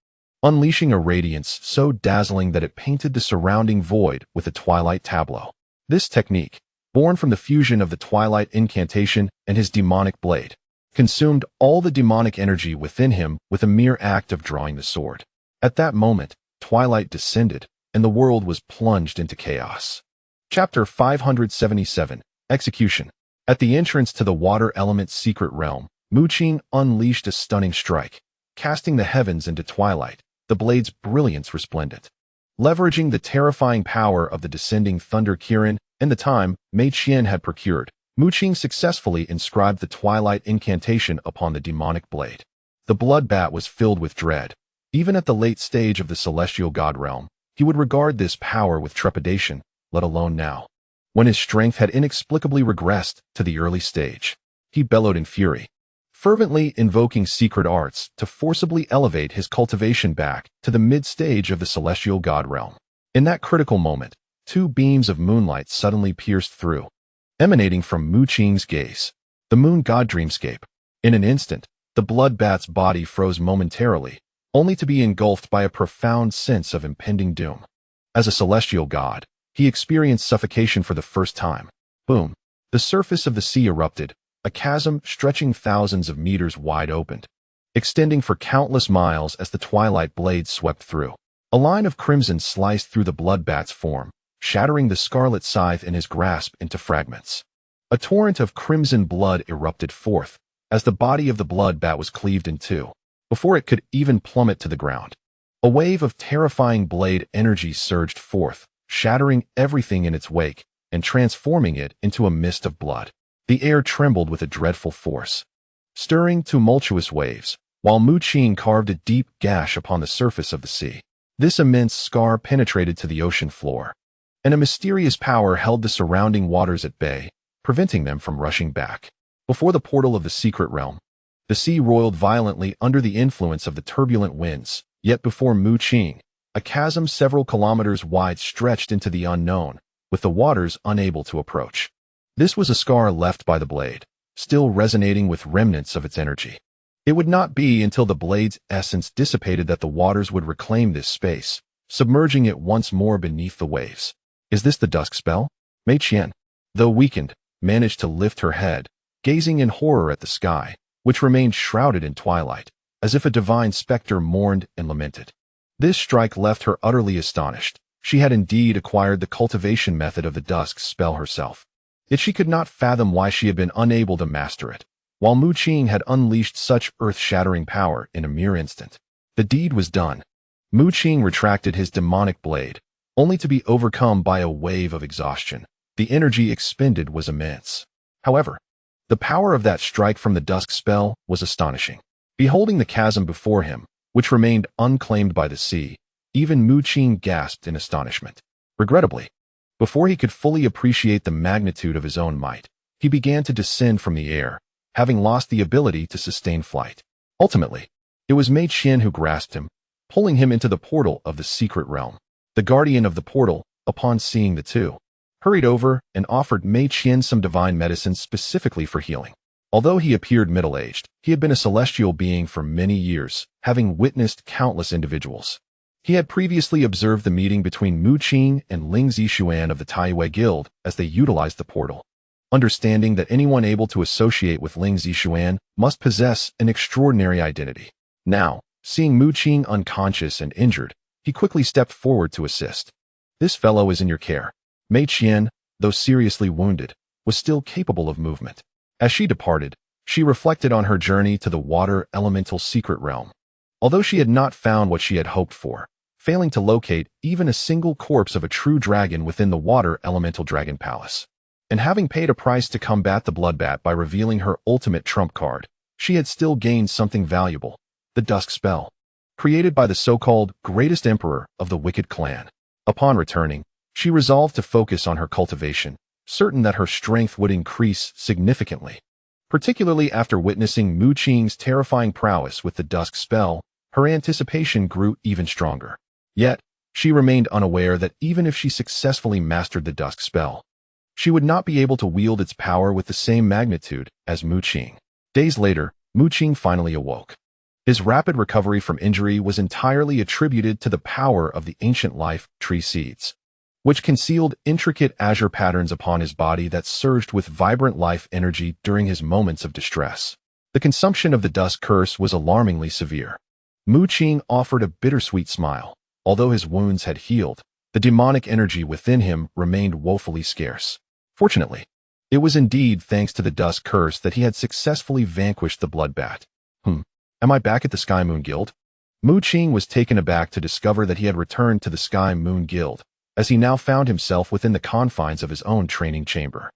unleashing a radiance so dazzling that it painted the surrounding void with a twilight tableau. This technique, born from the fusion of the twilight incantation and his demonic blade, consumed all the demonic energy within him with a mere act of drawing the sword. At that moment, twilight descended, and the world was plunged into chaos. Chapter 577, Execution. At the entrance to the water element's secret realm, Mu Qing unleashed a stunning strike, casting the heavens into twilight, the blade's brilliance resplendent. Leveraging the terrifying power of the descending thunder Qilin and the time Mei Qian had procured, Mu Qing successfully inscribed the twilight incantation upon the demonic blade. The bloodbat was filled with dread. Even at the late stage of the celestial god realm, he would regard this power with trepidation, let alone now, when his strength had inexplicably regressed to the early stage. He bellowed in fury, fervently invoking secret arts to forcibly elevate his cultivation back to the mid-stage of the celestial god realm. In that critical moment, two beams of moonlight suddenly pierced through, emanating from Mu Qing's gaze. The moon god dreamscape. In an instant, the bloodbat's body froze momentarily, only to be engulfed by a profound sense of impending doom. As a celestial god, he experienced suffocation for the first time. Boom! The surface of the sea erupted, a chasm stretching thousands of meters wide opened, extending for countless miles as the twilight blade swept through. A line of crimson sliced through the bloodbat's form, shattering the scarlet scythe in his grasp into fragments. A torrent of crimson blood erupted forth, as the body of the bloodbat was cleaved in two, before it could even plummet to the ground. A wave of terrifying blade energy surged forth, shattering everything in its wake and transforming it into a mist of blood. The air trembled with a dreadful force, stirring tumultuous waves, while Mu Qing carved a deep gash upon the surface of the sea. This immense scar penetrated to the ocean floor, and a mysterious power held the surrounding waters at bay, preventing them from rushing back. Before the portal of the secret realm, the sea roiled violently under the influence of the turbulent winds, yet before Mu Qing, a chasm several kilometers wide stretched into the unknown, with the waters unable to approach. This was a scar left by the blade, still resonating with remnants of its energy. It would not be until the blade's essence dissipated that the waters would reclaim this space, submerging it once more beneath the waves. Is this the dusk spell? Mei Qian, though weakened, managed to lift her head, gazing in horror at the sky, which remained shrouded in twilight, as if a divine specter mourned and lamented. This strike left her utterly astonished. She had indeed acquired the cultivation method of the dusk spell herself. Yet she could not fathom why she had been unable to master it, while Mu Qing had unleashed such earth-shattering power in a mere instant. The deed was done. Mu Qing retracted his demonic blade, only to be overcome by a wave of exhaustion. The energy expended was immense. However, the power of that strike from the dusk spell was astonishing. Beholding the chasm before him, which remained unclaimed by the sea, even Mu Qing gasped in astonishment. Regrettably, before he could fully appreciate the magnitude of his own might, he began to descend from the air, having lost the ability to sustain flight. Ultimately, it was Mei Qian who grasped him, pulling him into the portal of the secret realm. The guardian of the portal, upon seeing the two, hurried over and offered Mei Qian some divine medicine specifically for healing. Although he appeared middle-aged, he had been a celestial being for many years, having witnessed countless individuals. He had previously observed the meeting between Mu Qing and Ling Zixuan of the Taiyue Guild as they utilized the portal. Understanding that anyone able to associate with Ling Zixuan must possess an extraordinary identity. Now, seeing Mu Qing unconscious and injured, he quickly stepped forward to assist. "This fellow is in your care." Mei Qian, though seriously wounded, was still capable of movement. As she departed, she reflected on her journey to the water elemental secret realm. Although she had not found what she had hoped for, failing to locate even a single corpse of a true dragon within the water elemental dragon palace, and having paid a price to combat the bloodbath by revealing her ultimate trump card, she had still gained something valuable, the dusk spell, created by the so-called greatest emperor of the wicked clan. Upon returning, she resolved to focus on her cultivation, certain that her strength would increase significantly. Particularly after witnessing Mu Qing's terrifying prowess with the dusk spell, her anticipation grew even stronger. Yet, she remained unaware that even if she successfully mastered the dusk spell, she would not be able to wield its power with the same magnitude as Mu Qing. Days later, Mu Qing finally awoke. His rapid recovery from injury was entirely attributed to the power of the ancient life tree seeds, which concealed intricate azure patterns upon his body that surged with vibrant life energy during his moments of distress. The consumption of the dusk curse was alarmingly severe. Mu Qing offered a bittersweet smile. Although his wounds had healed, the demonic energy within him remained woefully scarce. Fortunately, it was indeed thanks to the dusk curse that he had successfully vanquished the bloodbath. Am I back at the Sky Moon Guild? Mu Qing was taken aback to discover that he had returned to the Sky Moon Guild, as he now found himself within the confines of his own training chamber.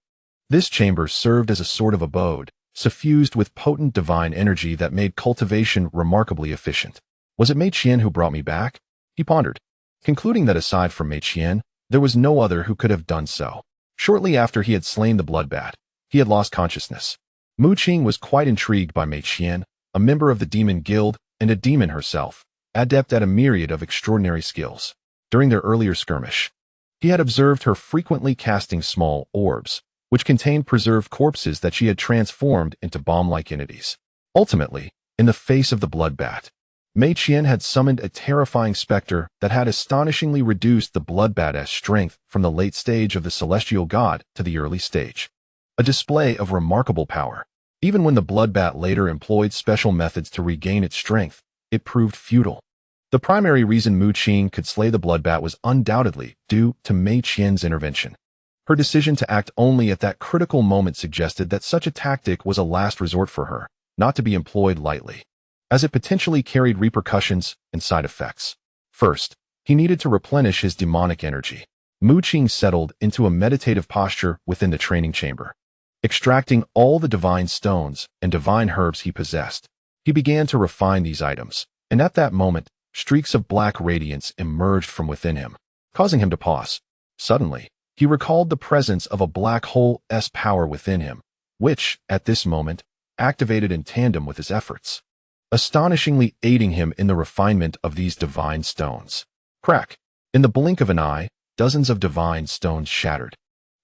This chamber served as a sort of abode, suffused with potent divine energy that made cultivation remarkably efficient. Was it Mei Qian who brought me back? He pondered, concluding that aside from Mei Qian, there was no other who could have done so. Shortly after he had slain the bloodbath, he had lost consciousness. Mu Qing was quite intrigued by Mei Qian, a member of the Demon Guild and a demon herself, adept at a myriad of extraordinary skills. During their earlier skirmish, he had observed her frequently casting small orbs, which contained preserved corpses that she had transformed into bomb-like entities. Ultimately, in the face of the bloodbath, Mei Qian had summoned a terrifying specter that had astonishingly reduced the bloodbath's strength from the late stage of the celestial god to the early stage. A display of remarkable power. Even when the bloodbath later employed special methods to regain its strength, it proved futile. The primary reason Mu Qing could slay the bloodbath was undoubtedly due to Mei Qian's intervention. Her decision to act only at that critical moment suggested that such a tactic was a last resort for her, not to be employed lightly, as it potentially carried repercussions and side effects. First, he needed to replenish his demonic energy. Mu Qing settled into a meditative posture within the training chamber. Extracting all the divine stones and divine herbs he possessed, he began to refine these items, and at that moment, streaks of black radiance emerged from within him, causing him to pause. Suddenly, he recalled the presence of a black hole's power within him, which, at this moment, activated in tandem with his efforts, astonishingly aiding him in the refinement of these divine stones. Crack! In the blink of an eye, dozens of divine stones shattered,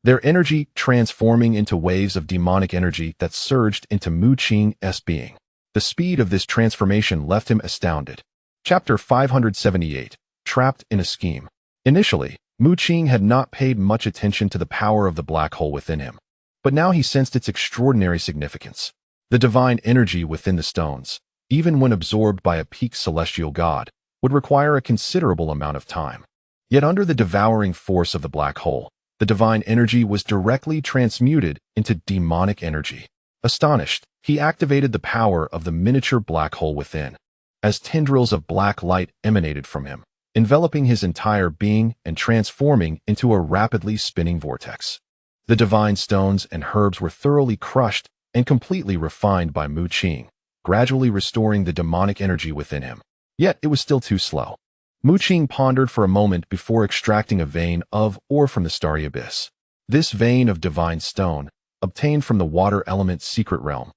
their energy transforming into waves of demonic energy that surged into Mu Qing's being. The speed of this transformation left him astounded. Chapter 578, Trapped in a Scheme. Initially, Mu Qing had not paid much attention to the power of the black hole within him, but now he sensed its extraordinary significance. The divine energy within the stones, even when absorbed by a peak celestial god, would require a considerable amount of time. Yet under the devouring force of the black hole, the divine energy was directly transmuted into demonic energy. Astonished, he activated the power of the miniature black hole within, as tendrils of black light emanated from him, enveloping his entire being and transforming into a rapidly spinning vortex. The divine stones and herbs were thoroughly crushed and completely refined by Mu Qing, gradually restoring the demonic energy within him. Yet it was still too slow. Mu Qing pondered for a moment before extracting a vein of ore from the starry abyss. This vein of divine stone, obtained from the water element's secret realm,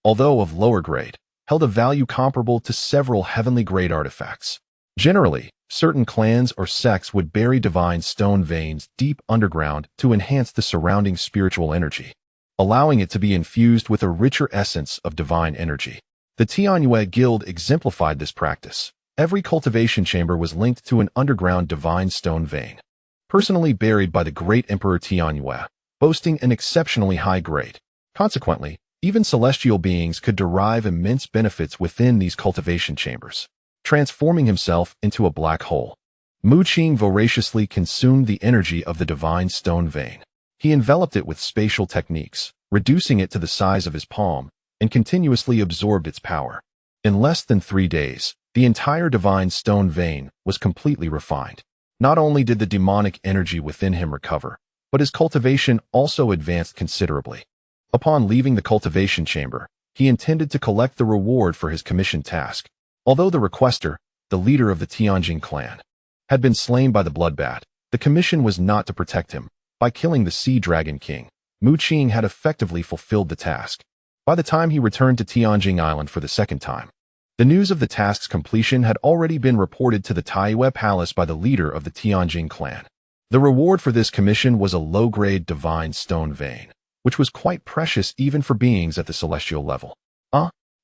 although of lower grade, held a value comparable to several heavenly grade artifacts. Generally, certain clans or sects would bury divine stone veins deep underground to enhance the surrounding spiritual energy, allowing it to be infused with a richer essence of divine energy. The Tianyue Guild exemplified this practice. Every cultivation chamber was linked to an underground divine stone vein, personally buried by the great Emperor Tianyue, boasting an exceptionally high grade. Consequently, even celestial beings could derive immense benefits within these cultivation chambers, transforming himself into a black hole. Mu Qing voraciously consumed the energy of the divine stone vein. He enveloped it with spatial techniques, reducing it to the size of his palm, and continuously absorbed its power. In less than 3 days, the entire divine stone vein was completely refined. Not only did the demonic energy within him recover, but his cultivation also advanced considerably. Upon leaving the cultivation chamber, he intended to collect the reward for his commissioned task. Although the requester, the leader of the Tianjin clan, had been slain by the bloodbat, the commission was not to protect him. By killing the Sea Dragon King, Mu Qing had effectively fulfilled the task. By the time he returned to Tianjin Island for the second time, the news of the task's completion had already been reported to the Taiyue Palace by the leader of the Tianjin clan. The reward for this commission was a low-grade divine stone vein, which was quite precious even for beings at the celestial level.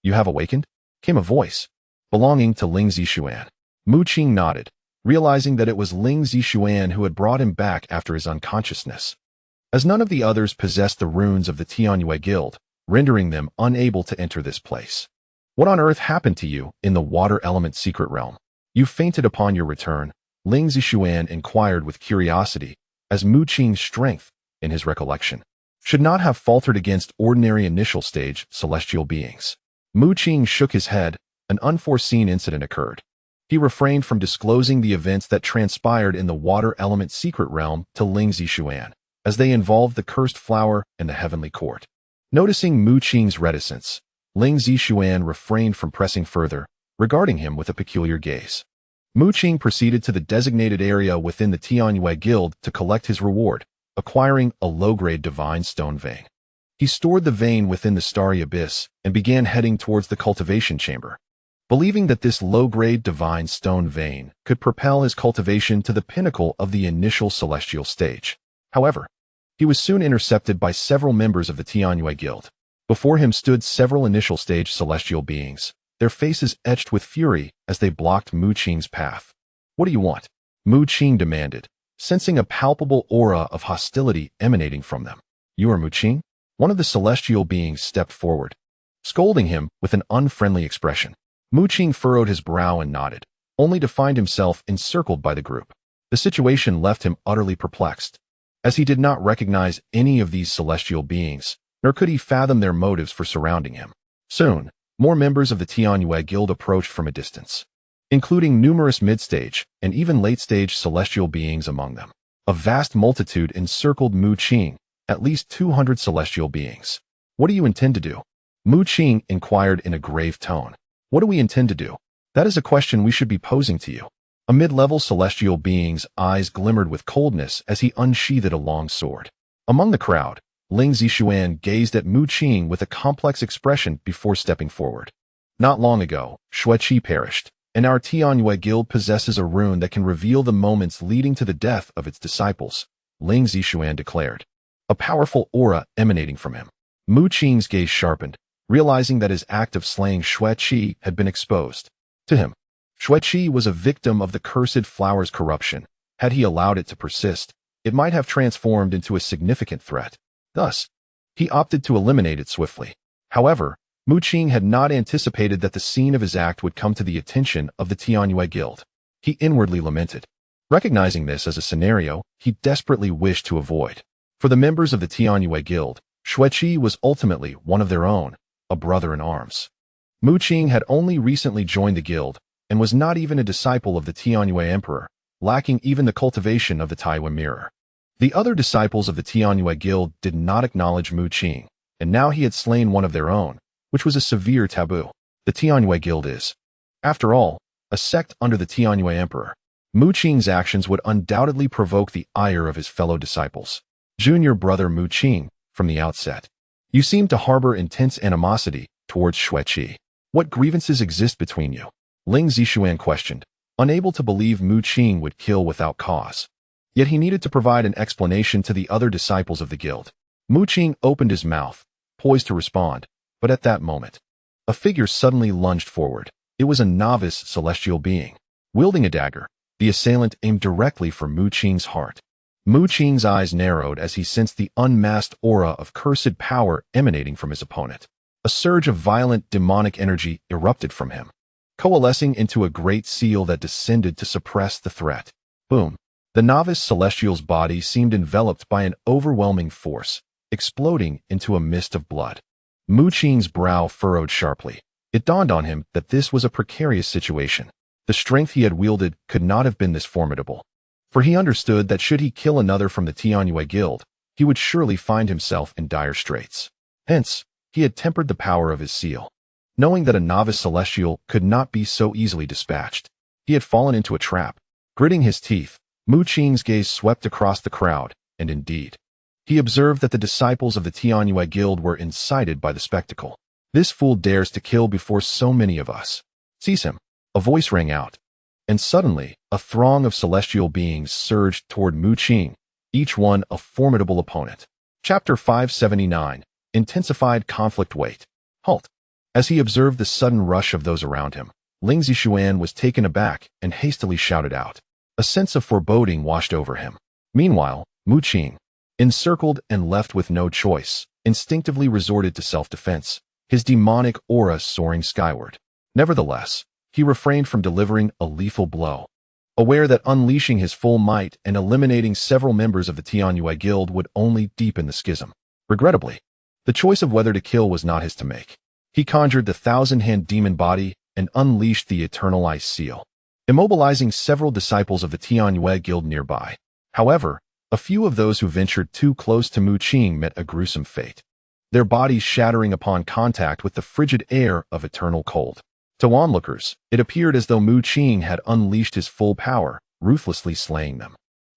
You have awakened? Came a voice, belonging to Ling Zixuan. Mu Qing nodded, realizing that it was Ling Zixuan who had brought him back after his unconsciousness. As none of the others possessed the runes of the Tianyue Guild, rendering them unable to enter this place. What on earth happened to you in the water element secret realm? You fainted upon your return, Ling Zixuan inquired with curiosity, as Mu Qing's strength, in his recollection, should not have faltered against ordinary initial stage celestial beings. Mu Qing shook his head. An unforeseen incident occurred. He refrained from disclosing the events that transpired in the water element secret realm to Ling Zixuan, as they involved the cursed flower and the heavenly court. Noticing Mu Qing's reticence, Ling Zixuan refrained from pressing further, regarding him with a peculiar gaze. Mu Qing proceeded to the designated area within the Tianyue Guild to collect his reward, acquiring a low-grade divine stone vein. He stored the vein within the starry abyss and began heading towards the cultivation chamber, believing that this low-grade divine stone vein could propel his cultivation to the pinnacle of the initial celestial stage. However, he was soon intercepted by several members of the Tianyue Guild. Before him stood several initial stage celestial beings, their faces etched with fury as they blocked Mu Qing's path. What do you want? Mu Qing demanded, sensing a palpable aura of hostility emanating from them. You are Mu Qing? One of the celestial beings stepped forward, scolding him with an unfriendly expression. Mu Qing furrowed his brow and nodded, only to find himself encircled by the group. The situation left him utterly perplexed, as he did not recognize any of these celestial beings, nor could he fathom their motives for surrounding him. Soon, more members of the Tianyue Guild approached from a distance, including numerous mid-stage and even late-stage celestial beings among them. A vast multitude encircled Mu Qing, at least 200 celestial beings. What do you intend to do? Mu Qing inquired in a grave tone. What do we intend to do? That is a question we should be posing to you. A mid-level celestial being's eyes glimmered with coldness as he unsheathed a long sword. Among the crowd, Ling Zixuan gazed at Mu Qing with a complex expression before stepping forward. Not long ago, Xueqi perished, and our Tianyue Guild possesses a rune that can reveal the moments leading to the death of its disciples, Ling Zixuan declared, a powerful aura emanating from him. Mu Qing's gaze sharpened, realizing that his act of slaying Xueqi had been exposed. To him, Xueqi was a victim of the cursed flower's corruption. Had he allowed it to persist, it might have transformed into a significant threat. Thus, he opted to eliminate it swiftly. However, Mu Qing had not anticipated that the scene of his act would come to the attention of the Tianyue Guild. He inwardly lamented. Recognizing this as a scenario he desperately wished to avoid. For the members of the Tianyue Guild, Xueqi was ultimately one of their own, a brother in arms. Mu Qing had only recently joined the guild and was not even a disciple of the Tianyue Emperor, lacking even the cultivation of the Taiyue Mirror. The other disciples of the Tianyue Guild did not acknowledge Mu Qing, and now he had slain one of their own, which was a severe taboo. The Tianyue Guild is, after all, a sect under the Tianyue Emperor. Mu Qing's actions would undoubtedly provoke the ire of his fellow disciples. Junior brother Mu Qing, from the outset, you seem to harbor intense animosity towards Xueqi. What grievances exist between you? Ling Zixuan questioned, unable to believe Mu Qing would kill without cause. Yet he needed to provide an explanation to the other disciples of the guild. Mu Qing opened his mouth, poised to respond, but at that moment, a figure suddenly lunged forward. It was a novice celestial being. Wielding a dagger, the assailant aimed directly for Mu Qing's heart. Mu Qing's eyes narrowed as he sensed the unmasked aura of cursed power emanating from his opponent. A surge of violent demonic energy erupted from him, coalescing into a great seal that descended to suppress the threat. Boom! The novice celestial's body seemed enveloped by an overwhelming force, exploding into a mist of blood. Mu Qing's brow furrowed sharply. It dawned on him that this was a precarious situation. The strength he had wielded could not have been this formidable. For he understood that should he kill another from the Tianyue Guild, he would surely find himself in dire straits. Hence, he had tempered the power of his seal. Knowing that a novice celestial could not be so easily dispatched, he had fallen into a trap. Gritting his teeth, Mu Qing's gaze swept across the crowd, and indeed, he observed that the disciples of the Tianyue Guild were incited by the spectacle. This fool dares to kill before so many of us. Seize him! A voice rang out. And suddenly, a throng of celestial beings surged toward Mu Qing, each one a formidable opponent. Chapter 579, Intensified Conflict Wait. Halt! As he observed the sudden rush of those around him, Ling Zishuan was taken aback and hastily shouted out. A sense of foreboding washed over him. Meanwhile, Mu Qing, encircled and left with no choice, instinctively resorted to self-defense, his demonic aura soaring skyward. Nevertheless, he refrained from delivering a lethal blow, aware that unleashing his full might and eliminating several members of the Tianyue Guild would only deepen the schism. Regrettably, the choice of whether to kill was not his to make. He conjured the thousand-hand demon body and unleashed the eternal ice seal, immobilizing several disciples of the Tianyue Guild nearby. However, a few of those who ventured too close to Mu Qing met a gruesome fate, their bodies shattering upon contact with the frigid air of eternal cold. To onlookers, it appeared as though Mu Qing had unleashed his full power, ruthlessly slaying them.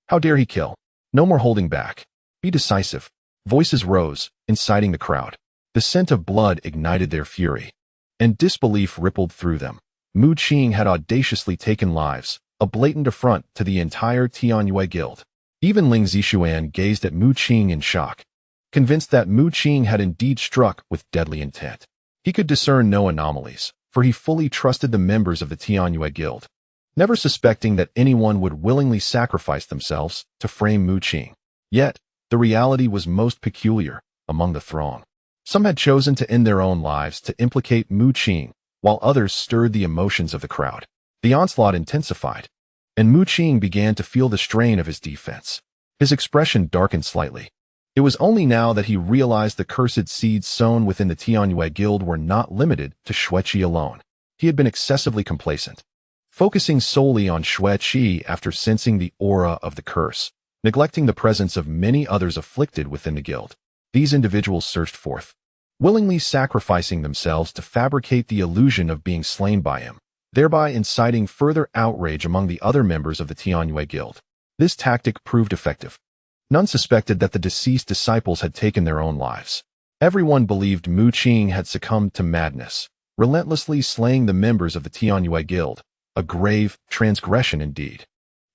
How dare he kill? No more holding back. Be decisive. Voices rose, inciting the crowd. The scent of blood ignited their fury, and disbelief rippled through them. Mu Qing had audaciously taken lives, a blatant affront to the entire Tianyue Guild. Even Ling Zishuan gazed at Mu Qing in shock, convinced that Mu Qing had indeed struck with deadly intent. He could discern no anomalies, for he fully trusted the members of the Tianyue Guild, never suspecting that anyone would willingly sacrifice themselves to frame Mu Qing. Yet, the reality was most peculiar among the throng. Some had chosen to end their own lives to implicate Mu Qing, while others stirred the emotions of the crowd. The onslaught intensified, and Mu Qing began to feel the strain of his defense. His expression darkened slightly. It was only now that he realized the cursed seeds sown within the Tianyue Guild were not limited to Xueqi alone. He had been excessively complacent, focusing solely on Xueqi after sensing the aura of the curse, neglecting the presence of many others afflicted within the guild. These individuals surged forth, willingly sacrificing themselves to fabricate the illusion of being slain by him, thereby inciting further outrage among the other members of the Tianyue Guild. This tactic proved effective. None suspected that the deceased disciples had taken their own lives. Everyone believed Mu Qing had succumbed to madness, relentlessly slaying the members of the Tianyue Guild, a grave transgression indeed.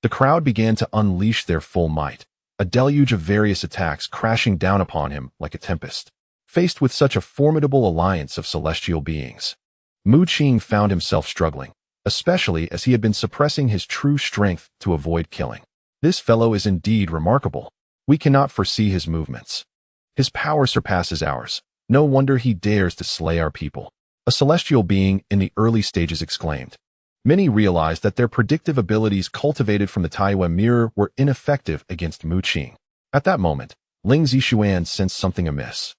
The crowd began to unleash their full might, a deluge of various attacks crashing down upon him like a tempest. Faced with such a formidable alliance of celestial beings, Mu Qing found himself struggling, especially as he had been suppressing his true strength to avoid killing. This fellow is indeed remarkable. We cannot foresee his movements. His power surpasses ours. No wonder he dares to slay our people. A celestial being in the early stages exclaimed. Many realized that their predictive abilities cultivated from the Taiyue mirror were ineffective against Mu Qing. At that moment, Ling Zishuan sensed something amiss.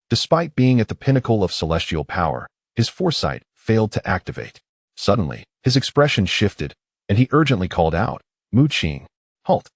Despite being at the pinnacle of celestial power, his foresight failed to activate. Suddenly, his expression shifted, and he urgently called out, Mu Qing, halt.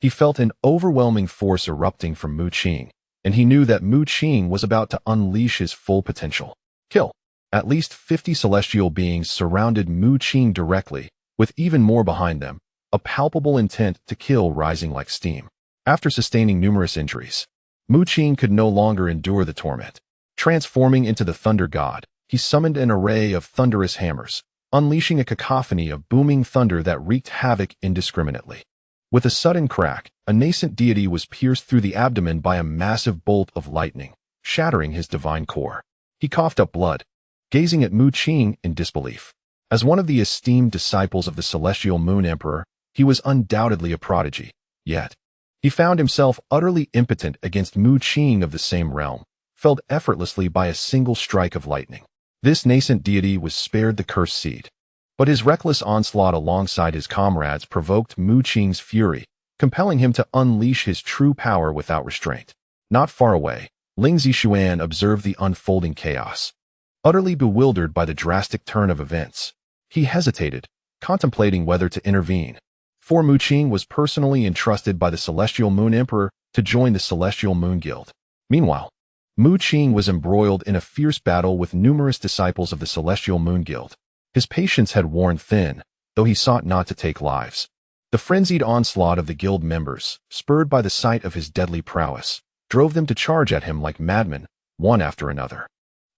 He felt an overwhelming force erupting from Mu Qing, and he knew that Mu Qing was about to unleash his full potential. Kill. At least 50 celestial beings surrounded Mu Qing directly, with even more behind them, a palpable intent to kill rising like steam. After sustaining numerous injuries, Mu Qing could no longer endure the torment. Transforming into the thunder god, he summoned an array of thunderous hammers, unleashing a cacophony of booming thunder that wreaked havoc indiscriminately. With a sudden crack, a nascent deity was pierced through the abdomen by a massive bolt of lightning, shattering his divine core. He coughed up blood, gazing at Mu Qing in disbelief. As one of the esteemed disciples of the celestial moon emperor, he was undoubtedly a prodigy. Yet, he found himself utterly impotent against Mu Qing of the same realm, felled effortlessly by a single strike of lightning. This nascent deity was spared the cursed seed. But his reckless onslaught alongside his comrades provoked Mu Qing's fury, compelling him to unleash his true power without restraint. Not far away, Ling Zixuan observed the unfolding chaos. Utterly bewildered by the drastic turn of events, he hesitated, contemplating whether to intervene. For Mu Qing was personally entrusted by the Celestial Moon Emperor to join the Celestial Moon Guild. Meanwhile, Mu Qing was embroiled in a fierce battle with numerous disciples of the Celestial Moon Guild. His patience had worn thin, though he sought not to take lives. The frenzied onslaught of the guild members, spurred by the sight of his deadly prowess, drove them to charge at him like madmen, one after another.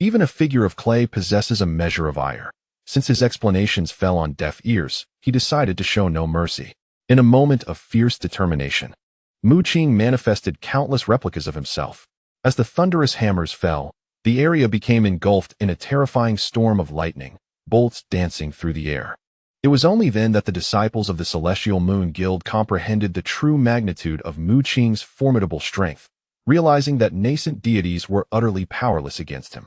Even a figure of clay possesses a measure of ire. Since his explanations fell on deaf ears, he decided to show no mercy. In a moment of fierce determination, Mu Qing manifested countless replicas of himself. As the thunderous hammers fell, the area became engulfed in a terrifying storm of lightning, bolts dancing through the air. It was only then that the disciples of the Celestial Moon Guild comprehended the true magnitude of Mu Qing's formidable strength, realizing that nascent deities were utterly powerless against him.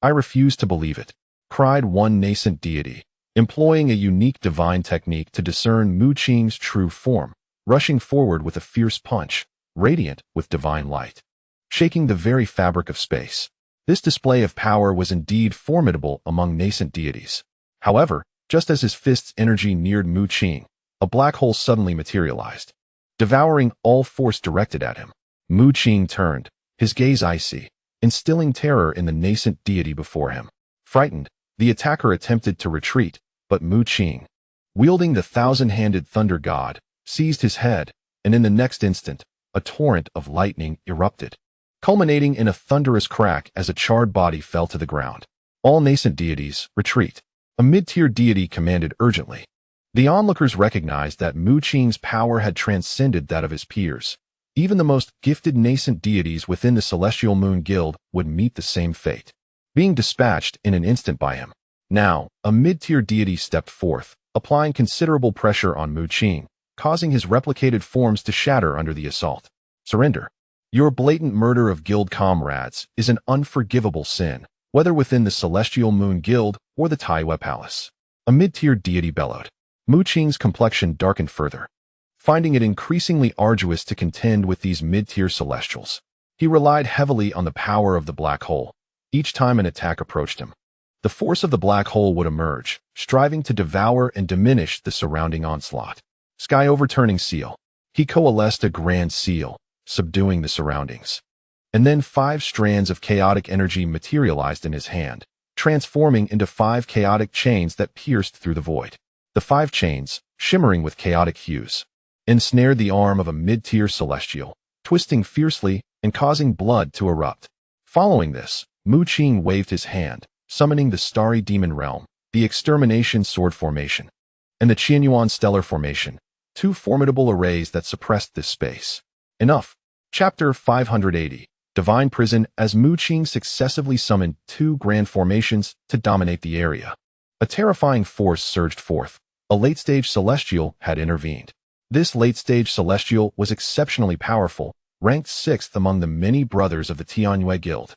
"I refuse to believe it," cried one nascent deity, employing a unique divine technique to discern Mu Qing's true form, rushing forward with a fierce punch, radiant with divine light, shaking the very fabric of space. This display of power was indeed formidable among nascent deities. However, just as his fist's energy neared Mu Qing, a black hole suddenly materialized, devouring all force directed at him. Mu Qing turned, his gaze icy, instilling terror in the nascent deity before him. Frightened, the attacker attempted to retreat, but Mu Qing, wielding the thousand-handed thunder god, seized his head, and in the next instant, a torrent of lightning erupted, culminating in a thunderous crack as a charred body fell to the ground. All nascent deities, retreat. A mid-tier deity commanded urgently. The onlookers recognized that Mu Qing's power had transcended that of his peers. Even the most gifted nascent deities within the Celestial Moon Guild would meet the same fate, being dispatched in an instant by him. Now, a mid-tier deity stepped forth, applying considerable pressure on Mu Qing, causing his replicated forms to shatter under the assault. "Surrender. Your blatant murder of guild comrades is an unforgivable sin, whether within the Celestial Moon Guild or the Taiwei Palace," a mid-tier deity bellowed. Mu Qing's complexion darkened further. Finding it increasingly arduous to contend with these mid-tier celestials, he relied heavily on the power of the black hole. Each time an attack approached him, the force of the black hole would emerge, striving to devour and diminish the surrounding onslaught. Sky overturning seal. He coalesced a grand seal, subduing the surroundings. And then 5 strands of chaotic energy materialized in his hand, transforming into 5 chaotic chains that pierced through the void. The 5 chains, shimmering with chaotic hues, ensnared the arm of a mid-tier celestial, twisting fiercely and causing blood to erupt. Following this, Mu Qing waved his hand, summoning the Starry Demon Realm, the Extermination Sword Formation, and the Qianyuan Stellar Formation, 2 formidable arrays that suppressed this space. Enough. Chapter 580. Divine Prison. As Mu Qing successively summoned 2 grand formations to dominate the area, a terrifying force surged forth. A late-stage celestial had intervened. This late-stage celestial was exceptionally powerful, ranked 6th among the many brothers of the Tianyue Guild.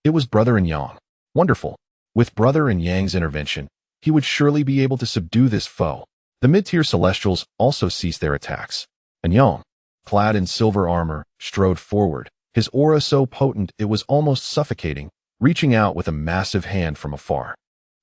It was Brother In Yang. Wonderful. With Brother In Yang's intervention, he would surely be able to subdue this foe. The mid-tier celestials also ceased their attacks. In Yang, clad in silver armor, strode forward, his aura so potent it was almost suffocating, reaching out with a massive hand from afar.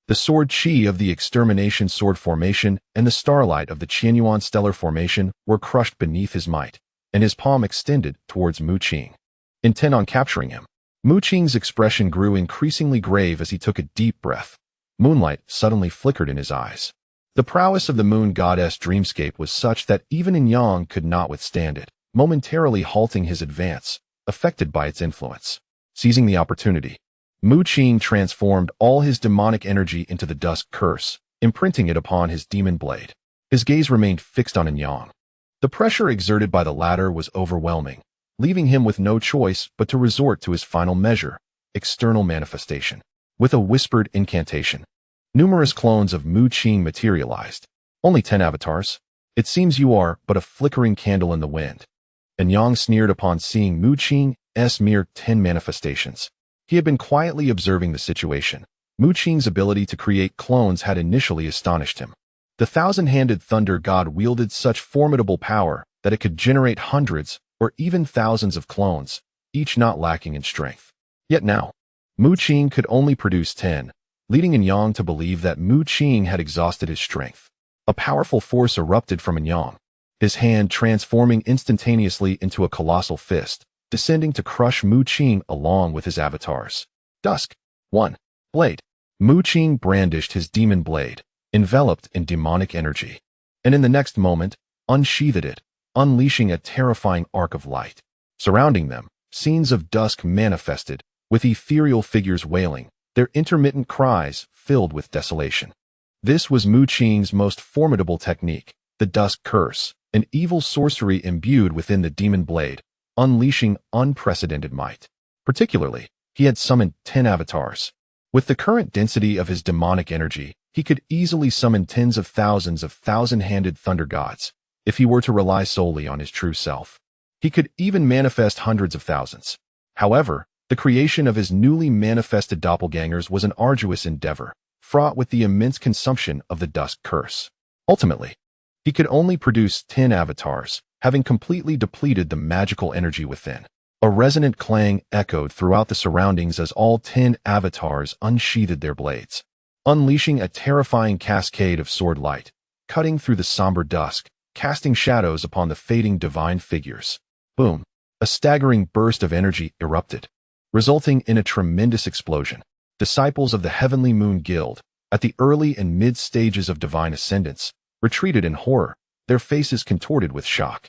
The sword Qi of the Extermination Sword Formation and the starlight of the Qianyuan Stellar Formation were crushed beneath his might, and his palm extended towards Mu Qing, intent on capturing him. Mu Qing's expression grew increasingly grave as he took a deep breath. Moonlight suddenly flickered in his eyes. The prowess of the moon goddess dreamscape was such that even In Yang could not withstand it, momentarily halting his advance, affected by its influence. Seizing the opportunity, Mu Qing transformed all his demonic energy into the Dusk Curse, imprinting it upon his demon blade. His gaze remained fixed on Yang. The pressure exerted by the latter was overwhelming, leaving him with no choice but to resort to his final measure, external manifestation. With a whispered incantation, numerous clones of Mu Qing materialized. Only 10 avatars? It seems you are but a flickering candle in the wind. And Yang sneered upon seeing Mu Qing's mere 10 manifestations. He had been quietly observing the situation. Mu Qing's ability to create clones had initially astonished him. The thousand-handed thunder god wielded such formidable power that it could generate hundreds or even thousands of clones, each not lacking in strength. Yet now, Mu Qing could only produce 10, leading Yang to believe that Mu Qing had exhausted his strength. A powerful force erupted from Yang, his hand transforming instantaneously into a colossal fist, descending to crush Mu Qing along with his avatars. Dusk. 1. Blade. Mu Qing brandished his demon blade, enveloped in demonic energy, and in the next moment, unsheathed it, unleashing a terrifying arc of light. Surrounding them, scenes of dusk manifested, with ethereal figures wailing, their intermittent cries filled with desolation. This was Mu Qing's most formidable technique, the Dusk Curse, an evil sorcery imbued within the demon blade, unleashing unprecedented might. Particularly, he had summoned 10 avatars. With the current density of his demonic energy, he could easily summon tens of thousands of thousand-handed thunder gods, if he were to rely solely on his true self. He could even manifest hundreds of thousands. However, the creation of his newly manifested doppelgangers was an arduous endeavor, fraught with the immense consumption of the Dusk Curse. Ultimately, he could only produce 10 avatars, having completely depleted the magical energy within. A resonant clang echoed throughout the surroundings as all 10 avatars unsheathed their blades, unleashing a terrifying cascade of sword light, cutting through the somber dusk, casting shadows upon the fading divine figures. Boom! A staggering burst of energy erupted, resulting in a tremendous explosion. Disciples of the Heavenly Moon Guild, at the early and mid stages of divine ascendance, retreated in horror, their faces contorted with shock.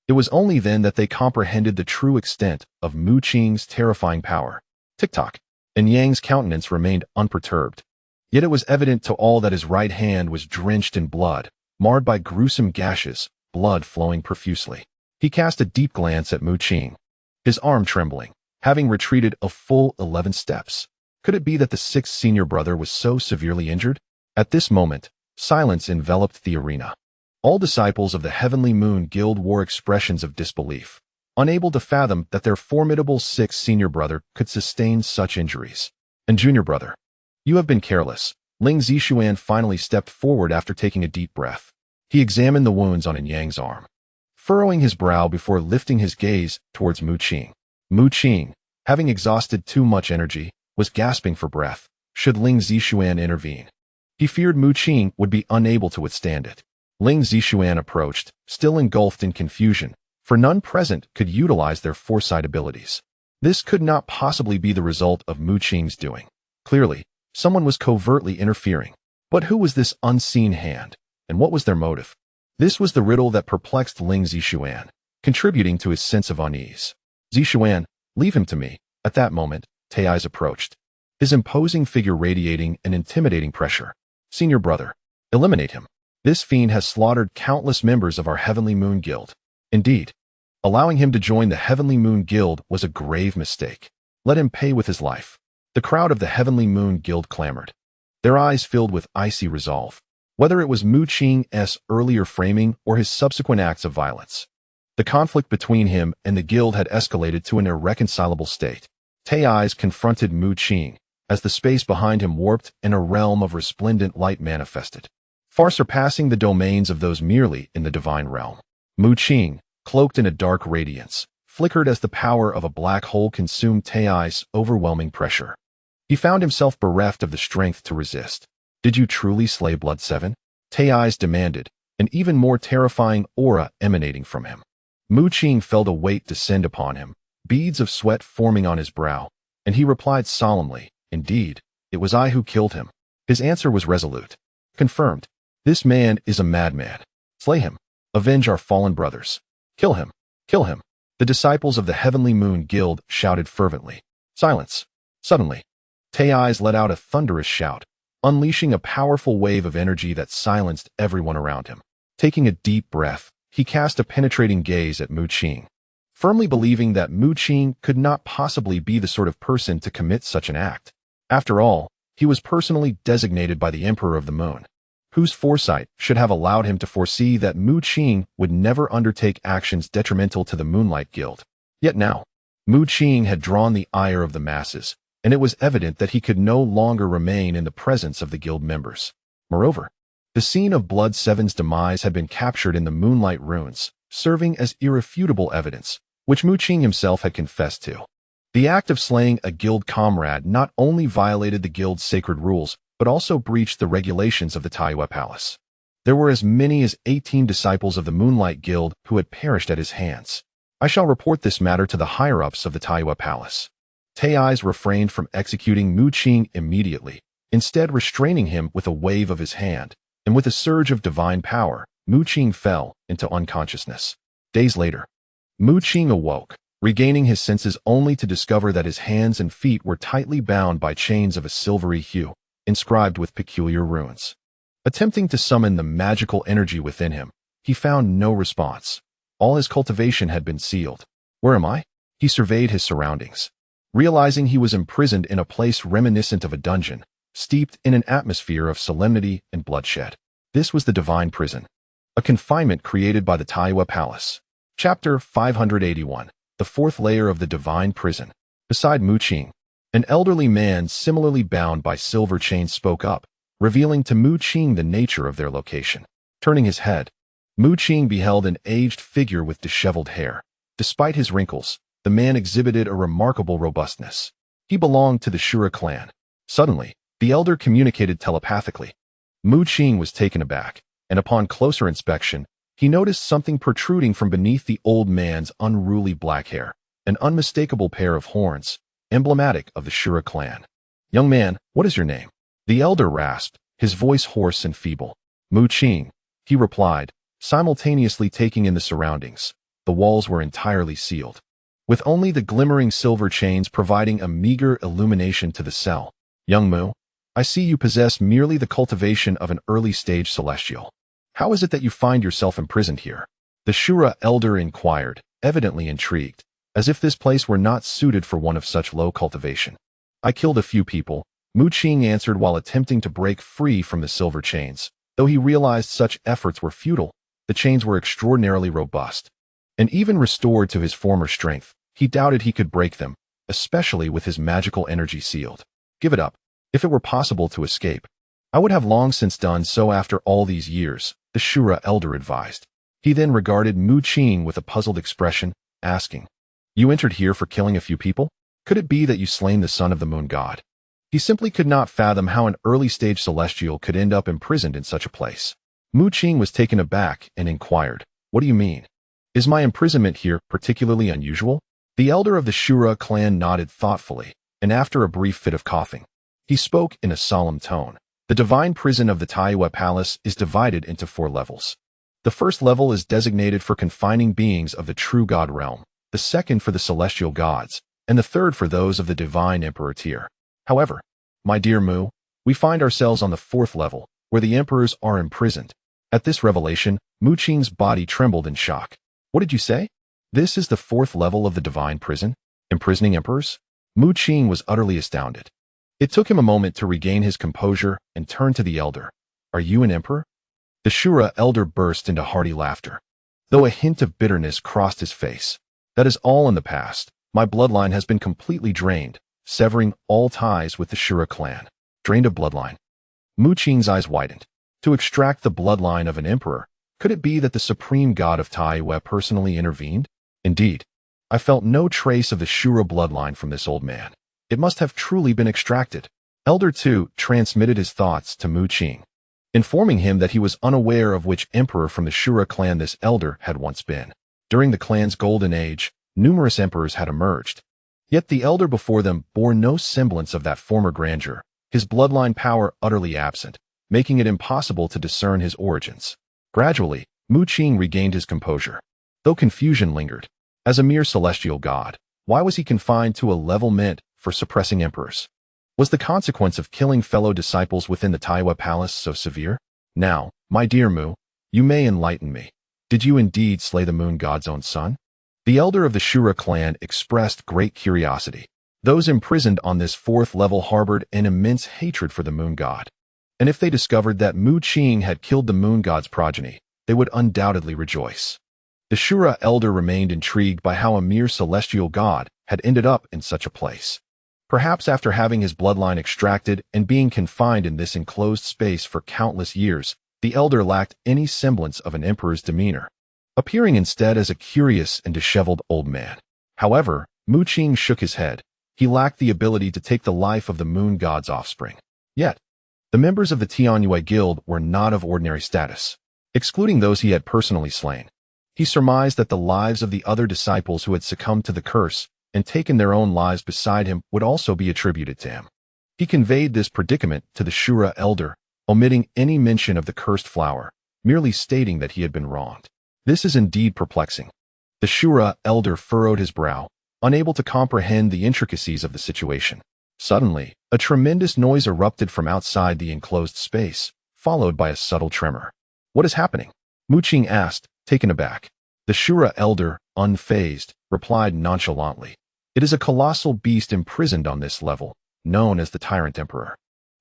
It was only then that they comprehended the true extent of Mu Qing's terrifying power. Tick-tock, and Yang's countenance remained unperturbed. Yet it was evident to all that his right hand was drenched in blood, marred by gruesome gashes, blood flowing profusely. He cast a deep glance at Mu Qing, his arm trembling, having retreated a full 11 steps. Could it be that the sixth senior brother was so severely injured? At this moment, silence enveloped the arena. All disciples of the Heavenly Moon Guild wore expressions of disbelief, unable to fathom that their formidable sixth senior brother could sustain such injuries. And junior brother, you have been careless. Ling Zixuan finally stepped forward after taking a deep breath. He examined the wounds on Yang's arm, furrowing his brow before lifting his gaze towards Mu Qing. Mu Qing, having exhausted too much energy, was gasping for breath, should Ling Zixuan intervene. He feared Mu Qing would be unable to withstand it. Ling Zixuan approached, still engulfed in confusion, for none present could utilize their foresight abilities. This could not possibly be the result of Mu Qing's doing. Clearly, someone was covertly interfering. But who was this unseen hand, and what was their motive? This was the riddle that perplexed Ling Zixuan, contributing to his sense of unease. Zixuan, leave him to me. At that moment, Tai's approached, his imposing figure radiating an intimidating pressure. Senior brother, eliminate him. This fiend has slaughtered countless members of our Heavenly Moon Guild. Indeed, allowing him to join the Heavenly Moon Guild was a grave mistake. Let him pay with his life. The crowd of the Heavenly Moon Guild clamored, their eyes filled with icy resolve, whether it was Mu Qing's earlier framing or his subsequent acts of violence. The conflict between him and the guild had escalated to an irreconcilable state. Tai confronted Mu Qing, as the space behind him warped and a realm of resplendent light manifested, far surpassing the domains of those merely in the divine realm. Mu Qing, cloaked in a dark radiance, flickered as the power of a black hole consumed Tai's overwhelming pressure. He found himself bereft of the strength to resist. Did you truly slay Blood 7? Tai demanded, an even more terrifying aura emanating from him. Mu Qing felt a weight descend upon him, beads of sweat forming on his brow, and he replied solemnly, indeed, it was I who killed him. His answer was resolute. Confirmed. This man is a madman. Slay him. Avenge our fallen brothers. Kill him. Kill him. The disciples of the Heavenly Moon Guild shouted fervently. Silence. Suddenly, Tai let out a thunderous shout, unleashing a powerful wave of energy that silenced everyone around him. Taking a deep breath, he cast a penetrating gaze at Mu Qing, firmly believing that Mu Qing could not possibly be the sort of person to commit such an act. After all, he was personally designated by the Emperor of the Moon, whose foresight should have allowed him to foresee that Mu Qing would never undertake actions detrimental to the Moonlight Guild. Yet now, Mu Qing had drawn the ire of the masses, and it was evident that he could no longer remain in the presence of the guild members. Moreover, the scene of Blood Seven's demise had been captured in the Moonlight Runes, serving as irrefutable evidence, which Mu Qing himself had confessed to. The act of slaying a guild comrade not only violated the guild's sacred rules, but also breached the regulations of the Taiwa Palace. There were as many as 18 disciples of the Moonlight Guild who had perished at his hands. I shall report this matter to the higher-ups of the Taiwa Palace. Tai's refrained from executing Mu Qing immediately, instead restraining him with a wave of his hand, and with a surge of divine power, Mu Qing fell into unconsciousness. Days later, Mu Qing awoke, regaining his senses only to discover that his hands and feet were tightly bound by chains of a silvery hue, inscribed with peculiar runes. Attempting to summon the magical energy within him, he found no response. All his cultivation had been sealed. Where am I? He surveyed his surroundings, realizing he was imprisoned in a place reminiscent of a dungeon, steeped in an atmosphere of solemnity and bloodshed. This was the Divine Prison, a confinement created by the Taiwa Palace. Chapter 581, the fourth layer of the Divine Prison. Beside Mu Qing, an elderly man similarly bound by silver chains spoke up, revealing to Mu Qing the nature of their location. Turning his head, Mu Qing beheld an aged figure with disheveled hair. Despite his wrinkles, the man exhibited a remarkable robustness. He belonged to the Shura clan. Suddenly, the elder communicated telepathically. Mu Qing was taken aback, and upon closer inspection, he noticed something protruding from beneath the old man's unruly black hair, an unmistakable pair of horns, emblematic of the Shura clan. "Young man, what is your name?" The elder rasped, his voice hoarse and feeble. "Mu Qing," he replied, simultaneously taking in the surroundings. The walls were entirely sealed, with only the glimmering silver chains providing a meager illumination to the cell. "Young Mu, I see you possess merely the cultivation of an early-stage celestial. How is it that you find yourself imprisoned here?" The Shura elder inquired, evidently intrigued, as if this place were not suited for one of such low cultivation. "I killed a few people," Mu Qing answered while attempting to break free from the silver chains. Though he realized such efforts were futile, the chains were extraordinarily robust, and even restored to his former strength, he doubted he could break them, especially with his magical energy sealed. "Give it up. If it were possible to escape, I would have long since done so after all these years," the Shura elder advised. He then regarded Mu Qing with a puzzled expression, asking, "You entered here for killing a few people? Could it be that you slain the son of the moon god?" He simply could not fathom how an early-stage celestial could end up imprisoned in such a place. Mu Qing was taken aback and inquired, "What do you mean? Is my imprisonment here particularly unusual?" The elder of the Shura clan nodded thoughtfully, and after a brief fit of coughing, he spoke in a solemn tone. "The divine prison of the Taiwa Palace is divided into 4 levels. The first level is designated for confining beings of the true god realm, the second for the celestial gods, and the third for those of the divine emperor tier. However, my dear Mu, we find ourselves on the 4th level, where the emperors are imprisoned." At this revelation, Mu Qing's body trembled in shock. "What did you say? This is the 4th level of the divine prison? Imprisoning emperors?" Mu Qing was utterly astounded. It took him a moment to regain his composure and turn to the elder. "Are you an emperor?" The Shura elder burst into hearty laughter, though a hint of bitterness crossed his face. "That is all in the past. My bloodline has been completely drained, severing all ties with the Shura clan." Drained of bloodline? Mu Qing's eyes widened. To extract the bloodline of an emperor, could it be that the supreme god of Taiwa personally intervened? Indeed, I felt no trace of the Shura bloodline from this old man. It must have truly been extracted. Elder Tu transmitted his thoughts to Mu Qing, informing him that he was unaware of which emperor from the Shura clan this elder had once been. During the clan's golden age, numerous emperors had emerged. Yet the elder before them bore no semblance of that former grandeur, his bloodline power utterly absent, making it impossible to discern his origins. Gradually, Mu Qing regained his composure, though confusion lingered. As a mere celestial god, why was he confined to a level meant for suppressing emperors? Was the consequence of killing fellow disciples within the Taiwa Palace so severe? Now, my dear Mu, you may enlighten me. Did you indeed slay the moon god's own son? The elder of the Shura clan expressed great curiosity. Those imprisoned on this fourth level harbored an immense hatred for the moon god. And if they discovered that Mu Qing had killed the moon god's progeny, they would undoubtedly rejoice. The Shura elder remained intrigued by how a mere celestial god had ended up in such a place. Perhaps after having his bloodline extracted and being confined in this enclosed space for countless years, the elder lacked any semblance of an emperor's demeanor, appearing instead as a curious and disheveled old man. However, Mu Qing shook his head. He lacked the ability to take the life of the moon god's offspring. Yet, the members of the Tianyue Guild were not of ordinary status. Excluding those he had personally slain, he surmised that the lives of the other disciples who had succumbed to the curse and taken their own lives beside him would also be attributed to him. He conveyed this predicament to the Shura elder, omitting any mention of the cursed flower, merely stating that he had been wronged. This is indeed perplexing. The Shura elder furrowed his brow, unable to comprehend the intricacies of the situation. Suddenly, a tremendous noise erupted from outside the enclosed space, followed by a subtle tremor. What is happening? Mu Qing asked, taken aback. The Shura elder, unfazed, replied nonchalantly. It is a colossal beast imprisoned on this level, known as the Tyrant Emperor.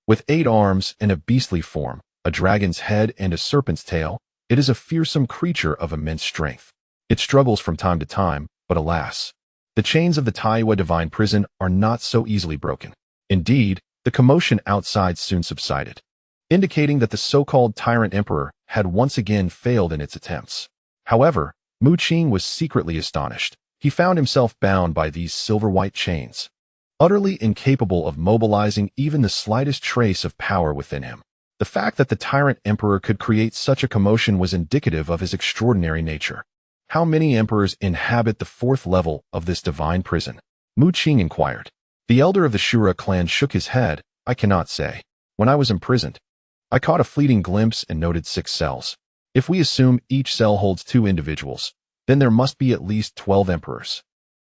With 8 arms and a beastly form, a dragon's head and a serpent's tail, it is a fearsome creature of immense strength. It struggles from time to time, but alas, the chains of the Taiwa divine prison are not so easily broken. Indeed, the commotion outside soon subsided, indicating that the so-called Tyrant Emperor had once again failed in its attempts. However, Mu Qing was secretly astonished. He found himself bound by these silver-white chains, utterly incapable of mobilizing even the slightest trace of power within him. The fact that the Tyrant Emperor could create such a commotion was indicative of his extraordinary nature. How many emperors inhabit the 4th level of this divine prison? Mu Qing inquired. The elder of the Shura clan shook his head. I cannot say. When I was imprisoned, I caught a fleeting glimpse and noted 6 cells. If we assume each cell holds 2 individuals, then there must be at least 12 emperors.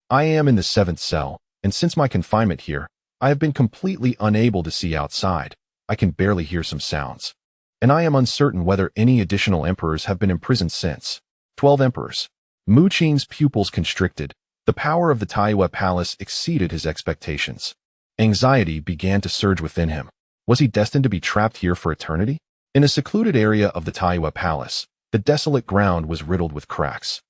I am in the 7th cell, and since my confinement here, I have been completely unable to see outside. I can barely hear some sounds. And I am uncertain whether any additional emperors have been imprisoned since. 12 emperors. Mu Qing's pupils constricted. The power of the Taiwa Palace exceeded his expectations. Anxiety began to surge within him. Was he destined to be trapped here for eternity? In a secluded area of the Taiwa Palace, the desolate ground was riddled with cracks.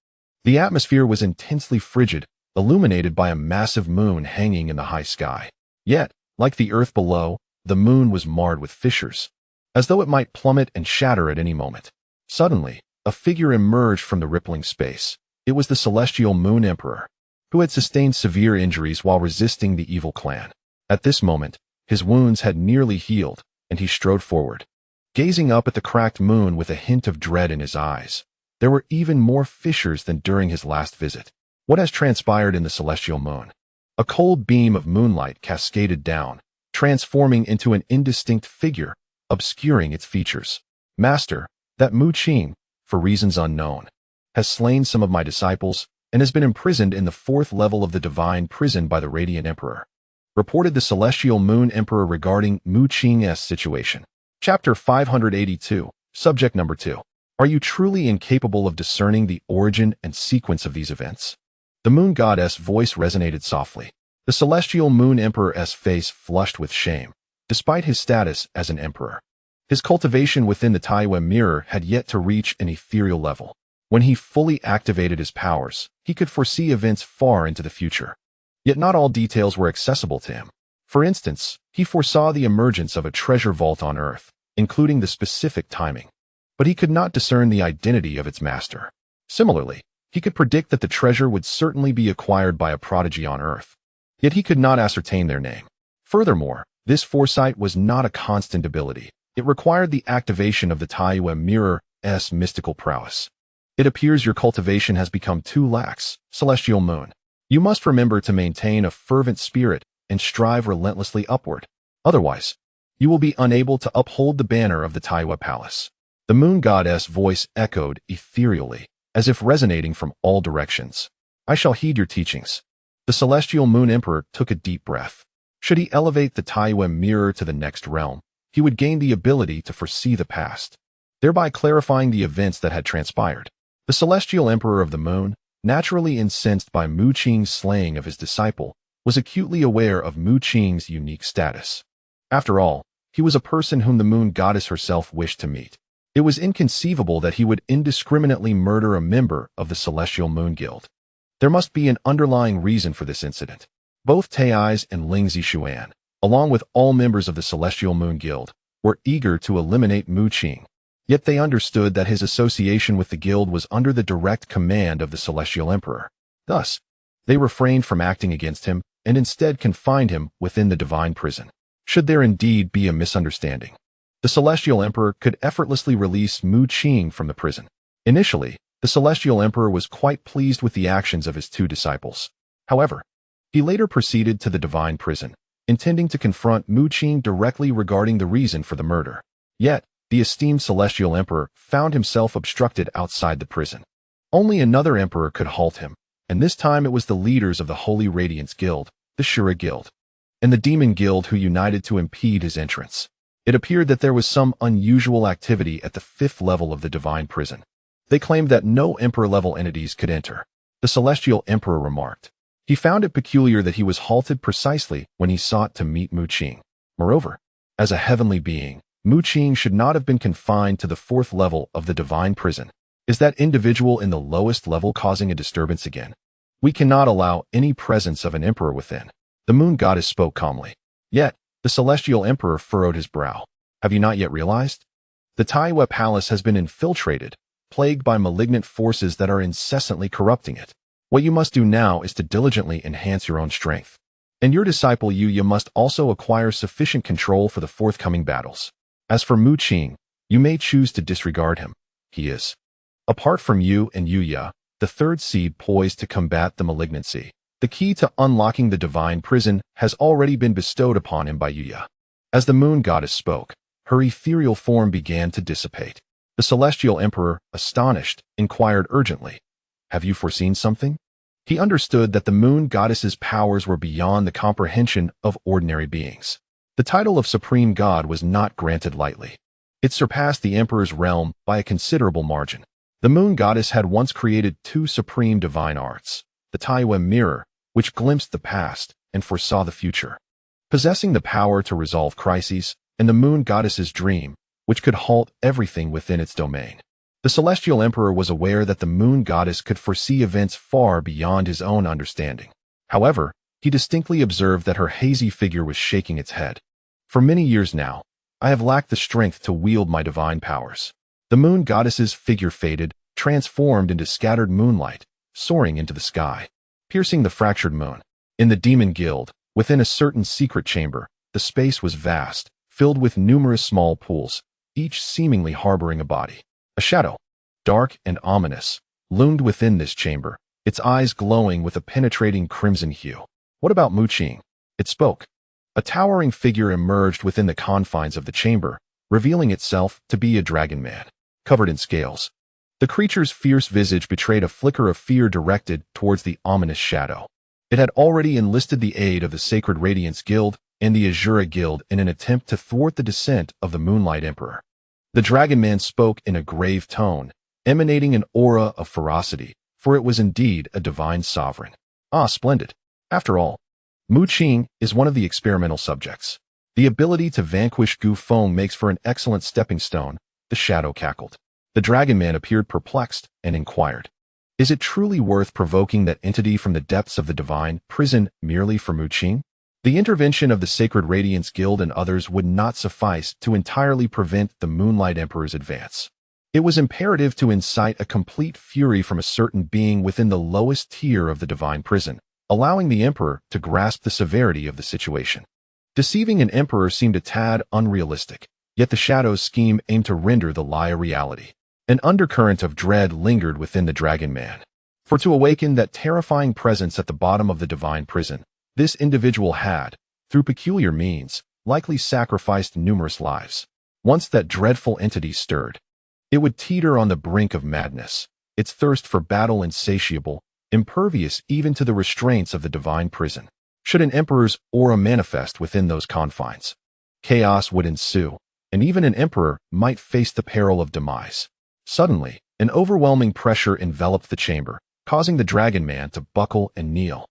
The atmosphere was intensely frigid, illuminated by a massive moon hanging in the high sky. Yet, like the earth below, the moon was marred with fissures, as though it might plummet and shatter at any moment. Suddenly, a figure emerged from the rippling space. It was the celestial Moon Emperor, who had sustained severe injuries while resisting the evil clan. At this moment, his wounds had nearly healed, and he strode forward, gazing up at the cracked moon with a hint of dread in his eyes. There were even more fissures than during his last visit. What has transpired in the celestial moon? A cold beam of moonlight cascaded down, transforming into an indistinct figure, obscuring its features. Master, that Mu Qing, for reasons unknown, has slain some of my disciples and has been imprisoned in the 4th level of the divine prison by the Radiant Emperor, reported the celestial Moon Emperor regarding Mu Qing's situation. Chapter 582, Subject Number 2. Are you truly incapable of discerning the origin and sequence of these events? The moon goddess' voice resonated softly. The celestial Moon Emperor's face flushed with shame, despite his status as an emperor. His cultivation within the Taiwa mirror had yet to reach an ethereal level. When he fully activated his powers, he could foresee events far into the future. Yet not all details were accessible to him. For instance, he foresaw the emergence of a treasure vault on Earth, including the specific timing. But he could not discern the identity of its master. Similarly, he could predict that the treasure would certainly be acquired by a prodigy on Earth. Yet he could not ascertain their name. Furthermore, this foresight was not a constant ability. It required the activation of the Taiwa mirror's mystical prowess. It appears your cultivation has become too lax, Celestial Moon. You must remember to maintain a fervent spirit and strive relentlessly upward. Otherwise, you will be unable to uphold the banner of the Taiwa Palace. The moon goddess' voice echoed ethereally, as if resonating from all directions. I shall heed your teachings. The celestial Moon Emperor took a deep breath. Should he elevate the Taiwan mirror to the next realm, he would gain the ability to foresee the past, thereby clarifying the events that had transpired. The celestial emperor of the moon, naturally incensed by Mu Qing's slaying of his disciple, was acutely aware of Mu Qing's unique status. After all, he was a person whom the moon goddess herself wished to meet. It was inconceivable that he would indiscriminately murder a member of the Celestial Moon Guild. There must be an underlying reason for this incident. Both Tai's and Ling Zixuan, along with all members of the Celestial Moon Guild, were eager to eliminate Mu Qing. Yet they understood that his association with the guild was under the direct command of the Celestial Emperor. Thus, they refrained from acting against him and instead confined him within the divine prison. Should there indeed be a misunderstanding, the Celestial Emperor could effortlessly release Mu Qing from the prison. Initially, the Celestial Emperor was quite pleased with the actions of his two disciples. However, he later proceeded to the divine prison, intending to confront Mu Qing directly regarding the reason for the murder. Yet, the esteemed Celestial Emperor found himself obstructed outside the prison. Only another emperor could halt him, and this time it was the leaders of the Holy Radiance Guild, the Shura Guild, and the Demon Guild who united to impede his entrance. It appeared that there was some unusual activity at the 5th level of the divine prison. They claimed that no emperor-level entities could enter. The Celestial Emperor remarked. He found it peculiar that he was halted precisely when he sought to meet Mu Qing. Moreover, as a heavenly being, Mu Qing should not have been confined to the 4th level of the divine prison. Is that individual in the lowest level causing a disturbance again? We cannot allow any presence of an emperor within. The moon goddess spoke calmly. Yet, the Celestial Emperor furrowed his brow. Have you not yet realized? The Taiwa Palace has been infiltrated, plagued by malignant forces that are incessantly corrupting it. What you must do now is to diligently enhance your own strength. And your disciple Yu must also acquire sufficient control for the forthcoming battles. As for Mu Qing, you may choose to disregard him. He is. Apart from you and Yuya, the third seed poised to combat the malignancy. The key to unlocking the divine prison has already been bestowed upon him by Yuya. As the moon goddess spoke, her ethereal form began to dissipate. The Celestial Emperor, astonished, inquired urgently, "Have you foreseen something?" He understood that the moon goddess's powers were beyond the comprehension of ordinary beings. The title of Supreme God was not granted lightly. It surpassed the Emperor's realm by a considerable margin. The moon goddess had once created 2 supreme divine arts, the Taiwa Mirror, which glimpsed the past and foresaw the future, possessing the power to resolve crises, and the moon goddess's dream, which could halt everything within its domain. The Celestial Emperor was aware that the moon goddess could foresee events far beyond his own understanding. However, he distinctly observed that her hazy figure was shaking its head. For many years now, I have lacked the strength to wield my divine powers. The moon goddess's figure faded, transformed into scattered moonlight, soaring into the sky, piercing the fractured moon. In the Demon Guild, within a certain secret chamber, the space was vast, filled with numerous small pools, each seemingly harboring a body. A shadow, dark and ominous, loomed within this chamber, its eyes glowing with a penetrating crimson hue. What about Mu Qing? It spoke. A towering figure emerged within the confines of the chamber, revealing itself to be a dragon man, covered in scales. The creature's fierce visage betrayed a flicker of fear directed towards the ominous shadow. It had already enlisted the aid of the Sacred Radiance Guild and the Azura Guild in an attempt to thwart the descent of the Moonlight Emperor. The dragon man spoke in a grave tone, emanating an aura of ferocity, for it was indeed a divine sovereign. Ah, splendid. After all, Mu Qing is one of the experimental subjects. The ability to vanquish Gu Feng makes for an excellent stepping stone, the shadow cackled. The dragon man appeared perplexed and inquired, "Is it truly worth provoking that entity from the depths of the divine prison merely for Mu Qing?" The intervention of the Sacred Radiance Guild and others would not suffice to entirely prevent the Moonlight Emperor's advance. It was imperative to incite a complete fury from a certain being within the lowest tier of the divine prison, allowing the Emperor to grasp the severity of the situation. Deceiving an Emperor seemed a tad unrealistic, yet the Shadow's scheme aimed to render the lie a reality. An undercurrent of dread lingered within the Dragon Man. For to awaken that terrifying presence at the bottom of the divine prison, this individual had, through peculiar means, likely sacrificed numerous lives. Once that dreadful entity stirred, it would teeter on the brink of madness, its thirst for battle insatiable, impervious even to the restraints of the divine prison. Should an emperor's aura manifest within those confines, chaos would ensue, and even an emperor might face the peril of demise. Suddenly, an overwhelming pressure enveloped the chamber, causing the dragon man to buckle and kneel,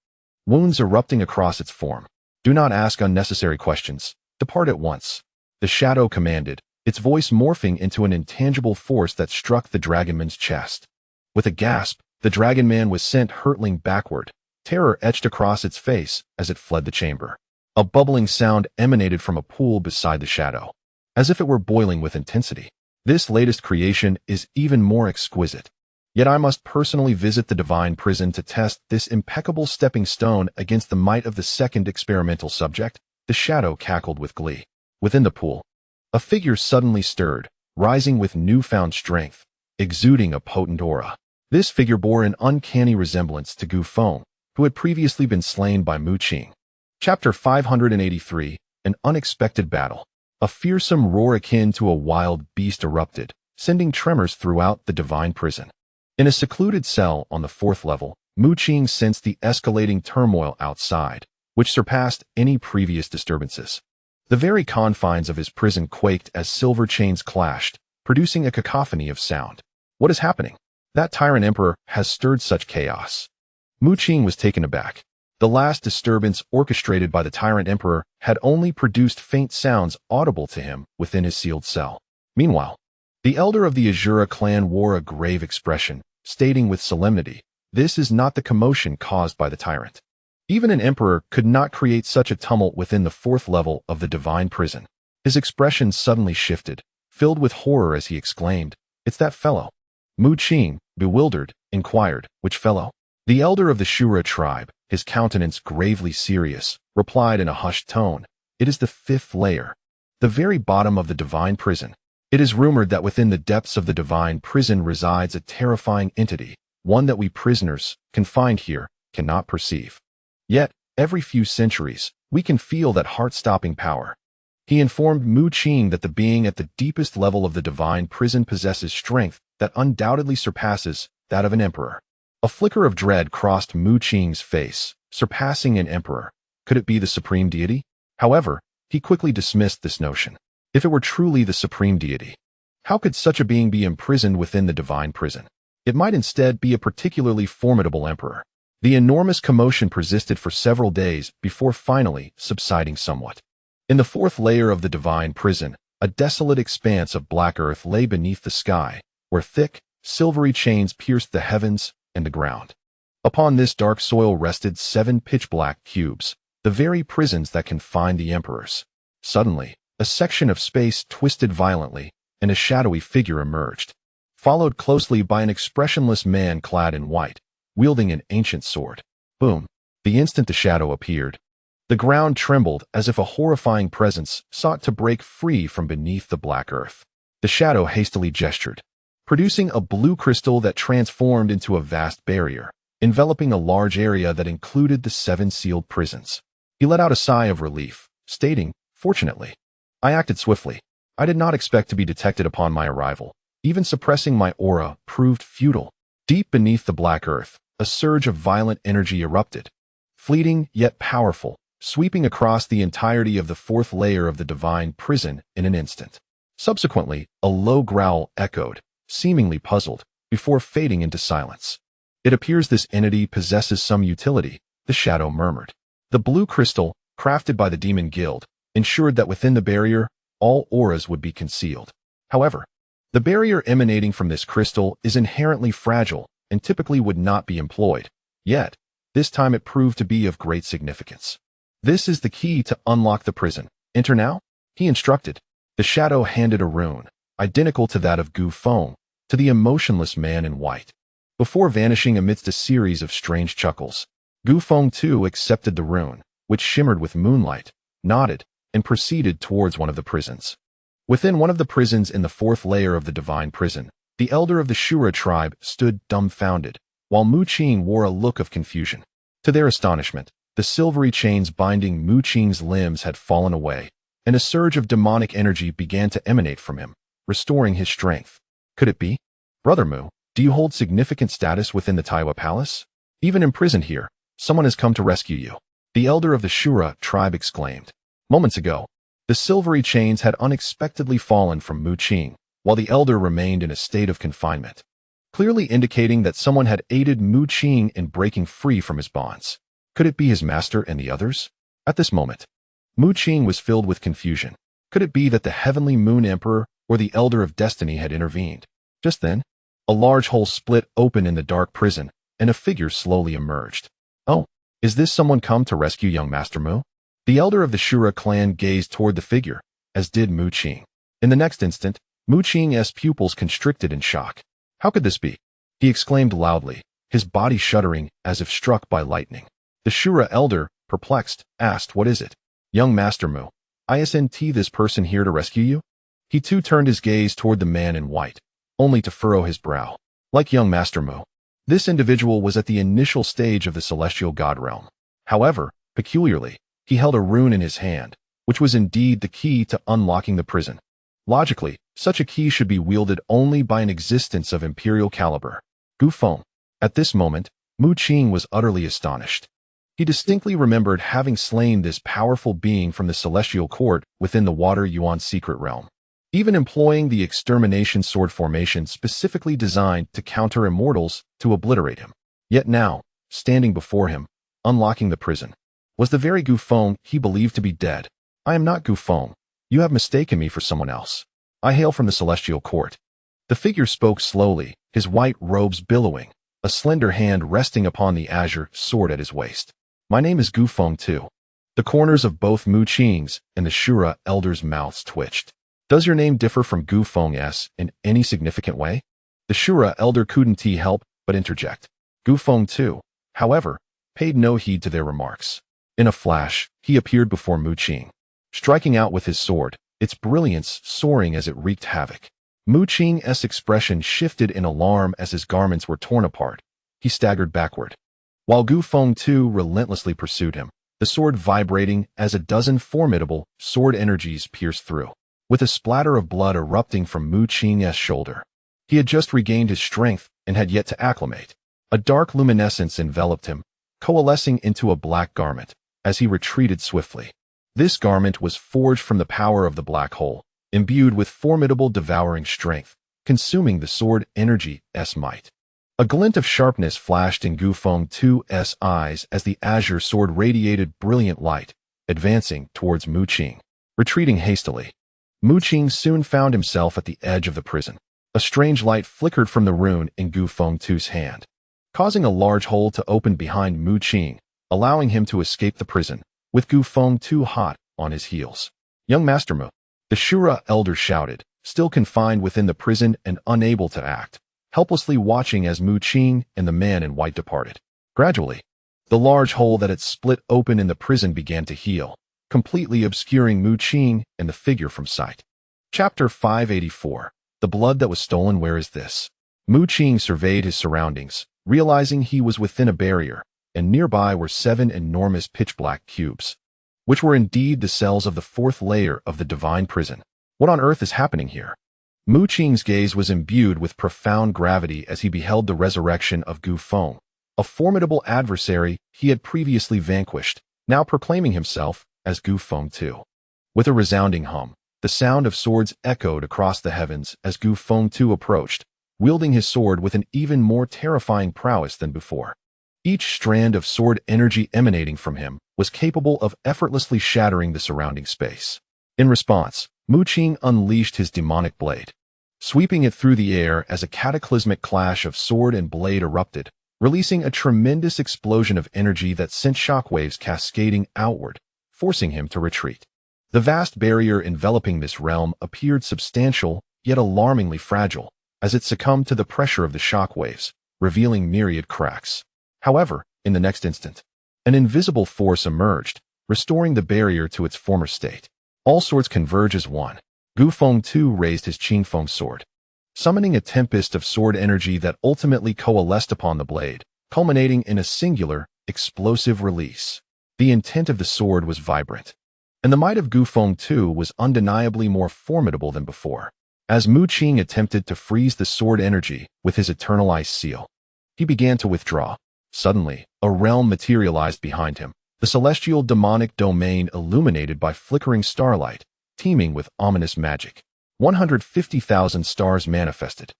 wounds erupting across its form. "Do not ask unnecessary questions. Depart at once," the shadow commanded, its voice morphing into an intangible force that struck the dragonman's chest. With a gasp, the dragon man was sent hurtling backward, terror etched across its face as it fled the chamber. A bubbling sound emanated from a pool beside the shadow, as if it were boiling with intensity. This latest creation is even more exquisite. Yet I must personally visit the divine prison to test this impeccable stepping stone against the might of the second experimental subject, the shadow cackled with glee. Within the pool, a figure suddenly stirred, rising with newfound strength, exuding a potent aura. This figure bore an uncanny resemblance to Qilin, who had previously been slain by Mu Qing. Chapter 583, An Unexpected Battle. A fearsome roar akin to a wild beast erupted, sending tremors throughout the divine prison. In a secluded cell on the 4th level, Mu Qing sensed the escalating turmoil outside, which surpassed any previous disturbances. The very confines of his prison quaked as silver chains clashed, producing a cacophony of sound. What is happening? That tyrant emperor has stirred such chaos. Mu Qing was taken aback. The last disturbance orchestrated by the tyrant emperor had only produced faint sounds audible to him within his sealed cell. Meanwhile, the elder of the Azura clan wore a grave expression, stating with solemnity, "This is not the commotion caused by the tyrant." Even an emperor could not create such a tumult within the 4th level of the divine prison. His expression suddenly shifted, filled with horror as he exclaimed, "It's that fellow." Mu Qing, bewildered, inquired, "Which fellow?" The elder of the Shura tribe, his countenance gravely serious, replied in a hushed tone, "It is the 5th layer, the very bottom of the divine prison. It is rumored that within the depths of the divine prison resides a terrifying entity, one that we prisoners, confined here, cannot perceive. Yet, every few centuries, we can feel that heart-stopping power." He informed Mu Qing that the being at the deepest level of the divine prison possesses strength that undoubtedly surpasses that of an emperor. A flicker of dread crossed Mu Qing's face. Surpassing an emperor. Could it be the supreme deity? However, he quickly dismissed this notion. If it were truly the supreme deity, how could such a being be imprisoned within the divine prison? It might instead be a particularly formidable emperor. The enormous commotion persisted for several days before finally subsiding somewhat. In the 4th layer of the divine prison, a desolate expanse of black earth lay beneath the sky, where thick, silvery chains pierced the heavens and the ground. Upon this dark soil rested 7 pitch-black cubes, the very prisons that confined the emperors. Suddenly, a section of space twisted violently, and a shadowy figure emerged, followed closely by an expressionless man clad in white, wielding an ancient sword. Boom! The instant the shadow appeared, the ground trembled as if a horrifying presence sought to break free from beneath the black earth. The shadow hastily gestured, producing a blue crystal that transformed into a vast barrier, enveloping a large area that included the 7 sealed prisons. He let out a sigh of relief, stating, "Fortunately, I acted swiftly. I did not expect to be detected upon my arrival. Even suppressing my aura proved futile." Deep beneath the black earth, a surge of violent energy erupted, fleeting yet powerful, sweeping across the entirety of the 4th layer of the divine prison in an instant. Subsequently, a low growl echoed, seemingly puzzled, before fading into silence. "It appears this entity possesses some utility," the shadow murmured. The blue crystal, crafted by the Demon Guild, ensured that within the barrier, all auras would be concealed. However, the barrier emanating from this crystal is inherently fragile and typically would not be employed. Yet, this time it proved to be of great significance. "This is the key to unlock the prison. Enter now," he instructed. The shadow handed a rune, identical to that of Qilin, to the emotionless man in white. Before vanishing amidst a series of strange chuckles, Qilin too accepted the rune, which shimmered with moonlight, nodded, and proceeded towards one of the prisons. Within one of the prisons in the 4th layer of the divine prison, the elder of the Shura tribe stood dumbfounded, while Mu Qing wore a look of confusion. To their astonishment, the silvery chains binding Mu Qing's limbs had fallen away, and a surge of demonic energy began to emanate from him, restoring his strength. Could it be? "Brother Mu, do you hold significant status within the Taiwa Palace? Even imprisoned here, someone has come to rescue you." the elder of the Shura tribe exclaimed. Moments ago, the silvery chains had unexpectedly fallen from Mu Qing, while the elder remained in a state of confinement, clearly indicating that someone had aided Mu Qing in breaking free from his bonds. Could it be his master and the others? At this moment, Mu Qing was filled with confusion. Could it be that the Heavenly Moon Emperor or the Elder of Destiny had intervened? Just then, a large hole split open in the dark prison, and a figure slowly emerged. Oh, is this someone come to rescue young Master Mu? The Elder of the Shura clan gazed toward the figure, as did Mu Qing. In the next instant, Mu Qing's pupils constricted in shock. How could this be? He exclaimed loudly, his body shuddering as if struck by lightning. The Shura elder, perplexed, asked, "What is it?" "Young Master Mu, isn't this person here to rescue you?" He too turned his gaze toward the man in white, only to furrow his brow. Like young Master Mu, this individual was at the initial stage of the celestial god realm. However, peculiarly, he held a rune in his hand, which was indeed the key to unlocking the prison. Logically, such a key should be wielded only by an existence of imperial caliber. Gu Feng. At this moment, Mu Qing was utterly astonished. He distinctly remembered having slain this powerful being from the celestial court within the Water Yuan secret realm, even employing the extermination sword formation specifically designed to counter immortals to obliterate him. Yet now, standing before him, unlocking the prison, was the very Gu Feng he believed to be dead. "I am not Gu Feng. You have mistaken me for someone else. I hail from the celestial court." The figure spoke slowly, his white robes billowing, a slender hand resting upon the azure sword at his waist. "My name is Gu Feng too." The corners of both Mu Qing's and the Shura elders' mouths twitched. "Does your name differ from Gu Feng's in any significant way?" The Shura elder couldn't help but interject. Gu Feng too, however, paid no heed to their remarks. In a flash, he appeared before Mu Qing, striking out with his sword, its brilliance soaring as it wreaked havoc. Mu Qing's expression shifted in alarm as his garments were torn apart. He staggered backward, while Gu Feng too relentlessly pursued him, the sword vibrating as a dozen formidable sword energies pierced through. With a splatter of blood erupting from Mu Qing's shoulder, he had just regained his strength and had yet to acclimate. A dark luminescence enveloped him, coalescing into a black garment, as he retreated swiftly. This garment was forged from the power of the black hole, imbued with formidable devouring strength, consuming the sword energy's might. A glint of sharpness flashed in Gu Feng II's eyes as the azure sword radiated brilliant light, advancing towards Mu Qing. Retreating hastily, Mu Qing soon found himself at the edge of the prison. A strange light flickered from the rune in Gu Feng II's hand, causing a large hole to open behind Mu Qing, allowing him to escape the prison, with Gu Feng II hot on his heels. "Young Master Mu," the Shura elder shouted, still confined within the prison and unable to act, helplessly watching as Mu Qing and the man in white departed. Gradually, the large hole that had split open in the prison began to heal, completely obscuring Mu Qing and the figure from sight. Chapter 584. The blood that was stolen. Where is this? Mu Qing surveyed his surroundings, realizing he was within a barrier, and nearby were 7 enormous pitch-black cubes, which were indeed the cells of the 4th layer of the divine prison. What on earth is happening here? Mu Qing's gaze was imbued with profound gravity as he beheld the resurrection of Gu Feng, a formidable adversary he had previously vanquished, now proclaiming himself as Gu Feng II. With a resounding hum, the sound of swords echoed across the heavens as Gu Feng II approached, wielding his sword with an even more terrifying prowess than before. Each strand of sword energy emanating from him was capable of effortlessly shattering the surrounding space. In response, Mu Qing unleashed his demonic blade, sweeping it through the air as a cataclysmic clash of sword and blade erupted, releasing a tremendous explosion of energy that sent shockwaves cascading outward, forcing him to retreat. The vast barrier enveloping this realm appeared substantial, yet alarmingly fragile, as it succumbed to the pressure of the shockwaves, revealing myriad cracks. However, in the next instant, an invisible force emerged, restoring the barrier to its former state. All swords converge as one. Gu Feng II raised his Qing Feng sword, summoning a tempest of sword energy that ultimately coalesced upon the blade, culminating in a singular, explosive release. The intent of the sword was vibrant, and the might of Gu Feng II was undeniably more formidable than before. As Mu Qing attempted to freeze the sword energy with his eternalized seal, he began to withdraw. Suddenly, a realm materialized behind him, the celestial demonic domain illuminated by flickering starlight, teeming with ominous magic. 150,000 stars manifested,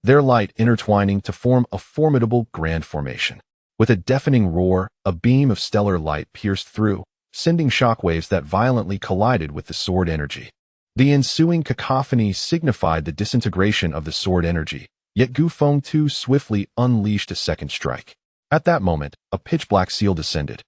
their light intertwining to form a formidable grand formation. With a deafening roar, a beam of stellar light pierced through, sending shockwaves that violently collided with the sword energy. The ensuing cacophony signified the disintegration of the sword energy, yet Gu Feng too swiftly unleashed a second strike. At that moment, a pitch-black seal descended,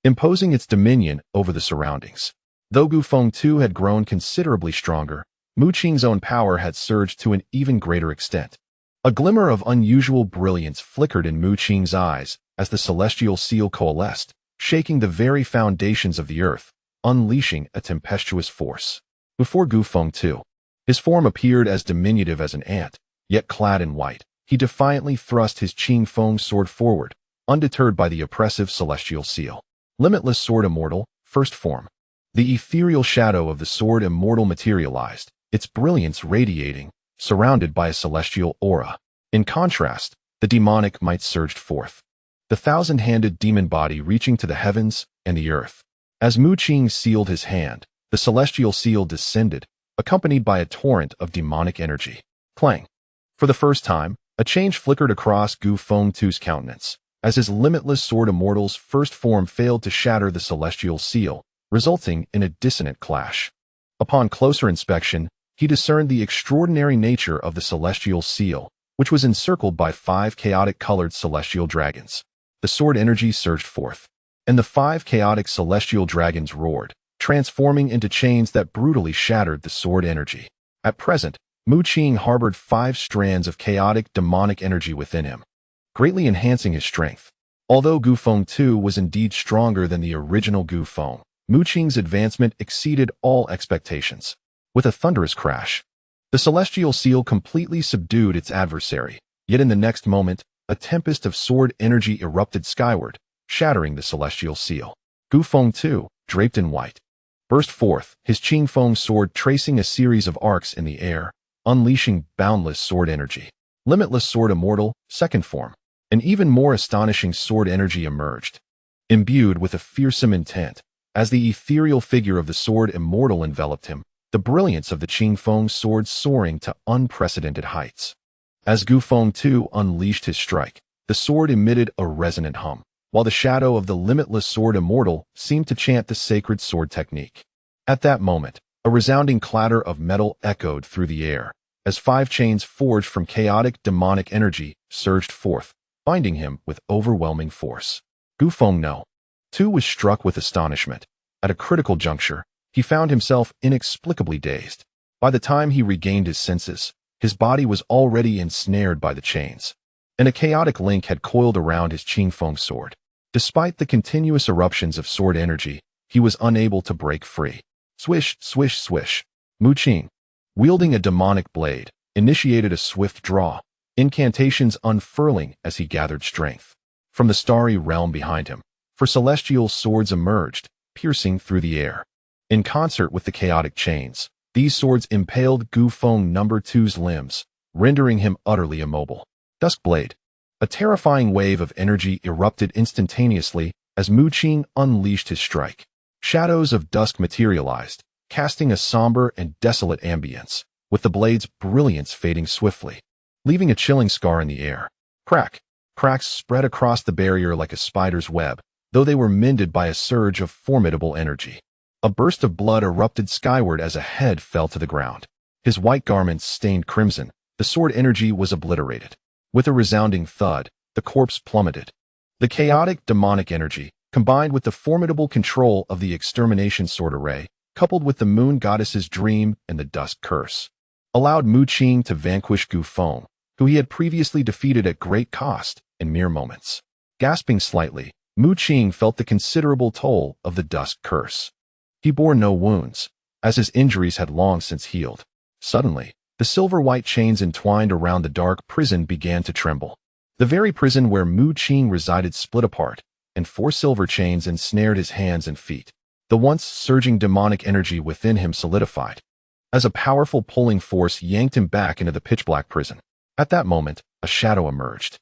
imposing its dominion over the surroundings. Though Gu Feng too had grown considerably stronger, Mu Qing's own power had surged to an even greater extent. A glimmer of unusual brilliance flickered in Mu Qing's eyes as the celestial seal coalesced, shaking the very foundations of the earth, unleashing a tempestuous force. Before Gu Feng too, his form appeared as diminutive as an ant, yet clad in white. He defiantly thrust his Qing Feng sword forward, undeterred by the oppressive celestial seal. Limitless Sword Immortal, first form. The ethereal shadow of the sword immortal materialized, its brilliance radiating, surrounded by a celestial aura. In contrast, the demonic might surged forth, the thousand-handed demon body reaching to the heavens and the earth. As Mu Qing sealed his hand, the celestial seal descended, accompanied by a torrent of demonic energy. Clang! For the first time, a change flickered across Gu Feng too's countenance, as his limitless sword immortal's first form failed to shatter the celestial seal, resulting in a dissonant clash. Upon closer inspection, he discerned the extraordinary nature of the celestial seal, which was encircled by 5 chaotic-colored celestial dragons. The sword energy surged forth, and the 5 chaotic celestial dragons roared, transforming into chains that brutally shattered the sword energy. At present, Mu Qing harbored 5 strands of chaotic demonic energy within him, greatly enhancing his strength. Although Gu Feng too was indeed stronger than the original Gu Feng, Mu Qing's advancement exceeded all expectations. With a thunderous crash, the celestial seal completely subdued its adversary, yet in the next moment, a tempest of sword energy erupted skyward, shattering the celestial seal. Gu Feng too, draped in white, burst forth, his Qing Feng sword tracing a series of arcs in the air, unleashing boundless sword energy. Limitless Sword Immortal, second form. An even more astonishing sword energy emerged, imbued with a fearsome intent. As the ethereal figure of the sword immortal enveloped him, the brilliance of the Qing Feng sword soaring to unprecedented heights. As Gu Feng too unleashed his strike, the sword emitted a resonant hum, while the shadow of the limitless sword immortal seemed to chant the sacred sword technique. At that moment, a resounding clatter of metal echoed through the air, as 5 chains forged from chaotic demonic energy surged forth, binding him with overwhelming force. Gu Feng too was struck with astonishment. At a critical juncture, he found himself inexplicably dazed. By the time he regained his senses, his body was already ensnared by the chains, and a chaotic link had coiled around his Qing Feng sword. Despite the continuous eruptions of sword energy, he was unable to break free. Swish, swish, swish. Mu Qing, wielding a demonic blade, initiated a swift draw, incantations unfurling as he gathered strength. From the starry realm behind him, for celestial swords emerged, piercing through the air. In concert with the chaotic chains, these swords impaled Gu Feng No. 2's limbs, rendering him utterly immobile. Dusk Blade. A terrifying wave of energy erupted instantaneously as Mu Qing unleashed his strike. Shadows of dusk materialized, casting a somber and desolate ambience, with the blade's brilliance fading swiftly, leaving a chilling scar in the air. Crack! Cracks spread across the barrier like a spider's web, though they were mended by a surge of formidable energy. A burst of blood erupted skyward as a head fell to the ground. His white garments stained crimson, the sword energy was obliterated. With a resounding thud, the corpse plummeted. The chaotic demonic energy, combined with the formidable control of the extermination sword array, coupled with the moon goddess's dream and the dusk curse, allowed Mu Qing to vanquish Gu Feng, who he had previously defeated at great cost, in mere moments. Gasping slightly, Mu Qing felt the considerable toll of the dusk curse. He bore no wounds, as his injuries had long since healed. Suddenly, the silver-white chains entwined around the dark prison began to tremble. The very prison where Mu Qing resided split apart, and 4 silver chains ensnared his hands and feet. The once surging demonic energy within him solidified, as a powerful pulling force yanked him back into the pitch-black prison. At that moment, a shadow emerged.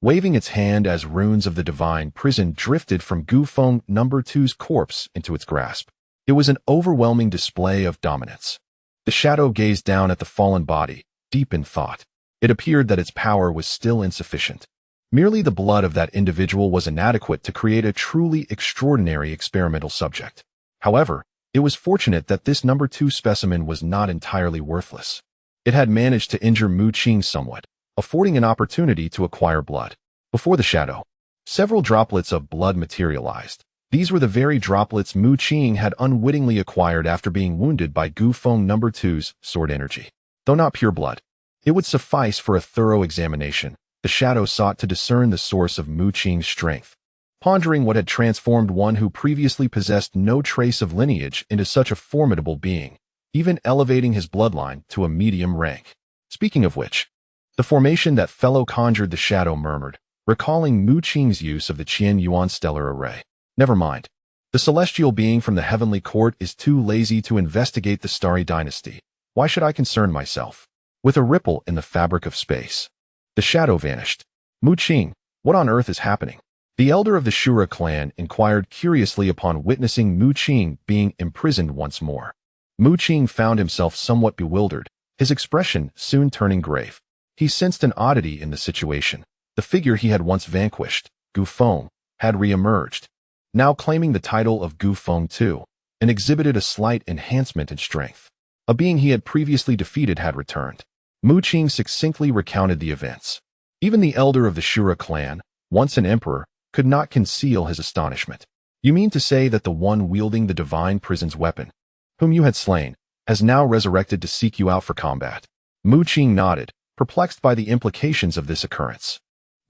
waving its hand as runes of the divine prison drifted from Gufeng No. 2's corpse into its grasp. It was an overwhelming display of dominance. The shadow gazed down at the fallen body, deep in thought. It appeared that its power was still insufficient. Merely the blood of that individual was inadequate to create a truly extraordinary experimental subject. However, it was fortunate that this No. 2 specimen was not entirely worthless. It had managed to injure Mu Qing somewhat, affording an opportunity to acquire blood. Before the shadow, several droplets of blood materialized. These were the very droplets Mu Qing had unwittingly acquired after being wounded by Gufeng No. 2's sword energy. Though not pure blood, it would suffice for a thorough examination. The shadow sought to discern the source of Mu Qing's strength, pondering what had transformed one who previously possessed no trace of lineage into such a formidable being, even elevating his bloodline to a medium rank. Speaking of which, the formation that fellow conjured the shadow murmured, recalling Mu Qing's use of the Qian Yuan stellar array. Never mind. The celestial being from the heavenly court is too lazy to investigate the starry dynasty. Why should I concern myself with a ripple in the fabric of space? The shadow vanished. Mu Qing, what on earth is happening? The elder of the Shura clan inquired curiously upon witnessing Mu Qing being imprisoned once more. Mu Qing found himself somewhat bewildered, his expression soon turning grave. He sensed an oddity in the situation. The figure he had once vanquished, Gufeng, had re-emerged, now claiming the title of Gufeng II, and exhibited a slight enhancement in strength. A being he had previously defeated had returned. Mu Qing succinctly recounted the events. Even the elder of the Shura clan, once an emperor, could not conceal his astonishment. You mean to say that the one wielding the divine prison's weapon, whom you had slain, has now resurrected to seek you out for combat? Mu Qing nodded, perplexed by the implications of this occurrence.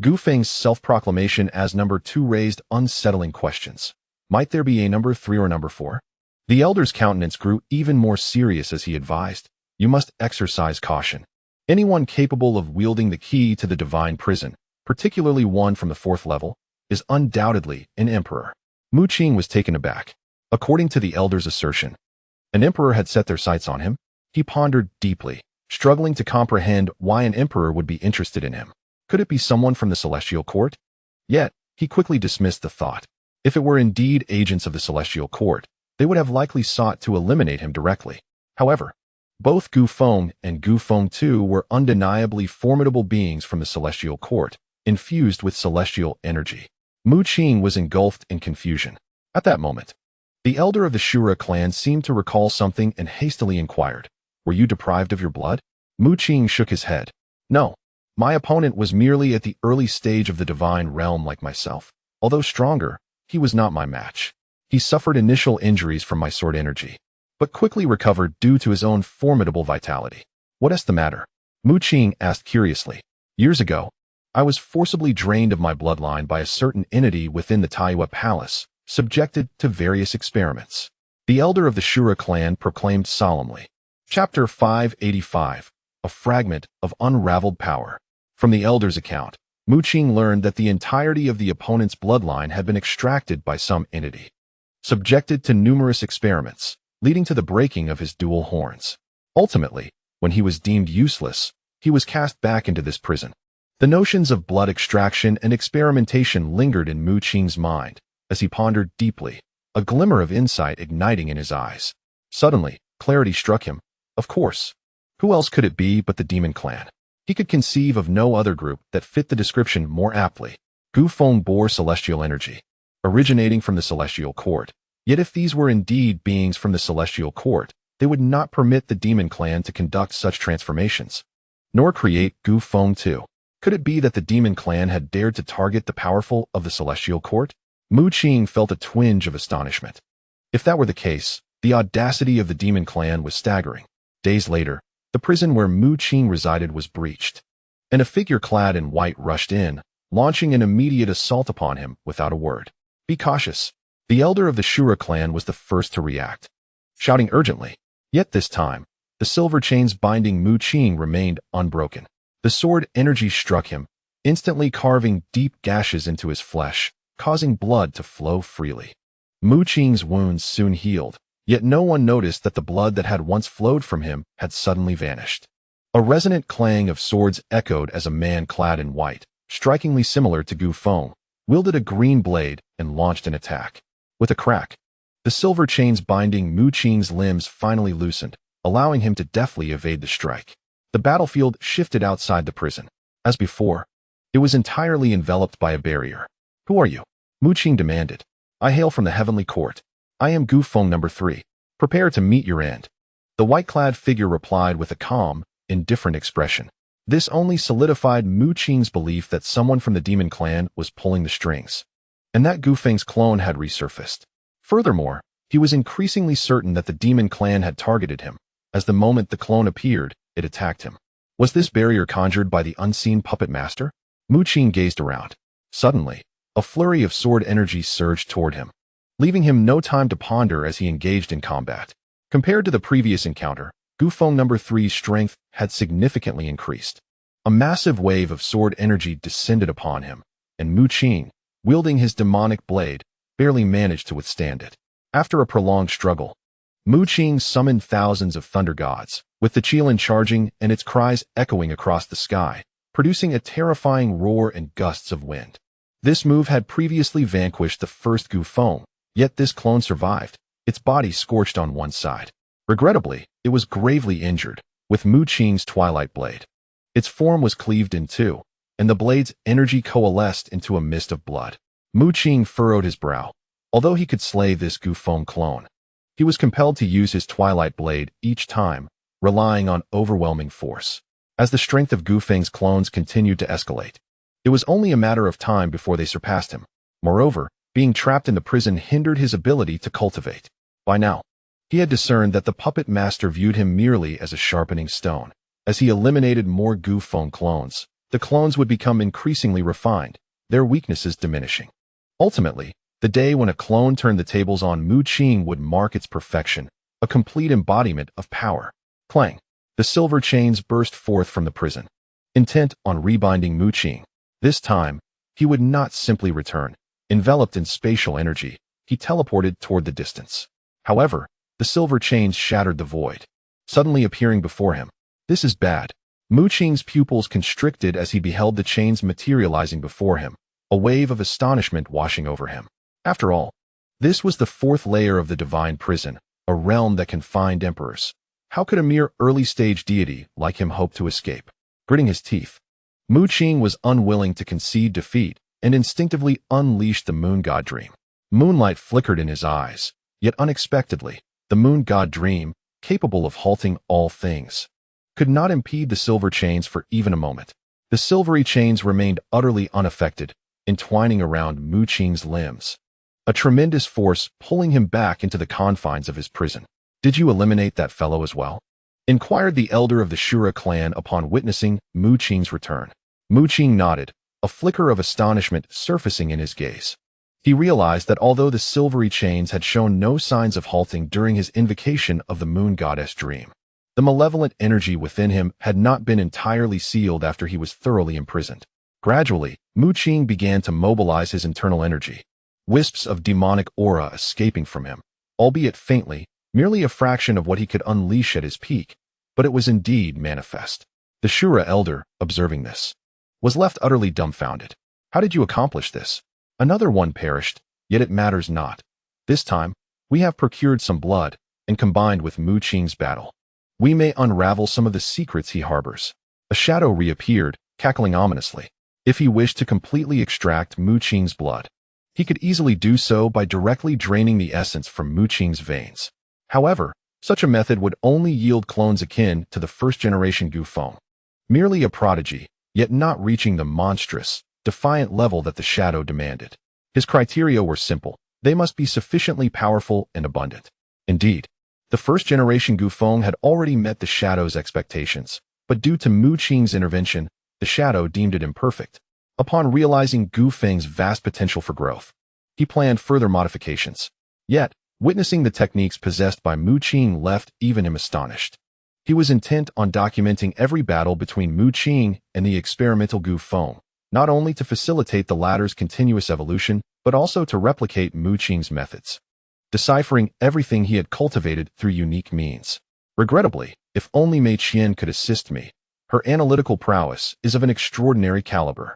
Gufeng's self-proclamation as No. 2 raised unsettling questions. Might there be a No. 3 or No. 4? The elder's countenance grew even more serious as he advised, you must exercise caution. Anyone capable of wielding the key to the divine prison, particularly one from the 4th level, is undoubtedly an emperor. Mu Qing was taken aback. According to the elder's assertion, an emperor had set their sights on him. He pondered deeply, struggling to comprehend why an emperor would be interested in him. Could it be someone from the celestial court? Yet, he quickly dismissed the thought. If it were indeed agents of the celestial court, they would have likely sought to eliminate him directly. However, both Gufeng and Gufeng II were undeniably formidable beings from the celestial court, infused with celestial energy. Mu Qing was engulfed in confusion. At that moment, the elder of the Shura clan seemed to recall something and hastily inquired, "Were you deprived of your blood?" Mu Qing shook his head. "No. My opponent was merely at the early stage of the divine realm like myself. Although stronger, he was not my match. He suffered initial injuries from my sword energy, but quickly recovered due to his own formidable vitality." "What is the matter?" Mu Qing asked curiously. "Years ago, I was forcibly drained of my bloodline by a certain entity within the Taiyue Palace, subjected to various experiments," the elder of the Shura clan proclaimed solemnly. Chapter 585, A Fragment of Unraveled Power. From the elder's account, Mu Qing learned that the entirety of the opponent's bloodline had been extracted by some entity, subjected to numerous experiments, leading to the breaking of his dual horns. Ultimately, when he was deemed useless, he was cast back into this prison. The notions of blood extraction and experimentation lingered in Mu Qing's mind as he pondered deeply, a glimmer of insight igniting in his eyes. Suddenly, clarity struck him. Of course. Who else could it be but the demon clan? He could conceive of no other group that fit the description more aptly. Gufeng bore celestial energy, originating from the celestial court. Yet if these were indeed beings from the celestial court, they would not permit the demon clan to conduct such transformations, nor create Gufeng II. Could it be that the demon clan had dared to target the powerful of the celestial court? Mu Qing felt a twinge of astonishment. If that were the case, the audacity of the demon clan was staggering. Days later, the prison where Mu Qing resided was breached, and a figure clad in white rushed in, launching an immediate assault upon him without a word. "Be cautious." The elder of the Shura clan was the first to react, shouting urgently. Yet this time, the silver chains binding Mu Qing remained unbroken. The sword energy struck him, instantly carving deep gashes into his flesh, causing blood to flow freely. Mu Qing's wounds soon healed, yet no one noticed that the blood that had once flowed from him had suddenly vanished. A resonant clang of swords echoed as a man clad in white, strikingly similar to Gu Feng, wielded a green blade and launched an attack. With a crack, the silver chains binding Mu Qing's limbs finally loosened, allowing him to deftly evade the strike. The battlefield shifted outside the prison. As before, it was entirely enveloped by a barrier. "Who are you?" Mu Qing demanded. "I hail from the heavenly court. I am Gu Feng number 3. Prepare to meet your end." The white-clad figure replied with a calm, indifferent expression. This only solidified Mu Qing's belief that someone from the demon clan was pulling the strings, and that Gu Feng's clone had resurfaced. Furthermore, he was increasingly certain that the demon clan had targeted him, as the moment the clone appeared, it attacked him. Was this barrier conjured by the unseen puppet master? Mu Qing gazed around. Suddenly, a flurry of sword energy surged toward him, leaving him no time to ponder as he engaged in combat. Compared to the previous encounter, Gu Feng number 3's strength had significantly increased. A massive wave of sword energy descended upon him, and Mu Qing, wielding his demonic blade, barely managed to withstand it. After a prolonged struggle, Mu Qing summoned thousands of thunder gods, with the Qilin charging and its cries echoing across the sky, producing a terrifying roar and gusts of wind. This move had previously vanquished the first Gu Feng, yet this clone survived, its body scorched on one side. Regrettably, it was gravely injured, with Mu Qing's twilight blade. Its form was cleaved in two, and the blade's energy coalesced into a mist of blood. Mu Qing furrowed his brow. Although he could slay this Gu Feng clone, he was compelled to use his twilight blade each time, relying on overwhelming force. As the strength of Gu Feng's clones continued to escalate, it was only a matter of time before they surpassed him. Moreover, being trapped in the prison hindered his ability to cultivate. By now, he had discerned that the puppet master viewed him merely as a sharpening stone. As he eliminated more Gu Feng clones, the clones would become increasingly refined, their weaknesses diminishing. Ultimately, the day when a clone turned the tables on Mu Qing would mark its perfection, a complete embodiment of power. Clang! The silver chains burst forth from the prison. Intent on rebinding Mu Qing, this time, he would not simply return. Enveloped in spatial energy, he teleported toward the distance. However, the silver chains shattered the void, suddenly appearing before him. This is bad. Mu Qing's pupils constricted as he beheld the chains materializing before him, a wave of astonishment washing over him. After all, this was the fourth layer of the divine prison, a realm that confined emperors. How could a mere early-stage deity like him hope to escape? Gritting his teeth, Mu Qing was unwilling to concede defeat and instinctively unleashed the moon god dream. Moonlight flickered in his eyes, yet unexpectedly, the moon god dream, capable of halting all things, could not impede the silver chains for even a moment. The silvery chains remained utterly unaffected, entwining around Mu Qing's limbs, a tremendous force pulling him back into the confines of his prison. "Did you eliminate that fellow as well?" inquired the elder of the Shura clan upon witnessing Mu Qing's return. Mu Qing nodded, a flicker of astonishment surfacing in his gaze. He realized that although the silvery chains had shown no signs of halting during his invocation of the moon goddess dream, the malevolent energy within him had not been entirely sealed after he was thoroughly imprisoned. Gradually, Mu Qing began to mobilize his internal energy, wisps of demonic aura escaping from him, albeit faintly, merely a fraction of what he could unleash at his peak, but it was indeed manifest. The Shura elder, observing this, was left utterly dumbfounded. "How did you accomplish this?" "Another one perished, yet it matters not. This time, we have procured some blood, and combined with Mu Qing's battle, we may unravel some of the secrets he harbors." A shadow reappeared, cackling ominously. If he wished to completely extract Mu Qing's blood, he could easily do so by directly draining the essence from Mu Qing's veins. However, such a method would only yield clones akin to the first-generation Gu Feng, merely a prodigy, yet not reaching the monstrous, defiant level that the shadow demanded. His criteria were simple. They must be sufficiently powerful and abundant. Indeed, the first-generation Gu Feng had already met the shadow's expectations, but due to Mu Qing's intervention, the shadow deemed it imperfect. Upon realizing Gu Feng's vast potential for growth, he planned further modifications. Yet, witnessing the techniques possessed by Mu Qing left even him astonished. He was intent on documenting every battle between Mu Qing and the experimental Gu Feng, not only to facilitate the latter's continuous evolution, but also to replicate Mu Qing's methods, deciphering everything he had cultivated through unique means. Regrettably, if only Mei Qian could assist me. Her analytical prowess is of an extraordinary caliber.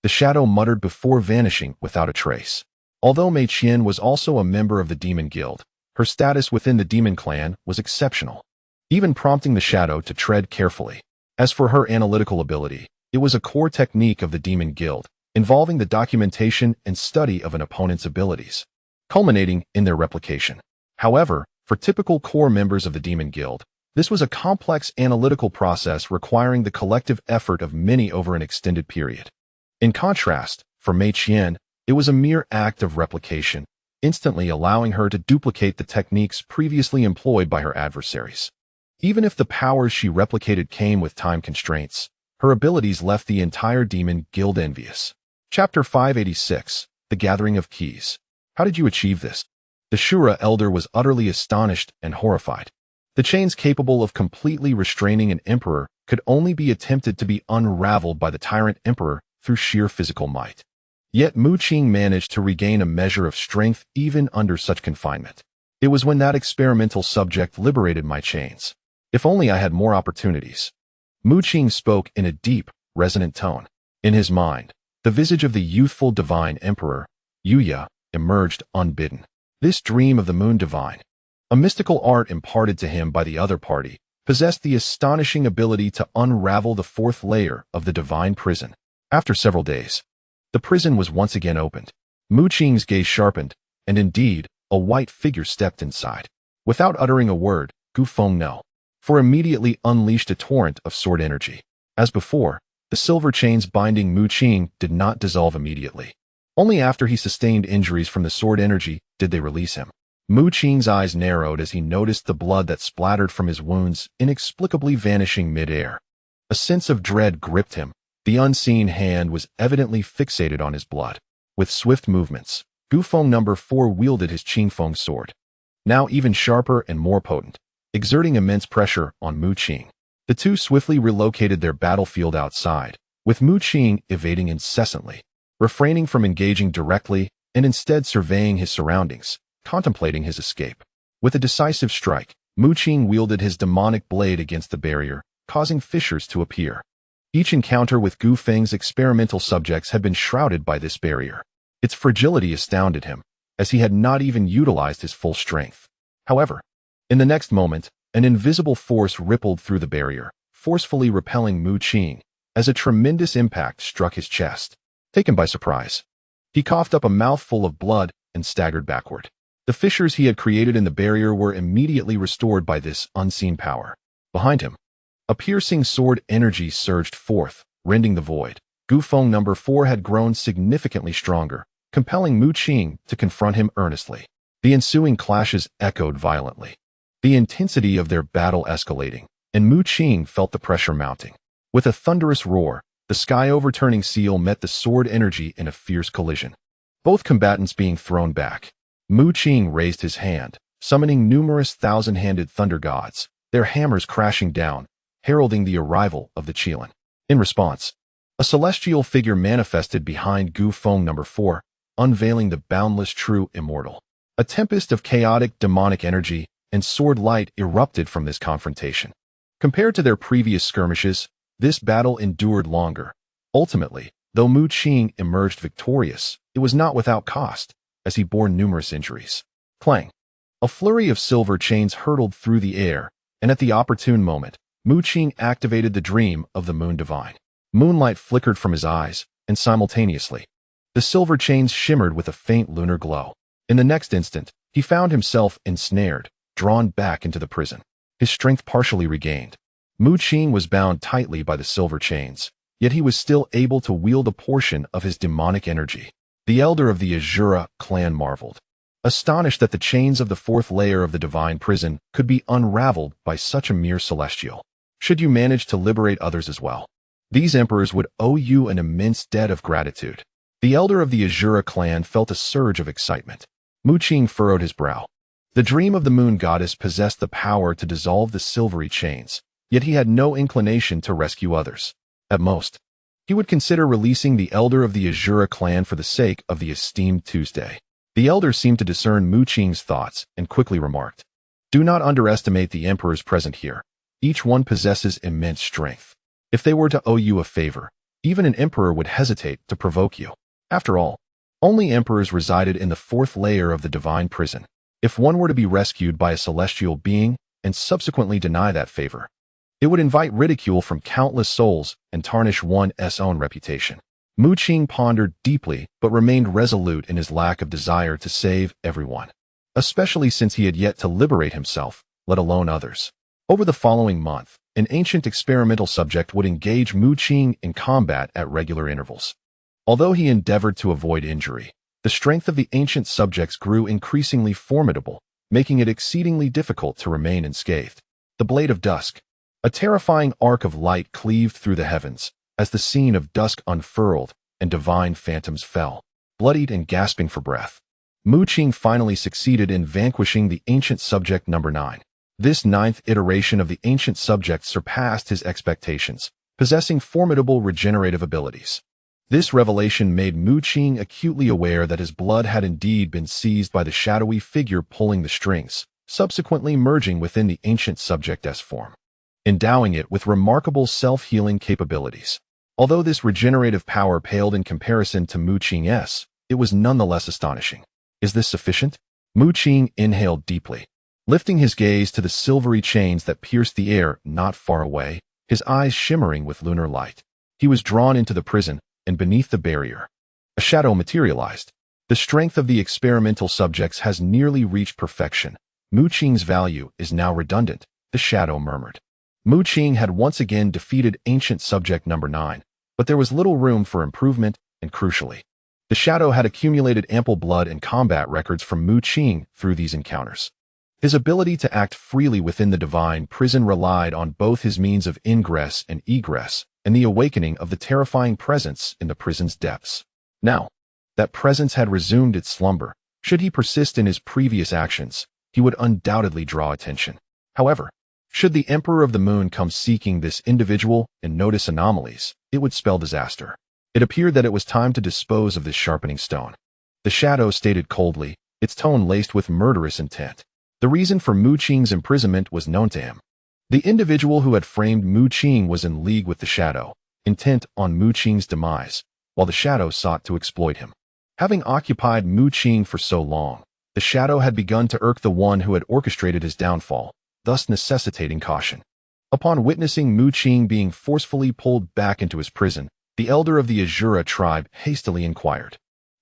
the shadow muttered before vanishing without a trace. Although Mu Qing was also a member of the Demon Guild, her status within the Demon Clan was exceptional, even prompting the shadow to tread carefully. As for her analytical ability, it was a core technique of the Demon Guild, involving the documentation and study of an opponent's abilities, culminating in their replication. However, for typical core members of the Demon Guild, this was a complex analytical process requiring the collective effort of many over an extended period. In contrast, for Mu Qing, it was a mere act of replication, instantly allowing her to duplicate the techniques previously employed by her adversaries. Even if the powers she replicated came with time constraints, her abilities left the entire Demon Guild envious. Chapter 586, The Gathering of Keys. How did you achieve this? The Shura elder was utterly astonished and horrified. The chains capable of completely restraining an emperor could only be attempted to be unraveled by the tyrant emperor through sheer physical might. Yet Mu Qing managed to regain a measure of strength even under such confinement. It was when that experimental subject liberated my chains. If only I had more opportunities. Mu Qing spoke in a deep, resonant tone. In his mind, the visage of the youthful divine emperor, Yuya, emerged unbidden. This dream of the moon divine, a mystical art imparted to him by the other party, possessed the astonishing ability to unravel the fourth layer of the divine prison. After several days, the prison was once again opened. Mu Qing's gaze sharpened, and indeed, a white figure stepped inside. Without uttering a word, Gu Fengno, for immediately unleashed a torrent of sword energy. As before, the silver chains binding Mu Qing did not dissolve immediately. Only after he sustained injuries from the sword energy did they release him. Mu Qing's eyes narrowed as he noticed the blood that splattered from his wounds inexplicably vanishing mid-air. A sense of dread gripped him. The unseen hand was evidently fixated on his blood. With swift movements, Gu Feng No. 4 wielded his Qingfeng sword, now even sharper and more potent, exerting immense pressure on Mu Qing. The two swiftly relocated their battlefield outside, with Mu Qing evading incessantly, refraining from engaging directly and instead surveying his surroundings, contemplating his escape. With a decisive strike, Mu Qing wielded his demonic blade against the barrier, causing fissures to appear. Each encounter with Gu Feng's experimental subjects had been shrouded by this barrier. Its fragility astounded him, as he had not even utilized his full strength. However, in the next moment, an invisible force rippled through the barrier, forcefully repelling Mu Qing, as a tremendous impact struck his chest. Taken by surprise, he coughed up a mouthful of blood and staggered backward. The fissures he had created in the barrier were immediately restored by this unseen power. Behind him, a piercing sword energy surged forth, rending the void. Gu Feng No. 4 had grown significantly stronger, compelling Mu Qing to confront him earnestly. The ensuing clashes echoed violently, the intensity of their battle escalating, and Mu Qing felt the pressure mounting. With a thunderous roar, the sky-overturning seal met the sword energy in a fierce collision. Both combatants being thrown back, Mu Qing raised his hand, summoning numerous thousand-handed thunder gods, their hammers crashing down, heralding the arrival of the Qilin. In response, a celestial figure manifested behind Gu Feng No. 4, unveiling the boundless true immortal. A tempest of chaotic demonic energy and sword light erupted from this confrontation. Compared to their previous skirmishes, this battle endured longer. Ultimately, though Mu Qing emerged victorious, it was not without cost, as he bore numerous injuries. Clang! A flurry of silver chains hurtled through the air, and at the opportune moment, Mu Qing activated the dream of the moon divine. Moonlight flickered from his eyes, and simultaneously, the silver chains shimmered with a faint lunar glow. In the next instant, he found himself ensnared, drawn back into the prison. His strength partially regained. Mu Qing was bound tightly by the silver chains, yet he was still able to wield a portion of his demonic energy. The elder of the Azura clan marveled, astonished that the chains of the fourth layer of the divine prison could be unraveled by such a mere celestial. Should you manage to liberate others as well, these emperors would owe you an immense debt of gratitude. The elder of the Azura clan felt a surge of excitement. Mu Qing furrowed his brow. The dream of the moon goddess possessed the power to dissolve the silvery chains, yet he had no inclination to rescue others. At most, he would consider releasing the elder of the Azura clan for the sake of the esteemed Tuesday. The elder seemed to discern Mu Qing's thoughts and quickly remarked, "Do not underestimate the emperors present here. Each one possesses immense strength. If they were to owe you a favor, Even an emperor would hesitate to provoke you. After all, only emperors resided in the fourth layer of the divine prison. If one were to be rescued by a celestial being and subsequently deny that favor, it would invite ridicule from countless souls and tarnish one's own reputation. Mu Qing pondered deeply but remained resolute in his lack of desire to save everyone, especially since he had yet to liberate himself, let alone others. Over the following month, an ancient experimental subject would engage Mu Qing in combat at regular intervals. Although he endeavored to avoid injury, the strength of the ancient subjects grew increasingly formidable, making it exceedingly difficult to remain unscathed. The Blade of Dusk. A terrifying arc of light cleaved through the heavens, as the scene of dusk unfurled and divine phantoms fell. Bloodied and gasping for breath, Mu Qing finally succeeded in vanquishing the ancient subject number 9. This ninth iteration of the ancient subject surpassed his expectations, possessing formidable regenerative abilities. This revelation made Mu Qing acutely aware that his blood had indeed been seized by the shadowy figure pulling the strings, subsequently merging within the ancient subject's form, endowing it with remarkable self-healing capabilities. Although this regenerative power paled in comparison to Mu Qing's, it was nonetheless astonishing. Is this sufficient? Mu Qing inhaled deeply. Lifting his gaze to the silvery chains that pierced the air not far away, his eyes shimmering with lunar light. He was drawn into the prison, and beneath the barrier, a shadow materialized. The strength of the experimental subjects has nearly reached perfection. Mu Qing's value is now redundant, the shadow murmured. Mu Qing had once again defeated ancient subject number 9, but there was little room for improvement, and crucially, the shadow had accumulated ample blood and combat records from Mu Qing through these encounters. His ability to act freely within the divine prison relied on both his means of ingress and egress, and the awakening of the terrifying presence in the prison's depths. Now, that presence had resumed its slumber. Should he persist in his previous actions, he would undoubtedly draw attention. However, should the Emperor of the Moon come seeking this individual and notice anomalies, it would spell disaster. It appeared that it was time to dispose of this sharpening stone. The shadow stated coldly, its tone laced with murderous intent. The reason for Mu Qing's imprisonment was known to him. The individual who had framed Mu Qing was in league with the shadow, intent on Mu Qing's demise, while the shadow sought to exploit him. Having occupied Mu Qing for so long, the shadow had begun to irk the one who had orchestrated his downfall, thus necessitating caution. Upon witnessing Mu Qing being forcefully pulled back into his prison, the elder of the Azura tribe hastily inquired.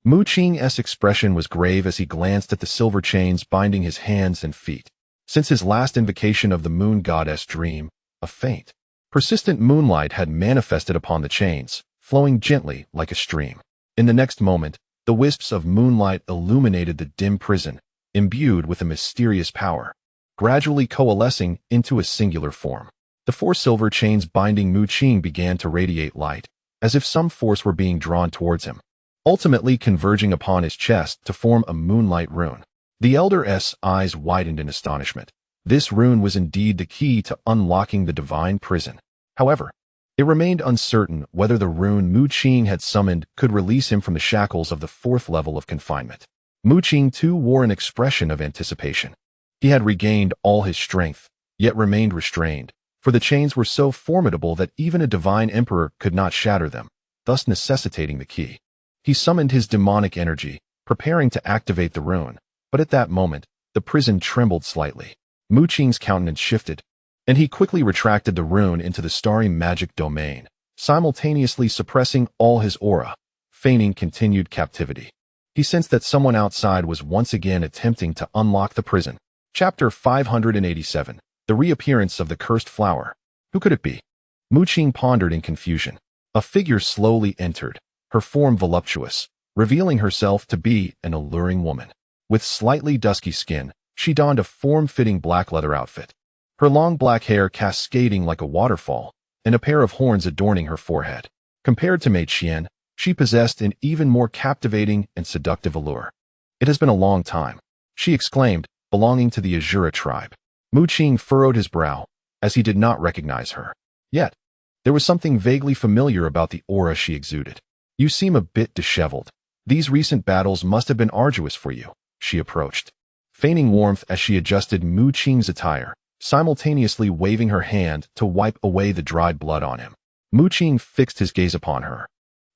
Mu Qing's expression was grave as he glanced at the silver chains binding his hands and feet. Since his last invocation of the moon goddess dream, a faint, persistent moonlight had manifested upon the chains, flowing gently like a stream. In the next moment, the wisps of moonlight illuminated the dim prison, imbued with a mysterious power, gradually coalescing into a singular form. The 4 silver chains binding Mu Qing began to radiate light, as if some force were being drawn towards him, ultimately converging upon his chest to form a moonlight rune. The elder's eyes widened in astonishment. This rune was indeed the key to unlocking the divine prison. However, it remained uncertain whether the rune Mu Qing had summoned could release him from the shackles of the 4th level of confinement. Mu Qing too wore an expression of anticipation. He had regained all his strength, yet remained restrained, for the chains were so formidable that even a divine emperor could not shatter them, thus necessitating the key. He summoned his demonic energy, preparing to activate the rune, but at that moment, the prison trembled slightly. Mu Qing's countenance shifted, and he quickly retracted the rune into the starry magic domain, simultaneously suppressing all his aura, feigning continued captivity. He sensed that someone outside was once again attempting to unlock the prison. Chapter 587. The reappearance of the cursed flower. Who could it be? Mu Qing pondered in confusion. A figure slowly entered, her form voluptuous, revealing herself to be an alluring woman. With slightly dusky skin, she donned a form-fitting black leather outfit, her long black hair cascading like a waterfall, and a pair of horns adorning her forehead. Compared to Mei Qian, she possessed an even more captivating and seductive allure. It has been a long time, she exclaimed, belonging to the Azura tribe. Mu Qing furrowed his brow, as he did not recognize her. Yet, there was something vaguely familiar about the aura she exuded. You seem a bit disheveled. These recent battles must have been arduous for you, she approached, feigning warmth as she adjusted Mu Qing's attire, simultaneously waving her hand to wipe away the dried blood on him. Mu Qing fixed his gaze upon her,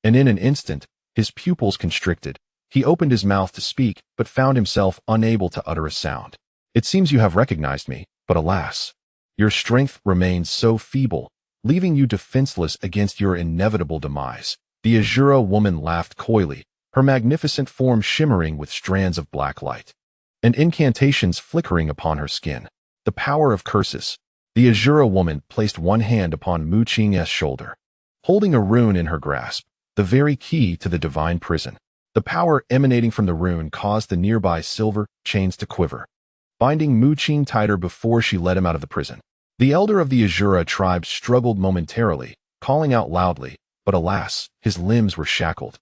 and in an instant, his pupils constricted. He opened his mouth to speak, but found himself unable to utter a sound. It seems you have recognized me, but alas, your strength remains so feeble, leaving you defenseless against your inevitable demise. The Azura woman laughed coyly, her magnificent form shimmering with strands of black light, and incantations flickering upon her skin. The power of curses. The Azura woman placed one hand upon Mu Qing's shoulder, holding a rune in her grasp, the very key to the divine prison. The power emanating from the rune caused the nearby silver chains to quiver, binding Mu Qing tighter before she let him out of the prison. The elder of the Azura tribe struggled momentarily, calling out loudly, but alas, his limbs were shackled,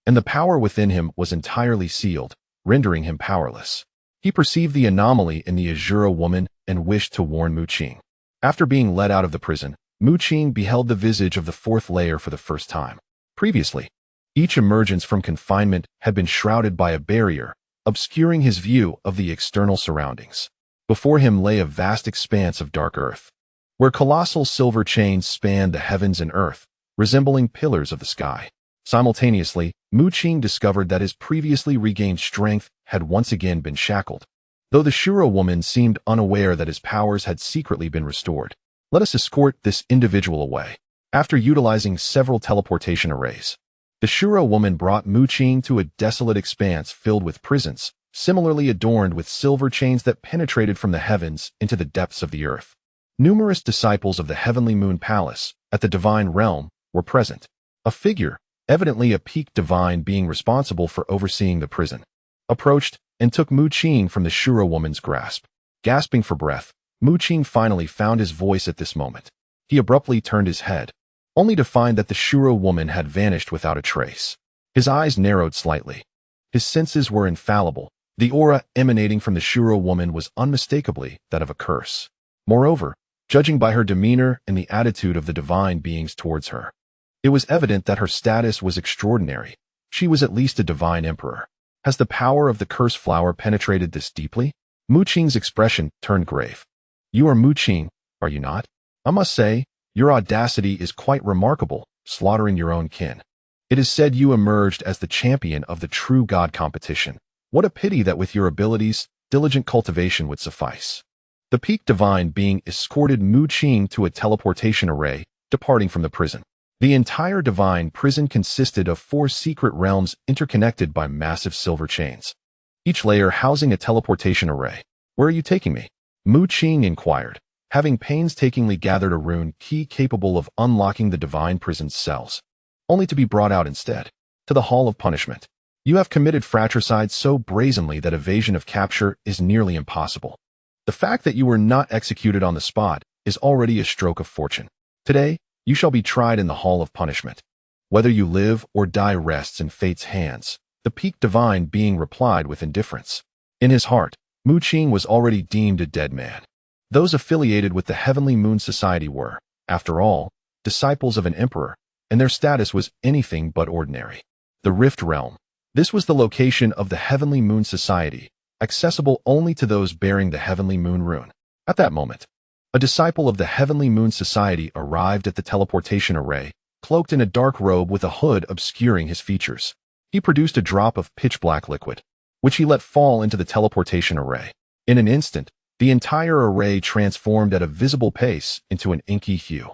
and the power within him was entirely sealed, rendering him powerless. He perceived the anomaly in the Azura woman and wished to warn Mu Qing. After being let out of the prison, Mu Qing beheld the visage of the fourth layer for the first time. Previously, each emergence from confinement had been shrouded by a barrier, obscuring his view of the external surroundings. Before him lay a vast expanse of dark earth, where colossal silver chains spanned the heavens and earth, resembling pillars of the sky. Simultaneously, Mu Qing discovered that his previously regained strength had once again been shackled, though the Shura woman seemed unaware that his powers had secretly been restored. Let us escort this individual away. After utilizing several teleportation arrays, the Shura woman brought Mu Qing to a desolate expanse filled with prisons, similarly adorned with silver chains that penetrated from the heavens into the depths of the earth. Numerous disciples of the Heavenly Moon Palace, at the Divine Realm, were present. A figure, evidently a peak divine being responsible for overseeing the prison, approached and took Mu Qing from the Shura woman's grasp. Gasping for breath, Mu Qing finally found his voice at this moment. He abruptly turned his head, only to find that the Shura woman had vanished without a trace. His eyes narrowed slightly. His senses were infallible. The aura emanating from the Shura woman was unmistakably that of a curse. Moreover, judging by her demeanor and the attitude of the divine beings towards her, it was evident that her status was extraordinary. She was at least a divine emperor. Has the power of the curse flower penetrated this deeply? Mu Qing's expression turned grave. You are Mu Qing, are you not? I must say, your audacity is quite remarkable, slaughtering your own kin. It is said you emerged as the champion of the true god competition. What a pity that with your abilities, diligent cultivation would suffice. The peak divine being escorted Mu Qing to a teleportation array, departing from the prison. The entire divine prison consisted of 4 secret realms interconnected by massive silver chains, each layer housing a teleportation array. Where are you taking me? Mu Qing inquired, having painstakingly gathered a rune key capable of unlocking the divine prison's cells, only to be brought out instead. To the Hall of Punishment. You have committed fratricide so brazenly that evasion of capture is nearly impossible. The fact that you were not executed on the spot is already a stroke of fortune. Today, you shall be tried in the Hall of Punishment. Whether you live or die rests in fate's hands. The peak divine being replied with indifference. In his heart, Mu Qing was already deemed a dead man. Those affiliated with the Heavenly Moon Society were, after all, disciples of an emperor, and their status was anything but ordinary. The Rift Realm. This was the location of the Heavenly Moon Society, accessible only to those bearing the Heavenly Moon rune. At that moment, a disciple of the Heavenly Moon Society arrived at the teleportation array, cloaked in a dark robe with a hood obscuring his features. He produced a drop of pitch-black liquid, which he let fall into the teleportation array. In an instant, the entire array transformed at a visible pace into an inky hue,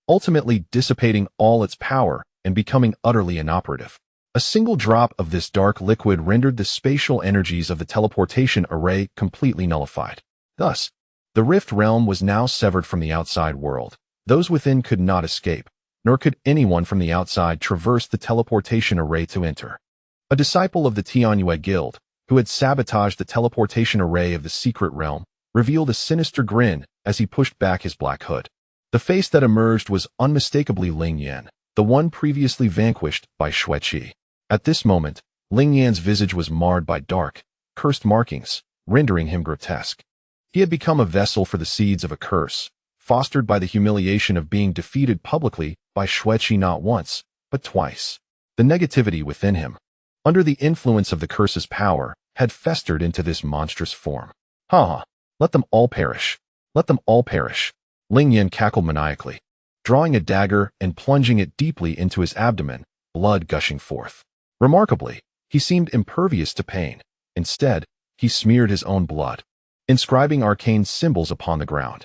ultimately dissipating all its power and becoming utterly inoperative. A single drop of this dark liquid rendered the spatial energies of the teleportation array completely nullified. Thus, the Rift Realm was now severed from the outside world. Those within could not escape, nor could anyone from the outside traverse the teleportation array to enter. A disciple of the Tianyue Guild, who had sabotaged the teleportation array of the Secret Realm, revealed a sinister grin as he pushed back his black hood. The face that emerged was unmistakably Ling Yan, the one previously vanquished by Xueqi. At this moment, Ling Yan's visage was marred by dark, cursed markings, rendering him grotesque. He had become a vessel for the seeds of a curse, fostered by the humiliation of being defeated publicly by Xueqi not once, but twice. The negativity within him, under the influence of the curse's power, had festered into this monstrous form. Ha! Let them all perish. Let them all perish. Ling Yan cackled maniacally. drawing a dagger and plunging it deeply into his abdomen, blood gushing forth. Remarkably, he seemed impervious to pain. Instead, he smeared his own blood, inscribing arcane symbols upon the ground.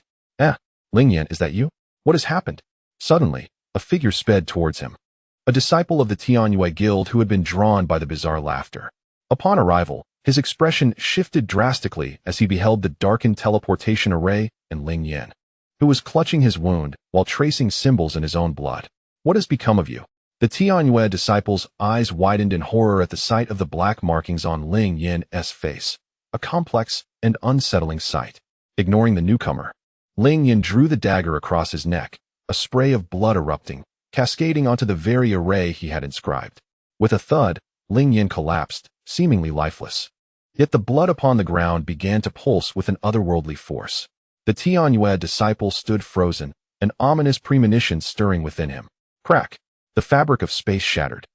Lingyan, is that you? What has happened? Suddenly, a figure sped towards him. A disciple of the Tianyue Guild who had been drawn by the bizarre laughter. Upon arrival, his expression shifted drastically as he beheld the darkened teleportation array and Lingyan, who was clutching his wound while tracing symbols in his own blood. What has become of you? The Tianyue disciple's eyes widened in horror at the sight of the black markings on Ling Yan's face, a complex and unsettling sight. Ignoring the newcomer, Ling Yan drew the dagger across his neck, a spray of blood erupting, cascading onto the very array he had inscribed. With a thud, Ling Yan collapsed, seemingly lifeless. Yet the blood upon the ground began to pulse with an otherworldly force. The Tianyue disciple stood frozen, an ominous premonition stirring within him. Crack! The fabric of space shattered,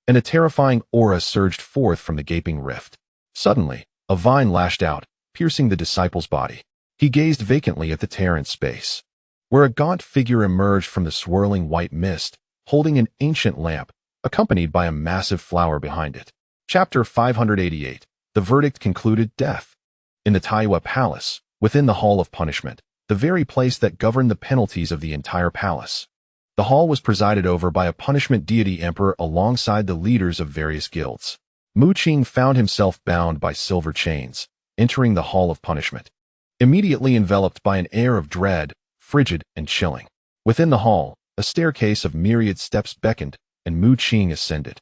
and a terrifying aura surged forth from the gaping rift. Suddenly, a vine lashed out, piercing the disciple's body. He gazed vacantly at the tear in space, where a gaunt figure emerged from the swirling white mist, holding an ancient lamp, accompanied by a massive flower behind it. Chapter 588. The verdict concluded death. In the Taiyue Palace, within the Hall of Punishment, the very place that governed the penalties of the entire palace. The hall was presided over by a punishment deity emperor alongside the leaders of various guilds. Mu Qing found himself bound by silver chains, entering the Hall of Punishment, immediately enveloped by an air of dread, frigid and chilling. Within the hall, a staircase of myriad steps beckoned, and Mu Qing ascended.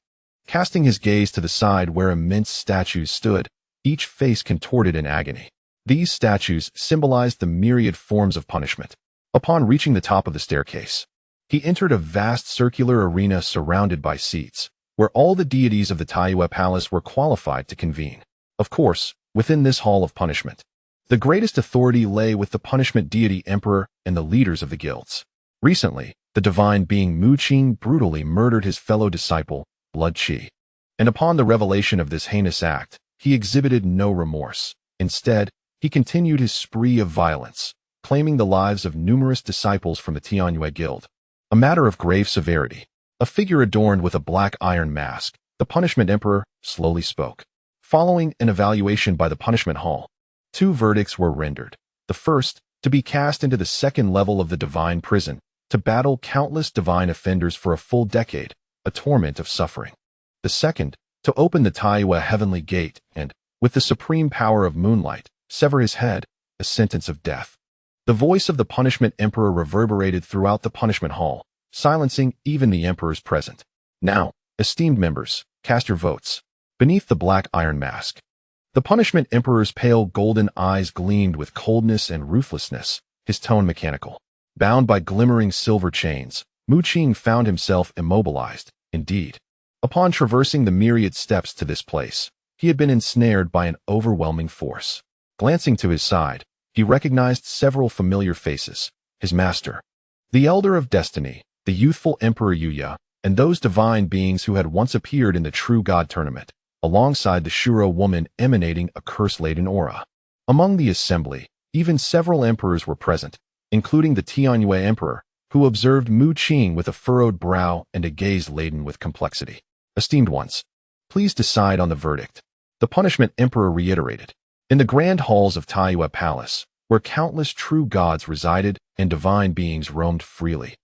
Casting his gaze to the side where immense statues stood, each face contorted in agony. These statues symbolized the myriad forms of punishment. Upon reaching the top of the staircase, he entered a vast circular arena surrounded by seats, where all the deities of the Taiyue Palace were qualified to convene. Of course, within this Hall of Punishment, the greatest authority lay with the punishment deity emperor and the leaders of the guilds. Recently, the divine being Mu Qing brutally murdered his fellow disciple, Blood Qi. And upon the revelation of this heinous act, he exhibited no remorse. Instead, he continued his spree of violence, claiming the lives of numerous disciples from the Tianyue Guild. A matter of grave severity. A figure adorned with a black iron mask, the punishment emperor, slowly spoke. Following an evaluation by the punishment hall, 2 verdicts were rendered. The first, to be cast into the second level of the divine prison, to battle countless divine offenders for a full decade, a torment of suffering. The second, to open the Taiyue heavenly gate and, with the supreme power of moonlight, sever his head, a sentence of death. The voice of the punishment emperor reverberated throughout the punishment hall, silencing even the emperors present. Now, esteemed members, cast your votes. Beneath the black iron mask, the punishment emperor's pale golden eyes gleamed with coldness and ruthlessness, his tone mechanical. Bound by glimmering silver chains, Mu Qing found himself immobilized. Indeed, upon traversing the myriad steps to this place, he had been ensnared by an overwhelming force. Glancing to his side, he recognized several familiar faces, his master, the Elder of Destiny, the youthful Emperor Yuya, and those divine beings who had once appeared in the True God tournament, alongside the Shuro woman emanating a curse-laden aura. Among the assembly, even several emperors were present, including the Tianyue Emperor, who observed Mu Qing with a furrowed brow and a gaze laden with complexity. Esteemed ones, please decide on the verdict. The punishment emperor reiterated. In the grand halls of Taiyue Palace, where countless true gods resided and divine beings roamed freely,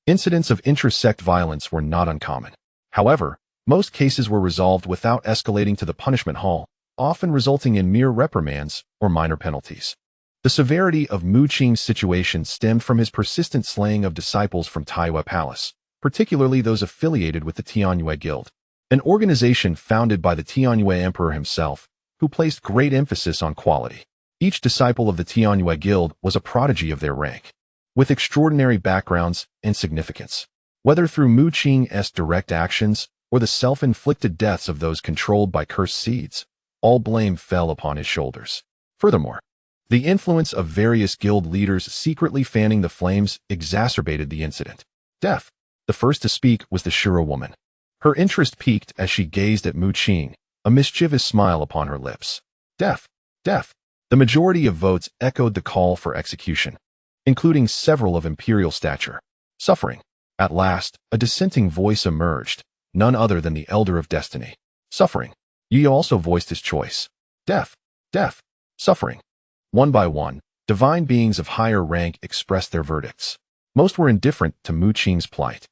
incidents of intrasect violence were not uncommon. However, most cases were resolved without escalating to the punishment hall, often resulting in mere reprimands or minor penalties. The severity of Mu Qing's situation stemmed from his persistent slaying of disciples from Taiyue Palace, particularly those affiliated with the Tianyue Guild, an organization founded by the Tianyue Emperor himself, who placed great emphasis on quality. Each disciple of the Tianyue Guild was a prodigy of their rank, with extraordinary backgrounds and significance. Whether through Mu Qing's direct actions or the self-inflicted deaths of those controlled by cursed seeds, all blame fell upon his shoulders. Furthermore, the influence of various guild leaders secretly fanning the flames exacerbated the incident. Death. The first to speak was the Shuro woman. Her interest piqued as she gazed at Mu Qing, a mischievous smile upon her lips. Death. Death. The majority of votes echoed the call for execution, including several of imperial stature. Suffering. At last, a dissenting voice emerged, none other than the Elder of Destiny. Suffering. Yi also voiced his choice. Death. Death. Suffering. One by one, divine beings of higher rank expressed their verdicts. Most were indifferent to Mu Qing's plight.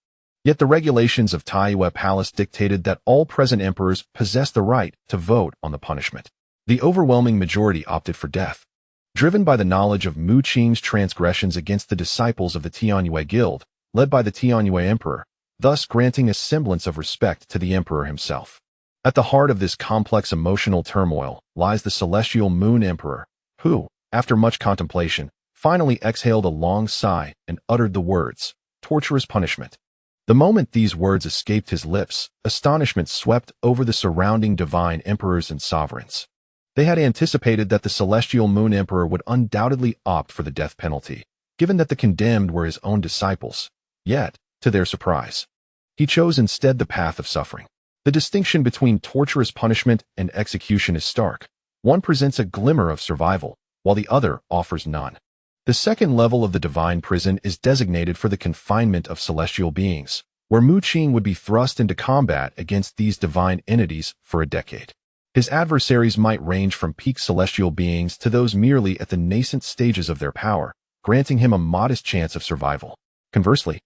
Yet the regulations of Taiyue Palace dictated that all present emperors possessed the right to vote on the punishment. The overwhelming majority opted for death. Driven by the knowledge of Mu Qing's transgressions against the disciples of the Tianyue Guild, led by the Tianyue Emperor, thus granting a semblance of respect to the emperor himself. At the heart of this complex emotional turmoil lies the celestial Moon Emperor, who, after much contemplation, finally exhaled a long sigh and uttered the words, "Torturous punishment." The moment these words escaped his lips, astonishment swept over the surrounding divine emperors and sovereigns. They had anticipated that the celestial Moon Emperor would undoubtedly opt for the death penalty, given that the condemned were his own disciples. Yet, to their surprise, he chose instead the path of suffering. The distinction between torturous punishment and execution is stark. One presents a glimmer of survival, while the other offers none. The second level of the divine prison is designated for the confinement of celestial beings, where Mu Qing would be thrust into combat against these divine entities for a decade. His adversaries might range from peak celestial beings to those merely at the nascent stages of their power, granting him a modest chance of survival. Conversely,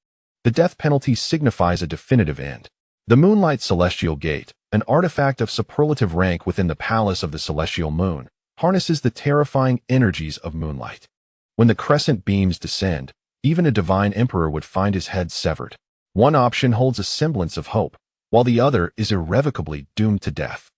the death penalty signifies a definitive end. The Moonlight Celestial Gate, an artifact of superlative rank within the Palace of the Celestial Moon, harnesses the terrifying energies of moonlight. When the crescent beams descend, even a divine emperor would find his head severed. One option holds a semblance of hope, while the other is irrevocably doomed to death.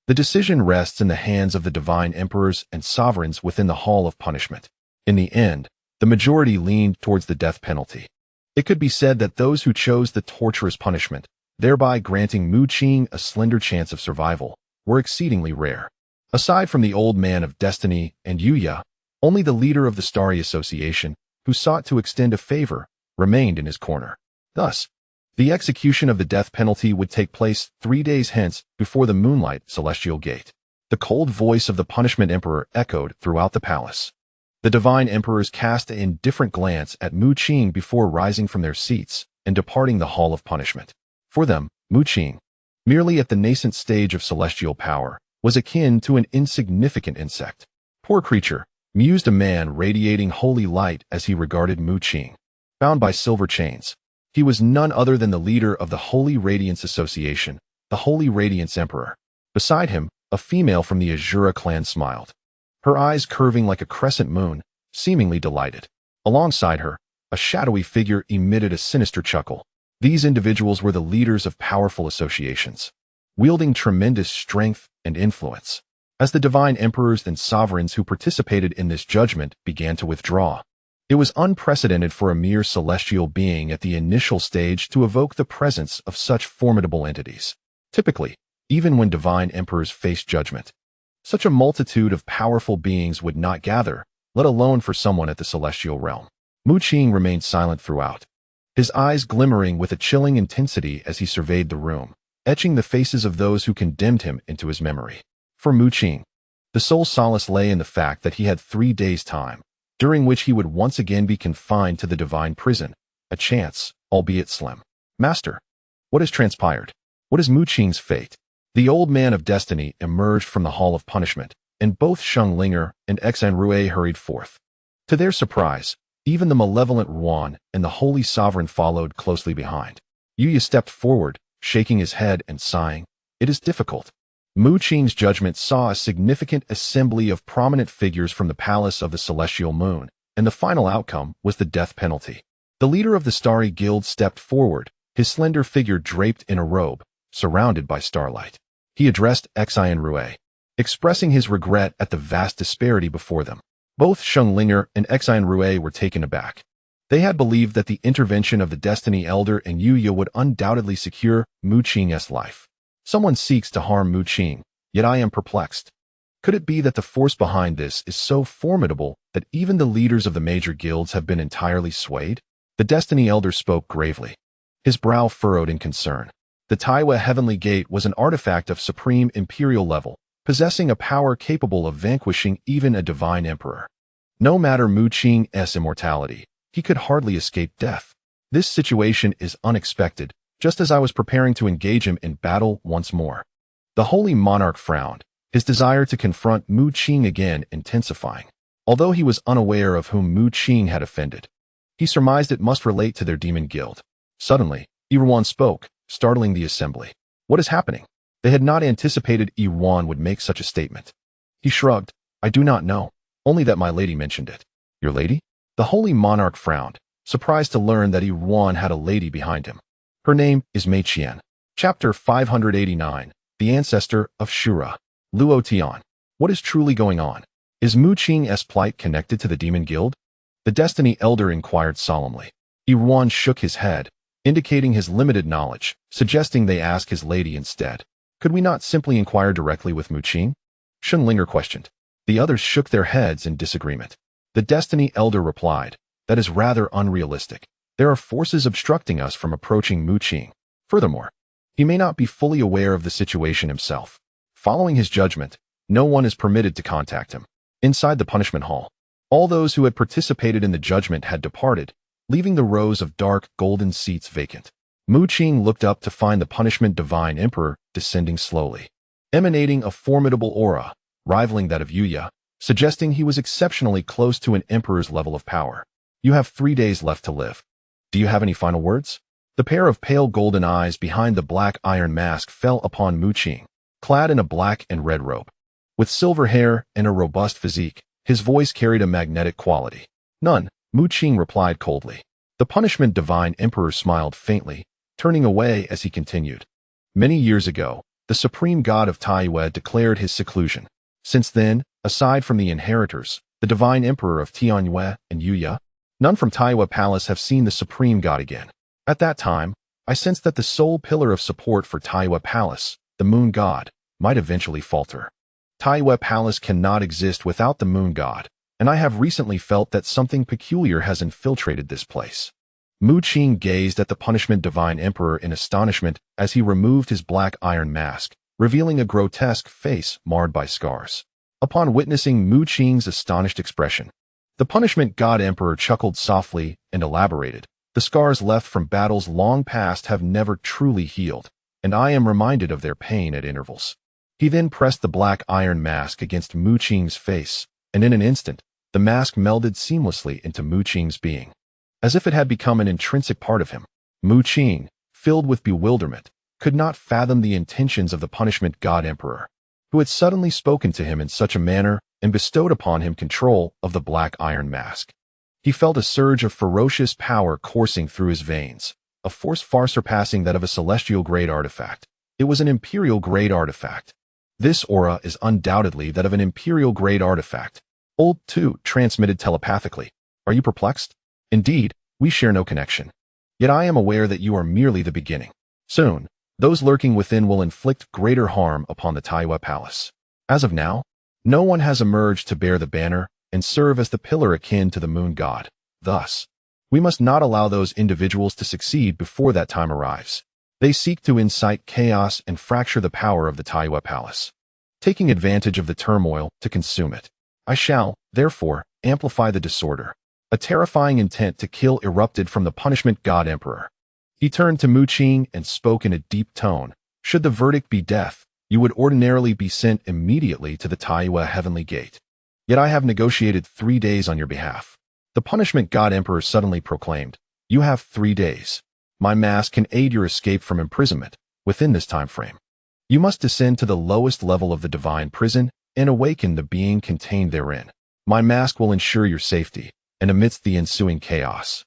The decision rests in the hands of the divine emperors and sovereigns within the Hall of Punishment. In the end, the majority leaned towards the death penalty. It could be said that those who chose the torturous punishment, thereby granting Mu Qing a slender chance of survival, were exceedingly rare. Aside from the Old Man of Destiny and Yuya, only the leader of the Starry Association, who sought to extend a favor, remained in his corner. Thus, the execution of the death penalty would take place 3 days hence before the Moonlight Celestial Gate. The cold voice of the Punishment Emperor echoed throughout the palace. The divine emperors cast an indifferent glance at Mu Qing before rising from their seats and departing the Hall of Punishment. For them, Mu Qing, merely at the nascent stage of celestial power, was akin to an insignificant insect. Poor creature, mused a man radiating holy light as he regarded Mu Qing. Bound by silver chains, he was none other than the leader of the Holy Radiance Association, the Holy Radiance Emperor. Beside him, a female from the Azura clan smiled, her eyes curving like a crescent moon, seemingly delighted. Alongside her, a shadowy figure emitted a sinister chuckle. These individuals were the leaders of powerful associations, wielding tremendous strength and influence. As the divine emperors and sovereigns who participated in this judgment began to withdraw, it was unprecedented for a mere celestial being at the initial stage to evoke the presence of such formidable entities. Typically, even when divine emperors faced judgment, such a multitude of powerful beings would not gather, let alone for someone at the celestial realm. Mu Qing remained silent throughout, his eyes glimmering with a chilling intensity as he surveyed the room, etching the faces of those who condemned him into his memory. For Mu Qing, the sole solace lay in the fact that he had 3 days' time, during which he would once again be confined to the divine prison, a chance, albeit slim. Master, what has transpired? What is Mu Qing's fate? The Old Man of Destiny emerged from the Hall of Punishment, and both Shunglinger and Exanrue hurried forth. To their surprise, even the malevolent Ruan and the Holy Sovereign followed closely behind. Yuya stepped forward, shaking his head and sighing. It is difficult. Mu Qing's judgment saw a significant assembly of prominent figures from the Palace of the Celestial Moon, and the final outcome was the death penalty. The leader of the Starry Guild stepped forward, his slender figure draped in a robe, surrounded by starlight. He addressed Exanrue, expressing his regret at the vast disparity before them. Both Shunglinger and Exanrue were taken aback. They had believed that the intervention of the Destiny Elder and Yuya would undoubtedly secure Mu Qing's life. Someone seeks to harm Mu Qing, yet I am perplexed. Could it be that the force behind this is so formidable that even the leaders of the major guilds have been entirely swayed? The Destiny Elder spoke gravely, his brow furrowed in concern. The Taiwa Heavenly Gate was an artifact of supreme imperial level, possessing a power capable of vanquishing even a divine emperor. No matter Mu Qing's immortality, he could hardly escape death. This situation is unexpected, just as I was preparing to engage him in battle once more. The Holy Monarch frowned, his desire to confront Mu Qing again intensifying. Although he was unaware of whom Mu Qing had offended, he surmised it must relate to their demon guild. Suddenly, Yuan spoke, startling the assembly. What is happening? They had not anticipated Yuan would make such a statement. He shrugged. I do not know, only that my lady mentioned it. Your lady? The Holy Monarch frowned, surprised to learn that Yuan had a lady behind him. Her name is Mei Qian. Chapter 589, The Ancestor of Shura. Luo Tian. What is truly going on? Is Mu Qing's plight connected to the demon guild? The Destiny Elder inquired solemnly. Yuan shook his head, indicating his limited knowledge, suggesting they ask his lady instead. Could we not simply inquire directly with Mu Qing? Shunlinger questioned. The others shook their heads in disagreement. The Destiny Elder replied, that is rather unrealistic. There are forces obstructing us from approaching Mu Qing. Furthermore, he may not be fully aware of the situation himself. Following his judgment, no one is permitted to contact him. Inside the punishment hall, all those who had participated in the judgment had departed, leaving the rows of dark golden seats vacant. Mu Qing looked up to find the punishment divine emperor descending slowly, emanating a formidable aura, rivaling that of Yuya, suggesting he was exceptionally close to an emperor's level of power. You have 3 days left to live. Do you have any final words? The pair of pale golden eyes behind the black iron mask fell upon Mu Qing, clad in a black and red robe. With silver hair and a robust physique, his voice carried a magnetic quality. None, Mu Qing replied coldly. The punishment divine emperor smiled faintly, turning away as he continued. Many years ago, the supreme god of Taiyue declared his seclusion. Since then, aside from the inheritors, the divine emperor of Tianyue and Yuya, none from Taiyue Palace have seen the supreme god again. At that time, I sensed that the sole pillar of support for Taiyue Palace, the moon god, might eventually falter. Taiyue Palace cannot exist without the moon god, and I have recently felt that something peculiar has infiltrated this place. Mu Qing gazed at the punishment divine emperor in astonishment as he removed his black iron mask, revealing a grotesque face marred by scars. Upon witnessing Mu Qing's astonished expression, the punishment god emperor chuckled softly and elaborated. The scars left from battles long past have never truly healed, and I am reminded of their pain at intervals. He then pressed the black iron mask against Mu Qing's face, and in an instant, the mask melded seamlessly into Mu Qing's being. As if it had become an intrinsic part of him, Mu Qing, filled with bewilderment, could not fathom the intentions of the punishment god emperor, who had suddenly spoken to him in such a manner and bestowed upon him control of the black iron mask. He felt a surge of ferocious power coursing through his veins, a force far surpassing that of a celestial-grade artifact. It was an imperial-grade artifact. This aura is undoubtedly that of an imperial-grade artifact. Old 2 transmitted telepathically. Are you perplexed? Indeed, we share no connection. Yet I am aware that you are merely the beginning. Soon, those lurking within will inflict greater harm upon the Taiyue Palace. As of now, no one has emerged to bear the banner and serve as the pillar akin to the moon god. Thus, we must not allow those individuals to succeed before that time arrives. They seek to incite chaos and fracture the power of the Taiyue Palace, taking advantage of the turmoil to consume it. I shall, therefore, amplify the disorder, a terrifying intent to kill erupted from the punishment god emperor. He turned to Mu Qing and spoke in a deep tone. Should the verdict be death, you would ordinarily be sent immediately to the Taiyue Heavenly Gate. Yet I have negotiated 3 days on your behalf. The punishment god emperor suddenly proclaimed, you have 3 days. My mask can aid your escape from imprisonment within this time frame. You must descend to the lowest level of the divine prison and awaken the being contained therein. My mask will ensure your safety, and amidst the ensuing chaos,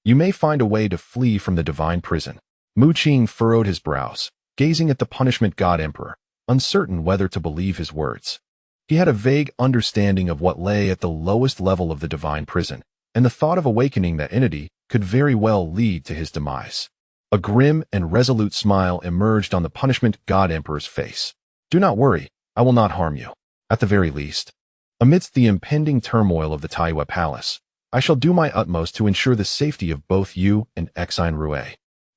you may find a way to flee from the divine prison. Mu Qing furrowed his brows, gazing at the punishment god emperor, uncertain whether to believe his words. He had a vague understanding of what lay at the lowest level of the divine prison, and the thought of awakening that entity could very well lead to his demise. A grim and resolute smile emerged on the punishment god emperor's face. Do not worry, I will not harm you. At the very least, amidst the impending turmoil of the Taiyue Palace, I shall do my utmost to ensure the safety of both you and Exine Rue.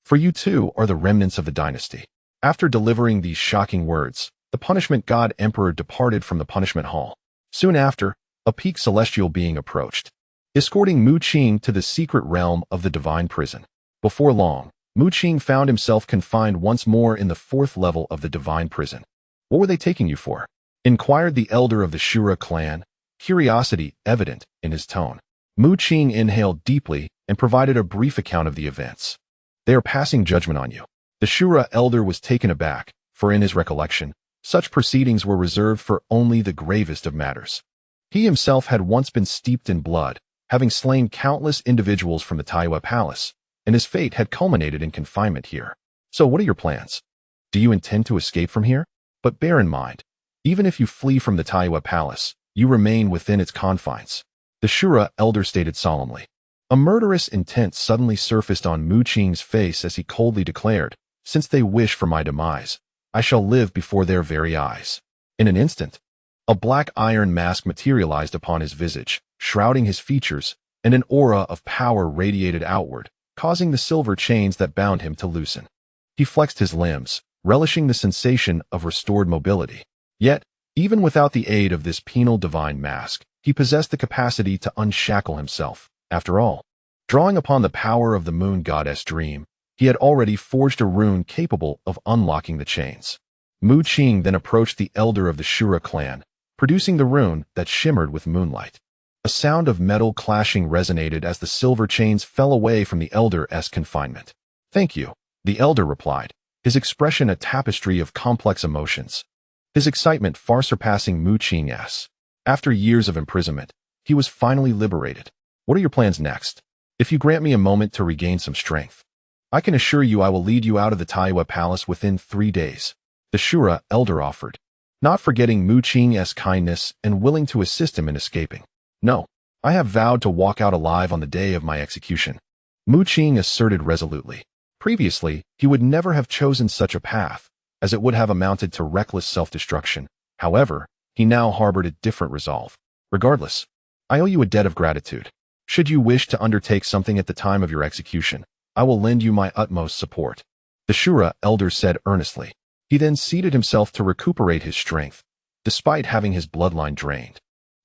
For you too are the remnants of the dynasty. After delivering these shocking words, the punishment god emperor departed from the punishment hall. Soon after, a peak celestial being approached, escorting Mu Qing to the secret realm of the divine prison. Before long, Mu Qing found himself confined once more in the 4th level of the divine prison. What were they taking you for? Inquired the elder of the Shura clan, curiosity evident in his tone. Mu Qing inhaled deeply and provided a brief account of the events. They are passing judgment on you. The Shura elder was taken aback, for in his recollection, such proceedings were reserved for only the gravest of matters. He himself had once been steeped in blood, having slain countless individuals from the Taiwa Palace, and his fate had culminated in confinement here. So what are your plans? Do you intend to escape from here? But bear in mind, even if you flee from the Taiwa Palace, you remain within its confines. The Shura elder stated solemnly. A murderous intent suddenly surfaced on Mu Qing's face as he coldly declared, "Since they wish for my demise, I shall live before their very eyes." In an instant, a black iron mask materialized upon his visage, shrouding his features, and an aura of power radiated outward, causing the silver chains that bound him to loosen. He flexed his limbs, relishing the sensation of restored mobility. Yet, even without the aid of this penal divine mask, he possessed the capacity to unshackle himself. After all, drawing upon the power of the moon goddess Dream, he had already forged a rune capable of unlocking the chains. Mu Qing then approached the elder of the Shura clan, producing the rune that shimmered with moonlight. A sound of metal clashing resonated as the silver chains fell away from the elder's confinement. "Thank you," the elder replied, his expression a tapestry of complex emotions. His excitement far surpassing Mu Qing's. After years of imprisonment, he was finally liberated. "What are your plans next? If you grant me a moment to regain some strength, I can assure you I will lead you out of the Taiwa Palace within 3 days." The Shura elder offered, not forgetting Mu Qing's kindness and willing to assist him in escaping. "No, I have vowed to walk out alive on the day of my execution," Mu Qing asserted resolutely. Previously, he would never have chosen such a path, as it would have amounted to reckless self-destruction. However, he now harbored a different resolve. "Regardless, I owe you a debt of gratitude. Should you wish to undertake something at the time of your execution, I will lend you my utmost support," the Shura elder said earnestly. He then seated himself to recuperate his strength, despite having his bloodline drained.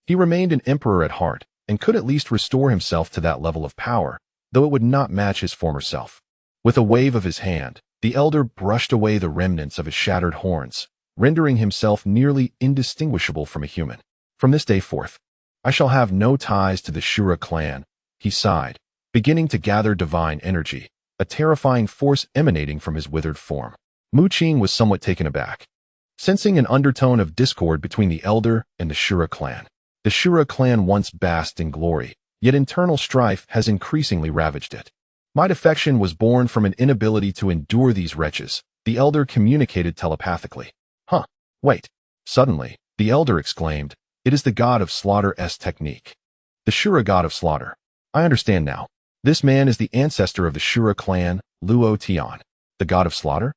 He remained an emperor at heart, and could at least restore himself to that level of power, though it would not match his former self. With a wave of his hand, the elder brushed away the remnants of his shattered horns, rendering himself nearly indistinguishable from a human. "From this day forth, I shall have no ties to the Shura clan," he sighed, beginning to gather divine energy, a terrifying force emanating from his withered form. Mu Qing was somewhat taken aback, sensing an undertone of discord between the elder and the Shura clan. The Shura clan once basked in glory, yet internal strife has increasingly ravaged it. "My defection was born from an inability to endure these wretches," the elder communicated telepathically. "Huh, wait." Suddenly, the elder exclaimed, "It is the god of slaughter's technique. The Shura god of slaughter. I understand now. This man is the ancestor of the Shura clan, Luo Tian, the god of slaughter?"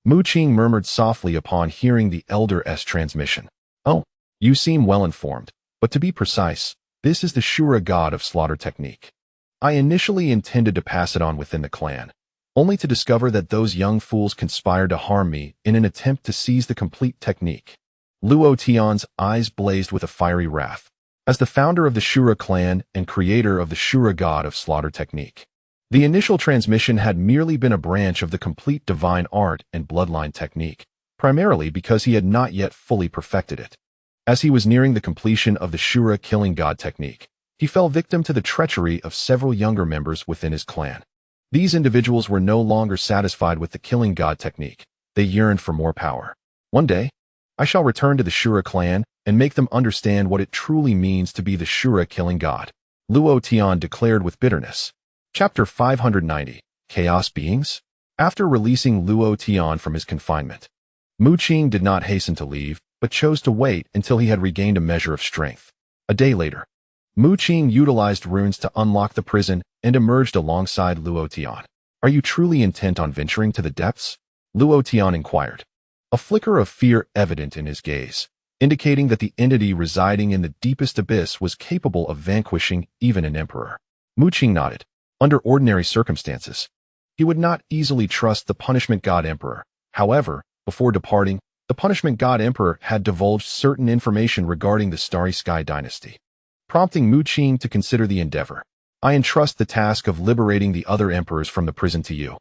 Mu Qing murmured softly upon hearing the elder's transmission. "Oh, you seem well informed. But to be precise, this is the Shura god of slaughter technique. I initially intended to pass it on within the clan, only to discover that those young fools conspired to harm me in an attempt to seize the complete technique." Luo Tian's eyes blazed with a fiery wrath. As the founder of the Shura clan and creator of the Shura god of slaughter technique, the initial transmission had merely been a branch of the complete divine art and bloodline technique, primarily because he had not yet fully perfected it. As he was nearing the completion of the Shura killing god technique, he fell victim to the treachery of several younger members within his clan. These individuals were no longer satisfied with the killing god technique. They yearned for more power. "One day, I shall return to the Shura clan and make them understand what it truly means to be the Shura killing god," Luo Tian declared with bitterness. Chapter 590, Chaos Beings? After releasing Luo Tian from his confinement, Mu Qing did not hasten to leave, but chose to wait until he had regained a measure of strength. A day later, Mu Qing utilized runes to unlock the prison and emerged alongside Luo Tian. "Are you truly intent on venturing to the depths?" Luo Tian inquired, a flicker of fear evident in his gaze, indicating that the entity residing in the deepest abyss was capable of vanquishing even an emperor. Mu Qing nodded. Under ordinary circumstances, he would not easily trust the Punishment God Emperor. However, before departing, the Punishment God Emperor had divulged certain information regarding the Starry Sky dynasty, prompting Mu Qing to consider the endeavor. I entrust the task of liberating the other emperors from the prison to you,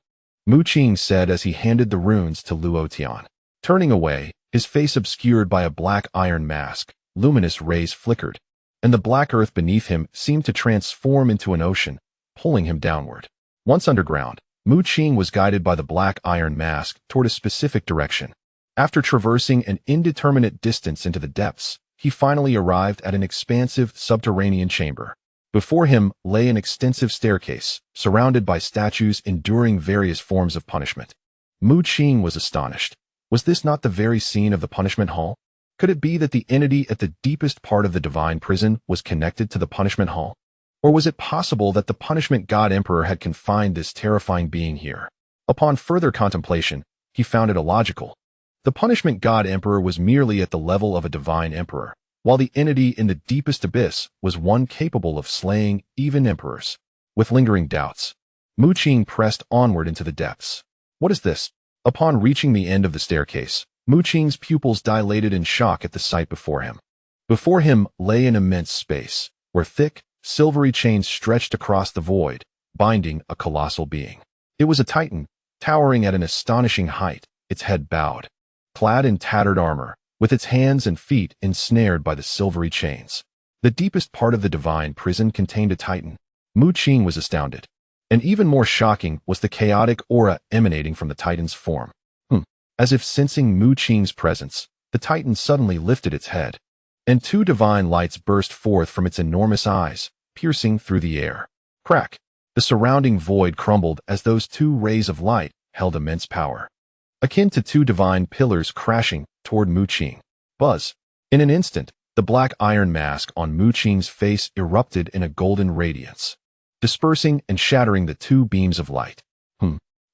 Mu Qing said as he handed the runes to Luo Tian. Turning away, his face obscured by a black iron mask, luminous rays flickered, and the black earth beneath him seemed to transform into an ocean, pulling him downward. Once underground, Mu Qing was guided by the black iron mask toward a specific direction. After traversing an indeterminate distance into the depths, he finally arrived at an expansive subterranean chamber. Before him lay an extensive staircase, surrounded by statues enduring various forms of punishment. Mu Qing was astonished. Was this not the very scene of the punishment hall? Could it be that the entity at the deepest part of the divine prison was connected to the punishment hall? Or was it possible that the punishment god emperor had confined this terrifying being here? Upon further contemplation, he found it illogical. The punishment god emperor was merely at the level of a divine emperor, while the entity in the deepest abyss was one capable of slaying even emperors. With lingering doubts, Mu Qing pressed onward into the depths. What is this? Upon reaching the end of the staircase, Mu Qing's pupils dilated in shock at the sight before him. Before him lay an immense space, where thick, silvery chains stretched across the void, binding a colossal being. It was a titan, towering at an astonishing height, its head bowed. Clad in tattered armor, with its hands and feet ensnared by the silvery chains. The deepest part of the divine prison contained a titan. Mu Qing was astounded. And even more shocking was the chaotic aura emanating from the titan's form. As if sensing Mu Qing's presence, the titan suddenly lifted its head, and two divine lights burst forth from its enormous eyes, piercing through the air. Crack! The surrounding void crumbled as those two rays of light held immense power, akin to two divine pillars crashing toward Mu Qing. Buzz! In an instant, the black iron mask on Mu Qing's face erupted in a golden radiance, dispersing and shattering the two beams of light.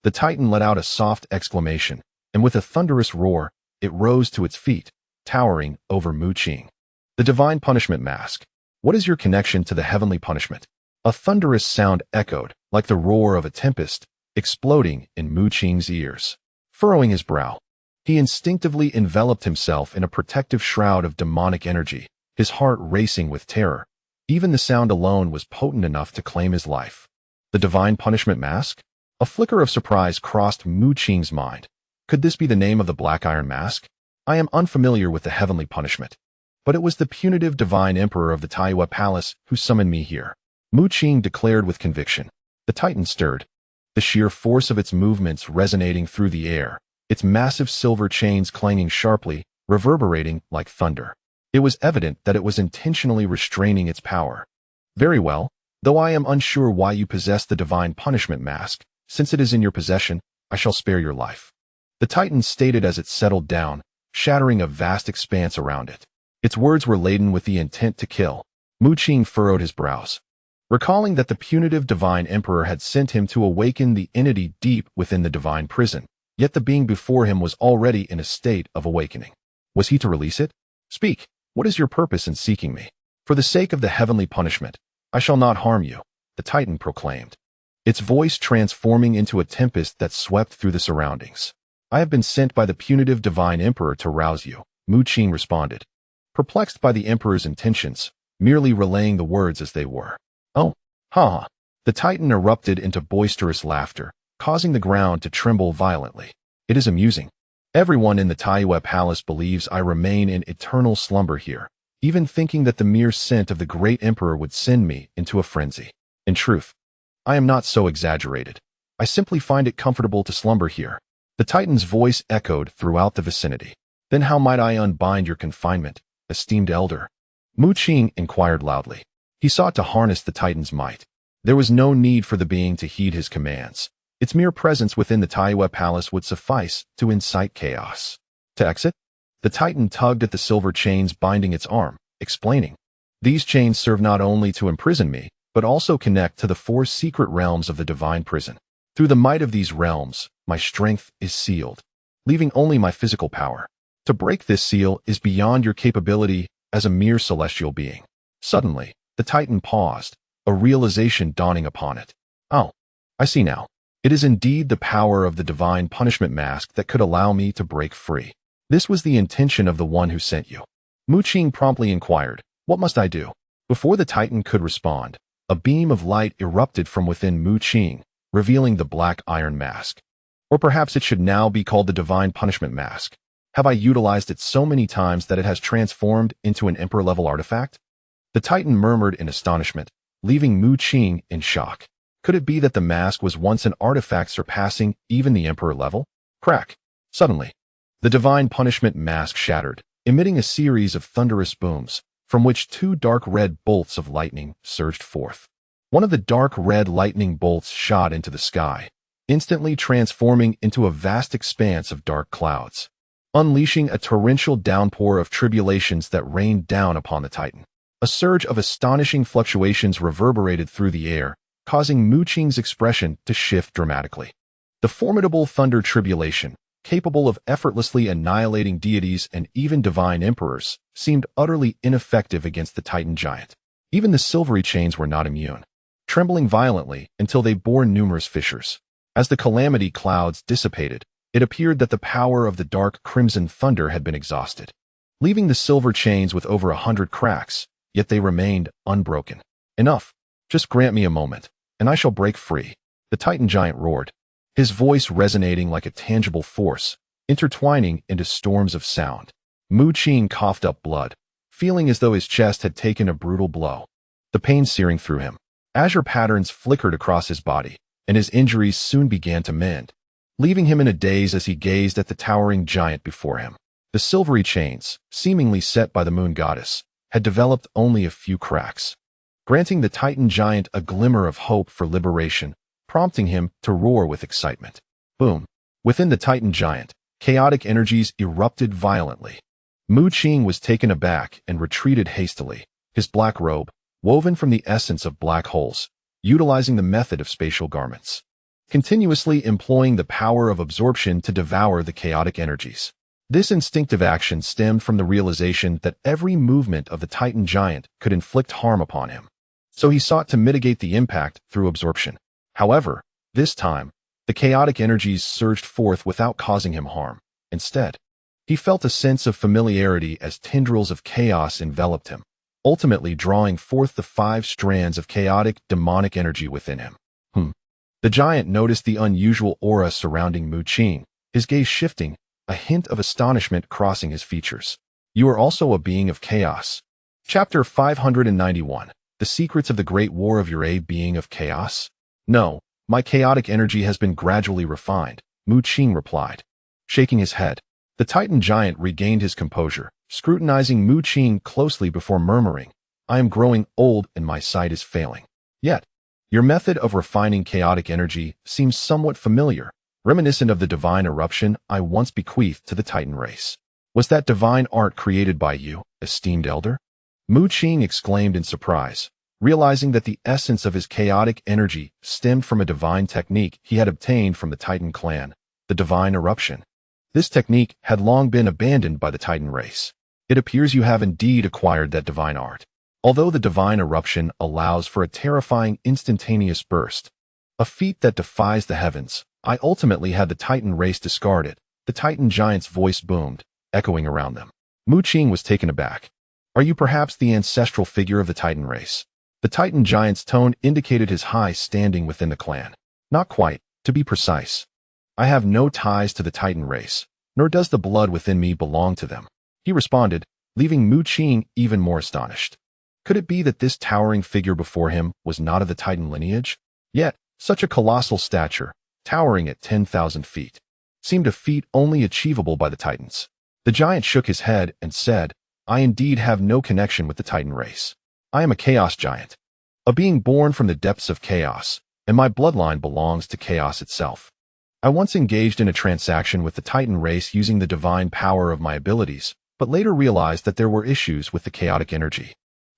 The titan let out a soft exclamation, and with a thunderous roar, it rose to its feet, towering over Mu Qing. The divine punishment mask. What is your connection to the heavenly punishment? A thunderous sound echoed, like the roar of a tempest, exploding in Mu Qing's ears. Furrowing his brow, he instinctively enveloped himself in a protective shroud of demonic energy, his heart racing with terror. Even the sound alone was potent enough to claim his life. The divine punishment mask? A flicker of surprise crossed Mu Qing's mind. Could this be the name of the black iron mask? I am unfamiliar with the heavenly punishment, but it was the punitive divine emperor of the Taiyue Palace who summoned me here, Mu Qing declared with conviction. The titan stirred, the sheer force of its movements resonating through the air, its massive silver chains clanging sharply, reverberating like thunder. It was evident that it was intentionally restraining its power. Very well, though I am unsure why you possess the divine punishment mask, since it is in your possession, I shall spare your life. The titan stated as it settled down, shattering a vast expanse around it. Its words were laden with the intent to kill. Mu Qing furrowed his brows, recalling that the punitive divine emperor had sent him to awaken the entity deep within the divine prison, yet the being before him was already in a state of awakening. Was he to release it? Speak, what is your purpose in seeking me? For the sake of the heavenly punishment, I shall not harm you, the titan proclaimed, its voice transforming into a tempest that swept through the surroundings. I have been sent by the punitive divine emperor to rouse you, Mu Qing responded, perplexed by the emperor's intentions, merely relaying the words as they were. Oh, ha! The titan erupted into boisterous laughter, causing the ground to tremble violently. It is amusing. Everyone in the Taiyue Palace believes I remain in eternal slumber here, even thinking that the mere scent of the great emperor would send me into a frenzy. In truth, I am not so exaggerated. I simply find it comfortable to slumber here. The titan's voice echoed throughout the vicinity. Then how might I unbind your confinement, esteemed elder? Mu Qing inquired loudly. He sought to harness the titan's might. There was no need for the being to heed his commands. Its mere presence within the Taiyue Palace would suffice to incite chaos. To exit? The titan tugged at the silver chains binding its arm, explaining. These chains serve not only to imprison me, but also connect to the 4 secret realms of the divine prison. Through the might of these realms, my strength is sealed, leaving only my physical power. To break this seal is beyond your capability as a mere celestial being. Suddenly, the titan paused, a realization dawning upon it. Oh, I see now. It is indeed the power of the divine punishment mask that could allow me to break free. This was the intention of the one who sent you. Mu Qing promptly inquired, what must I do? Before the titan could respond, A beam of light erupted from within Mu Qing, revealing the black iron mask. Or perhaps it should now be called the Divine Punishment Mask. Have I utilized it so many times that it has transformed into an Emperor-level artifact? The Titan murmured in astonishment, leaving Mu Qing in shock. Could it be that the mask was once an artifact surpassing even the Emperor level? Crack! Suddenly, the Divine Punishment Mask shattered, emitting a series of thunderous booms, from which two dark red bolts of lightning surged forth. One of the dark red lightning bolts shot into the sky, instantly transforming into a vast expanse of dark clouds, unleashing a torrential downpour of tribulations that rained down upon the Titan. A surge of astonishing fluctuations reverberated through the air, causing Mu Qing's expression to shift dramatically. The formidable thunder tribulation, capable of effortlessly annihilating deities and even divine emperors, seemed utterly ineffective against the Titan giant. Even the silvery chains were not immune, trembling violently until they bore numerous fissures. As the calamity clouds dissipated, it appeared that the power of the dark crimson thunder had been exhausted, leaving the silver chains with over 100 cracks, yet they remained unbroken. Enough! Just grant me a moment, and I shall break free, the Titan giant roared, his voice resonating like a tangible force, intertwining into storms of sound. Mu Qing coughed up blood, feeling as though his chest had taken a brutal blow, the pain searing through him. Azure patterns flickered across his body, and his injuries soon began to mend, leaving him in a daze as he gazed at the towering giant before him. The silvery chains, seemingly set by the moon goddess, had developed only a few cracks, granting the Titan giant a glimmer of hope for liberation, prompting him to roar with excitement. Boom! Within the Titan giant, chaotic energies erupted violently. Mu Qing was taken aback and retreated hastily, his black robe, woven from the essence of black holes, utilizing the method of spatial garments, continuously employing the power of absorption to devour the chaotic energies. This instinctive action stemmed from the realization that every movement of the Titan giant could inflict harm upon him, so he sought to mitigate the impact through absorption. However, this time, the chaotic energies surged forth without causing him harm. Instead, he felt a sense of familiarity as tendrils of chaos enveloped him, ultimately drawing forth the 5 strands of chaotic, demonic energy within him. The giant noticed the unusual aura surrounding Mu Qing, his gaze shifting, a hint of astonishment crossing his features. You are also a being of chaos. Chapter 591. The Secrets of the Great War of Your A Being of Chaos? No, my chaotic energy has been gradually refined, Mu Qing replied, shaking his head. The Titan giant regained his composure, scrutinizing Mu Qing closely before murmuring, I am growing old and my sight is failing. Yet, your method of refining chaotic energy seems somewhat familiar, reminiscent of the divine eruption I once bequeathed to the Titan race. Was that divine art created by you, esteemed elder? Mu Qing exclaimed in surprise, realizing that the essence of his chaotic energy stemmed from a divine technique he had obtained from the Titan clan, the divine eruption. This technique had long been abandoned by the Titan race. It appears you have indeed acquired that divine art. Although the divine eruption allows for a terrifying instantaneous burst, a feat that defies the heavens, I ultimately had the Titan race discard it. The Titan giant's voice boomed, echoing around them. Mu Qing was taken aback. Are you perhaps the ancestral figure of the Titan race? The Titan giant's tone indicated his high standing within the clan. Not quite, to be precise. I have no ties to the Titan race, nor does the blood within me belong to them, he responded, leaving Mu Qing even more astonished. Could it be that this towering figure before him was not of the Titan lineage? Yet, such a colossal stature, towering at 10,000 feet, seemed a feat only achievable by the Titans. The giant shook his head and said, I indeed have no connection with the Titan race. I am a chaos giant, a being born from the depths of chaos, and my bloodline belongs to chaos itself. I once engaged in a transaction with the Titan race using the divine power of my abilities, but later realized that there were issues with the chaotic energy,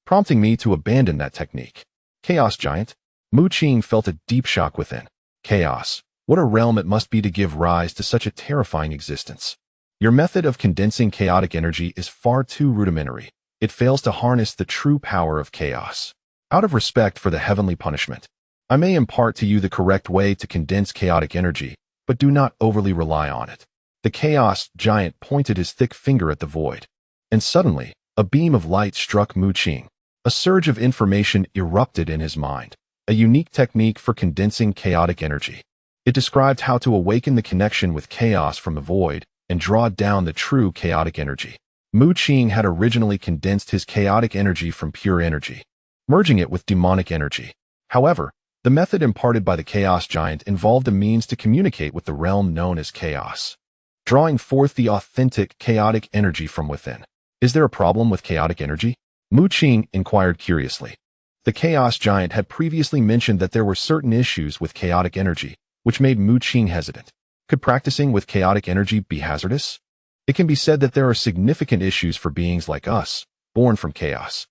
prompting me to abandon that technique. Chaos giant? Mu Qing felt a deep shock within. Chaos. What a realm it must be to give rise to such a terrifying existence. Your method of condensing chaotic energy is far too rudimentary. It fails to harness the true power of chaos. Out of respect for the heavenly punishment, I may impart to you the correct way to condense chaotic energy, but do not overly rely on it. The chaos giant pointed his thick finger at the void, and suddenly, a beam of light struck Mu Qing. A surge of information erupted in his mind, a unique technique for condensing chaotic energy. It described how to awaken the connection with chaos from the void and draw down the true chaotic energy. Mu Qing had originally condensed his chaotic energy from pure energy, merging it with demonic energy. However, the method imparted by the Chaos Giant involved a means to communicate with the realm known as chaos, drawing forth the authentic chaotic energy from within. Is there a problem with chaotic energy? Mu Qing inquired curiously. The Chaos Giant had previously mentioned that there were certain issues with chaotic energy, which made Mu Qing hesitant. Could practicing with chaotic energy be hazardous? It can be said that there are significant issues for beings like us, born from chaos.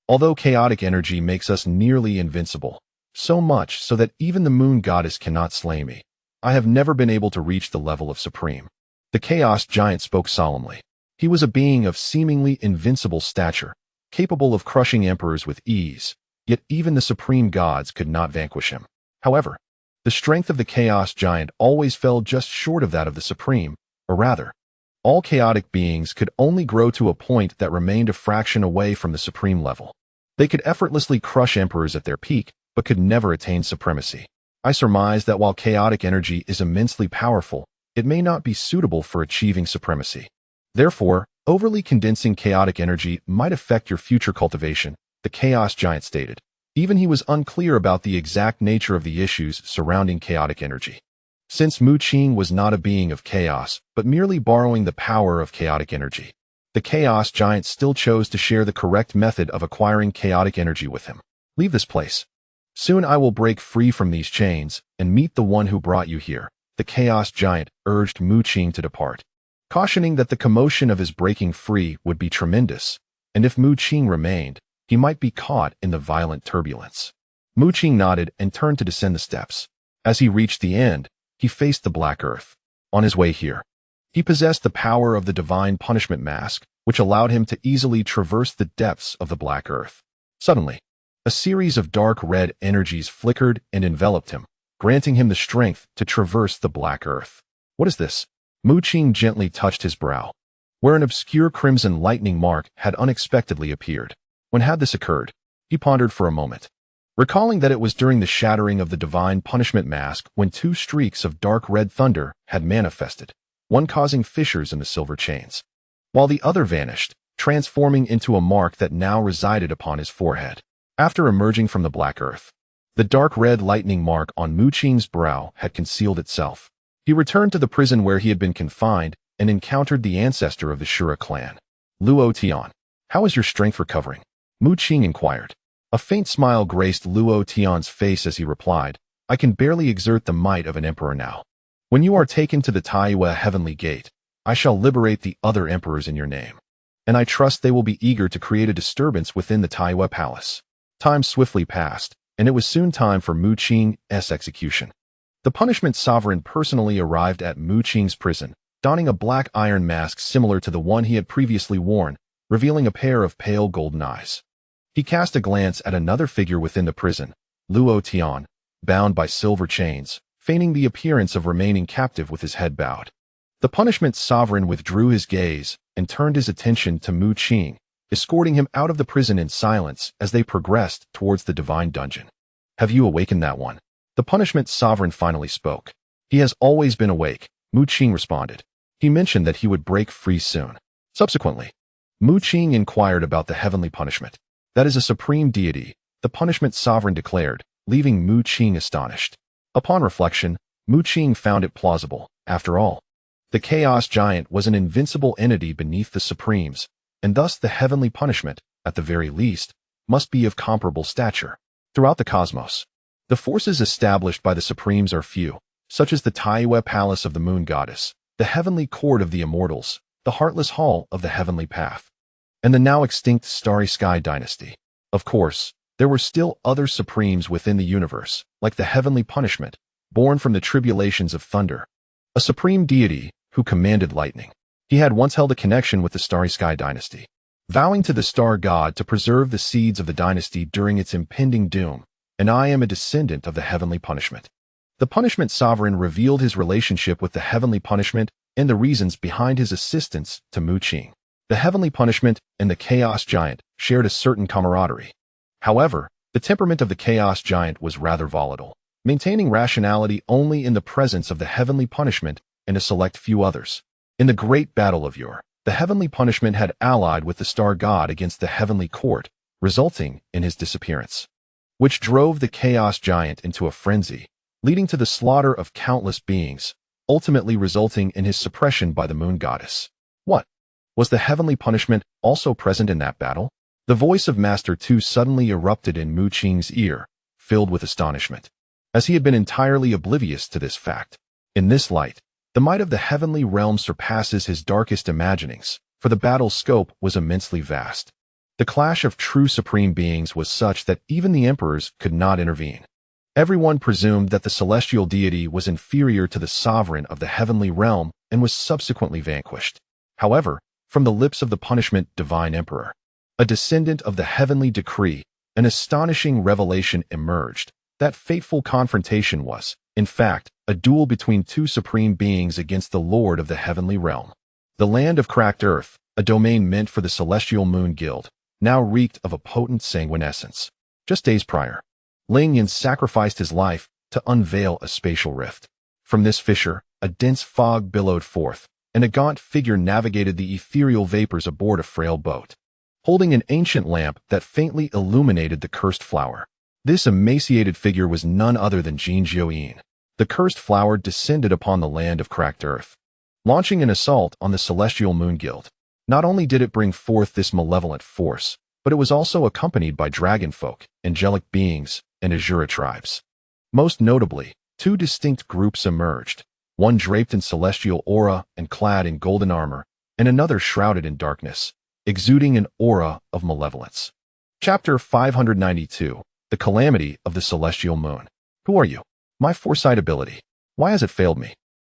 Although chaotic energy makes us nearly invincible, so much so that even the moon goddess cannot slay me, I have never been able to reach the level of supreme. The Chaos Giant spoke solemnly. He was a being of seemingly invincible stature, capable of crushing emperors with ease, yet even the supreme gods could not vanquish him. However, the strength of the Chaos Giant always fell just short of that of the supreme, or rather, all chaotic beings could only grow to a point that remained a fraction away from the supreme level. They could effortlessly crush emperors at their peak, but could never attain supremacy. I surmise that while chaotic energy is immensely powerful, it may not be suitable for achieving supremacy. Therefore, overly condensing chaotic energy might affect your future cultivation, the Chaos Giant stated. Even he was unclear about the exact nature of the issues surrounding chaotic energy. Since Mu Qing was not a being of chaos, but merely borrowing the power of chaotic energy, the Chaos Giant still chose to share the correct method of acquiring chaotic energy with him. Leave this place. Soon I will break free from these chains and meet the one who brought you here. The Chaos Giant urged Mu Qing to depart, cautioning that the commotion of his breaking free would be tremendous, and if Mu Qing remained, he might be caught in the violent turbulence. Mu Qing nodded and turned to descend the steps. As he reached the end, he faced the black earth. On his way here, he possessed the power of the divine punishment mask, which allowed him to easily traverse the depths of the black earth. Suddenly, a series of dark red energies flickered and enveloped him, granting him the strength to traverse the black earth. What is this? Mu Qing gently touched his brow, where an obscure crimson lightning mark had unexpectedly appeared. When had this occurred? He pondered for a moment, recalling that it was during the shattering of the divine punishment mask when two streaks of dark red thunder had manifested, one causing fissures in the silver chains, while the other vanished, transforming into a mark that now resided upon his forehead. After emerging from the black earth, the dark red lightning mark on Mu Qing's brow had concealed itself. He returned to the prison where he had been confined and encountered the ancestor of the Shura clan. Luo Tian, how is your strength recovering? Mu Qing inquired. A faint smile graced Luo Tian's face as he replied, I can barely exert the might of an emperor now. When you are taken to the Taiwa Heavenly Gate, I shall liberate the other emperors in your name, and I trust they will be eager to create a disturbance within the Taiwa Palace. Time swiftly passed, and it was soon time for Mu Qing's execution. The punishment sovereign personally arrived at Mu Qing's prison, donning a black iron mask similar to the one he had previously worn, revealing a pair of pale golden eyes. He cast a glance at another figure within the prison, Luo Tian, bound by silver chains, feigning the appearance of remaining captive with his head bowed. The punishment sovereign withdrew his gaze and turned his attention to Mu Qing, escorting him out of the prison in silence as they progressed towards the divine dungeon. Have you awakened that one? The punishment sovereign finally spoke. He has always been awake, Mu Qing responded. He mentioned that he would break free soon. Subsequently, Mu Qing inquired about the heavenly punishment. That is a supreme deity, the punishment sovereign declared, leaving Mu Qing astonished. Upon reflection, Mu Qing found it plausible. After all, the Chaos Giant was an invincible entity beneath the Supremes, and thus the heavenly punishment, at the very least, must be of comparable stature. Throughout the cosmos, the forces established by the Supremes are few, such as the Taiwa Palace of the Moon Goddess, the Heavenly Court of the Immortals, the Heartless Hall of the Heavenly Path, and the now extinct Starry Sky Dynasty. Of course, there were still other Supremes within the universe, like the Heavenly Punishment, born from the tribulations of thunder, a supreme deity who commanded lightning. He had once held a connection with the Starry Sky Dynasty, vowing to the Star God to preserve the seeds of the dynasty during its impending doom, and I am a descendant of the Heavenly Punishment. The Punishment Sovereign revealed his relationship with the Heavenly Punishment and the reasons behind his assistance to Mu Qing. The Heavenly Punishment and the Chaos Giant shared a certain camaraderie. However, the temperament of the Chaos Giant was rather volatile, maintaining rationality only in the presence of the heavenly punishment and a select few others. In the great battle of yore, the heavenly punishment had allied with the star god against the heavenly court, resulting in his disappearance, which drove the Chaos Giant into a frenzy, leading to the slaughter of countless beings, ultimately resulting in his suppression by the moon goddess. What? Was the heavenly punishment also present in that battle? The voice of Master Tu suddenly erupted in Mu Qing's ear, filled with astonishment, as he had been entirely oblivious to this fact. In this light, the might of the heavenly realm surpasses his darkest imaginings, for the battle's scope was immensely vast. The clash of true supreme beings was such that even the emperors could not intervene. Everyone presumed that the celestial deity was inferior to the sovereign of the heavenly realm and was subsequently vanquished. However, from the lips of the punishment divine emperor, a descendant of the heavenly decree, an astonishing revelation emerged. That fateful confrontation was, in fact, a duel between two supreme beings against the lord of the heavenly realm. The land of cracked earth, a domain meant for the celestial moon guild, now reeked of a potent sanguinescence. Just days prior, Ling Yan sacrificed his life to unveil a spatial rift. From this fissure, a dense fog billowed forth, and a gaunt figure navigated the ethereal vapors aboard a frail boat, holding an ancient lamp that faintly illuminated the cursed flower. This emaciated figure was none other than Jin Jiuyin. The cursed flower descended upon the land of cracked earth, launching an assault on the celestial moon guild. Not only did it bring forth this malevolent force, but it was also accompanied by dragonfolk, angelic beings, and Azura tribes. Most notably, two distinct groups emerged, one draped in celestial aura and clad in golden armor, and another shrouded in darkness, exuding an aura of malevolence. Chapter 592. The Calamity of the Celestial Moon. Who are you? My foresight ability. Why has it failed me?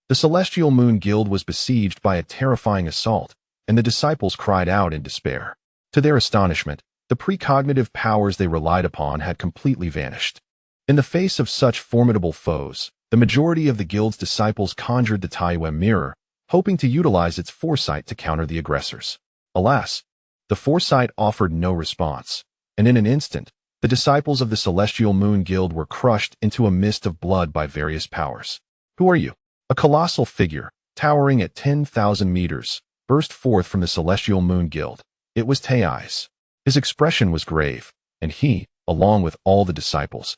The Celestial Moon Guild was besieged by a terrifying assault, and the disciples cried out in despair. To their astonishment, the precognitive powers they relied upon had completely vanished. In the face of such formidable foes, the majority of the guild's disciples conjured the Taiyue mirror, hoping to utilize its foresight to counter the aggressors. Alas, the foresight offered no response, and in an instant, the disciples of the Celestial Moon Guild were crushed into a mist of blood by various powers. Who are you? A colossal figure, towering at 10,000 meters, burst forth from the Celestial Moon Guild. It was Tai's. His expression was grave, and he, along with all the disciples,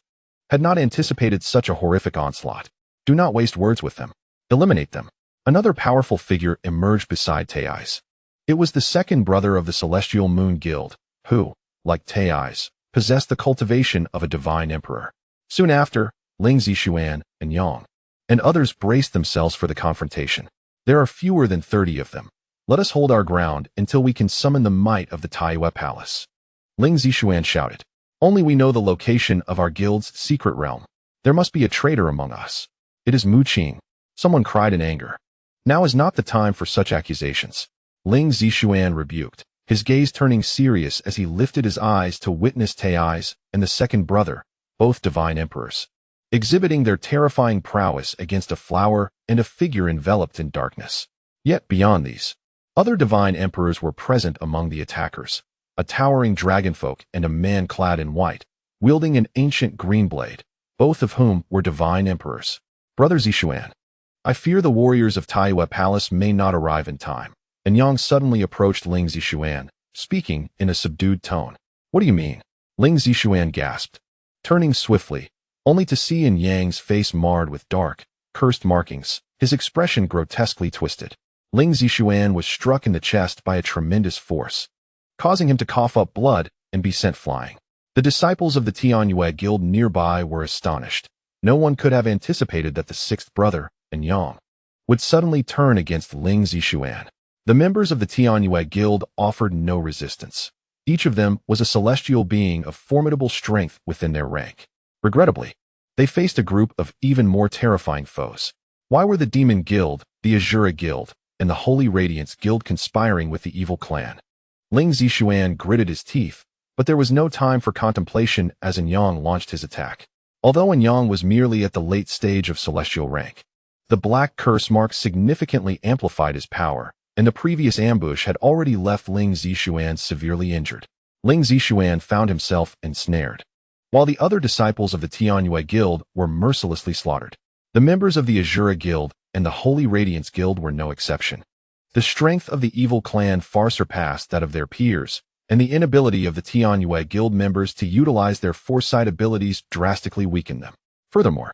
had not anticipated such a horrific onslaught. Do not waste words with them. Eliminate them. Another powerful figure emerged beside Tai's. It was the second brother of the Celestial Moon Guild, who, like Tai's, possessed the cultivation of a divine emperor. Soon after, Ling Zixuan and Yang and others braced themselves for the confrontation. There are fewer than 30 of them. Let us hold our ground until we can summon the might of the Taiyue Palace. Ling Zixuan shouted. Only we know the location of our guild's secret realm. There must be a traitor among us. It is Mu Qing. Someone cried in anger. Now is not the time for such accusations. Ling Zixuan rebuked, his gaze turning serious as he lifted his eyes to witness Tai's and the second brother, both divine emperors, exhibiting their terrifying prowess against a flower and a figure enveloped in darkness. Yet beyond these, other divine emperors were present among the attackers, a towering dragonfolk and a man clad in white, wielding an ancient green blade, both of whom were divine emperors. Brother Zixuan, I fear the warriors of Taiyue Palace may not arrive in time. And Yang suddenly approached Ling Zixuan, speaking in a subdued tone. What do you mean? Ling Zixuan gasped, turning swiftly, only to see in Yang's face marred with dark, cursed markings, his expression grotesquely twisted. Ling Zixuan was struck in the chest by a tremendous force, causing him to cough up blood and be sent flying. The disciples of the Tianyue Guild nearby were astonished. No one could have anticipated that the sixth brother, and Yang, would suddenly turn against Ling Zixuan. The members of the Tianyue Guild offered no resistance. Each of them was a celestial being of formidable strength within their rank. Regrettably, they faced a group of even more terrifying foes. Why were the Demon Guild, the Azura Guild, and the Holy Radiance Guild conspiring with the evil clan? Ling Zixuan gritted his teeth, but there was no time for contemplation as Yang launched his attack. Although Yang was merely at the late stage of celestial rank, the black curse mark significantly amplified his power, and the previous ambush had already left Ling Zixuan severely injured. Ling Zixuan found himself ensnared. While the other disciples of the Tianyue Guild were mercilessly slaughtered, the members of the Azura Guild and the Holy Radiance Guild were no exception. The strength of the evil clan far surpassed that of their peers, and the inability of the Tianyue Guild members to utilize their foresight abilities drastically weakened them. Furthermore,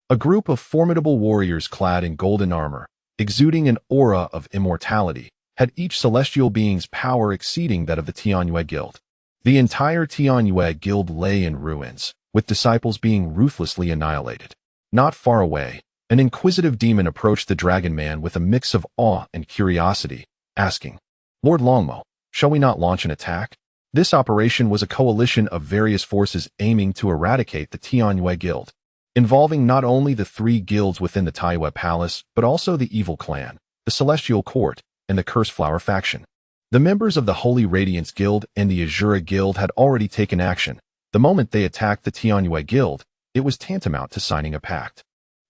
a group of formidable warriors clad in golden armor, exuding an aura of immortality, had each celestial being's power exceeding that of the Tianyue Guild. The entire Tianyue Guild lay in ruins, with disciples being ruthlessly annihilated. Not far away, an inquisitive demon approached the Dragon Man with a mix of awe and curiosity, asking, "Lord Longmo, shall we not launch an attack?" This operation was a coalition of various forces aiming to eradicate the Tianyue Guild, involving not only the three guilds within the Taiyue Palace, but also the Evil Clan, the Celestial Court, and the Curse Flower faction. The members of the Holy Radiance Guild and the Azura Guild had already taken action. The moment they attacked the Tianyue Guild, it was tantamount to signing a pact.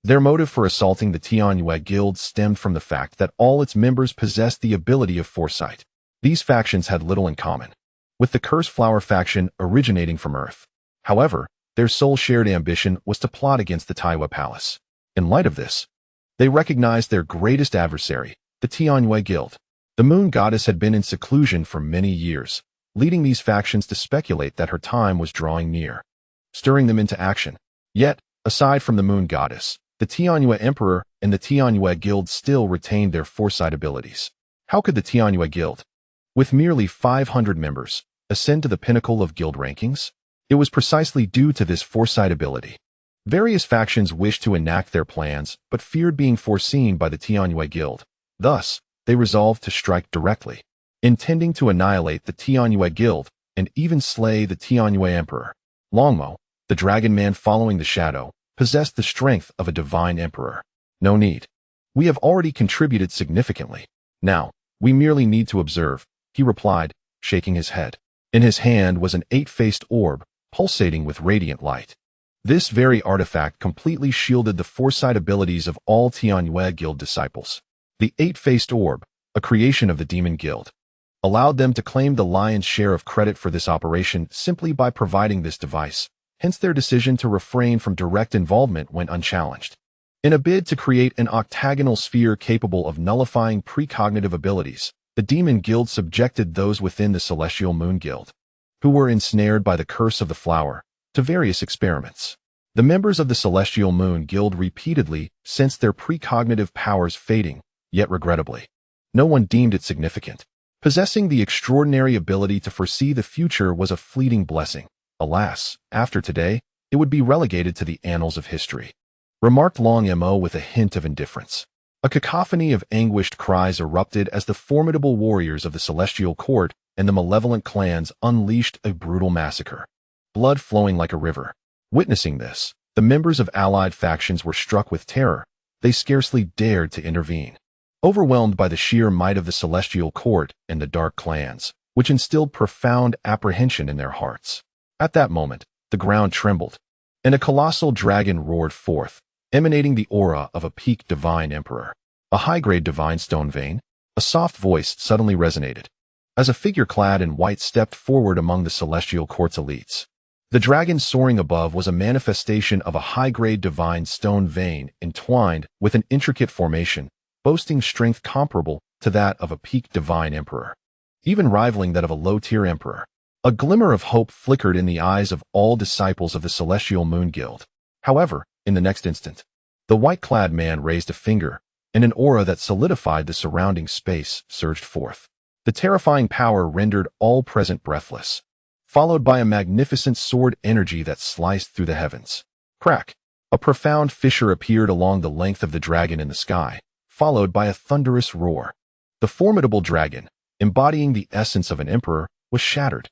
Their motive for assaulting the Tianyue Guild stemmed from the fact that all its members possessed the ability of foresight. These factions had little in common, with the Curse Flower faction originating from Earth. However, their sole shared ambition was to plot against the Taiyue Palace. In light of this, they recognized their greatest adversary, the Tianyue Guild. The Moon Goddess had been in seclusion for many years, leading these factions to speculate that her time was drawing near, stirring them into action. Yet, aside from the Moon Goddess, the Tianyue Emperor and the Tianyue Guild still retained their foresight abilities. How could the Tianyue Guild, with merely 500 members, ascend to the pinnacle of guild rankings? It was precisely due to this foresight ability. Various factions wished to enact their plans, but feared being foreseen by the Tianyue Guild. Thus, they resolved to strike directly, intending to annihilate the Tianyue Guild and even slay the Tianyue Emperor. Longmo, the Dragon Man following the shadow, possessed the strength of a divine emperor. No need. We have already contributed significantly. Now, we merely need to observe, he replied, shaking his head. In his hand was an 8-faced orb, pulsating with radiant light. This very artifact completely shielded the foresight abilities of all Tianyue Guild disciples. The 8-faced orb, a creation of the Demon Guild, allowed them to claim the lion's share of credit for this operation simply by providing this device. Hence their decision to refrain from direct involvement went unchallenged. In a bid to create an octagonal sphere capable of nullifying precognitive abilities, the Demon Guild subjected those within the Celestial Moon Guild, who were ensnared by the curse of the flower, to various experiments. The members of the Celestial Moon Guild repeatedly sensed their precognitive powers fading, yet regrettably, no one deemed it significant. Possessing the extraordinary ability to foresee the future was a fleeting blessing. Alas, after today, it would be relegated to the annals of history, remarked Long Mo with a hint of indifference. A cacophony of anguished cries erupted as the formidable warriors of the Celestial Court and the malevolent clans unleashed a brutal massacre, blood flowing like a river. Witnessing this, the members of allied factions were struck with terror. They scarcely dared to intervene, overwhelmed by the sheer might of the Celestial Court and the Dark Clans, which instilled profound apprehension in their hearts. At that moment, the ground trembled, and a colossal dragon roared forth, emanating the aura of a peak divine emperor. A high-grade divine stone vein, a soft voice suddenly resonated, as a figure clad in white stepped forward among the Celestial Court's elites. The dragon soaring above was a manifestation of a high-grade divine stone vein entwined with an intricate formation, boasting strength comparable to that of a peak divine emperor, even rivaling that of a low-tier emperor. A glimmer of hope flickered in the eyes of all disciples of the Celestial Moon Guild. However, in the next instant, the white-clad man raised a finger, and an aura that solidified the surrounding space surged forth. The terrifying power rendered all present breathless, followed by a magnificent sword energy that sliced through the heavens. Crack! A profound fissure appeared along the length of the dragon in the sky, followed by a thunderous roar. The formidable dragon, embodying the essence of an emperor, was shattered.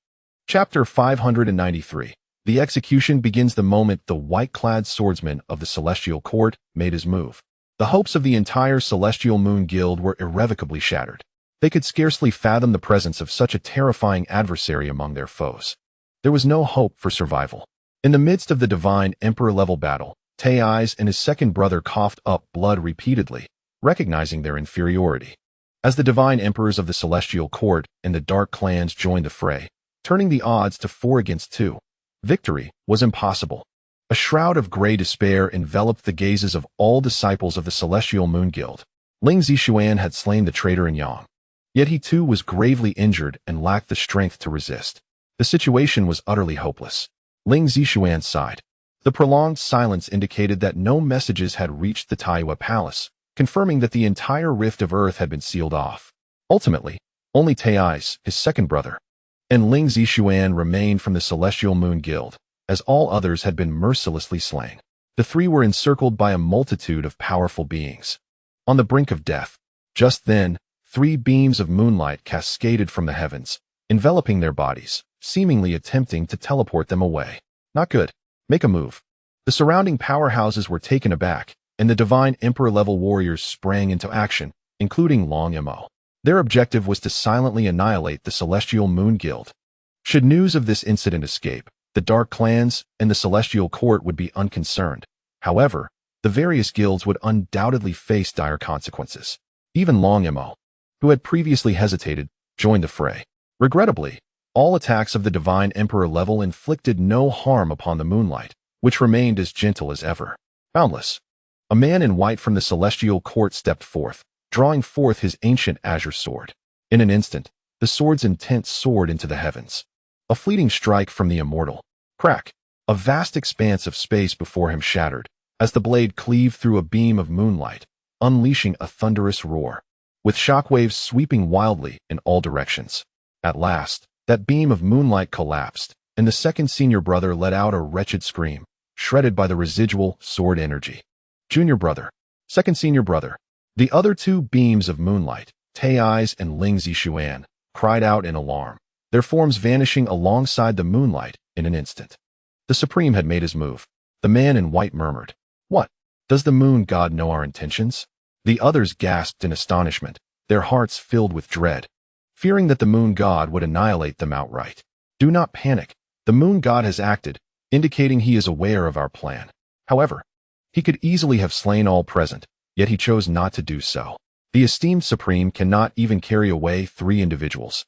Chapter 593. The execution begins the moment the white-clad swordsman of the Celestial Court made his move. The hopes of the entire Celestial Moon Guild were irrevocably shattered. They could scarcely fathom the presence of such a terrifying adversary among their foes. There was no hope for survival. In the midst of the divine emperor-level battle, Tai's and his second brother coughed up blood repeatedly, recognizing their inferiority. As the divine emperors of the Celestial Court and the Dark Clans joined the fray, turning the odds to 4 against 2. Victory was impossible. A shroud of gray despair enveloped the gazes of all disciples of the Celestial Moon Guild. Ling Zixuan had slain the traitor in Yang. Yet he too was gravely injured and lacked the strength to resist. The situation was utterly hopeless. Ling Zixuan sighed. The prolonged silence indicated that no messages had reached the Taiwa Palace, confirming that the entire rift of Earth had been sealed off. Ultimately, only Tai's, his second brother, and Ling Zixuan remained from the Celestial Moon Guild, as all others had been mercilessly slain. The three were encircled by a multitude of powerful beings. On the brink of death, just then, 3 beams of moonlight cascaded from the heavens, enveloping their bodies, seemingly attempting to teleport them away. Not good. Make a move. The surrounding powerhouses were taken aback, and the Divine Emperor-level warriors sprang into action, including Long Mo. Their objective was to silently annihilate the Celestial Moon Guild. Should news of this incident escape, the Dark Clans and the Celestial Court would be unconcerned. However, the various guilds would undoubtedly face dire consequences. Even Long Mo, who had previously hesitated, joined the fray. Regrettably, all attacks of the Divine Emperor level inflicted no harm upon the moonlight, which remained as gentle as ever. Boundless. A man in white from the Celestial Court stepped forth, drawing forth his ancient azure sword. In an instant, the sword's intent soared into the heavens. A fleeting strike from the immortal. Crack. A vast expanse of space before him shattered, as the blade cleaved through a beam of moonlight, unleashing a thunderous roar, with shockwaves sweeping wildly in all directions. At last, that beam of moonlight collapsed, and the second senior brother let out a wretched scream, shredded by the residual sword energy. Junior brother. Second senior brother. The other 2 beams of moonlight, Tai's and Ling Zixuan, cried out in alarm, their forms vanishing alongside the moonlight in an instant. The Supreme had made his move. The man in white murmured, "What? Does the moon god know our intentions?" The others gasped in astonishment, their hearts filled with dread, fearing that the moon god would annihilate them outright. "Do not panic. The moon god has acted, indicating he is aware of our plan. However, he could easily have slain all present, yet he chose not to do so. The esteemed Supreme cannot even carry away 3 individuals,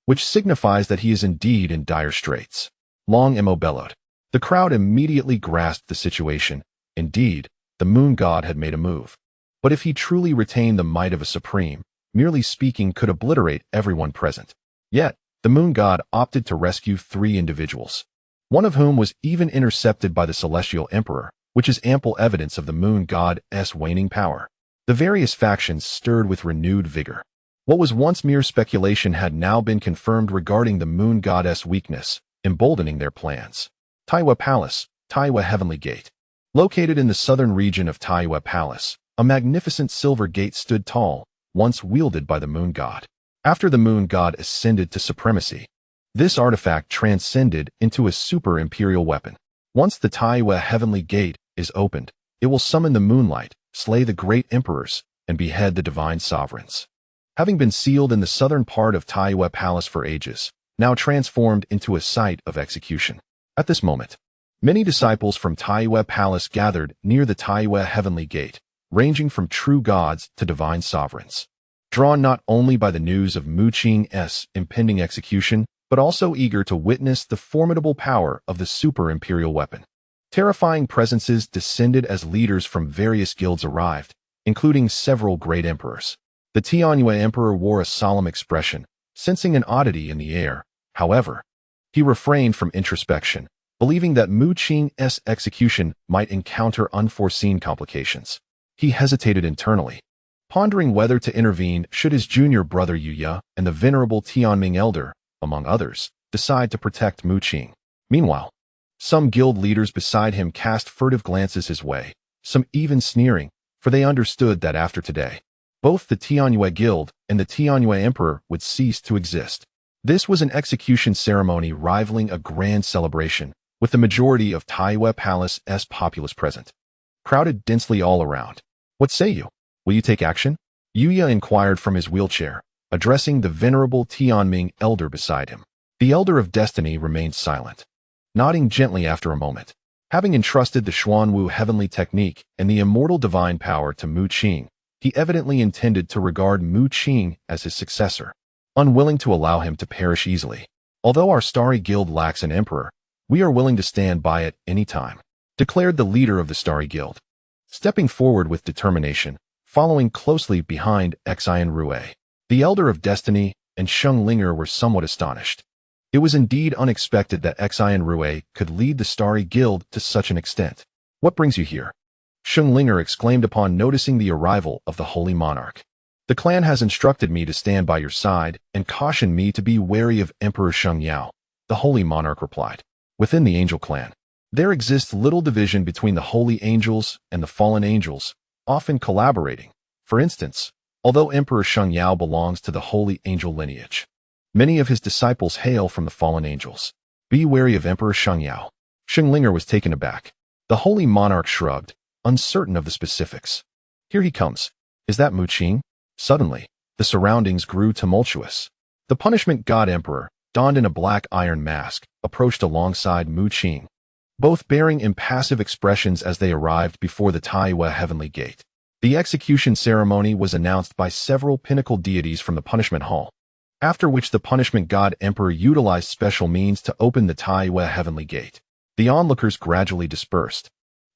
which signifies that he is indeed in dire straits." Long Mo bellowed. The crowd immediately grasped the situation. Indeed, the moon god had made a move. But if he truly retained the might of a Supreme, merely speaking could obliterate everyone present. Yet, the moon god opted to rescue 3 individuals, one of whom was even intercepted by the Celestial Emperor, which is ample evidence of the moon god's waning power. The various factions stirred with renewed vigor. What was once mere speculation had now been confirmed regarding the moon goddess' weakness, emboldening their plans. Taiwa Palace, Taiwa Heavenly Gate. Located in the southern region of Taiwa Palace, a magnificent silver gate stood tall, once wielded by the moon god. After the moon god ascended to supremacy, this artifact transcended into a super-imperial weapon. Once the Taiwa Heavenly Gate is opened, it will summon the moonlight, slay the great emperors, and behead the divine sovereigns. Having been sealed in the southern part of Taiwa Palace for ages, now transformed into a site of execution. At this moment, many disciples from Taiwa Palace gathered near the Taiwa Heavenly Gate, ranging from true gods to divine sovereigns, drawn not only by the news of Mu Qing's impending execution, but also eager to witness the formidable power of the super-imperial weapon. Terrifying presences descended as leaders from various guilds arrived, including several great emperors. The Tianyue Emperor wore a solemn expression, sensing an oddity in the air. However, he refrained from introspection, believing that Mu Qing's execution might encounter unforeseen complications. He hesitated internally, pondering whether to intervene should his junior brother Yuya and the venerable Tianming elder, among others, decide to protect Mu Qing. Meanwhile, some guild leaders beside him cast furtive glances his way, some even sneering, for they understood that after today, both the Tianyue Guild and the Tianyue Emperor would cease to exist. This was an execution ceremony rivaling a grand celebration, with the majority of Taiwa Palace's populace present, crowded densely all around. "What say you? Will you take action?" Yuya inquired from his wheelchair, addressing the venerable Tianming elder beside him. The Elder of Destiny remained silent, nodding gently after a moment. Having entrusted the Xuanwu heavenly technique and the immortal divine power to Mu Qing, he evidently intended to regard Mu Qing as his successor, unwilling to allow him to perish easily. Although our Starry Guild lacks an emperor, we are willing to stand by at any time, declared the leader of the Starry Guild. Stepping forward with determination, following closely behind Xian Rue, the Elder of Destiny and Sheng Linger were somewhat astonished. It was indeed unexpected that Xian Rue could lead the Starry Guild to such an extent. What brings you here? Sheng Linger exclaimed upon noticing the arrival of the Holy Monarch. The clan has instructed me to stand by your side and cautioned me to be wary of Emperor Sheng Yao, the Holy Monarch replied. Within the Angel clan, there exists little division between the Holy Angels and the Fallen Angels, often collaborating. For instance, although Emperor Sheng Yao belongs to the Holy Angel lineage, many of his disciples hail from the Fallen Angels. Be wary of Emperor Sheng Yao. Sheng Linger was taken aback. The Holy Monarch shrugged, uncertain of the specifics. Here he comes. Is that Mu Qing? Suddenly, the surroundings grew tumultuous. The punishment god emperor, donned in a black iron mask, approached alongside Mu Qing, both bearing impassive expressions as they arrived before the Taiwa Heavenly Gate. The execution ceremony was announced by several pinnacle deities from the punishment hall, after which the punishment god emperor utilized special means to open the Taiwa Heavenly Gate. The onlookers gradually dispersed,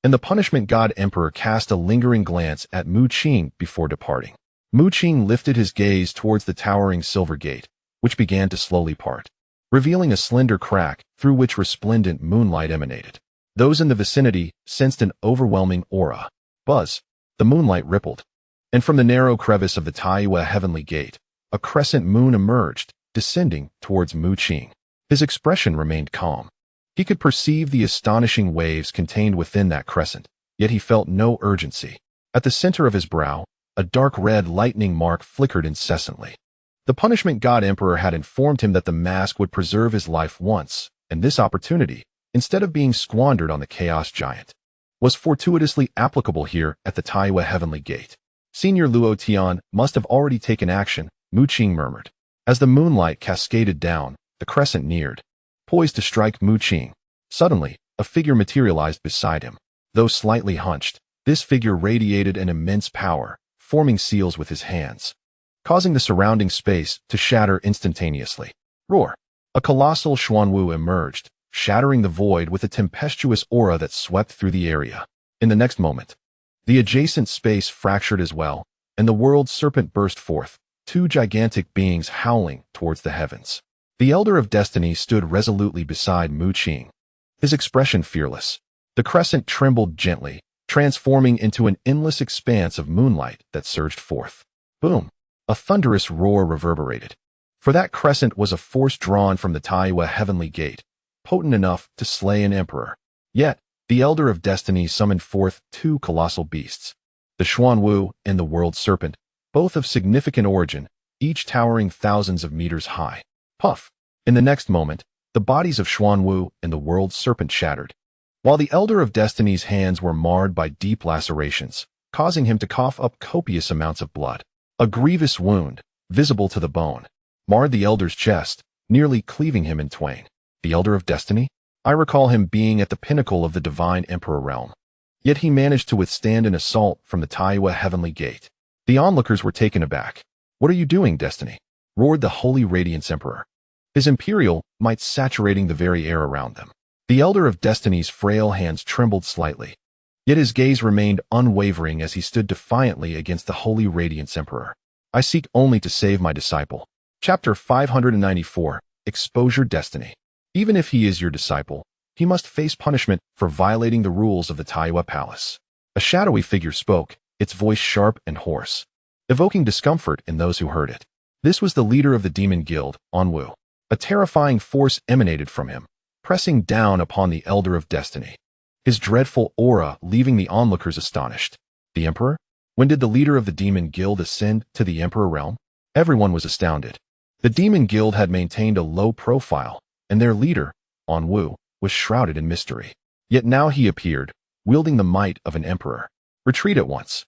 and the punishment god emperor cast a lingering glance at Mu Qing before departing. Mu Qing lifted his gaze towards the towering silver gate, which began to slowly part, revealing a slender crack through which resplendent moonlight emanated. Those in the vicinity sensed an overwhelming aura. Buzz. The moonlight rippled, and from the narrow crevice of the Taiwa Heavenly Gate, a crescent moon emerged, descending towards Mu Qing. His expression remained calm. He could perceive the astonishing waves contained within that crescent, yet he felt no urgency. At the center of his brow, a dark red lightning mark flickered incessantly. The punishment god emperor had informed him that the mask would preserve his life once, and this opportunity, instead of being squandered on the chaos giant, was fortuitously applicable here at the Taiwa Heavenly Gate. Senior Luo Tian must have already taken action, Mu Qing murmured. As the moonlight cascaded down, the crescent neared, poised to strike Mu Qing. Suddenly, a figure materialized beside him. Though slightly hunched, this figure radiated an immense power, forming seals with his hands, causing the surrounding space to shatter instantaneously. Roar! A colossal Xuanwu emerged, shattering the void with a tempestuous aura that swept through the area. In the next moment, the adjacent space fractured as well, and the world serpent burst forth, two gigantic beings howling towards the heavens. The Elder of Destiny stood resolutely beside Mu Qing, his expression fearless. The crescent trembled gently, transforming into an endless expanse of moonlight that surged forth. Boom! A thunderous roar reverberated. For that crescent was a force drawn from the Taiwa Heavenly Gate, potent enough to slay an emperor. Yet, the Elder of Destiny summoned forth two colossal beasts, the Xuanwu and the World Serpent, both of significant origin, each towering thousands of meters high. Puff! In the next moment, the bodies of Xuanwu and the World Serpent shattered, while the Elder of Destiny's hands were marred by deep lacerations, causing him to cough up copious amounts of blood. A grievous wound, visible to the bone, marred the Elder's chest, nearly cleaving him in twain. The Elder of Destiny? I recall him being at the pinnacle of the Divine Emperor realm. Yet he managed to withstand an assault from the Taiwa Heavenly Gate. The onlookers were taken aback. What are you doing, Destiny? Roared the Holy Radiance Emperor, his imperial might saturating the very air around them. The Elder of Destiny's frail hands trembled slightly, yet his gaze remained unwavering as he stood defiantly against the Holy Radiance Emperor. I seek only to save my disciple. Chapter 594, Exposure Destiny. Even if he is your disciple, he must face punishment for violating the rules of the Taiwa Palace. A shadowy figure spoke, its voice sharp and hoarse, evoking discomfort in those who heard it. This was the leader of the Demon Guild, Onwu. A terrifying force emanated from him, pressing down upon the Elder of Destiny, his dreadful aura leaving the onlookers astonished. The Emperor? When did the leader of the Demon Guild ascend to the Emperor realm? Everyone was astounded. The Demon Guild had maintained a low profile, and their leader, Onwu, was shrouded in mystery. Yet now he appeared, wielding the might of an emperor. Retreat at once.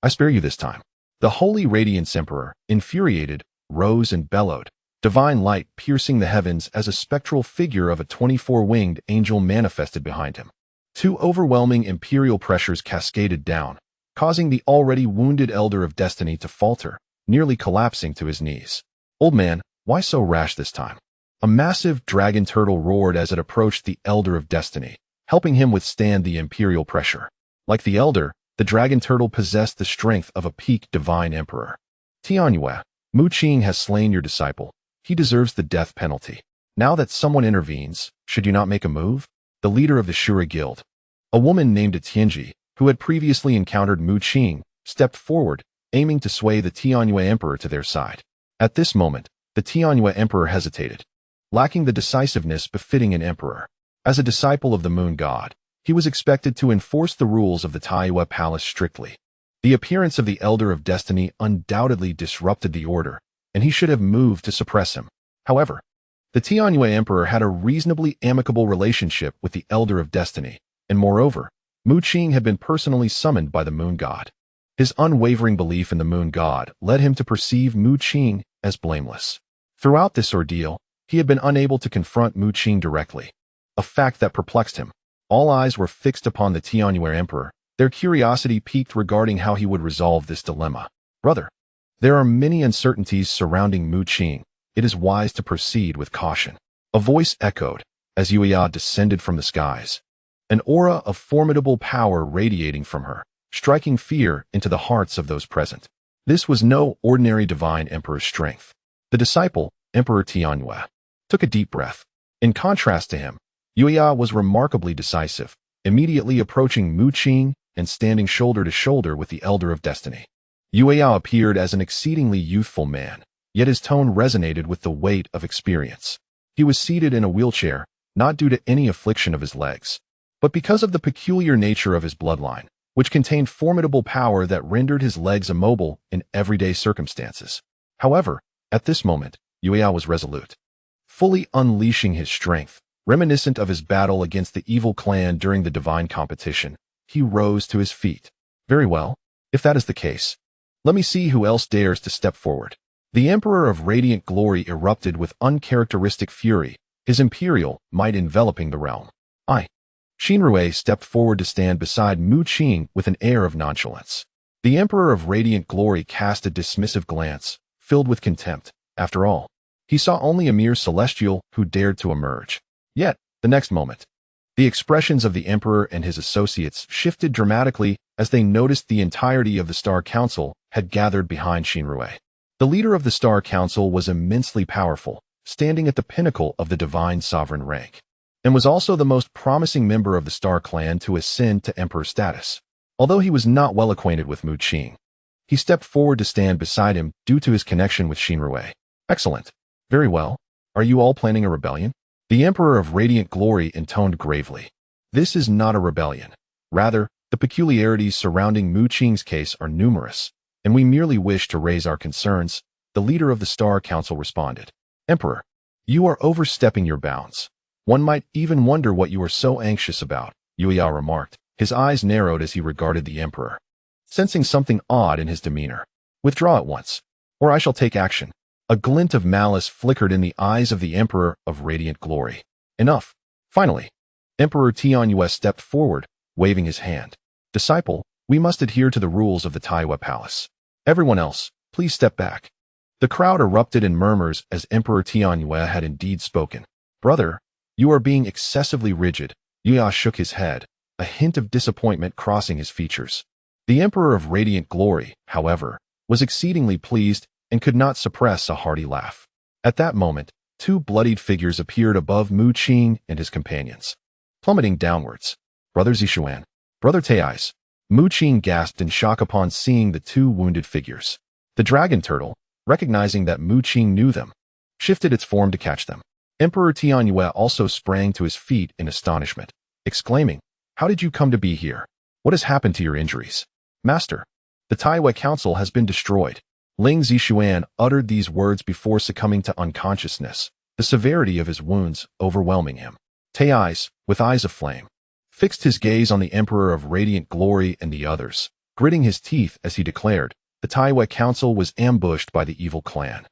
I spare you this time. The Holy Radiance Emperor, infuriated, rose and bellowed, divine light piercing the heavens as a spectral figure of a 24-winged angel manifested behind him. Two overwhelming imperial pressures cascaded down, causing the already wounded Elder of Destiny to falter, nearly collapsing to his knees. Old man, why so rash this time? A massive dragon turtle roared as it approached the Elder of Destiny, helping him withstand the imperial pressure. Like the Elder, the dragon turtle possessed the strength of a peak divine emperor. Tianyue, Mu Qing has slain your disciple. He deserves the death penalty. Now that someone intervenes, should you not make a move? The leader of the Shura Guild, a woman named Tianji, who had previously encountered Mu Qing, stepped forward, aiming to sway the Tianyue emperor to their side. At this moment, the Tianyue emperor hesitated, lacking the decisiveness befitting an emperor. As a disciple of the moon god, he was expected to enforce the rules of the Taiyue palace strictly. The appearance of the Elder of Destiny undoubtedly disrupted the order, and he should have moved to suppress him. However, the Tianyue emperor had a reasonably amicable relationship with the Elder of Destiny, and moreover, Mu Qing had been personally summoned by the moon god. His unwavering belief in the moon god led him to perceive Mu Qing as blameless. Throughout this ordeal, he had been unable to confront Mu Qing directly, a fact that perplexed him. All eyes were fixed upon the Tianyue emperor, their curiosity piqued regarding how he would resolve this dilemma. Brother, there are many uncertainties surrounding Mu Qing. It is wise to proceed with caution. A voice echoed as Yuya descended from the skies, an aura of formidable power radiating from her, striking fear into the hearts of those present. This was no ordinary divine emperor's strength. The disciple, Emperor Tianyue, took a deep breath. In contrast to him, Yuya was remarkably decisive, immediately approaching Mu Qing and standing shoulder to shoulder with the Elder of Destiny. Yuya appeared as an exceedingly youthful man, yet his tone resonated with the weight of experience. He was seated in a wheelchair, not due to any affliction of his legs, but because of the peculiar nature of his bloodline, which contained formidable power that rendered his legs immobile in everyday circumstances. However, at this moment, Yuya was resolute, fully unleashing his strength. Reminiscent of his battle against the evil clan during the divine competition, he rose to his feet. Very well, if that is the case, let me see who else dares to step forward. The Emperor of Radiant Glory erupted with uncharacteristic fury, his imperial might enveloping the realm. Shinrue stepped forward to stand beside Mu Qing with an air of nonchalance. The Emperor of Radiant Glory cast a dismissive glance, filled with contempt. After all, he saw only a mere celestial who dared to emerge. Yet, the next moment, the expressions of the Emperor and his associates shifted dramatically as they noticed the entirety of the Star Council had gathered behind Shinrue. The leader of the Star Council was immensely powerful, standing at the pinnacle of the divine sovereign rank, and was also the most promising member of the Star Clan to ascend to Emperor status. Although he was not well acquainted with Mu Qing, he stepped forward to stand beside him due to his connection with Shinrue. Excellent. Very well. Are you all planning a rebellion? The Emperor of Radiant Glory intoned gravely. This is not a rebellion. Rather, the peculiarities surrounding Mu Qing's case are numerous, and we merely wish to raise our concerns, the leader of the Star Council responded. Emperor, you are overstepping your bounds. One might even wonder what you are so anxious about, Yuya remarked. His eyes narrowed as he regarded the Emperor, sensing something odd in his demeanor. Withdraw at once, or I shall take action. A glint of malice flickered in the eyes of the Emperor of Radiant Glory. Enough. Finally, Emperor Tianyue stepped forward, waving his hand. Disciple, we must adhere to the rules of the Taiyue Palace. Everyone else, please step back. The crowd erupted in murmurs as Emperor Tianyue had indeed spoken. Brother, you are being excessively rigid. Yuya shook his head, a hint of disappointment crossing his features. The Emperor of Radiant Glory, however, was exceedingly pleased and could not suppress a hearty laugh. At that moment, two bloodied figures appeared above Mu Qing and his companions, plummeting downwards. Brother Zishuan, Brother Tai's. Mu Qing gasped in shock upon seeing the two wounded figures. The dragon turtle, recognizing that Mu Qing knew them, shifted its form to catch them. Emperor Tianyue also sprang to his feet in astonishment, exclaiming, How did you come to be here? What has happened to your injuries? Master, the Taiyue Council has been destroyed. Ling Zishuan uttered these words before succumbing to unconsciousness, the severity of his wounds overwhelming him. Tai's, with eyes of flame, fixed his gaze on the Emperor of Radiant Glory and the others, gritting his teeth as he declared, the Taiyue Council was ambushed by the evil clan.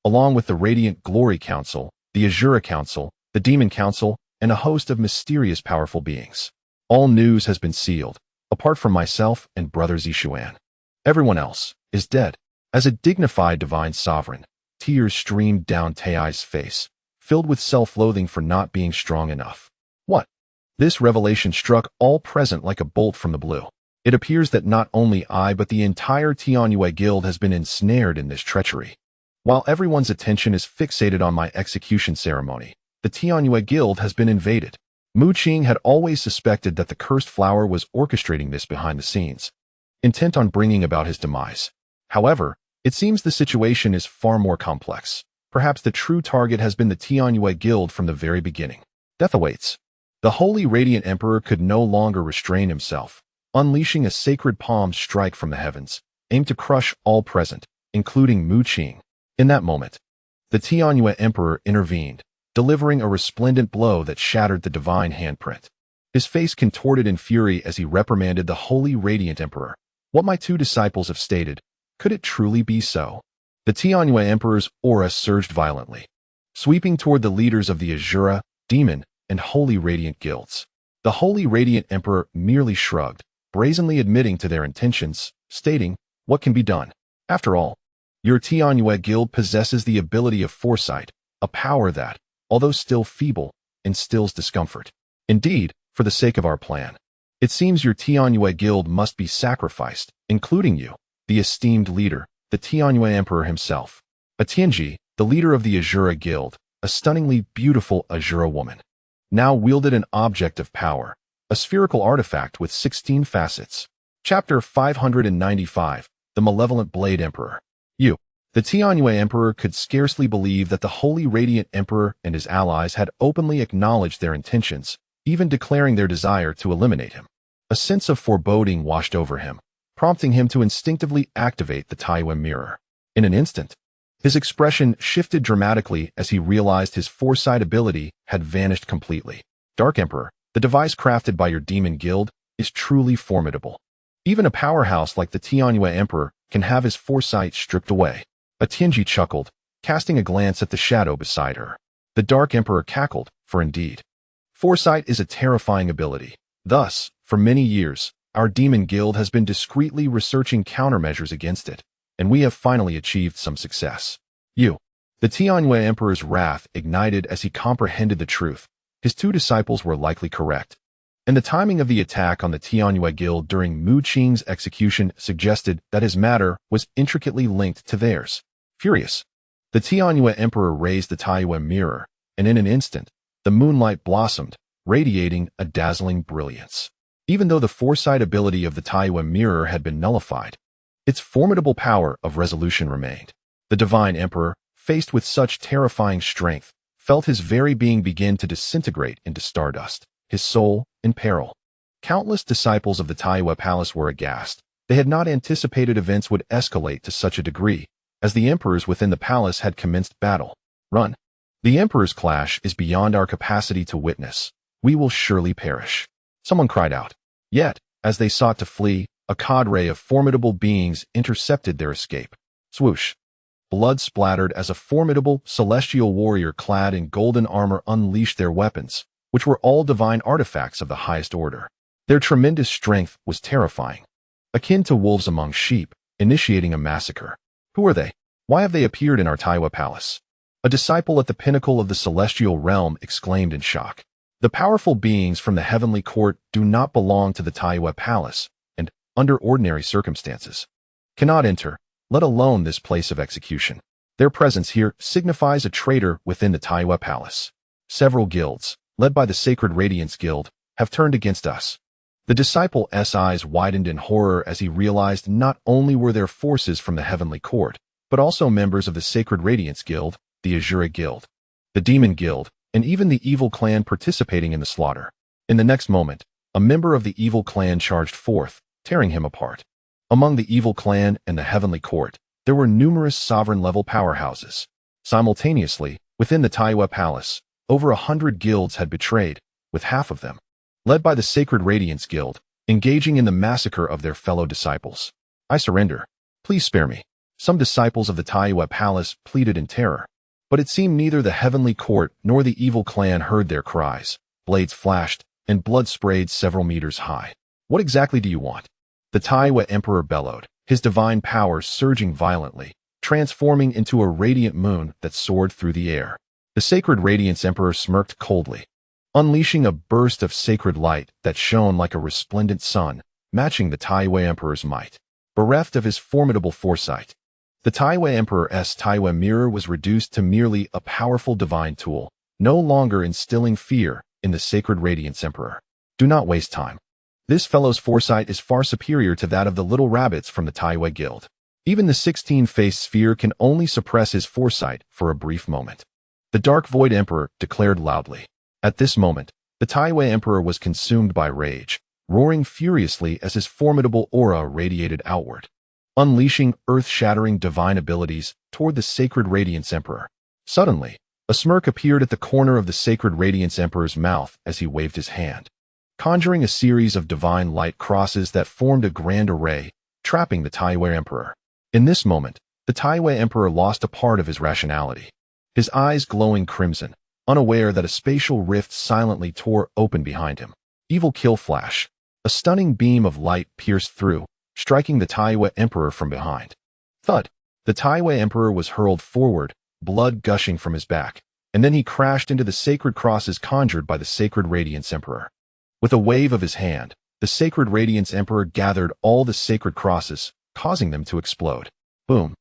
Along with the Radiant Glory Council, the Azura Council, the Demon Council, and a host of mysterious powerful beings. All news has been sealed, apart from myself and Brother Zishuan. Everyone else is dead. As a dignified divine sovereign, tears streamed down Tai's face, filled with self-loathing for not being strong enough. What? This revelation struck all present like a bolt from the blue. It appears that not only I but the entire Tianyue Guild has been ensnared in this treachery. While everyone's attention is fixated on my execution ceremony, the Tianyue Guild has been invaded. Mu Qing had always suspected that the cursed flower was orchestrating this behind the scenes, intent on bringing about his demise. However, it seems the situation is far more complex. Perhaps the true target has been the Tianyue Guild from the very beginning. Death awaits. The Holy Radiant Emperor could no longer restrain himself, unleashing a sacred palm strike from the heavens, aimed to crush all present, including Mu Qing. In that moment, the Tianyue Emperor intervened, delivering a resplendent blow that shattered the divine handprint. His face contorted in fury as he reprimanded the Holy Radiant Emperor. What my two disciples have stated, could it truly be so? The Tianyue Emperor's aura surged violently, sweeping toward the leaders of the Azura, Demon, and Holy Radiant guilds. The Holy Radiant Emperor merely shrugged, brazenly admitting to their intentions, stating, "What can be done? After all, your Tianyue Guild possesses the ability of foresight, a power that, although still feeble, instills discomfort. Indeed, for the sake of our plan, it seems your Tianyue Guild must be sacrificed, including you, the esteemed leader, the Tianyue Emperor himself." Atianji, the leader of the Azura Guild, a stunningly beautiful Azura woman, now wielded an object of power, a spherical artifact with 16 facets. Chapter 595, The Malevolent Blade Emperor. The Tianyue Emperor could scarcely believe that the Holy Radiant Emperor and his allies had openly acknowledged their intentions, even declaring their desire to eliminate him. A sense of foreboding washed over him, prompting him to instinctively activate the Taiyue Mirror. In an instant, his expression shifted dramatically as he realized his foresight ability had vanished completely. Dark Emperor, the device crafted by your demon guild, is truly formidable. Even a powerhouse like the Tianyue Emperor can have his foresight stripped away. Atianji chuckled, casting a glance at the shadow beside her. The Dark Emperor cackled, for indeed, foresight is a terrifying ability. Thus, for many years, our demon guild has been discreetly researching countermeasures against it, and we have finally achieved some success. The Tianyue Emperor's wrath ignited as he comprehended the truth. His two disciples were likely correct, and the timing of the attack on the Tianyue Guild during Mu Qing's execution suggested that his matter was intricately linked to theirs. Furious, the Tianyue Emperor raised the Taiyue Mirror, and in an instant, the moonlight blossomed, radiating a dazzling brilliance. Even though the foresight ability of the Taiyue Mirror had been nullified, its formidable power of resolution remained. The Divine Emperor, faced with such terrifying strength, felt his very being begin to disintegrate into stardust, his soul in peril. Countless disciples of the Taiyue Palace were aghast. They had not anticipated events would escalate to such a degree, as the emperors within the palace had commenced battle. Run! The emperor's clash is beyond our capacity to witness. We will surely perish. Someone cried out. Yet, as they sought to flee, a cadre of formidable beings intercepted their escape. Swoosh! Blood splattered as a formidable celestial warrior clad in golden armor unleashed their weapons, which were all divine artifacts of the highest order. Their tremendous strength was terrifying, akin to wolves among sheep, initiating a massacre. Who are they? Why have they appeared in our Taiyue Palace? A disciple at the pinnacle of the celestial realm exclaimed in shock. The powerful beings from the heavenly court do not belong to the Taiyue Palace, and, under ordinary circumstances, cannot enter, let alone this place of execution. Their presence here signifies a traitor within the Taiyue Palace. Several guilds, led by the Sacred Radiance Guild, have turned against us. The disciple's eyes widened in horror as he realized not only were there forces from the heavenly court, but also members of the Sacred Radiance Guild, the Azura Guild, the Demon Guild, and even the evil clan participating in the slaughter. In the next moment, a member of the evil clan charged forth, tearing him apart. Among the evil clan and the heavenly court, there were numerous sovereign-level powerhouses. Simultaneously, within the Taiyue Palace, over 100 guilds had betrayed, with half of them, led by the Sacred Radiance Guild, engaging in the massacre of their fellow disciples. I surrender. Please spare me. Some disciples of the Taiyue Palace pleaded in terror, but it seemed neither the heavenly court nor the evil clan heard their cries. Blades flashed, and blood sprayed several meters high. What exactly do you want? The Taiyue Emperor bellowed, his divine power surging violently, transforming into a radiant moon that soared through the air. The Sacred Radiance Emperor smirked coldly, unleashing a burst of sacred light that shone like a resplendent sun, matching the Taiwei Emperor's might. Bereft of his formidable foresight, the Taiwei Emperor's Taiwei mirror was reduced to merely a powerful divine tool, no longer instilling fear in the Sacred Radiance Emperor. Do not waste time. This fellow's foresight is far superior to that of the little rabbits from the Taiwei Guild. Even the 16-faced sphere can only suppress his foresight for a brief moment. The Dark Void Emperor declared loudly. At this moment, the Taiwei Emperor was consumed by rage, roaring furiously as his formidable aura radiated outward, unleashing earth-shattering divine abilities toward the Sacred Radiance Emperor. Suddenly, a smirk appeared at the corner of the Sacred Radiance Emperor's mouth as he waved his hand, conjuring a series of divine light crosses that formed a grand array, trapping the Taiwei Emperor. In this moment, the Taiwei Emperor lost a part of his rationality, his eyes glowing crimson, unaware that a spatial rift silently tore open behind him. Evil kill flash. A stunning beam of light pierced through, striking the Taiwei Emperor from behind. Thud. The Taiwei Emperor was hurled forward, blood gushing from his back, and then he crashed into the sacred crosses conjured by the Sacred Radiance Emperor. With a wave of his hand, the Sacred Radiance Emperor gathered all the sacred crosses, causing them to explode. Boom.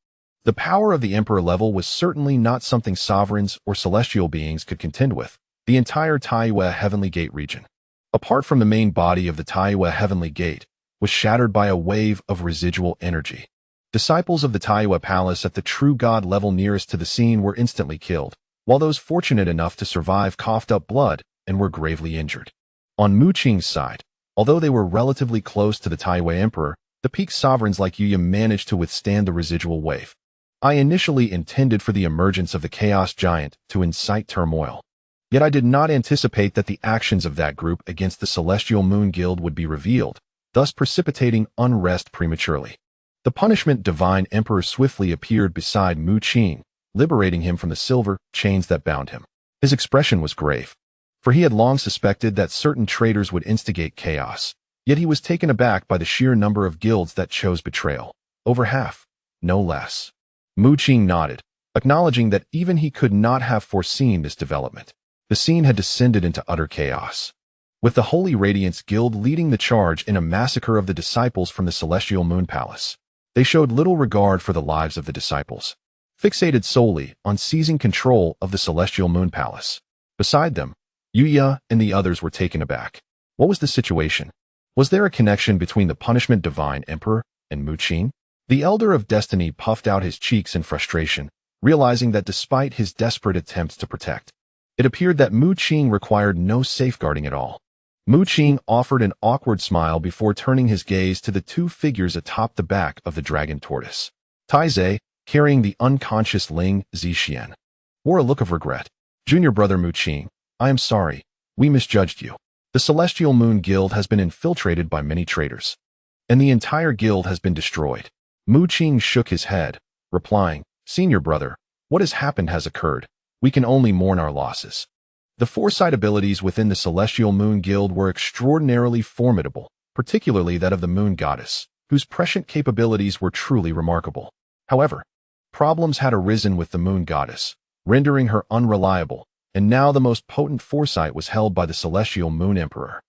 The power of the Emperor level was certainly not something sovereigns or celestial beings could contend with. The entire Taiwei Heavenly Gate region, apart from the main body of the Taiwei Heavenly Gate, was shattered by a wave of residual energy. Disciples of the Taiwei Palace at the true god level nearest to the scene were instantly killed, while those fortunate enough to survive coughed up blood and were gravely injured. On Mu Qing's side, although they were relatively close to the Taiwei Emperor, the peak sovereigns like Yuya managed to withstand the residual wave. I initially intended for the emergence of the Chaos Giant to incite turmoil. Yet I did not anticipate that the actions of that group against the Celestial Moon Guild would be revealed, thus precipitating unrest prematurely. The Punishment Divine Emperor swiftly appeared beside Mu Qing, liberating him from the silver chains that bound him. His expression was grave, for he had long suspected that certain traitors would instigate chaos. Yet he was taken aback by the sheer number of guilds that chose betrayal. Over half, no less. Mu Qing nodded, acknowledging that even he could not have foreseen this development. The scene had descended into utter chaos, with the Holy Radiance Guild leading the charge in a massacre of the disciples from the Celestial Moon Palace. They showed little regard for the lives of the disciples, fixated solely on seizing control of the Celestial Moon Palace. Beside them, Yuya and the others were taken aback. What was the situation? Was there a connection between the Punishment Divine Emperor and Mu Qing? The Elder of Destiny puffed out his cheeks in frustration, realizing that despite his desperate attempts to protect, it appeared that Mu Qing required no safeguarding at all. Mu Qing offered an awkward smile before turning his gaze to the two figures atop the back of the dragon tortoise. Taizé, carrying the unconscious Ling Zixian, wore a look of regret. Junior brother Mu Qing, I am sorry, we misjudged you. The Celestial Moon Guild has been infiltrated by many traitors, and the entire guild has been destroyed. Mu Qing shook his head, replying, Senior brother, what has happened has occurred. We can only mourn our losses. The foresight abilities within the Celestial Moon Guild were extraordinarily formidable, particularly that of the Moon Goddess, whose prescient capabilities were truly remarkable. However, problems had arisen with the Moon Goddess, rendering her unreliable, and now the most potent foresight was held by the Celestial Moon Emperor.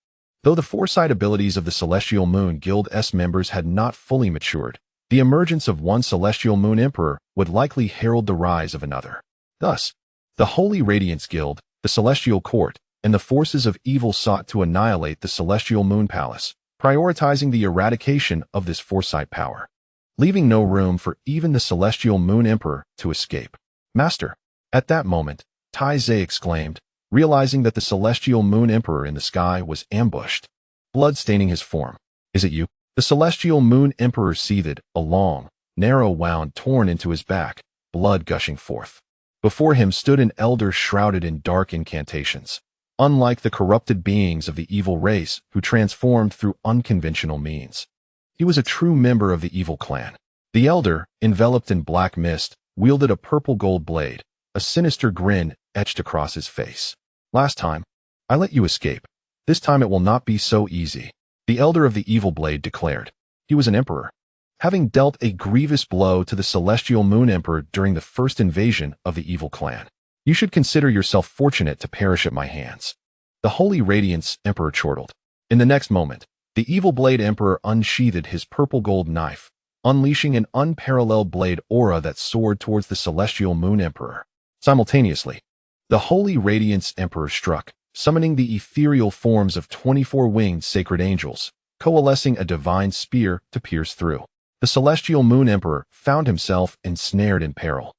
Though the foresight abilities of the Celestial Moon Guild's members had not fully matured, the emergence of one Celestial Moon Emperor would likely herald the rise of another. Thus, the Holy Radiance Guild, the Celestial Court, and the forces of evil sought to annihilate the Celestial Moon Palace, prioritizing the eradication of this foresight power, leaving no room for even the Celestial Moon Emperor to escape. Master! At that moment, Taizé exclaimed, realizing that the Celestial Moon Emperor in the sky was ambushed, blood staining his form. Is it you? The Celestial Moon Emperor seethed, a long, narrow wound torn into his back, blood gushing forth. Before him stood an elder shrouded in dark incantations, unlike the corrupted beings of the evil race who transformed through unconventional means. He was a true member of the evil clan. The elder, enveloped in black mist, wielded a purple gold blade, a sinister grin etched across his face. Last time, I let you escape. This time it will not be so easy, the elder of the evil blade declared. He was an emperor, having dealt a grievous blow to the Celestial Moon Emperor during the first invasion of the evil clan. You should consider yourself fortunate to perish at my hands. The Holy Radiance Emperor chortled. In the next moment, the Evil Blade Emperor unsheathed his purple gold knife, unleashing an unparalleled blade aura that soared towards the Celestial Moon Emperor. Simultaneously, the Holy Radiance Emperor struck, summoning the ethereal forms of 24 winged sacred angels, coalescing a divine spear to pierce through. The Celestial Moon Emperor found himself ensnared in peril.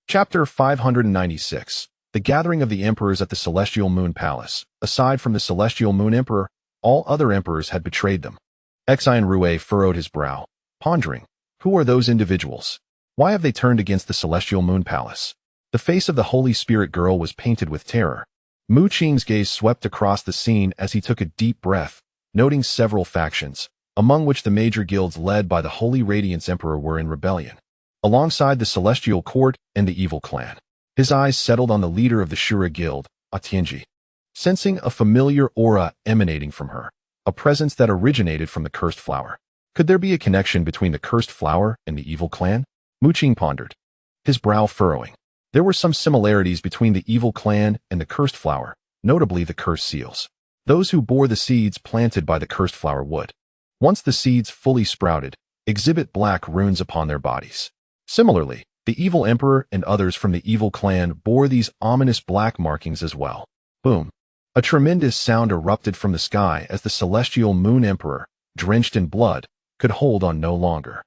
Chapter 596. The Gathering of the Emperors at the Celestial Moon Palace. Aside from the Celestial Moon Emperor, all other emperors had betrayed them. Xian Rue furrowed his brow, pondering, who are those individuals? Why have they turned against the Celestial Moon Palace? The face of the Holy Spirit Girl was painted with terror. Mu Qing's gaze swept across the scene as he took a deep breath, noting several factions, among which the major guilds led by the Holy Radiance Emperor were in rebellion, alongside the Celestial Court and the Evil Clan. His eyes settled on the leader of the Shura Guild, Tianji. Sensing a familiar aura emanating from her, a presence that originated from the Cursed Flower. Could there be a connection between the Cursed Flower and the Evil Clan? Mu Qing pondered, his brow furrowing. There were some similarities between the Evil Clan and the Cursed Flower, notably the Cursed Seals. Those who bore the seeds planted by the Cursed Flower would, once the seeds fully sprouted, exhibit black runes upon their bodies. Similarly, the Evil Emperor and others from the Evil Clan bore these ominous black markings as well. Boom. A tremendous sound erupted from the sky as the Celestial Moon Emperor, drenched in blood, could hold on no longer.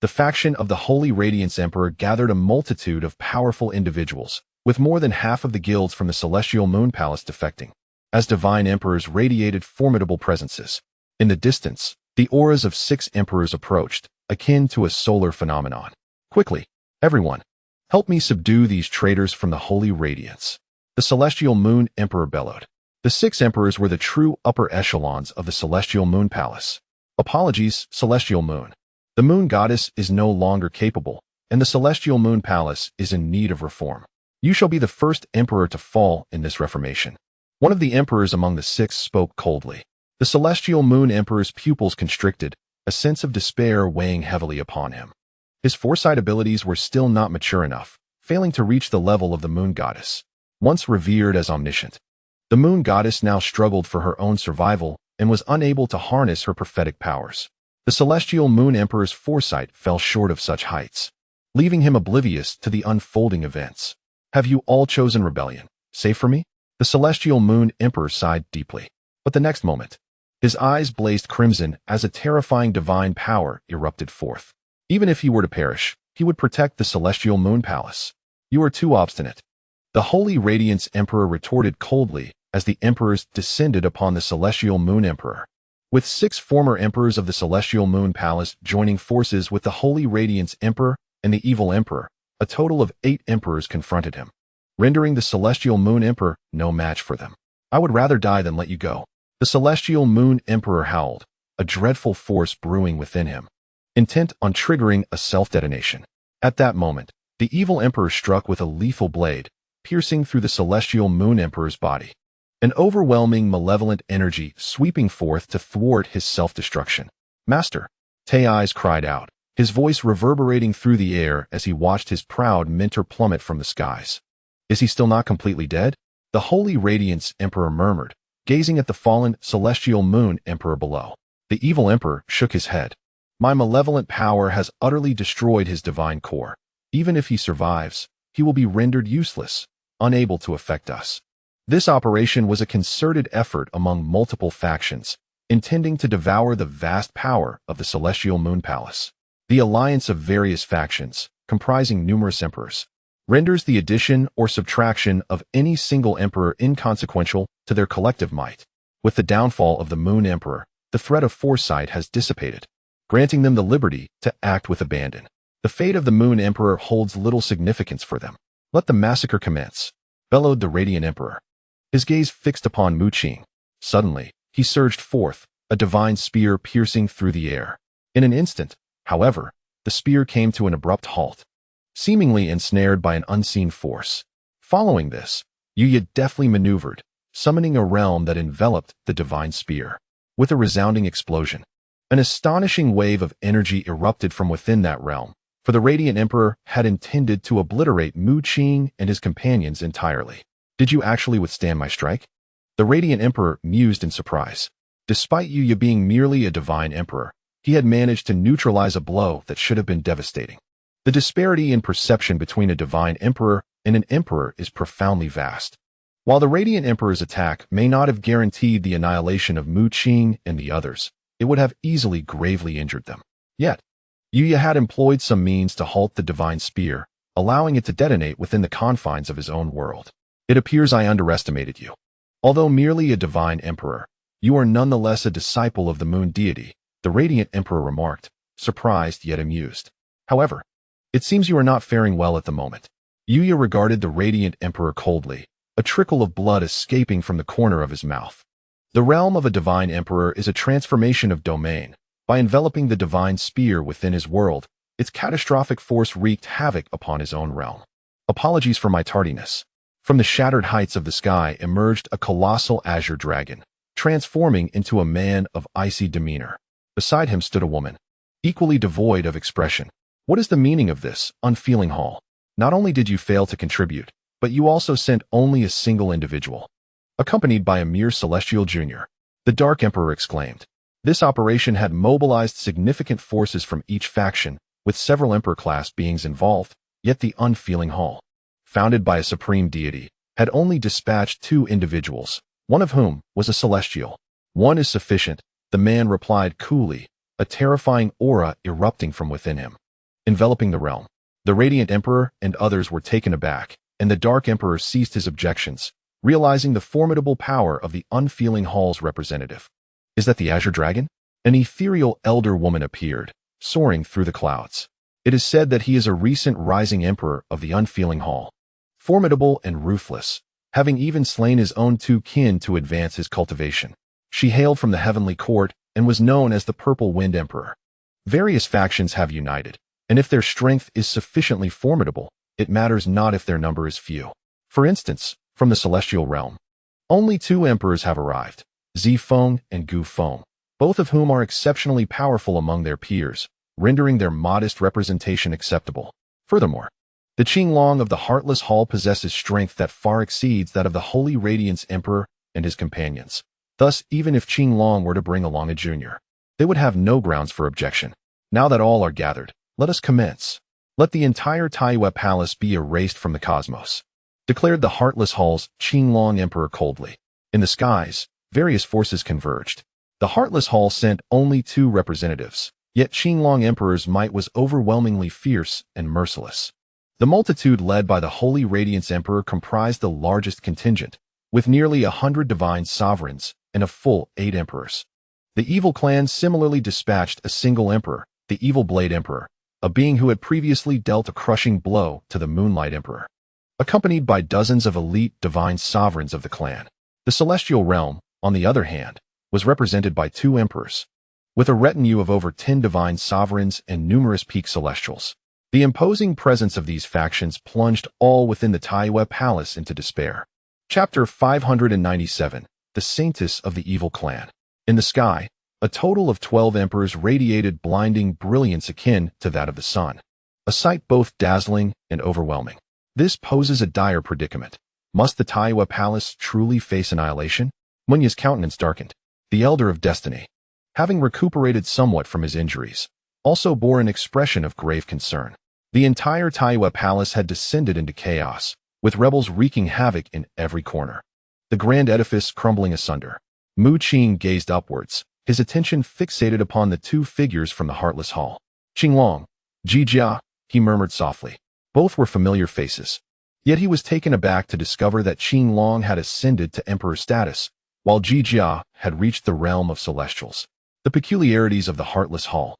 The faction of the Holy Radiance Emperor gathered a multitude of powerful individuals, with more than half of the guilds from the Celestial Moon Palace defecting, as divine emperors radiated formidable presences. In the distance, the auras of 6 emperors approached, akin to a solar phenomenon. Quickly, everyone, help me subdue these traitors from the Holy Radiance. The Celestial Moon Emperor bellowed. The 6 emperors were the true upper echelons of the Celestial Moon Palace. Apologies, Celestial Moon. The Moon Goddess is no longer capable, and the Celestial Moon Palace is in need of reform. You shall be the first emperor to fall in this reformation. One of the emperors among the 6 spoke coldly. The Celestial Moon Emperor's pupils constricted, a sense of despair weighing heavily upon him. His foresight abilities were still not mature enough, failing to reach the level of the Moon Goddess, once revered as omniscient. The Moon Goddess now struggled for her own survival and was unable to harness her prophetic powers. The Celestial Moon Emperor's foresight fell short of such heights, leaving him oblivious to the unfolding events. Have you all chosen rebellion, save for me? The Celestial Moon Emperor sighed deeply. But the next moment, his eyes blazed crimson as a terrifying divine power erupted forth. Even if he were to perish, he would protect the Celestial Moon Palace. You are too obstinate. The Holy Radiance Emperor retorted coldly as the emperors descended upon the Celestial Moon Emperor. With 6 former emperors of the Celestial Moon Palace joining forces with the Holy Radiance Emperor and the Evil Emperor, a total of 8 emperors confronted him, rendering the Celestial Moon Emperor no match for them. I would rather die than let you go. The Celestial Moon Emperor howled, a dreadful force brewing within him, intent on triggering a self-detonation. At that moment, the Evil Emperor struck with a lethal blade, piercing through the Celestial Moon Emperor's body. An overwhelming malevolent energy sweeping forth to thwart his self-destruction. Master, Tei's cried out, his voice reverberating through the air as he watched his proud mentor plummet from the skies. Is he still not completely dead? The Holy Radiance Emperor murmured, gazing at the fallen Celestial Moon Emperor below. The Evil Emperor shook his head. My malevolent power has utterly destroyed his divine core. Even if he survives, he will be rendered useless, unable to affect us. This operation was a concerted effort among multiple factions, intending to devour the vast power of the Celestial Moon Palace. The alliance of various factions, comprising numerous emperors, renders the addition or subtraction of any single emperor inconsequential to their collective might. With the downfall of the Moon Emperor, the threat of foresight has dissipated, granting them the liberty to act with abandon. The fate of the Moon Emperor holds little significance for them. Let the massacre commence, bellowed the Radiant Emperor, his gaze fixed upon Mu Qing. Suddenly, he surged forth, a divine spear piercing through the air. In an instant, however, the spear came to an abrupt halt, seemingly ensnared by an unseen force. Following this, Yuya deftly maneuvered, summoning a realm that enveloped the divine spear. With a resounding explosion, an astonishing wave of energy erupted from within that realm, for the Radiant Emperor had intended to obliterate Mu Qing and his companions entirely. Did you actually withstand my strike? The Radiant Emperor mused in surprise. Despite Yuya being merely a divine emperor, he had managed to neutralize a blow that should have been devastating. The disparity in perception between a divine emperor and an emperor is profoundly vast. While the Radiant Emperor's attack may not have guaranteed the annihilation of Mu Qing and the others, it would have easily gravely injured them. Yet, Yuya had employed some means to halt the divine spear, allowing it to detonate within the confines of his own world. It appears I underestimated you. Although merely a divine emperor, you are nonetheless a disciple of the moon deity, the Radiant Emperor remarked, surprised yet amused. However, it seems you are not faring well at the moment. Yuya regarded the Radiant Emperor coldly, a trickle of blood escaping from the corner of his mouth. The realm of a divine emperor is a transformation of domain. By enveloping the divine spear within his world, its catastrophic force wreaked havoc upon his own realm. Apologies for my tardiness. From the shattered heights of the sky emerged a colossal azure dragon, transforming into a man of icy demeanor. Beside him stood a woman, equally devoid of expression. What is the meaning of this, unfeeling haul? Not only did you fail to contribute, but you also sent only a single individual, accompanied by a mere celestial junior. The Dark Emperor exclaimed. This operation had mobilized significant forces from each faction, with several Emperor-class beings involved, yet the unfeeling Hall, founded by a supreme deity, had only dispatched 2 individuals, one of whom was a celestial. One is sufficient, the man replied coolly, a terrifying aura erupting from within him, enveloping the realm. The Radiant Emperor and others were taken aback, and the Dark Emperor ceased his objections, realizing the formidable power of the unfeeling Hall's representative. Is that the Azure Dragon? An ethereal elder woman appeared, soaring through the clouds. It is said that he is a recent rising emperor of the unfeeling Hall, formidable and ruthless, having even slain his own 2 kin to advance his cultivation. She hailed from the heavenly court and was known as the Purple Wind Emperor. Various factions have united, and if their strength is sufficiently formidable, it matters not if their number is few. For instance, from the celestial realm, only 2 emperors have arrived, Zifeng and Gu Feng, both of whom are exceptionally powerful among their peers, rendering their modest representation acceptable. Furthermore, the Qinglong of the Heartless Hall possesses strength that far exceeds that of the Holy Radiance Emperor and his companions. Thus, even if Qinglong were to bring along a junior, they would have no grounds for objection. Now that all are gathered, let us commence. Let the entire Taiyue Palace be erased from the cosmos, declared the Heartless Hall's Qinglong Emperor coldly. In the skies, various forces converged. The Heartless Hall sent only 2 representatives, yet Qinglong Emperor's might was overwhelmingly fierce and merciless. The multitude led by the Holy Radiance Emperor comprised the largest contingent, with nearly 100 divine sovereigns and a full 8 emperors. The evil clan similarly dispatched a single emperor, the Evil Blade Emperor, a being who had previously dealt a crushing blow to the Moonlight Emperor, accompanied by dozens of elite divine sovereigns of the clan. The Celestial Realm, on the other hand, was represented by 2 emperors, with a retinue of over 10 divine sovereigns and numerous peak celestials. The imposing presence of these factions plunged all within the Taiyue Palace into despair. Chapter 597, The Saintess of the Evil Clan. In the sky, a total of 12 emperors radiated blinding brilliance akin to that of the sun, a sight both dazzling and overwhelming. This poses a dire predicament. Must the Taiyue Palace truly face annihilation? Munya's countenance darkened. The Elder of Destiny, having recuperated somewhat from his injuries, also bore an expression of grave concern. The entire Taiyue Palace had descended into chaos, with rebels wreaking havoc in every corner. The grand edifice crumbling asunder. Mu Qing gazed upwards, his attention fixated upon the 2 figures from the Heartless Hall. Qinglong, Jijia, he murmured softly. Both were familiar faces. Yet he was taken aback to discover that Qinglong had ascended to emperor status, while Jijia had reached the realm of celestials. The peculiarities of the Heartless Hall,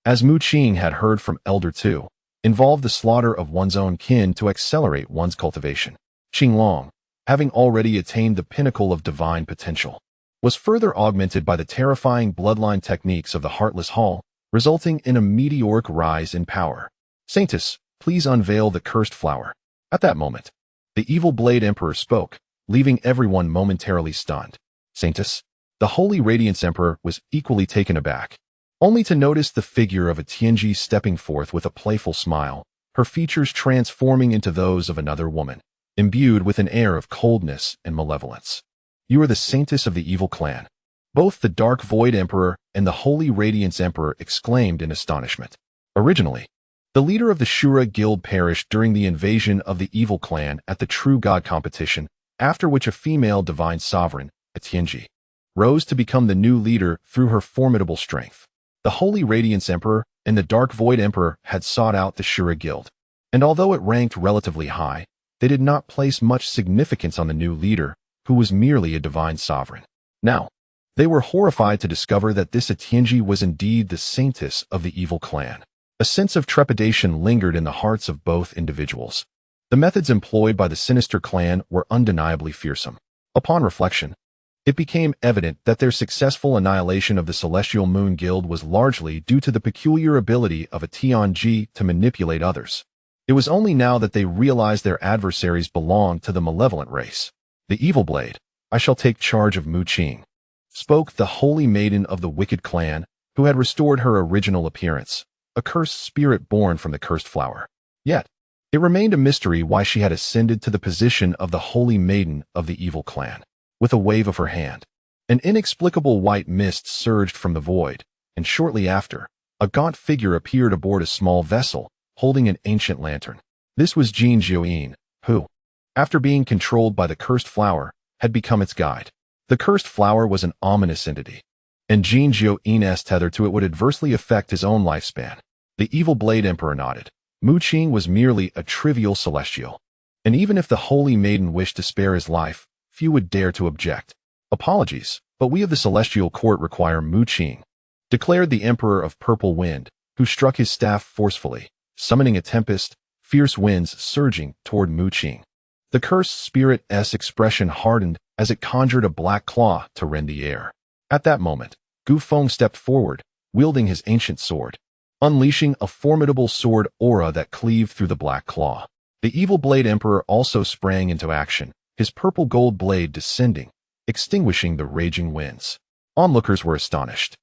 as Mu Qing had heard from Elder 2, involved the slaughter of one's own kin to accelerate one's cultivation. Qinglong, having already attained the pinnacle of divine potential, was further augmented by the terrifying bloodline techniques of the Heartless Hall, resulting in a meteoric rise in power. Saintess, please unveil the cursed flower. At that moment, the Evil Blade Emperor spoke, leaving everyone momentarily stunned. Saintess, the Holy Radiance Emperor was equally taken aback. only to notice the figure of a Tianji stepping forth with a playful smile, her features transforming into those of another woman, imbued with an air of coldness and malevolence. You are the saintess of the evil clan. Both the Dark Void Emperor and the Holy Radiance Emperor exclaimed in astonishment. Originally, the leader of the Shura Guild perished during the invasion of the evil clan at the True God competition, after which a female divine sovereign, a Tianji, rose to become the new leader through her formidable strength. The Holy Radiance Emperor and the Dark Void Emperor had sought out the Shura Guild, and although it ranked relatively high, they did not place much significance on the new leader, who was merely a divine sovereign. Now, they were horrified to discover that this Tianji was indeed the saintess of the evil clan. A sense of trepidation lingered in the hearts of both individuals. The methods employed by the sinister clan were undeniably fearsome. Upon reflection, it became evident that their successful annihilation of the Celestial Moon Guild was largely due to the peculiar ability of a Tianji to manipulate others. It was only now that they realized their adversaries belonged to the malevolent race. The Evil Blade, I shall take charge of Mu Qing, spoke the holy maiden of the wicked clan, who had restored her original appearance, a cursed spirit born from the cursed flower. Yet, it remained a mystery why she had ascended to the position of the holy maiden of the evil clan. With a wave of her hand, an inexplicable white mist surged from the void, and shortly after, a gaunt figure appeared aboard a small vessel, holding an ancient lantern. This was Jin Jiuyin, who, after being controlled by the cursed flower, had become its guide. The cursed flower was an ominous entity, and Jin Jiuyin's tether to it would adversely affect his own lifespan. The Evil Blade Emperor nodded. Mu Qing was merely a trivial celestial, and even if the holy maiden wished to spare his life, few would dare to object. Apologies, but we of the Celestial Court require Mu Qing, declared the Emperor of Purple Wind, who struck his staff forcefully, summoning a tempest, fierce winds surging toward Mu Qing. The cursed spirit's expression hardened as it conjured a black claw to rend the air. At that moment, Gu Feng stepped forward, wielding his ancient sword, unleashing a formidable sword aura that cleaved through the black claw. The Evil Blade Emperor also sprang into action, his purple gold blade descending, extinguishing the raging winds. Onlookers were astonished.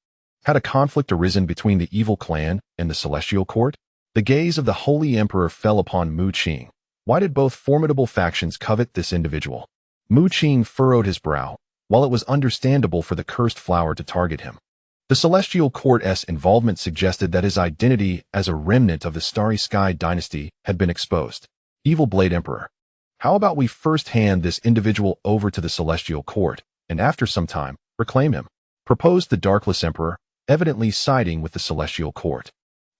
Had a conflict arisen between the evil clan and the Celestial Court? The gaze of the Holy Emperor fell upon Mu Qing. Why did both formidable factions covet this individual? Mu Qing furrowed his brow, while it was understandable for the cursed flower to target him. The Celestial Court's involvement suggested that his identity as a remnant of the Starry Sky dynasty had been exposed. Evil Blade Emperor, how about we first hand this individual over to the Celestial Court, and after some time, reclaim him? Proposed the Darkless Emperor, evidently siding with the Celestial Court.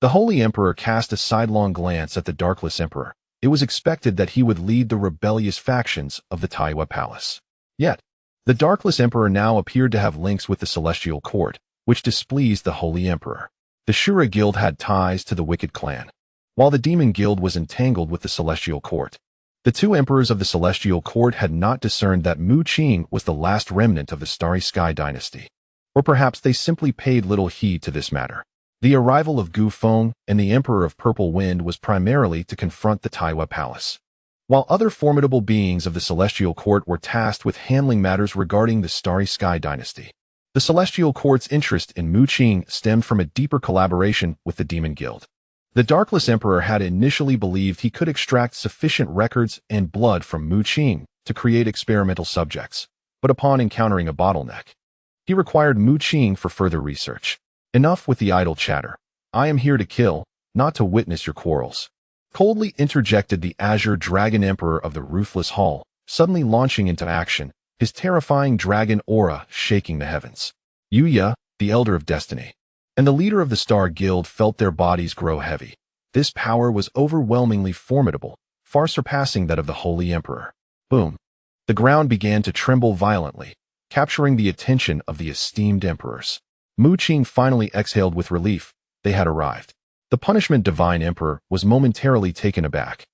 The Holy Emperor cast a sidelong glance at the Darkless Emperor. It was expected that he would lead the rebellious factions of the Taiwa Palace. Yet, the Darkless Emperor now appeared to have links with the Celestial Court, which displeased the Holy Emperor. The Shura Guild had ties to the Wicked Clan, while the Demon Guild was entangled with the Celestial Court. The two emperors of the Celestial Court had not discerned that Mu Qing was the last remnant of the Starry Sky dynasty. Or perhaps they simply paid little heed to this matter. The arrival of Gu Feng and the Emperor of Purple Wind was primarily to confront the Taiwa Palace, while other formidable beings of the Celestial Court were tasked with handling matters regarding the Starry Sky dynasty. The Celestial Court's interest in Mu Qing stemmed from a deeper collaboration with the Demon Guild. The Darkless Emperor had initially believed he could extract sufficient records and blood from Mu Qing to create experimental subjects, but upon encountering a bottleneck, he required Mu Qing for further research. Enough with the idle chatter. I am here to kill, not to witness your quarrels. Coldly interjected the Azure Dragon Emperor of the Ruthless Hall, suddenly launching into action, his terrifying dragon aura shaking the heavens. Yuya, the Elder of Destiny, and the leader of the Star Guild felt their bodies grow heavy. This power was overwhelmingly formidable, far surpassing that of the Holy Emperor. Boom. The ground began to tremble violently, capturing the attention of the esteemed emperors. Mu Qing finally exhaled with relief. They had arrived. The Punishment Divine Emperor was momentarily taken aback,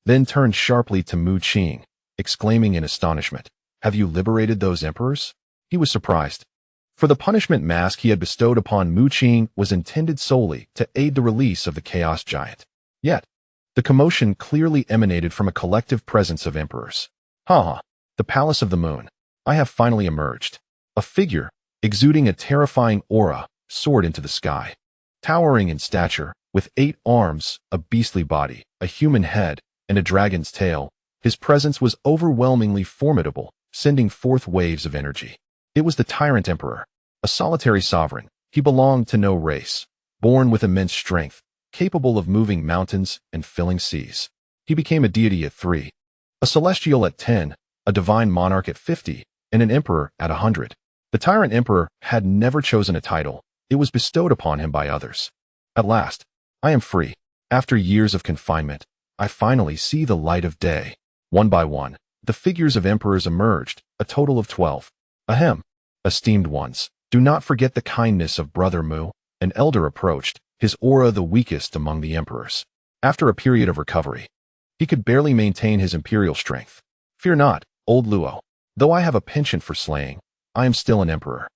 then turned sharply to Mu Qing, exclaiming in astonishment, "Have you liberated those emperors?" He was surprised, for the punishment mask he had bestowed upon Mu Qing was intended solely to aid the release of the Chaos Giant. Yet, the commotion clearly emanated from a collective presence of emperors. The Palace of the Moon. I have finally emerged. A figure, exuding a terrifying aura, soared into the sky. Towering in stature, with 8 arms, a beastly body, a human head, and a dragon's tail, his presence was overwhelmingly formidable, sending forth waves of energy. It was the Tyrant Emperor, a solitary sovereign. He belonged to no race, born with immense strength, capable of moving mountains and filling seas. He became a deity at 3, a celestial at 10, a divine monarch at 50, and an emperor at 100. The Tyrant Emperor had never chosen a title. It was bestowed upon him by others. At last, I am free. After years of confinement, I finally see the light of day. One by one, the figures of emperors emerged, a total of 12. Ahem. Esteemed ones, do not forget the kindness of Brother Mu. An elder approached, his aura the weakest among the emperors. After a period of recovery, he could barely maintain his imperial strength. Fear not, old Luo. Though I have a penchant for slaying, I am still an emperor.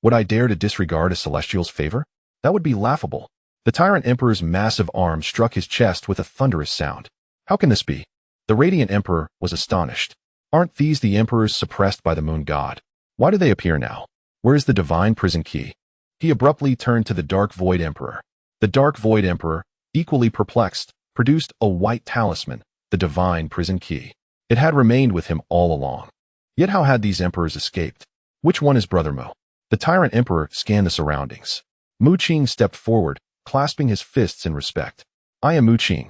Would I dare to disregard a celestial's favor? That would be laughable. The Tyrant Emperor's massive arm struck his chest with a thunderous sound. How can this be? The Radiant Emperor was astonished. Aren't these the emperors suppressed by the moon god? Why do they appear now? Where is the divine prison key? He abruptly turned to the Dark Void Emperor. The Dark Void Emperor, equally perplexed, produced a white talisman, the divine prison key. It had remained with him all along. Yet how had these emperors escaped? Which one is Brother Mu? The Tyrant Emperor scanned the surroundings. Mu Qing stepped forward, clasping his fists in respect. I am Mu Qing.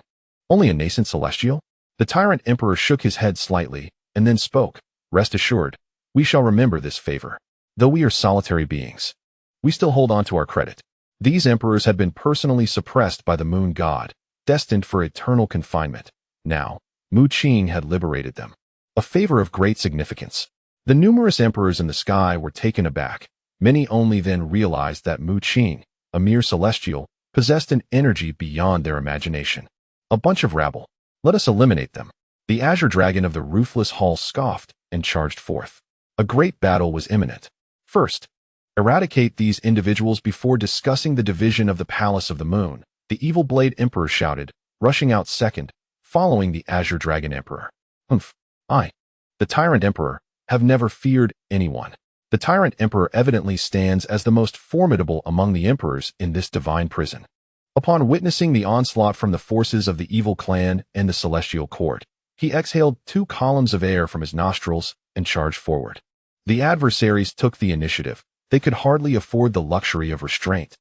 Only a nascent celestial? The Tyrant Emperor shook his head slightly, and then spoke. Rest assured, we shall remember this favor. Though we are solitary beings, we still hold on to our credit. These emperors had been personally suppressed by the moon god, destined for eternal confinement. Now, Mu Qing had liberated them. A favor of great significance. The numerous emperors in the sky were taken aback. Many only then realized that Mu Qing, a mere celestial, possessed an energy beyond their imagination. A bunch of rabble. Let us eliminate them. The azure dragon of the roofless hall scoffed and charged forth. A great battle was imminent. First, eradicate these individuals before discussing the division of the Palace of the Moon, the Evil Blade Emperor shouted, rushing out second, following the Azure Dragon Emperor. I, the Tyrant Emperor, have never feared anyone. The Tyrant Emperor evidently stands as the most formidable among the emperors in this divine prison. Upon witnessing the onslaught from the forces of the evil clan and the celestial court, he exhaled 2 columns of air from his nostrils and charged forward. The adversaries took the initiative. They could hardly afford the luxury of restraint,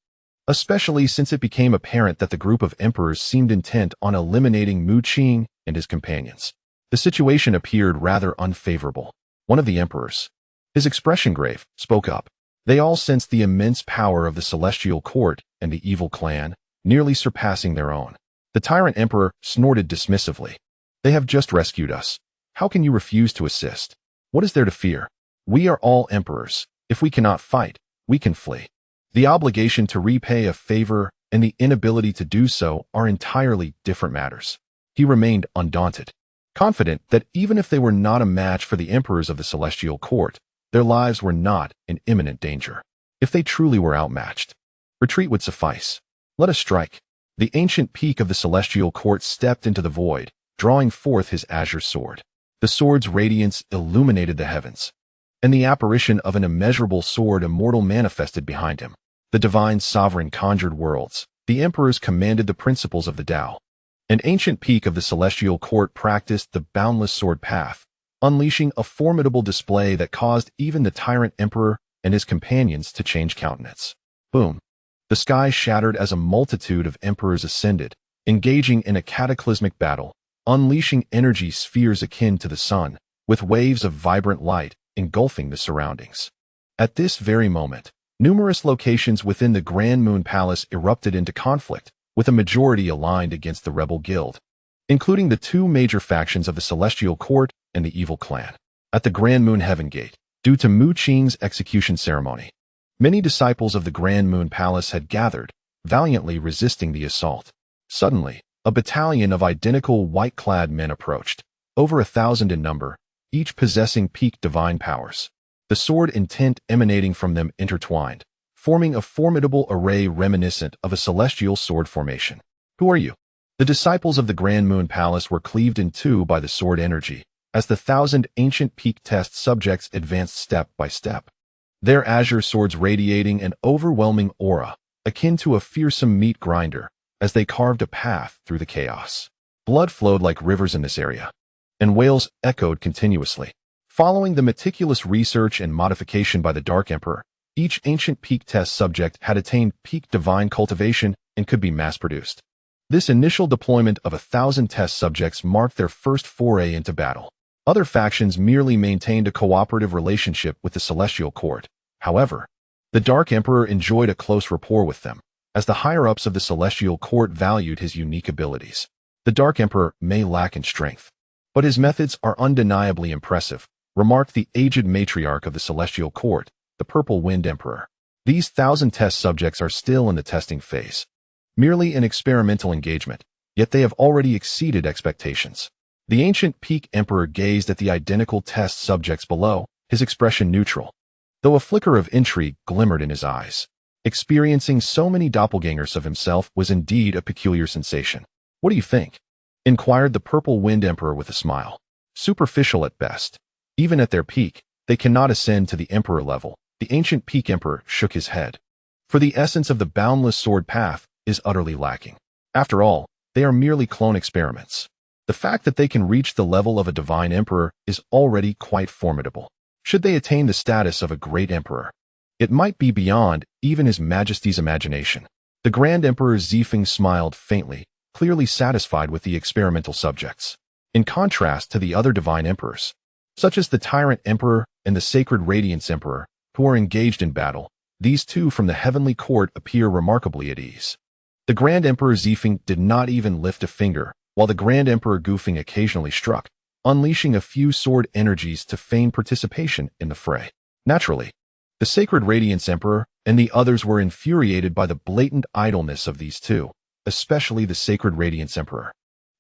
especially since it became apparent that the group of emperors seemed intent on eliminating Mu Qing and his companions. The situation appeared rather unfavorable. One of the emperors, his expression grave, spoke up. They all sensed the immense power of the celestial court and the evil clan, nearly surpassing their own. The Tyrant Emperor snorted dismissively. They have just rescued us. How can you refuse to assist? What is there to fear? We are all emperors. If we cannot fight, we can flee. The obligation to repay a favor and the inability to do so are entirely different matters. He remained undaunted, confident that even if they were not a match for the emperors of the celestial court, their lives were not in imminent danger. If they truly were outmatched, retreat would suffice. Let us strike. The ancient peak of the celestial court stepped into the void, drawing forth his azure sword. The sword's radiance illuminated the heavens, and the apparition of an immeasurable sword immortal manifested behind him. The divine sovereign conjured worlds. The emperors commanded the principles of the Tao. An ancient peak of the celestial court practiced the boundless sword path, unleashing a formidable display that caused even the Tyrant Emperor and his companions to change countenance. Boom. The sky shattered as a multitude of emperors ascended, engaging in a cataclysmic battle, unleashing energy spheres akin to the sun, with waves of vibrant light engulfing the surroundings. At this very moment, numerous locations within the Grand Moon Palace erupted into conflict, with a majority aligned against the rebel guild, including the 2 major factions of the Celestial Court and the Evil Clan. At the Grand Moon Heaven Gate, due to Mu Qing's execution ceremony, many disciples of the Grand Moon Palace had gathered, valiantly resisting the assault. Suddenly, a battalion of identical white-clad men approached, over 1,000 in number, each possessing peak divine powers. The sword intent emanating from them intertwined, forming a formidable array reminiscent of a celestial sword formation. Who are you? The disciples of the Grand Moon Palace were cleaved in 2 by the sword energy, as the 1,000 ancient peak test subjects advanced step by step. their azure swords radiating an overwhelming aura, akin to a fearsome meat grinder, as they carved a path through the chaos. Blood flowed like rivers in this area, and wails echoed continuously. Following the meticulous research and modification by the Dark Emperor, each ancient peak test subject had attained peak divine cultivation and could be mass-produced. This initial deployment of 1,000 test subjects marked their first foray into battle. Other factions merely maintained a cooperative relationship with the Celestial Court. However, the Dark Emperor enjoyed a close rapport with them, as the higher-ups of the Celestial Court valued his unique abilities. The Dark Emperor may lack in strength, but his methods are undeniably impressive, remarked the aged matriarch of the Celestial Court, the Purple Wind Emperor. These 1,000 test subjects are still in the testing phase, merely an experimental engagement, yet they have already exceeded expectations. The ancient Peak Emperor gazed at the identical test subjects below, his expression neutral, though a flicker of intrigue glimmered in his eyes. Experiencing so many doppelgangers of himself was indeed a peculiar sensation. "What do you think?" inquired the Purple Wind Emperor with a smile. "Superficial at best. Even at their peak, they cannot ascend to the Emperor level." The ancient Peak Emperor shook his head. "For the essence of the boundless sword path is utterly lacking. After all, they are merely clone experiments. The fact that they can reach the level of a divine emperor is already quite formidable. Should they attain the status of a great emperor, it might be beyond even His Majesty's imagination." The Grand Emperor Zifeng smiled faintly, clearly satisfied with the experimental subjects. In contrast to the other divine emperors, such as the Tyrant Emperor and the Sacred Radiance Emperor, who are engaged in battle, these two from the Heavenly Court appear remarkably at ease. The Grand Emperor Zifeng did not even lift a finger, while the Grand Emperor Gufeng occasionally struck, unleashing a few sword energies to feign participation in the fray. Naturally, the Sacred Radiance Emperor and the others were infuriated by the blatant idleness of these two, especially the Sacred Radiance Emperor,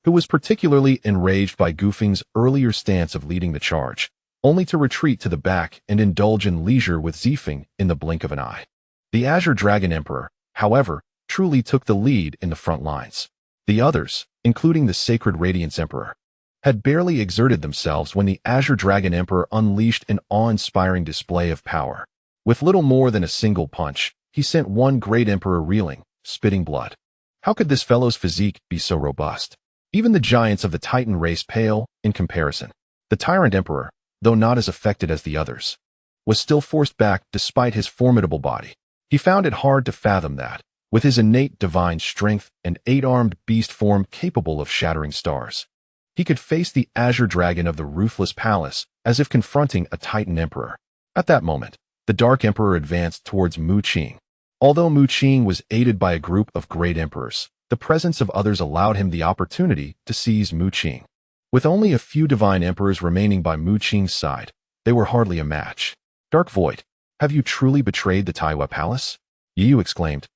who was particularly enraged by Gufeng's earlier stance of leading the charge, only to retreat to the back and indulge in leisure with Zifeng in the blink of an eye. The Azure Dragon Emperor, however, truly took the lead in the front lines. The others, including the Sacred Radiance Emperor, had barely exerted themselves when the Azure Dragon Emperor unleashed an awe-inspiring display of power. With little more than a single punch, he sent one great emperor reeling, spitting blood. How could this fellow's physique be so robust? Even the giants of the Titan race pale in comparison. The Tyrant Emperor, though not as affected as the others, was still forced back despite his formidable body. He found it hard to fathom that, with his innate divine strength and 8-armed beast form capable of shattering stars, he could face the Azure Dragon of the Ruthless Palace as if confronting a Titan Emperor. At that moment, the Dark Emperor advanced towards Mu Qing. Although Mu Qing was aided by a group of great emperors, the presence of others allowed him the opportunity to seize Mu Qing. With only a few divine emperors remaining by Mu Qing's side, they were hardly a match. "Dark Void, have you truly betrayed the Taiwa Palace?" Yu exclaimed,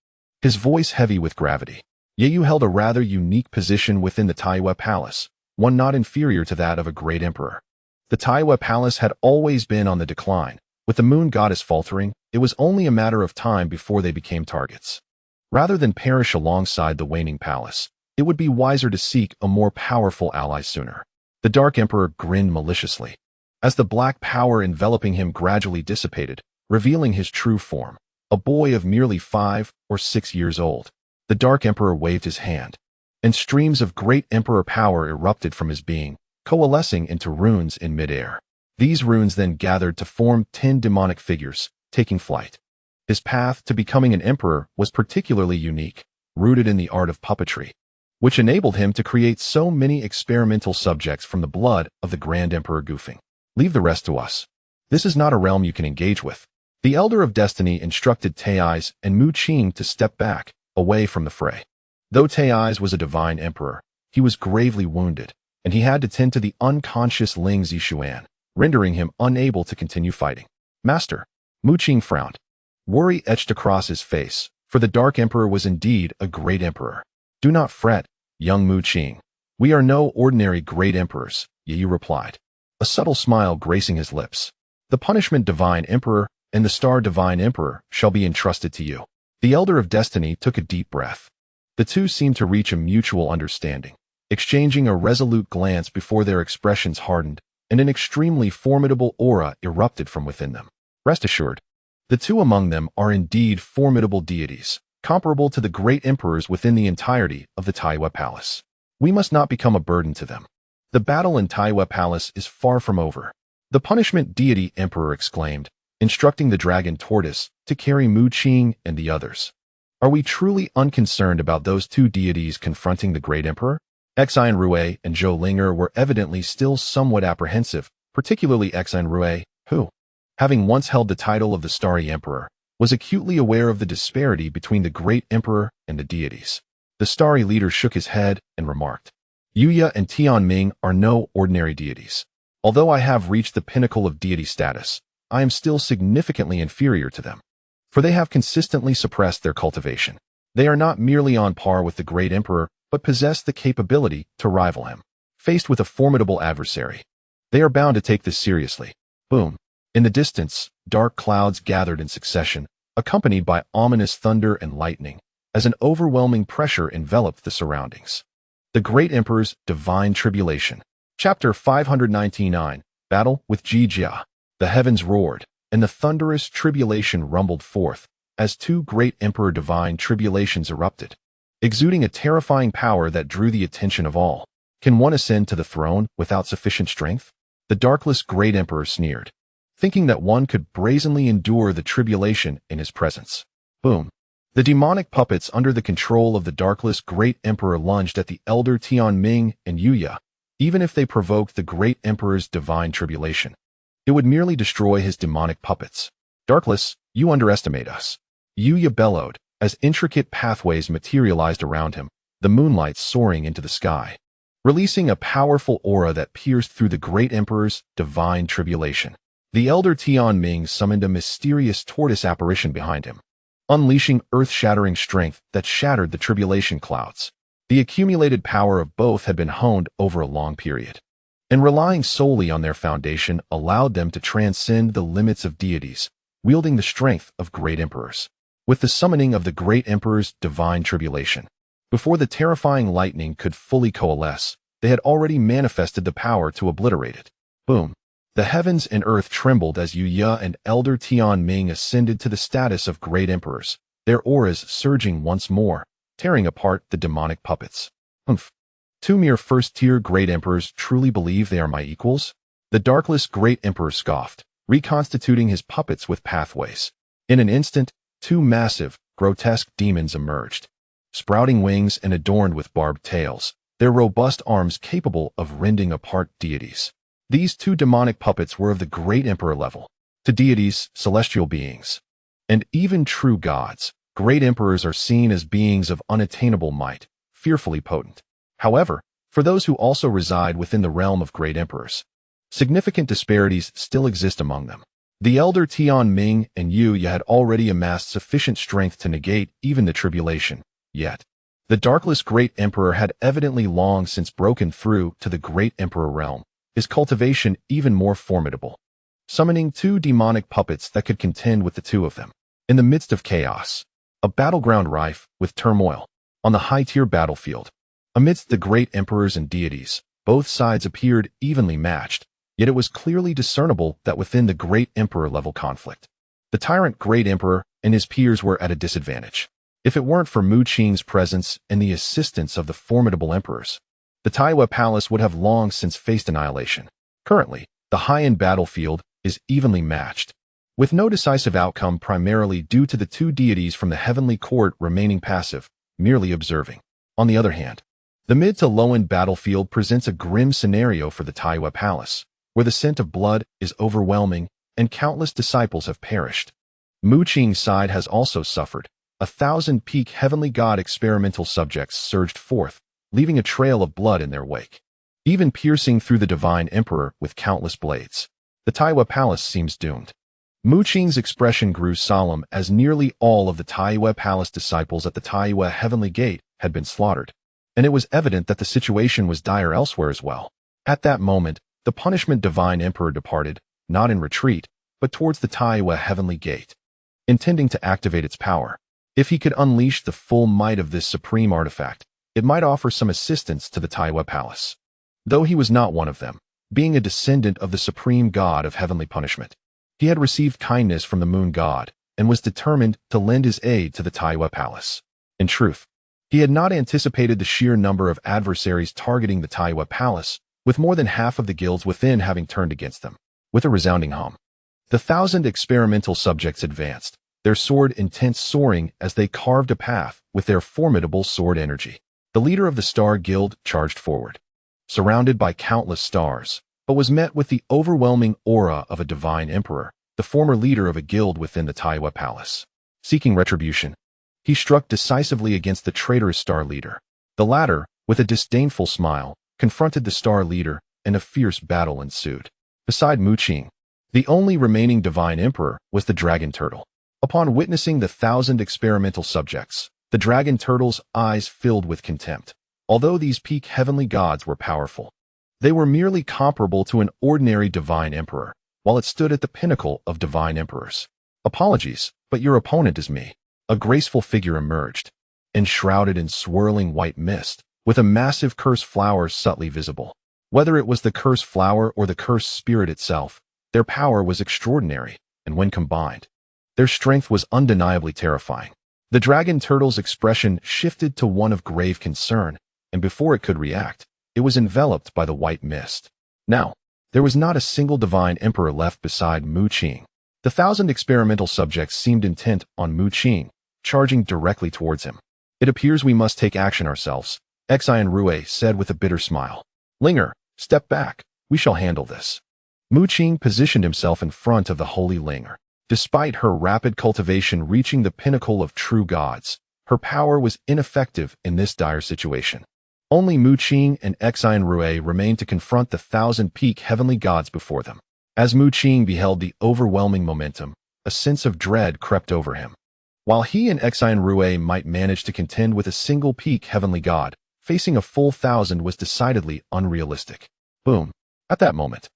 his voice heavy with gravity. Yu held a rather unique position within the Taiwa Palace, one not inferior to that of a great emperor. The Taiwa Palace had always been on the decline. With the moon goddess faltering, it was only a matter of time before they became targets. Rather than perish alongside the waning palace, it would be wiser to seek a more powerful ally sooner. The Dark Emperor grinned maliciously, as the black power enveloping him gradually dissipated, revealing his true form, a boy of merely 5 or 6 years old. The Dark Emperor waved his hand, and streams of great emperor power erupted from his being, coalescing into runes in midair. These runes then gathered to form 10 demonic figures, taking flight. His path to becoming an emperor was particularly unique, rooted in the art of puppetry, which enabled him to create so many experimental subjects from the blood of the Grand Emperor Gufeng. "Leave the rest to us. This is not a realm you can engage with." The Elder of Destiny instructed Tai's and Mu Qing to step back, away from the fray. Though Tai's was a divine emperor, he was gravely wounded, and he had to tend to the unconscious Ling Zishuan, rendering him unable to continue fighting. "Master," Mu Qing frowned. Worry etched across his face, for the Dark Emperor was indeed a great emperor. "Do not fret, young Mu Qing. We are no ordinary great emperors," Yu replied, a subtle smile gracing his lips. "The Punishment Divine Emperor and the Star Divine Emperor shall be entrusted to you." The Elder of Destiny took a deep breath. The two seemed to reach a mutual understanding, exchanging a resolute glance before their expressions hardened, and an extremely formidable aura erupted from within them. "Rest assured, The two among them are indeed formidable deities, comparable to the great emperors within the entirety of the Taiwa Palace. We must not become a burden to them. The battle in Taiwa Palace is far from over. The punishment deity emperor exclaimed, instructing the dragon tortoise to carry Mu Qing and the others. Are we truly unconcerned about those two deities confronting the great emperor? Xian Rui and Zhou Linger were evidently still somewhat apprehensive, particularly Xian Rui, who, having once held the title of the Starry Emperor, was acutely aware of the disparity between the great emperor and the deities. The starry leader shook his head and remarked, Yuya and Tianming are no ordinary deities. Although I have reached the pinnacle of deity status, I am still significantly inferior to them, for they have consistently suppressed their cultivation. They are not merely on par with the great emperor, but possess the capability to rival him. Faced with a formidable adversary, they are bound to take this seriously. Boom. In the distance, dark clouds gathered in succession, accompanied by ominous thunder and lightning, as an overwhelming pressure enveloped the surroundings. The Great Emperor's Divine Tribulation. Chapter 599, Battle with Jijia. The heavens roared, and the thunderous tribulation rumbled forth, as two great emperor divine tribulations erupted, exuding a terrifying power that drew the attention of all. Can one ascend to the throne without sufficient strength? The darkless great emperor sneered, thinking that one could brazenly endure the tribulation in his presence. Boom. The demonic puppets under the control of the darkless great emperor lunged at the elder Tianming and Yuya. Even if they provoked the great emperor's divine tribulation, it would merely destroy his demonic puppets. Darkless, you underestimate us. Yuya bellowed, as intricate pathways materialized around him, the moonlight soaring into the sky, releasing a powerful aura that pierced through the great emperor's divine tribulation. The elder Tianming summoned a mysterious tortoise apparition behind him, unleashing earth-shattering strength that shattered the tribulation clouds. The accumulated power of both had been honed over a long period, and relying solely on their foundation allowed them to transcend the limits of deities, wielding the strength of great emperors. With the summoning of the great emperor's divine tribulation, before the terrifying lightning could fully coalesce, they had already manifested the power to obliterate it. Boom. The heavens and earth trembled as Yuya and elder Tianming ascended to the status of great emperors, their auras surging once more, tearing apart the demonic puppets. Humph. Two mere first-tier great emperors truly believe they are my equals? The darkless great emperor scoffed, reconstituting his puppets with pathways. In an instant, two massive, grotesque demons emerged, sprouting wings and adorned with barbed tails, their robust arms capable of rending apart deities. These two demonic puppets were of the great emperor level. To deities, celestial beings, and even true gods, great emperors are seen as beings of unattainable might, fearfully potent. However, for those who also reside within the realm of great emperors, significant disparities still exist among them. The elder Tianming and Yuya had already amassed sufficient strength to negate even the tribulation, yet the darkless great emperor had evidently long since broken through to the great emperor realm, his cultivation even more formidable, summoning two demonic puppets that could contend with the two of them. In the midst of chaos, a battleground rife with turmoil, on the high-tier battlefield, amidst the great emperors and deities, both sides appeared evenly matched, yet it was clearly discernible that within the great emperor-level conflict, the tyrant great emperor and his peers were at a disadvantage. If it weren't for Mu Qing's presence and the assistance of the formidable emperors, the Taiwa Palace would have long since faced annihilation. Currently, the high-end battlefield is evenly matched, with no decisive outcome primarily due to the two deities from the heavenly court remaining passive, merely observing. On the other hand, the mid to low-end battlefield presents a grim scenario for the Taiwa Palace, where the scent of blood is overwhelming and countless disciples have perished. Mu Qing's side has also suffered. 1,000-peak heavenly god experimental subjects surged forth, leaving a trail of blood in their wake, even piercing through the divine emperor with countless blades. The Taiwa Palace seems doomed. Mu Qing's expression grew solemn as nearly all of the Taiwa Palace disciples at the Taiwa Heavenly Gate had been slaughtered, and it was evident that the situation was dire elsewhere as well. At that moment, the punishment divine emperor departed, not in retreat, but towards the Taiwa Heavenly Gate, intending to activate its power. If he could unleash the full might of this supreme artifact, it might offer some assistance to the Taiwa Palace. Though he was not one of them, being a descendant of the supreme god of heavenly punishment, He had received kindness from the moon god and was determined to lend his aid to the Taiwa Palace. In truth, he had not anticipated the sheer number of adversaries targeting the Taiwa Palace, with more than half of the guilds within having turned against them. With a resounding hum, the 1,000 experimental subjects advanced, their sword intent soaring as they carved a path with their formidable sword energy. The leader of the Star Guild charged forward, surrounded by countless stars, but was met with the overwhelming aura of a divine emperor, the former leader of a guild within the Taiwa Palace. Seeking retribution, he struck decisively against the traitorous Star leader. The latter, with a disdainful smile, confronted the Star leader, and a fierce battle ensued. Beside Mu Qing, the only remaining divine emperor was the dragon turtle. Upon witnessing the 1,000 experimental subjects, the dragon turtle's eyes filled with contempt. Although these peak heavenly gods were powerful, they were merely comparable to an ordinary divine emperor, while it stood at the pinnacle of divine emperors. Apologies, but your opponent is me. A graceful figure emerged, enshrouded in swirling white mist, with a massive cursed flower subtly visible. Whether it was the cursed flower or the cursed spirit itself, their power was extraordinary, and when combined, their strength was undeniably terrifying. The dragon turtle's expression shifted to one of grave concern, and before it could react, it was enveloped by the white mist. Now, there was not a single divine emperor left beside Mu Qing. The 1,000 experimental subjects seemed intent on Mu Qing, charging directly towards him. It appears we must take action ourselves, Xian Rui said with a bitter smile. Linger, step back, we shall handle this. Mu Qing positioned himself in front of the holy Linger. Despite her rapid cultivation reaching the pinnacle of true gods, her power was ineffective in this dire situation. Only Mu Qing and Xian Rui remained to confront the 1,000 peak heavenly gods before them. As Mu Qing beheld the overwhelming momentum, a sense of dread crept over him. While he and Xian Rui might manage to contend with a single peak heavenly god, facing a full 1,000 was decidedly unrealistic. Boom. At that moment,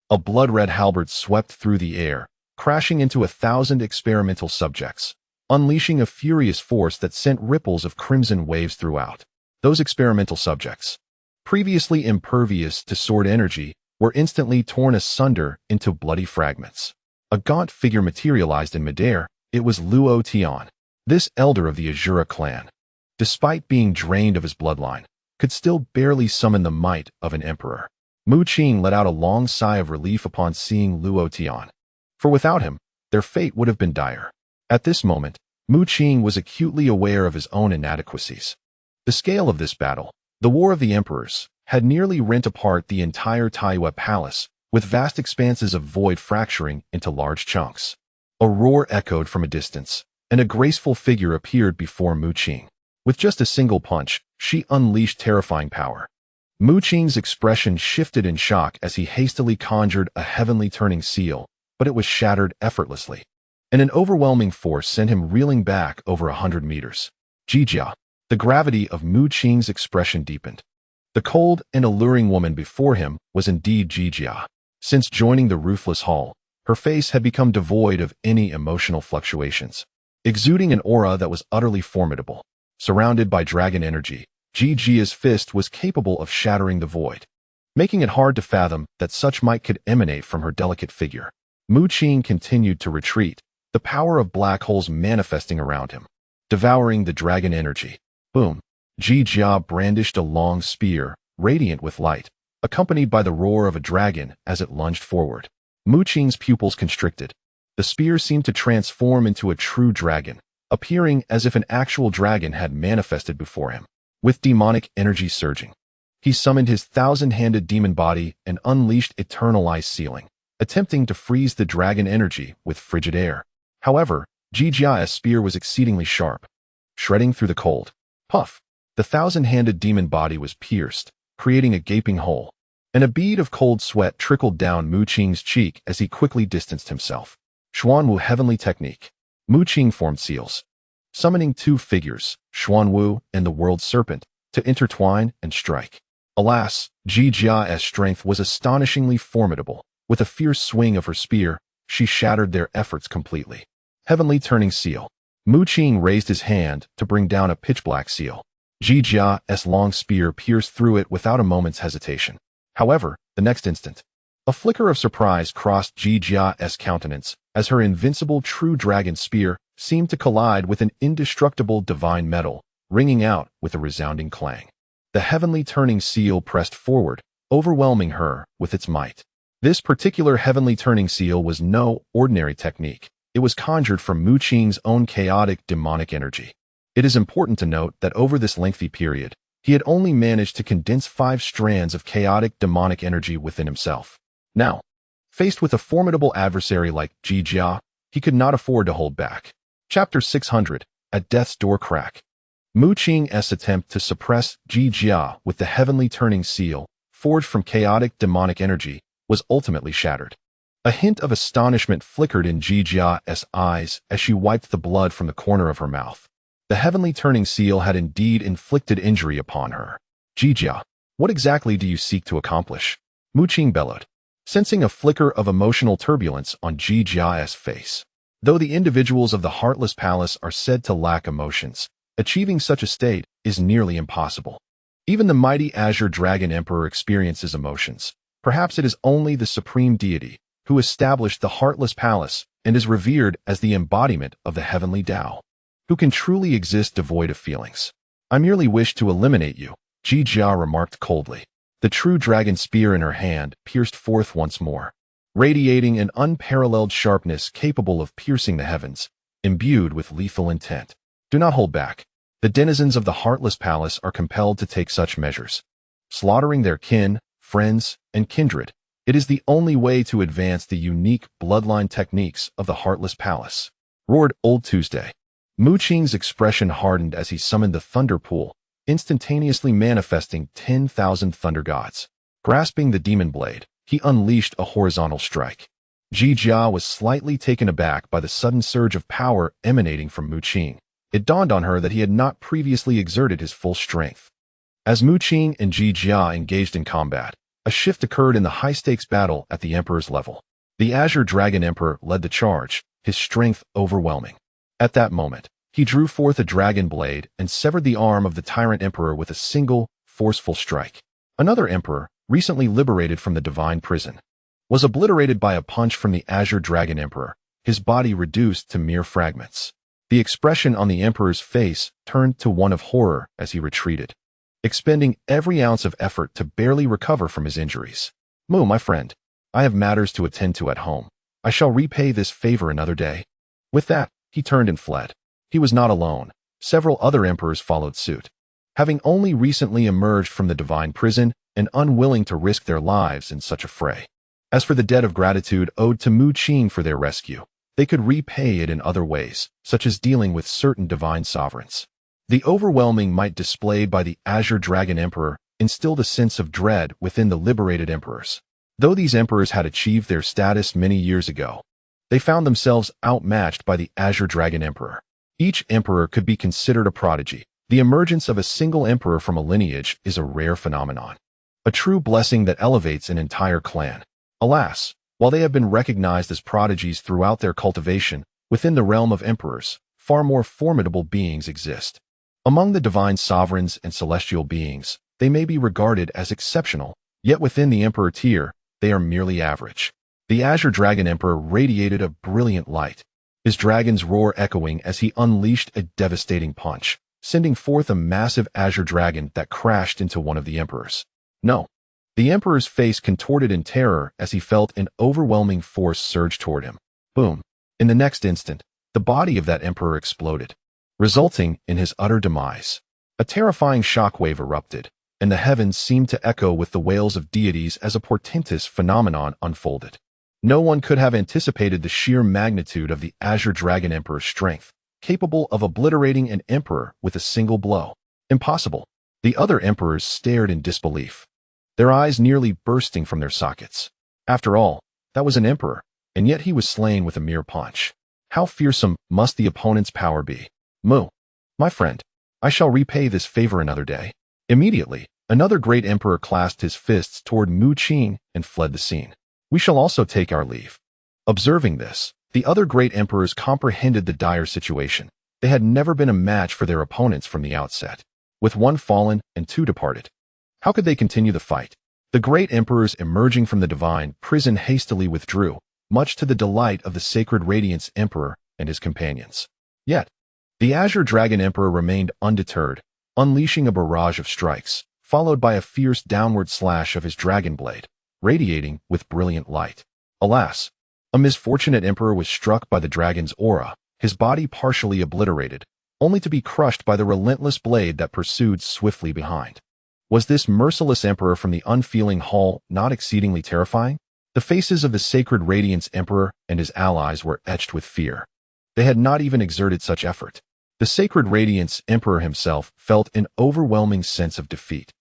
a blood-red halberd swept through the air, crashing into 1,000 experimental subjects, unleashing a furious force that sent ripples of crimson waves throughout. Those experimental subjects, previously impervious to sword energy, were instantly torn asunder into bloody fragments. A gaunt figure materialized in midair. It was Luo Tian. This elder of the Azura clan, despite being drained of his bloodline, could still barely summon the might of an emperor. Mu Qing let out a long sigh of relief upon seeing Luo Tian, for without him, their fate would have been dire. At this moment, Mu Qing was acutely aware of his own inadequacies. The scale of this battle, the War of the Emperors, had nearly rent apart the entire Taiwa Palace, with vast expanses of void fracturing into large chunks. A roar echoed from a distance, and a graceful figure appeared before Mu Qing. With just a single punch, she unleashed terrifying power. Mu Qing's expression shifted in shock as he hastily conjured a heavenly turning seal, but it was shattered effortlessly, and an overwhelming force sent him reeling back over 100 meters. Jijia. The gravity of Mu Qing's expression deepened. The cold and alluring woman before him was indeed Jijia. Since joining the ruthless Hall, her face had become devoid of any emotional fluctuations, exuding an aura that was utterly formidable. Surrounded by dragon energy, Jijia's fist was capable of shattering the void, making it hard to fathom that such might could emanate from her delicate figure. Mu Qing continued to retreat, the power of black holes manifesting around him, devouring the dragon energy. Boom. Jijia brandished a long spear, radiant with light, accompanied by the roar of a dragon as it lunged forward. Mu Qing's pupils constricted. The spear seemed to transform into a true dragon, appearing as if an actual dragon had manifested before him. With demonic energy surging, he summoned his 1,000-handed demon body and unleashed eternal ice sealing, attempting to freeze the dragon energy with frigid air. However, Jijia's spear was exceedingly sharp, shredding through the cold. Puff! The 1,000-handed demon body was pierced, creating a gaping hole, and a bead of cold sweat trickled down Mu Qing's cheek as he quickly distanced himself. Xuanwu Heavenly Technique. Mu Qing formed seals, summoning two figures, Xuanwu and the World Serpent, to intertwine and strike. Alas, Jijia's strength was astonishingly formidable. With a fierce swing of her spear, she shattered their efforts completely. Heavenly Turning Seal. Mu Qing raised his hand to bring down a pitch-black seal. Jijia's long spear pierced through it without a moment's hesitation. However, the next instant, A flicker of surprise crossed Ji Jia's countenance as her invincible true dragon spear seemed to collide with an indestructible divine metal, ringing out with a resounding clang. The heavenly turning seal pressed forward, overwhelming her with its might. This particular heavenly turning seal was no ordinary technique. It was conjured from Mu Qing's own chaotic demonic energy. It is important to note that over this lengthy period, he had only managed to condense 5 strands of chaotic demonic energy within himself. Now, faced with a formidable adversary like Ji Jia, he could not afford to hold back. Chapter 600, At Death's Door Crack. Mu Qing's attempt to suppress Ji Jia with the heavenly turning seal, forged from chaotic demonic energy, was ultimately shattered. A hint of astonishment flickered in Ji Jia's eyes as she wiped the blood from the corner of her mouth. The heavenly turning seal had indeed inflicted injury upon her. Ji Jia, what exactly do you seek to accomplish? Mu Qing bellowed, sensing a flicker of emotional turbulence on Ji Jia's face. Though the individuals of the Heartless Palace are said to lack emotions, achieving such a state is nearly impossible. Even the mighty Azure Dragon Emperor experiences emotions. Perhaps it is only the supreme deity who established the Heartless Palace and is revered as the embodiment of the heavenly Tao, who can truly exist devoid of feelings. I merely wish to eliminate you, Ji Jia remarked coldly. The true dragon spear in her hand pierced forth once more, radiating an unparalleled sharpness capable of piercing the heavens, imbued with lethal intent. Do not hold back. The denizens of the Heartless Palace are compelled to take such measures, slaughtering their kin, friends, and kindred. It is the only way to advance the unique bloodline techniques of the Heartless Palace, roared Old Tuesday. Mu Qing's expression hardened as he summoned the Thunder Pool, instantaneously manifesting 10,000 thunder gods. Grasping the demon blade, he unleashed a horizontal strike. Ji Jia was slightly taken aback by the sudden surge of power emanating from Mu Qing. It dawned on her that he had not previously exerted his full strength. As Mu Qing and Ji Jia engaged in combat, a shift occurred in the high-stakes battle at the Emperor's level. The Azure Dragon Emperor led the charge, his strength overwhelming. At that moment, he drew forth a dragon blade and severed the arm of the Tyrant Emperor with a single, forceful strike. Another emperor, recently liberated from the divine prison, was obliterated by a punch from the Azure Dragon Emperor, his body reduced to mere fragments. The expression on the Emperor's face turned to one of horror as he retreated, expending every ounce of effort to barely recover from his injuries. Mu, my friend, I have matters to attend to at home. I shall repay this favor another day. With that, he turned and fled. He was not alone. Several other emperors followed suit, having only recently emerged from the divine prison and unwilling to risk their lives in such a fray. As for the debt of gratitude owed to Mu Qing for their rescue, they could repay it in other ways, such as dealing with certain divine sovereigns. The overwhelming might displayed by the Azure Dragon Emperor instilled a sense of dread within the liberated emperors. Though these emperors had achieved their status many years ago, they found themselves outmatched by the Azure Dragon Emperor. Each emperor could be considered a prodigy. The emergence of a single emperor from a lineage is a rare phenomenon, a true blessing that elevates an entire clan. Alas, while they have been recognized as prodigies throughout their cultivation, within the realm of emperors, far more formidable beings exist. Among the divine sovereigns and celestial beings, they may be regarded as exceptional, yet within the emperor tier, they are merely average. The Azure Dragon Emperor radiated a brilliant light, his dragon's roar echoing as he unleashed a devastating punch, sending forth a massive azure dragon that crashed into one of the emperors. No. The emperor's face contorted in terror as he felt an overwhelming force surge toward him. Boom. In the next instant, the body of that emperor exploded, resulting in his utter demise. A terrifying shockwave erupted, and the heavens seemed to echo with the wails of deities as a portentous phenomenon unfolded. No one could have anticipated the sheer magnitude of the Azure Dragon Emperor's strength, capable of obliterating an emperor with a single blow. Impossible. The other emperors stared in disbelief, their eyes nearly bursting from their sockets. After all, that was an emperor, and yet he was slain with a mere punch. How fearsome must the opponent's power be? Mu, my friend, I shall repay this favor another day. Immediately, another great emperor clasped his fists toward Mu Qing and fled the scene. We shall also take our leave. Observing this, the other great emperors comprehended the dire situation. They had never been a match for their opponents from the outset. With one fallen and two departed, how could they continue the fight? The great emperors emerging from the divine prison hastily withdrew, much to the delight of the sacred radiance emperor and his companions. Yet, the azure dragon emperor remained undeterred, unleashing a barrage of strikes, followed by a fierce downward slash of his dragon blade, radiating with brilliant light. Alas, a misfortunate emperor was struck by the dragon's aura, his body partially obliterated, only to be crushed by the relentless blade that pursued swiftly behind. Was this merciless emperor from the unfeeling hall not exceedingly terrifying? The faces of the sacred radiance emperor and his allies were etched with fear. They had not even exerted such effort. The sacred radiance emperor himself felt an overwhelming sense of defeat.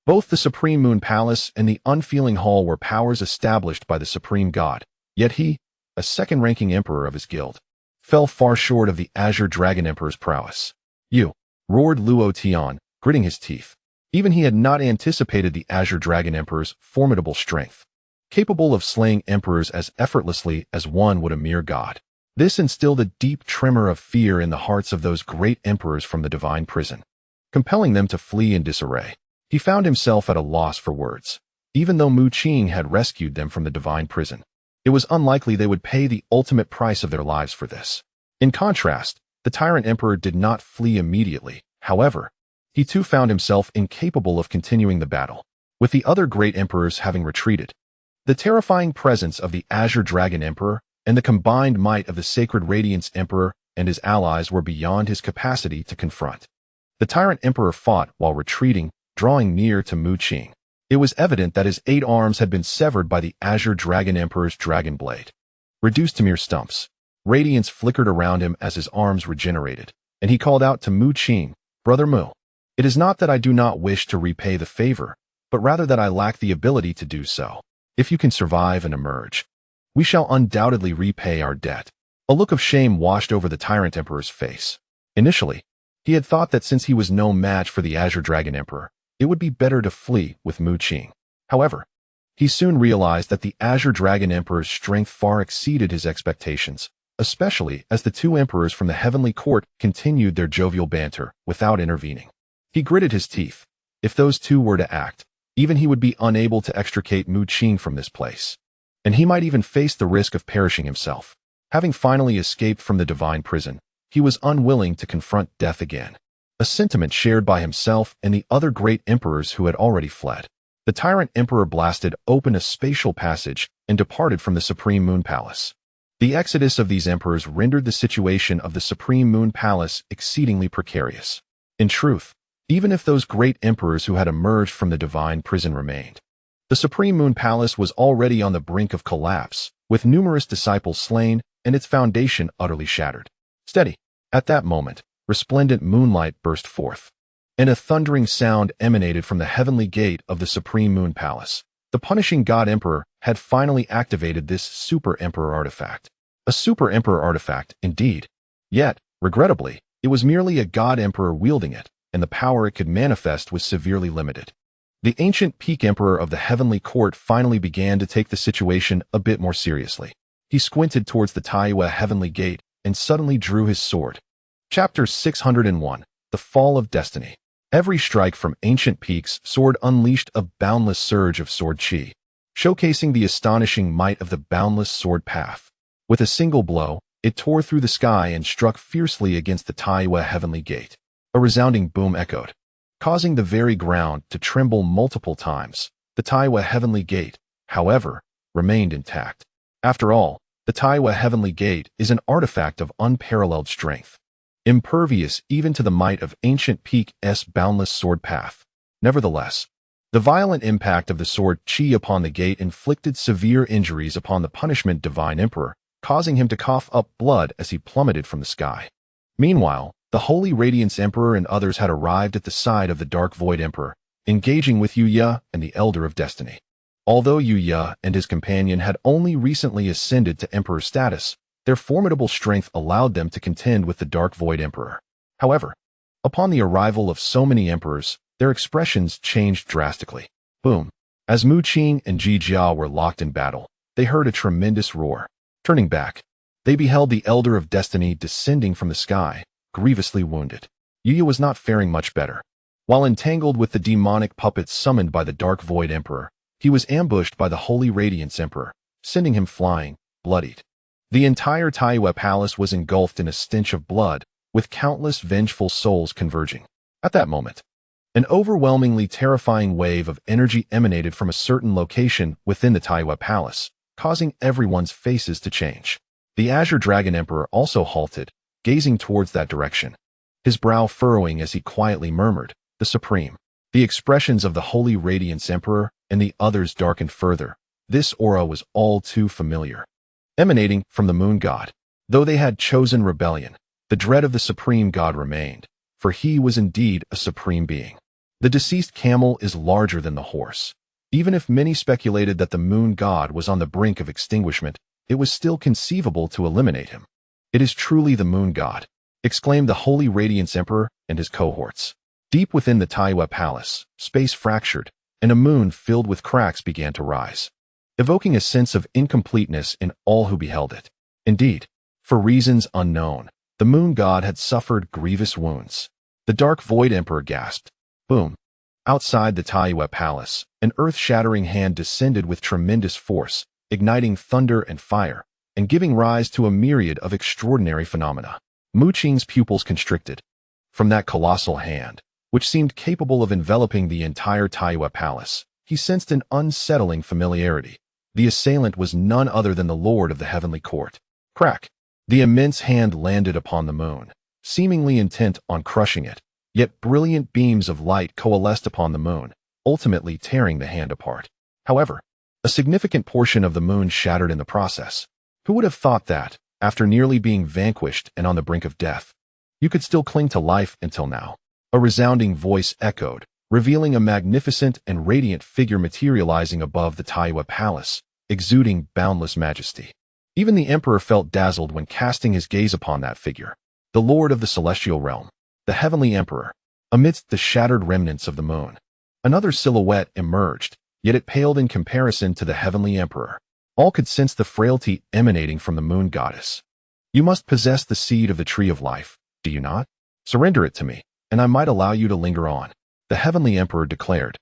Both the Supreme Moon Palace and the unfeeling hall were powers established by the Supreme God, yet he, a second-ranking emperor of his guild, fell far short of the Azure Dragon Emperor's prowess. "You!" roared Luo Tian, gritting his teeth. Even he had not anticipated the Azure Dragon Emperor's formidable strength, capable of slaying emperors as effortlessly as one would a mere god. This instilled a deep tremor of fear in the hearts of those great emperors from the divine prison, compelling them to flee in disarray. He found himself at a loss for words. Even though Mu Qing had rescued them from the divine prison, it was unlikely they would pay the ultimate price of their lives for this. In contrast, the tyrant emperor did not flee immediately. However, he too found himself incapable of continuing the battle, with the other great emperors having retreated. The terrifying presence of the Azure Dragon Emperor and the combined might of the Sacred Radiance Emperor and his allies were beyond his capacity to confront. The tyrant emperor fought while retreating, drawing near to Mu Qing. It was evident that his 8 arms had been severed by the Azure Dragon Emperor's dragon blade. Reduced to mere stumps, radiance flickered around him as his arms regenerated, and he called out to Mu Qing, "Brother Mu, it is not that I do not wish to repay the favor, but rather that I lack the ability to do so. If you can survive and emerge, we shall undoubtedly repay our debt." A look of shame washed over the tyrant emperor's face. Initially, he had thought that since he was no match for the Azure Dragon Emperor, it would be better to flee with Mu Qing. However, he soon realized that the Azure Dragon Emperor's strength far exceeded his expectations, especially as the 2 emperors from the heavenly court continued their jovial banter without intervening. He gritted his teeth. If those 2 were to act, even he would be unable to extricate Mu Qing from this place, and he might even face the risk of perishing himself. Having finally escaped from the divine prison, he was unwilling to confront death again, a sentiment shared by himself and the other great emperors who had already fled. The tyrant emperor blasted open a spatial passage and departed from the Supreme Moon Palace. The exodus of these emperors rendered the situation of the Supreme Moon Palace exceedingly precarious. In truth, even if those great emperors who had emerged from the divine prison remained, the Supreme Moon Palace was already on the brink of collapse, with numerous disciples slain and its foundation utterly shattered. Steady. At that moment, resplendent moonlight burst forth, and a thundering sound emanated from the heavenly gate of the Supreme Moon Palace. The punishing God Emperor had finally activated this Super Emperor artifact. A Super Emperor artifact, indeed. Yet, regrettably, it was merely a God Emperor wielding it, and the power it could manifest was severely limited. The ancient Peak Emperor of the Heavenly Court finally began to take the situation a bit more seriously. He squinted towards the Taiwa Heavenly Gate and suddenly drew his sword. Chapter 601, The Fall of Destiny. Every strike from Ancient Peak's sword unleashed a boundless surge of sword chi, showcasing the astonishing might of the boundless sword path. With a single blow, it tore through the sky and struck fiercely against the Taiwa Heavenly Gate. A resounding boom echoed, causing the very ground to tremble multiple times. The Taiwa Heavenly Gate, however, remained intact. After all, the Taiwa Heavenly Gate is an artifact of unparalleled strength, impervious even to the might of Ancient Peak's boundless sword path. Nevertheless, the violent impact of the sword chi upon the gate inflicted severe injuries upon the punishment Divine Emperor, causing him to cough up blood as he plummeted from the sky. Meanwhile, the Holy Radiance Emperor and others had arrived at the side of the Dark Void Emperor, engaging with Yuya and the Elder of Destiny. Although Yuya and his companion had only recently ascended to Emperor status, their formidable strength allowed them to contend with the Dark Void Emperor. However, upon the arrival of so many emperors, their expressions changed drastically. Boom! As Mu Qing and Ji Jia were locked in battle, they heard a tremendous roar. Turning back, they beheld the Elder of Destiny descending from the sky, grievously wounded. Yuya was not faring much better. While entangled with the demonic puppets summoned by the Dark Void Emperor, He was ambushed by the Holy Radiance Emperor, sending him flying, bloodied. The entire Taiwa palace was engulfed in a stench of blood, with countless vengeful souls converging. At that moment, an overwhelmingly terrifying wave of energy emanated from a certain location within the Taiwa palace, causing everyone's faces to change. The Azure Dragon Emperor also halted, gazing towards that direction, his brow furrowing as he quietly murmured, "The Supreme." The expressions of the Holy Radiance Emperor and the others darkened further. This aura was all too familiar, emanating from the Moon God. Though they had chosen rebellion, the dread of the Supreme God remained, for he was indeed a supreme being. The deceased camel is larger than the horse. Even if many speculated that the Moon God was on the brink of extinguishment, it was still conceivable to eliminate him. "It is truly the Moon God," exclaimed the Holy Radiance Emperor and his cohorts. Deep within the Taiwa palace, space fractured, and a moon filled with cracks began to rise, evoking a sense of incompleteness in all who beheld it. Indeed, for reasons unknown, the Moon God had suffered grievous wounds. The Dark Void Emperor gasped. Boom. Outside the Taiwa palace, an earth-shattering hand descended with tremendous force, igniting thunder and fire, and giving rise to a myriad of extraordinary phenomena. Mu Qing's pupils constricted. From that colossal hand, which seemed capable of enveloping the entire Taiwa palace, he sensed an unsettling familiarity. The assailant was none other than the Lord of the Heavenly Court. Crack! The immense hand landed upon the moon, seemingly intent on crushing it, yet brilliant beams of light coalesced upon the moon, ultimately tearing the hand apart. However, a significant portion of the moon shattered in the process. Who would have thought that, after nearly being vanquished and on the brink of death, you could still cling to life until now? A resounding voice echoed, revealing a magnificent and radiant figure materializing above the Taiwa palace, exuding boundless majesty. Even the emperor felt dazzled when casting his gaze upon that figure. The Lord of the Celestial Realm, the Heavenly Emperor, amidst the shattered remnants of the moon. Another silhouette emerged, yet it paled in comparison to the Heavenly Emperor. All could sense the frailty emanating from the Moon Goddess. "You must possess the seed of the Tree of Life, do you not? Surrender it to me, and I might allow you to linger on," the Heavenly Emperor declared,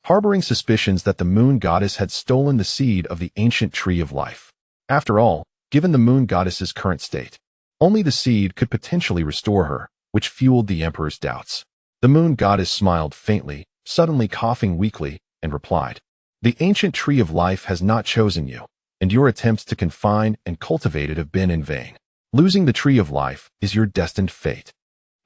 harboring suspicions that the Moon Goddess had stolen the seed of the ancient Tree of Life. After all, given the Moon Goddess's current state, only the seed could potentially restore her, which fueled the Emperor's doubts. The Moon Goddess smiled faintly, suddenly coughing weakly, and replied, "The ancient Tree of Life has not chosen you, and your attempts to confine and cultivate it have been in vain. Losing the Tree of Life is your destined fate."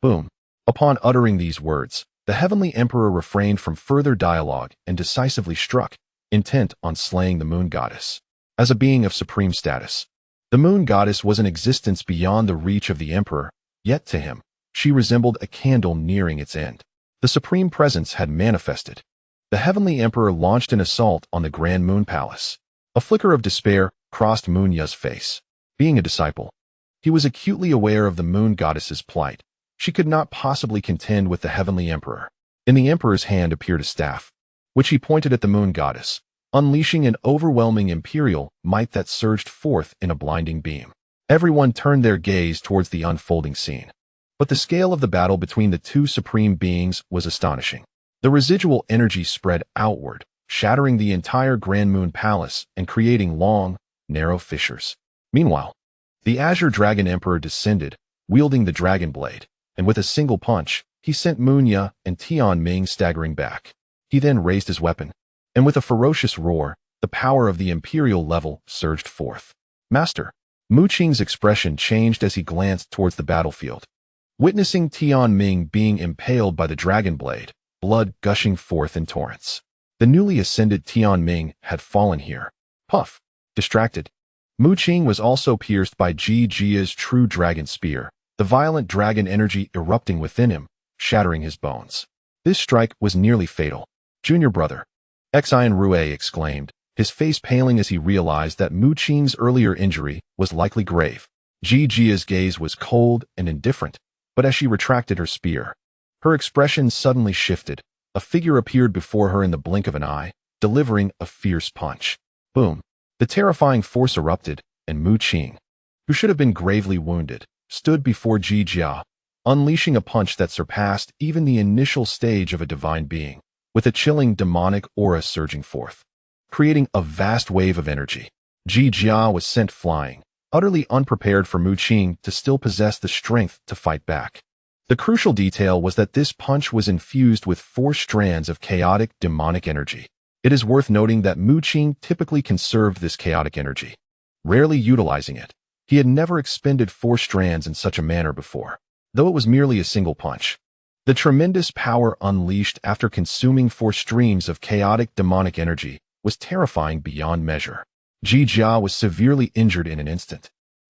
Boom. Upon uttering these words, the Heavenly Emperor refrained from further dialogue and decisively struck, intent on slaying the Moon Goddess. As a being of supreme status, the Moon Goddess was an existence beyond the reach of the Emperor, yet to him, she resembled a candle nearing its end. The Supreme Presence had manifested. The Heavenly Emperor launched an assault on the Grand Moon Palace. A flicker of despair crossed Munya's face. Being a disciple, he was acutely aware of the Moon Goddess's plight. She could not possibly contend with the Heavenly Emperor. In the Emperor's hand appeared a staff, which he pointed at the Moon Goddess, unleashing an overwhelming imperial might that surged forth in a blinding beam. Everyone turned their gaze towards the unfolding scene. But the scale of the battle between the two supreme beings was astonishing. The residual energy spread outward, shattering the entire Grand Moon Palace and creating long, narrow fissures. Meanwhile, the Azure Dragon Emperor descended, wielding the Dragon Blade, and with a single punch, he sent Munya and Tianming staggering back. He then raised his weapon, and with a ferocious roar, the power of the imperial level surged forth. "Master!" Mu Qing's expression changed as he glanced towards the battlefield. Witnessing Tianming being impaled by the Dragon Blade, blood gushing forth in torrents. The newly ascended Tianming had fallen here. Puff! Distracted, Mu Qing was also pierced by Jia's true dragon spear, the violent dragon energy erupting within him, shattering his bones. This strike was nearly fatal. "Junior brother!" Xian Rue exclaimed, his face paling as he realized that Mu Qing's earlier injury was likely grave. Jia's gaze was cold and indifferent, but as she retracted her spear, her expression suddenly shifted. A figure appeared before her in the blink of an eye, delivering a fierce punch. Boom! The terrifying force erupted, and Mu Qing, who should have been gravely wounded, stood before Jia, unleashing a punch that surpassed even the initial stage of a divine being, with a chilling demonic aura surging forth. creating a vast wave of energy. Jia was sent flying, utterly unprepared for Mu Qing to still possess the strength to fight back. The crucial detail was that this punch was infused with 4 strands of chaotic demonic energy. It is worth noting that Mu Qing typically conserved this chaotic energy, rarely utilizing it. He had never expended 4 strands in such a manner before, though it was merely a single punch. The tremendous power unleashed after consuming 4 streams of chaotic demonic energy was terrifying beyond measure. Jia was severely injured in an instant,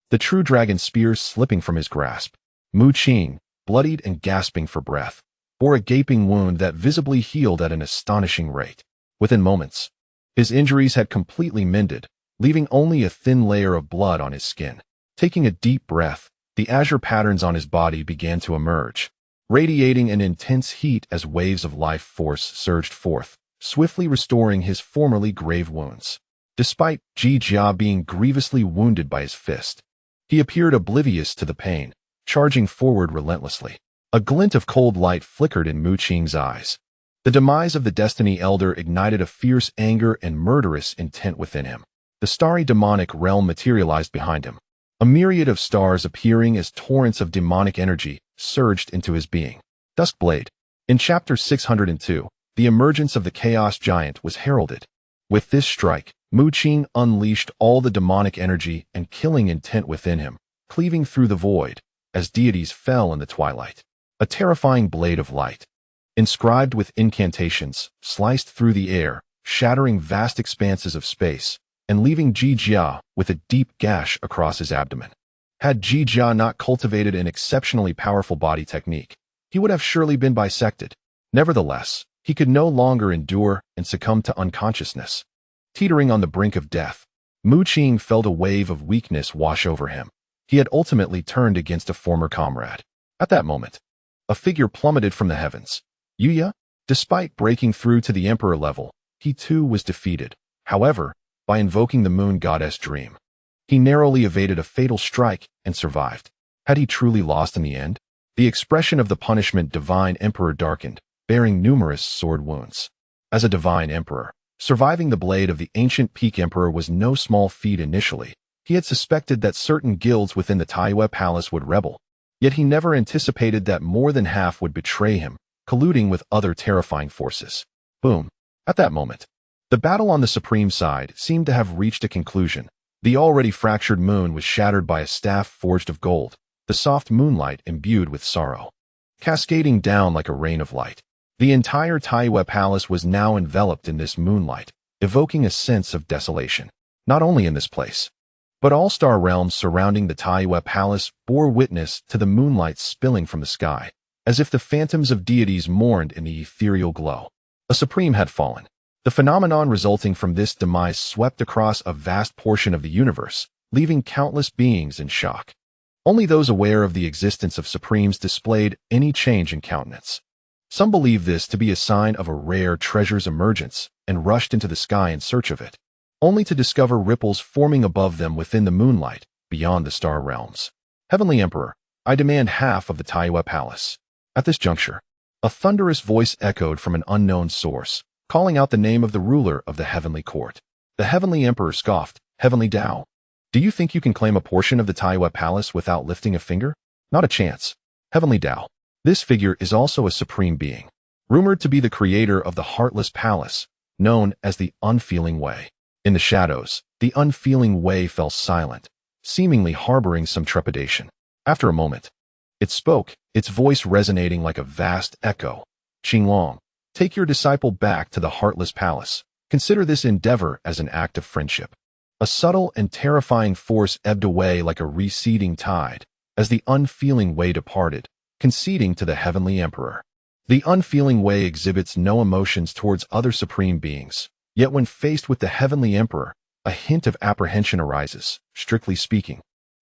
the true dragon spear slipping from his grasp. Mu Qing, bloodied and gasping for breath, bore a gaping wound that visibly healed at an astonishing rate. Within moments, his injuries had completely mended, leaving only a thin layer of blood on his skin. Taking a deep breath, the azure patterns on his body began to emerge, radiating an intense heat as waves of life force surged forth, swiftly restoring his formerly grave wounds. Despite Jia being grievously wounded by his fist, he appeared oblivious to the pain, charging forward relentlessly. A glint of cold light flickered in Mu Qing's eyes. The demise of the Destiny Elder ignited a fierce anger and murderous intent within him. The starry demonic realm materialized behind him, a myriad of stars appearing as torrents of demonic energy surged into his being. Duskblade. In Chapter 602, the emergence of the Chaos Giant was heralded. With this strike, Mu Qing unleashed all the demonic energy and killing intent within him, cleaving through the void, as deities fell in the twilight. A terrifying blade of light, inscribed with incantations, sliced through the air, shattering vast expanses of space, and leaving Jia with a deep gash across his abdomen. Had Jia not cultivated an exceptionally powerful body technique, he would have surely been bisected. Nevertheless, he could no longer endure and succumb to unconsciousness. Teetering on the brink of death, Mu Qing felt a wave of weakness wash over him. He had ultimately turned against a former comrade. At that moment, a figure plummeted from the heavens. Yuya? Despite breaking through to the Emperor level, he too was defeated. However, by invoking the Moon Goddess Dream, he narrowly evaded a fatal strike and survived. Had he truly lost in the end? The expression of the punishment Divine Emperor darkened, bearing numerous sword wounds. As a Divine Emperor, surviving the blade of the ancient Peak Emperor was no small feat initially. He had suspected that certain guilds within the Taiyue Palace would rebel, yet he never anticipated that more than half would betray him, colluding with other terrifying forces. Boom. At that moment, the battle on the supreme side seemed to have reached a conclusion. The already fractured moon was shattered by a staff forged of gold, the soft moonlight imbued with sorrow, cascading down like a rain of light. The entire Taiyue Palace was now enveloped in this moonlight, evoking a sense of desolation. Not only in this place, but all star realms surrounding the Taiyue Palace bore witness to the moonlight spilling from the sky, as if the phantoms of deities mourned in the ethereal glow. A supreme had fallen. The phenomenon resulting from this demise swept across a vast portion of the universe, leaving countless beings in shock. Only those aware of the existence of supremes displayed any change in countenance. Some believed this to be a sign of a rare treasure's emergence and rushed into the sky in search of it, only to discover ripples forming above them within the moonlight, beyond the star realms. Heavenly Emperor, I demand half of the Taiyue Palace. At this juncture, a thunderous voice echoed from an unknown source, calling out the name of the ruler of the heavenly court. The Heavenly Emperor scoffed, Heavenly Dao. Do you think you can claim a portion of the Taiyue Palace without lifting a finger? Not a chance. Heavenly Dao. This figure is also a supreme being, rumored to be the creator of the Heartless Palace, known as the Unfeeling Way. In the shadows, the Unfeeling Way fell silent, seemingly harboring some trepidation. After a moment, it spoke, its voice resonating like a vast echo. Qinglong, take your disciple back to the Heartless Palace. Consider this endeavor as an act of friendship. A subtle and terrifying force ebbed away like a receding tide, as the Unfeeling Way departed, conceding to the Heavenly Emperor. The Unfeeling Way exhibits no emotions towards other supreme beings, yet when faced with the Heavenly Emperor, a hint of apprehension arises. Strictly speaking,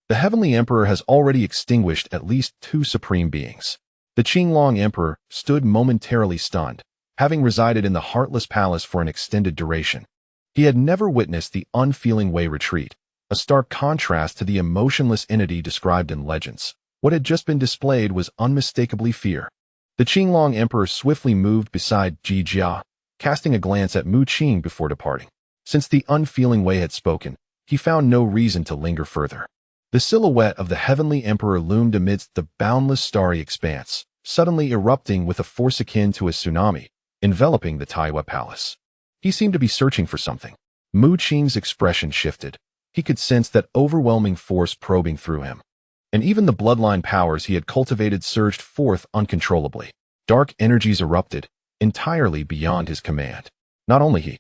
the Heavenly Emperor has already extinguished at least 2 supreme beings. The Qinglong Emperor stood momentarily stunned, having resided in the Heartless Palace for an extended duration. He had never witnessed the Unfeeling Way retreat, a stark contrast to the emotionless entity described in legends. What had just been displayed was unmistakably fear. The Qinglong Emperor swiftly moved beside Jia, casting a glance at Mu Qing before departing. Since the unfeeling Wei had spoken, he found no reason to linger further. The silhouette of the Heavenly Emperor loomed amidst the boundless starry expanse, suddenly erupting with a force akin to a tsunami, enveloping the Taiwa Palace. He seemed to be searching for something. Mu Qing's expression shifted. He could sense that overwhelming force probing through him. And even the bloodline powers he had cultivated surged forth uncontrollably. Dark energies erupted, entirely beyond his command. Not only he,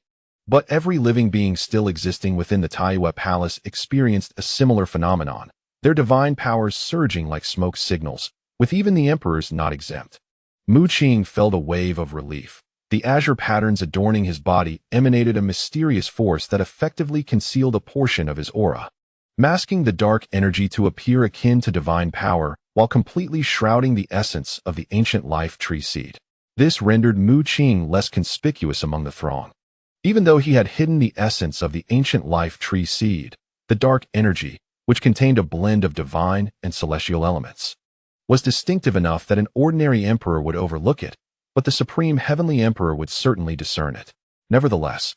but every living being still existing within the Taiwa Palace experienced a similar phenomenon, their divine powers surging like smoke signals, with even the emperors not exempt. Mu Qing felt a wave of relief. The azure patterns adorning his body emanated a mysterious force that effectively concealed a portion of his aura, masking the dark energy to appear akin to divine power while completely shrouding the essence of the ancient life tree seed. This rendered Mu Qing less conspicuous among the throng. Even though he had hidden the essence of the ancient life tree seed, the dark energy, which contained a blend of divine and celestial elements, was distinctive enough that an ordinary emperor would overlook it, but the supreme heavenly emperor would certainly discern it. Nevertheless,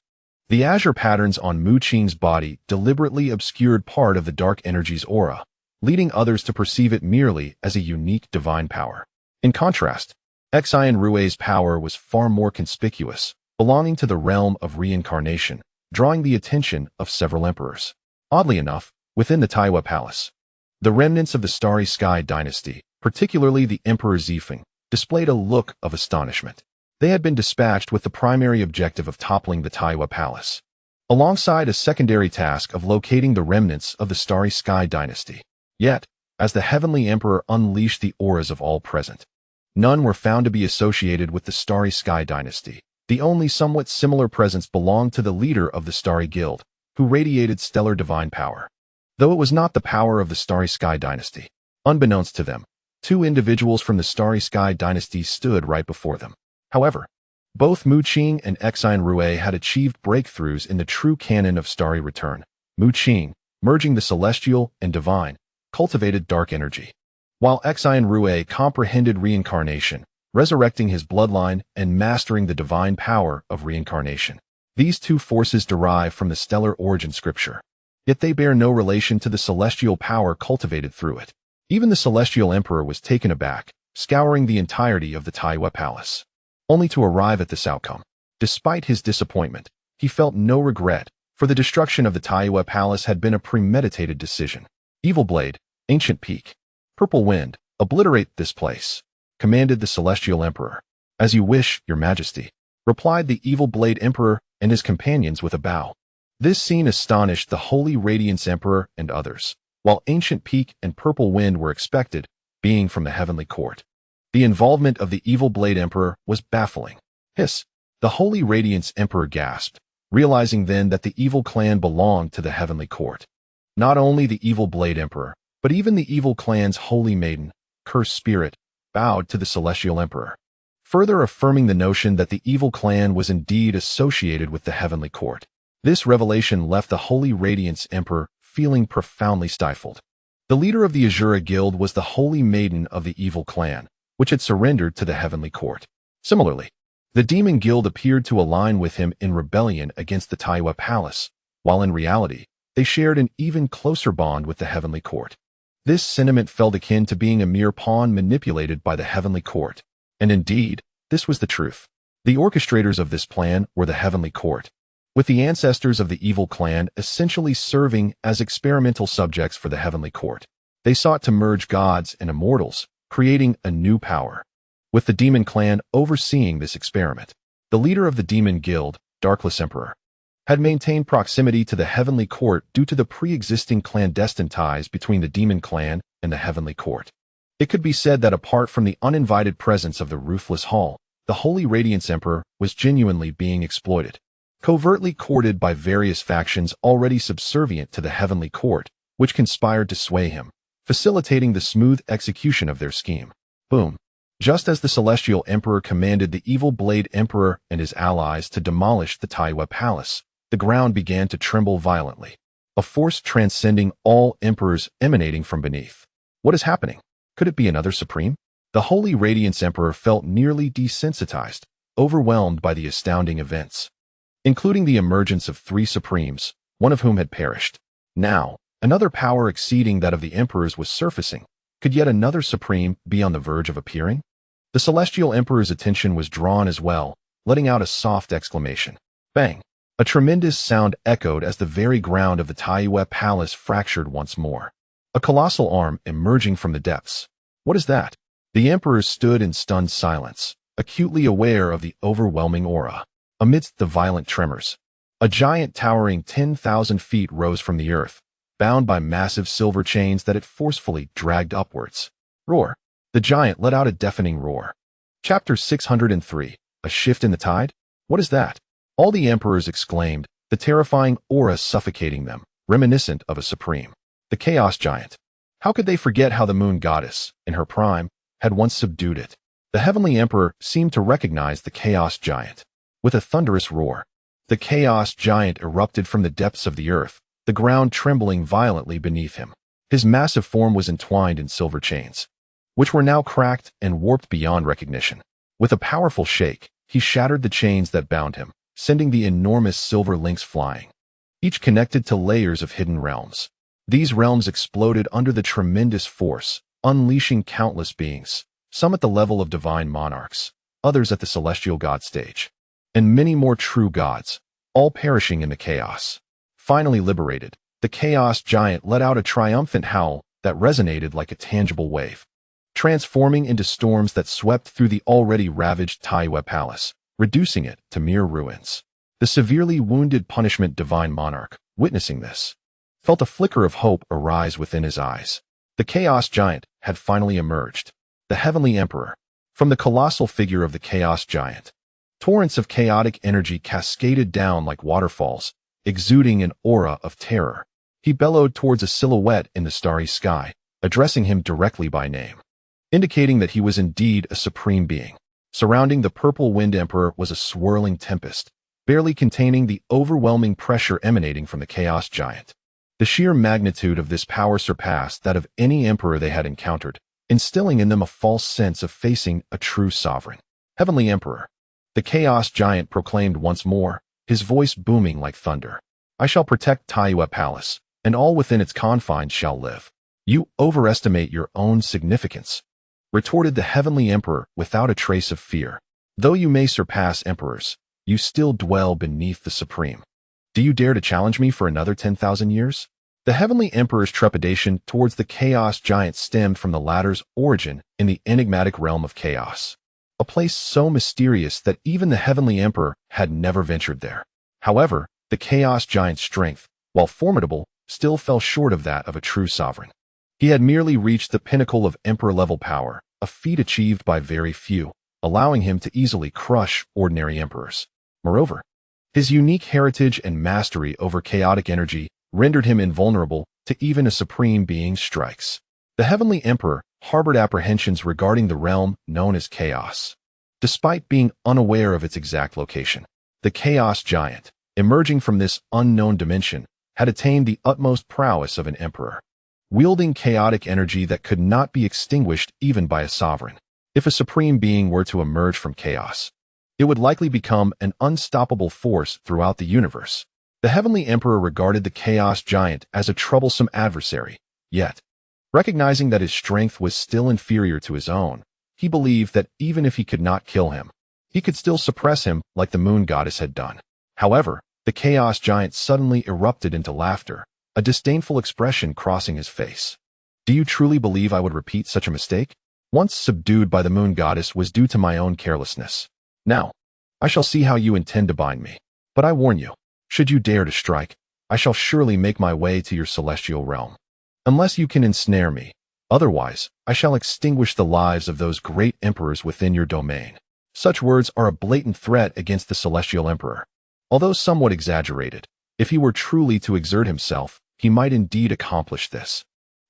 the azure patterns on Mu Qing's body deliberately obscured part of the dark energy's aura, leading others to perceive it merely as a unique divine power. In contrast, Xian Rui's power was far more conspicuous, belonging to the realm of reincarnation, drawing the attention of several emperors. Oddly enough, within the Taiwa Palace, the remnants of the Starry Sky dynasty, particularly the Emperor Zifeng, displayed a look of astonishment. They had been dispatched with the primary objective of toppling the Taiwa Palace, alongside a secondary task of locating the remnants of the Starry Sky dynasty. Yet, as the Heavenly Emperor unleashed the auras of all present, none were found to be associated with the Starry Sky dynasty. The only somewhat similar presence belonged to the leader of the Starry Guild, who radiated stellar divine power. Though it was not the power of the Starry Sky dynasty, unbeknownst to them, two individuals from the Starry Sky dynasty stood right before them. However, both Mu Qing and Xian Rui had achieved breakthroughs in the true canon of Starry Return. Mu Qing, merging the celestial and divine, cultivated dark energy, while Xian Rui comprehended reincarnation, resurrecting his bloodline and mastering the divine power of reincarnation. These two forces derive from the stellar origin scripture, yet they bear no relation to the celestial power cultivated through it. Even the celestial emperor was taken aback, scouring the entirety of the Taiwa Palace, only to arrive at this outcome. Despite his disappointment, he felt no regret, for the destruction of the Taiwa Palace had been a premeditated decision. Evil Blade, Ancient Peak, Purple Wind, obliterate this place, commanded the celestial emperor. As you wish, your majesty, replied the Evil Blade Emperor and his companions with a bow. This scene astonished the Holy Radiance Emperor and others, while Ancient Peak and Purple Wind were expected, being from the heavenly court. The involvement of the Evil Blade Emperor was baffling. Hiss! The Holy Radiance Emperor gasped, realizing then that the evil clan belonged to the heavenly court. Not only the Evil Blade Emperor, but even the evil clan's holy maiden, Cursed Spirit, bowed to the celestial emperor, further affirming the notion that the evil clan was indeed associated with the heavenly court. This revelation left the Holy Radiance Emperor feeling profoundly stifled. The leader of the Azura Guild was the holy maiden of the evil clan, which had surrendered to the heavenly court. Similarly, the Demon Guild appeared to align with him in rebellion against the Taiwa Palace, while in reality, they shared an even closer bond with the heavenly court. This sentiment felt akin to being a mere pawn manipulated by the heavenly court. And indeed, this was the truth. The orchestrators of this plan were the heavenly court, with the ancestors of the evil clan essentially serving as experimental subjects for the heavenly court. They sought to merge gods and immortals, creating a new power, with the demon clan overseeing this experiment. The leader of the Demon Guild, Darkless Emperor, had maintained proximity to the heavenly court due to the pre-existing clandestine ties between the demon clan and the heavenly court. It could be said that apart from the uninvited presence of the Ruthless Hall, the Holy Radiance Emperor was genuinely being exploited, covertly courted by various factions already subservient to the heavenly court, which conspired to sway him, facilitating the smooth execution of their scheme. Boom. Just as the Celestial Emperor commanded the Evil Blade Emperor and his allies to demolish the Taiwa Palace, the ground began to tremble violently, a force transcending all emperors emanating from beneath. What is happening? Could it be another supreme? The Holy Radiance Emperor felt nearly desensitized, overwhelmed by the astounding events. including the emergence of 3 supremes, one of whom had perished. Now, another power exceeding that of the emperors was surfacing. Could yet another supreme be on the verge of appearing? The celestial emperor's attention was drawn as well, letting out a soft exclamation. Bang! A tremendous sound echoed as the very ground of the Taiwa palace fractured once more. A colossal arm emerging from the depths. What is that? The emperor stood in stunned silence, acutely aware of the overwhelming aura. Amidst the violent tremors, a giant towering 10,000 feet rose from the earth, bound by massive silver chains that it forcefully dragged upwards. Roar! The giant let out a deafening roar. Chapter 603. A shift in the tide? What is that? All the emperors exclaimed, the terrifying aura suffocating them, reminiscent of a supreme. The chaos giant. How could they forget how the moon goddess, in her prime, had once subdued it? The heavenly emperor seemed to recognize the chaos giant. With a thunderous roar, the chaos giant erupted from the depths of the earth, the ground trembling violently beneath him. His massive form was entwined in silver chains, which were now cracked and warped beyond recognition. With a powerful shake, he shattered the chains that bound him, sending the enormous silver links flying, each connected to layers of hidden realms. These realms exploded under the tremendous force, unleashing countless beings, some at the level of divine monarchs, others at the celestial god stage, and many more true gods, all perishing in the chaos. Finally liberated, the chaos giant let out a triumphant howl that resonated like a tangible wave, transforming into storms that swept through the already ravaged Taiwa palace, reducing it to mere ruins. The severely wounded punishment divine monarch, witnessing this, felt a flicker of hope arise within his eyes. The chaos giant had finally emerged, the heavenly emperor. From the colossal figure of the chaos giant, torrents of chaotic energy cascaded down like waterfalls, exuding an aura of terror. He bellowed towards a silhouette in the starry sky, addressing him directly by name, indicating that he was indeed a supreme being. Surrounding the purple wind emperor was a swirling tempest, barely containing the overwhelming pressure emanating from the chaos giant. The sheer magnitude of this power surpassed that of any emperor they had encountered, instilling in them a false sense of facing a true sovereign. Heavenly Emperor. The chaos giant proclaimed once more, his voice booming like thunder. I shall protect Taiwa Palace, and all within its confines shall live. You overestimate your own significance, retorted the heavenly emperor without a trace of fear. Though you may surpass emperors, you still dwell beneath the supreme. Do you dare to challenge me for another 10,000 years? The heavenly emperor's trepidation towards the chaos giant stemmed from the latter's origin in the enigmatic realm of chaos, a place so mysterious that even the heavenly emperor had never ventured there. However, the chaos giant's strength, while formidable, still fell short of that of a true sovereign. He had merely reached the pinnacle of emperor-level power, a feat achieved by very few, allowing him to easily crush ordinary emperors. Moreover, his unique heritage and mastery over chaotic energy rendered him invulnerable to even a supreme being's strikes. The heavenly emperor harbored apprehensions regarding the realm known as chaos. Despite being unaware of its exact location, the chaos giant, emerging from this unknown dimension, had attained the utmost prowess of an emperor, wielding chaotic energy that could not be extinguished even by a sovereign. If a supreme being were to emerge from chaos, it would likely become an unstoppable force throughout the universe. The heavenly emperor regarded the chaos giant as a troublesome adversary, yet, recognizing that his strength was still inferior to his own, he believed that even if he could not kill him, he could still suppress him like the moon goddess had done. However, the chaos giant suddenly erupted into laughter, a disdainful expression crossing his face. Do you truly believe I would repeat such a mistake? Once subdued by the moon goddess was due to my own carelessness. Now, I shall see how you intend to bind me. But I warn you, should you dare to strike, I shall surely make my way to your celestial realm. Unless you can ensnare me, otherwise, I shall extinguish the lives of those great emperors within your domain. Such words are a blatant threat against the celestial emperor. Although somewhat exaggerated, if he were truly to exert himself, he might indeed accomplish this.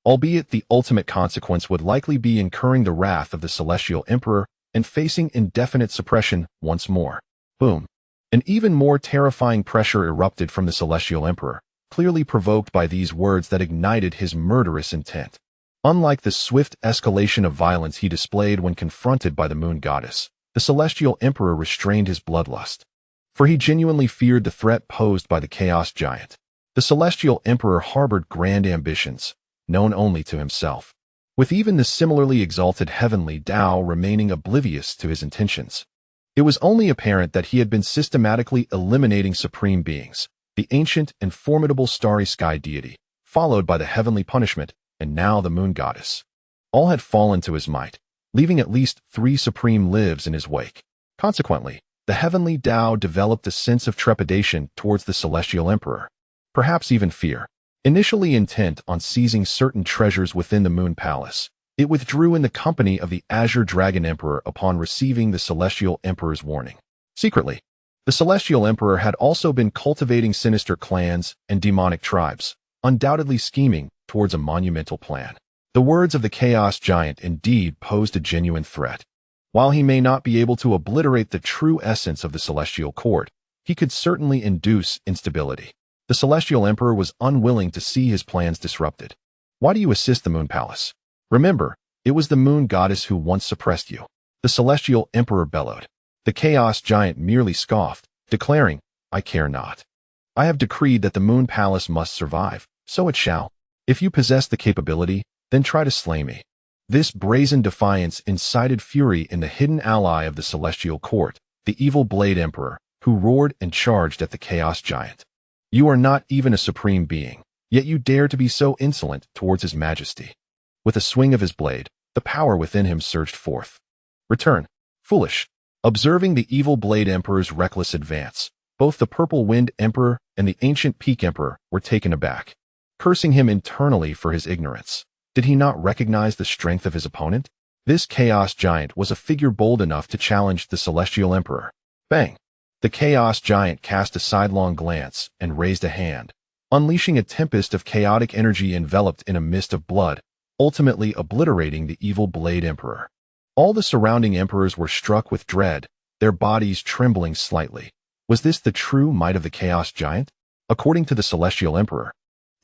Albeit the ultimate consequence would likely be incurring the wrath of the celestial emperor and facing indefinite suppression once more. Boom. An even more terrifying pressure erupted from the celestial emperor, clearly provoked by these words that ignited his murderous intent. Unlike the swift escalation of violence he displayed when confronted by the moon goddess, the celestial emperor restrained his bloodlust. for he genuinely feared the threat posed by the Chaos Giant. The Celestial Emperor harbored grand ambitions, known only to himself, with even the similarly exalted heavenly Tao remaining oblivious to his intentions. It was only apparent that he had been systematically eliminating supreme beings, the ancient and formidable starry sky deity, followed by the heavenly punishment, and now the moon goddess. All had fallen to his might, leaving at least 3 supreme lives in his wake. Consequently, the heavenly Tao developed a sense of trepidation towards the Celestial Emperor, perhaps even fear. Initially intent on seizing certain treasures within the Moon Palace, it withdrew in the company of the Azure Dragon Emperor upon receiving the Celestial Emperor's warning. Secretly, the Celestial Emperor had also been cultivating sinister clans and demonic tribes, undoubtedly scheming towards a monumental plan. The words of the Chaos Giant indeed posed a genuine threat. While he may not be able to obliterate the true essence of the Celestial Court, he could certainly induce instability. The Celestial Emperor was unwilling to see his plans disrupted. Why do you assist the Moon Palace? Remember, it was the Moon Goddess who once suppressed you. The Celestial Emperor bellowed. The Chaos Giant merely scoffed, declaring, I care not. I have decreed that the Moon Palace must survive, so it shall. If you possess the capability, then try to slay me. This brazen defiance incited fury in the hidden ally of the Celestial Court, the evil Blade Emperor, who roared and charged at the Chaos Giant. You are not even a supreme being, yet you dare to be so insolent towards his majesty. With a swing of his blade, the power within him surged forth. Return, foolish. Observing the evil Blade Emperor's reckless advance, both the Purple Wind Emperor and the Ancient Peak Emperor were taken aback, cursing him internally for his ignorance. Did he not recognize the strength of his opponent? This Chaos Giant was a figure bold enough to challenge the Celestial Emperor. Bang! The Chaos Giant cast a sidelong glance and raised a hand, unleashing a tempest of chaotic energy enveloped in a mist of blood, ultimately obliterating the evil Blade Emperor. All the surrounding emperors were struck with dread, their bodies trembling slightly. Was this the true might of the Chaos Giant? According to the Celestial Emperor,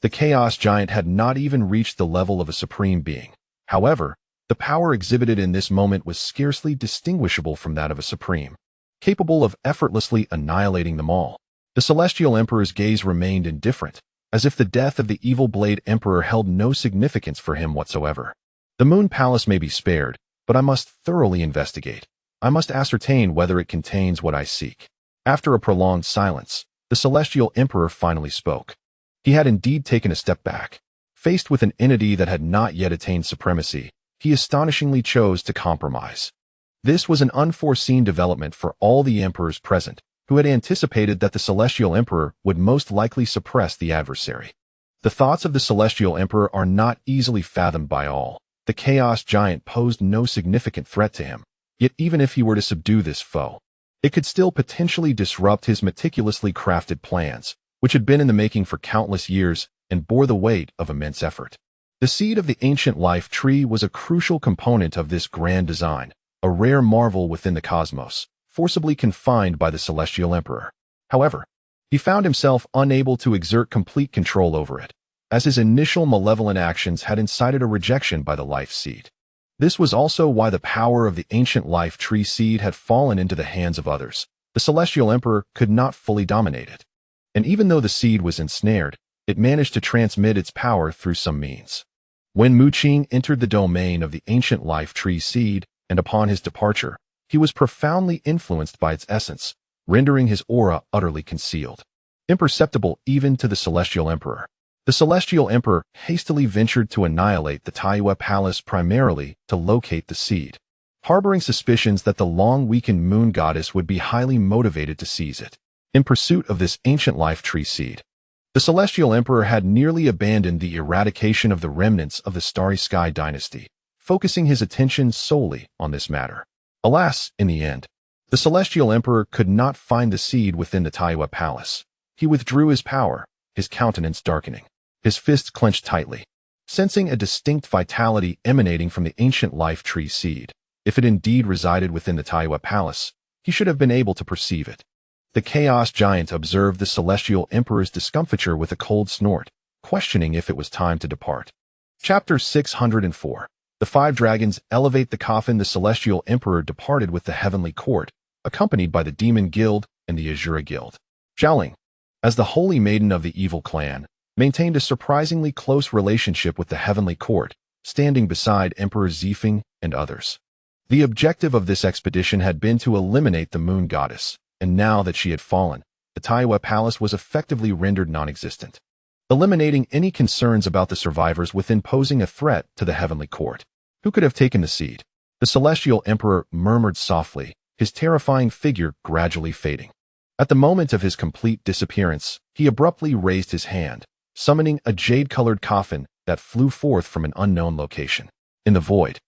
the Chaos Giant had not even reached the level of a supreme being. However, the power exhibited in this moment was scarcely distinguishable from that of a supreme, capable of effortlessly annihilating them all. The Celestial Emperor's gaze remained indifferent, as if the death of the evil Blade Emperor held no significance for him whatsoever. The Moon Palace may be spared, but I must thoroughly investigate. I must ascertain whether it contains what I seek. After a prolonged silence, the Celestial Emperor finally spoke. He had indeed taken a step back. Faced with an entity that had not yet attained supremacy, he astonishingly chose to compromise. This was an unforeseen development for all the emperors present, who had anticipated that the Celestial Emperor would most likely suppress the adversary. The thoughts of the Celestial Emperor are not easily fathomed by all. The Chaos Giant posed no significant threat to him, yet even if he were to subdue this foe, it could still potentially disrupt his meticulously crafted plans, which had been in the making for countless years and bore the weight of immense effort. The seed of the ancient life tree was a crucial component of this grand design, a rare marvel within the cosmos, forcibly confined by the Celestial Emperor. However, he found himself unable to exert complete control over it, as his initial malevolent actions had incited a rejection by the life seed. This was also why the power of the ancient life tree seed had fallen into the hands of others. The Celestial Emperor could not fully dominate it. And even though the seed was ensnared, it managed to transmit its power through some means. When Mu Qing entered the domain of the ancient life tree seed, and upon his departure, he was profoundly influenced by its essence, rendering his aura utterly concealed, imperceptible even to the Celestial Emperor. The Celestial Emperor hastily ventured to annihilate the Taiwa Palace primarily to locate the seed, harboring suspicions that the long-weakened moon goddess would be highly motivated to seize it. In pursuit of this ancient life tree seed, the Celestial Emperor had nearly abandoned the eradication of the remnants of the Starry Sky dynasty, focusing his attention solely on this matter. Alas, in the end, the Celestial Emperor could not find the seed within the Taiwa Palace. He withdrew his power, his countenance darkening, his fists clenched tightly, sensing a distinct vitality emanating from the ancient life tree seed. If it indeed resided within the Taiwa Palace, he should have been able to perceive it. The Chaos Giant observed the Celestial Emperor's discomfiture with a cold snort, questioning if it was time to depart. Chapter 604. The 5 dragons elevate the coffin. The Celestial Emperor departed with the heavenly court, accompanied by the Demon Guild, and the Azura Guild. Xiaoling, as the Holy Maiden of the Evil Clan, maintained a surprisingly close relationship with the Heavenly Court, standing beside Emperor Zifeng and others. The objective of this expedition had been to eliminate the Moon Goddess, and now that she had fallen, the Taiwa Palace was effectively rendered non-existent, eliminating any concerns about the survivors within posing a threat to the Heavenly Court. Who could have taken the seed? The Celestial Emperor murmured softly, his terrifying figure gradually fading. At the moment of his complete disappearance, he abruptly raised his hand, summoning a jade-colored coffin that flew forth from an unknown location. In the void,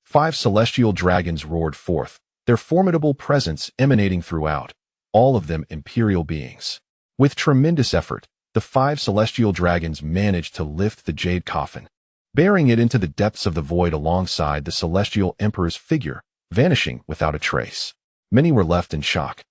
5 celestial dragons roared forth, their formidable presence emanating throughout, all of them imperial beings. With tremendous effort, the 5 celestial dragons managed to lift the jade coffin, bearing it into the depths of the void alongside the celestial emperor's figure, vanishing without a trace. Many were left in shock.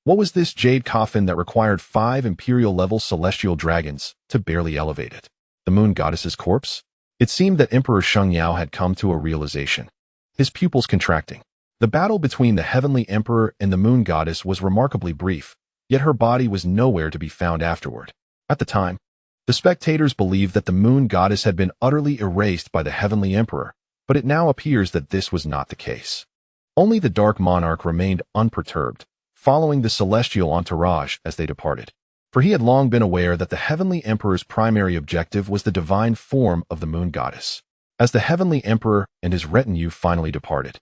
What was this jade coffin that required 5 imperial-level celestial dragons to barely elevate it? The Moon Goddess's corpse? It seemed that Emperor Shengyao had come to a realization, his pupils contracting. The battle between the Heavenly Emperor and the Moon Goddess was remarkably brief, yet her body was nowhere to be found afterward. At the time, the spectators believed that the Moon Goddess had been utterly erased by the Heavenly Emperor, but it now appears that this was not the case. Only the Dark Monarch remained unperturbed, following the celestial entourage as they departed. For he had long been aware that the Heavenly Emperor's primary objective was the divine form of the Moon Goddess. As the Heavenly Emperor and his retinue finally departed,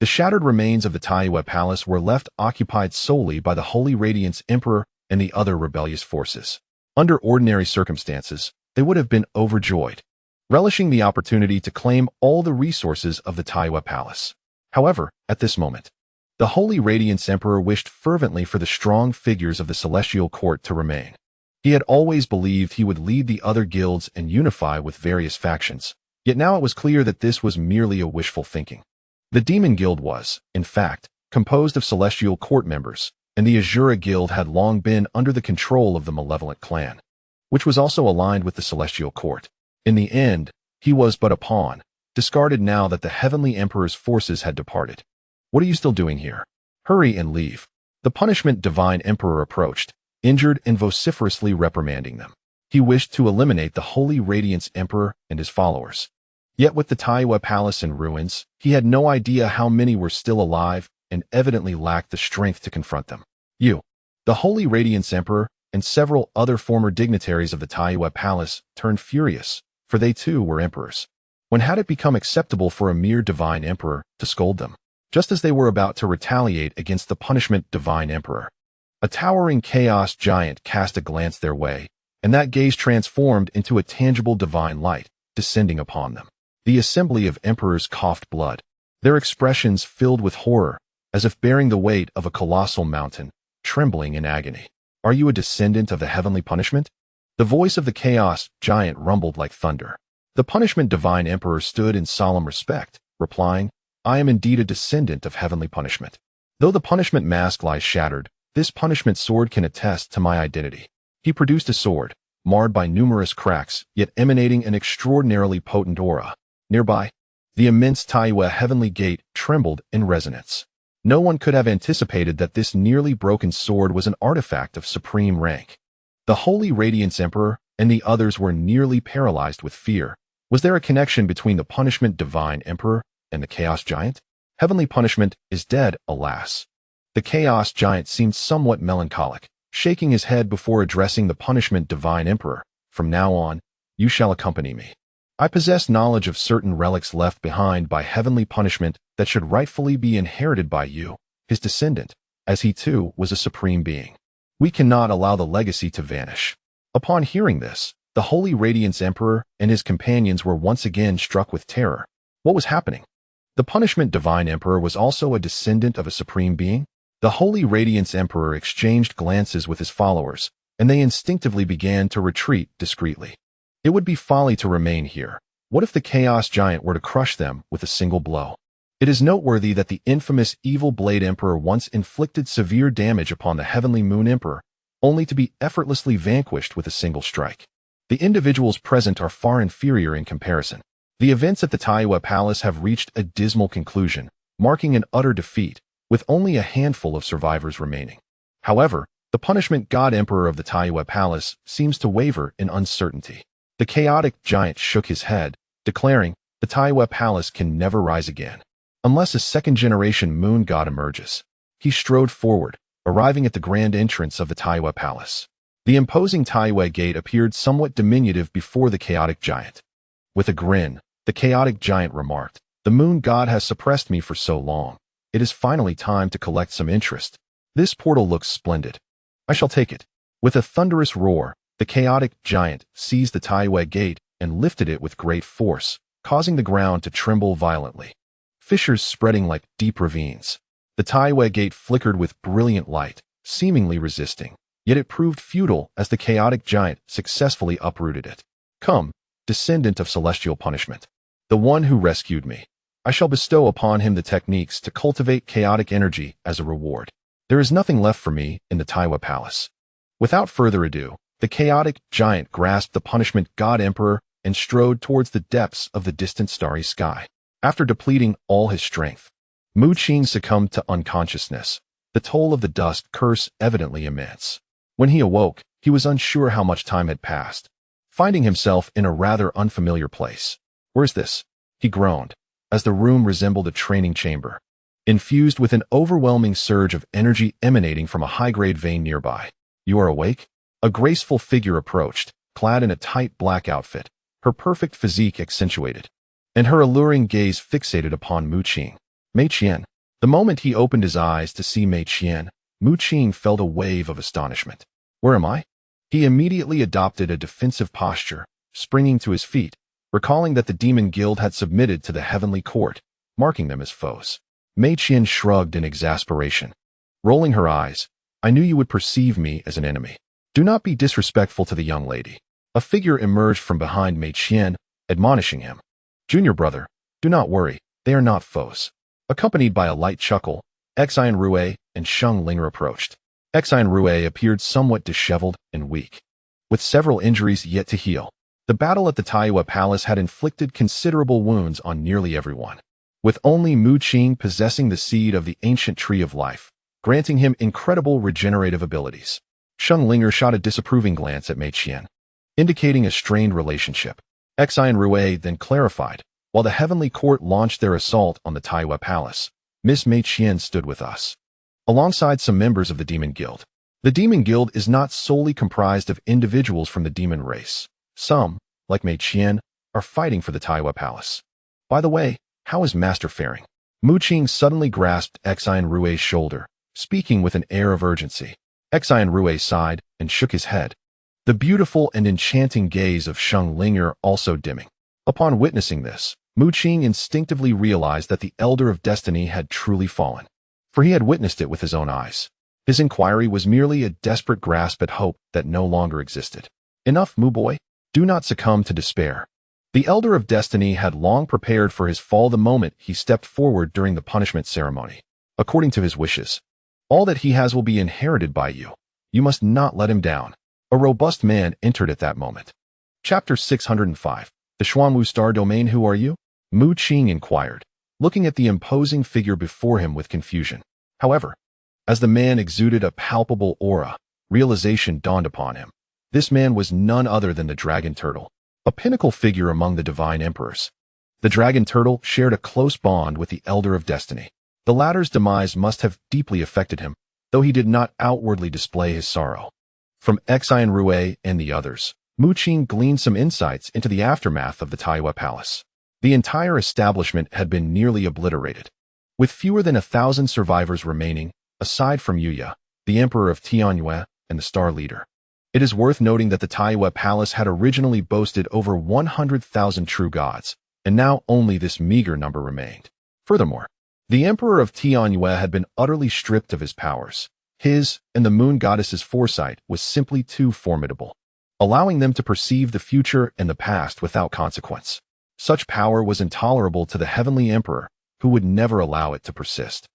the shattered remains of the Taiwa Palace were left occupied solely by the Holy Radiance Emperor and the other rebellious forces. Under ordinary circumstances, they would have been overjoyed, relishing the opportunity to claim all the resources of the Taiwa Palace. However, at this moment, the Holy Radiance Emperor wished fervently for the strong figures of the Celestial Court to remain. He had always believed he would lead the other guilds and unify with various factions, yet now it was clear that this was merely a wishful thinking. The Demon Guild was, in fact, composed of Celestial Court members, and the Azura Guild had long been under the control of the Malevolent Clan, which was also aligned with the Celestial Court. In the end, he was but a pawn, discarded now that the Heavenly Emperor's forces had departed. What are you still doing here? Hurry and leave. The Punishment Divine Emperor approached, injured and vociferously reprimanding them. He wished to eliminate the Holy Radiance Emperor and his followers. Yet with the Taiwa Palace in ruins, he had no idea how many were still alive and evidently lacked the strength to confront them. You, the Holy Radiance Emperor, and several other former dignitaries of the Taiwa Palace turned furious, for they too were emperors. When had it become acceptable for a mere divine emperor to scold them? Just as they were about to retaliate against the Punishment Divine Emperor, a towering chaos giant cast a glance their way, and that gaze transformed into a tangible divine light, descending upon them. The assembly of emperors coughed blood, their expressions filled with horror, as if bearing the weight of a colossal mountain, trembling in agony. Are you a descendant of the heavenly punishment? The voice of the chaos giant rumbled like thunder. The Punishment Divine Emperor stood in solemn respect, replying, I am indeed a descendant of heavenly punishment. Though the punishment mask lies shattered, this punishment sword can attest to my identity. He produced a sword, marred by numerous cracks, yet emanating an extraordinarily potent aura. Nearby, the immense Taiwa Heavenly Gate trembled in resonance. No one could have anticipated that this nearly broken sword was an artifact of supreme rank. The Holy Radiance Emperor and the others were nearly paralyzed with fear. Was there a connection between the Punishment Divine Emperor and the Chaos Giant? Heavenly punishment is dead, alas. The Chaos Giant seemed somewhat melancholic, shaking his head before addressing the Punishment Divine Emperor. From now on, you shall accompany me. I possess knowledge of certain relics left behind by heavenly punishment that should rightfully be inherited by you, his descendant, as he too was a supreme being. We cannot allow the legacy to vanish. Upon hearing this, the Holy Radiance Emperor and his companions were once again struck with terror. What was happening? The Punishment Divine Emperor was also a descendant of a supreme being? The Holy Radiance Emperor exchanged glances with his followers, and they instinctively began to retreat discreetly. It would be folly to remain here. What if the Chaos Giant were to crush them with a single blow? It is noteworthy that the infamous Evil Blade Emperor once inflicted severe damage upon the Heavenly Moon Emperor, only to be effortlessly vanquished with a single strike. The individuals present are far inferior in comparison. The events at the Taiwa Palace have reached a dismal conclusion, marking an utter defeat, with only a handful of survivors remaining. However, The punishment god emperor of the Taiyue Palace seems to waver in uncertainty. The chaotic giant shook his head, declaring, the Taiyue Palace can never rise again, unless a second-generation moon god emerges. He strode forward, arriving at the grand entrance of the Taiyue Palace. The imposing Taiyue Gate appeared somewhat diminutive before the chaotic giant. With a grin, the chaotic giant remarked, the moon god has suppressed me for so long. It is finally time to collect some interest. This portal looks splendid. I shall take it. With a thunderous roar, the chaotic giant seized the Taiyue Gate and lifted it with great force, causing the ground to tremble violently. Fissures spreading like deep ravines. The Taiyue Gate flickered with brilliant light, seemingly resisting, yet it proved futile as the chaotic giant successfully uprooted it. Come, descendant of celestial punishment. The one who rescued me. I shall bestow upon him the techniques to cultivate chaotic energy as a reward. There is nothing left for me in the Taiyue Palace. Without further ado, the chaotic giant grasped the punishment god emperor and strode towards the depths of the distant starry sky. After depleting all his strength, Mu Qing succumbed to unconsciousness, the toll of the dust curse evidently immense. When he awoke, he was unsure how much time had passed, finding himself in a rather unfamiliar place. Where's this? He groaned, as the room resembled a training chamber, infused with an overwhelming surge of energy emanating from a high-grade vein nearby. You are awake? A graceful figure approached, clad in a tight black outfit, her perfect physique accentuated, and her alluring gaze fixated upon Mu Qing. Mei Qian. The moment he opened his eyes to see Mei Qian, Mu Qing felt a wave of astonishment. Where am I? He immediately adopted a defensive posture, springing to his feet, recalling that the Demon Guild had submitted to the Heavenly Court, marking them as foes. Mei Qian shrugged in exasperation. Rolling her eyes, I knew you would perceive me as an enemy. Do not be disrespectful to the young lady. A figure emerged from behind Mei Qian, admonishing him. Junior brother, do not worry, they are not foes. Accompanied by a light chuckle, Xian Rue and Sheng Linger approached. Xian Rue appeared somewhat disheveled and weak, with several injuries yet to heal. The battle at the Taiyue Palace had inflicted considerable wounds on nearly everyone, with only Mu Qing possessing the seed of the ancient tree of life, granting him incredible regenerative abilities. Sheng Linger shot a disapproving glance at Mei Qian, indicating a strained relationship. Xian Rue then clarified, while the Heavenly Court launched their assault on the Taiyue Palace, Miss Mei Qian stood with us, alongside some members of the Demon Guild. The Demon Guild is not solely comprised of individuals from the demon race. Some, like Mei Qian, are fighting for the Taiyue Palace. By the way, how is Master faring? Mu Qing suddenly grasped Xian Rue's shoulder, speaking with an air of urgency. Xian Rue sighed and shook his head, the beautiful and enchanting gaze of Sheng Linger also dimming. Upon witnessing this, Mu Qing instinctively realized that the Elder of Destiny had truly fallen, for he had witnessed it with his own eyes. His inquiry was merely a desperate grasp at hope that no longer existed. Enough, Mu boy. Do not succumb to despair. The Elder of Destiny had long prepared for his fall the moment he stepped forward during the punishment ceremony. According to his wishes, all that he has will be inherited by you. You must not let him down. A robust man entered at that moment. Chapter 605. The Xuanwu Star Domain. Who are you? Mu Qing inquired, looking at the imposing figure before him with confusion. However, as the man exuded a palpable aura, realization dawned upon him. This man was none other than the Dragon Turtle, a pinnacle figure among the Divine Emperors. The Dragon Turtle shared a close bond with the Elder of Destiny. The latter's demise must have deeply affected him, though he did not outwardly display his sorrow. From Xian Rue and the others, Mu Qing gleaned some insights into the aftermath of the Taiyue Palace. The entire establishment had been nearly obliterated, with fewer than 1,000 survivors remaining, aside from Yuya, the Emperor of Tianyue, and the Star Leader. It is worth noting that the Taiyue Palace had originally boasted over 100,000 true gods, and now only this meager number remained. Furthermore, the Emperor of Tianyue had been utterly stripped of his powers. His and the Moon Goddess's foresight was simply too formidable, allowing them to perceive the future and the past without consequence. Such power was intolerable to the Heavenly Emperor, who would never allow it to persist.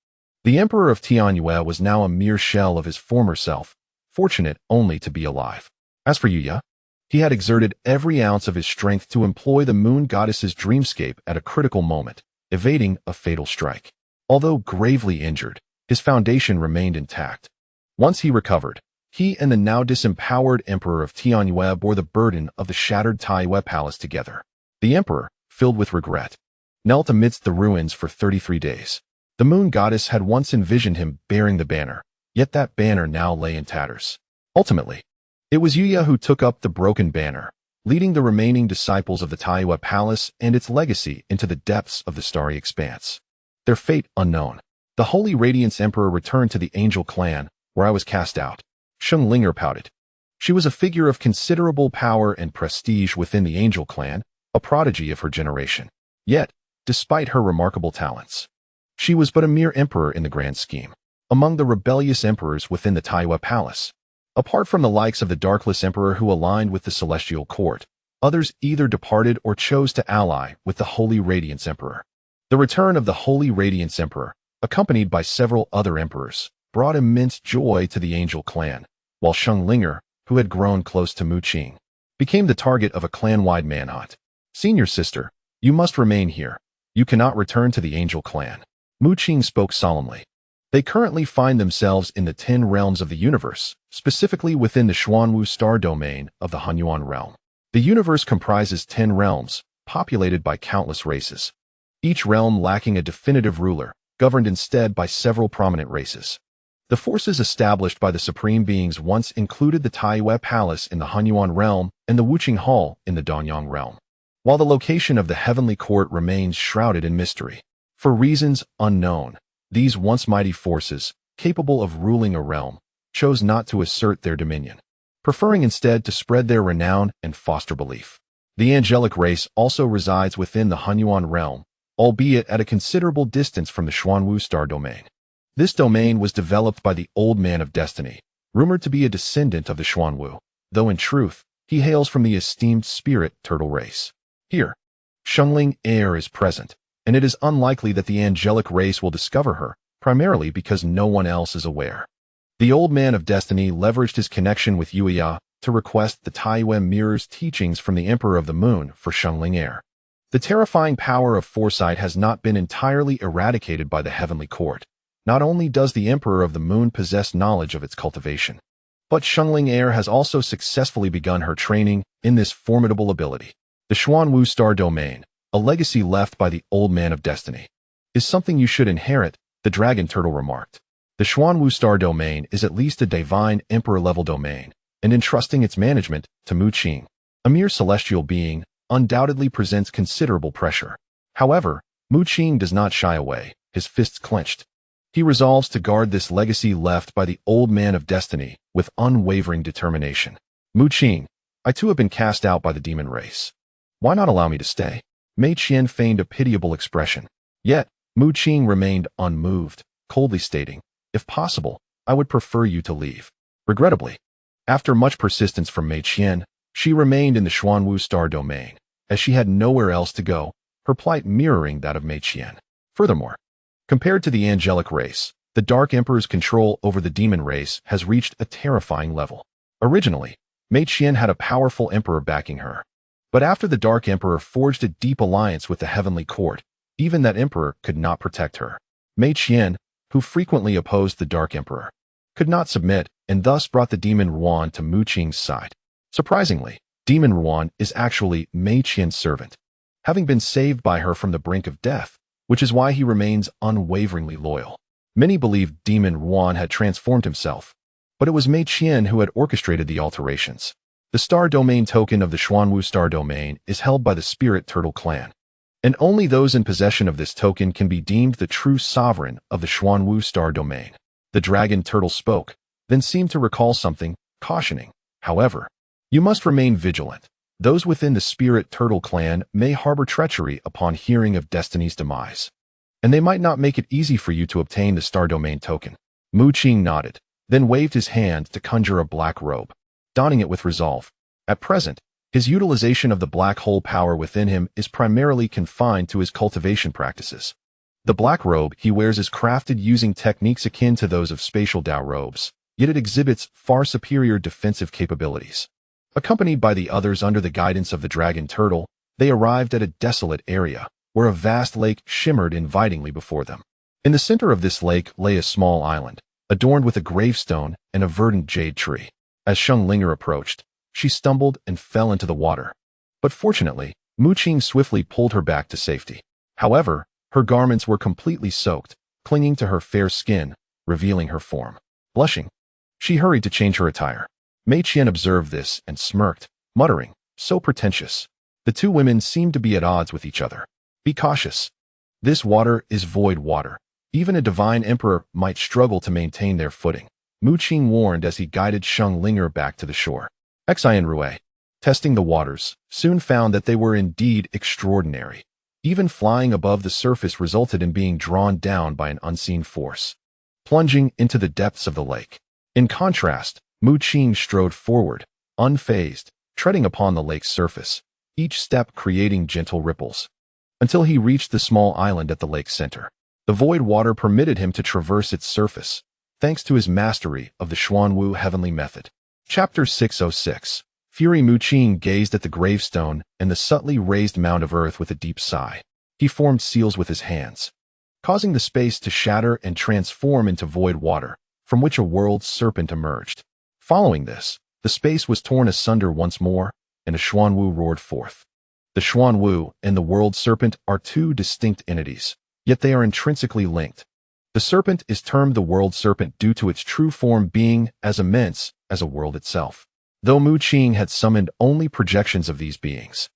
The Emperor of Tianyue was now a mere shell of his former self, fortunate only to be alive. As for Yuya, he had exerted every ounce of his strength to employ the Moon Goddess's dreamscape at a critical moment, evading a fatal strike. Although gravely injured, his foundation remained intact. Once he recovered, He and the now disempowered Emperor of Tianyue bore the burden of the shattered Taiyue palace together. The Emperor, filled with regret, knelt amidst the ruins for 33 days. The moon goddess had once envisioned him bearing the banner, yet that banner now lay in tatters. Ultimately, it was Yuya who took up the broken banner, leading the remaining disciples of the Taiyue palace and its legacy into the depths of the starry expanse. Their fate unknown. The Holy Radiance Emperor returned to the Angel clan, where I was cast out. Sheng Linger pouted. She was a figure of considerable power and prestige within the Angel clan, a prodigy of her generation. Yet, despite her remarkable talents, she was but a mere emperor in the grand scheme. Among the rebellious emperors within the Taiyue palace, apart from the likes of the Darkless Emperor who aligned with the Celestial Court, others either departed or chose to ally with the Holy Radiance Emperor. The return of the Holy Radiance Emperor, accompanied by several other emperors, brought immense joy to the Angel clan, while Sheng Linger, who had grown close to Mu Qing, became the target of a clan-wide manhunt. Senior sister, you must remain here. You cannot return to the Angel clan. Mu Qing spoke solemnly. They currently find themselves in the 10 realms of the universe, specifically within the Xuanwu star domain of the Hunyuan realm. The universe comprises 10 realms, populated by countless races, each realm lacking a definitive ruler, governed instead by several prominent races. The forces established by the Supreme Beings once included the Taiyue Palace in the Hunyuan realm and the Wuqing Hall in the Danyang realm, while the location of the Heavenly Court remains shrouded in mystery. For reasons unknown, these once mighty forces, capable of ruling a realm, chose not to assert their dominion, preferring instead to spread their renown and foster belief. The angelic race also resides within the Hunyuan realm, albeit at a considerable distance from the Xuanwu star domain. This domain was developed by the Old Man of Destiny, rumored to be a descendant of the Xuanwu, though in truth, he hails from the esteemed spirit turtle race. Here, Shengling Air is present, and it is unlikely that the angelic race will discover her, primarily because no one else is aware. The Old Man of Destiny leveraged his connection with Yuya to request the Taiyue Mirror's teachings from the Emperor of the Moon for Shengling Air. The terrifying power of foresight has not been entirely eradicated by the Heavenly Court. Not only does the Emperor of the Moon possess knowledge of its cultivation, but Shengling Air has also successfully begun her training in this formidable ability. The Xuanwu star domain, a legacy left by the Old Man of Destiny, is something you should inherit, the dragon turtle remarked. The Xuanwu star domain is at least a divine emperor-level domain, and entrusting its management to Mu Qing, a mere celestial being, undoubtedly presents considerable pressure. However, Mu Qing does not shy away, his fists clenched. He resolves to guard this legacy left by the Old Man of Destiny with unwavering determination. Mu Qing, I too have been cast out by the demon race. Why not allow me to stay? Mei Qian feigned a pitiable expression. Yet, Mu Qing remained unmoved, coldly stating, if possible, I would prefer you to leave. Regrettably, after much persistence from Mei Qian, she remained in the Xuanwu star domain, as she had nowhere else to go, her plight mirroring that of Mei Qian. Furthermore, compared to the angelic race, the Dark Emperor's control over the demon race has reached a terrifying level. Originally, Mei Qian had a powerful emperor backing her. But after the Dark Emperor forged a deep alliance with the Heavenly Court, even that emperor could not protect her. Mei Qian, who frequently opposed the Dark Emperor, could not submit and thus brought the demon Ruan to Mu Qing's side. Surprisingly, demon Ruan is actually Mei Qian's servant, having been saved by her from the brink of death, which is why he remains unwaveringly loyal. Many believed demon Ruan had transformed himself, but it was Mei Qian who had orchestrated the alterations. The star domain token of the Xuanwu star domain is held by the Spirit Turtle clan, and only those in possession of this token can be deemed the true sovereign of the Xuanwu star domain. The dragon turtle spoke, then seemed to recall something, cautioning, however, you must remain vigilant. Those within the Spirit Turtle clan may harbor treachery upon hearing of Destiny's demise, and they might not make it easy for you to obtain the star domain token. Mu Qing nodded, then waved his hand to conjure a black robe, donning it with resolve. At present, his utilization of the black hole power within him is primarily confined to his cultivation practices. The black robe he wears is crafted using techniques akin to those of spatial Dao robes, yet it exhibits far superior defensive capabilities. Accompanied by the others under the guidance of the dragon turtle, they arrived at a desolate area, where a vast lake shimmered invitingly before them. In the center of this lake lay a small island, adorned with a gravestone and a verdant jade tree. As Sheng Linger approached, she stumbled and fell into the water. But fortunately, Mu Qing swiftly pulled her back to safety. However, her garments were completely soaked, clinging to her fair skin, revealing her form. Blushing, she hurried to change her attire. Mei Qian observed this and smirked, muttering, "So pretentious." The two women seemed to be at odds with each other. "Be cautious. This water is void water. Even a divine emperor might struggle to maintain their footing," Mu Qing warned as he guided Sheng Linger back to the shore. Xian Rui, testing the waters, soon found that they were indeed extraordinary. Even flying above the surface resulted in being drawn down by an unseen force, plunging into the depths of the lake. In contrast, Mu Qing strode forward, unfazed, treading upon the lake's surface, each step creating gentle ripples, until he reached the small island at the lake's center. The void water permitted him to traverse its surface, thanks to his mastery of the Xuanwu heavenly method. Chapter 606. Fury. Mu Qing gazed at the gravestone and the subtly raised mound of earth with a deep sigh. He formed seals with his hands, causing the space to shatter and transform into void water, from which a world serpent emerged. Following this, the space was torn asunder once more, and a Xuanwu roared forth. The Xuanwu and the world serpent are two distinct entities, yet they are intrinsically linked. The serpent is termed the world serpent due to its true form being as immense as a world itself. Though Mu Qing had summoned only projections of these beings,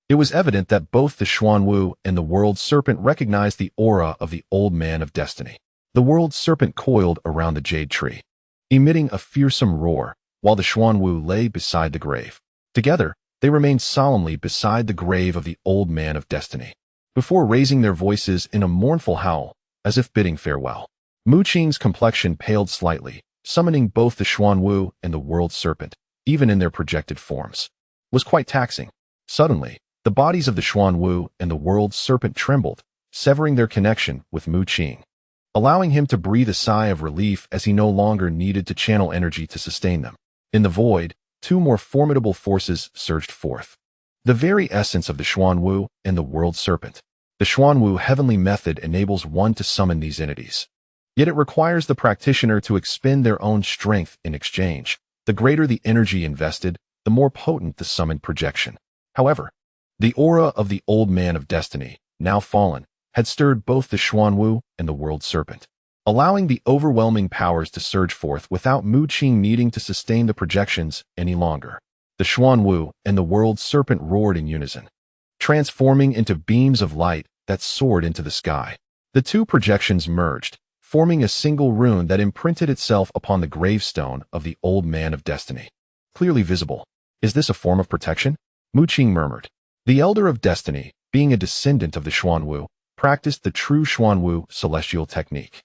it was evident that both the Xuanwu and the world serpent recognized the aura of the old man of destiny. The world serpent coiled around the jade tree, emitting a fearsome roar, while the Xuanwu lay beside the grave. Together, they remained solemnly beside the grave of the old man of destiny, before raising their voices in a mournful howl, as if bidding farewell. Mu Qing's complexion paled slightly, summoning both the Xuanwu and the world serpent, even in their projected forms, was quite taxing. Suddenly, the bodies of the Xuanwu and the world serpent trembled, severing their connection with Mu Qing, allowing him to breathe a sigh of relief as he no longer needed to channel energy to sustain them. In the void, two more formidable forces surged forth, the very essence of the Xuanwu and the world serpent. The Xuanwu heavenly method enables one to summon these entities, yet it requires the practitioner to expend their own strength in exchange. The greater the energy invested, the more potent the summoned projection. However, the aura of the old man of destiny, now fallen, had stirred both the Xuanwu and the world serpent, allowing the overwhelming powers to surge forth without Mu Qing needing to sustain the projections any longer. The Xuanwu and the world serpent roared in unison, transforming into beams of light that soared into the sky. The two projections merged, forming a single rune that imprinted itself upon the gravestone of the old man of destiny. Clearly visible. "Is this a form of protection?" Mu Qing murmured. The elder of destiny, being a descendant of the Xuanwu, practiced the true Xuanwu celestial technique.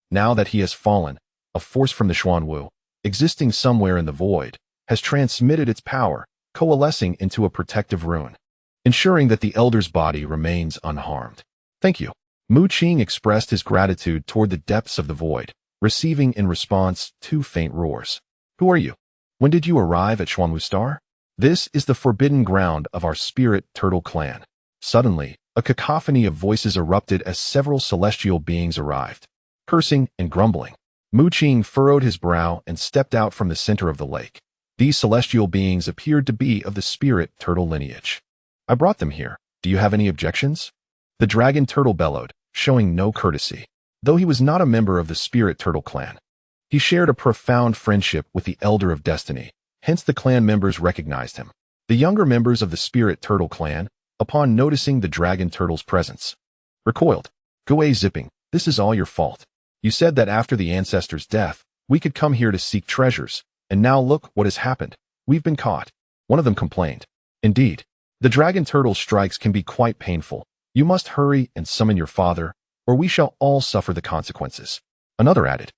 Now that he has fallen, a force from the Xuanwu, existing somewhere in the void, has transmitted its power, coalescing into a protective rune, ensuring that the elder's body remains unharmed. "Thank you." Mu Qing expressed his gratitude toward the depths of the void, receiving in response two faint roars. "Who are you? When did you arrive at Xuanwu Star?" "This is the forbidden ground of our spirit turtle clan." Suddenly, a cacophony of voices erupted as several celestial beings arrived, cursing and grumbling. Mu Qing furrowed his brow and stepped out from the center of the lake. These celestial beings appeared to be of the spirit turtle lineage. "I brought them here. Do you have any objections?" The dragon turtle bellowed, showing no courtesy. Though he was not a member of the spirit turtle clan, he shared a profound friendship with the elder of destiny, hence the clan members recognized him. The younger members of the spirit turtle clan, upon noticing the dragon turtle's presence, recoiled. "Gui Zipping, this is all your fault. You said that after the ancestor's death, we could come here to seek treasures, and now look what has happened. We've been caught." One of them complained. "Indeed, the dragon turtle's strikes can be quite painful. You must hurry and summon your father, or we shall all suffer the consequences." Another added,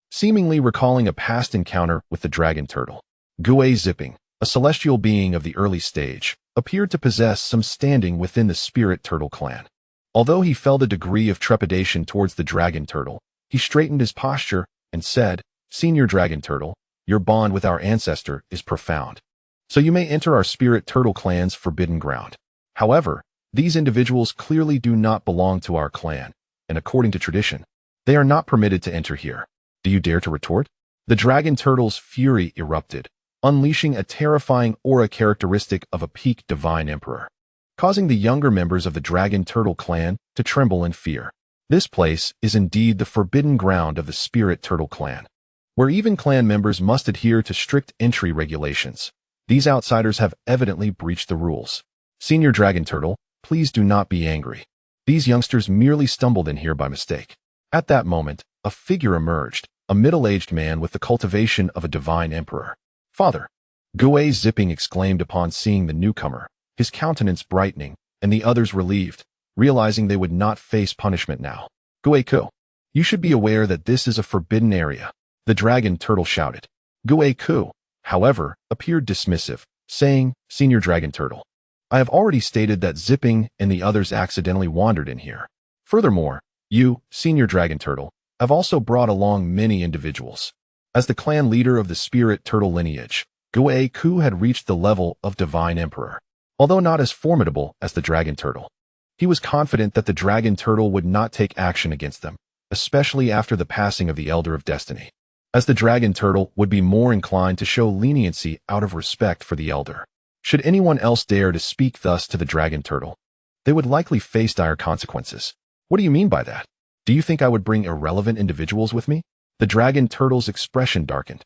seemingly recalling a past encounter with the dragon turtle. Gui Zipping, a celestial being of the early stage, appeared to possess some standing within the spirit turtle clan. Although he felt a degree of trepidation towards the dragon turtle, he straightened his posture and said, "Senior dragon turtle, your bond with our ancestor is profound, so you may enter our spirit turtle clan's forbidden ground. However, these individuals clearly do not belong to our clan, and according to tradition, they are not permitted to enter here. Do you dare to retort? The dragon turtle's fury erupted, unleashing a terrifying aura characteristic of a peak divine emperor, causing the younger members of the dragon turtle clan to tremble in fear. This place is indeed the forbidden ground of the spirit turtle clan, where even clan members must adhere to strict entry regulations. These outsiders have evidently breached the rules. Senior Dragon Turtle, please do not be angry. These youngsters merely stumbled in here by mistake. At that moment, a figure emerged, a middle-aged man with the cultivation of a divine emperor. Father! Gue Zipping exclaimed upon seeing the newcomer, his countenance brightening, and the others relieved, realizing they would not face punishment now. Gue-ku, you should be aware that this is a forbidden area, the dragon turtle shouted. Gue-ku, however, appeared dismissive, saying, Senior Dragon Turtle, I have already stated that Zipping and the others accidentally wandered in here. Furthermore, you, Senior Dragon Turtle, have also brought along many individuals. As the clan leader of the spirit turtle lineage, Gue-ku had reached the level of divine emperor. Although not as formidable as the dragon turtle, he was confident that the dragon turtle would not take action against them, especially after the passing of the Elder of Destiny, as the dragon turtle would be more inclined to show leniency out of respect for the elder. Should anyone else dare to speak thus to the dragon turtle, they would likely face dire consequences. What do you mean by that? Do you think I would bring irrelevant individuals with me? The dragon turtle's expression darkened.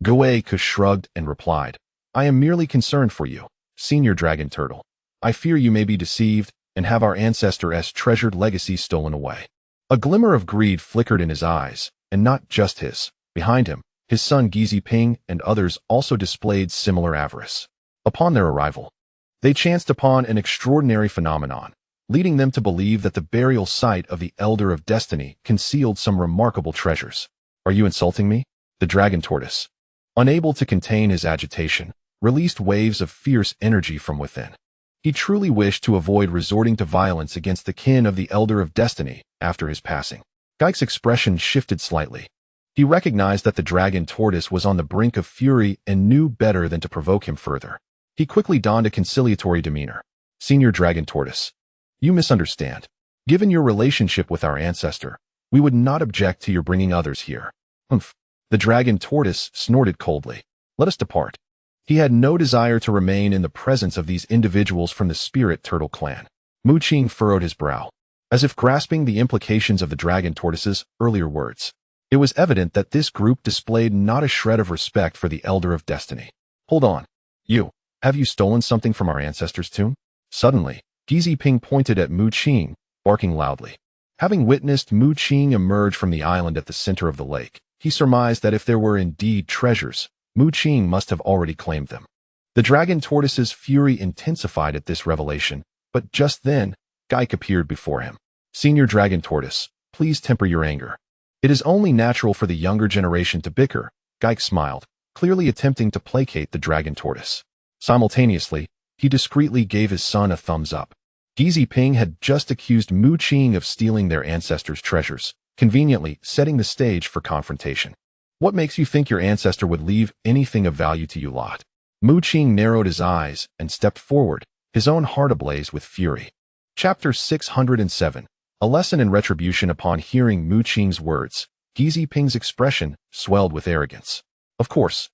Gue-ku shrugged and replied, I am merely concerned for you, Senior Dragon Turtle. I fear you may be deceived and have our ancestor's treasured legacy stolen away. A glimmer of greed flickered in his eyes, and not just his. Behind him, his son Ping and others also displayed similar avarice. Upon their arrival, they chanced upon an extraordinary phenomenon, leading them to believe that the burial site of the Elder of Destiny concealed some remarkable treasures. Are you insulting me? The dragon tortoise, unable to contain his agitation, released waves of fierce energy from within. He truly wished to avoid resorting to violence against the kin of the Elder of Destiny after his passing. Geik's expression shifted slightly. He recognized that the dragon tortoise was on the brink of fury and knew better than to provoke him further. He quickly donned a conciliatory demeanor. Senior Dragon Tortoise, you misunderstand. Given your relationship with our ancestor, we would not object to your bringing others here. Humph. The dragon tortoise snorted coldly. Let us depart. He had no desire to remain in the presence of these individuals from the spirit turtle clan. Mu Qing furrowed his brow, as if grasping the implications of the dragon tortoise's earlier words. It was evident that this group displayed not a shred of respect for the Elder of Destiny. Hold on. You. Have you stolen something from our ancestors' tomb? Suddenly, Ping pointed at Mu Qing, barking loudly. Having witnessed Mu Qing emerge from the island at the center of the lake, he surmised that if there were indeed treasures, Mu Qing must have already claimed them. The dragon tortoise's fury intensified at this revelation, but just then, Geik appeared before him. Senior Dragon Tortoise, please temper your anger. It is only natural for the younger generation to bicker, Geik smiled, clearly attempting to placate the dragon tortoise. Simultaneously, he discreetly gave his son a thumbs up. Ping had just accused Mu Qing of stealing their ancestors' treasures, conveniently setting the stage for confrontation. What makes you think your ancestor would leave anything of value to you lot? Mu Qing narrowed his eyes and stepped forward, his own heart ablaze with fury. Chapter 607. A lesson in retribution. Upon hearing Mu Qing's words, Ping's expression swelled with arrogance. Of course,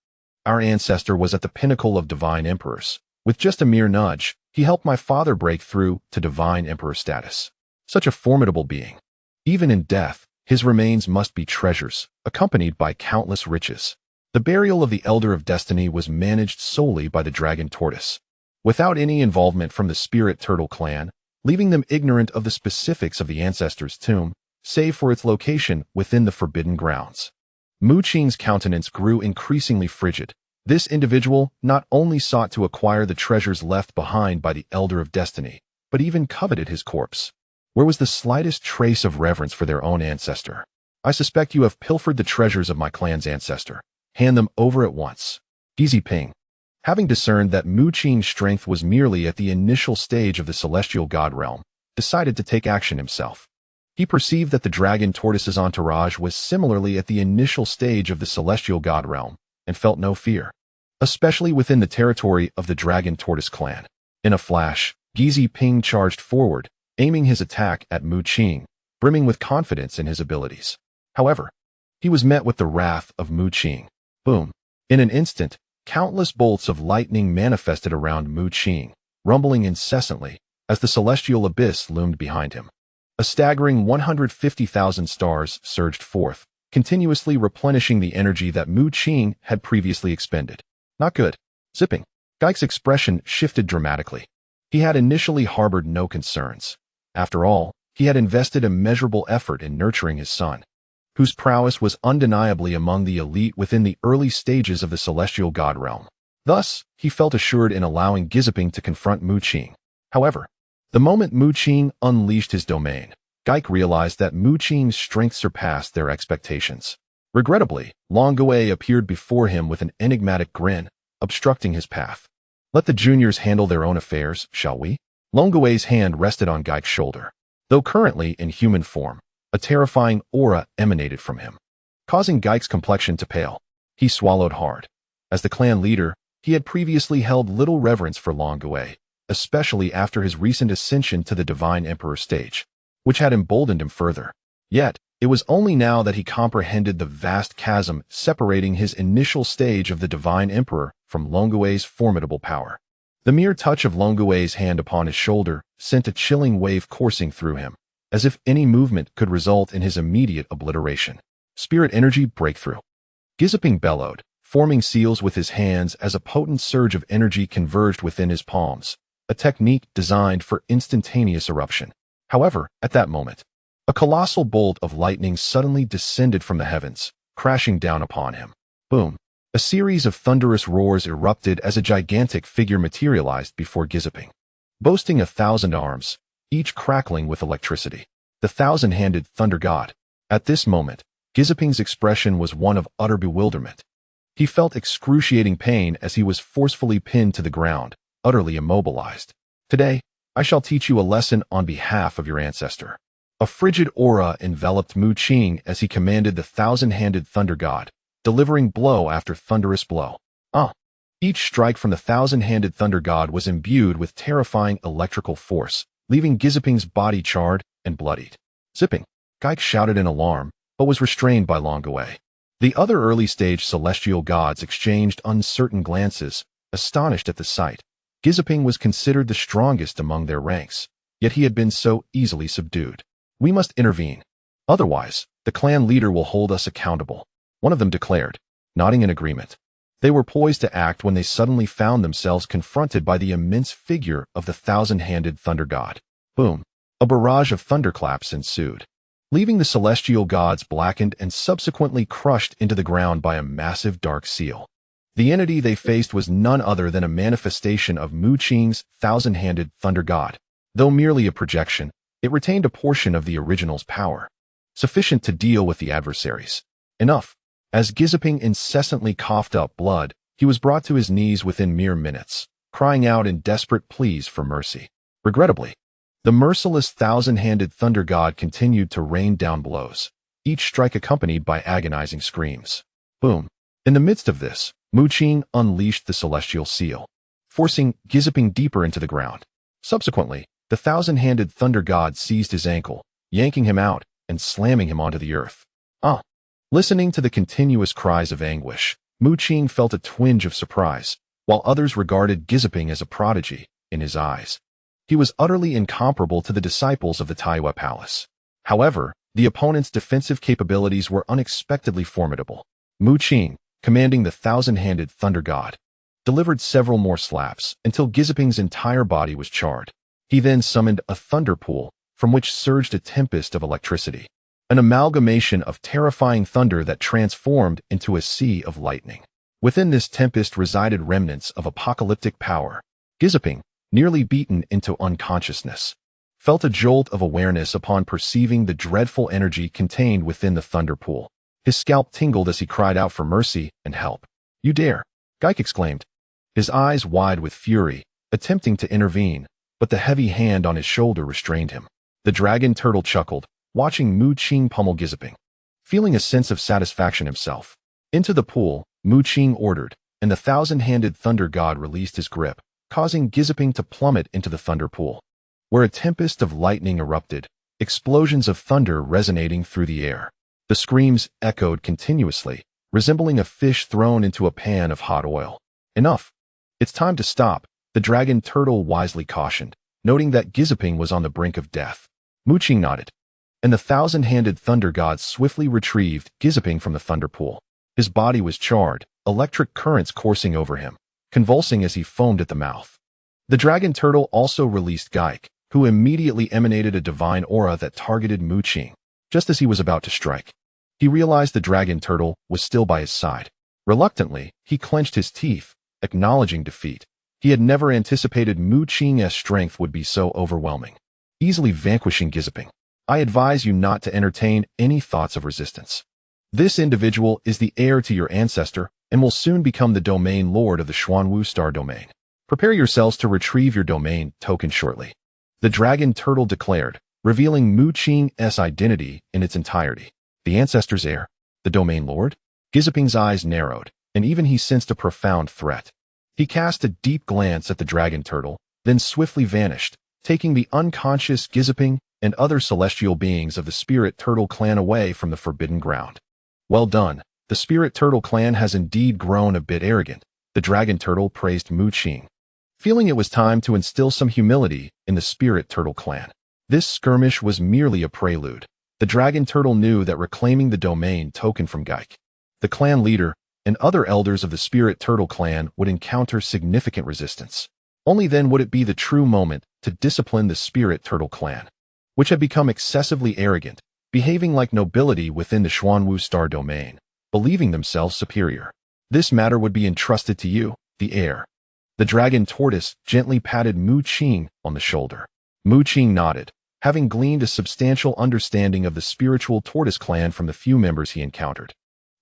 our ancestor was at the pinnacle of divine emperors. With just a mere nudge, he helped my father break through to divine emperor status. Such a formidable being. Even in death, his remains must be treasures, accompanied by countless riches. The burial of the Elder of Destiny was managed solely by the dragon tortoise, without any involvement from the spirit turtle clan, leaving them ignorant of the specifics of the ancestor's tomb, save for its location within the forbidden grounds. Mu Qing's countenance grew increasingly frigid. This individual not only sought to acquire the treasures left behind by the Elder of Destiny, but even coveted his corpse. Where was the slightest trace of reverence for their own ancestor? I suspect you have pilfered the treasures of my clan's ancestor. Hand them over at once. Ping, having discerned that Mu Qing's strength was merely at the initial stage of the celestial god realm, decided to take action himself. He perceived that the dragon tortoise's entourage was similarly at the initial stage of the celestial god realm, and felt no fear, especially within the territory of the dragon tortoise clan. In a flash, Ping charged forward, aiming his attack at Mu Qing, brimming with confidence in his abilities. However, he was met with the wrath of Mu Qing. Boom. In an instant, countless bolts of lightning manifested around Mu Qing, rumbling incessantly as the celestial abyss loomed behind him. A staggering 150,000 stars surged forth, continuously replenishing the energy that Mu Qing had previously expended. Not good. Zipping. Gai's expression shifted dramatically. He had initially harbored no concerns. After all, he had invested immeasurable effort in nurturing his son, whose prowess was undeniably among the elite within the early stages of the celestial god realm. Thus, he felt assured in allowing Giziping to confront Mu Qing. However, the moment Mu Qing unleashed his domain, Gaik realized that Mu Qing's strength surpassed their expectations. Regrettably, Longgui appeared before him with an enigmatic grin, obstructing his path. Let the juniors handle their own affairs, shall we? Longgui's hand rested on Gaik's shoulder. Though currently in human form, a terrifying aura emanated from him, causing Gaik's complexion to pale. He swallowed hard. As the clan leader, he had previously held little reverence for Longgui, especially after his recent ascension to the Divine Emperor stage, which had emboldened him further. Yet, it was only now that he comprehended the vast chasm separating his initial stage of the Divine Emperor from Longgui's formidable power. The mere touch of Longgui's hand upon his shoulder sent a chilling wave coursing through him, as if any movement could result in his immediate obliteration. Spirit energy breakthrough. Giziping bellowed, forming seals with his hands as a potent surge of energy converged within his palms, a technique designed for instantaneous eruption. However, at that moment, a colossal bolt of lightning suddenly descended from the heavens, crashing down upon him. Boom. A series of thunderous roars erupted as a gigantic figure materialized before Giziping, boasting 1,000 arms, each crackling with electricity. The thousand-handed thunder god. At this moment, Giziping's expression was one of utter bewilderment. He felt excruciating pain as he was forcefully pinned to the ground, utterly immobilized. Today, I shall teach you a lesson on behalf of your ancestor. A frigid aura enveloped Mu Qing as he commanded the thousand-handed thunder god, delivering blow after thunderous blow. Each strike from the thousand-handed thunder god was imbued with terrifying electrical force, leaving Giziping's body charred and bloodied. Zipping. Gaik shouted in alarm, but was restrained by Longgui. The other early-stage celestial gods exchanged uncertain glances, astonished at the sight. Giziping was considered the strongest among their ranks, yet he had been so easily subdued. We must intervene. Otherwise, the clan leader will hold us accountable, one of them declared, nodding in agreement. They were poised to act when they suddenly found themselves confronted by the immense figure of the thousand-handed thunder god. Boom. A barrage of thunderclaps ensued, leaving the celestial gods blackened and subsequently crushed into the ground by a massive dark seal. The entity they faced was none other than a manifestation of Mu Qing's thousand-handed thunder god. Though merely a projection, it retained a portion of the original's power, sufficient to deal with the adversaries. Enough. As Giziping incessantly coughed up blood, he was brought to his knees within mere minutes, crying out in desperate pleas for mercy. Regrettably, the merciless thousand-handed thunder god continued to rain down blows, each strike accompanied by agonizing screams. Boom. In the midst of this, Mu Qing unleashed the celestial seal, forcing Giziping deeper into the ground. Subsequently, the thousand-handed thunder god seized his ankle, yanking him out and slamming him onto the earth. Listening to the continuous cries of anguish, Mu Qing felt a twinge of surprise, while others regarded Giziping as a prodigy in his eyes. He was utterly incomparable to the disciples of the Taiwa Palace. However, the opponent's defensive capabilities were unexpectedly formidable. Mu Qing, commanding the thousand-handed thunder god, delivered several more slaps until Giziping's entire body was charred. He then summoned a thunder pool, from which surged a tempest of electricity, an amalgamation of terrifying thunder that transformed into a sea of lightning. Within this tempest resided remnants of apocalyptic power. Giziping, nearly beaten into unconsciousness, felt a jolt of awareness upon perceiving the dreadful energy contained within the thunder pool. His scalp tingled as he cried out for mercy and help. "You dare!" Gaik exclaimed, his eyes wide with fury, attempting to intervene, but the heavy hand on his shoulder restrained him. The dragon turtle chuckled, watching Mu Qing pummel Giziping, feeling a sense of satisfaction himself. Into the pool, Mu Qing ordered, and the thousand-handed thunder god released his grip, causing Giziping to plummet into the thunder pool, where a tempest of lightning erupted, explosions of thunder resonating through the air. The screams echoed continuously, resembling a fish thrown into a pan of hot oil. Enough. It's time to stop, the dragon turtle wisely cautioned, noting that Giziping was on the brink of death. Mu Qing nodded, and the thousand-handed thunder god swiftly retrieved Giziping from the thunder pool. His body was charred, electric currents coursing over him, convulsing as he foamed at the mouth. The dragon turtle also released Gaik, who immediately emanated a divine aura that targeted Mu Qing. Just as he was about to strike, he realized the dragon turtle was still by his side. Reluctantly, he clenched his teeth, acknowledging defeat. He had never anticipated Mu Qing's strength would be so overwhelming, easily vanquishing Giziping. I advise you not to entertain any thoughts of resistance. This individual is the heir to your ancestor and will soon become the domain lord of the Xuanwu Star Domain. Prepare yourselves to retrieve your domain token shortly. The dragon turtle declared, revealing Mu Qing's identity in its entirety. The ancestor's heir, the domain lord? Giziping's eyes narrowed, and even he sensed a profound threat. He cast a deep glance at the dragon turtle, then swiftly vanished, taking the unconscious Giziping and other celestial beings of the Spirit Turtle clan away from the forbidden ground. Well done. The Spirit Turtle clan has indeed grown a bit arrogant, the dragon turtle praised Mu Qing, feeling it was time to instill some humility in the Spirit Turtle clan. This skirmish was merely a prelude. The dragon turtle knew that reclaiming the domain token from Gaik, the clan leader, and other elders of the Spirit Turtle clan would encounter significant resistance. Only then would it be the true moment to discipline the Spirit Turtle clan, which had become excessively arrogant, behaving like nobility within the Xuanwu Star Domain, believing themselves superior. This matter would be entrusted to you, the heir. The dragon tortoise gently patted Mu Qing on the shoulder. Mu Qing nodded, having gleaned a substantial understanding of the spiritual tortoise clan from the few members he encountered.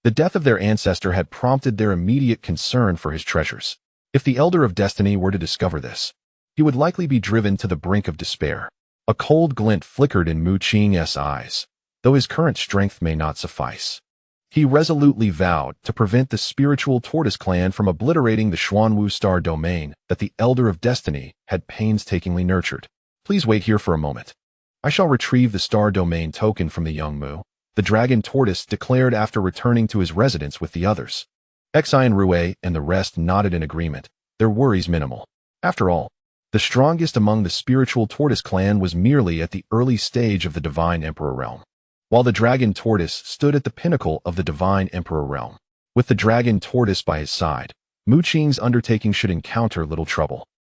The death of their ancestor had prompted their immediate concern for his treasures. If the Elder of Destiny were to discover this, he would likely be driven to the brink of despair. A cold glint flickered in Mu Qing's eyes, though his current strength may not suffice. He resolutely vowed to prevent the spiritual tortoise clan from obliterating the Xuanwu Star Domain that the Elder of Destiny had painstakingly nurtured. Please wait here for a moment. I shall retrieve the Star Domain token from the young Mu, the dragon tortoise declared after returning to his residence with the others. Xian Rue and the rest nodded in agreement, their worries minimal. After all, the strongest among the spiritual tortoise clan was merely at the early stage of the Divine Emperor realm, while the dragon tortoise stood at the pinnacle of the Divine Emperor realm. With the dragon tortoise by his side, Mu Qing's undertaking should encounter little trouble.